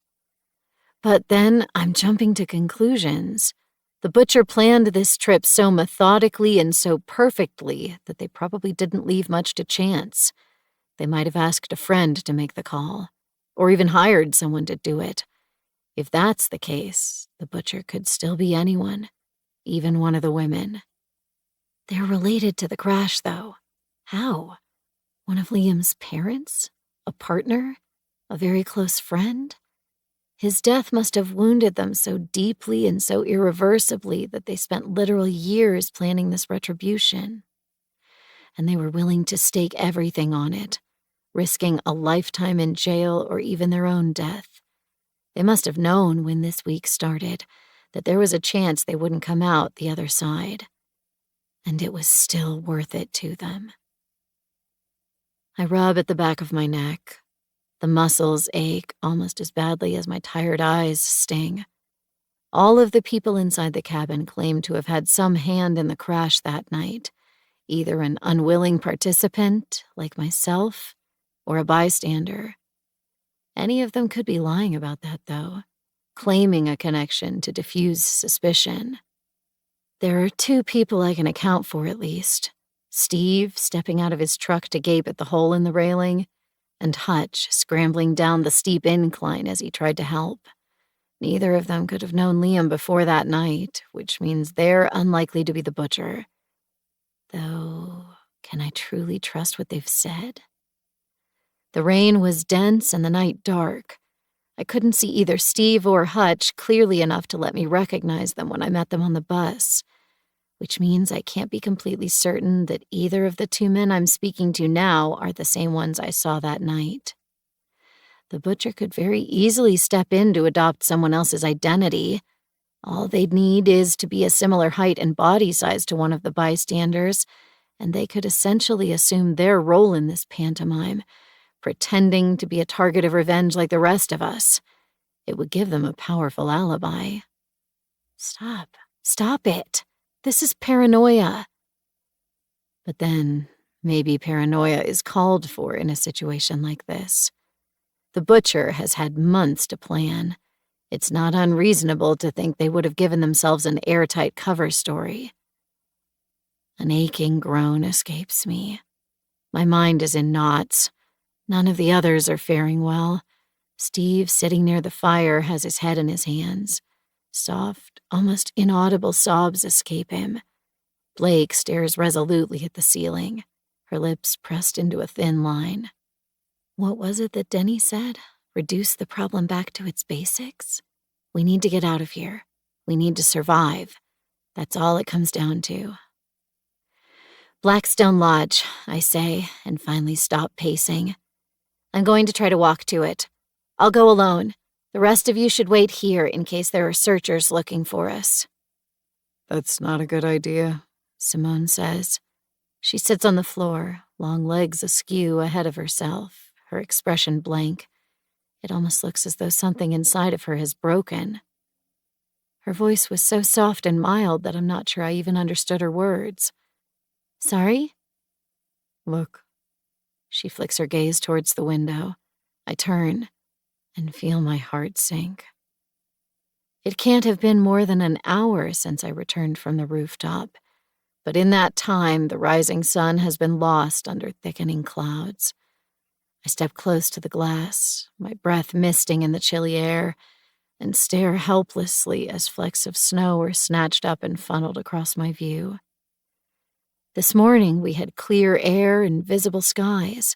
But then I'm jumping to conclusions. The butcher planned this trip so methodically and so perfectly that they probably didn't leave much to chance. They might have asked a friend to make the call, or even hired someone to do it. If that's the case, the butcher could still be anyone, even one of the women. They're related to the crash, though. How? One of Liam's parents? A partner? A very close friend? His death must have wounded them so deeply and so irreversibly that they spent literal years planning this retribution. And they were willing to stake everything on it, risking a lifetime in jail or even their own death. They must have known when this week started that there was a chance they wouldn't come out the other side. And it was still worth it to them. I rub at the back of my neck. The muscles ache almost as badly as my tired eyes sting. All of the people inside the cabin claim to have had some hand in the crash that night, either an unwilling participant, like myself, or a bystander. Any of them could be lying about that, though, claiming a connection to diffuse suspicion. There are 2 people I can account for at least. Steve stepping out of his truck to gape at the hole in the railing, and Hutch scrambling down the steep incline as he tried to help. Neither of them could have known Liam before that night, which means they're unlikely to be the butcher. Though, can I truly trust what they've said? The rain was dense and the night dark. I couldn't see either Steve or Hutch clearly enough to let me recognize them when I met them on the bus, which means I can't be completely certain that either of the 2 men I'm speaking to now are the same ones I saw that night. The butcher could very easily step in to adopt someone else's identity. All they'd need is to be a similar height and body size to one of the bystanders, and they could essentially assume their role in this pantomime, pretending to be a target of revenge like the rest of us. It would give them a powerful alibi. Stop it. This is paranoia. But then, maybe paranoia is called for in a situation like this. The butcher has had months to plan. It's not unreasonable to think they would have given themselves an airtight cover story. An aching groan escapes me. My mind is in knots. None of the others are faring well. Steve, sitting near the fire, has his head in his hands. Soft, almost inaudible sobs escape him. Blake stares resolutely at the ceiling, her lips pressed into a thin line. What was it that Denny said? Reduce the problem back to its basics? We need to get out of here. We need to survive. That's all it comes down to. Blackstone Lodge, I say, and finally stop pacing. I'm going to try to walk to it. I'll go alone. The rest of you should wait here in case there are searchers looking for us. That's not a good idea, Simone says. She sits on the floor, long legs askew ahead of herself, her expression blank. It almost looks as though something inside of her has broken. Her voice was so soft and mild that I'm not sure I even understood her words. Sorry? Look. She flicks her gaze towards the window. I turn and feel my heart sink. It can't have been more than an hour since I returned from the rooftop, but in that time the rising sun has been lost under thickening clouds. I step close to the glass, my breath misting in the chilly air, and stare helplessly as flecks of snow are snatched up and funneled across my view. This morning we had clear air and visible skies.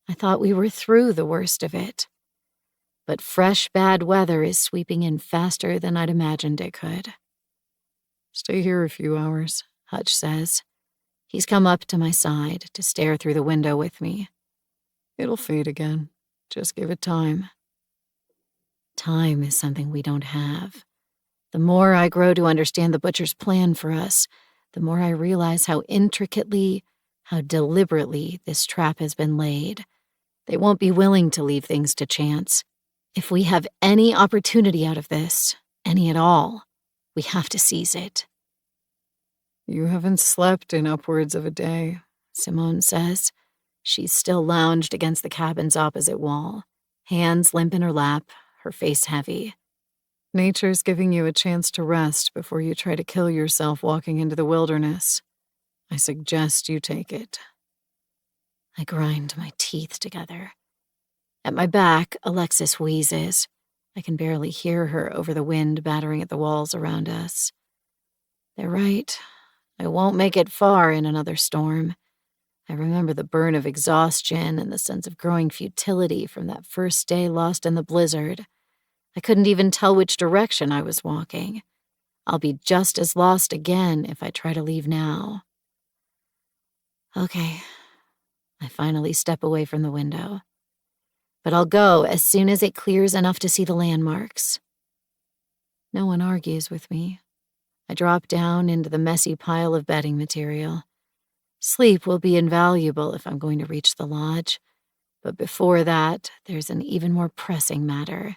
I thought we were through the worst of it. But fresh bad weather is sweeping in faster than I'd imagined it could. Stay here a few hours, Hutch says. He's come up to my side to stare through the window with me. It'll fade again. Just give it time. Time is something we don't have. The more I grow to understand the butcher's plan for us, the more I realize how intricately, how deliberately this trap has been laid. They won't be willing to leave things to chance. If we have any opportunity out of this, any at all, we have to seize it. You haven't slept in upwards of a day, Simone says. She's still lounged against the cabin's opposite wall, hands limp in her lap, her face heavy. Nature's giving you a chance to rest before you try to kill yourself walking into the wilderness. I suggest you take it. I grind my teeth together. At my back, Alexis wheezes. I can barely hear her over the wind battering at the walls around us. They're right. I won't make it far in another storm. I remember the burn of exhaustion and the sense of growing futility from that first day lost in the blizzard. I couldn't even tell which direction I was walking. I'll be just as lost again if I try to leave now. Okay. I finally step away from the window. But I'll go as soon as it clears enough to see the landmarks. No one argues with me. I drop down into the messy pile of bedding material. Sleep will be invaluable if I'm going to reach the lodge, but before that, there's an even more pressing matter.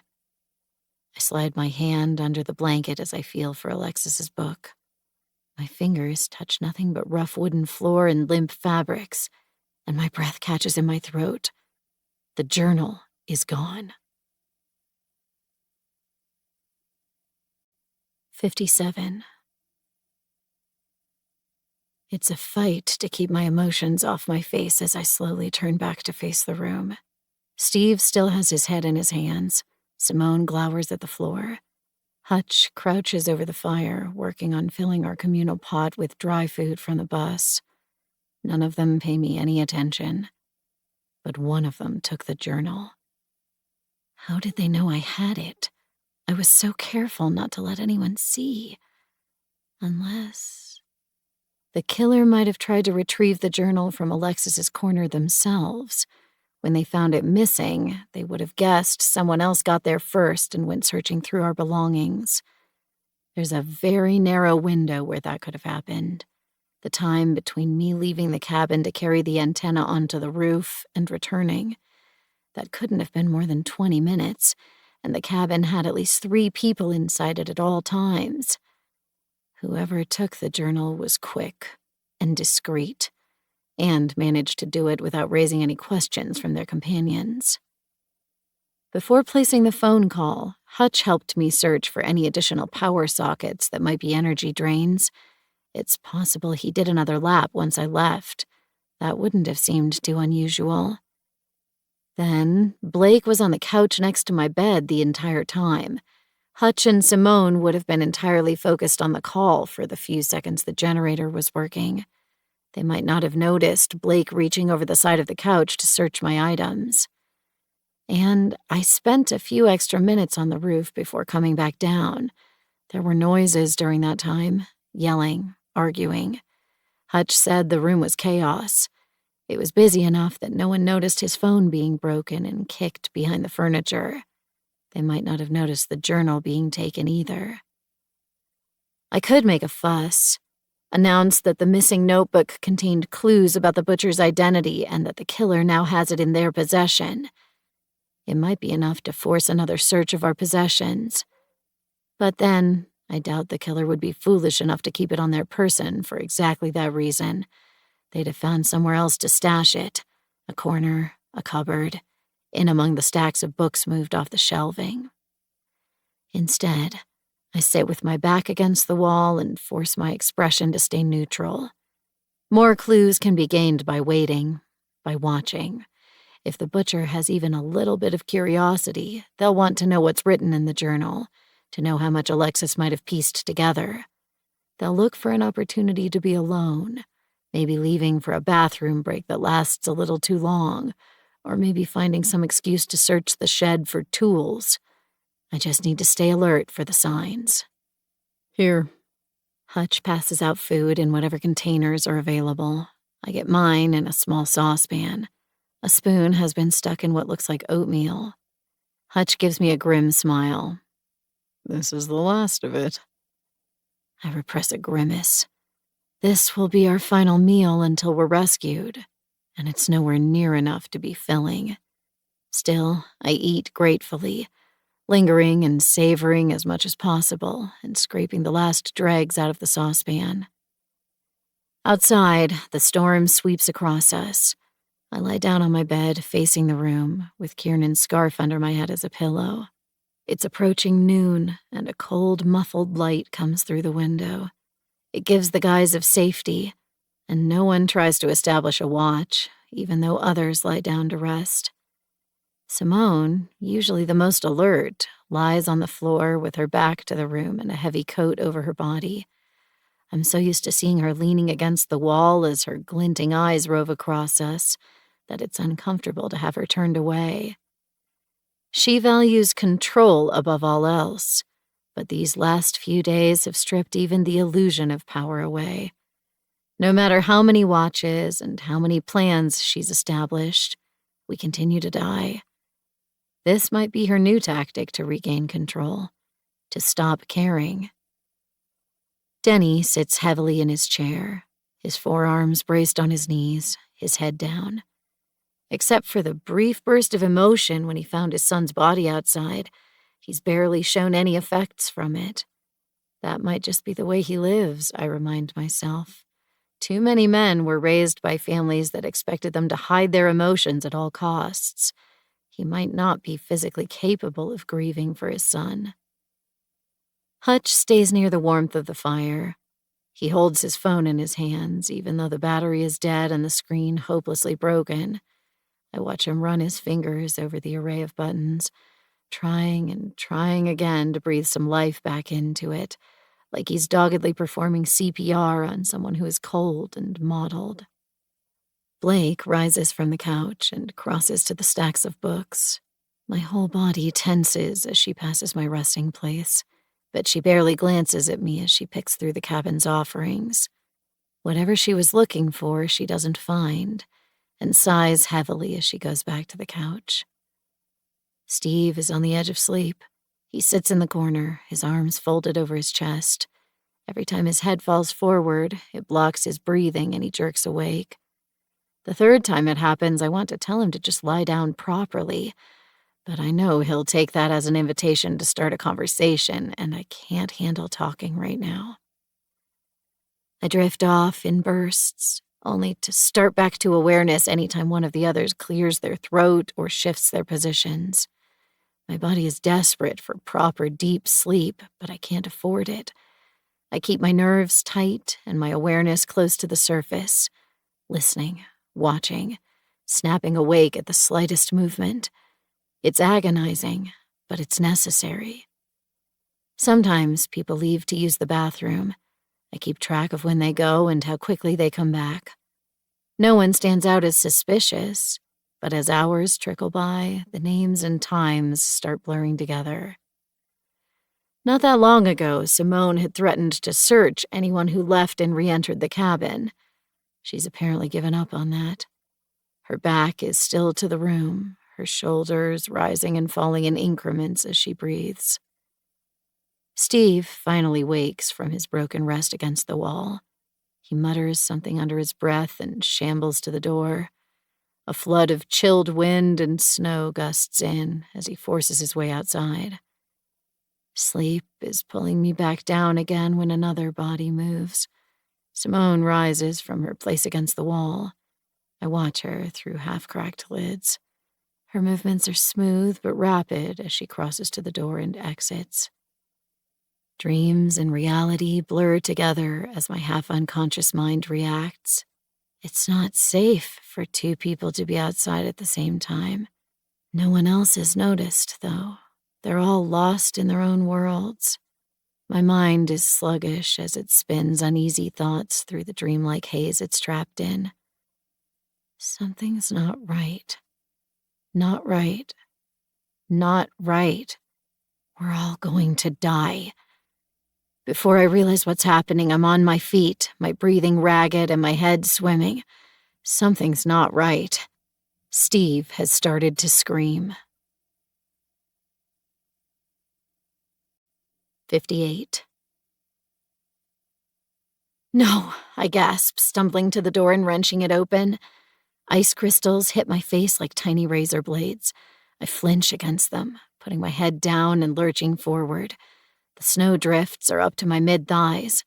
I slide my hand under the blanket as I feel for Alexis's book. My fingers touch nothing but rough wooden floor and limp fabrics, and my breath catches in my throat. The journal is gone. 57. It's a fight to keep my emotions off my face as I slowly turn back to face the room. Steve still has his head in his hands. Simone glowers at the floor. Hutch crouches over the fire, working on filling our communal pot with dry food from the bus. None of them pay me any attention. But one of them took the journal. How did they know I had it? I was so careful not to let anyone see. Unless... The killer might have tried to retrieve the journal from Alexis's corner themselves. When they found it missing, they would have guessed someone else got there first and went searching through our belongings. There's a very narrow window where that could have happened. The time between me leaving the cabin to carry the antenna onto the roof and returning. That couldn't have been more than 20 minutes, and the cabin had at least 3 people inside it at all times. Whoever took the journal was quick and discreet, and managed to do it without raising any questions from their companions. Before placing the phone call, Hutch helped me search for any additional power sockets that might be energy drains. It's possible he did another lap once I left. That wouldn't have seemed too unusual. Then, Blake was on the couch next to my bed the entire time. Hutch and Simone would have been entirely focused on the call for the few seconds the generator was working. They might not have noticed Blake reaching over the side of the couch to search my items. And I spent a few extra minutes on the roof before coming back down. There were noises during that time, yelling, arguing. Hutch said the room was chaos. It was busy enough that no one noticed his phone being broken and kicked behind the furniture. They might not have noticed the journal being taken either. I could make a fuss, announce that the missing notebook contained clues about the butcher's identity and that the killer now has it in their possession. It might be enough to force another search of our possessions. But then, I doubt the killer would be foolish enough to keep it on their person for exactly that reason. They'd have found somewhere else to stash it, a corner, a cupboard, in among the stacks of books moved off the shelving. Instead, I sit with my back against the wall and force my expression to stay neutral. More clues can be gained by waiting, by watching. If the butcher has even a little bit of curiosity, they'll want to know what's written in the journal, to know how much Alexis might have pieced together. They'll look for an opportunity to be alone, maybe leaving for a bathroom break that lasts a little too long, or maybe finding some excuse to search the shed for tools. I just need to stay alert for the signs. Here. Hutch passes out food in whatever containers are available. I get mine in a small saucepan. A spoon has been stuck in what looks like oatmeal. Hutch gives me a grim smile. This is the last of it. I repress a grimace. This will be our final meal until we're rescued, and it's nowhere near enough to be filling. Still, I eat gratefully, lingering and savoring as much as possible and scraping the last dregs out of the saucepan. Outside, the storm sweeps across us. I lie down on my bed, facing the room, with Kiernan's scarf under my head as a pillow. It's approaching noon, and a cold, muffled light comes through the window. It gives the guise of safety. and no one tries to establish a watch, even though others lie down to rest. Simone, usually the most alert, lies on the floor with her back to the room and a heavy coat over her body. I'm so used to seeing her leaning against the wall as her glinting eyes rove across us that it's uncomfortable to have her turned away. She values control above all else, but these last few days have stripped even the illusion of power away. No matter how many watches and how many plans she's established, we continue to die. This might be her new tactic to regain control, to stop caring. Denny sits heavily in his chair, his forearms braced on his knees, his head down. Except for the brief burst of emotion when he found his son's body outside, he's barely shown any effects from it. That might just be the way he lives, I remind myself. Too many men were raised by families that expected them to hide their emotions at all costs. He might not be physically capable of grieving for his son. Hutch stays near the warmth of the fire. He holds his phone in his hands, even though the battery is dead and the screen hopelessly broken. I watch him run his fingers over the array of buttons, trying and trying again to breathe some life back into it, like he's doggedly performing CPR on someone who is cold and mottled. Blake rises from the couch and crosses to the stacks of books. My whole body tenses as she passes my resting place, but she barely glances at me as she picks through the cabin's offerings. Whatever she was looking for, she doesn't find, and sighs heavily as she goes back to the couch. Steve is on the edge of sleep. He sits in the corner, his arms folded over his chest. Every time his head falls forward, it blocks his breathing and he jerks awake. The third time it happens, I want to tell him to just lie down properly, but I know he'll take that as an invitation to start a conversation, and I can't handle talking right now. I drift off in bursts, only to start back to awareness anytime one of the others clears their throat or shifts their positions. My body is desperate for proper deep sleep, but I can't afford it. I keep my nerves tight and my awareness close to the surface, listening, watching, snapping awake at the slightest movement. It's agonizing, but it's necessary. Sometimes people leave to use the bathroom. I keep track of when they go and how quickly they come back. No one stands out as suspicious, but as hours trickle by, the names and times start blurring together. Not that long ago, Simone had threatened to search anyone who left and re-entered the cabin. She's apparently given up on that. Her back is still to the room, her shoulders rising and falling in increments as she breathes. Steve finally wakes from his broken rest against the wall. He mutters something under his breath and shambles to the door. A flood of chilled wind and snow gusts in as he forces his way outside. Sleep is pulling me back down again when another body moves. Simone rises from her place against the wall. I watch her through half-cracked lids. Her movements are smooth but rapid as she crosses to the door and exits. Dreams and reality blur together as my half-unconscious mind reacts. It's not safe for two people to be outside at the same time. No one else has noticed, though. They're all lost in their own worlds. My mind is sluggish as it spins uneasy thoughts through the dreamlike haze it's trapped in. Something's not right. Not right. Not right. We're all going to die. Before I realize what's happening, I'm on my feet, my breathing ragged and my head swimming. Something's not right. Steve has started to scream. 58. No, I gasp, stumbling to the door and wrenching it open. Ice crystals hit my face like tiny razor blades. I flinch against them, putting my head down and lurching forward. The snow drifts are up to my mid-thighs.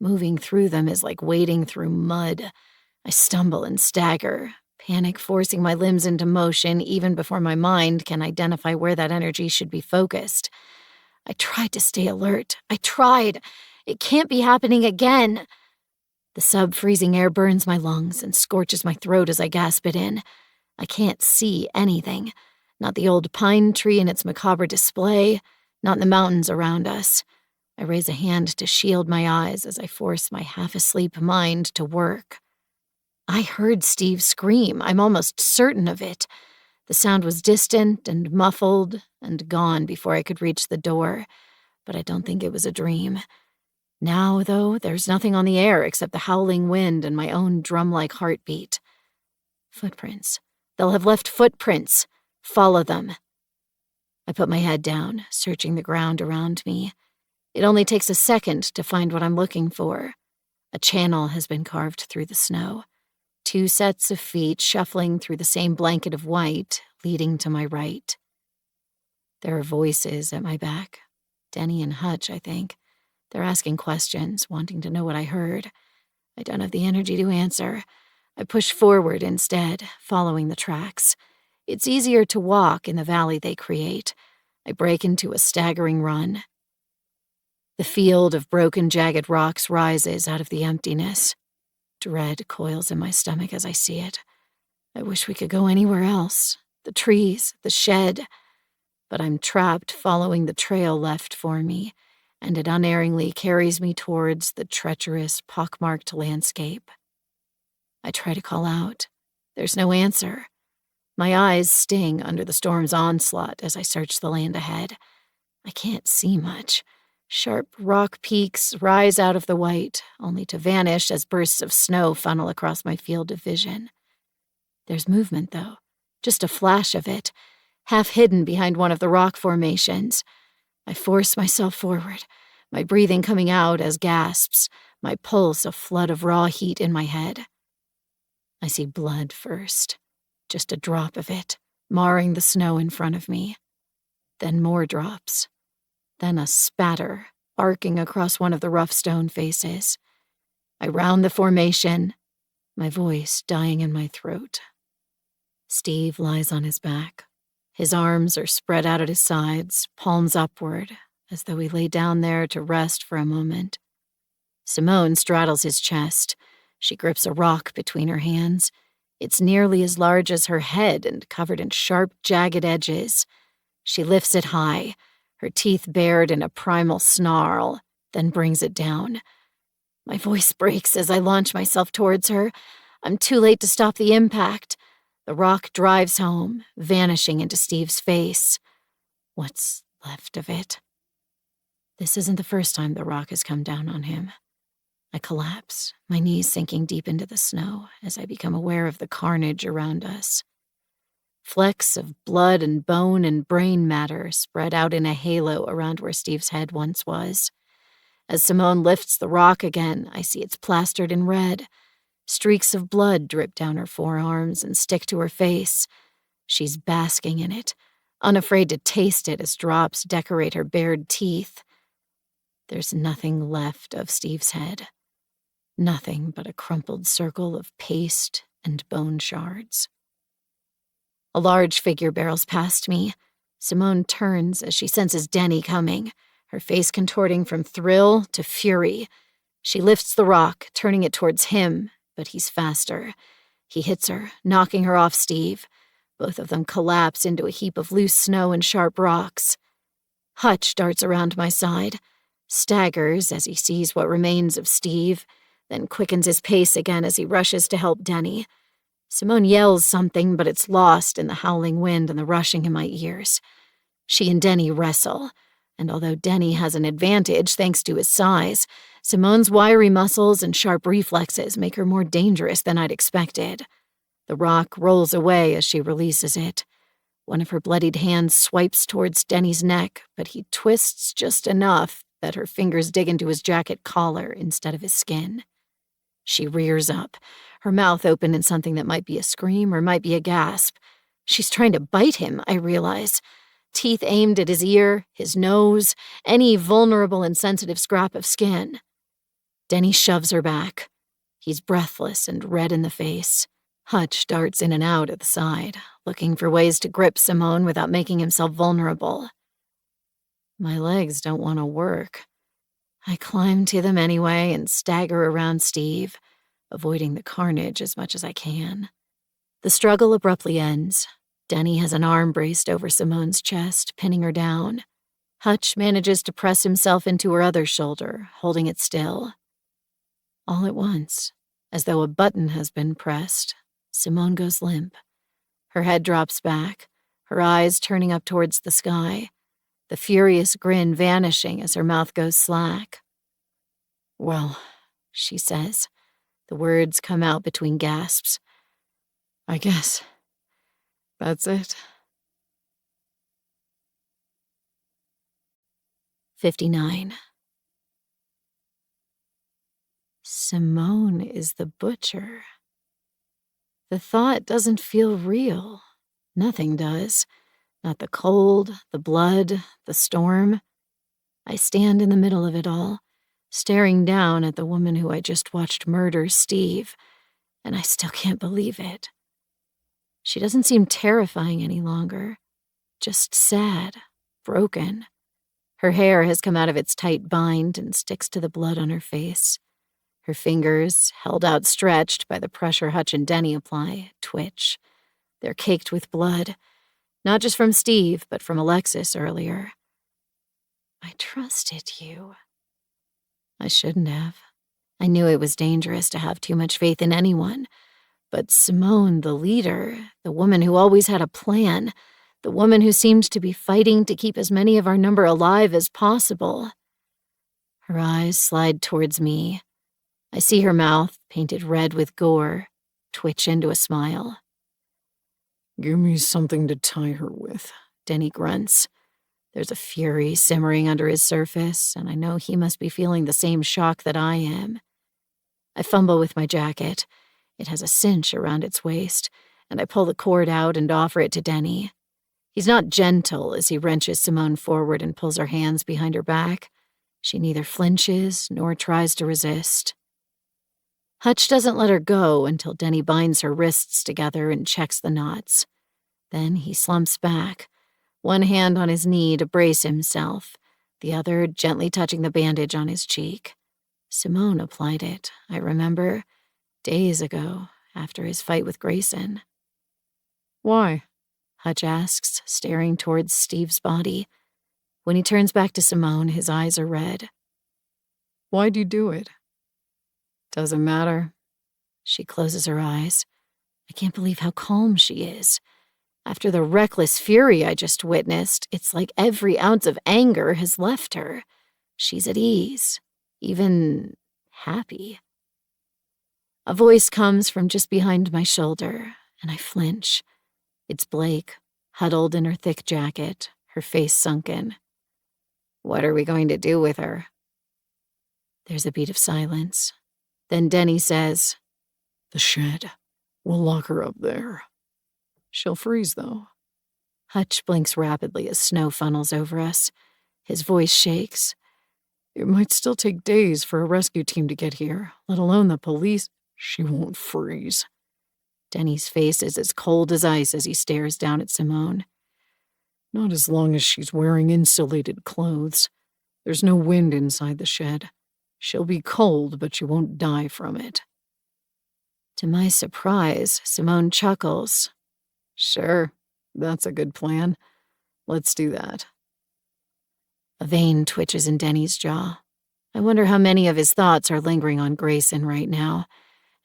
Moving through them is like wading through mud. I stumble and stagger, panic forcing my limbs into motion even before my mind can identify where that energy should be focused. I tried to stay alert. I tried. It can't be happening again. The sub-freezing air burns my lungs and scorches my throat as I gasp it in. I can't see anything. Not the old pine tree in its macabre display, not the mountains around us. I raise a hand to shield my eyes as I force my half-asleep mind to work. I heard Steve scream. I'm almost certain of it. The sound was distant and muffled and gone before I could reach the door, but I don't think it was a dream. Now, though, there's nothing on the air except the howling wind and my own drum-like heartbeat. Footprints. They'll have left footprints. Follow them. I put my head down, searching the ground around me. It only takes a second to find what I'm looking for. A channel has been carved through the snow. 2 sets of feet shuffling through the same blanket of white, leading to my right. There are voices at my back. Denny and Hutch, I think. They're asking questions, wanting to know what I heard. I don't have the energy to answer. I push forward instead, following the tracks. It's easier to walk in the valley they create. I break into a staggering run. The field of broken, jagged rocks rises out of the emptiness. Dread coils in my stomach as I see it. I wish we could go anywhere else. The trees, the shed. But I'm trapped following the trail left for me, and it unerringly carries me towards the treacherous, pockmarked landscape. I try to call out. There's no answer. My eyes sting under the storm's onslaught as I search the land ahead. I can't see much. Sharp rock peaks rise out of the white, only to vanish as bursts of snow funnel across my field of vision. There's movement, though, just a flash of it, half hidden behind one of the rock formations. I force myself forward, my breathing coming out as gasps, my pulse a flood of raw heat in my head. I see blood first, just a drop of it, marring the snow in front of me. Then more drops. Then a spatter, arcing across one of the rough stone faces. I round the formation, my voice dying in my throat. Steve lies on his back. His arms are spread out at his sides, palms upward, as though he lay down there to rest for a moment. Simone straddles his chest. She grips a rock between her hands. It's nearly as large as her head and covered in sharp, jagged edges. She lifts it high, her teeth bared in a primal snarl, then brings it down. My voice breaks as I launch myself towards her. I'm too late to stop the impact. The rock drives home, vanishing into Steve's face. What's left of it? This isn't the first time the rock has come down on him. I collapse, my knees sinking deep into the snow as I become aware of the carnage around us. Flecks of blood and bone and brain matter spread out in a halo around where Steve's head once was. As Simone lifts the rock again, I see it's plastered in red. Streaks of blood drip down her forearms and stick to her face. She's basking in it, unafraid to taste it as drops decorate her bared teeth. There's nothing left of Steve's head. Nothing but a crumpled circle of paste and bone shards. A large figure barrels past me. Simone turns as she senses Denny coming, her face contorting from thrill to fury. She lifts the rock, turning it towards him, but he's faster. He hits her, knocking her off Steve. Both of them collapse into a heap of loose snow and sharp rocks. Hutch darts around my side, staggers as he sees what remains of Steve, then quickens his pace again as he rushes to help Denny. Simone yells something, but it's lost in the howling wind and the rushing in my ears. She and Denny wrestle, and although Denny has an advantage thanks to his size, Simone's wiry muscles and sharp reflexes make her more dangerous than I'd expected. The rock rolls away as she releases it. One of her bloodied hands swipes towards Denny's neck, but he twists just enough that her fingers dig into his jacket collar instead of his skin. She rears up, her mouth open in something that might be a scream or might be a gasp. She's trying to bite him, I realize. Teeth aimed at his ear, his nose, any vulnerable and sensitive scrap of skin. Denny shoves her back. He's breathless and red in the face. Hutch darts in and out at the side, looking for ways to grip Simone without making himself vulnerable. My legs don't want to work. I climb to them anyway and stagger around Steve, avoiding the carnage as much as I can. The struggle abruptly ends. Denny has an arm braced over Simone's chest, pinning her down. Hutch manages to press himself into her other shoulder, holding it still. All at once, as though a button has been pressed, Simone goes limp. Her head drops back, her eyes turning up towards the sky, the furious grin vanishing as her mouth goes slack. "Well," she says. The words come out between gasps. "I guess that's it." 59. Simone is the butcher. The thought doesn't feel real. Nothing does. Not the cold, the blood, the storm. I stand in the middle of it all, staring down at the woman who I just watched murder Steve, and I still can't believe it. She doesn't seem terrifying any longer, just sad, broken. Her hair has come out of its tight bind and sticks to the blood on her face. Her fingers, held outstretched by the pressure Hutch and Denny apply, twitch. They're caked with blood, not just from Steve, but from Alexis earlier. "I trusted you." I shouldn't have. I knew it was dangerous to have too much faith in anyone. But Simone, the leader, the woman who always had a plan, the woman who seemed to be fighting to keep as many of our number alive as possible. Her eyes slide towards me. I see her mouth, painted red with gore, twitch into a smile. "Give me something to tie her with," Denny grunts. There's a fury simmering under his surface, and I know he must be feeling the same shock that I am. I fumble with my jacket. It has a cinch around its waist, and I pull the cord out and offer it to Denny. He's not gentle as he wrenches Simone forward and pulls her hands behind her back. She neither flinches nor tries to resist. Hutch doesn't let her go until Denny binds her wrists together and checks the knots. Then he slumps back, one hand on his knee to brace himself, the other gently touching the bandage on his cheek. Simone applied it, I remember, days ago, after his fight with Grayson. "Why?" Hutch asks, staring towards Steve's body. When he turns back to Simone, his eyes are red. "Why'd you do it?" "Doesn't matter." She closes her eyes. I can't believe how calm she is. After the reckless fury I just witnessed, it's like every ounce of anger has left her. She's at ease, even happy. A voice comes from just behind my shoulder, and I flinch. It's Blake, huddled in her thick jacket, her face sunken. "What are we going to do with her?" There's a beat of silence. Then Denny says, "The shed. We'll lock her up there. She'll freeze, though." Hutch blinks rapidly as snow funnels over us. His voice shakes. "It might still take days for a rescue team to get here, let alone the police." "She won't freeze." Denny's face is as cold as ice as he stares down at Simone. "Not as long as she's wearing insulated clothes. There's no wind inside the shed. She'll be cold, but she won't die from it." To my surprise, Simone chuckles. "Sure, that's a good plan. Let's do that." A vein twitches in Denny's jaw. I wonder how many of his thoughts are lingering on Grayson right now,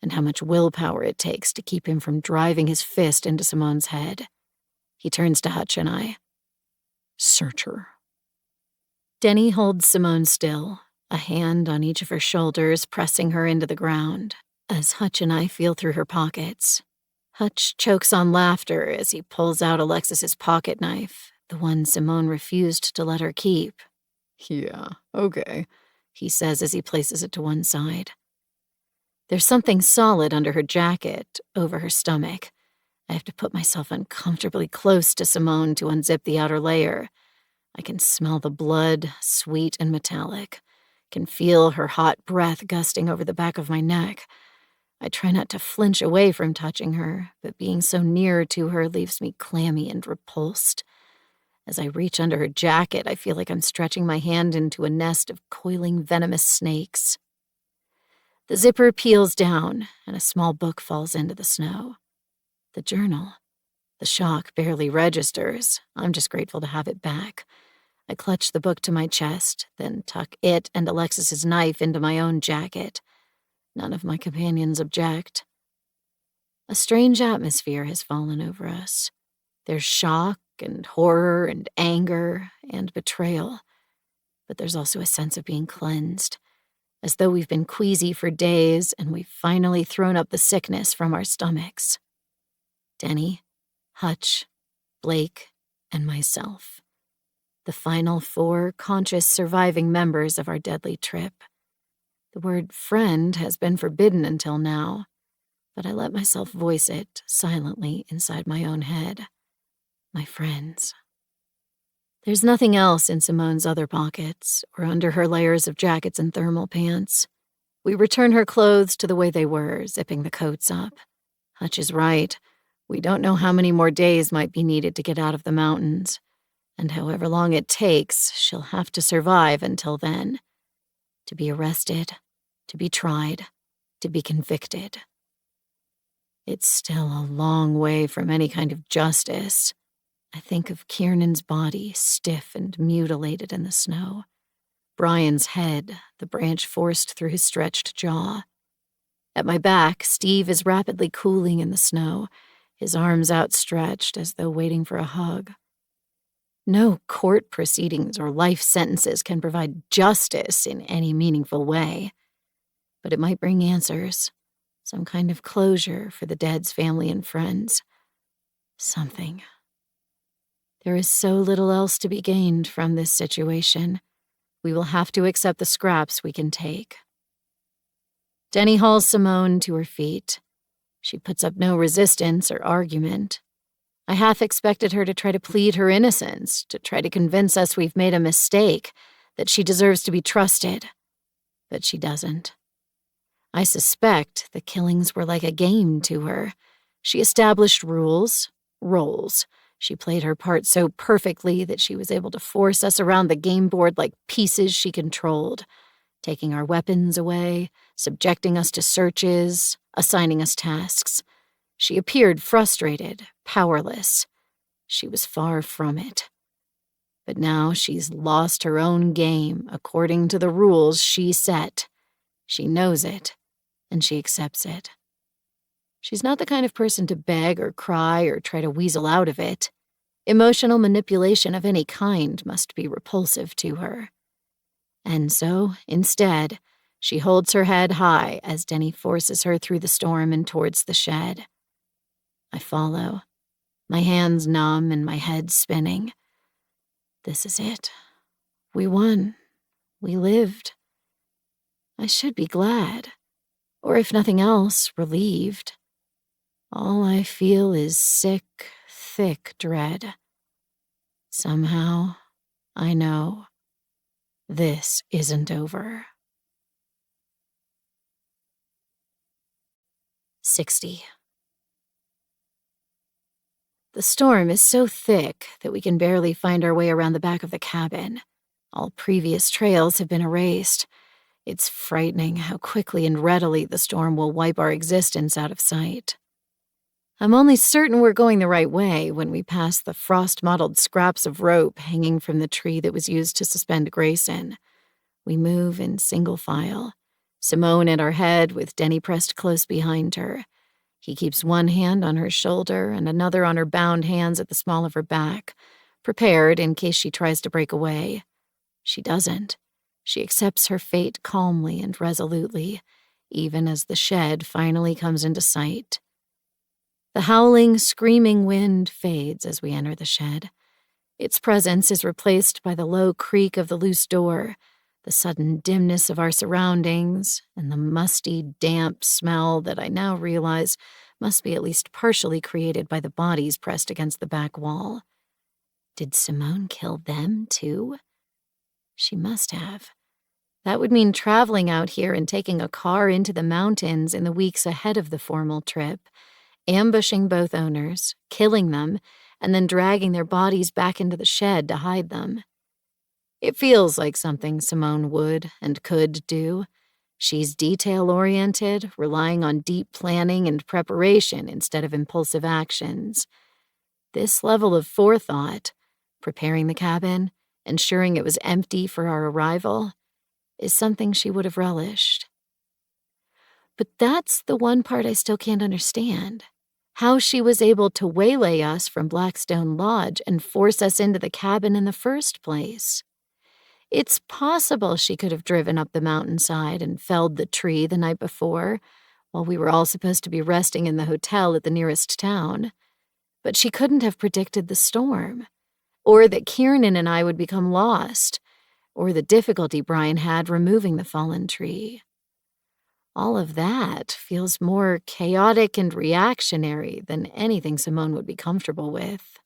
and how much willpower it takes to keep him from driving his fist into Simone's head. He turns to Hutch and I. "Search her." Denny holds Simone still, a hand on each of her shoulders, pressing her into the ground, as Hutch and I feel through her pockets. Hutch chokes on laughter as he pulls out Alexis's pocket knife, the one Simone refused to let her keep. "Yeah, okay," he says as he places it to one side. There's something solid under her jacket, over her stomach. I have to put myself uncomfortably close to Simone to unzip the outer layer. I can smell the blood, sweet and metallic. Can feel her hot breath gusting over the back of my neck. I try not to flinch away from touching her, but being so near to her leaves me clammy and repulsed. As I reach under her jacket, I feel like I'm stretching my hand into a nest of coiling venomous snakes. The zipper peels down, and a small book falls into the snow. The journal. The shock barely registers. I'm just grateful to have it back. I clutch the book to my chest, then tuck it and Alexis's knife into my own jacket. None of my companions object. A strange atmosphere has fallen over us. There's shock and horror and anger and betrayal. But there's also a sense of being cleansed, as though we've been queasy for days and we've finally thrown up the sickness from our stomachs. Denny, Hutch, Blake, and myself. The final 4 conscious surviving members of our deadly trip. The word friend has been forbidden until now, but I let myself voice it silently inside my own head. My friends. There's nothing else in Simone's other pockets or under her layers of jackets and thermal pants. We return her clothes to the way they were, zipping the coats up. Hutch is right. We don't know how many more days might be needed to get out of the mountains. And however long it takes, she'll have to survive until then. To be arrested, to be tried, to be convicted. It's still a long way from any kind of justice. I think of Kiernan's body, stiff and mutilated in the snow. Brian's head, the branch forced through his stretched jaw. At my back, Steve is rapidly cooling in the snow, his arms outstretched as though waiting for a hug. No court proceedings or life sentences can provide justice in any meaningful way, but it might bring answers, some kind of closure for the dead's family and friends. Something. There is so little else to be gained from this situation. We will have to accept the scraps we can take. Denny hauls Simone to her feet. She puts up no resistance or argument. I half expected her to try to plead her innocence, to try to convince us we've made a mistake, that she deserves to be trusted. But she doesn't. I suspect the killings were like a game to her. She established rules, roles. She played her part so perfectly that she was able to force us around the game board like pieces she controlled, taking our weapons away, subjecting us to searches, assigning us tasks. She appeared frustrated, powerless. She was far from it. But now she's lost her own game according to the rules she set. She knows it, and she accepts it. She's not the kind of person to beg or cry or try to weasel out of it. Emotional manipulation of any kind must be repulsive to her. And so, instead, she holds her head high as Denny forces her through the storm and towards the shed. I follow, my hands numb and my head spinning. This is it. We won. We lived. I should be glad, or if nothing else, relieved. All I feel is sick, thick dread. Somehow, I know this isn't over. 60. The storm is so thick that we can barely find our way around the back of the cabin. All previous trails have been erased. It's frightening how quickly and readily the storm will wipe our existence out of sight. I'm only certain we're going the right way when we pass the frost-mottled scraps of rope hanging from the tree that was used to suspend Grayson. We move in single file, Simone at our head with Denny pressed close behind her. He keeps one hand on her shoulder and another on her bound hands at the small of her back, prepared in case she tries to break away. She doesn't. She accepts her fate calmly and resolutely, even as the shed finally comes into sight. The howling, screaming wind fades as we enter the shed. Its presence is replaced by the low creak of the loose door, the sudden dimness of our surroundings, and the musty, damp smell that I now realize must be at least partially created by the bodies pressed against the back wall. Did Simone kill them, too? She must have. That would mean traveling out here and taking a car into the mountains in the weeks ahead of the formal trip, ambushing both owners, killing them, and then dragging their bodies back into the shed to hide them. It feels like something Simone would and could do. She's detail-oriented, relying on deep planning and preparation instead of impulsive actions. This level of forethought, preparing the cabin, ensuring it was empty for our arrival, is something she would have relished. But that's the one part I still can't understand. How she was able to waylay us from Blackstone Lodge and force us into the cabin in the first place. It's possible she could have driven up the mountainside and felled the tree the night before, while we were all supposed to be resting in the hotel at the nearest town. But she couldn't have predicted the storm, or that Kiernan and I would become lost, or the difficulty Brian had removing the fallen tree. All of that feels more chaotic and reactionary than anything Simone would be comfortable with.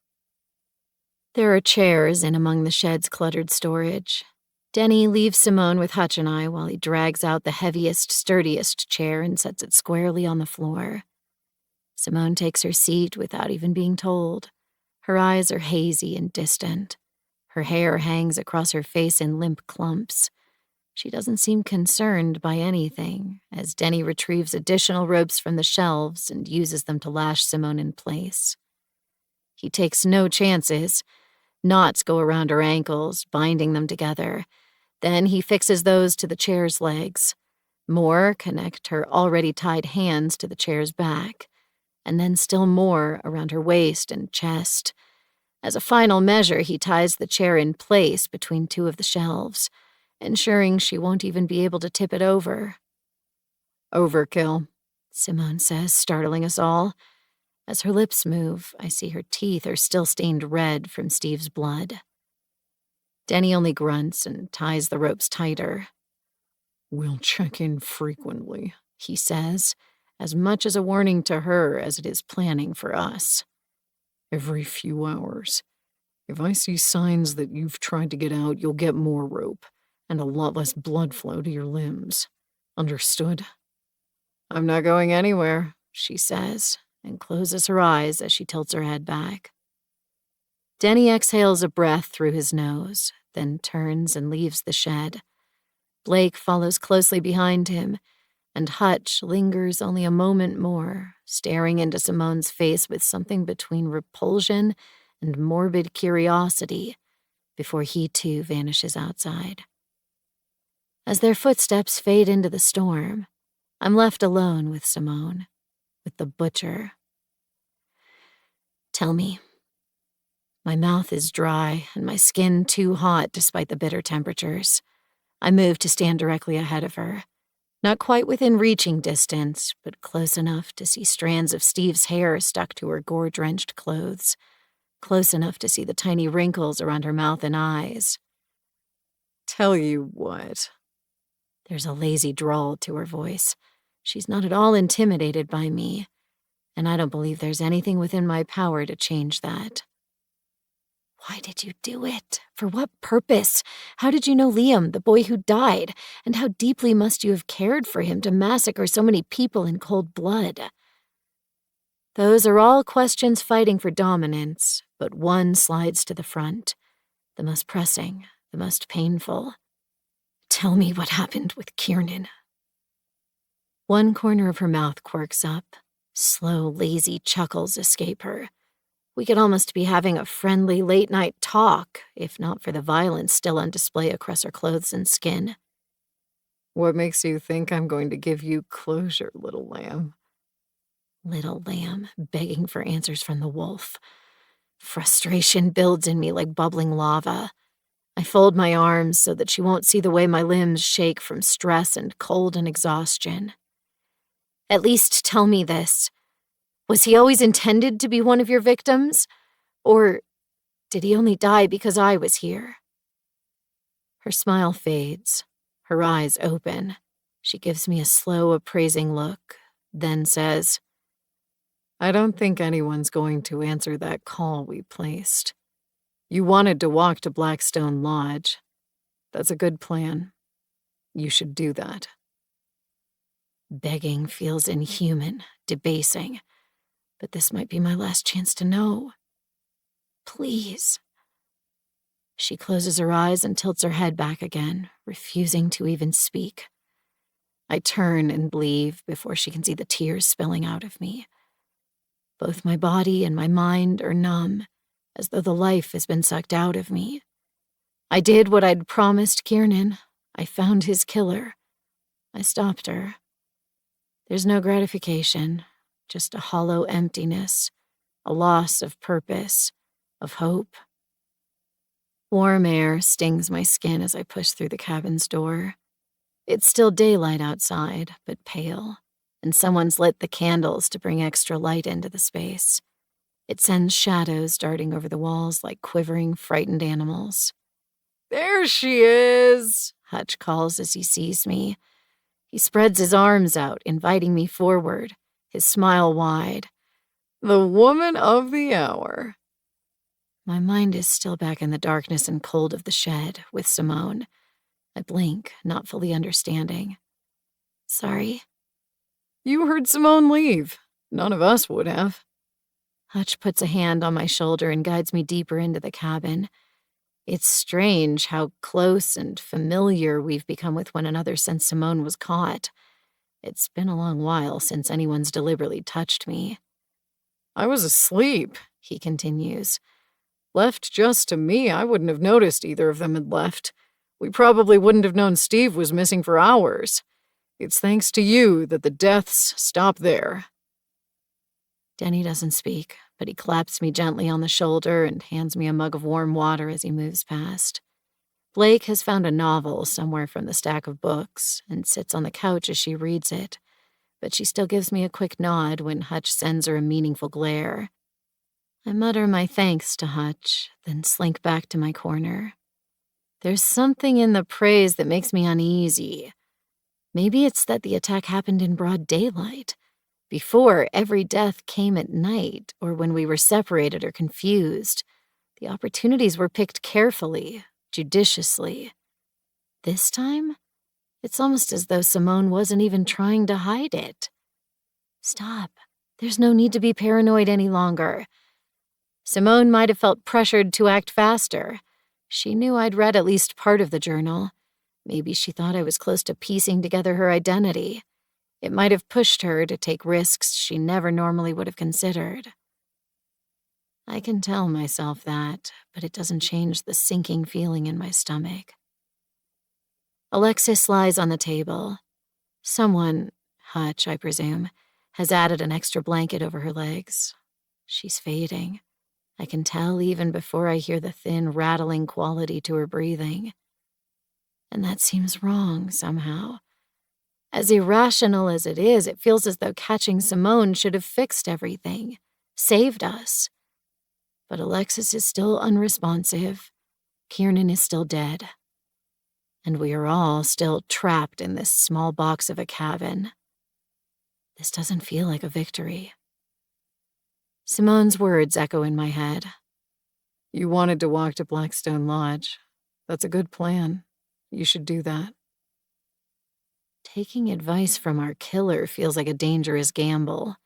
There are chairs in among the shed's cluttered storage. Denny leaves Simone with Hutch and I while he drags out the heaviest, sturdiest chair and sets it squarely on the floor. Simone takes her seat without even being told. Her eyes are hazy and distant. Her hair hangs across her face in limp clumps. She doesn't seem concerned by anything, as Denny retrieves additional ropes from the shelves and uses them to lash Simone in place. He takes no chances. Knots go around her ankles, binding them together. Then he fixes those to the chair's legs. More connect her already tied hands to the chair's back, and then still more around her waist and chest. As a final measure, he ties the chair in place between two of the shelves, ensuring she won't even be able to tip it over. "Overkill," Simone says, startling us all. As her lips move, I see her teeth are still stained red from Steve's blood. Denny only grunts and ties the ropes tighter. "We'll check in frequently," he says, as much as a warning to her as it is planning for us. "Every few hours. If I see signs that you've tried to get out, you'll get more rope, and a lot less blood flow to your limbs. Understood?" "I'm not going anywhere," she says, and closes her eyes as she tilts her head back. Denny exhales a breath through his nose, then turns and leaves the shed. Blake follows closely behind him, and Hutch lingers only a moment more, staring into Simone's face with something between repulsion and morbid curiosity, before he too vanishes outside. As their footsteps fade into the storm, I'm left alone with Simone, with the butcher. "Tell me." My mouth is dry and my skin too hot despite the bitter temperatures. I move to stand directly ahead of her. Not quite within reaching distance, but close enough to see strands of Steve's hair stuck to her gore-drenched clothes. Close enough to see the tiny wrinkles around her mouth and eyes. "Tell you what." There's a lazy drawl to her voice. She's not at all intimidated by me, and I don't believe there's anything within my power to change that. "Why did you do it? For what purpose? How did you know Liam, the boy who died? And how deeply must you have cared for him to massacre so many people in cold blood?" Those are all questions fighting for dominance, but one slides to the front. The most pressing, the most painful. "Tell me what happened with Kiernan." One corner of her mouth quirks up. Slow, lazy chuckles escape her. We could almost be having a friendly late-night talk, if not for the violence still on display across her clothes and skin. "What makes you think I'm going to give you closure, little lamb?" Little lamb, begging for answers from the wolf. Frustration builds in me like bubbling lava. I fold my arms so that she won't see the way my limbs shake from stress and cold and exhaustion. "At least tell me this. Was he always intended to be one of your victims? Or did he only die because I was here?" Her smile fades. Her eyes open. She gives me a slow, appraising look, then says, "I don't think anyone's going to answer that call we placed. You wanted to walk to Blackstone Lodge. That's a good plan. You should do that." Begging feels inhuman, debasing, but this might be my last chance to know. Please. She closes her eyes and tilts her head back again, refusing to even speak. I turn and leave before she can see the tears spilling out of me. Both my body and my mind are numb, as though the life has been sucked out of me. I did what I'd promised Kiernan. I found his killer. I stopped her. There's no gratification, just a hollow emptiness, a loss of purpose, of hope. Warm air stings my skin as I push through the cabin's door. It's still daylight outside, but pale, and someone's lit the candles to bring extra light into the space. It sends shadows darting over the walls like quivering, frightened animals. There she is, Hutch calls as he sees me. He spreads his arms out, inviting me forward, his smile wide. the woman of the hour. My mind is still back in the darkness and cold of the shed with Simone. I blink, not fully understanding. Sorry. You heard Simone leave. None of us would have. Hutch puts a hand on my shoulder and guides me deeper into the cabin. It's strange how close and familiar we've become with one another since Simone was caught. It's been a long while since anyone's deliberately touched me. I was asleep, he continues. Left just to me, I wouldn't have noticed either of them had left. We probably wouldn't have known Steve was missing for hours. It's thanks to you that the deaths stop there. Denny doesn't speak, but he claps me gently on the shoulder and hands me a mug of warm water as he moves past. Blake has found a novel somewhere from the stack of books and sits on the couch as she reads it, but she still gives me a quick nod when Hutch sends her a meaningful glare. I mutter my thanks to Hutch, then slink back to my corner. There's something in the praise that makes me uneasy. Maybe it's that the attack happened in broad daylight. Before, every death came at night, or when we were separated or confused. The opportunities were picked carefully, judiciously. This time, it's almost as though Simone wasn't even trying to hide it. Stop. There's no need to be paranoid any longer. Simone might have felt pressured to act faster. She knew I'd read at least part of the journal. Maybe she thought I was close to piecing together her identity. It might have pushed her to take risks she never normally would have considered. I can tell myself that, but it doesn't change the sinking feeling in my stomach. Alexis lies on the table. Someone, Hutch, I presume, has added an extra blanket over her legs. She's fading. I can tell even before I hear the thin, rattling quality to her breathing. And that seems wrong somehow. As irrational as it is, it feels as though catching Simone should have fixed everything, saved us. But Alexis is still unresponsive. Kiernan is still dead. And we are all still trapped in this small box of a cabin. This doesn't feel like a victory. Simone's words echo in my head. You wanted to walk to Blackstone Lodge. That's a good plan. You should do that. Taking advice from our killer feels like a dangerous gamble.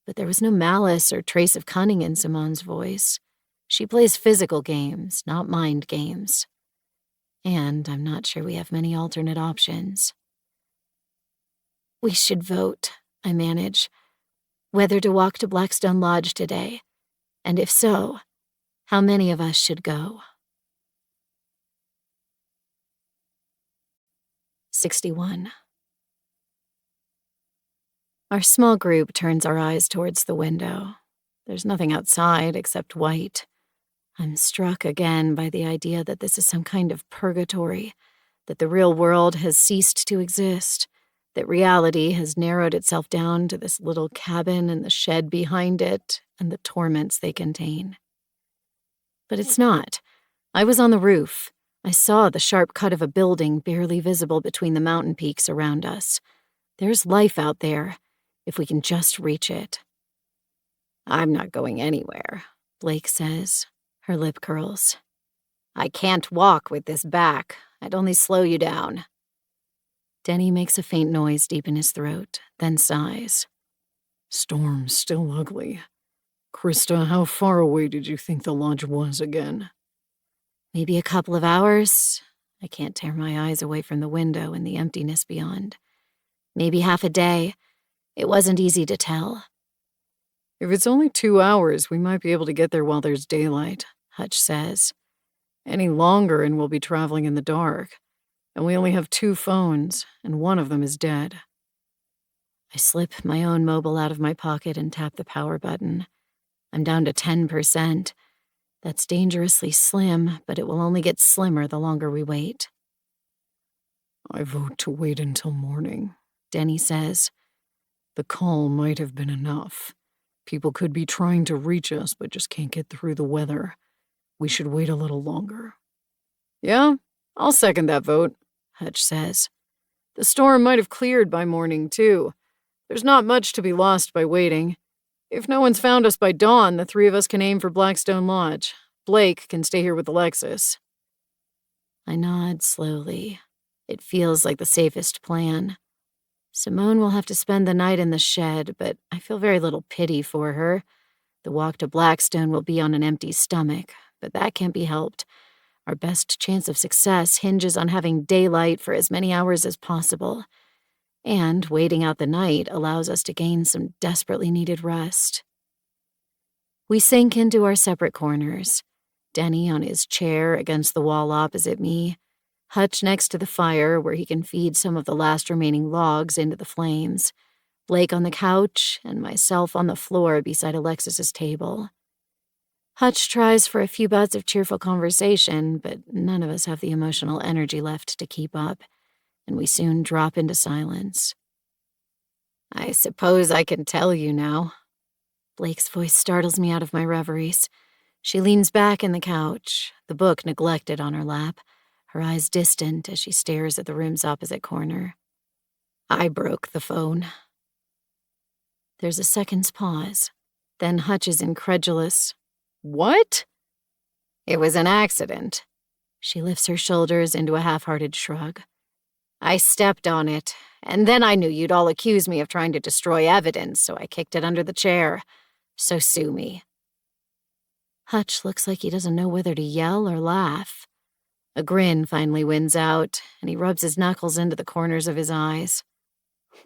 But there was no malice or trace of cunning in Simone's voice. She plays physical games, not mind games. And I'm not sure we have many alternate options. We should vote, I manage, whether to walk to Blackstone Lodge today, and if so, how many of us should go. 61. Our small group turns our eyes towards the window. There's nothing outside except white. I'm struck again by the idea that this is some kind of purgatory, that the real world has ceased to exist, that reality has narrowed itself down to this little cabin and the shed behind it and the torments they contain. But it's not. I was on the roof. I saw the sharp cut of a building barely visible between the mountain peaks around us. There's life out there, if we can just reach it. I'm not going anywhere, Blake says. Her lip curls. I can't walk with this back. I'd only slow you down. Denny makes a faint noise deep in his throat, then sighs. Storm's still ugly. Krista, how far away did you think the lodge was again? Maybe a couple of hours. I can't tear my eyes away from the window and the emptiness beyond. Maybe half a day. It wasn't easy to tell. If it's only 2 hours, we might be able to get there while there's daylight, Hutch says. Any longer and we'll be traveling in the dark. And we only have 2 phones, and one of them is dead. I slip my own mobile out of my pocket and tap the power button. I'm down to 10%. That's dangerously slim, but it will only get slimmer the longer we wait. I vote to wait until morning, Denny says. The call might have been enough. People could be trying to reach us, but just can't get through the weather. We should wait a little longer. Yeah, I'll second that vote, Hutch says. The storm might have cleared by morning, too. There's not much to be lost by waiting. If no one's found us by dawn, the 3 of us can aim for Blackstone Lodge. Blake can stay here with Alexis. I nod slowly. It feels like the safest plan. Simone will have to spend the night in the shed, but I feel very little pity for her. The walk to Blackstone will be on an empty stomach, but that can't be helped. Our best chance of success hinges on having daylight for as many hours as possible. And waiting out the night allows us to gain some desperately needed rest. We sink into our separate corners. Denny on his chair against the wall opposite me, Hutch next to the fire where he can feed some of the last remaining logs into the flames, Blake on the couch, and myself on the floor beside Alexis's table. Hutch tries for a few bouts of cheerful conversation, but none of us have the emotional energy left to keep up, and we soon drop into silence. I suppose I can tell you now. Blake's voice startles me out of my reveries. She leans back in the couch, the book neglected on her lap, her eyes distant as she stares at the room's opposite corner. I broke the phone. There's a second's pause. Then Hutch is incredulous. What? It was an accident. She lifts her shoulders into a half-hearted shrug. I stepped on it, and then I knew you'd all accuse me of trying to destroy evidence, so I kicked it under the chair. So sue me. Hutch looks like he doesn't know whether to yell or laugh. A grin finally wins out, and he rubs his knuckles into the corners of his eyes.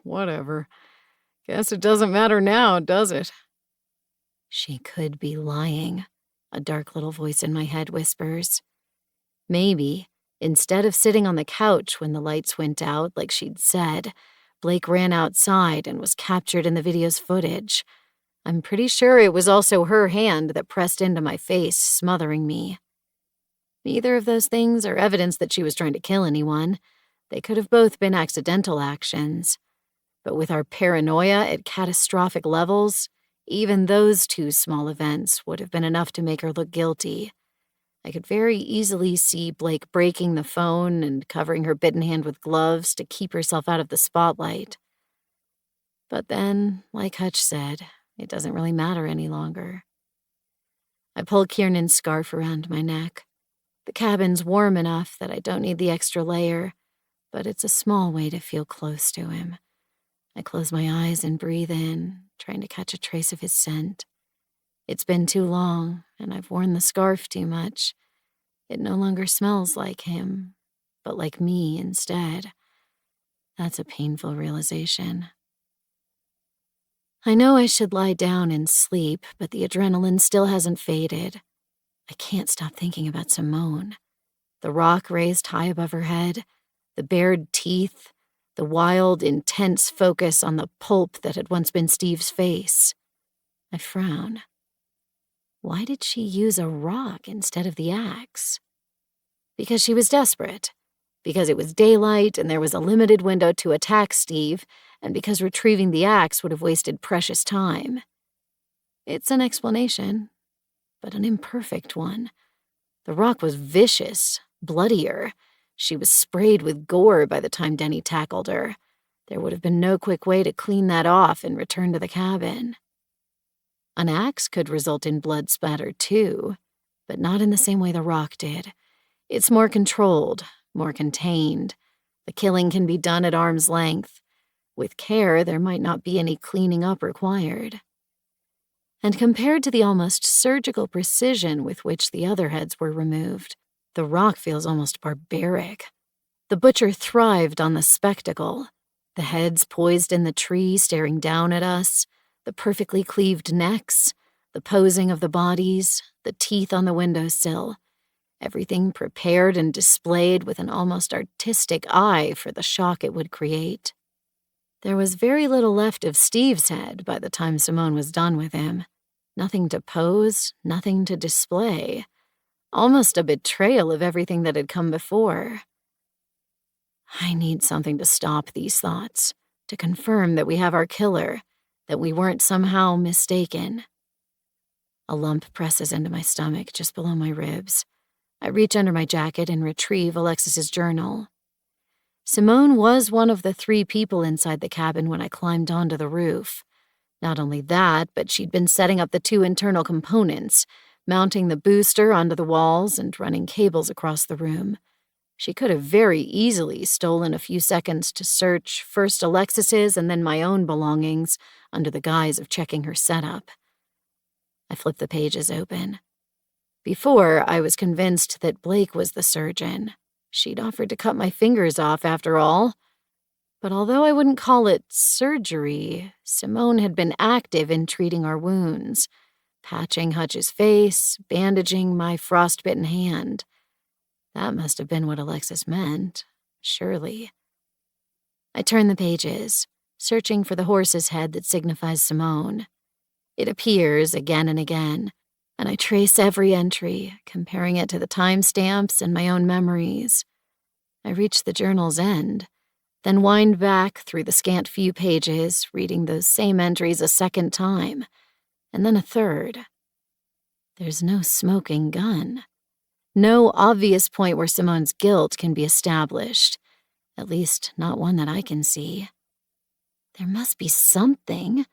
Whatever. Guess it doesn't matter now, does it? She could be lying, a dark little voice in my head whispers. Maybe, instead of sitting on the couch when the lights went out like she'd said, Blake ran outside and was captured in the video's footage. I'm pretty sure it was also her hand that pressed into my face, smothering me. Neither of those things are evidence that she was trying to kill anyone. They could have both been accidental actions. But with our paranoia at catastrophic levels, even those 2 small events would have been enough to make her look guilty. I could very easily see Blake breaking the phone and covering her bitten hand with gloves to keep herself out of the spotlight. But then, like Hutch said, it doesn't really matter any longer. I pull Kiernan's scarf around my neck. The cabin's warm enough that I don't need the extra layer, but it's a small way to feel close to him. I close my eyes and breathe in, trying to catch a trace of his scent. It's been too long, and I've worn the scarf too much. It no longer smells like him, but like me instead. That's a painful realization. I know I should lie down and sleep, but the adrenaline still hasn't faded. I can't stop thinking about Simone. The rock raised high above her head, the bared teeth, the wild, intense focus on the pulp that had once been Steve's face. I frown. Why did she use a rock instead of the axe? Because she was desperate. Because it was daylight and there was a limited window to attack Steve, and because retrieving the axe would have wasted precious time. It's an explanation, but an imperfect one. The rock was vicious, bloodier. She was sprayed with gore by the time Denny tackled her. There would have been no quick way to clean that off and return to the cabin. An axe could result in blood splatter too, but not in the same way the rock did. It's more controlled, more contained. The killing can be done at arm's length. With care, there might not be any cleaning up required. And compared to the almost surgical precision with which the other heads were removed, the rock feels almost barbaric. The butcher thrived on the spectacle. The heads poised in the tree staring down at us, the perfectly cleaved necks, the posing of the bodies, the teeth on the windowsill. Everything prepared and displayed with an almost artistic eye for the shock it would create. There was very little left of Steve's head by the time Simone was done with him. Nothing to pose, nothing to display. Almost a betrayal of everything that had come before. I need something to stop these thoughts, to confirm that we have our killer, that we weren't somehow mistaken. A lump presses into my stomach just below my ribs. I reach under my jacket and retrieve Alexis's journal. Simone was one of the 3 people inside the cabin when I climbed onto the roof. Not only that, but she'd been setting up the 2 internal components, mounting the booster onto the walls and running cables across the room. She could have very easily stolen a few seconds to search first Alexis's and then my own belongings under the guise of checking her setup. I flipped the pages open. Before, I was convinced that Blake was the surgeon. She'd offered to cut my fingers off, after all. But although I wouldn't call it surgery, Simone had been active in treating our wounds, patching Hutch's face, bandaging my frostbitten hand. That must have been what Alexis meant, surely. I turned the pages, searching for the horse's head that signifies Simone. It appears again and again, and I trace every entry, comparing it to the timestamps and my own memories. I reach the journal's end, then wind back through the scant few pages, reading those same entries a second time, and then a third. There's no smoking gun. No obvious point where Simone's guilt can be established, at least not one that I can see. There must be something.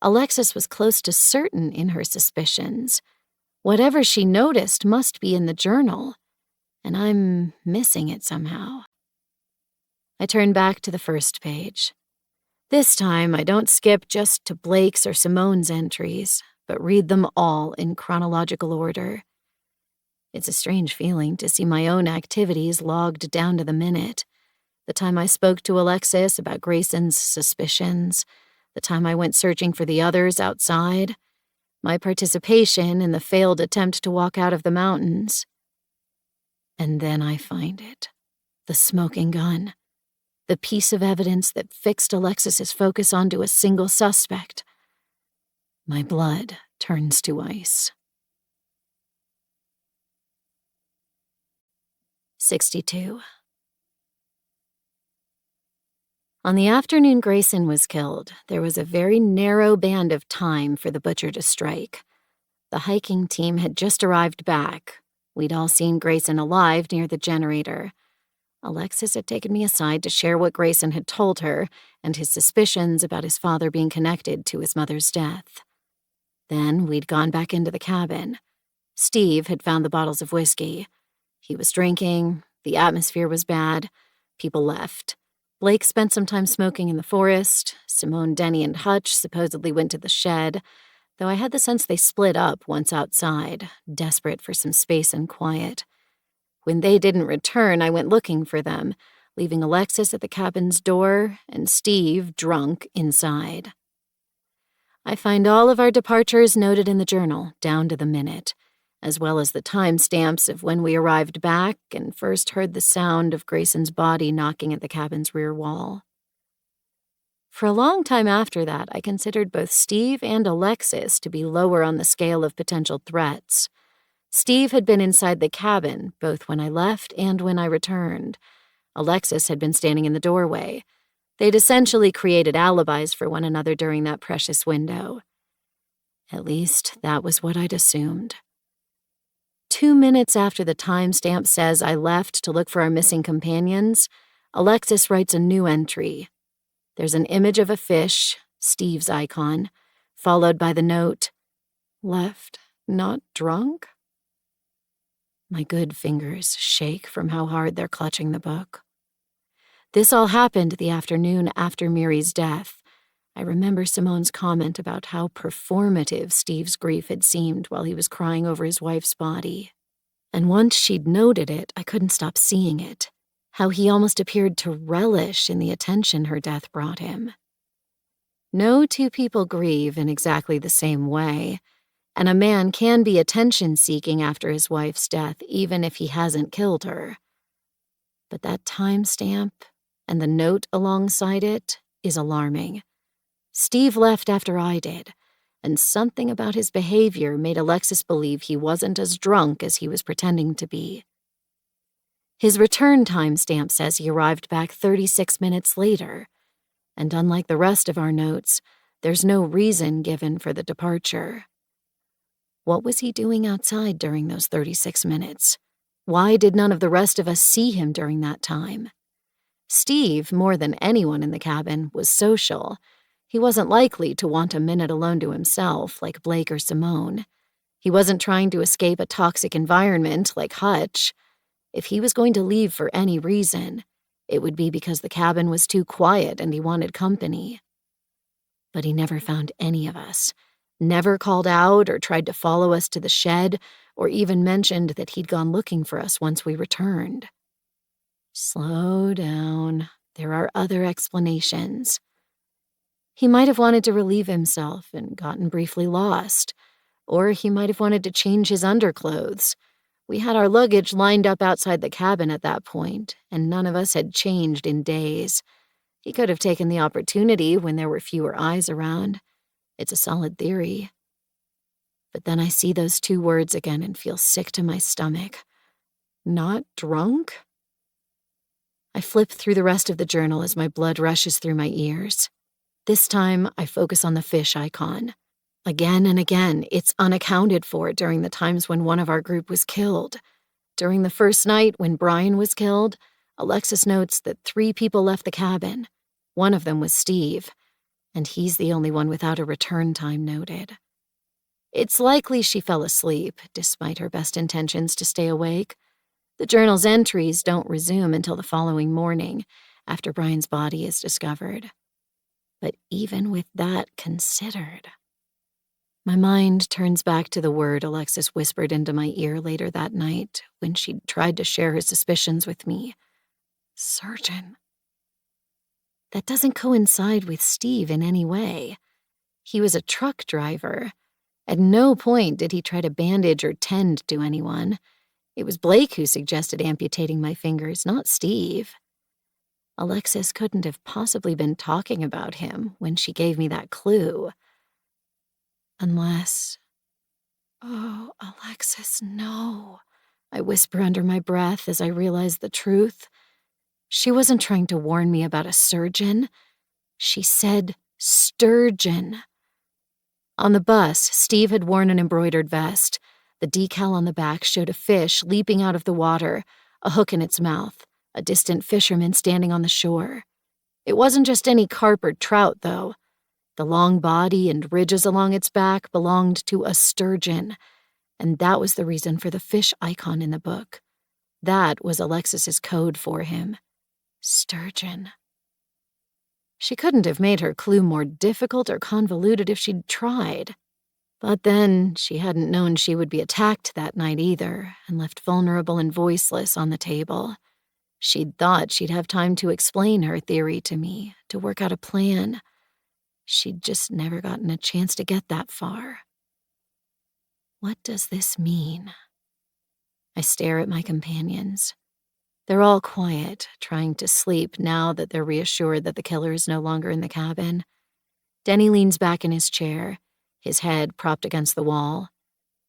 Alexis was close to certain in her suspicions. Whatever she noticed must be in the journal, and I'm missing it somehow. I turn back to the first page. This time, I don't skip just to Blake's or Simone's entries, but read them all in chronological order. It's a strange feeling to see my own activities logged down to the minute. The time I spoke to Alexis about Grayson's suspicions, the time I went searching for the others outside, my participation in the failed attempt to walk out of the mountains. And then I find it. The smoking gun. The piece of evidence that fixed Alexis's focus onto a single suspect. My blood turns to ice. 62. On the afternoon Grayson was killed, there was a very narrow band of time for the butcher to strike. The hiking team had just arrived back. We'd all seen Grayson alive near the generator. Alexis had taken me aside to share what Grayson had told her and his suspicions about his father being connected to his mother's death. Then we'd gone back into the cabin. Steve had found the bottles of whiskey. He was drinking, the atmosphere was bad, people left. Blake spent some time smoking in the forest. Simone, Denny, and Hutch supposedly went to the shed, though I had the sense they split up once outside, desperate for some space and quiet. When they didn't return, I went looking for them, leaving Alexis at the cabin's door and Steve, drunk, inside. I find all of our departures noted in the journal, down to the minute, as well as the timestamps of when we arrived back and first heard the sound of Grayson's body knocking at the cabin's rear wall. For a long time after that, I considered both Steve and Alexis to be lower on the scale of potential threats. Steve had been inside the cabin, both when I left and when I returned. Alexis had been standing in the doorway. They'd essentially created alibis for one another during that precious window. At least, that was what I'd assumed. 2 minutes after the timestamp says I left to look for our missing companions, Alexis writes a new entry. There's an image of a fish, Steve's icon, followed by the note, "Left, not drunk?" My good fingers shake from how hard they're clutching the book. This all happened the afternoon after Miri's death. I remember Simone's comment about how performative Steve's grief had seemed while he was crying over his wife's body. And once she'd noted it, I couldn't stop seeing it. How he almost appeared to relish in the attention her death brought him. No two people grieve in exactly the same way, and a man can be attention-seeking after his wife's death even if he hasn't killed her. But that timestamp and the note alongside it is alarming. Steve left after I did, and something about his behavior made Alexis believe he wasn't as drunk as he was pretending to be. His return timestamp says he arrived back 36 minutes later, and unlike the rest of our notes, there's no reason given for the departure. What was he doing outside during those 36 minutes? Why did none of the rest of us see him during that time? Steve, more than anyone in the cabin, was social. He wasn't likely to want a minute alone to himself like Blake or Simone. He wasn't trying to escape a toxic environment like Hutch. If he was going to leave for any reason, it would be because the cabin was too quiet and he wanted company. But he never found any of us, never called out or tried to follow us to the shed, or even mentioned that he'd gone looking for us once we returned. Slow down. There are other explanations. He might have wanted to relieve himself and gotten briefly lost, or he might have wanted to change his underclothes. We had our luggage lined up outside the cabin at that point, and none of us had changed in days. He could have taken the opportunity when there were fewer eyes around. It's a solid theory. But then I see those two words again and feel sick to my stomach. Not drunk? I flip through the rest of the journal as my blood rushes through my ears. This time, I focus on the fish icon. Again and again, it's unaccounted for during the times when one of our group was killed. During the first night when Brian was killed, Alexis notes that 3 people left the cabin. One of them was Steve, and he's the only one without a return time noted. It's likely she fell asleep, despite her best intentions to stay awake. The journal's entries don't resume until the following morning, after Brian's body is discovered. But even with that considered, my mind turns back to the word Alexis whispered into my ear later that night when she'd tried to share her suspicions with me. Surgeon. That doesn't coincide with Steve in any way. He was a truck driver. At no point did he try to bandage or tend to anyone. It was Blake who suggested amputating my fingers, not Steve. Alexis couldn't have possibly been talking about him when she gave me that clue. Unless... Oh, Alexis, no. I whisper under my breath as I realize the truth. She wasn't trying to warn me about a surgeon. She said sturgeon. On the bus, Steve had worn an embroidered vest. The decal on the back showed a fish leaping out of the water, a hook in its mouth, a distant fisherman standing on the shore. It wasn't just any carp or trout, though. The long body and ridges along its back belonged to a sturgeon, and that was the reason for the fish icon in the book. That was Alexis's code for him. Sturgeon. She couldn't have made her clue more difficult or convoluted if she'd tried. But then, she hadn't known she would be attacked that night either, and left vulnerable and voiceless on the table. She'd thought she'd have time to explain her theory to me, to work out a plan. She'd just never gotten a chance to get that far. What does this mean? I stare at my companions. They're all quiet, trying to sleep now that they're reassured that the killer is no longer in the cabin. Denny leans back in his chair, his head propped against the wall.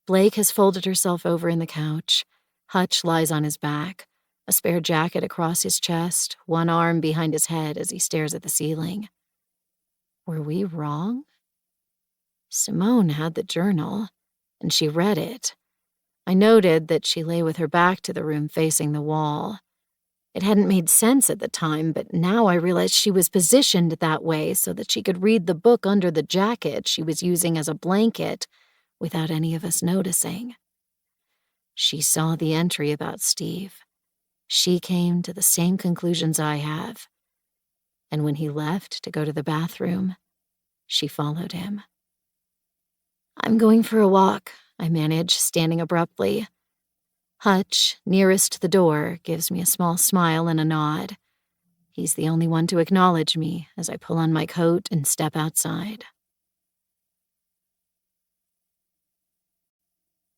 Blake has folded herself over in the couch. Hutch lies on his back, a spare jacket across his chest, one arm behind his head as he stares at the ceiling. Were we wrong? Simone had the journal, and she read it. I noted that she lay with her back to the room facing the wall. It hadn't made sense at the time, but now I realized she was positioned that way so that she could read the book under the jacket she was using as a blanket without any of us noticing. She saw the entry about Steve. She came to the same conclusions I have. And when he left to go to the bathroom, She followed him. "I'm going for a walk," I manage, standing abruptly. Hutch, nearest the door, gives me a small smile and a nod. He's the only one to acknowledge me as I pull on my coat and step outside.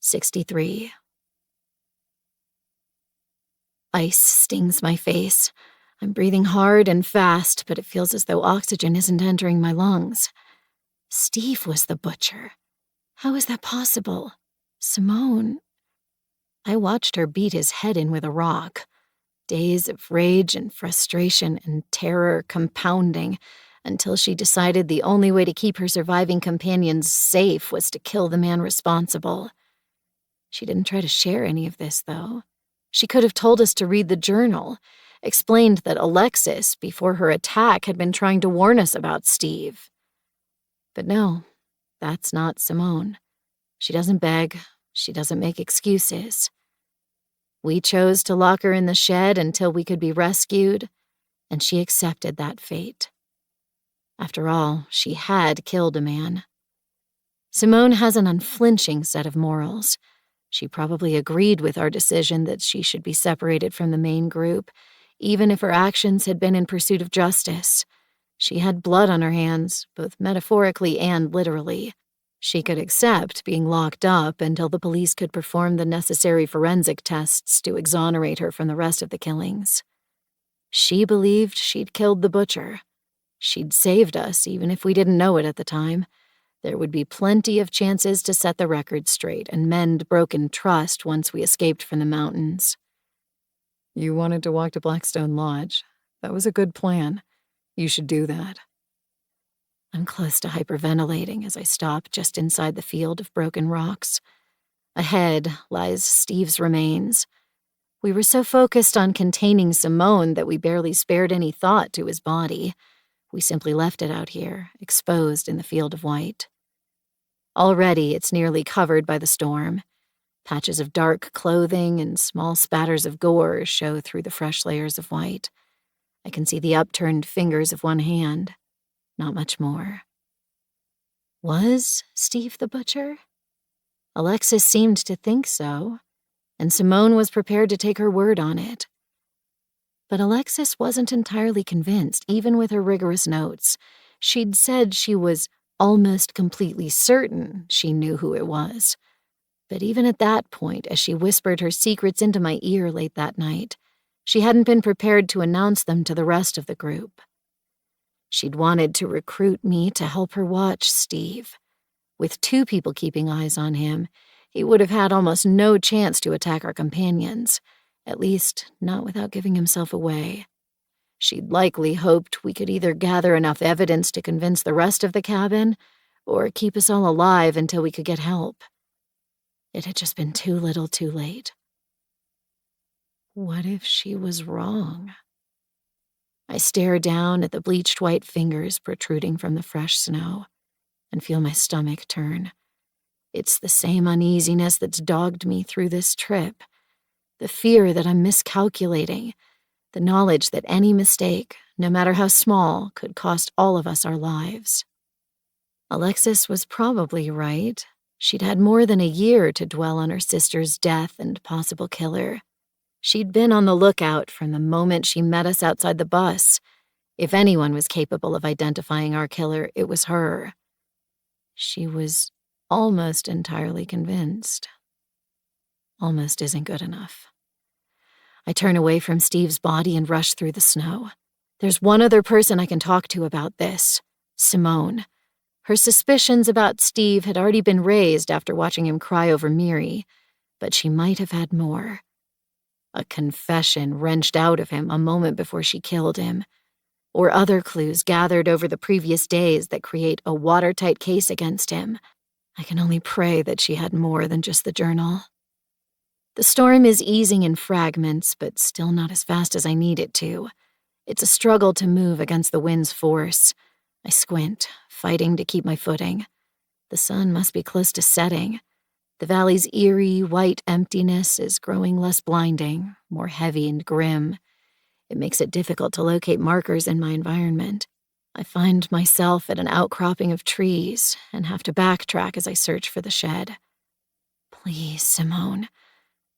63. Ice stings my face. I'm breathing hard and fast, but it feels as though oxygen isn't entering my lungs. Steve was the butcher. How is that possible? Simone. I watched her beat his head in with a rock. Days of rage and frustration and terror compounding until she decided the only way to keep her surviving companions safe was to kill the man responsible. She didn't try to share any of this, though. She could have told us to read the journal, explained that Alexis, before her attack, had been trying to warn us about Steve. But no, that's not Simone. She doesn't beg. She doesn't make excuses. We chose to lock her in the shed until we could be rescued, and she accepted that fate. After all, she had killed a man. Simone has an unflinching set of morals. She probably agreed with our decision that she should be separated from the main group, even if her actions had been in pursuit of justice. She had blood on her hands, both metaphorically and literally. She could accept being locked up until the police could perform the necessary forensic tests to exonerate her from the rest of the killings. She believed she'd killed the butcher. She'd saved us, even if we didn't know it at the time. There would be plenty of chances to set the record straight and mend broken trust once we escaped from the mountains. You wanted to walk to Blackstone Lodge. That was a good plan. You should do that. I'm close to hyperventilating as I stop just inside the field of broken rocks. Ahead lies Steve's remains. We were so focused on containing Simone that we barely spared any thought to his body. We simply left it out here, exposed in the field of white. Already it's nearly covered by the storm. Patches of dark clothing and small spatters of gore show through the fresh layers of white. I can see the upturned fingers of one hand. Not much more. Was Steve the butcher? Alexis seemed to think so, and Simone was prepared to take her word on it. But Alexis wasn't entirely convinced, even with her rigorous notes. She'd said she was almost completely certain she knew who it was. But even at that point, as she whispered her secrets into my ear late that night, she hadn't been prepared to announce them to the rest of the group. She'd wanted to recruit me to help her watch Steve. With 2 people keeping eyes on him, he would have had almost no chance to attack our companions, at least not without giving himself away. She'd likely hoped we could either gather enough evidence to convince the rest of the cabin or keep us all alive until we could get help. It had just been too little too late. What if she was wrong? I stare down at the bleached white fingers protruding from the fresh snow and feel my stomach turn. It's the same uneasiness that's dogged me through this trip. The fear that I'm miscalculating. The knowledge that any mistake, no matter how small, could cost all of us our lives. Alexis was probably right. She'd had more than a year to dwell on her sister's death and possible killer. She'd been on the lookout from the moment she met us outside the bus. If anyone was capable of identifying our killer, it was her. She was almost entirely convinced. Almost isn't good enough. I turn away from Steve's body and rush through the snow. There's one other person I can talk to about this, Simone. Her suspicions about Steve had already been raised after watching him cry over Miri, but she might have had more. A confession wrenched out of him a moment before she killed him, or other clues gathered over the previous days that create a watertight case against him. I can only pray that she had more than just the journal. The storm is easing in fragments, but still not as fast as I need it to. It's a struggle to move against the wind's force. I squint, fighting to keep my footing. The sun must be close to setting. The valley's eerie, white emptiness is growing less blinding, more heavy and grim. It makes it difficult to locate markers in my environment. I find myself at an outcropping of trees and have to backtrack as I search for the shed. Please, Simone.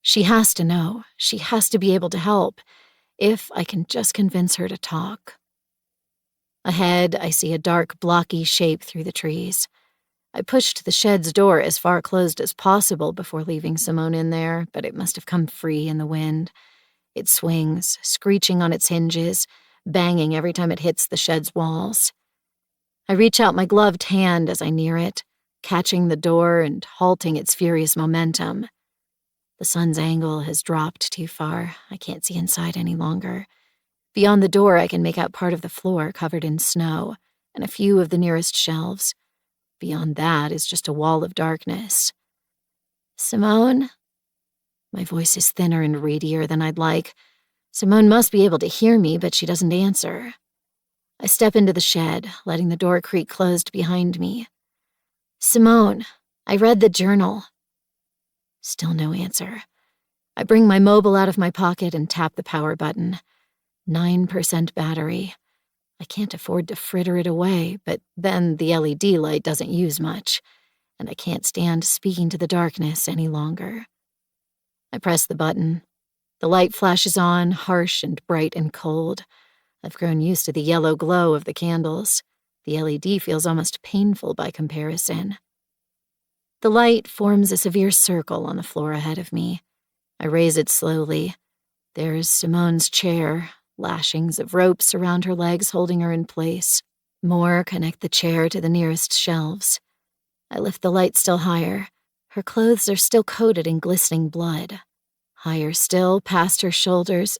She has to know. She has to be able to help, if I can just convince her to talk. Ahead, I see a dark, blocky shape through the trees. I pushed the shed's door as far closed as possible before leaving Simone in there, but it must have come free in the wind. It swings, screeching on its hinges, banging every time it hits the shed's walls. I reach out my gloved hand as I near it, catching the door and halting its furious momentum. The sun's angle has dropped too far. I can't see inside any longer. Beyond the door, I can make out part of the floor covered in snow and a few of the nearest shelves. Beyond that is just a wall of darkness. Simone? My voice is thinner and reedier than I'd like. Simone must be able to hear me, but she doesn't answer. I step into the shed, letting the door creak closed behind me. Simone, I read the journal. Still no answer. I bring my mobile out of my pocket and tap the power button. 9% battery. I can't afford to fritter it away, but then the LED light doesn't use much, and I can't stand speaking to the darkness any longer. I press the button. The light flashes on, harsh and bright and cold. I've grown used to the yellow glow of the candles. The LED feels almost painful by comparison. The light forms a severe circle on the floor ahead of me. I raise it slowly. There's Simone's chair, lashings of ropes around her legs holding her in place. More connect the chair to the nearest shelves. I lift the light still higher. Her clothes are still coated in glistening blood. Higher still, past her shoulders,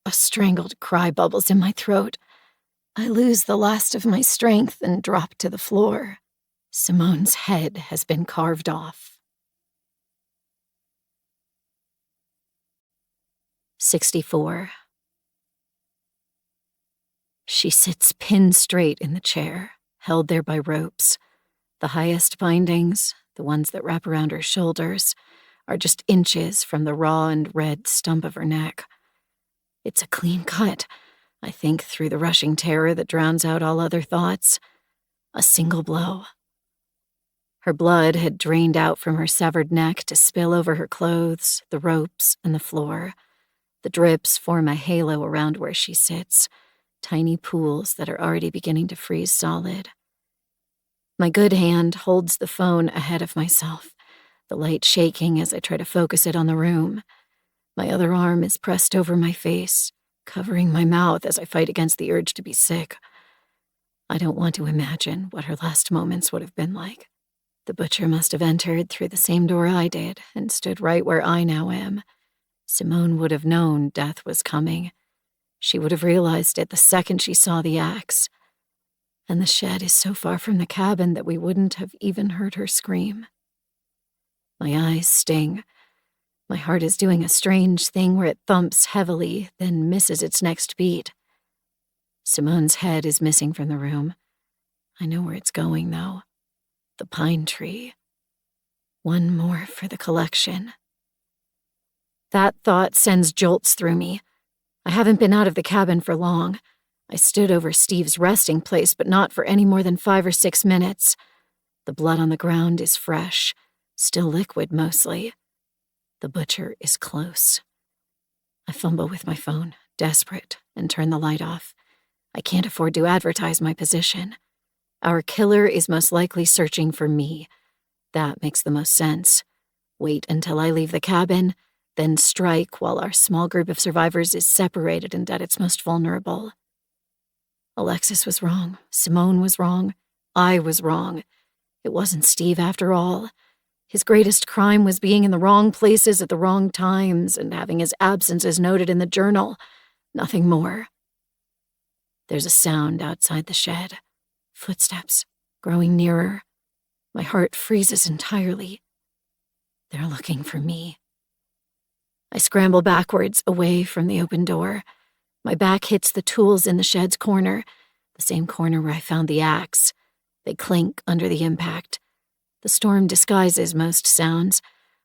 a strangled cry bubbles in my throat. I lose the last of my strength and drop to the floor. Simone's head has been carved off. 64. She sits pin straight in the chair, held there by ropes. The highest bindings, the ones that wrap around her shoulders, are just inches from the raw and red stump of her neck. It's a clean cut, I think, through the rushing terror that drowns out all other thoughts. A single blow. Her blood had drained out from her severed neck to spill over her clothes, the ropes, and the floor. The drips form a halo around where she sits, tiny pools that are already beginning to freeze solid. My good hand holds the phone ahead of myself, the light shaking as I try to focus it on the room. My other arm is pressed over my face, covering my mouth as I fight against the urge to be sick. I don't want to imagine what her last moments would have been like. The butcher must have entered through the same door I did and stood right where I now am. Simone would have known death was coming. She would have realized it the second she saw the axe. And the shed is so far from the cabin that we wouldn't have even heard her scream. My eyes sting. My heart is doing a strange thing where it thumps heavily, then misses its next beat. Simone's head is missing from the room. I know where it's going, though. The pine tree. One more for the collection. That thought sends jolts through me. I haven't been out of the cabin for long. I stood over Steve's resting place, but not for any more than 5 or 6 minutes. The blood on the ground is fresh, still liquid mostly. The butcher is close. I fumble with my phone, desperate, and turn the light off. I can't afford to advertise my position. Our killer is most likely searching for me. That makes the most sense. Wait until I leave the cabin, then strike while our small group of survivors is separated and at its most vulnerable. Alexis was wrong. Simone was wrong. I was wrong. It wasn't Steve after all. His greatest crime was being in the wrong places at the wrong times and having his absences noted in the journal. Nothing more. There's a sound outside the shed. Footsteps, growing nearer. My heart freezes entirely. They're looking for me. I scramble backwards, away from the open door. My back hits the tools in the shed's corner, the same corner where I found the axe. They clink under the impact. The storm disguises most sounds.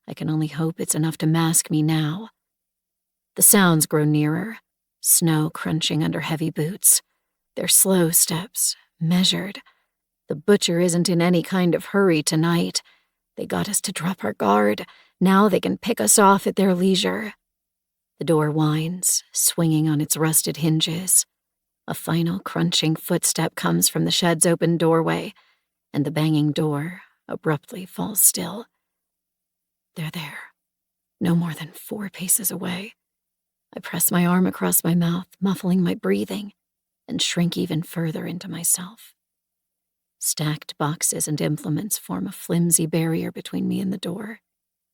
I can only hope it's enough to mask me now. The sounds grow nearer, snow crunching under heavy boots. They're slow steps, measured. The butcher isn't in any kind of hurry tonight. They got us to drop our guard. Now they can pick us off at their leisure. The door whines, swinging on its rusted hinges. A final crunching footstep comes from the shed's open doorway, and the banging door abruptly falls still. They're there, no more than 4 paces away. I press my arm across my mouth, muffling my breathing, and shrink even further into myself. Stacked boxes and implements form a flimsy barrier between me and the door.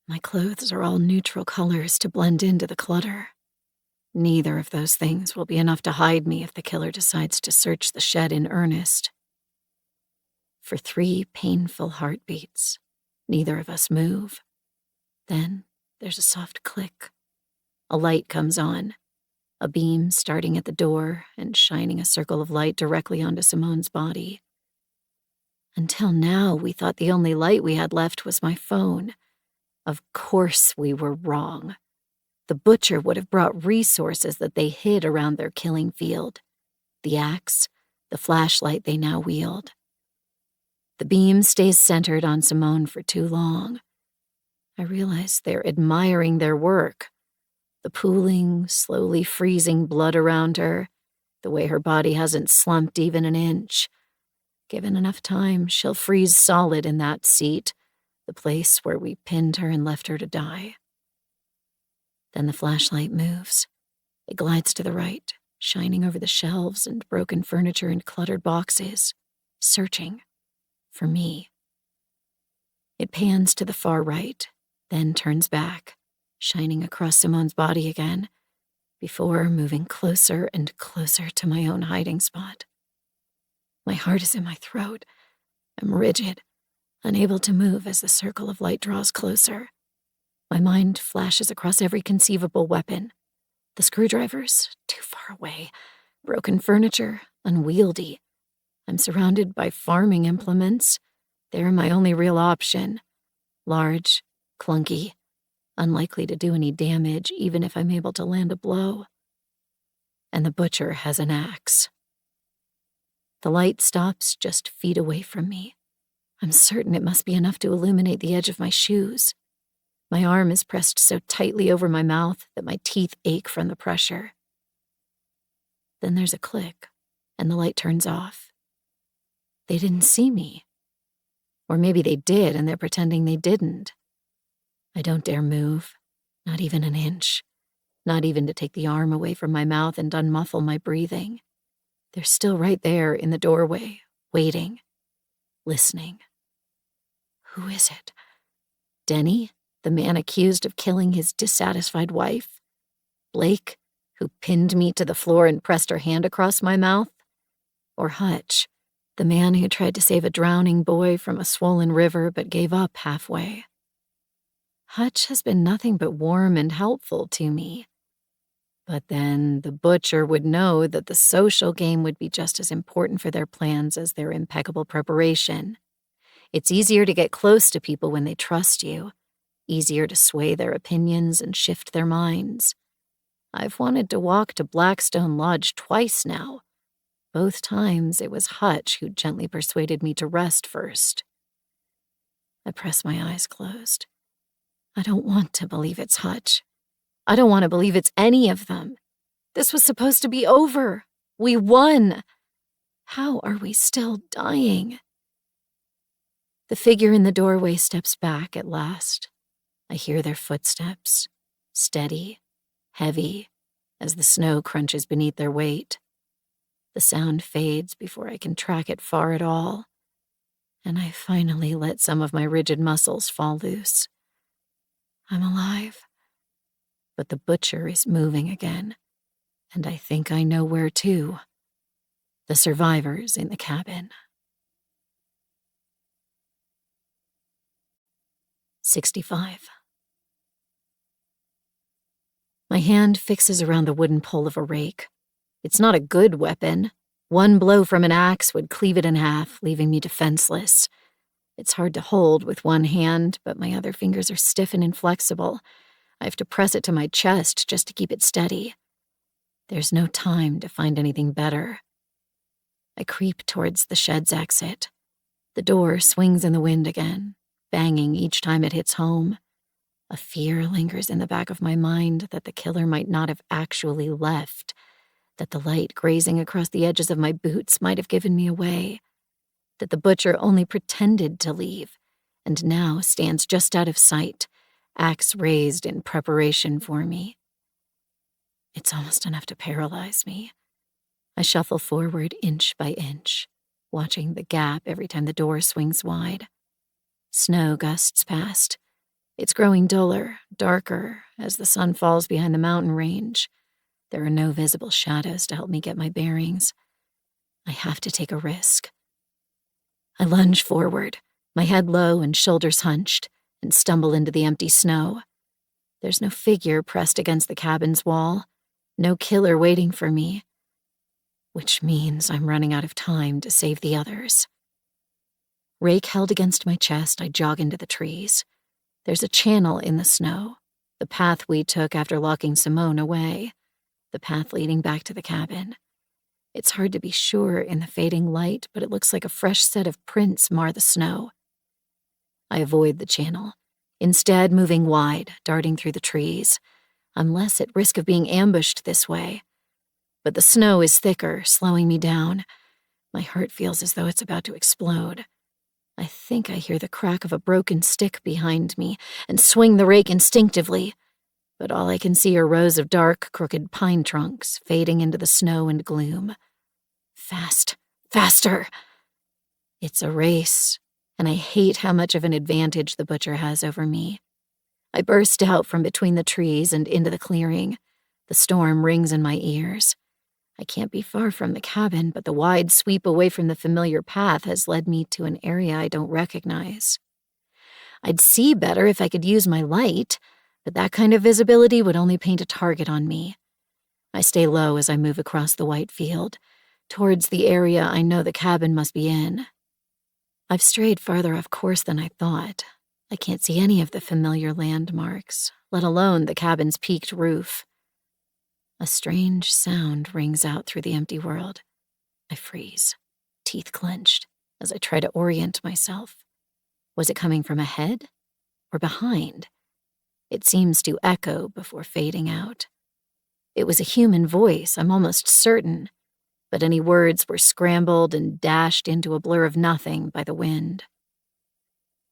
My clothes are all neutral colors to blend into the clutter. Neither of those things will be enough to hide me if the killer decides to search the shed in earnest. For 3 painful heartbeats, neither of us move. Then there's a soft click. A light comes on, a beam starting at the door and shining a circle of light directly onto Simone's body. Until now, we thought the only light we had left was my phone. Of course we were wrong. The butcher would have brought resources that they hid around their killing field. The axe, the flashlight they now wield. The beam stays centered on Simone for too long. I realize they're admiring their work. The pooling, slowly freezing blood around her, the way her body hasn't slumped even an inch. Given enough time, she'll freeze solid in that seat, the place where we pinned her and left her to die. Then the flashlight moves. It glides to the right, shining over the shelves and broken furniture and cluttered boxes, searching for me. It pans to the far right, then turns back, shining across Simone's body again, before moving closer and closer to my own hiding spot. My heart is in my throat. I'm rigid, unable to move as the circle of light draws closer. My mind flashes across every conceivable weapon. The screwdrivers, too far away. Broken furniture, unwieldy. I'm surrounded by farming implements. They're my only real option. Large, clunky, unlikely to do any damage even if I'm able to land a blow. And the butcher has an axe. The light stops just feet away from me. I'm certain it must be enough to illuminate the edge of my shoes. My arm is pressed so tightly over my mouth that my teeth ache from the pressure. Then there's a click, and the light turns off. They didn't see me. Or maybe they did, and they're pretending they didn't. I don't dare move, not even an inch, not even to take the arm away from my mouth and unmuffle my breathing. They're still right there in the doorway, waiting, listening. Who is it? Denny, the man accused of killing his dissatisfied wife? Blake, who pinned me to the floor and pressed her hand across my mouth? Or Hutch, the man who tried to save a drowning boy from a swollen river but gave up halfway? Hutch has been nothing but warm and helpful to me. But then the butcher would know that the social game would be just as important for their plans as their impeccable preparation. It's easier to get close to people when they trust you, easier to sway their opinions and shift their minds. I've wanted to walk to Blackstone Lodge twice now. Both times it was Hutch who gently persuaded me to rest first. I press my eyes closed. I don't want to believe it's Hutch. I don't want to believe it's any of them. This was supposed to be over. We won. How are we still dying? The figure in the doorway steps back at last. I hear their footsteps, steady, heavy, as the snow crunches beneath their weight. The sound fades before I can track it far at all, and I finally let some of my rigid muscles fall loose. I'm alive. But the butcher is moving again, and I think I know where to. The survivors in the cabin. 65. My hand fixes around the wooden pole of a rake. It's not a good weapon. One blow from an axe would cleave it in half, leaving me defenseless. It's hard to hold with one hand, but my other fingers are stiff and inflexible. I have to press it to my chest just to keep it steady. There's no time to find anything better. I creep towards the shed's exit. The door swings in the wind again, banging each time it hits home. A fear lingers in the back of my mind that the killer might not have actually left, that the light grazing across the edges of my boots might have given me away, that the butcher only pretended to leave and now stands just out of sight, axe raised in preparation for me. It's almost enough to paralyze me. I shuffle forward inch by inch, watching the gap every time the door swings wide. Snow gusts past. It's growing duller, darker, as the sun falls behind the mountain range. There are no visible shadows to help me get my bearings. I have to take a risk. I lunge forward, my head low and shoulders hunched, and stumble into the empty snow. There's no figure pressed against the cabin's wall, no killer waiting for me, which means I'm running out of time to save the others. Rake held against my chest, I jog into the trees. There's a channel in the snow, the path we took after locking Simone away, the path leading back to the cabin. It's hard to be sure in the fading light, but it looks like a fresh set of prints mar the snow. I avoid the channel, instead moving wide, darting through the trees. I'm less at risk of being ambushed this way. But the snow is thicker, slowing me down. My heart feels as though it's about to explode. I think I hear the crack of a broken stick behind me and swing the rake instinctively, but all I can see are rows of dark, crooked pine trunks fading into the snow and gloom. Fast, faster! It's a race, and I hate how much of an advantage the butcher has over me. I burst out from between the trees and into the clearing. The storm rings in my ears. I can't be far from the cabin, but the wide sweep away from the familiar path has led me to an area I don't recognize. I'd see better if I could use my light, but that kind of visibility would only paint a target on me. I stay low as I move across the white field, towards the area I know the cabin must be in. I've strayed farther off course than I thought. I can't see any of the familiar landmarks, let alone the cabin's peaked roof. A strange sound rings out through the empty world. I freeze, teeth clenched, as I try to orient myself. Was it coming from ahead or behind? It seems to echo before fading out. It was a human voice, I'm almost certain, but any words were scrambled and dashed into a blur of nothing by the wind.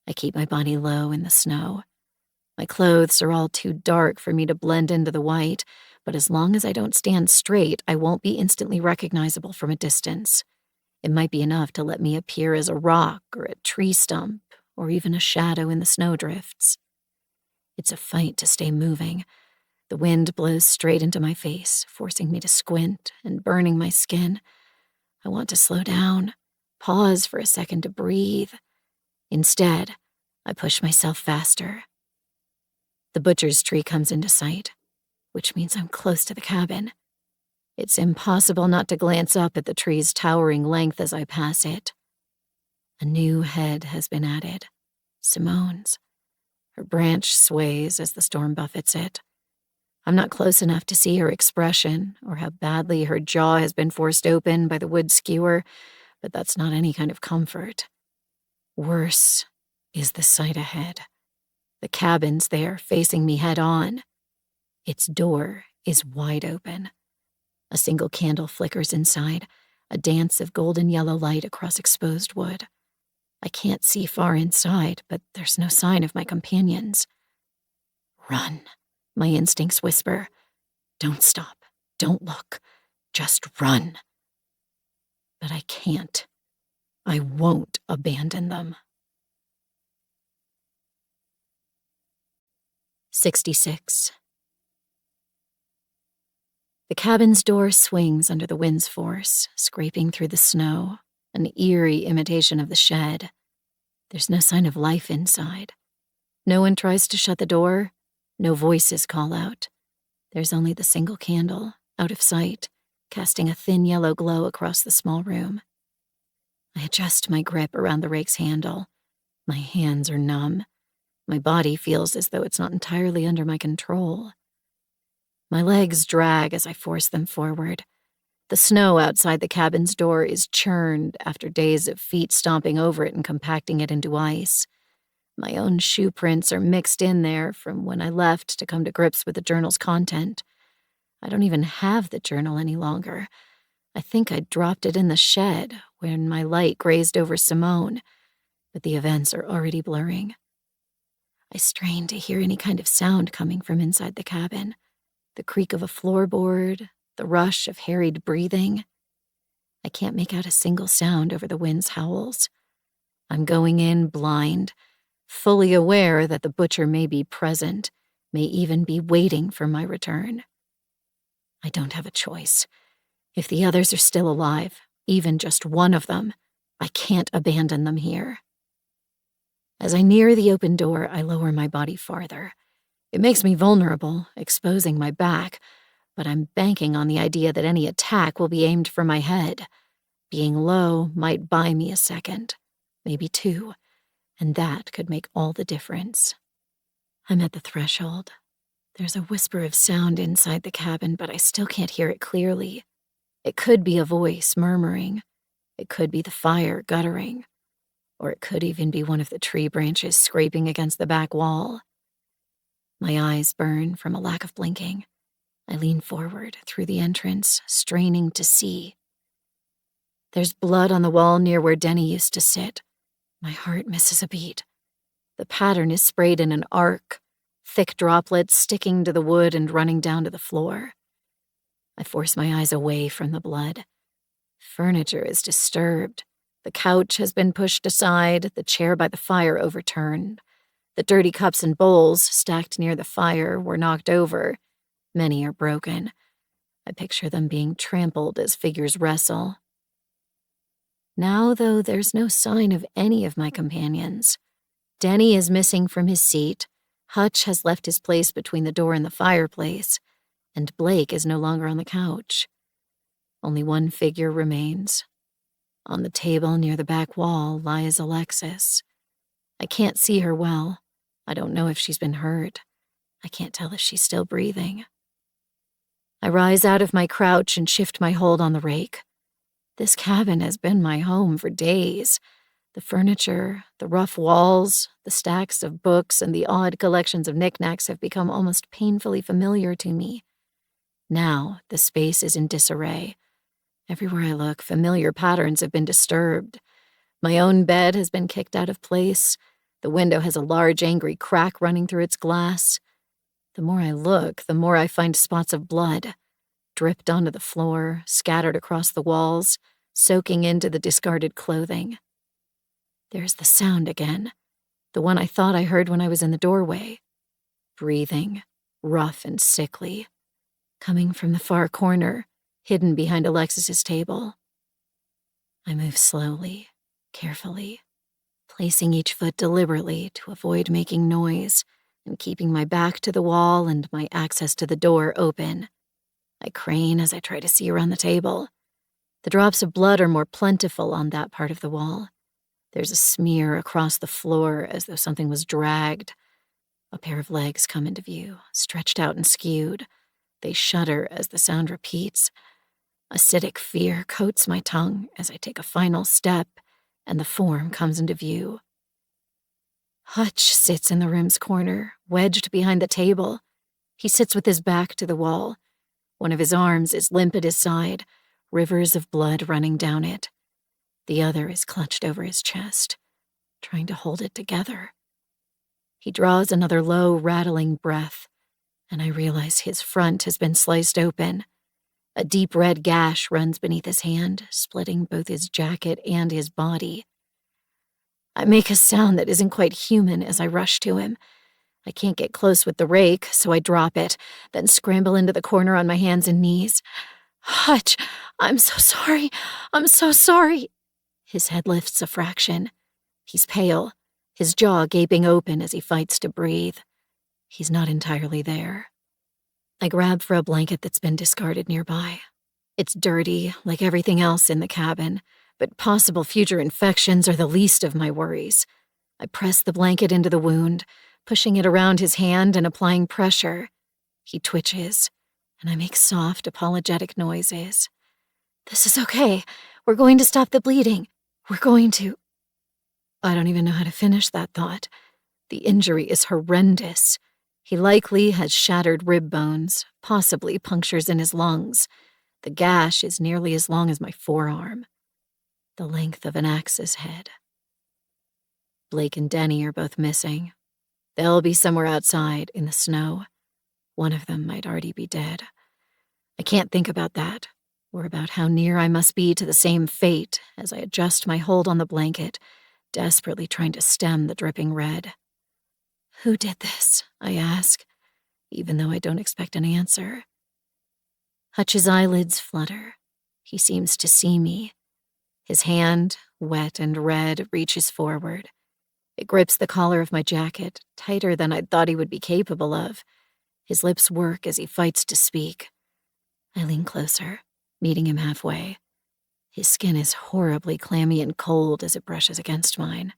I keep my body low in the snow. My clothes are all too dark for me to blend into the white, but as long as I don't stand straight, I won't be instantly recognizable from a distance. It might be enough to let me appear as a rock or a tree stump or even a shadow in the snowdrifts. It's a fight to stay moving. The wind blows straight into my face, forcing me to squint and burning my skin. I want to slow down, pause for a second to breathe. Instead, I push myself faster. The butcher's tree comes into sight, which means I'm close to the cabin. It's impossible not to glance up at the tree's towering length as I pass it. A new head has been added, Simone's. Her branch sways as the storm buffets it. I'm not close enough to see her expression or how badly her jaw has been forced open by the wood skewer, but that's not any kind of comfort. Worse is the sight ahead. The cabin's there, facing me head on. Its door is wide open. A single candle flickers inside, a dance of golden yellow light across exposed wood. I can't see far inside, but there's no sign of my companions. Run, my instincts whisper. Don't stop, don't look, just run. But I can't. I won't abandon them. 66. The cabin's door swings under the wind's force, scraping through the snow, an eerie imitation of the shed. There's no sign of life inside. No one tries to shut the door. No voices call out. There's only the single candle, out of sight, casting a thin yellow glow across the small room. I adjust my grip around the rake's handle. My hands are numb. My body feels as though it's not entirely under my control. My legs drag as I force them forward. The snow outside the cabin's door is churned after days of feet stomping over it and compacting it into ice. My own shoe prints are mixed in there from when I left to come to grips with the journal's content. I don't even have the journal any longer. I think I dropped it in the shed when my light grazed over Simone, but the events are already blurring. I strain to hear any kind of sound coming from inside the cabin. The creak of a floorboard, the rush of harried breathing. I can't make out a single sound over the wind's howls. I'm going in blind, fully aware that the butcher may be present, may even be waiting for my return. I don't have a choice. If the others are still alive, even just one of them, I can't abandon them here. As I near the open door, I lower my body farther. It makes me vulnerable, exposing my back, but I'm banking on the idea that any attack will be aimed for my head. Being low might buy me a second, maybe two, and that could make all the difference. I'm at the threshold. There's a whisper of sound inside the cabin, but I still can't hear it clearly. It could be a voice murmuring. It could be the fire guttering. Or it could even be one of the tree branches scraping against the back wall. My eyes burn from a lack of blinking. I lean forward through the entrance, straining to see. There's blood on the wall near where Denny used to sit. My heart misses a beat. The pattern is sprayed in an arc, thick droplets sticking to the wood and running down to the floor. I force my eyes away from the blood. Furniture is disturbed. The couch has been pushed aside, the chair by the fire overturned. The dirty cups and bowls stacked near the fire were knocked over. Many are broken. I picture them being trampled as figures wrestle. Now, though, there's no sign of any of my companions. Denny is missing from his seat. Hutch has left his place between the door and the fireplace, and Blake is no longer on the couch. Only one figure remains. On the table near the back wall lies Alexis. I can't see her well. I don't know if she's been hurt. I can't tell if she's still breathing. I rise out of my crouch and shift my hold on the rake. This cabin has been my home for days. The furniture, the rough walls, the stacks of books, and the odd collections of knickknacks have become almost painfully familiar to me. Now, the space is in disarray. Everywhere I look, familiar patterns have been disturbed. My own bed has been kicked out of place. The window has a large, angry crack running through its glass. The more I look, the more I find spots of blood, dripped onto the floor, scattered across the walls, soaking into the discarded clothing. There's the sound again, the one I thought I heard when I was in the doorway. Breathing, rough and sickly, coming from the far corner, hidden behind Alexis's table. I move slowly, carefully, placing each foot deliberately to avoid making noise and keeping my back to the wall and my access to the door open. I crane as I try to see around the table. The drops of blood are more plentiful on that part of the wall. There's a smear across the floor as though something was dragged. A pair of legs come into view, stretched out and skewed. They shudder as the sound repeats. Acidic fear coats my tongue as I take a final step, and the form comes into view. Hutch sits in the room's corner, wedged behind the table. He sits with his back to the wall. One of his arms is limp at his side, rivers of blood running down it. The other is clutched over his chest, trying to hold it together. He draws another low, rattling breath, and I realize his front has been sliced open. A deep red gash runs beneath his hand, splitting both his jacket and his body. I make a sound that isn't quite human as I rush to him. I can't get close with the rake, so I drop it, then scramble into the corner on my hands and knees. Hutch, I'm so sorry. I'm so sorry. His head lifts a fraction. He's pale, his jaw gaping open as he fights to breathe. He's not entirely there. I grab for a blanket that's been discarded nearby. It's dirty, like everything else in the cabin, but possible future infections are the least of my worries. I press the blanket into the wound, pushing it around his hand and applying pressure. He twitches, and I make soft, apologetic noises. This is okay. We're going to stop the bleeding. We're going to... I don't even know how to finish that thought. The injury is horrendous. He likely has shattered rib bones, possibly punctures in his lungs. The gash is nearly as long as my forearm, the length of an axe's head. Blake and Denny are both missing. They'll be somewhere outside in the snow. One of them might already be dead. I can't think about that, or about how near I must be to the same fate as I adjust my hold on the blanket, desperately trying to stem the dripping red. Who did this? I ask, even though I don't expect an answer. Hutch's eyelids flutter. He seems to see me. His hand, wet and red, reaches forward. It grips the collar of my jacket, tighter than I'd thought he would be capable of. His lips work as he fights to speak. I lean closer, meeting him halfway. His skin is horribly clammy and cold as it brushes against mine.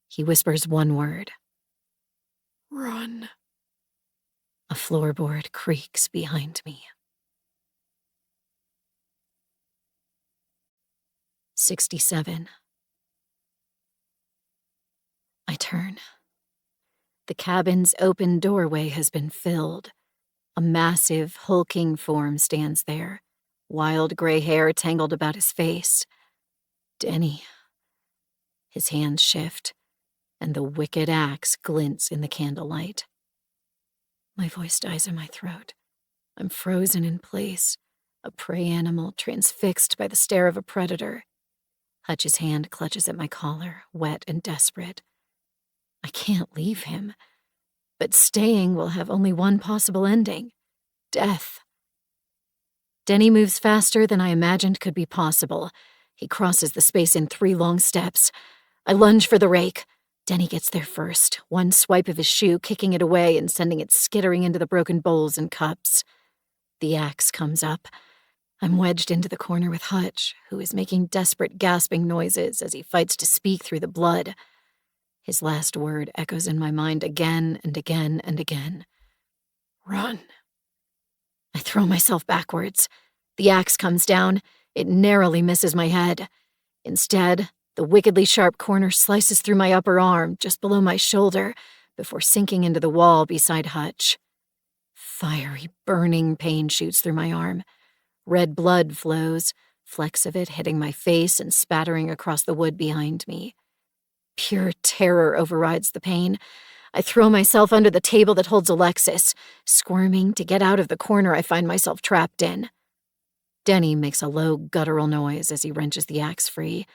He whispers one word. Run. A floorboard creaks behind me. 67. I turn. The cabin's open doorway has been filled. A massive, hulking form stands there, wild gray hair tangled about his face. Denny. His hands shift, and the wicked axe glints in the candlelight. My voice dies in my throat. I'm frozen in place, a prey animal transfixed by the stare of a predator. Hutch's hand clutches at my collar, wet and desperate. I can't leave him, but staying will have only one possible ending: death. Denny moves faster than I imagined could be possible. He crosses the space in 3 long steps. I lunge for the rake. Denny gets there first, one swipe of his shoe kicking it away and sending it skittering into the broken bowls and cups. The axe comes up. I'm wedged into the corner with Hutch, who is making desperate gasping noises as he fights to speak through the blood. His last word echoes in my mind again and again and again. Run. I throw myself backwards. The axe comes down. It narrowly misses my head. Instead, the wickedly sharp corner slices through my upper arm, just below my shoulder, before sinking into the wall beside Hutch. Fiery, burning pain shoots through my arm. Red blood flows, flecks of it hitting my face and spattering across the wood behind me. Pure terror overrides the pain. I throw myself under the table that holds Alexis, squirming to get out of the corner I find myself trapped in. Denny makes a low, guttural noise as he wrenches the axe free.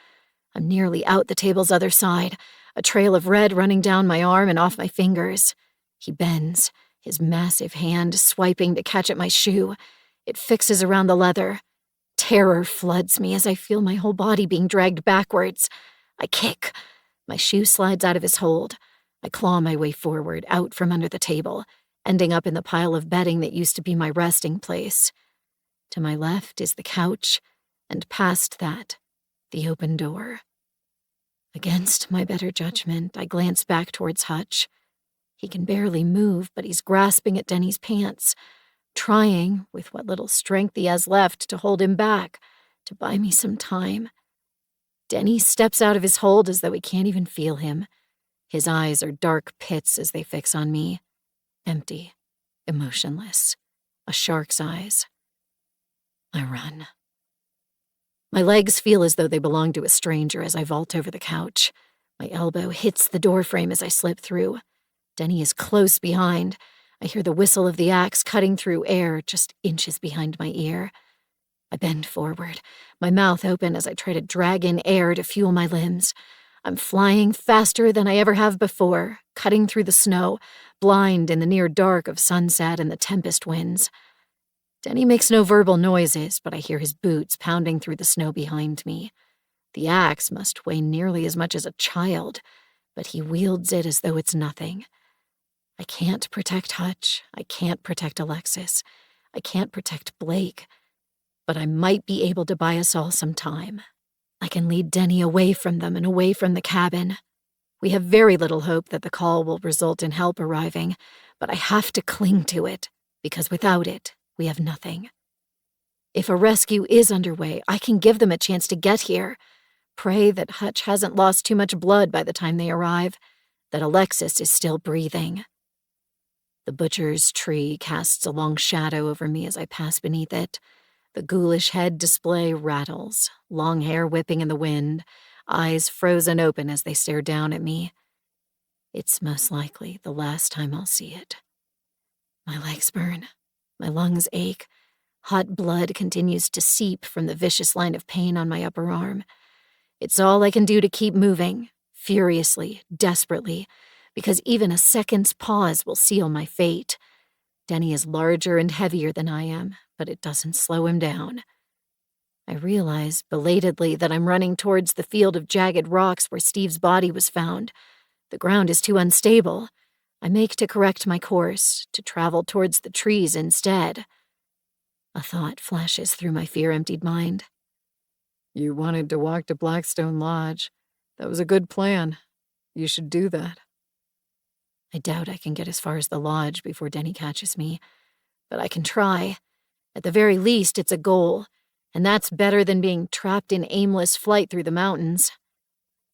I'm nearly out the table's other side, a trail of red running down my arm and off my fingers. He bends, his massive hand swiping to catch at my shoe. It fixes around the leather. Terror floods me as I feel my whole body being dragged backwards. I kick. My shoe slides out of his hold. I claw my way forward, out from under the table, ending up in the pile of bedding that used to be my resting place. To my left is the couch, and past that, the open door. Against my better judgment, I glance back towards Hutch. He can barely move, but he's grasping at Denny's pants, trying, with what little strength he has left, to hold him back, to buy me some time. Denny steps out of his hold as though he can't even feel him. His eyes are dark pits as they fix on me. Empty, emotionless, a shark's eyes. I run. My legs feel as though they belong to a stranger as I vault over the couch. My elbow hits the doorframe as I slip through. Denny is close behind. I hear the whistle of the axe cutting through air just inches behind my ear. I bend forward, my mouth open as I try to drag in air to fuel my limbs. I'm flying faster than I ever have before, cutting through the snow, blind in the near dark of sunset and the tempest winds. Denny makes no verbal noises, but I hear his boots pounding through the snow behind me. The axe must weigh nearly as much as a child, but he wields it as though it's nothing. I can't protect Hutch. I can't protect Alexis. I can't protect Blake. But I might be able to buy us all some time. I can lead Denny away from them and away from the cabin. We have very little hope that the call will result in help arriving, but I have to cling to it, because without it, we have nothing. If a rescue is underway, I can give them a chance to get here. Pray that Hutch hasn't lost too much blood by the time they arrive, that Alexis is still breathing. The butcher's tree casts a long shadow over me as I pass beneath it. The ghoulish head display rattles, long hair whipping in the wind, eyes frozen open as they stare down at me. It's most likely the last time I'll see it. My legs burn. My lungs ache. Hot blood continues to seep from the vicious line of pain on my upper arm. It's all I can do to keep moving, furiously, desperately, because even a second's pause will seal my fate. Denny is larger and heavier than I am, but it doesn't slow him down. I realize, belatedly, that I'm running towards the field of jagged rocks where Steve's body was found. The ground is too unstable. I make to correct my course, to travel towards the trees instead. A thought flashes through my fear-emptied mind. You wanted to walk to Blackstone Lodge. That was a good plan. You should do that. I doubt I can get as far as the lodge before Denny catches me, but I can try. At the very least, it's a goal, and that's better than being trapped in aimless flight through the mountains.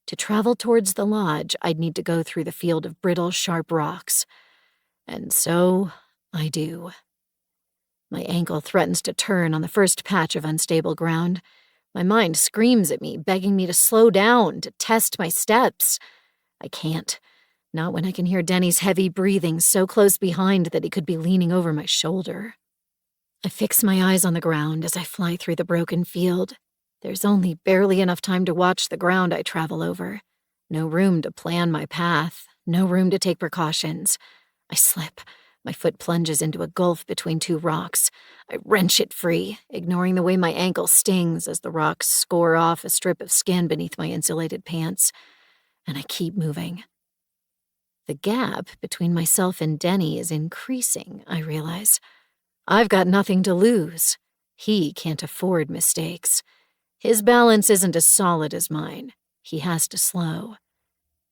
To travel towards the lodge, I'd need to go through the field of brittle, sharp rocks. And so I do. My ankle threatens to turn on the first patch of unstable ground. My mind screams at me, begging me to slow down, to test my steps. I can't. Not when I can hear Denny's heavy breathing so close behind that he could be leaning over my shoulder. I fix my eyes on the ground as I fly through the broken field. There's only barely enough time to watch the ground I travel over. No room to plan my path, no room to take precautions. I slip. My foot plunges into a gulf between two rocks. I wrench it free, ignoring the way my ankle stings as the rocks score off a strip of skin beneath my insulated pants. And I keep moving. The gap between myself and Denny is increasing, I realize. I've got nothing to lose. He can't afford mistakes. His balance isn't as solid as mine. He has to slow.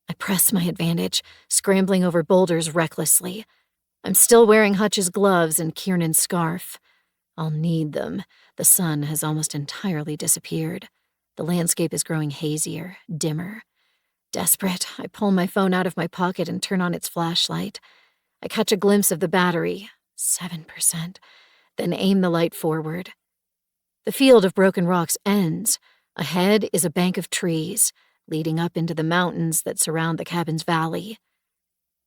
I press my advantage, scrambling over boulders recklessly. I'm still wearing Hutch's gloves and Kiernan's scarf. I'll need them. The sun has almost entirely disappeared. The landscape is growing hazier, dimmer. Desperate, I pull my phone out of my pocket and turn on its flashlight. I catch a glimpse of the battery, 7%, then aim the light forward. The field of broken rocks ends. Ahead is a bank of trees, leading up into the mountains that surround the cabin's valley.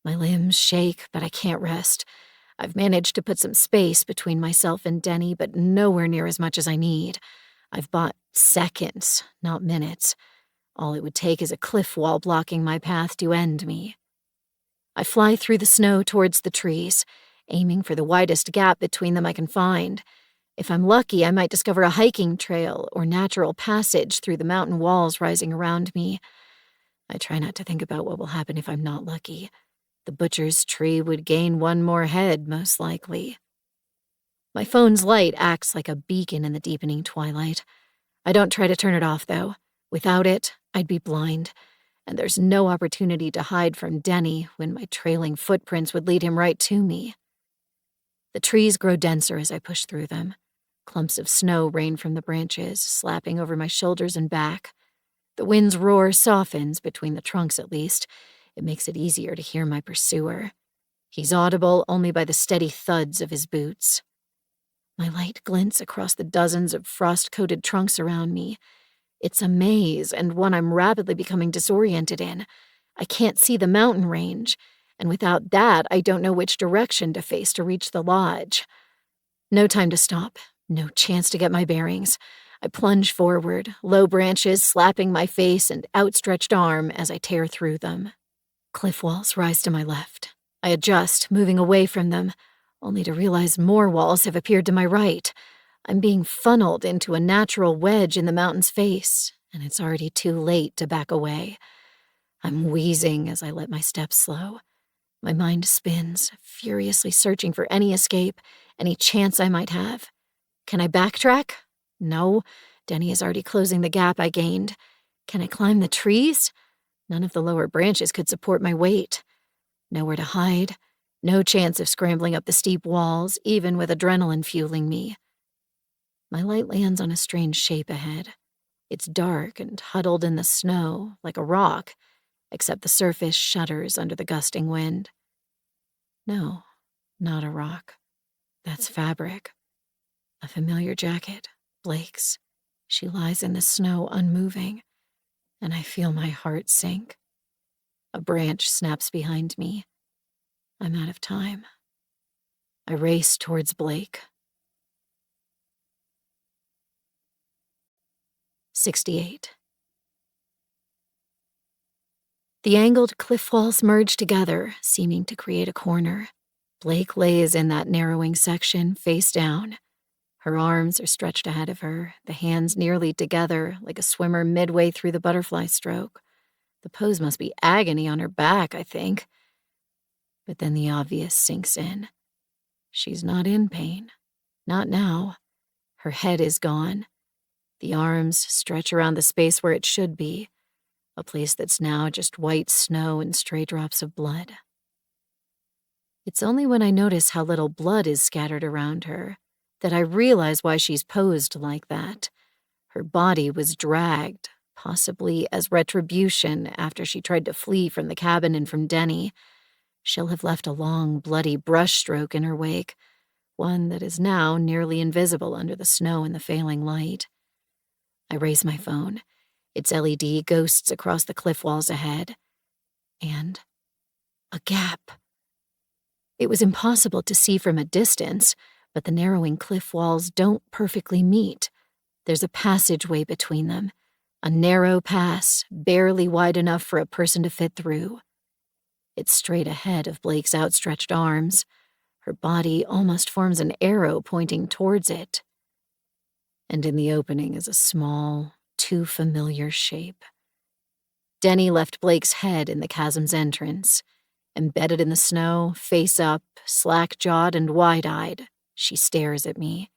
My limbs shake, but I can't rest. I've managed to put some space between myself and Denny, but nowhere near as much as I need. I've bought seconds, not minutes. All it would take is a cliff wall blocking my path to end me. I fly through the snow towards the trees, aiming for the widest gap between them I can find. If I'm lucky, I might discover a hiking trail or natural passage through the mountain walls rising around me. I try not to think about what will happen if I'm not lucky. The butcher's tree would gain one more head, most likely. My phone's light acts like a beacon in the deepening twilight. I don't try to turn it off, though. Without it, I'd be blind, and there's no opportunity to hide from Denny when my trailing footprints would lead him right to me. The trees grow denser as I push through them. Clumps of snow rain from the branches, slapping over my shoulders and back. The wind's roar softens, between the trunks at least. It makes it easier to hear my pursuer. He's audible only by the steady thuds of his boots. My light glints across the dozens of frost-coated trunks around me. It's a maze, and one I'm rapidly becoming disoriented in. I can't see the mountain range, and without that, I don't know which direction to face to reach the lodge. No time to stop, no chance to get my bearings. I plunge forward, low branches slapping my face and outstretched arm as I tear through them. Cliff walls rise to my left. I adjust, moving away from them, only to realize more walls have appeared to my right. I'm being funneled into a natural wedge in the mountain's face, and it's already too late to back away. I'm wheezing as I let my steps slow. My mind spins, furiously searching for any escape, any chance I might have. Can I backtrack? No. Denny is already closing the gap I gained. Can I climb the trees? None of the lower branches could support my weight. Nowhere to hide. No chance of scrambling up the steep walls, even with adrenaline fueling me. My light lands on a strange shape ahead. It's dark and huddled in the snow, like a rock, except the surface shudders under the gusting wind. No, not a rock. That's fabric. A familiar jacket, Blake's. She lies in the snow unmoving, and I feel my heart sink. A branch snaps behind me. I'm out of time. I race towards Blake. 68. The angled cliff walls merge together, seeming to create a corner. Blake lays in that narrowing section, face down. Her arms are stretched ahead of her, the hands nearly together, like a swimmer midway through the butterfly stroke. The pose must be agony on her back, I think. But then the obvious sinks in. She's not in pain. Not now. Her head is gone. The arms stretch around the space where it should be, a place that's now just white snow and stray drops of blood. It's only when I notice how little blood is scattered around her that I realize why she's posed like that. Her body was dragged, possibly as retribution after she tried to flee from the cabin and from Denny. She'll have left a long, bloody brushstroke in her wake, one that is now nearly invisible under the snow and the failing light. I raise my phone. Its LED ghosts across the cliff walls ahead. And a gap. It was impossible to see from a distance, but the narrowing cliff walls don't perfectly meet. There's a passageway between them, a narrow pass, barely wide enough for a person to fit through. It's straight ahead of Blake's outstretched arms. Her body almost forms an arrow pointing towards it. And in the opening is a small, too familiar shape. Denny left Blake's head in the chasm's entrance. Embedded in the snow, face up, slack-jawed and wide-eyed, she stares at me.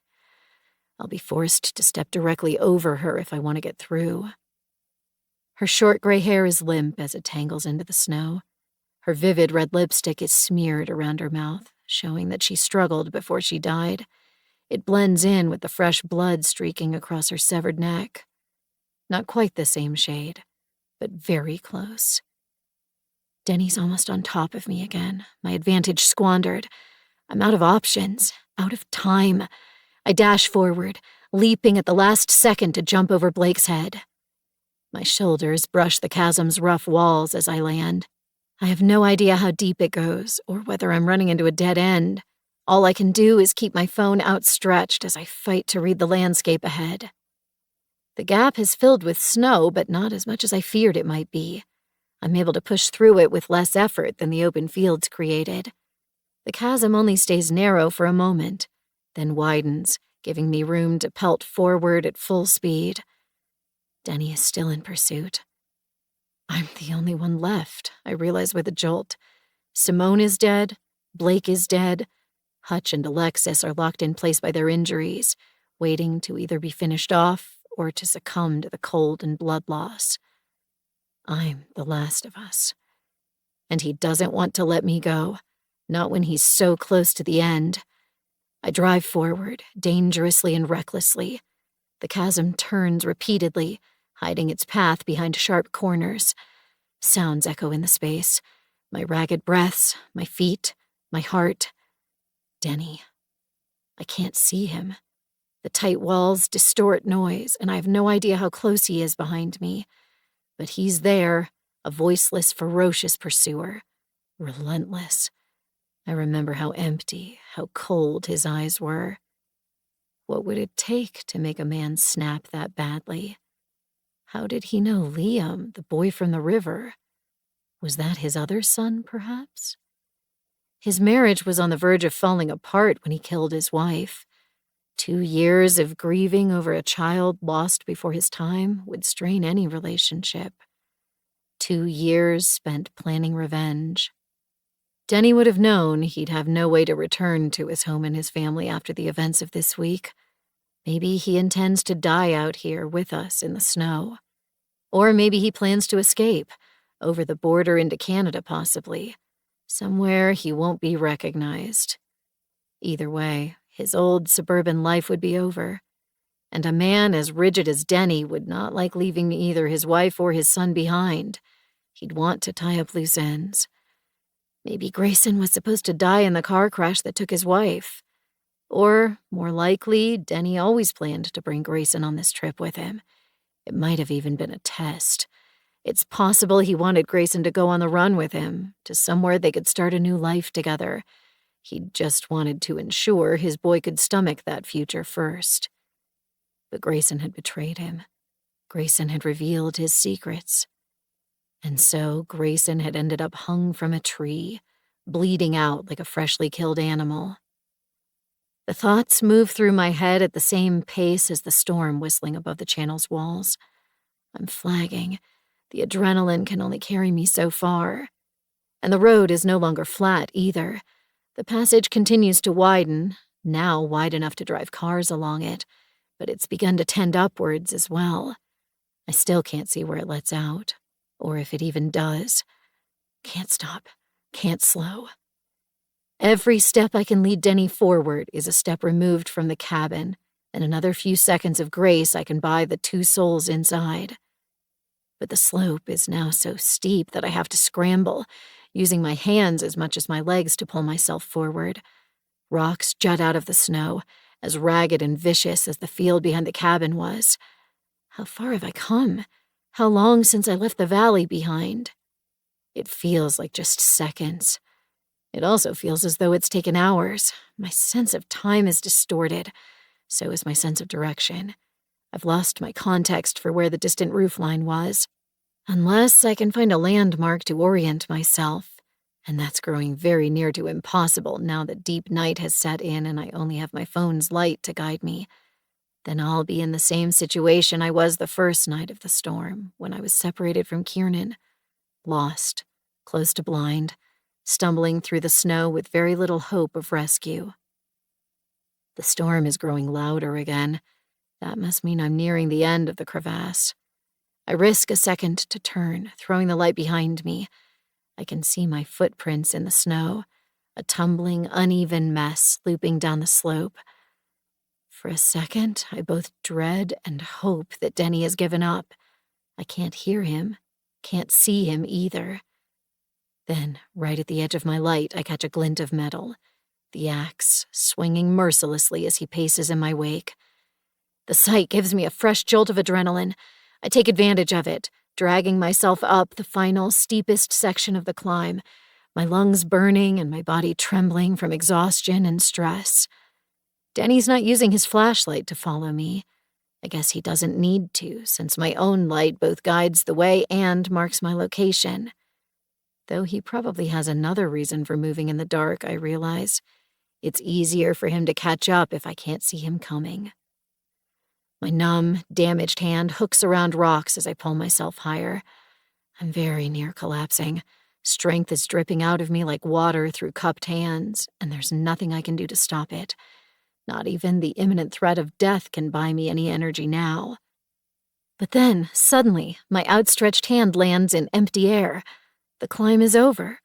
I'll be forced to step directly over her if I want to get through. Her short gray hair is limp as it tangles into the snow. Her vivid red lipstick is smeared around her mouth, showing that she struggled before she died. It blends in with the fresh blood streaking across her severed neck. Not quite the same shade, but very close. Denny's almost on top of me again, my advantage squandered. I'm out of options, out of time. I dash forward, leaping at the last second to jump over Blake's head. My shoulders brush the chasm's rough walls as I land. I have no idea how deep it goes, or whether I'm running into a dead end. All I can do is keep my phone outstretched as I fight to read the landscape ahead. The gap is filled with snow, but not as much as I feared it might be. I'm able to push through it with less effort than the open fields created. The chasm only stays narrow for a moment, then widens, giving me room to pelt forward at full speed. Denny is still in pursuit. I'm the only one left, I realize with a jolt. Simone is dead, Blake is dead. Hutch and Alexis are locked in place by their injuries, waiting to either be finished off or to succumb to the cold and blood loss. I'm the last of us. And he doesn't want to let me go, not when he's so close to the end. I drive forward, dangerously and recklessly. The chasm turns repeatedly, hiding its path behind sharp corners. Sounds echo in the space. My ragged breaths, my feet, my heart. Denny. I can't see him. The tight walls distort noise, and I have no idea how close he is behind me. But he's there, a voiceless, ferocious pursuer. Relentless. I remember how empty, how cold his eyes were. What would it take to make a man snap that badly? How did he know Liam, the boy from the river? Was that his other son, perhaps? His marriage was on the verge of falling apart when he killed his wife. 2 years of grieving over a child lost before his time would strain any relationship. 2 years spent planning revenge. Denny would have known he'd have no way to return to his home and his family after the events of this week. Maybe he intends to die out here with us in the snow. Or maybe he plans to escape, over the border into Canada possibly. Somewhere he won't be recognized. Either way, his old suburban life would be over. and a man as rigid as Denny would not like leaving either his wife or his son behind. He'd want to tie up loose ends. Maybe Grayson was supposed to die in the car crash that took his wife. Or, more likely, Denny always planned to bring Grayson on this trip with him. It might have even been a test. It's possible he wanted Grayson to go on the run with him, to somewhere they could start a new life together. He just wanted to ensure his boy could stomach that future first. But Grayson had betrayed him. Grayson had revealed his secrets. And so Grayson had ended up hung from a tree, bleeding out like a freshly killed animal. The thoughts moved through my head at the same pace as the storm whistling above the channel's walls. I'm flagging. The adrenaline can only carry me so far. And the road is no longer flat either. The passage continues to widen, now wide enough to drive cars along it, but it's begun to tend upwards as well. I still can't see where it lets out, or if it even does. Can't stop, can't slow. Every step I can lead Denny forward is a step removed from the cabin, and another few seconds of grace I can buy the two souls inside. But the slope is now so steep that I have to scramble, using my hands as much as my legs to pull myself forward. Rocks jut out of the snow, as ragged and vicious as the field behind the cabin was. How far have I come? How long since I left the valley behind? It feels like just seconds. It also feels as though it's taken hours. My sense of time is distorted. So is my sense of direction. I've lost my context for where the distant roofline was. Unless I can find a landmark to orient myself. And that's growing very near to impossible now that deep night has set in and I only have my phone's light to guide me. Then I'll be in the same situation I was the first night of the storm, when I was separated from Kiernan. Lost, close to blind, stumbling through the snow with very little hope of rescue. The storm is growing louder again. That must mean I'm nearing the end of the crevasse. I risk a second to turn, throwing the light behind me. I can see my footprints in the snow, a tumbling, uneven mess looping down the slope. For a second, I both dread and hope that Denny has given up. I can't hear him, can't see him either. Then, right at the edge of my light, I catch a glint of metal, the axe swinging mercilessly as he paces in my wake. The sight gives me a fresh jolt of adrenaline. I take advantage of it, dragging myself up the final, steepest section of the climb, my lungs burning and my body trembling from exhaustion and stress. Denny's not using his flashlight to follow me. I guess he doesn't need to, since my own light both guides the way and marks my location. Though he probably has another reason for moving in the dark, I realize. It's easier for him to catch up if I can't see him coming. My numb, damaged hand hooks around rocks as I pull myself higher. I'm very near collapsing. Strength is dripping out of me like water through cupped hands, and there's nothing I can do to stop it. Not even the imminent threat of death can buy me any energy now. But then, suddenly, my outstretched hand lands in empty air. The climb is over.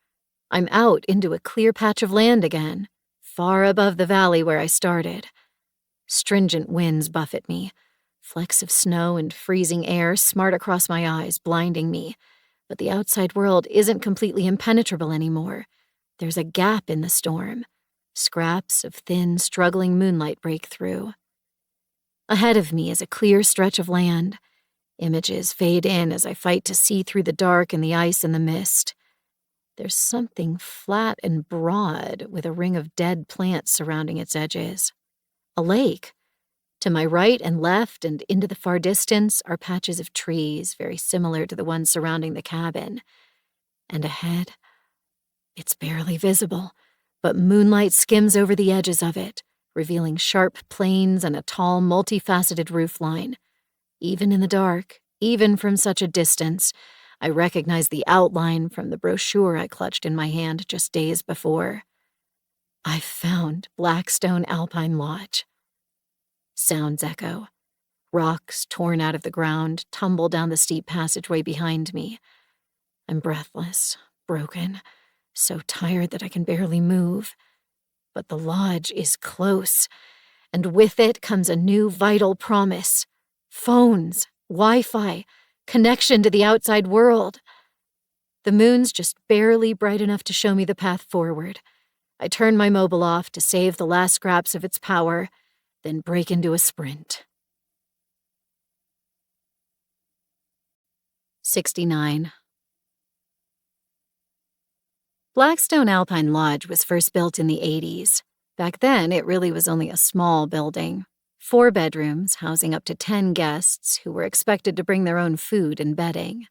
I'm out into a clear patch of land again, far above the valley where I started. Stringent winds buffet me. Flecks of snow and freezing air smart across my eyes, blinding me. But the outside world isn't completely impenetrable anymore. There's a gap in the storm. Scraps of thin, struggling moonlight break through. Ahead of me is a clear stretch of land. Images fade in as I fight to see through the dark and the ice and the mist. There's something flat and broad with a ring of dead plants surrounding its edges. A lake. To my right and left and into the far distance are patches of trees very similar to the ones surrounding the cabin. And ahead, it's barely visible, but moonlight skims over the edges of it, revealing sharp plains and a tall, multifaceted roofline. Even in the dark, even from such a distance, I recognize the outline from the brochure I clutched in my hand just days before. I've found Blackstone Alpine Lodge. Sounds echo. Rocks torn out of the ground tumble down the steep passageway behind me. I'm breathless, broken, so tired that I can barely move. But the lodge is close, and with it comes a new vital promise. Phones, Wi-Fi, connection to the outside world. The moon's just barely bright enough to show me the path forward. I turn my mobile off to save the last scraps of its power, then break into a sprint. 69. Blackstone Alpine Lodge was first built in the 80s. Back then, it really was only a small building. 4 bedrooms, housing up to 10 guests who were expected to bring their own food and bedding.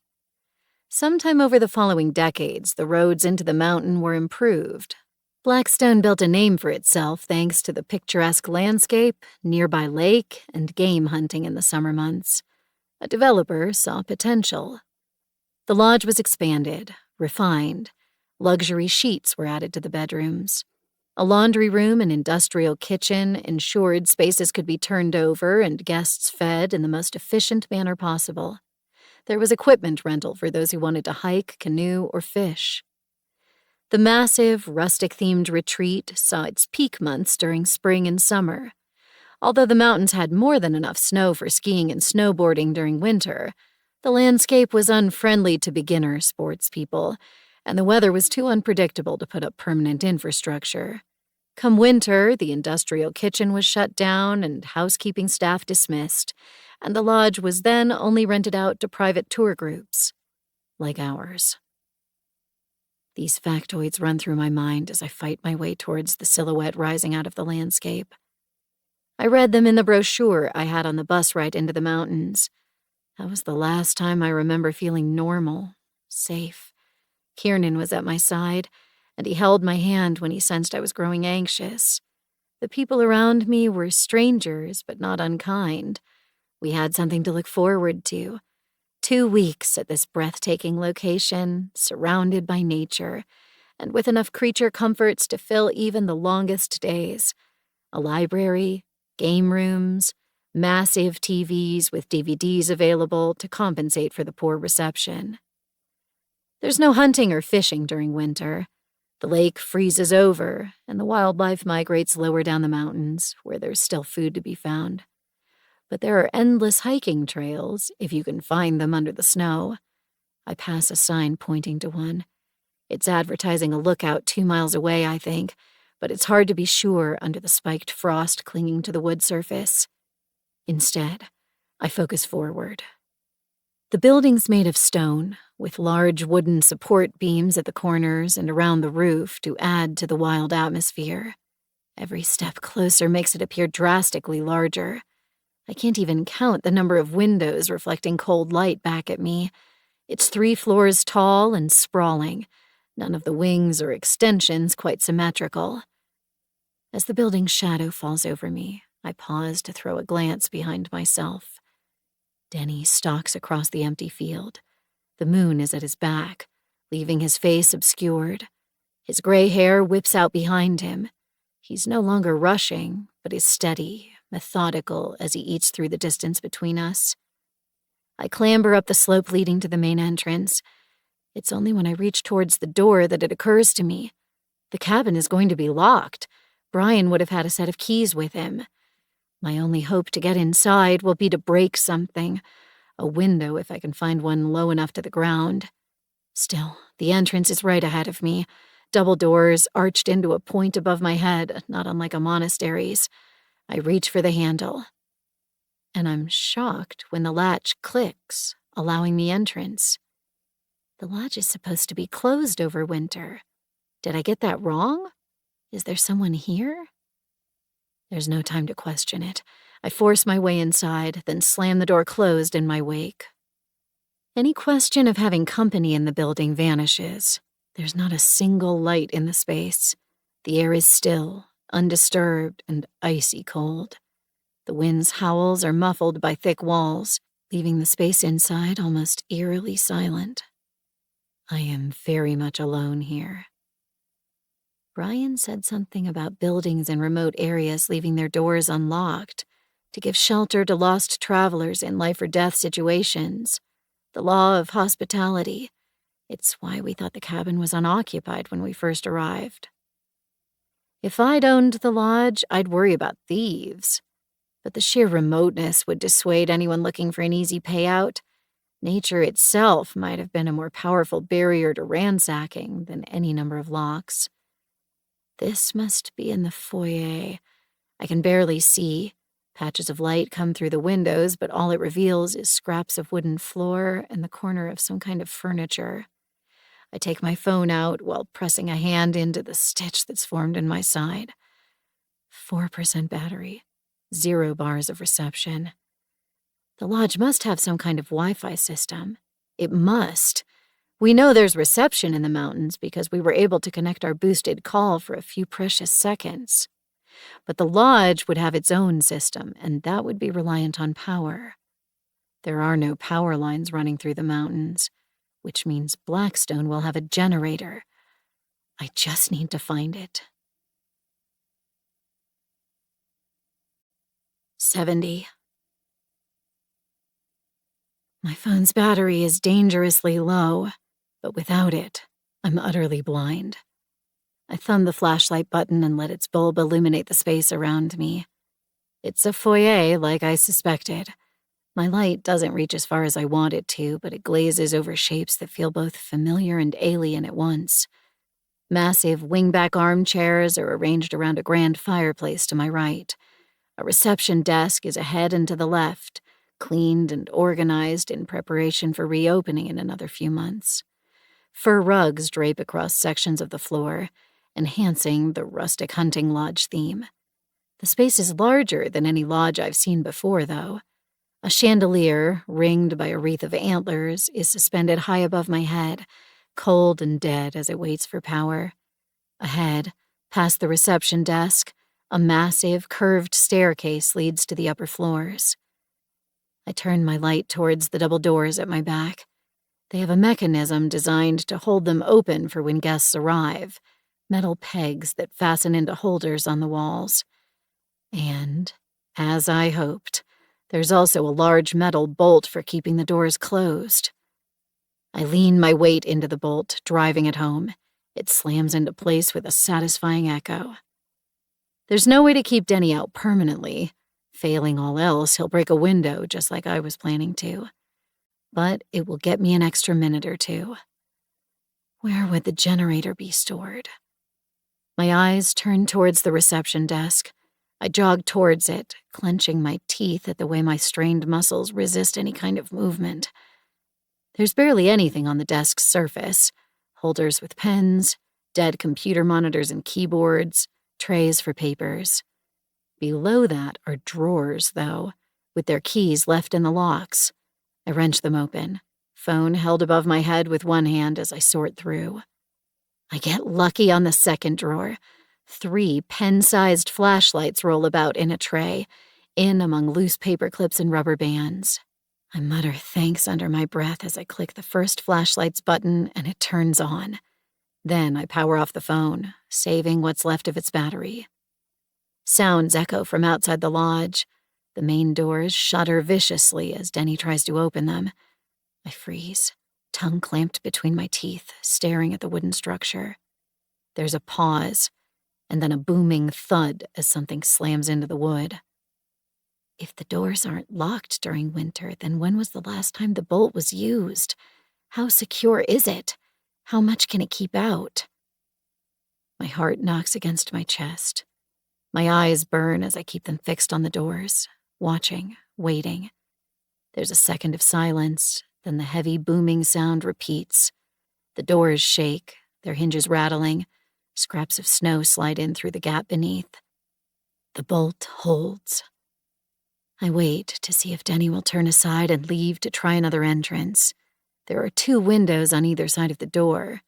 Sometime over the following decades, the roads into the mountain were improved. Blackstone built a name for itself thanks to the picturesque landscape, nearby lake, and game hunting in the summer months. A developer saw potential. The lodge was expanded, refined. Luxury sheets were added to the bedrooms. A laundry room and industrial kitchen ensured spaces could be turned over and guests fed in the most efficient manner possible. There was equipment rental for those who wanted to hike, canoe, or fish. The massive, rustic-themed retreat saw its peak months during spring and summer. Although the mountains had more than enough snow for skiing and snowboarding during winter, the landscape was unfriendly to beginner sports people, and the weather was too unpredictable to put up permanent infrastructure. Come winter, the industrial kitchen was shut down and housekeeping staff dismissed, and the lodge was then only rented out to private tour groups, like ours. These factoids run through my mind as I fight my way towards the silhouette rising out of the landscape. I read them in the brochure I had on the bus ride into the mountains. That was the last time I remember feeling normal, safe. Kiernan was at my side, and he held my hand when he sensed I was growing anxious. The people around me were strangers, but not unkind. We had something to look forward to. 2 weeks at this breathtaking location, surrounded by nature, and with enough creature comforts to fill even the longest days. A library, game rooms, massive TVs with DVDs available to compensate for the poor reception. There's no hunting or fishing during winter. The lake freezes over, and the wildlife migrates lower down the mountains, where there's still food to be found. But there are endless hiking trails, if you can find them under the snow. I pass a sign pointing to one. It's advertising a lookout 2 miles away, I think, but it's hard to be sure under the spiked frost clinging to the wood surface. Instead, I focus forward. The building's made of stone, with large wooden support beams at the corners and around the roof to add to the wild atmosphere. Every step closer makes it appear drastically larger. I can't even count the number of windows reflecting cold light back at me. It's 3 floors tall and sprawling, none of the wings or extensions quite symmetrical. As the building's shadow falls over me, I pause to throw a glance behind myself. Denny stalks across the empty field. The moon is at his back, leaving his face obscured. His gray hair whips out behind him. He's no longer rushing, but is steady, methodical as he eats through the distance between us. I clamber up the slope leading to the main entrance. It's only when I reach towards the door that it occurs to me. The cabin is going to be locked. Brian would have had a set of keys with him. My only hope to get inside will be to break something. A window if I can find one low enough to the ground. Still, the entrance is right ahead of me. Double doors arched into a point above my head, not unlike a monastery's. I reach for the handle. And I'm shocked when the latch clicks, allowing me entrance. The lodge is supposed to be closed over winter. Did I get that wrong? Is there someone here? There's no time to question it. I force my way inside, then slam the door closed in my wake. Any question of having company in the building vanishes. There's not a single light in the space. The air is still, undisturbed, and icy cold. The wind's howls are muffled by thick walls, leaving the space inside almost eerily silent. I am very much alone here. Brian said something about buildings in remote areas leaving their doors unlocked to give shelter to lost travelers in life or death situations. The law of hospitality. It's why we thought the cabin was unoccupied when we first arrived. If I'd owned the lodge, I'd worry about thieves. But the sheer remoteness would dissuade anyone looking for an easy payout. Nature itself might have been a more powerful barrier to ransacking than any number of locks. This must be in the foyer. I can barely see. Patches of light come through the windows, but all it reveals is scraps of wooden floor and the corner of some kind of furniture. I take my phone out while pressing a hand into the stitch that's formed in my side. 4% battery. 0 bars of reception. The lodge must have some kind of Wi-Fi system. It must. We know there's reception in the mountains because we were able to connect our boosted call for a few precious seconds. But the lodge would have its own system, and that would be reliant on power. There are no power lines running through the mountains, which means Blackstone will have a generator. I just need to find it. 70. My phone's battery is dangerously low, but without it, I'm utterly blind. I thumb the flashlight button and let its bulb illuminate the space around me. It's a foyer, like I suspected. My light doesn't reach as far as I want it to, but it glazes over shapes that feel both familiar and alien at once. Massive wingback armchairs are arranged around a grand fireplace to my right. A reception desk is ahead and to the left, cleaned and organized in preparation for reopening in another few months. Fur rugs drape across sections of the floor, enhancing the rustic hunting lodge theme. The space is larger than any lodge I've seen before, though. A chandelier, ringed by a wreath of antlers, is suspended high above my head, cold and dead as it waits for power. Ahead, past the reception desk, a massive, curved staircase leads to the upper floors. I turn my light towards the double doors at my back. They have a mechanism designed to hold them open for when guests arrive, metal pegs that fasten into holders on the walls. And, as I hoped, there's also a large metal bolt for keeping the doors closed. I lean my weight into the bolt, driving it home. It slams into place with a satisfying echo. There's no way to keep Denny out permanently. Failing all else, he'll break a window just like I was planning to. But it will get me an extra minute or two. Where would the generator be stored? My eyes turn towards the reception desk. I jog towards it, clenching my teeth at the way my strained muscles resist any kind of movement. There's barely anything on the desk's surface. Holders with pens, dead computer monitors and keyboards, trays for papers. Below that are drawers, though, with their keys left in the locks. I wrench them open, phone held above my head with one hand as I sort through. I get lucky on the second drawer. 3 pen-sized flashlights roll about in a tray, in among loose paper clips and rubber bands. I mutter thanks under my breath as I click the first flashlight's button and it turns on. Then I power off the phone, saving what's left of its battery. Sounds echo from outside the lodge. The main doors shudder viciously as Denny tries to open them. I freeze, tongue clamped between my teeth, staring at the wooden structure. There's a pause, and then a booming thud as something slams into the wood. If the doors aren't locked during winter, then when was the last time the bolt was used? How secure is it? How much can it keep out? My heart knocks against my chest. My eyes burn as I keep them fixed on the doors, watching, waiting. There's a second of silence, then the heavy booming sound repeats. The doors shake, their hinges rattling. Scraps of snow slide in through the gap beneath. The bolt holds. I wait to see if Denny will turn aside and leave to try another entrance. There are 2 windows on either side of the door.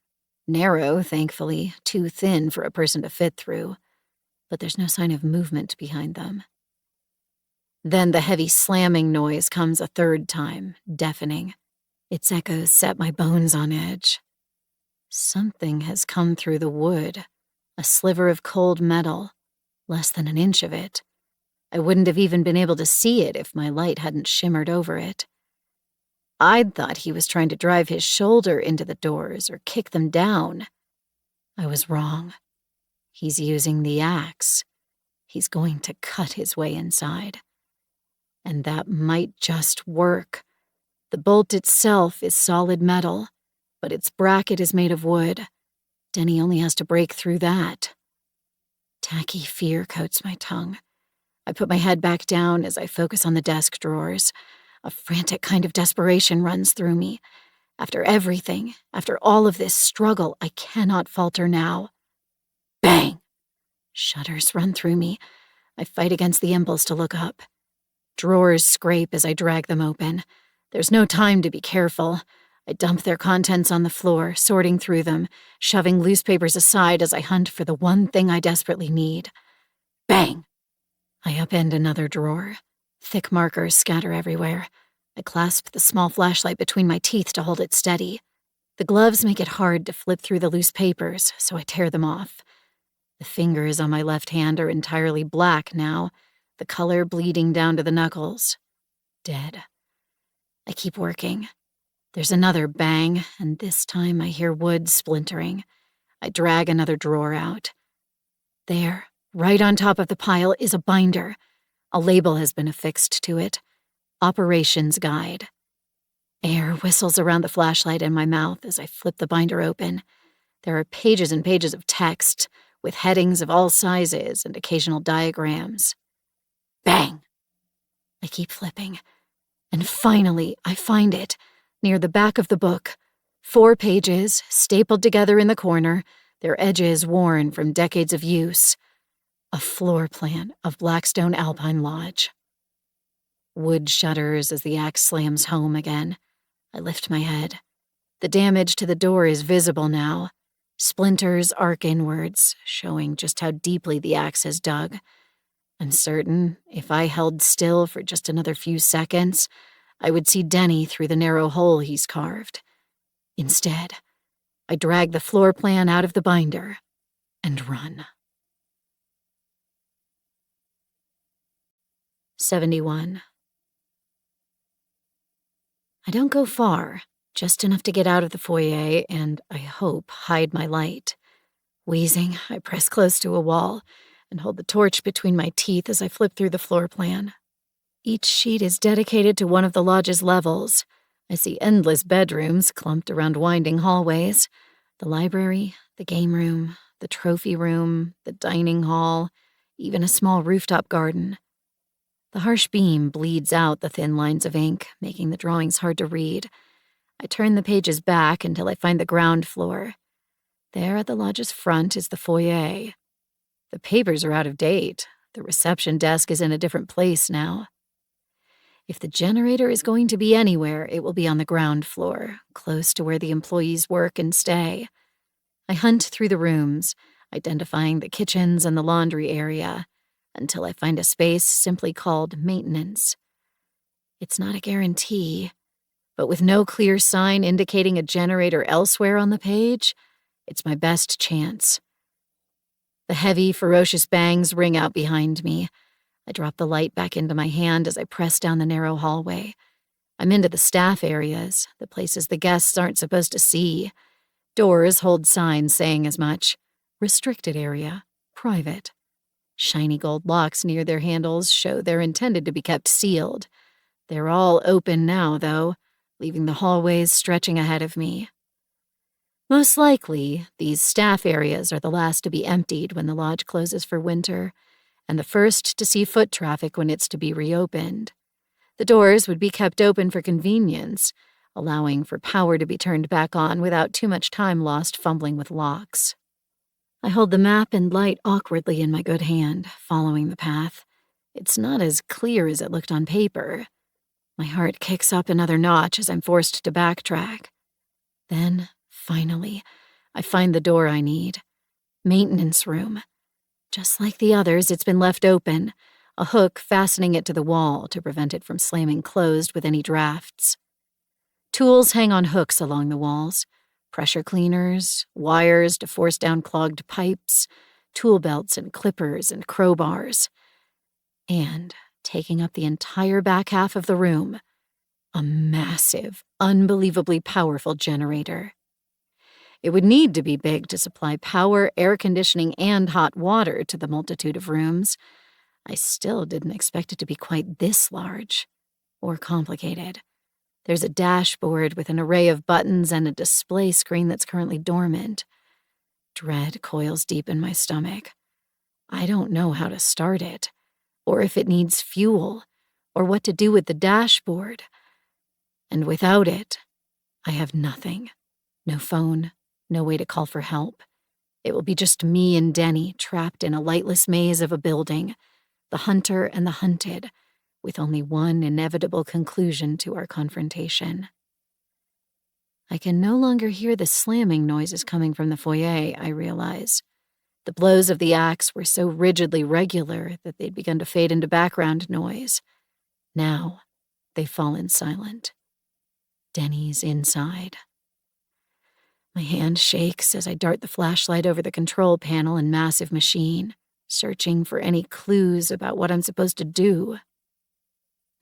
Narrow, thankfully, too thin for a person to fit through. But there's no sign of movement behind them. Then the heavy slamming noise comes a third time, deafening. Its echoes set my bones on edge. Something has come through the wood, a sliver of cold metal, less than an inch of it. I wouldn't have even been able to see it if my light hadn't shimmered over it. I'd thought he was trying to drive his shoulder into the doors or kick them down. I was wrong. He's using the axe. He's going to cut his way inside. And that might just work. The bolt itself is solid metal, but its bracket is made of wood. Denny only has to break through that. Tacky fear coats my tongue. I put my head back down as I focus on the desk drawers. A frantic kind of desperation runs through me. After everything, after all of this struggle, I cannot falter now. Bang! Shudders run through me. I fight against the impulse to look up. Drawers scrape as I drag them open. There's no time to be careful. I dump their contents on the floor, sorting through them, shoving loose papers aside as I hunt for the one thing I desperately need. Bang! I upend another drawer. Thick markers scatter everywhere. I clasp the small flashlight between my teeth to hold it steady. The gloves make it hard to flip through the loose papers, so I tear them off. The fingers on my left hand are entirely black now, the color bleeding down to the knuckles. Dead. I keep working. There's another bang, and this time I hear wood splintering. I drag another drawer out. There, right on top of the pile, is a binder. A label has been affixed to it. Operations Guide. Air whistles around the flashlight in my mouth as I flip the binder open. There are pages and pages of text, with headings of all sizes and occasional diagrams. Bang! I keep flipping. And finally, I find it, near the back of the book. 4 pages, stapled together in the corner, their edges worn from decades of use. A floor plan of Blackstone Alpine Lodge. Wood shudders as the axe slams home again. I lift my head. The damage to the door is visible now. Splinters arc inwards, showing just how deeply the axe has dug. I'm certain if I held still for just another few seconds, I would see Denny through the narrow hole he's carved. Instead, I drag the floor plan out of the binder and run. 71. I don't go far, just enough to get out of the foyer and, I hope, hide my light. Wheezing, I press close to a wall and hold the torch between my teeth as I flip through the floor plan. Each sheet is dedicated to one of the lodge's levels. I see endless bedrooms clumped around winding hallways. The library, the game room, the trophy room, the dining hall, even a small rooftop garden. The harsh beam bleeds out the thin lines of ink, making the drawings hard to read. I turn the pages back until I find the ground floor. There at the lodge's front is the foyer. The papers are out of date. The reception desk is in a different place now. If the generator is going to be anywhere, it will be on the ground floor, close to where the employees work and stay. I hunt through the rooms, identifying the kitchens and the laundry area, until I find a space simply called maintenance. It's not a guarantee, but with no clear sign indicating a generator elsewhere on the page, it's my best chance. The heavy, ferocious bangs ring out behind me. I drop the light back into my hand as I press down the narrow hallway. I'm into the staff areas, the places the guests aren't supposed to see. Doors hold signs saying as much. Restricted area, private. Shiny gold locks near their handles show they're intended to be kept sealed. They're all open now, though, leaving the hallways stretching ahead of me. Most likely, these staff areas are the last to be emptied when the lodge closes for winter, and the first to see foot traffic when it's to be reopened. The doors would be kept open for convenience, allowing for power to be turned back on without too much time lost fumbling with locks. I hold the map and light awkwardly in my good hand, following the path. It's not as clear as it looked on paper. My heart kicks up another notch as I'm forced to backtrack. Then, finally, I find the door I need. Maintenance room. Just like the others, it's been left open, a hook fastening it to the wall to prevent it from slamming closed with any drafts. Tools hang on hooks along the walls. Pressure cleaners, wires to force down clogged pipes, tool belts and clippers and crowbars. And, taking up the entire back half of the room, a massive, unbelievably powerful generator. It would need to be big to supply power, air conditioning, and hot water to the multitude of rooms. I still didn't expect it to be quite this large or complicated. There's a dashboard with an array of buttons and a display screen that's currently dormant. Dread coils deep in my stomach. I don't know how to start it, or if it needs fuel, or what to do with the dashboard. And without it, I have nothing. No phone, no way to call for help. It will be just me and Denny trapped in a lightless maze of a building, the hunter and the hunted, with only one inevitable conclusion to our confrontation. I can no longer hear the slamming noises coming from the foyer, I realize. The blows of the axe were so rigidly regular that they'd begun to fade into background noise. Now, they've fallen silent. Denny's inside. My hand shakes as I dart the flashlight over the control panel and massive machine, searching for any clues about what I'm supposed to do.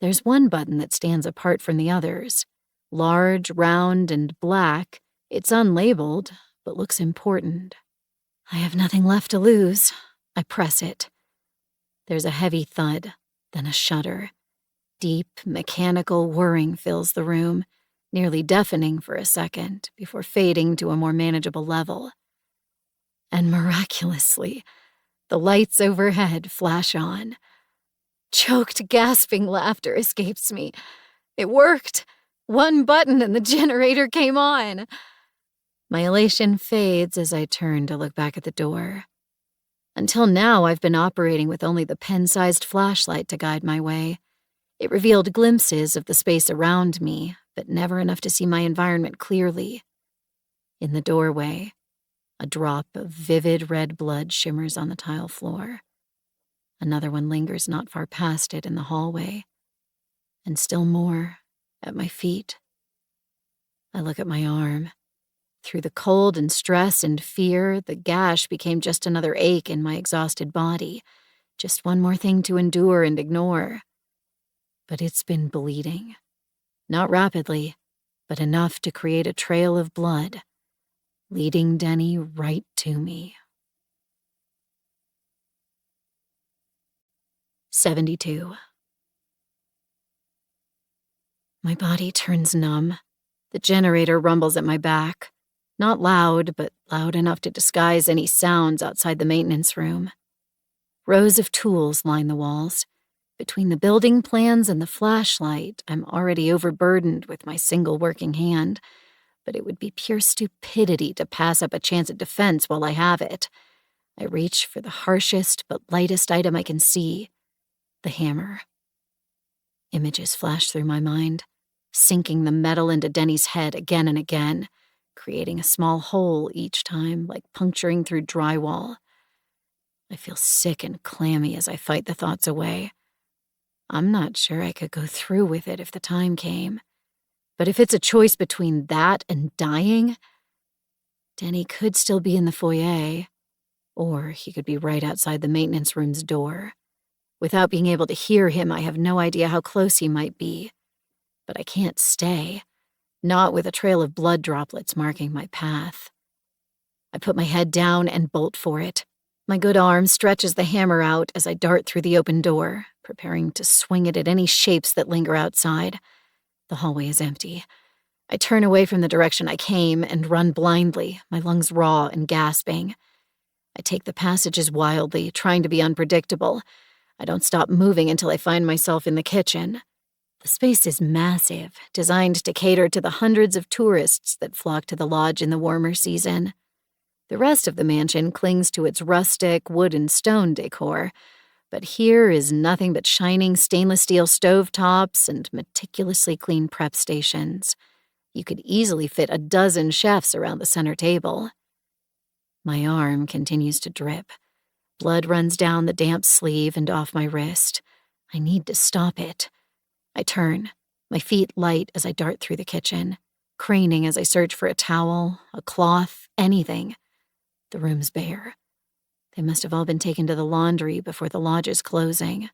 There's one button that stands apart from the others. Large, round, and black, it's unlabeled, but looks important. I have nothing left to lose. I press it. There's a heavy thud, then a shudder. Deep, mechanical whirring fills the room, nearly deafening for a second before fading to a more manageable level. And miraculously, the lights overhead flash on. Choked, gasping laughter escapes me. It worked. One button and the generator came on. My elation fades as I turn to look back at the door. Until now, I've been operating with only the pen-sized flashlight to guide my way. It revealed glimpses of the space around me, but never enough to see my environment clearly. In the doorway, a drop of vivid red blood shimmers on the tile floor. Another one lingers not far past it in the hallway. And still more at my feet. I look at my arm. Through the cold and stress and fear, the gash became just another ache in my exhausted body. Just one more thing to endure and ignore. But it's been bleeding. Not rapidly, but enough to create a trail of blood, leading Denny right to me. 72. My body turns numb. The generator rumbles at my back. Not loud, but loud enough to disguise any sounds outside the maintenance room. Rows of tools line the walls. Between the building plans and the flashlight, I'm already overburdened with my single working hand, but it would be pure stupidity to pass up a chance at defense while I have it. I reach for the harshest but lightest item I can see, the hammer. Images flash through my mind, sinking the metal into Denny's head again and again, creating a small hole each time, like puncturing through drywall. I feel sick and clammy as I fight the thoughts away. I'm not sure I could go through with it if the time came. But if it's a choice between that and dying, Denny could still be in the foyer, or he could be right outside the maintenance room's door. Without being able to hear him, I have no idea how close he might be. But I can't stay, not with a trail of blood droplets marking my path. I put my head down and bolt for it. My good arm stretches the hammer out as I dart through the open door, preparing to swing it at any shapes that linger outside. The hallway is empty. I turn away from the direction I came and run blindly, my lungs raw and gasping. I take the passages wildly, trying to be unpredictable. I don't stop moving until I find myself in the kitchen. The space is massive, designed to cater to the hundreds of tourists that flock to the lodge in the warmer season. The rest of the mansion clings to its rustic wood and stone decor, but here is nothing but shining stainless steel stovetops and meticulously clean prep stations. You could easily fit a dozen chefs around the center table. My arm continues to drip. Blood runs down the damp sleeve and off my wrist. I need to stop it. I turn, my feet light as I dart through the kitchen, craning as I search for a towel, a cloth, anything. The room's bare. They must have all been taken to the laundry before the lodge's closing.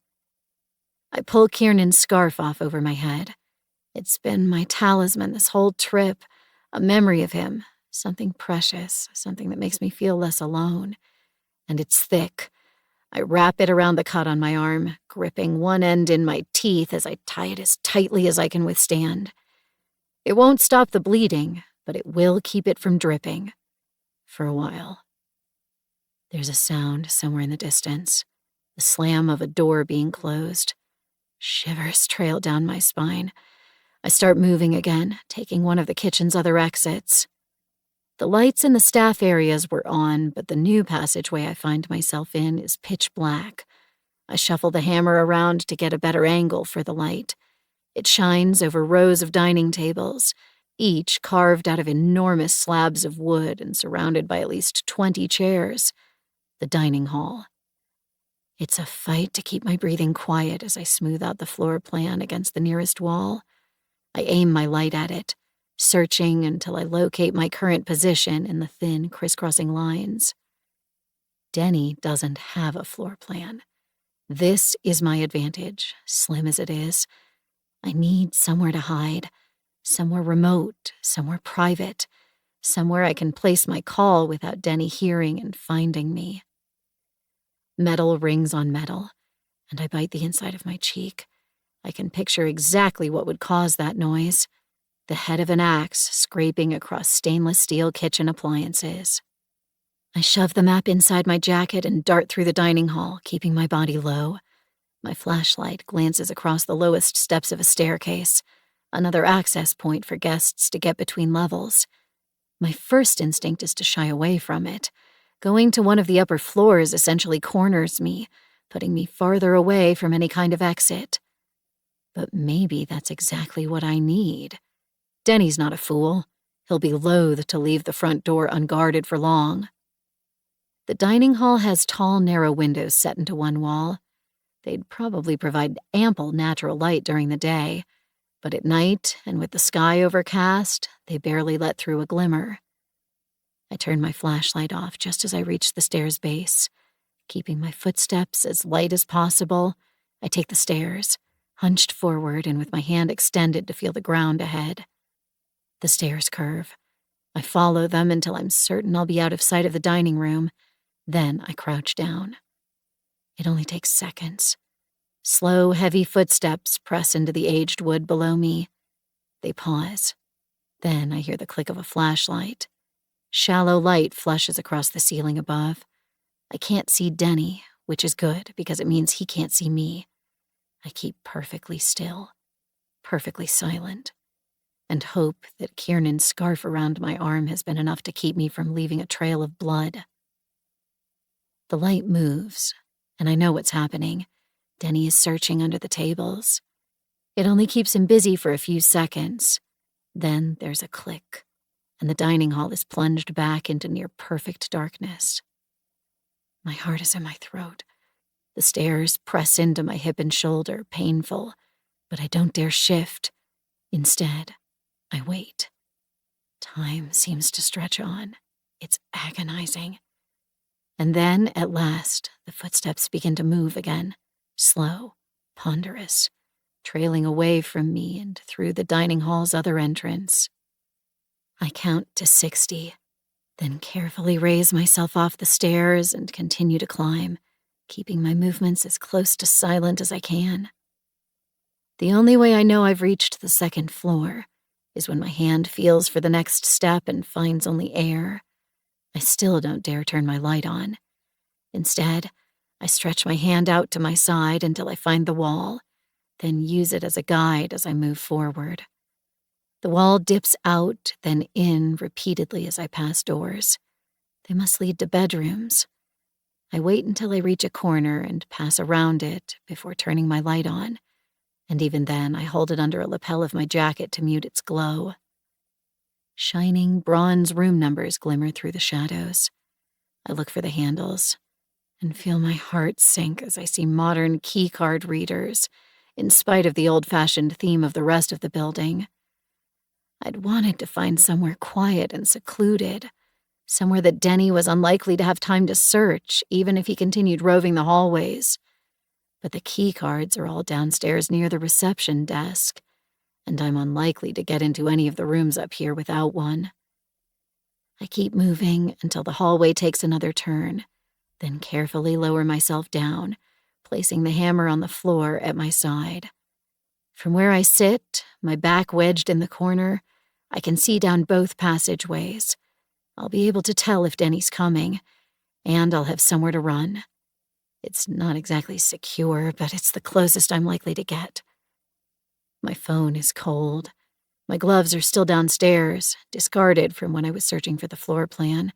I pull Kiernan's scarf off over my head. It's been my talisman this whole trip, a memory of him, something precious, something that makes me feel less alone. And it's thick. I wrap it around the cut on my arm, gripping one end in my teeth as I tie it as tightly as I can withstand. It won't stop the bleeding, but it will keep it from dripping. For a while. There's a sound somewhere in the distance, the slam of a door being closed. Shivers trail down my spine. I start moving again, taking one of the kitchen's other exits. The lights in the staff areas were on, but the new passageway I find myself in is pitch black. I shuffle the hammer around to get a better angle for the light. It shines over rows of dining tables, each carved out of enormous slabs of wood and surrounded by at least 20 chairs. The dining hall. It's a fight to keep my breathing quiet as I smooth out the floor plan against the nearest wall. I aim my light at it, searching until I locate my current position in the thin, crisscrossing lines. Denny doesn't have a floor plan. This is my advantage, slim as it is. I need somewhere to hide. Somewhere remote, somewhere private, somewhere I can place my call without Denny hearing and finding me. Metal rings on metal, and I bite the inside of my cheek. I can picture exactly what would cause that noise. The head of an axe scraping across stainless steel kitchen appliances. I shove the map inside my jacket and dart through the dining hall, keeping my body low. My flashlight glances across the lowest steps of a staircase, another access point for guests to get between levels. My first instinct is to shy away from it. Going to one of the upper floors essentially corners me, putting me farther away from any kind of exit. But maybe that's exactly what I need. Denny's not a fool. He'll be loath to leave the front door unguarded for long. The dining hall has tall, narrow windows set into one wall. They'd probably provide ample natural light during the day, but at night, and with the sky overcast, they barely let through a glimmer. I turn my flashlight off just as I reach the stairs' base. Keeping my footsteps as light as possible, I take the stairs, hunched forward and with my hand extended to feel the ground ahead. The stairs curve. I follow them until I'm certain I'll be out of sight of the dining room. Then I crouch down. It only takes seconds. Slow, heavy footsteps press into the aged wood below me. They pause. Then I hear the click of a flashlight. Shallow light flushes across the ceiling above. I can't see Denny, which is good because it means he can't see me. I keep perfectly still, perfectly silent, and hope that Kiernan's scarf around my arm has been enough to keep me from leaving a trail of blood. The light moves, and I know what's happening. Denny is searching under the tables. It only keeps him busy for a few seconds. Then there's a click, and the dining hall is plunged back into near-perfect darkness. My heart is in my throat. The stairs press into my hip and shoulder, painful, but I don't dare shift. Instead, I wait. Time seems to stretch on. It's agonizing. And then, at last, the footsteps begin to move again. Slow, ponderous, trailing away from me and through the dining hall's other entrance. I count to 60, then carefully raise myself off the stairs and continue to climb, keeping my movements as close to silent as I can. The only way I know I've reached the second floor is when my hand feels for the next step and finds only air. I still don't dare turn my light on. Instead, I stretch my hand out to my side until I find the wall, then use it as a guide as I move forward. The wall dips out, then in repeatedly as I pass doors. They must lead to bedrooms. I wait until I reach a corner and pass around it before turning my light on, and even then I hold it under a lapel of my jacket to mute its glow. Shining bronze room numbers glimmer through the shadows. I look for the handles and feel my heart sink as I see modern keycard readers, in spite of the old-fashioned theme of the rest of the building. I'd wanted to find somewhere quiet and secluded, somewhere that Denny was unlikely to have time to search, even if he continued roving the hallways. But the keycards are all downstairs near the reception desk, and I'm unlikely to get into any of the rooms up here without one. I keep moving until the hallway takes another turn, then carefully lower myself down, placing the hammer on the floor at my side. From where I sit, my back wedged in the corner, I can see down both passageways. I'll be able to tell if Denny's coming, and I'll have somewhere to run. It's not exactly secure, but it's the closest I'm likely to get. My phone is cold. My gloves are still downstairs, discarded from when I was searching for the floor plan,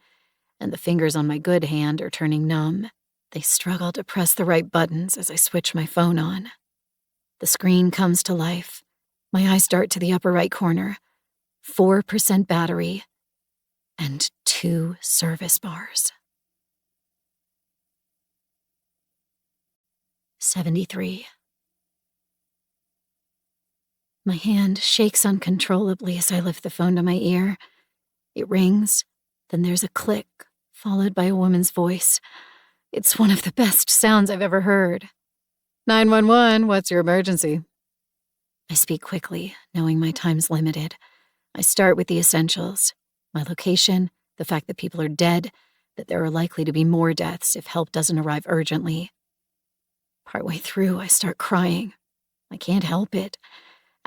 and the fingers on my good hand are turning numb. They struggle to press the right buttons as I switch my phone on. The screen comes to life. My eyes dart to the upper right corner. 4% battery and 2 service bars. 73. My hand shakes uncontrollably as I lift the phone to my ear. It rings, then there's a click, followed by a woman's voice. It's one of the best sounds I've ever heard. 911, what's your emergency? I speak quickly, knowing my time's limited. I start with the essentials. My location, the fact that people are dead, that there are likely to be more deaths if help doesn't arrive urgently. Partway through, I start crying. I can't help it.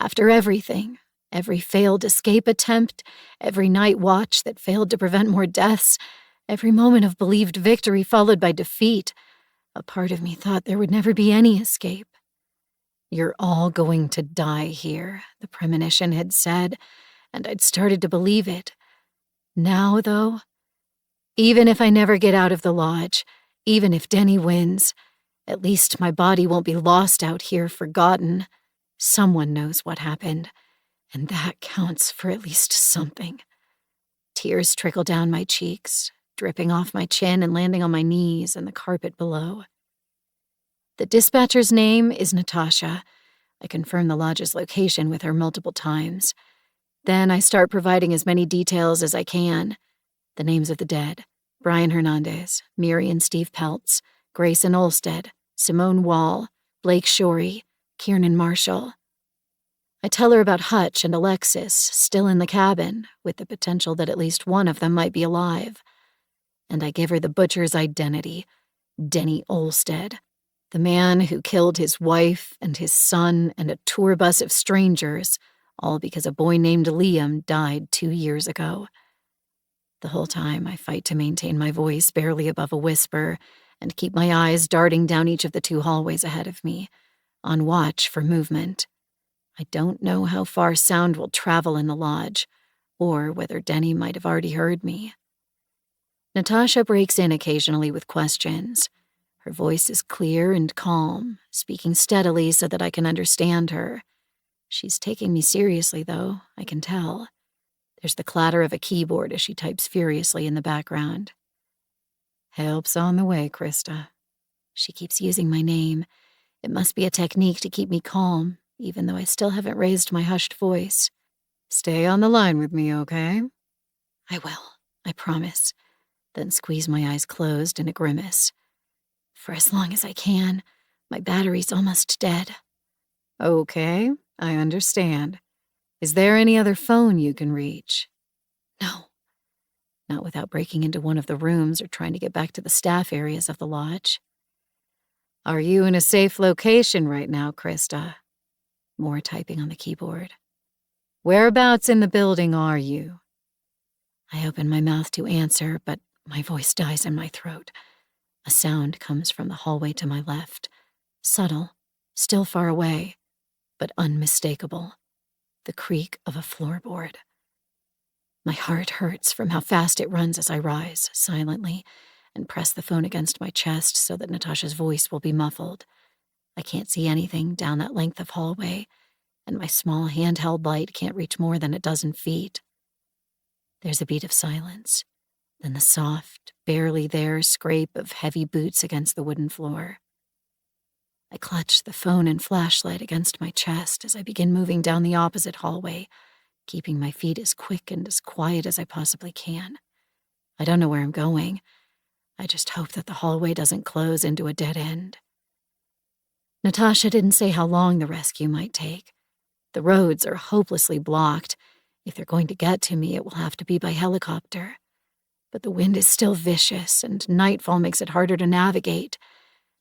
After everything, every failed escape attempt, every night watch that failed to prevent more deaths, every moment of believed victory followed by defeat, a part of me thought there would never be any escape. You're all going to die here, the premonition had said, and I'd started to believe it. Now, though, even if I never get out of the lodge, even if Denny wins, at least my body won't be lost out here, forgotten. Someone knows what happened, and that counts for at least something. Tears trickle down my cheeks, dripping off my chin and landing on my knees and the carpet below. The dispatcher's name is Natasha. I confirm the lodge's location with her multiple times. Then I start providing as many details as I can. The names of the dead: Brian Hernandez, Miri and Steve Peltz, Grayson Olsted, Simone Wall, Blake Shorey, Kiernan Marshall. I tell her about Hutch and Alexis, still in the cabin, with the potential that at least one of them might be alive. And I give her the butcher's identity: Denny Olsted, the man who killed his wife and his son and a tour bus of strangers, all because a boy named Liam died 2 years ago. The whole time I fight to maintain my voice barely above a whisper and keep my eyes darting down each of the 2 hallways ahead of me, on watch for movement. I don't know how far sound will travel in the lodge, or whether Denny might have already heard me. Natasha breaks in occasionally with questions. Her voice is clear and calm, speaking steadily so that I can understand her. She's taking me seriously, though, I can tell. There's the clatter of a keyboard as she types furiously in the background. Help's on the way, Krista. She keeps using my name. It must be a technique to keep me calm, even though I still haven't raised my hushed voice. Stay on the line with me, okay? I will, I promise, then squeeze my eyes closed in a grimace. For as long as I can, my battery's almost dead. Okay, I understand. Is there any other phone you can reach? No. Not without breaking into one of the rooms or trying to get back to the staff areas of the lodge. Are you in a safe location right now, Krista? More typing on the keyboard. Whereabouts in the building are you? I open my mouth to answer, but my voice dies in my throat. A sound comes from the hallway to my left. Subtle, still far away, but unmistakable. The creak of a floorboard. My heart hurts from how fast it runs as I rise, silently, and press the phone against my chest so that Natasha's voice will be muffled. I can't see anything down that length of hallway, and my small handheld light can't reach more than a dozen feet. There's a beat of silence, then the soft, barely there scrape of heavy boots against the wooden floor. I clutch the phone and flashlight against my chest as I begin moving down the opposite hallway, keeping my feet as quick and as quiet as I possibly can. I don't know where I'm going. I just hope that the hallway doesn't close into a dead end. Natasha didn't say how long the rescue might take. The roads are hopelessly blocked. If they're going to get to me, it will have to be by helicopter. But the wind is still vicious, and nightfall makes it harder to navigate.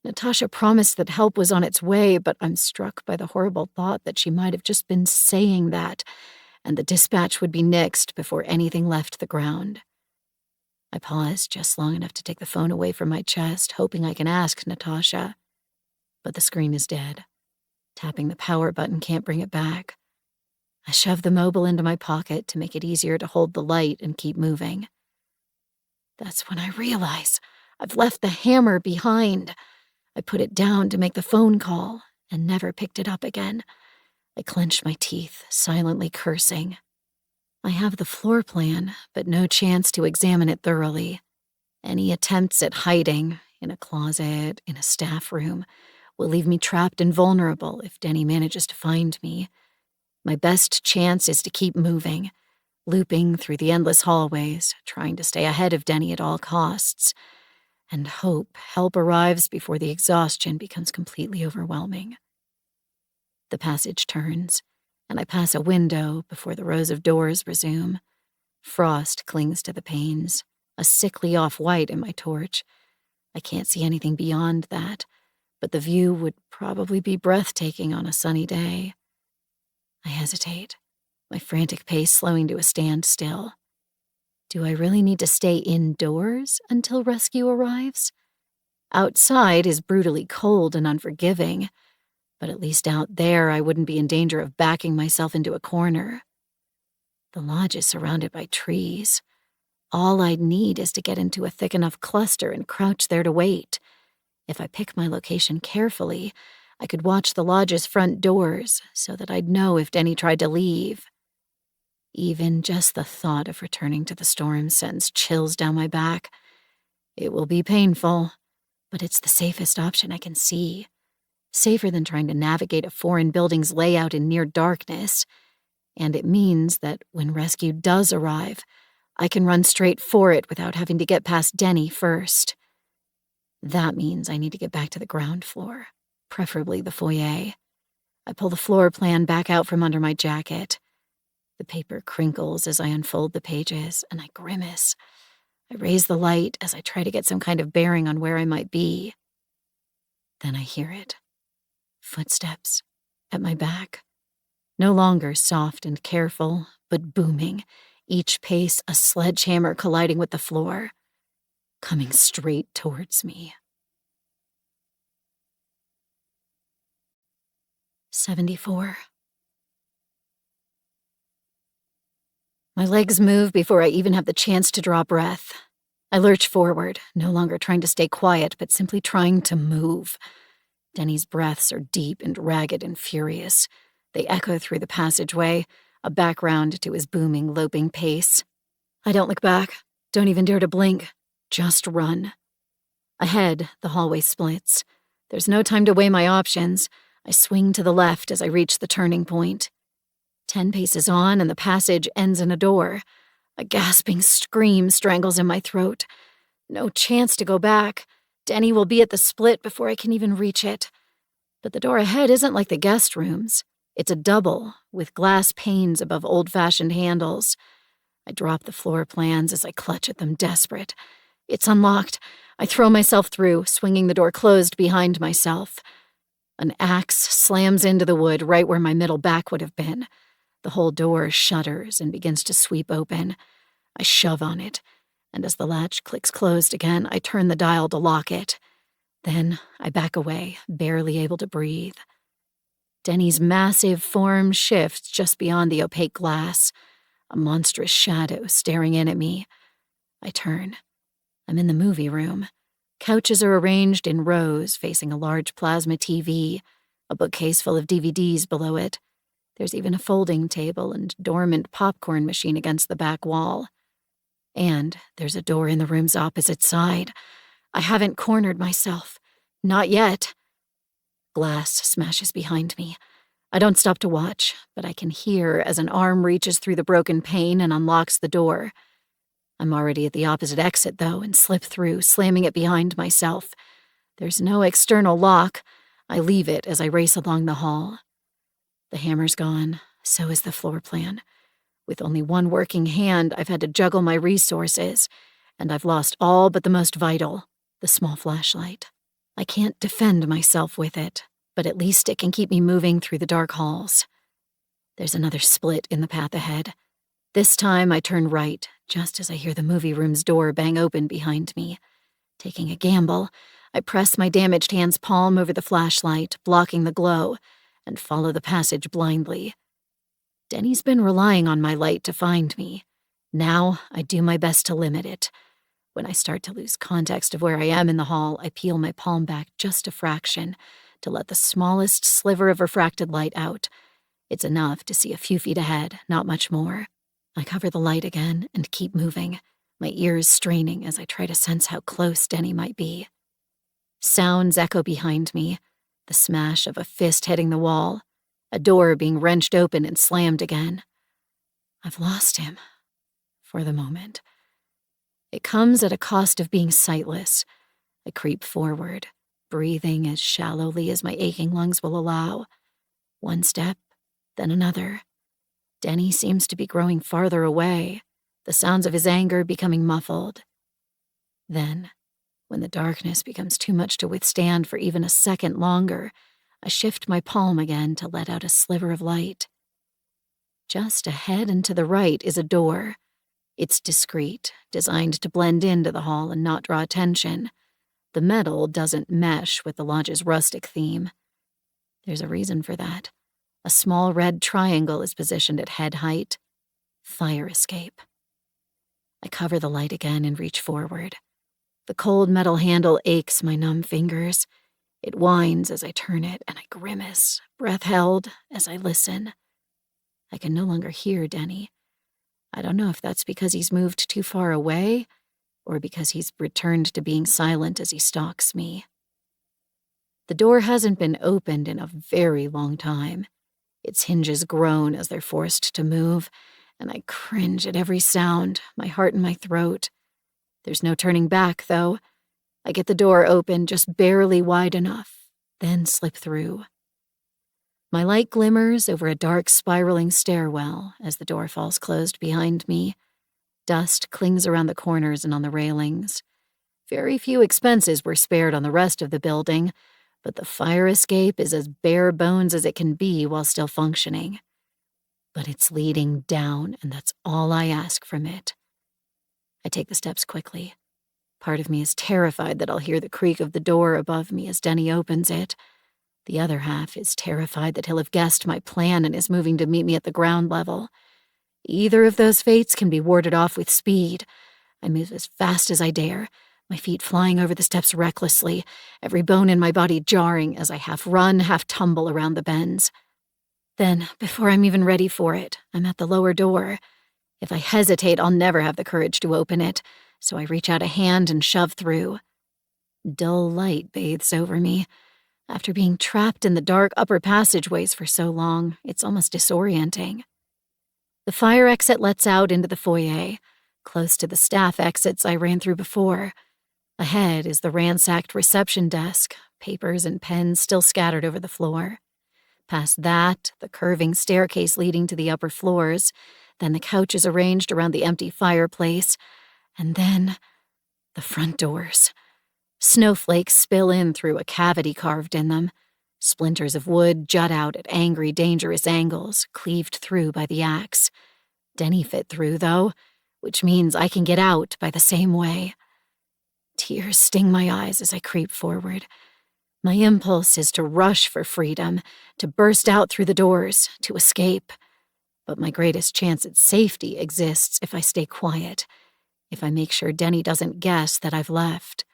Natasha promised that help was on its way, but I'm struck by the horrible thought that she might have just been saying that, and the dispatch would be nixed before anything left the ground. I pause just long enough to take the phone away from my chest, hoping I can ask Natasha. But the screen is dead. Tapping the power button can't bring it back. I shove the mobile into my pocket to make it easier to hold the light and keep moving. That's when I realize I've left the hammer behind. I put it down to make the phone call and never picked it up again. I clench my teeth, silently cursing. I have the floor plan, but no chance to examine it thoroughly. Any attempts at hiding, in a closet, in a staff room, will leave me trapped and vulnerable if Denny manages to find me. My best chance is to keep moving, looping through the endless hallways, trying to stay ahead of Denny at all costs, and hope help arrives before the exhaustion becomes completely overwhelming. The passage turns, and I pass a window before the rows of doors resume. Frost clings to the panes, a sickly off-white in my torch. I can't see anything beyond that, but the view would probably be breathtaking on a sunny day. I hesitate, my frantic pace slowing to a standstill. Do I really need to stay indoors until rescue arrives? Outside is brutally cold and unforgiving, but at least out there I wouldn't be in danger of backing myself into a corner. The lodge is surrounded by trees. All I'd need is to get into a thick enough cluster and crouch there to wait. If I pick my location carefully, I could watch the lodge's front doors so that I'd know if Denny tried to leave. Even just the thought of returning to the storm sends chills down my back. It will be painful, but it's the safest option I can see. Safer than trying to navigate a foreign building's layout in near darkness. And it means that when rescue does arrive, I can run straight for it without having to get past Denny first. That means I need to get back to the ground floor, preferably the foyer. I pull the floor plan back out from under my jacket. The paper crinkles as I unfold the pages, and I grimace. I raise the light as I try to get some kind of bearing on where I might be. Then I hear it. Footsteps at my back. No longer soft and careful, but booming, each pace a sledgehammer colliding with the floor, coming straight towards me. 74. My legs move before I even have the chance to draw breath. I lurch forward, no longer trying to stay quiet, but simply trying to move. Denny's breaths are deep and ragged and furious. They echo through the passageway, a background to his booming, loping pace. I don't look back, don't even dare to blink. Just run. Ahead, the hallway splits. There's no time to weigh my options. I swing to the left as I reach the turning point. 10 paces on, and the passage ends in a door. A gasping scream strangles in my throat. No chance to go back. Denny will be at the split before I can even reach it. But the door ahead isn't like the guest rooms. It's a double, with glass panes above old-fashioned handles. I drop the floor plans as I clutch at them, desperate. It's unlocked. I throw myself through, swinging the door closed behind myself. An axe slams into the wood right where my middle back would have been. The whole door shudders and begins to sweep open. I shove on it, and as the latch clicks closed again, I turn the dial to lock it. Then I back away, barely able to breathe. Denny's massive form shifts just beyond the opaque glass, a monstrous shadow staring in at me. I turn. I'm in the movie room. Couches are arranged in rows facing a large plasma TV, a bookcase full of DVDs below it. There's even a folding table and dormant popcorn machine against the back wall. And there's a door in the room's opposite side. I haven't cornered myself. Not yet. Glass smashes behind me. I don't stop to watch, but I can hear as an arm reaches through the broken pane and unlocks the door. I'm already at the opposite exit, though, and slip through, slamming it behind myself. There's no external lock. I leave it as I race along the hall. The hammer's gone, so is the floor plan. With only one working hand, I've had to juggle my resources, and I've lost all but the most vital, the small flashlight. I can't defend myself with it, but at least it can keep me moving through the dark halls. There's another split in the path ahead. This time I turn right, just as I hear the movie room's door bang open behind me. Taking a gamble, I press my damaged hand's palm over the flashlight, blocking the glow, and follow the passage blindly. Denny's been relying on my light to find me. Now I do my best to limit it. When I start to lose context of where I am in the hall, I peel my palm back just a fraction to let the smallest sliver of refracted light out. It's enough to see a few feet ahead, not much more. I cover the light again and keep moving, my ears straining as I try to sense how close Denny might be. Sounds echo behind me, the smash of a fist hitting the wall, a door being wrenched open and slammed again. I've lost him, for the moment. It comes at a cost of being sightless. I creep forward, breathing as shallowly as my aching lungs will allow. One step, then another. Denny seems to be growing farther away, the sounds of his anger becoming muffled. Then, when the darkness becomes too much to withstand for even a second longer, I shift my palm again to let out a sliver of light. Just ahead and to the right is a door. It's discreet, designed to blend into the hall and not draw attention. The metal doesn't mesh with the lodge's rustic theme. There's a reason for that. A small red triangle is positioned at head height. Fire escape. I cover the light again and reach forward. The cold metal handle aches my numb fingers. It whines as I turn it, and I grimace, breath held, as I listen. I can no longer hear Denny. I don't know if that's because he's moved too far away, or because he's returned to being silent as he stalks me. The door hasn't been opened in a very long time. Its hinges groan as they're forced to move, and I cringe at every sound, my heart in my throat. There's no turning back, though. I get the door open just barely wide enough, then slip through. My light glimmers over a dark, spiraling stairwell as the door falls closed behind me. Dust clings around the corners and on the railings. Very few expenses were spared on the rest of the building, but the fire escape is as bare bones as it can be while still functioning. But it's leading down, and that's all I ask from it. I take the steps quickly. Part of me is terrified that I'll hear the creak of the door above me as Denny opens it. The other half is terrified that he'll have guessed my plan and is moving to meet me at the ground level. Either of those fates can be warded off with speed. I move as fast as I dare, my feet flying over the steps recklessly, every bone in my body jarring as I half run, half tumble around the bends. Then, before I'm even ready for it, I'm at the lower door. If I hesitate, I'll never have the courage to open it, so I reach out a hand and shove through. Dull light bathes over me. After being trapped in the dark upper passageways for so long, it's almost disorienting. The fire exit lets out into the foyer, close to the staff exits I ran through before. Ahead is the ransacked reception desk, papers and pens still scattered over the floor. Past that, the curving staircase leading to the upper floors, then the couches arranged around the empty fireplace, and then the front doors. Snowflakes spill in through a cavity carved in them. Splinters of wood jut out at angry, dangerous angles, cleaved through by the axe. Denny fit through, though, which means I can get out by the same way. Tears sting my eyes as I creep forward. My impulse is to rush for freedom, to burst out through the doors, to escape. But my greatest chance at safety exists if I stay quiet, if I make sure Denny doesn't guess that I've left,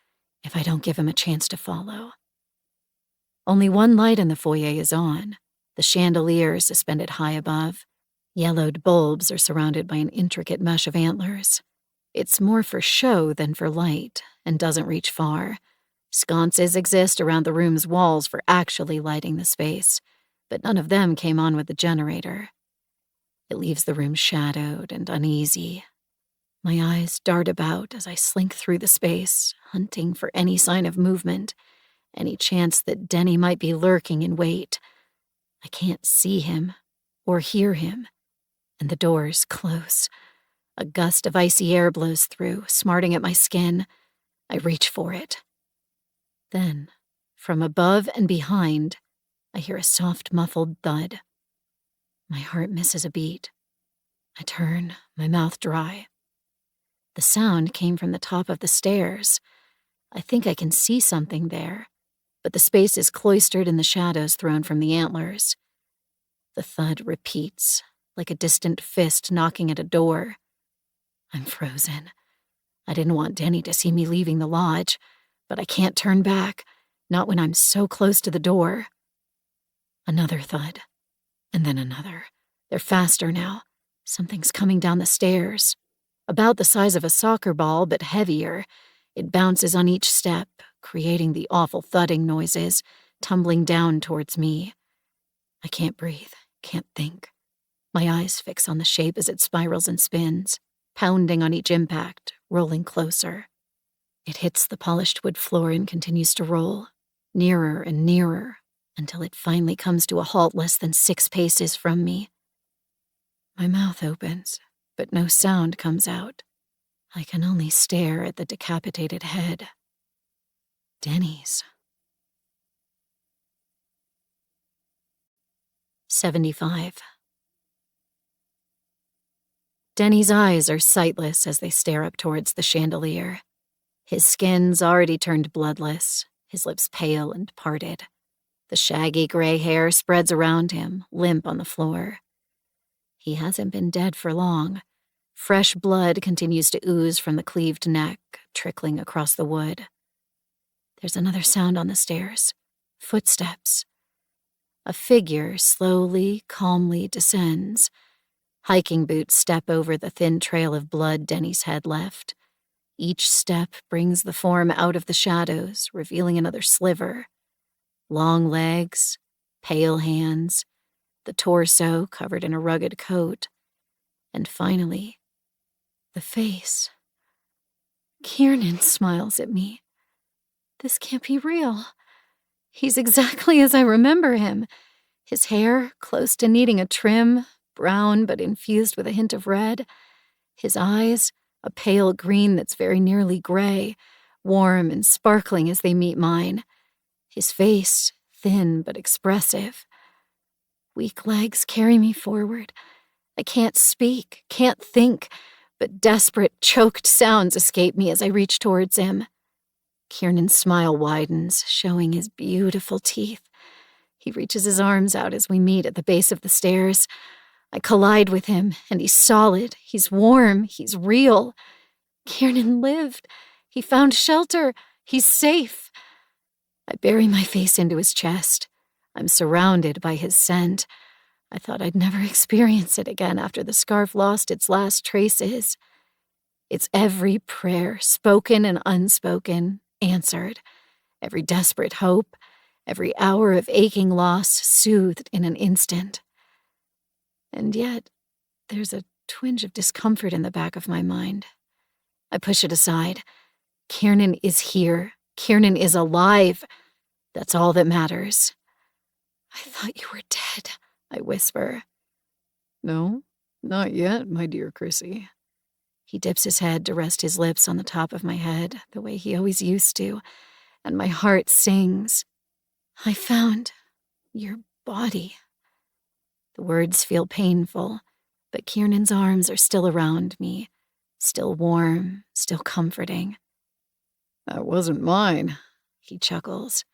if I don't give him a chance to follow. Only one light in the foyer is on, the chandelier suspended high above. Yellowed bulbs are surrounded by an intricate mesh of antlers. It's more for show than for light, and doesn't reach far. Sconces exist around the room's walls for actually lighting the space, but none of them came on with the generator. It leaves the room shadowed and uneasy. My eyes dart about as I slink through the space, hunting for any sign of movement, any chance that Denny might be lurking in wait. I can't see him or hear him, and the door's close. A gust of icy air blows through, smarting at my skin. I reach for it. Then, from above and behind, I hear a soft, muffled thud. My heart misses a beat. I turn, my mouth dry. The sound came from the top of the stairs. I think I can see something there, but the space is cloistered in the shadows thrown from the antlers. The thud repeats, like a distant fist knocking at a door. I'm frozen. I didn't want Denny to see me leaving the lodge, but I can't turn back, not when I'm so close to the door. Another thud, and then another. They're faster now. Something's coming down the stairs. About the size of a soccer ball, but heavier. It bounces on each step, creating the awful thudding noises, tumbling down towards me. I can't breathe, can't think. My eyes fix on the shape as it spirals and spins, pounding on each impact, rolling closer. It hits the polished wood floor and continues to roll, nearer and nearer, until it finally comes to a halt less than 6 paces from me. My mouth opens, but no sound comes out. I can only stare at the decapitated head. Denny's. 75. Denny's eyes are sightless as they stare up towards the chandelier. His skin's already turned bloodless, his lips pale and parted. The shaggy gray hair spreads around him, limp on the floor. He hasn't been dead for long. Fresh blood continues to ooze from the cleaved neck, trickling across the wood. There's another sound on the stairs. Footsteps. A figure slowly, calmly descends. Hiking boots step over the thin trail of blood Denny's head left. Each step brings the form out of the shadows, revealing another sliver. Long legs, pale hands, the torso covered in a rugged coat, and finally, the face. Kiernan smiles at me. This can't be real. He's exactly as I remember him. His hair, close to needing a trim, brown but infused with a hint of red. His eyes, a pale green that's very nearly gray, warm and sparkling as they meet mine. His face, thin but expressive. Weak legs carry me forward. I can't speak, can't think, but desperate, choked sounds escape me as I reach towards him. Kiernan's smile widens, showing his beautiful teeth. He reaches his arms out as we meet at the base of the stairs. I collide with him, and he's solid, he's warm, he's real. Kiernan lived. He found shelter. He's safe. I bury my face into his chest. I'm surrounded by his scent. I thought I'd never experience it again after the scarf lost its last traces. It's every prayer, spoken and unspoken, answered. Every desperate hope, every hour of aching loss soothed in an instant. And yet, there's a twinge of discomfort in the back of my mind. I push it aside. Kiernan is here. Kiernan is alive. That's all that matters. I thought you were dead, I whisper. No, not yet, my dear Chrissy. He dips his head to rest his lips on the top of my head, the way he always used to, and my heart sings. I found your body. The words feel painful, but Kiernan's arms are still around me, still warm, still comforting. That wasn't mine, he chuckles.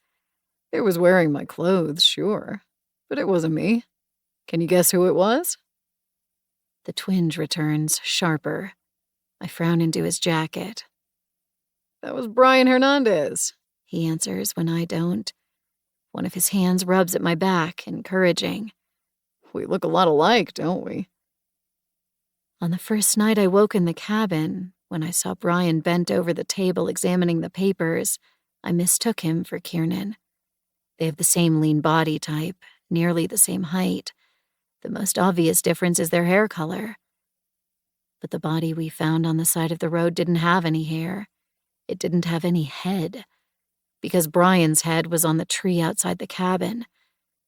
It was wearing my clothes, sure, but it wasn't me. Can you guess who it was? The twinge returns, sharper. I frown into his jacket. That was Brian Hernandez, he answers when I don't. One of his hands rubs at my back, encouraging. We look a lot alike, don't we? On the first night I woke in the cabin, when I saw Brian bent over the table examining the papers, I mistook him for Kiernan. They have the same lean body type, nearly the same height. The most obvious difference is their hair color. But the body we found on the side of the road didn't have any hair. It didn't have any head, because Brian's head was on the tree outside the cabin.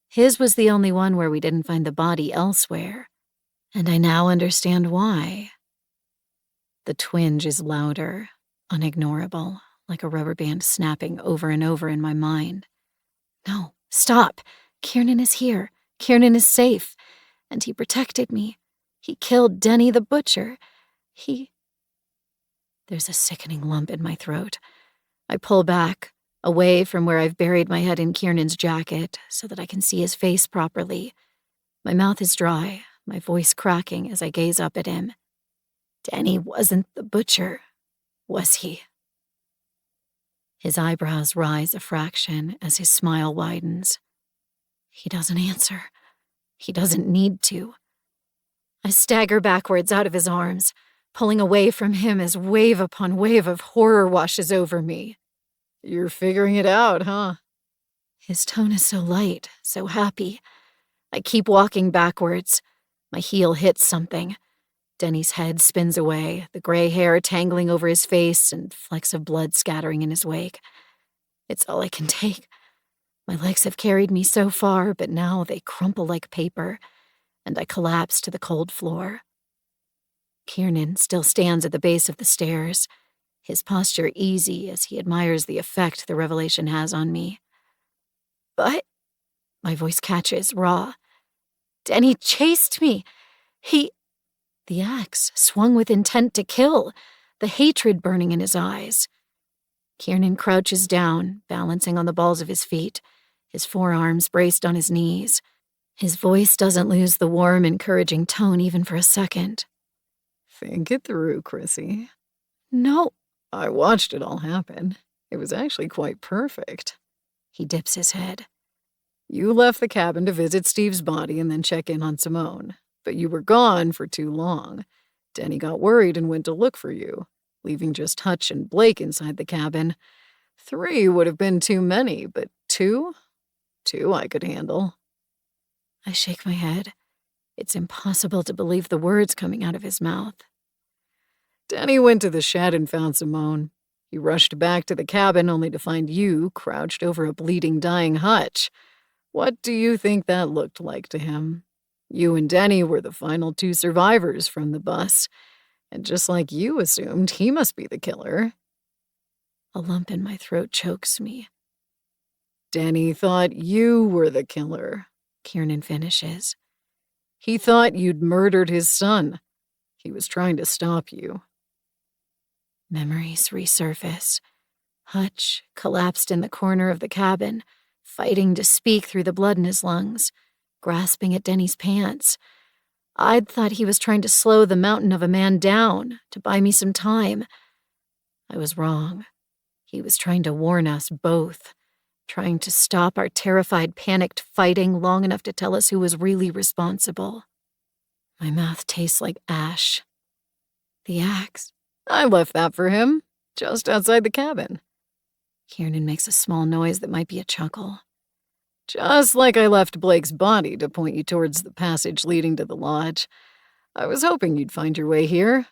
His was the only one where we didn't find the body elsewhere. And I now understand why. The twinge is louder, unignorable, like a rubber band snapping over and over in my mind. No, stop! Kiernan is here. Kiernan is safe. And he protected me. He killed Denny the butcher. There's a sickening lump in my throat. I pull back, away from where I've buried my head in Kiernan's jacket, so that I can see his face properly. My mouth is dry, my voice cracking as I gaze up at him. Denny wasn't the butcher, was he? His eyebrows rise a fraction as his smile widens. He doesn't answer. He doesn't need to. I stagger backwards out of his arms, pulling away from him as wave upon wave of horror washes over me. You're figuring it out, huh? His tone is so light, so happy. I keep walking backwards. My heel hits something. Denny's head spins away, the gray hair tangling over his face and flecks of blood scattering in his wake. It's all I can take. My legs have carried me so far, but now they crumple like paper, and I collapse to the cold floor. Kiernan still stands at the base of the stairs, his posture easy as he admires the effect the revelation has on me. But my voice catches, raw. Denny chased me. The axe swung with intent to kill, the hatred burning in his eyes. Kiernan crouches down, balancing on the balls of his feet, his forearms braced on his knees. His voice doesn't lose the warm, encouraging tone even for a second. Think it through, Chrissy. No. I watched it all happen. It was actually quite perfect. He dips his head. You left the cabin to visit Steve's body and then check in on Simone. But you were gone for too long. Denny got worried and went to look for you, leaving just Hutch and Blake inside the cabin. 3 would have been too many, but 2? 2 I could handle. I shake my head. It's impossible to believe the words coming out of his mouth. Denny went to the shed and found Simone. He rushed back to the cabin only to find you crouched over a bleeding, dying Hutch. What do you think that looked like to him? You and Denny were the final 2 survivors from the bus, and just like you assumed, he must be the killer. A lump in my throat chokes me. Denny thought you were the killer, Kiernan finishes. He thought you'd murdered his son. He was trying to stop you. Memories resurface. Hutch collapsed in the corner of the cabin, fighting to speak through the blood in his lungs, grasping at Denny's pants. I'd thought he was trying to slow the mountain of a man down, to buy me some time. I was wrong. He was trying to warn us both, trying to stop our terrified, panicked fighting long enough to tell us who was really responsible. My mouth tastes like ash. The axe. I left that for him, just outside the cabin. Kiernan makes a small noise that might be a chuckle. Just like I left Blake's body to point you towards the passage leading to the lodge. I was hoping you'd find your way here.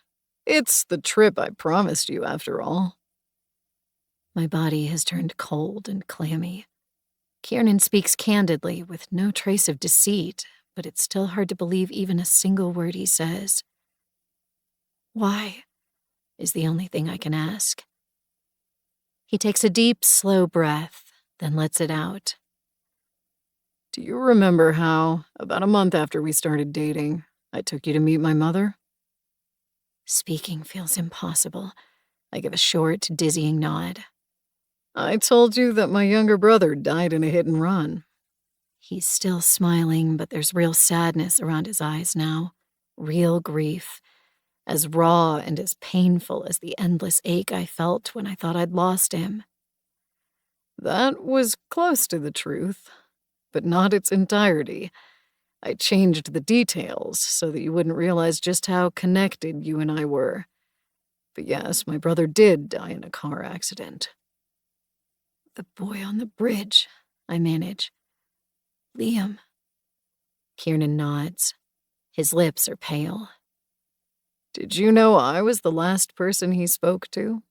It's the trip I promised you, after all. My body has turned cold and clammy. Kiernan speaks candidly, with no trace of deceit, but it's still hard to believe even a single word he says. Why? Is the only thing I can ask. He takes a deep, slow breath, then lets it out. Do you remember how, about a month after we started dating, I took you to meet my mother? Speaking feels impossible. I give a short, dizzying nod. I told you that my younger brother died in a hit and run. He's still smiling, but there's real sadness around his eyes now. Real grief. As raw and as painful as the endless ache I felt when I thought I'd lost him. That was close to the truth, but not its entirety. I changed the details so that you wouldn't realize just how connected you and I were. But yes, my brother did die in a car accident. The boy on the bridge, I manage. Liam. Kiernan nods. His lips are pale. Did you know I was the last person he spoke to?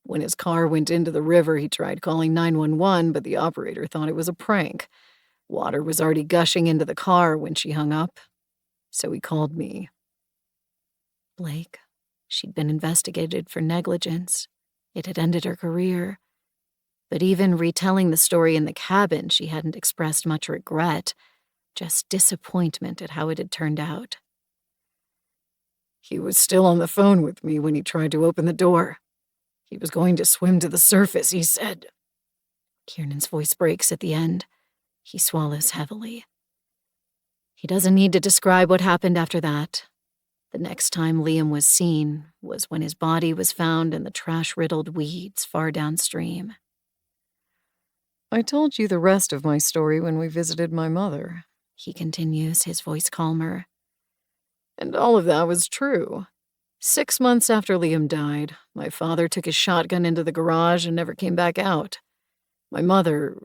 When his car went into the river, he tried calling 911, but the operator thought it was a prank. Water was already gushing into the car when she hung up, so he called me. Blake. She'd been investigated for negligence. It had ended her career. But even retelling the story in the cabin, she hadn't expressed much regret, just disappointment at how it had turned out. He was still on the phone with me when he tried to open the door. He was going to swim to the surface, he said. Kiernan's voice breaks at the end. He swallows heavily. He doesn't need to describe what happened after that. The next time Liam was seen was when his body was found in the trash-riddled weeds far downstream. I told you the rest of my story when we visited my mother, he continues, his voice calmer. And all of that was true. 6 months after Liam died, my father took his shotgun into the garage and never came back out. My mother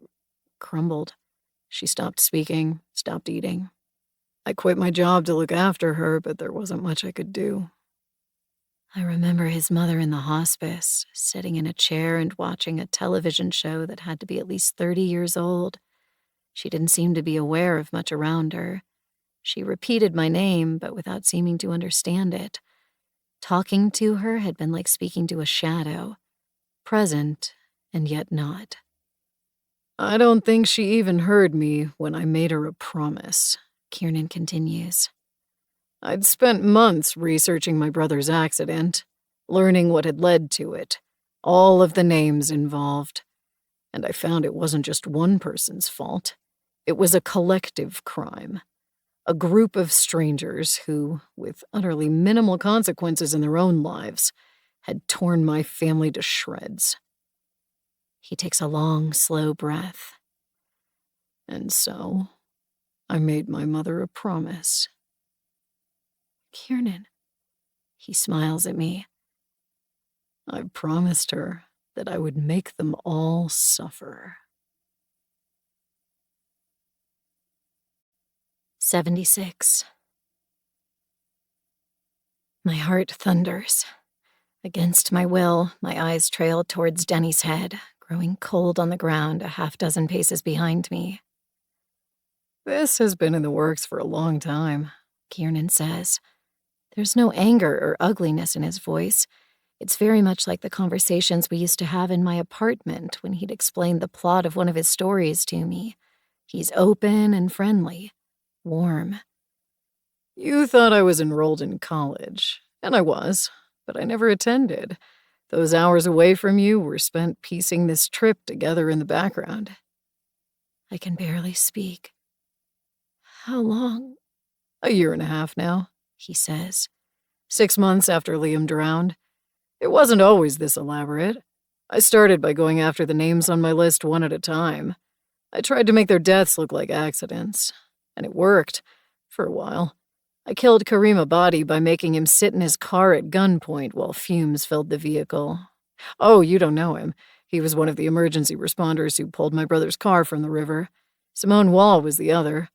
crumbled. She stopped speaking, stopped eating. I quit my job to look after her, but there wasn't much I could do. I remember his mother in the hospice, sitting in a chair and watching a television show that had to be at least 30 years old. She didn't seem to be aware of much around her. She repeated my name, but without seeming to understand it. Talking to her had been like speaking to a shadow, present and yet not. I don't think she even heard me when I made her a promise, Kiernan continues. I'd spent months researching my brother's accident, learning what had led to it, all of the names involved, and I found it wasn't just one person's fault. It was a collective crime. A group of strangers who, with utterly minimal consequences in their own lives, had torn my family to shreds. He takes a long, slow breath. And so, I made my mother a promise. Kiernan, he smiles at me. I promised her that I would make them all suffer. 76. My heart thunders. Against my will, my eyes trail towards Denny's head, growing cold on the ground a half-dozen paces behind me. This has been in the works for a long time, Kiernan says. There's no anger or ugliness in his voice. It's very much like the conversations we used to have in my apartment when he'd explain the plot of one of his stories to me. He's open and friendly, warm. You thought I was enrolled in college, and I was, but I never attended. Those hours away from you were spent piecing this trip together in the background. I can barely speak. How long? A year and a half now, he says. 6 months after Liam drowned. It wasn't always this elaborate. I started by going after the names on my list one at a time. I tried to make their deaths look like accidents, and it worked, for a while. I killed Karim Abadi by making him sit in his car at gunpoint while fumes filled the vehicle. Oh, you don't know him. He was one of the emergency responders who pulled my brother's car from the river. Simone Wall was the other.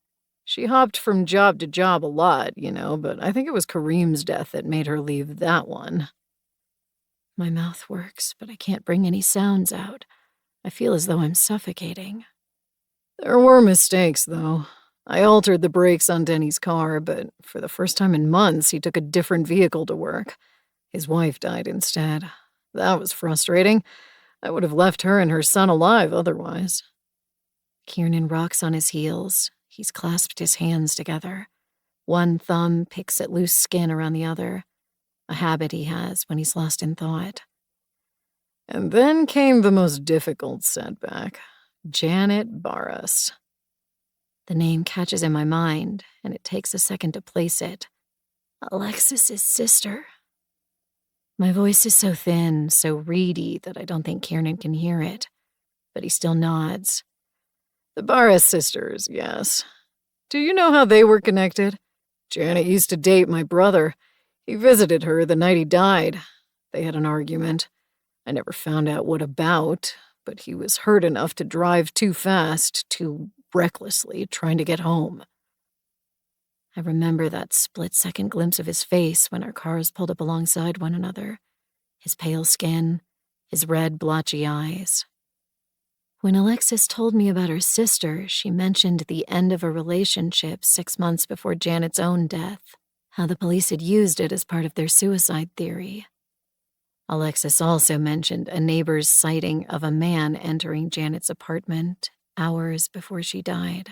She hopped from job to job a lot, but I think it was Karim's death that made her leave that one. My mouth works, but I can't bring any sounds out. I feel as though I'm suffocating. There were mistakes, though. I altered the brakes on Denny's car, but for the first time in months, he took a different vehicle to work. His wife died instead. That was frustrating. I would have left her and her son alive otherwise. Kiernan rocks on his heels. He's clasped his hands together. One thumb picks at loose skin around the other, a habit he has when he's lost in thought. And then came the most difficult setback. Janet Barras. The name catches in my mind, and it takes a second to place it. Alexis's sister. My voice is so thin, so reedy, that I don't think Kiernan can hear it, but he still nods. The Barras sisters, yes. Do you know how they were connected? Janet used to date my brother. He visited her the night he died. They had an argument. I never found out what about, but he was hurt enough to drive too fast, too recklessly, trying to get home. I remember that split-second glimpse of his face when our cars pulled up alongside one another. His pale skin, his red, blotchy eyes. When Alexis told me about her sister, she mentioned the end of a relationship 6 months before Janet's own death. how the police had used it as part of their suicide theory. Alexis also mentioned a neighbor's sighting of a man entering Janet's apartment hours before she died.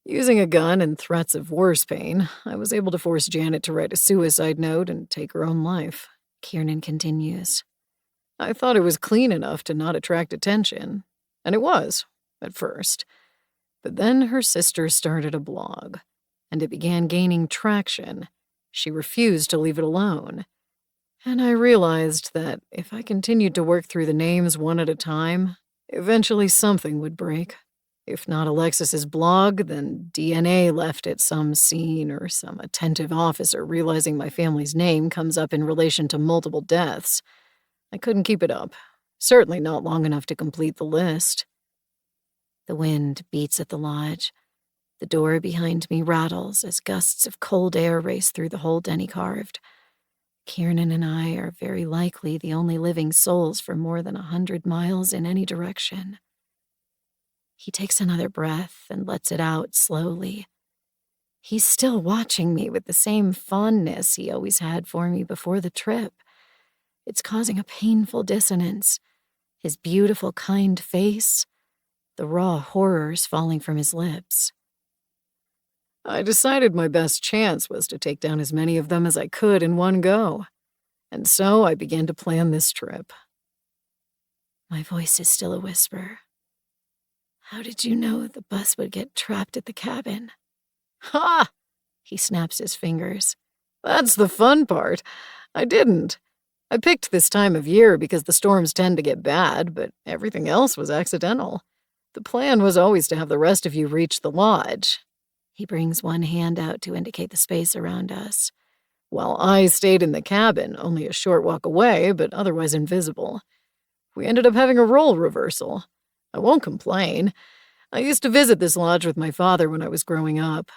Using a gun and threats of worse pain, I was able to force Janet to write a suicide note and take her own life, Kiernan continues. I thought it was clean enough to not attract attention, and it was, at first. But then her sister started a blog, and it began gaining traction. She refused to leave it alone. And I realized that if I continued to work through the names one at a time, eventually something would break. If not Alexis's blog, then DNA left at some scene or some attentive officer realizing my family's name comes up in relation to multiple deaths. I couldn't keep it up, certainly not long enough to complete the list. The wind beats at the lodge. The door behind me rattles as gusts of cold air race through the hole Denny carved. Kiernan and I are very likely the only living souls for more than 100 miles in any direction. He takes another breath and lets it out slowly. He's still watching me with the same fondness he always had for me before the trip. It's causing a painful dissonance. His beautiful, kind face, the raw horrors falling from his lips. I decided my best chance was to take down as many of them as I could in one go. And so I began to plan this trip. My voice is still a whisper. How did you know the bus would get trapped at the cabin? Ha! He snaps his fingers. That's the fun part. I didn't. I picked this time of year because the storms tend to get bad, but everything else was accidental. The plan was always to have the rest of you reach the lodge. He brings one hand out to indicate the space around us. While I stayed in the cabin, only a short walk away, but otherwise invisible. We ended up having a role reversal. I won't complain. I used to visit this lodge with my father when I was growing up.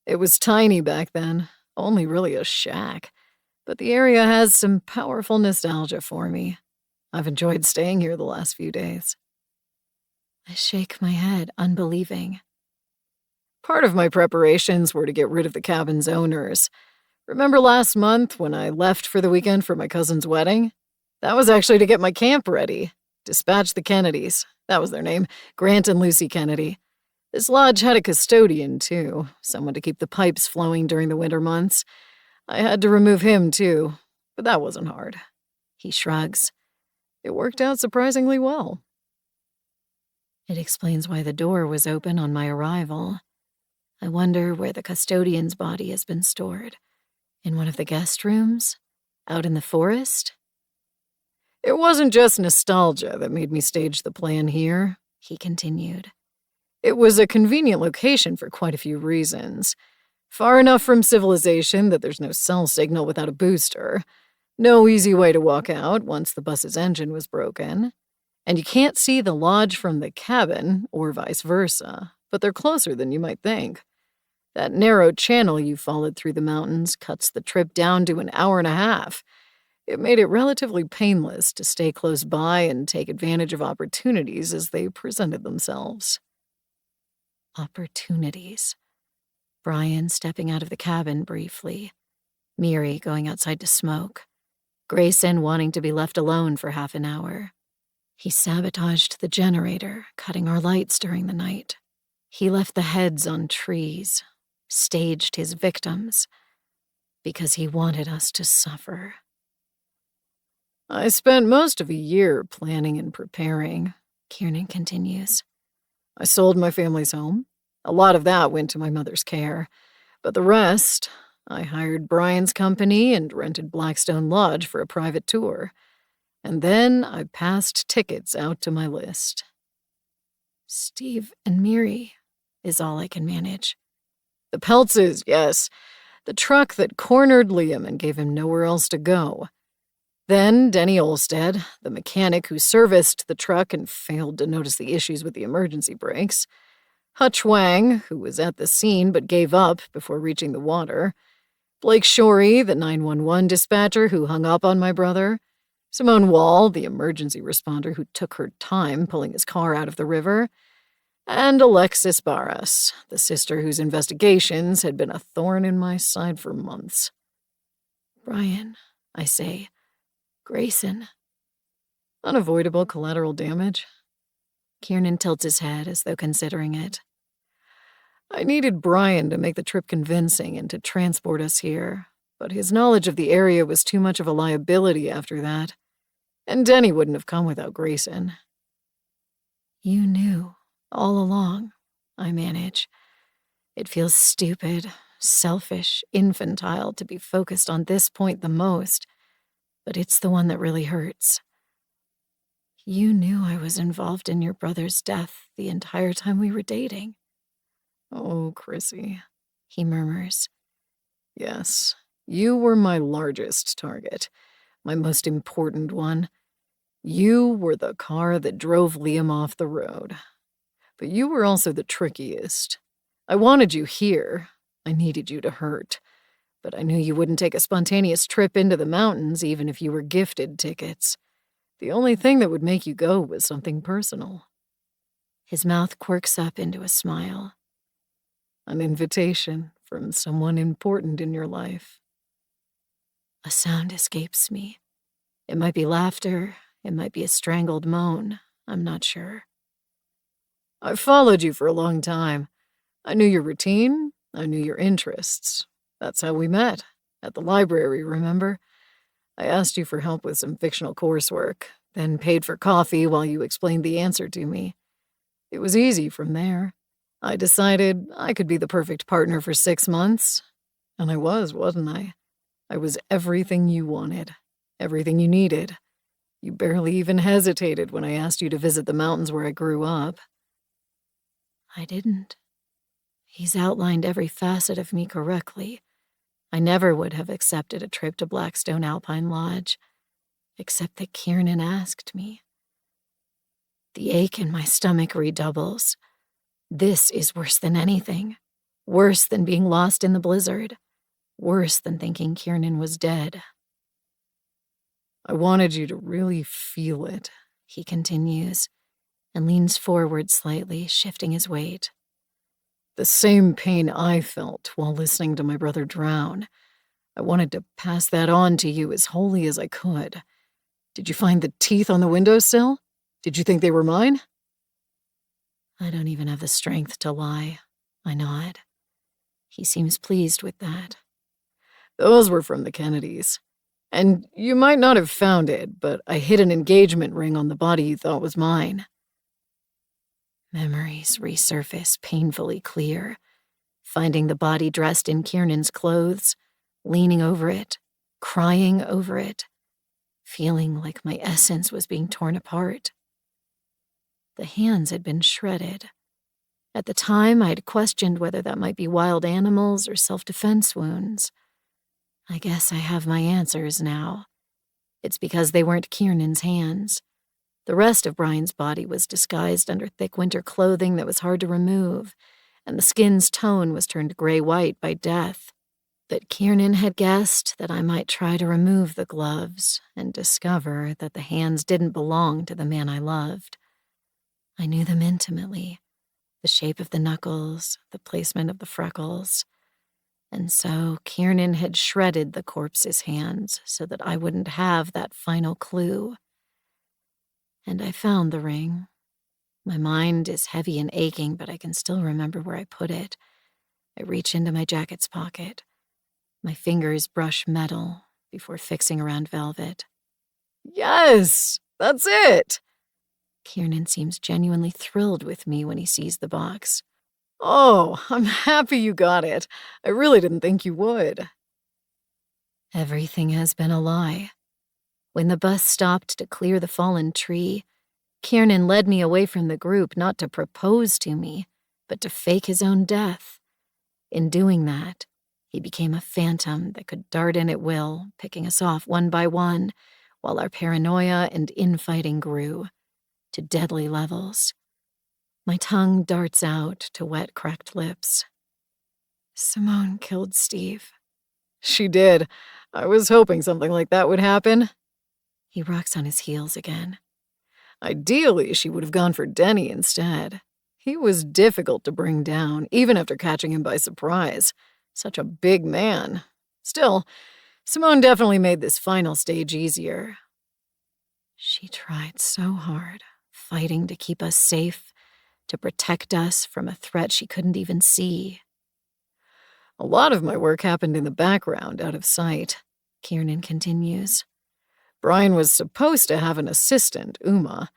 It was tiny back then, only really a shack. But the area has some powerful nostalgia for me. I've enjoyed staying here the last few days. I shake my head, unbelieving. Part of my preparations were to get rid of the cabin's owners. Remember last month when I left for the weekend for my cousin's wedding? That was actually to get my camp ready. Dispatch the Kennedys. That was their name, Grant and Lucy Kennedy. This lodge had a custodian, too, someone to keep the pipes flowing during the winter months. I had to remove him, too, but that wasn't hard. He shrugs. It worked out surprisingly well. It explains why the door was open on my arrival. I wonder where the custodian's body has been stored. In one of the guest rooms? Out in the forest? It wasn't just nostalgia that made me stage the plan here, he continued. It was a convenient location for quite a few reasons. Far enough from civilization that there's no cell signal without a booster. No easy way to walk out once the bus's engine was broken. And you can't see the lodge from the cabin, or vice versa, but they're closer than you might think. That narrow channel you followed through the mountains cuts the trip down to an hour and a half. It made it relatively painless to stay close by and take advantage of opportunities as they presented themselves. Opportunities. Brian stepping out of the cabin briefly. Miri going outside to smoke. Grayson wanting to be left alone for half an hour. He sabotaged the generator, cutting our lights during the night. He left the heads on trees, staged his victims, because he wanted us to suffer. I spent most of a year planning and preparing, Kiernan continues. I sold my family's home. A lot of that went to my mother's care. But the rest, I hired Brian's company and rented Blackstone Lodge for a private tour. And then I passed tickets out to my list. Steve and Miri is all I can manage. The Peltzes, yes. The truck that cornered Liam and gave him nowhere else to go. Then Denny Olstead, the mechanic who serviced the truck and failed to notice the issues with the emergency brakes. Hutch Wang, who was at the scene but gave up before reaching the water. Blake Shorey, the 911 dispatcher who hung up on my brother. Simone Wall, the emergency responder who took her time pulling his car out of the river. And Alexis Barras, the sister whose investigations had been a thorn in my side for months. Brian, I say. Grayson. Unavoidable collateral damage. Kiernan tilts his head as though considering it. I needed Brian to make the trip convincing and to transport us here, but his knowledge of the area was too much of a liability after that. And Denny wouldn't have come without Grayson. You knew, all along, I manage. It feels stupid, selfish, infantile to be focused on this point the most, but it's the one that really hurts. You knew I was involved in your brother's death the entire time we were dating. Oh, Chrissy, he murmurs. Yes, you were my largest target, my most important one. You were the car that drove Liam off the road. But you were also the trickiest. I wanted you here. I needed you to hurt. But I knew you wouldn't take a spontaneous trip into the mountains even if you were gifted tickets. The only thing that would make you go was something personal. His mouth quirks up into a smile. An invitation from someone important in your life. A sound escapes me. It might be laughter. It might be a strangled moan. I'm not sure. I've followed you for a long time. I knew your routine. I knew your interests. That's how we met. At the library, remember? I asked you for help with some fictional coursework, then paid for coffee while you explained the answer to me. It was easy from there. I decided I could be the perfect partner for 6 months. And I was, wasn't I? I was everything you wanted. Everything you needed. You barely even hesitated when I asked you to visit the mountains where I grew up. I didn't. He's outlined every facet of me correctly. I never would have accepted a trip to Blackstone Alpine Lodge, except that Kiernan asked me. The ache in my stomach redoubles. This is worse than anything. Worse than being lost in the blizzard. Worse than thinking Kiernan was dead. I wanted you to really feel it, he continues, and leans forward slightly, shifting his weight. The same pain I felt while listening to my brother drown. I wanted to pass that on to you as wholly as I could. Did you find the teeth on the windowsill? Did you think they were mine? I don't even have the strength to lie. I nod. He seems pleased with that. Those were from the Kennedys. And you might not have found it, but I hid an engagement ring on the body you thought was mine. Memories resurface painfully clear, finding the body dressed in Kiernan's clothes, leaning over it, crying over it, feeling like my essence was being torn apart. The hands had been shredded. At the time, I had questioned whether that might be wild animals or self-defense wounds. I guess I have my answers now. It's because they weren't Kiernan's hands. The rest of Brian's body was disguised under thick winter clothing that was hard to remove, and the skin's tone was turned gray-white by death. But Kiernan had guessed that I might try to remove the gloves and discover that the hands didn't belong to the man I loved. I knew them intimately, the shape of the knuckles, the placement of the freckles. And so Kiernan had shredded the corpse's hands so that I wouldn't have that final clue. And I found the ring. My mind is heavy and aching, but I can still remember where I put it. I reach into my jacket's pocket. My fingers brush metal before fixing around velvet. Yes, that's it! Kiernan seems genuinely thrilled with me when he sees the box. Oh, I'm happy you got it. I really didn't think you would. Everything has been a lie. When the bus stopped to clear the fallen tree, Kiernan led me away from the group not to propose to me, but to fake his own death. In doing that, he became a phantom that could dart in at will, picking us off one by one, while our paranoia and infighting grew to deadly levels. My tongue darts out to wet, cracked lips. Simone killed Steve. She did. I was hoping something like that would happen. He rocks on his heels again. Ideally, she would have gone for Denny instead. He was difficult to bring down, even after catching him by surprise. Such a big man. Still, Simone definitely made this final stage easier. She tried so hard, fighting to keep us safe, to protect us from a threat she couldn't even see. A lot of my work happened in the background, out of sight, Kiernan continues. Brian was supposed to have an assistant, Uma.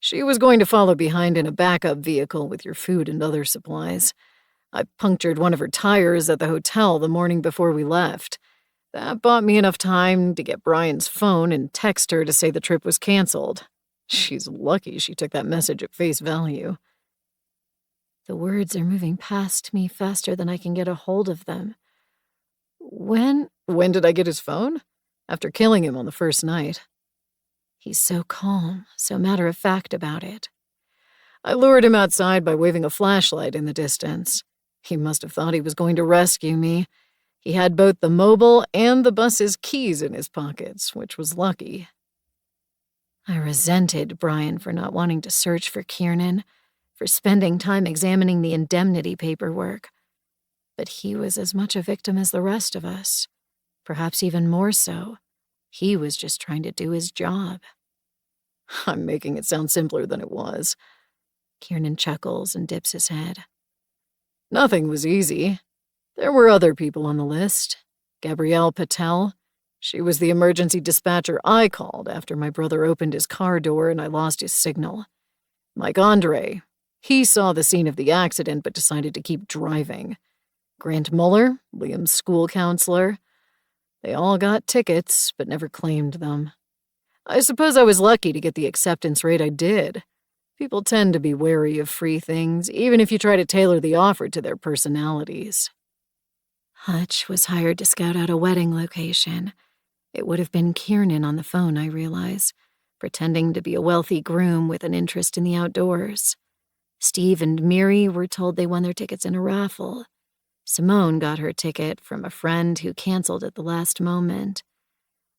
She was going to follow behind in a backup vehicle with your food and other supplies. I punctured one of her tires at the hotel the morning before we left. That bought me enough time to get Brian's phone and text her to say the trip was canceled. She's lucky she took that message at face value. The words are moving past me faster than I can get a hold of them. When did I get his phone? After killing him on the first night. He's so calm, so matter-of-fact about it. I lured him outside by waving a flashlight in the distance. He must have thought he was going to rescue me. He had both the mobile and the bus's keys in his pockets, which was lucky. I resented Brian for not wanting to search for Kiernan, for spending time examining the indemnity paperwork. But he was as much a victim as the rest of us, perhaps even more so. He was just trying to do his job. I'm making it sound simpler than it was. Kiernan chuckles and dips his head. Nothing was easy. There were other people on the list. Gabrielle Patel. She was the emergency dispatcher I called after my brother opened his car door and I lost his signal. Mike Andre. He saw the scene of the accident but decided to keep driving. Grant Muller, Liam's school counselor. They all got tickets but never claimed them. I suppose I was lucky to get the acceptance rate I did. People tend to be wary of free things, even if you try to tailor the offer to their personalities. Hutch was hired to scout out a wedding location. It would have been Kiernan on the phone, I realize, pretending to be a wealthy groom with an interest in the outdoors. Steve and Miri were told they won their tickets in a raffle. Simone got her ticket from a friend who canceled at the last moment.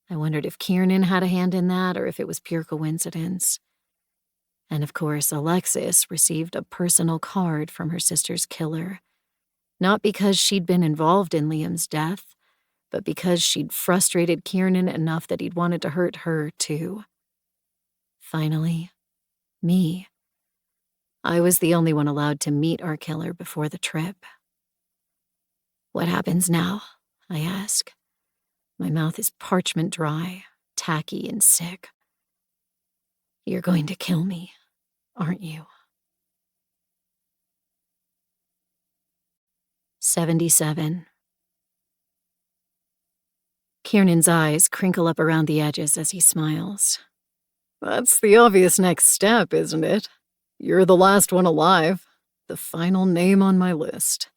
I wondered if Kiernan had a hand in that or if it was pure coincidence. And of course, Alexis received a personal card from her sister's killer. Not because she'd been involved in Liam's death, but because she'd frustrated Kiernan enough that he'd wanted to hurt her, too. Finally, me. I was the only one allowed to meet our killer before the trip. What happens now? I ask. My mouth is parchment dry, tacky and sick. You're going to kill me, aren't you? 77. Kiernan's eyes crinkle up around the edges as he smiles. That's the obvious next step, isn't it? You're the last one alive, the final name on my list.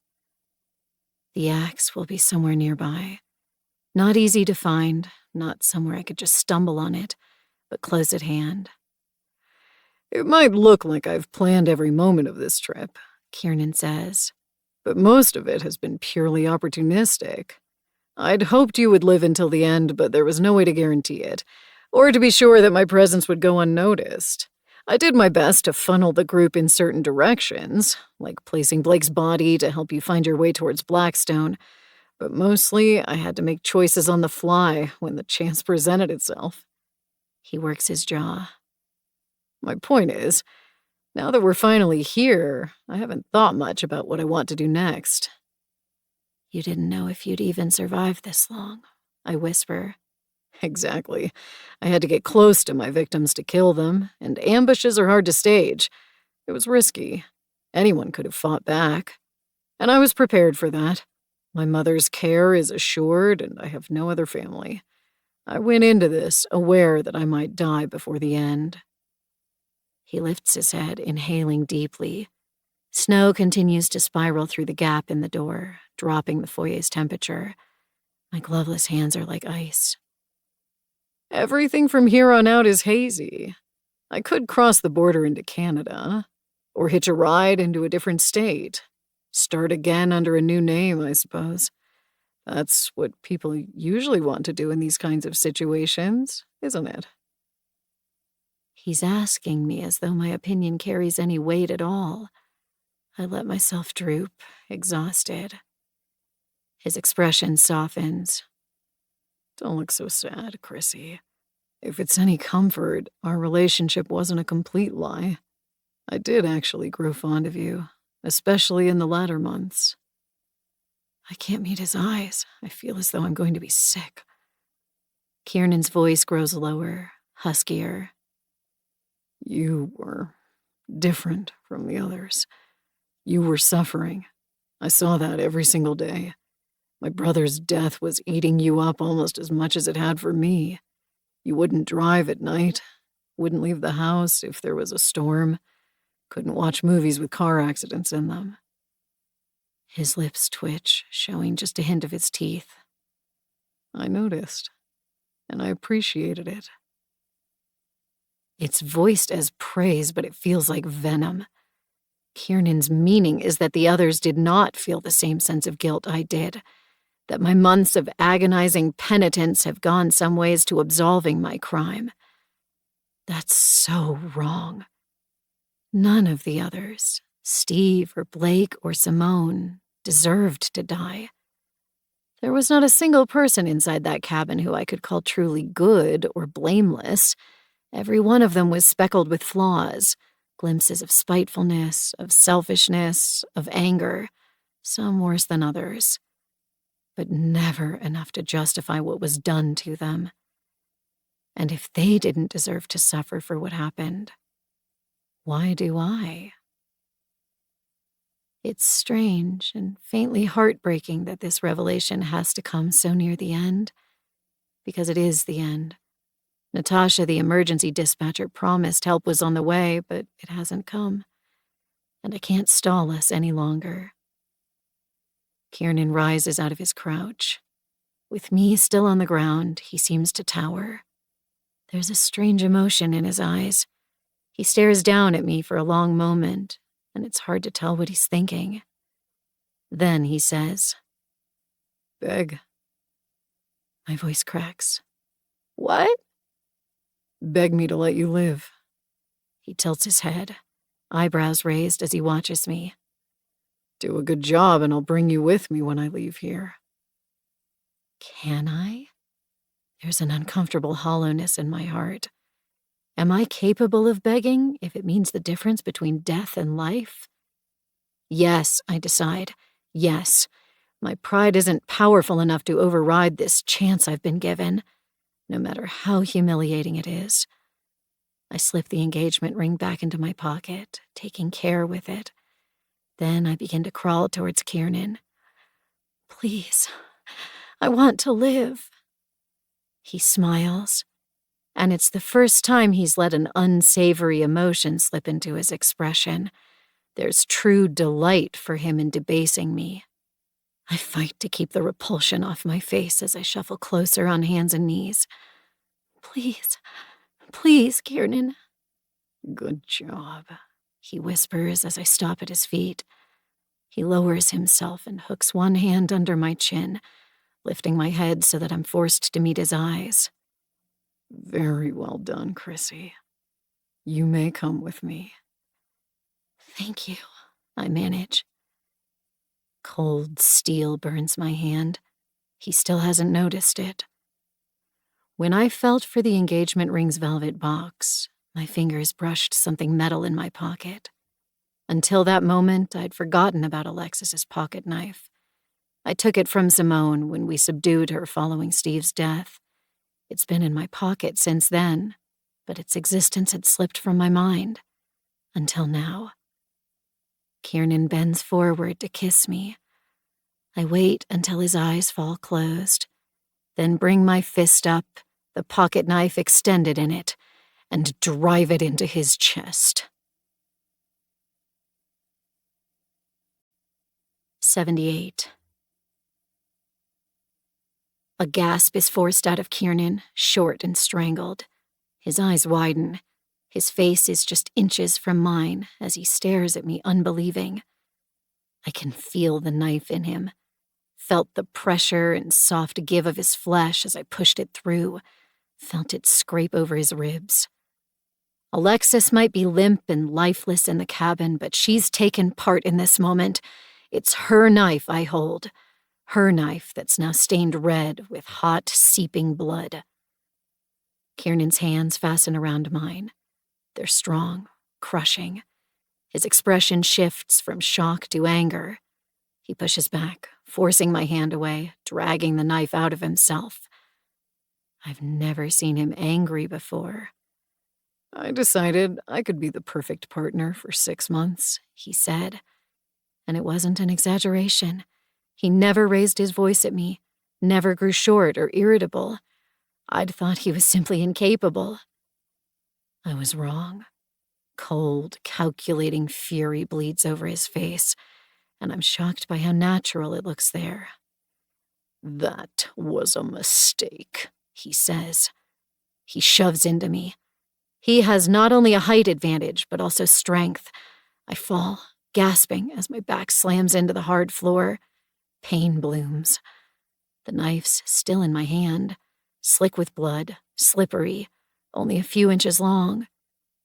The axe will be somewhere nearby. Not easy to find, not somewhere I could just stumble on it, but close at hand. It might look like I've planned every moment of this trip, Kiernan says, but most of it has been purely opportunistic. I'd hoped you would live until the end, but there was no way to guarantee it, or to be sure that my presence would go unnoticed. I did my best to funnel the group in certain directions, like placing Blake's body to help you find your way towards Blackstone, but mostly I had to make choices on the fly when the chance presented itself. He works his jaw. My point is, now that we're finally here, I haven't thought much about what I want to do next. You didn't know if you'd even survive this long, I whisper. Exactly. I had to get close to my victims to kill them, and ambushes are hard to stage. It was risky. Anyone could have fought back. And I was prepared for that. My mother's care is assured, and I have no other family. I went into this aware that I might die before the end. He lifts his head, inhaling deeply. Snow continues to spiral through the gap in the door, dropping the foyer's temperature. My gloveless hands are like ice. Everything from here on out is hazy. I could cross the border into Canada, or hitch a ride into a different state. Start again under a new name, I suppose. That's what people usually want to do in these kinds of situations, isn't it? He's asking me as though my opinion carries any weight at all. I let myself droop, exhausted. His expression softens. Don't look so sad, Chrissy. If it's any comfort, our relationship wasn't a complete lie. I did actually grow fond of you, especially in the latter months. I can't meet his eyes. I feel as though I'm going to be sick. Kiernan's voice grows lower, huskier. You were different from the others. You were suffering. I saw that every single day. My brother's death was eating you up almost as much as it had for me. You wouldn't drive at night, wouldn't leave the house if there was a storm, couldn't watch movies with car accidents in them. His lips twitch, showing just a hint of his teeth. I noticed, and I appreciated it. It's voiced as praise, but it feels like venom. Kiernan's meaning is that the others did not feel the same sense of guilt I did, that my months of agonizing penitence have gone some ways to absolving my crime. That's so wrong. None of the others, Steve or Blake or Simone, deserved to die. There was not a single person inside that cabin who I could call truly good or blameless. Every one of them was speckled with flaws, glimpses of spitefulness, of selfishness, of anger, some worse than others, but never enough to justify what was done to them. And if they didn't deserve to suffer for what happened, why do I? It's strange and faintly heartbreaking that this revelation has to come so near the end, because it is the end. Natasha, the emergency dispatcher, promised help was on the way, but it hasn't come, and I can't stall us any longer. Kiernan rises out of his crouch. With me still on the ground, he seems to tower. There's a strange emotion in his eyes. He stares down at me for a long moment, and it's hard to tell what he's thinking. Then he says, Beg. My voice cracks. What? Beg me to let you live. He tilts his head, eyebrows raised as he watches me. Do a good job and I'll bring you with me when I leave here. Can I? There's an uncomfortable hollowness in my heart. Am I capable of begging if it means the difference between death and life? Yes, I decide. Yes. My pride isn't powerful enough to override this chance I've been given, no matter how humiliating it is. I slip the engagement ring back into my pocket, taking care with it. Then I begin to crawl towards Kiernan. Please, I want to live. He smiles, and it's the first time he's let an unsavory emotion slip into his expression. There's true delight for him in debasing me. I fight to keep the repulsion off my face as I shuffle closer on hands and knees. Please, please, Kiernan. Good job, He whispers as I stop at his feet. He lowers himself and hooks one hand under my chin, lifting my head so that I'm forced to meet his eyes. Very well done, Chrissy. You may come with me. Thank you, I manage. Cold steel burns my hand. He still hasn't noticed it. When I felt for the engagement ring's velvet box, my fingers brushed something metal in my pocket. Until that moment, I'd forgotten about Alexis's pocket knife. I took it from Simone when we subdued her following Steve's death. It's been in my pocket since then, but its existence had slipped from my mind. Until now. Kiernan bends forward to kiss me. I wait until his eyes fall closed, then bring my fist up, the pocket knife extended in it, and drive it into his chest. 78. A gasp is forced out of Kiernan, short and strangled. His eyes widen. His face is just inches from mine as he stares at me unbelieving. I can feel the knife in him, felt the pressure and soft give of his flesh as I pushed it through, felt it scrape over his ribs. Alexis might be limp and lifeless in the cabin, but she's taken part in this moment. It's her knife I hold. Her knife that's now stained red with hot, seeping blood. Kiernan's hands fasten around mine. They're strong, crushing. His expression shifts from shock to anger. He pushes back, forcing my hand away, dragging the knife out of himself. I've never seen him angry before. I decided I could be the perfect partner for 6 months, he said. And it wasn't an exaggeration. He never raised his voice at me, never grew short or irritable. I'd thought he was simply incapable. I was wrong. Cold, calculating fury bleeds over his face, and I'm shocked by how natural it looks there. That was a mistake, he says. He shoves into me. He has not only a height advantage, but also strength. I fall, gasping as my back slams into the hard floor. Pain blooms. The knife's still in my hand, slick with blood, slippery, only a few inches long.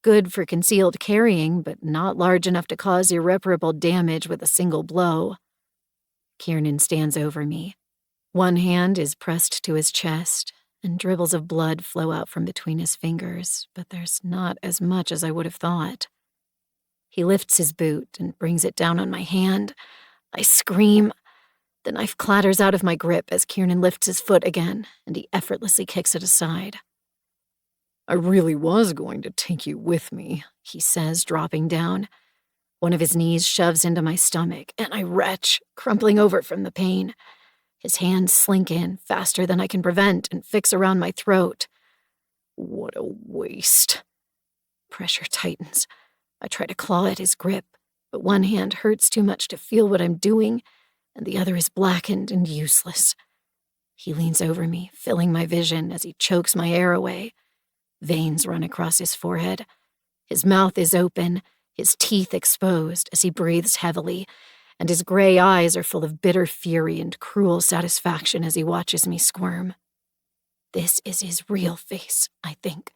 Good for concealed carrying, but not large enough to cause irreparable damage with a single blow. Kiernan stands over me. One hand is pressed to his chest, and dribbles of blood flow out from between his fingers, but there's not as much as I would have thought. He lifts his boot and brings it down on my hand. I scream. The knife clatters out of my grip as Kiernan lifts his foot again, and he effortlessly kicks it aside. I really was going to take you with me, he says, dropping down. One of his knees shoves into my stomach, and I retch, crumpling over from the pain. His hands slink in faster than I can prevent and fix around my throat. What a waste. Pressure tightens. I try to claw at his grip, but one hand hurts too much to feel what I'm doing, and the other is blackened and useless. He leans over me, filling my vision as he chokes my air away. Veins run across his forehead. His mouth is open, his teeth exposed as he breathes heavily, and his gray eyes are full of bitter fury and cruel satisfaction as he watches me squirm. This is his real face, I think.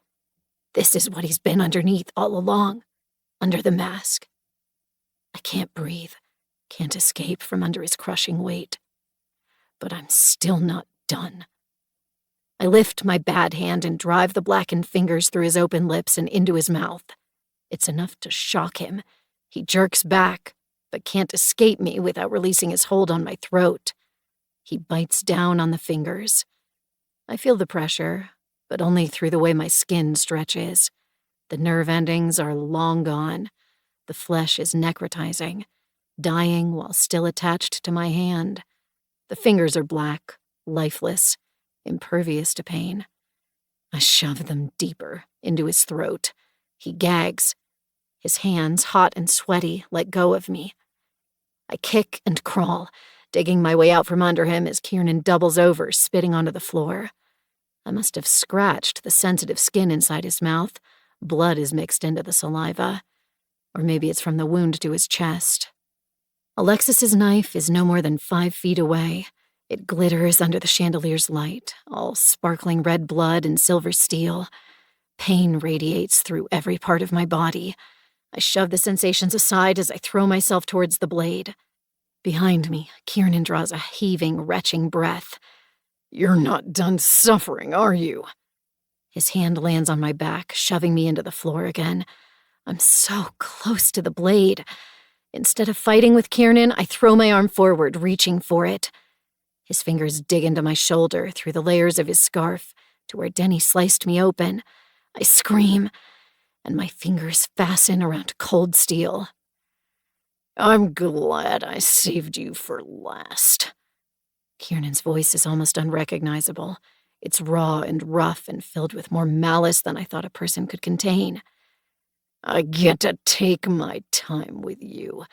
This is what he's been underneath all along, under the mask. I can't breathe, can't escape from under his crushing weight. But I'm still not done. I lift my bad hand and drive the blackened fingers through his open lips and into his mouth. It's enough to shock him. He jerks back, but can't escape me without releasing his hold on my throat. He bites down on the fingers. I feel the pressure, but only through the way my skin stretches. The nerve endings are long gone. The flesh is necrotizing, dying while still attached to my hand. The fingers are black, lifeless, impervious to pain. I shove them deeper into his throat. He gags. His hands, hot and sweaty, let go of me. I kick and crawl, digging my way out from under him as Kiernan doubles over, spitting onto the floor. I must have scratched the sensitive skin inside his mouth. Blood is mixed into the saliva. Or maybe it's from the wound to his chest. Alexis's knife is no more than 5 feet away. It glitters under the chandelier's light, all sparkling red blood and silver steel. Pain radiates through every part of my body. I shove the sensations aside as I throw myself towards the blade. Behind me, Kiernan draws a heaving, retching breath. You're not done suffering, are you? His hand lands on my back, shoving me into the floor again. I'm so close to the blade. Instead of fighting with Kiernan, I throw my arm forward, reaching for it. His fingers dig into my shoulder through the layers of his scarf to where Denny sliced me open. I scream, and my fingers fasten around cold steel. I'm glad I saved you for last. Kiernan's voice is almost unrecognizable. It's raw and rough and filled with more malice than I thought a person could contain. I get to take my time with you.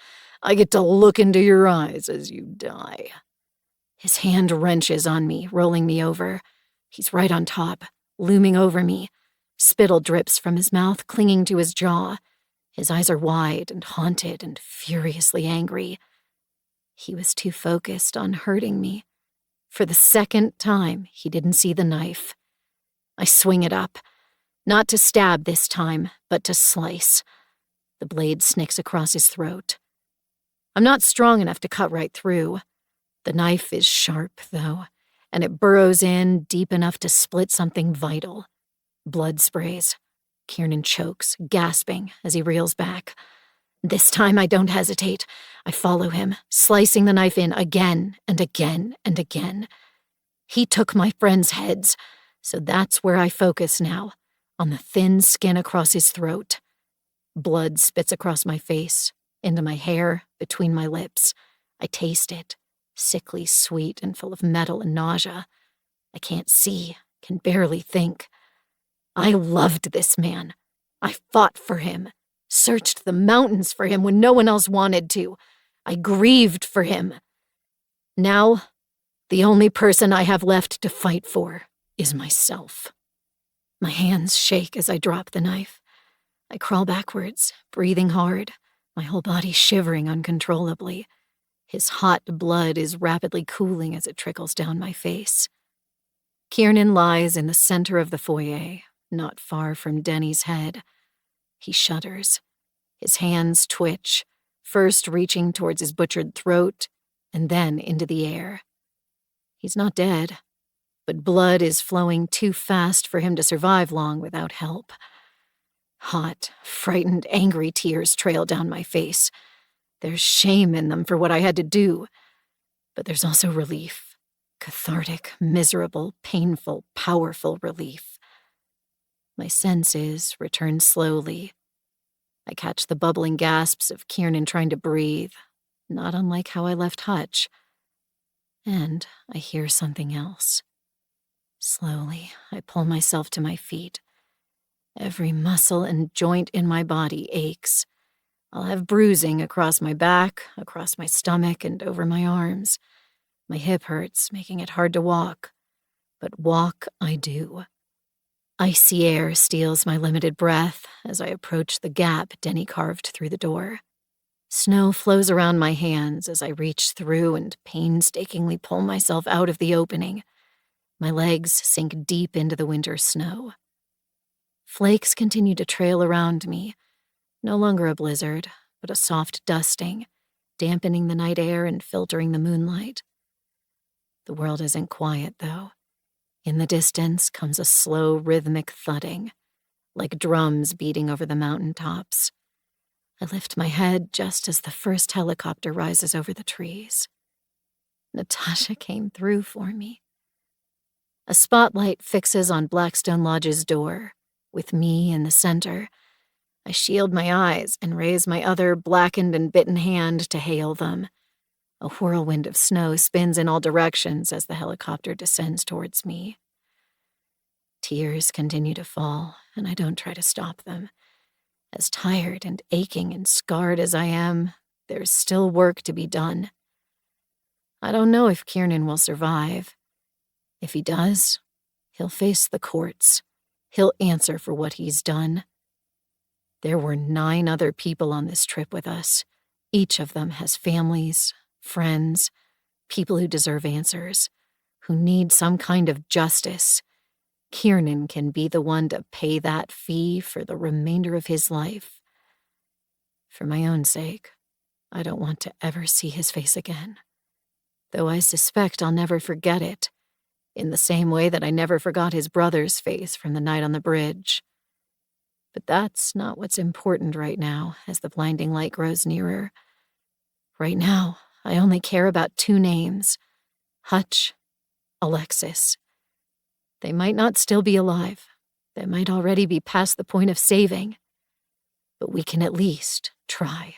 I get to look into your eyes as you die. His hand wrenches on me, rolling me over. He's right on top, looming over me. Spittle drips from his mouth, clinging to his jaw. His eyes are wide and haunted and furiously angry. He was too focused on hurting me. For the second time, he didn't see the knife. I swing it up. Not to stab this time, but to slice. The blade snicks across his throat. I'm not strong enough to cut right through. The knife is sharp, though, and it burrows in deep enough to split something vital. Blood sprays. Kiernan chokes, gasping as he reels back. This time I don't hesitate. I follow him, slicing the knife in again and again and again. He took my friends' heads, so that's where I focus now, on the thin skin across his throat. Blood spits across my face, into my hair, between my lips. I taste it, sickly sweet and full of metal and nausea. I can't see, can barely think. I loved this man. I fought for him, searched the mountains for him when no one else wanted to. I grieved for him. Now, the only person I have left to fight for is myself. My hands shake as I drop the knife. I crawl backwards, breathing hard, my whole body shivering uncontrollably. His hot blood is rapidly cooling as it trickles down my face. Kiernan lies in the center of the foyer, not far from Denny's head. He shudders. His hands twitch, first reaching towards his butchered throat, and then into the air. He's not dead, but blood is flowing too fast for him to survive long without help. Hot, frightened, angry tears trail down my face. There's shame in them for what I had to do, but there's also relief. Cathartic, miserable, painful, powerful relief. My senses return slowly. I catch the bubbling gasps of Kiernan trying to breathe, not unlike how I left Hutch. And I hear something else. Slowly, I pull myself to my feet. Every muscle and joint in my body aches. I'll have bruising across my back, across my stomach, and over my arms. My hip hurts, making it hard to walk. But walk I do. Icy air steals my limited breath as I approach the gap Denny carved through the door. Snow flows around my hands as I reach through and painstakingly pull myself out of the opening. My legs sink deep into the winter snow. Flakes continue to trail around me, no longer a blizzard, but a soft dusting, dampening the night air and filtering the moonlight. The world isn't quiet, though. In the distance comes a slow, rhythmic thudding, like drums beating over the mountaintops. I lift my head just as the first helicopter rises over the trees. Natasha came through for me. A spotlight fixes on Blackstone Lodge's door, with me in the center. I shield my eyes and raise my other blackened and bitten hand to hail them. A whirlwind of snow spins in all directions as the helicopter descends towards me. Tears continue to fall, and I don't try to stop them. As tired and aching and scarred as I am, there's still work to be done. I don't know if Kiernan will survive. If he does, he'll face the courts. He'll answer for what he's done. There were 9 other people on this trip with us. Each of them has families, friends, people who deserve answers, who need some kind of justice. Kiernan can be the one to pay that fee for the remainder of his life. For my own sake, I don't want to ever see his face again. Though I suspect I'll never forget it, in the same way that I never forgot his brother's face from the night on the bridge. But that's not what's important right now as the blinding light grows nearer. Right now, I only care about 2 names: Hutch, Alexis. They might not still be alive. They might already be past the point of saving. But we can at least try.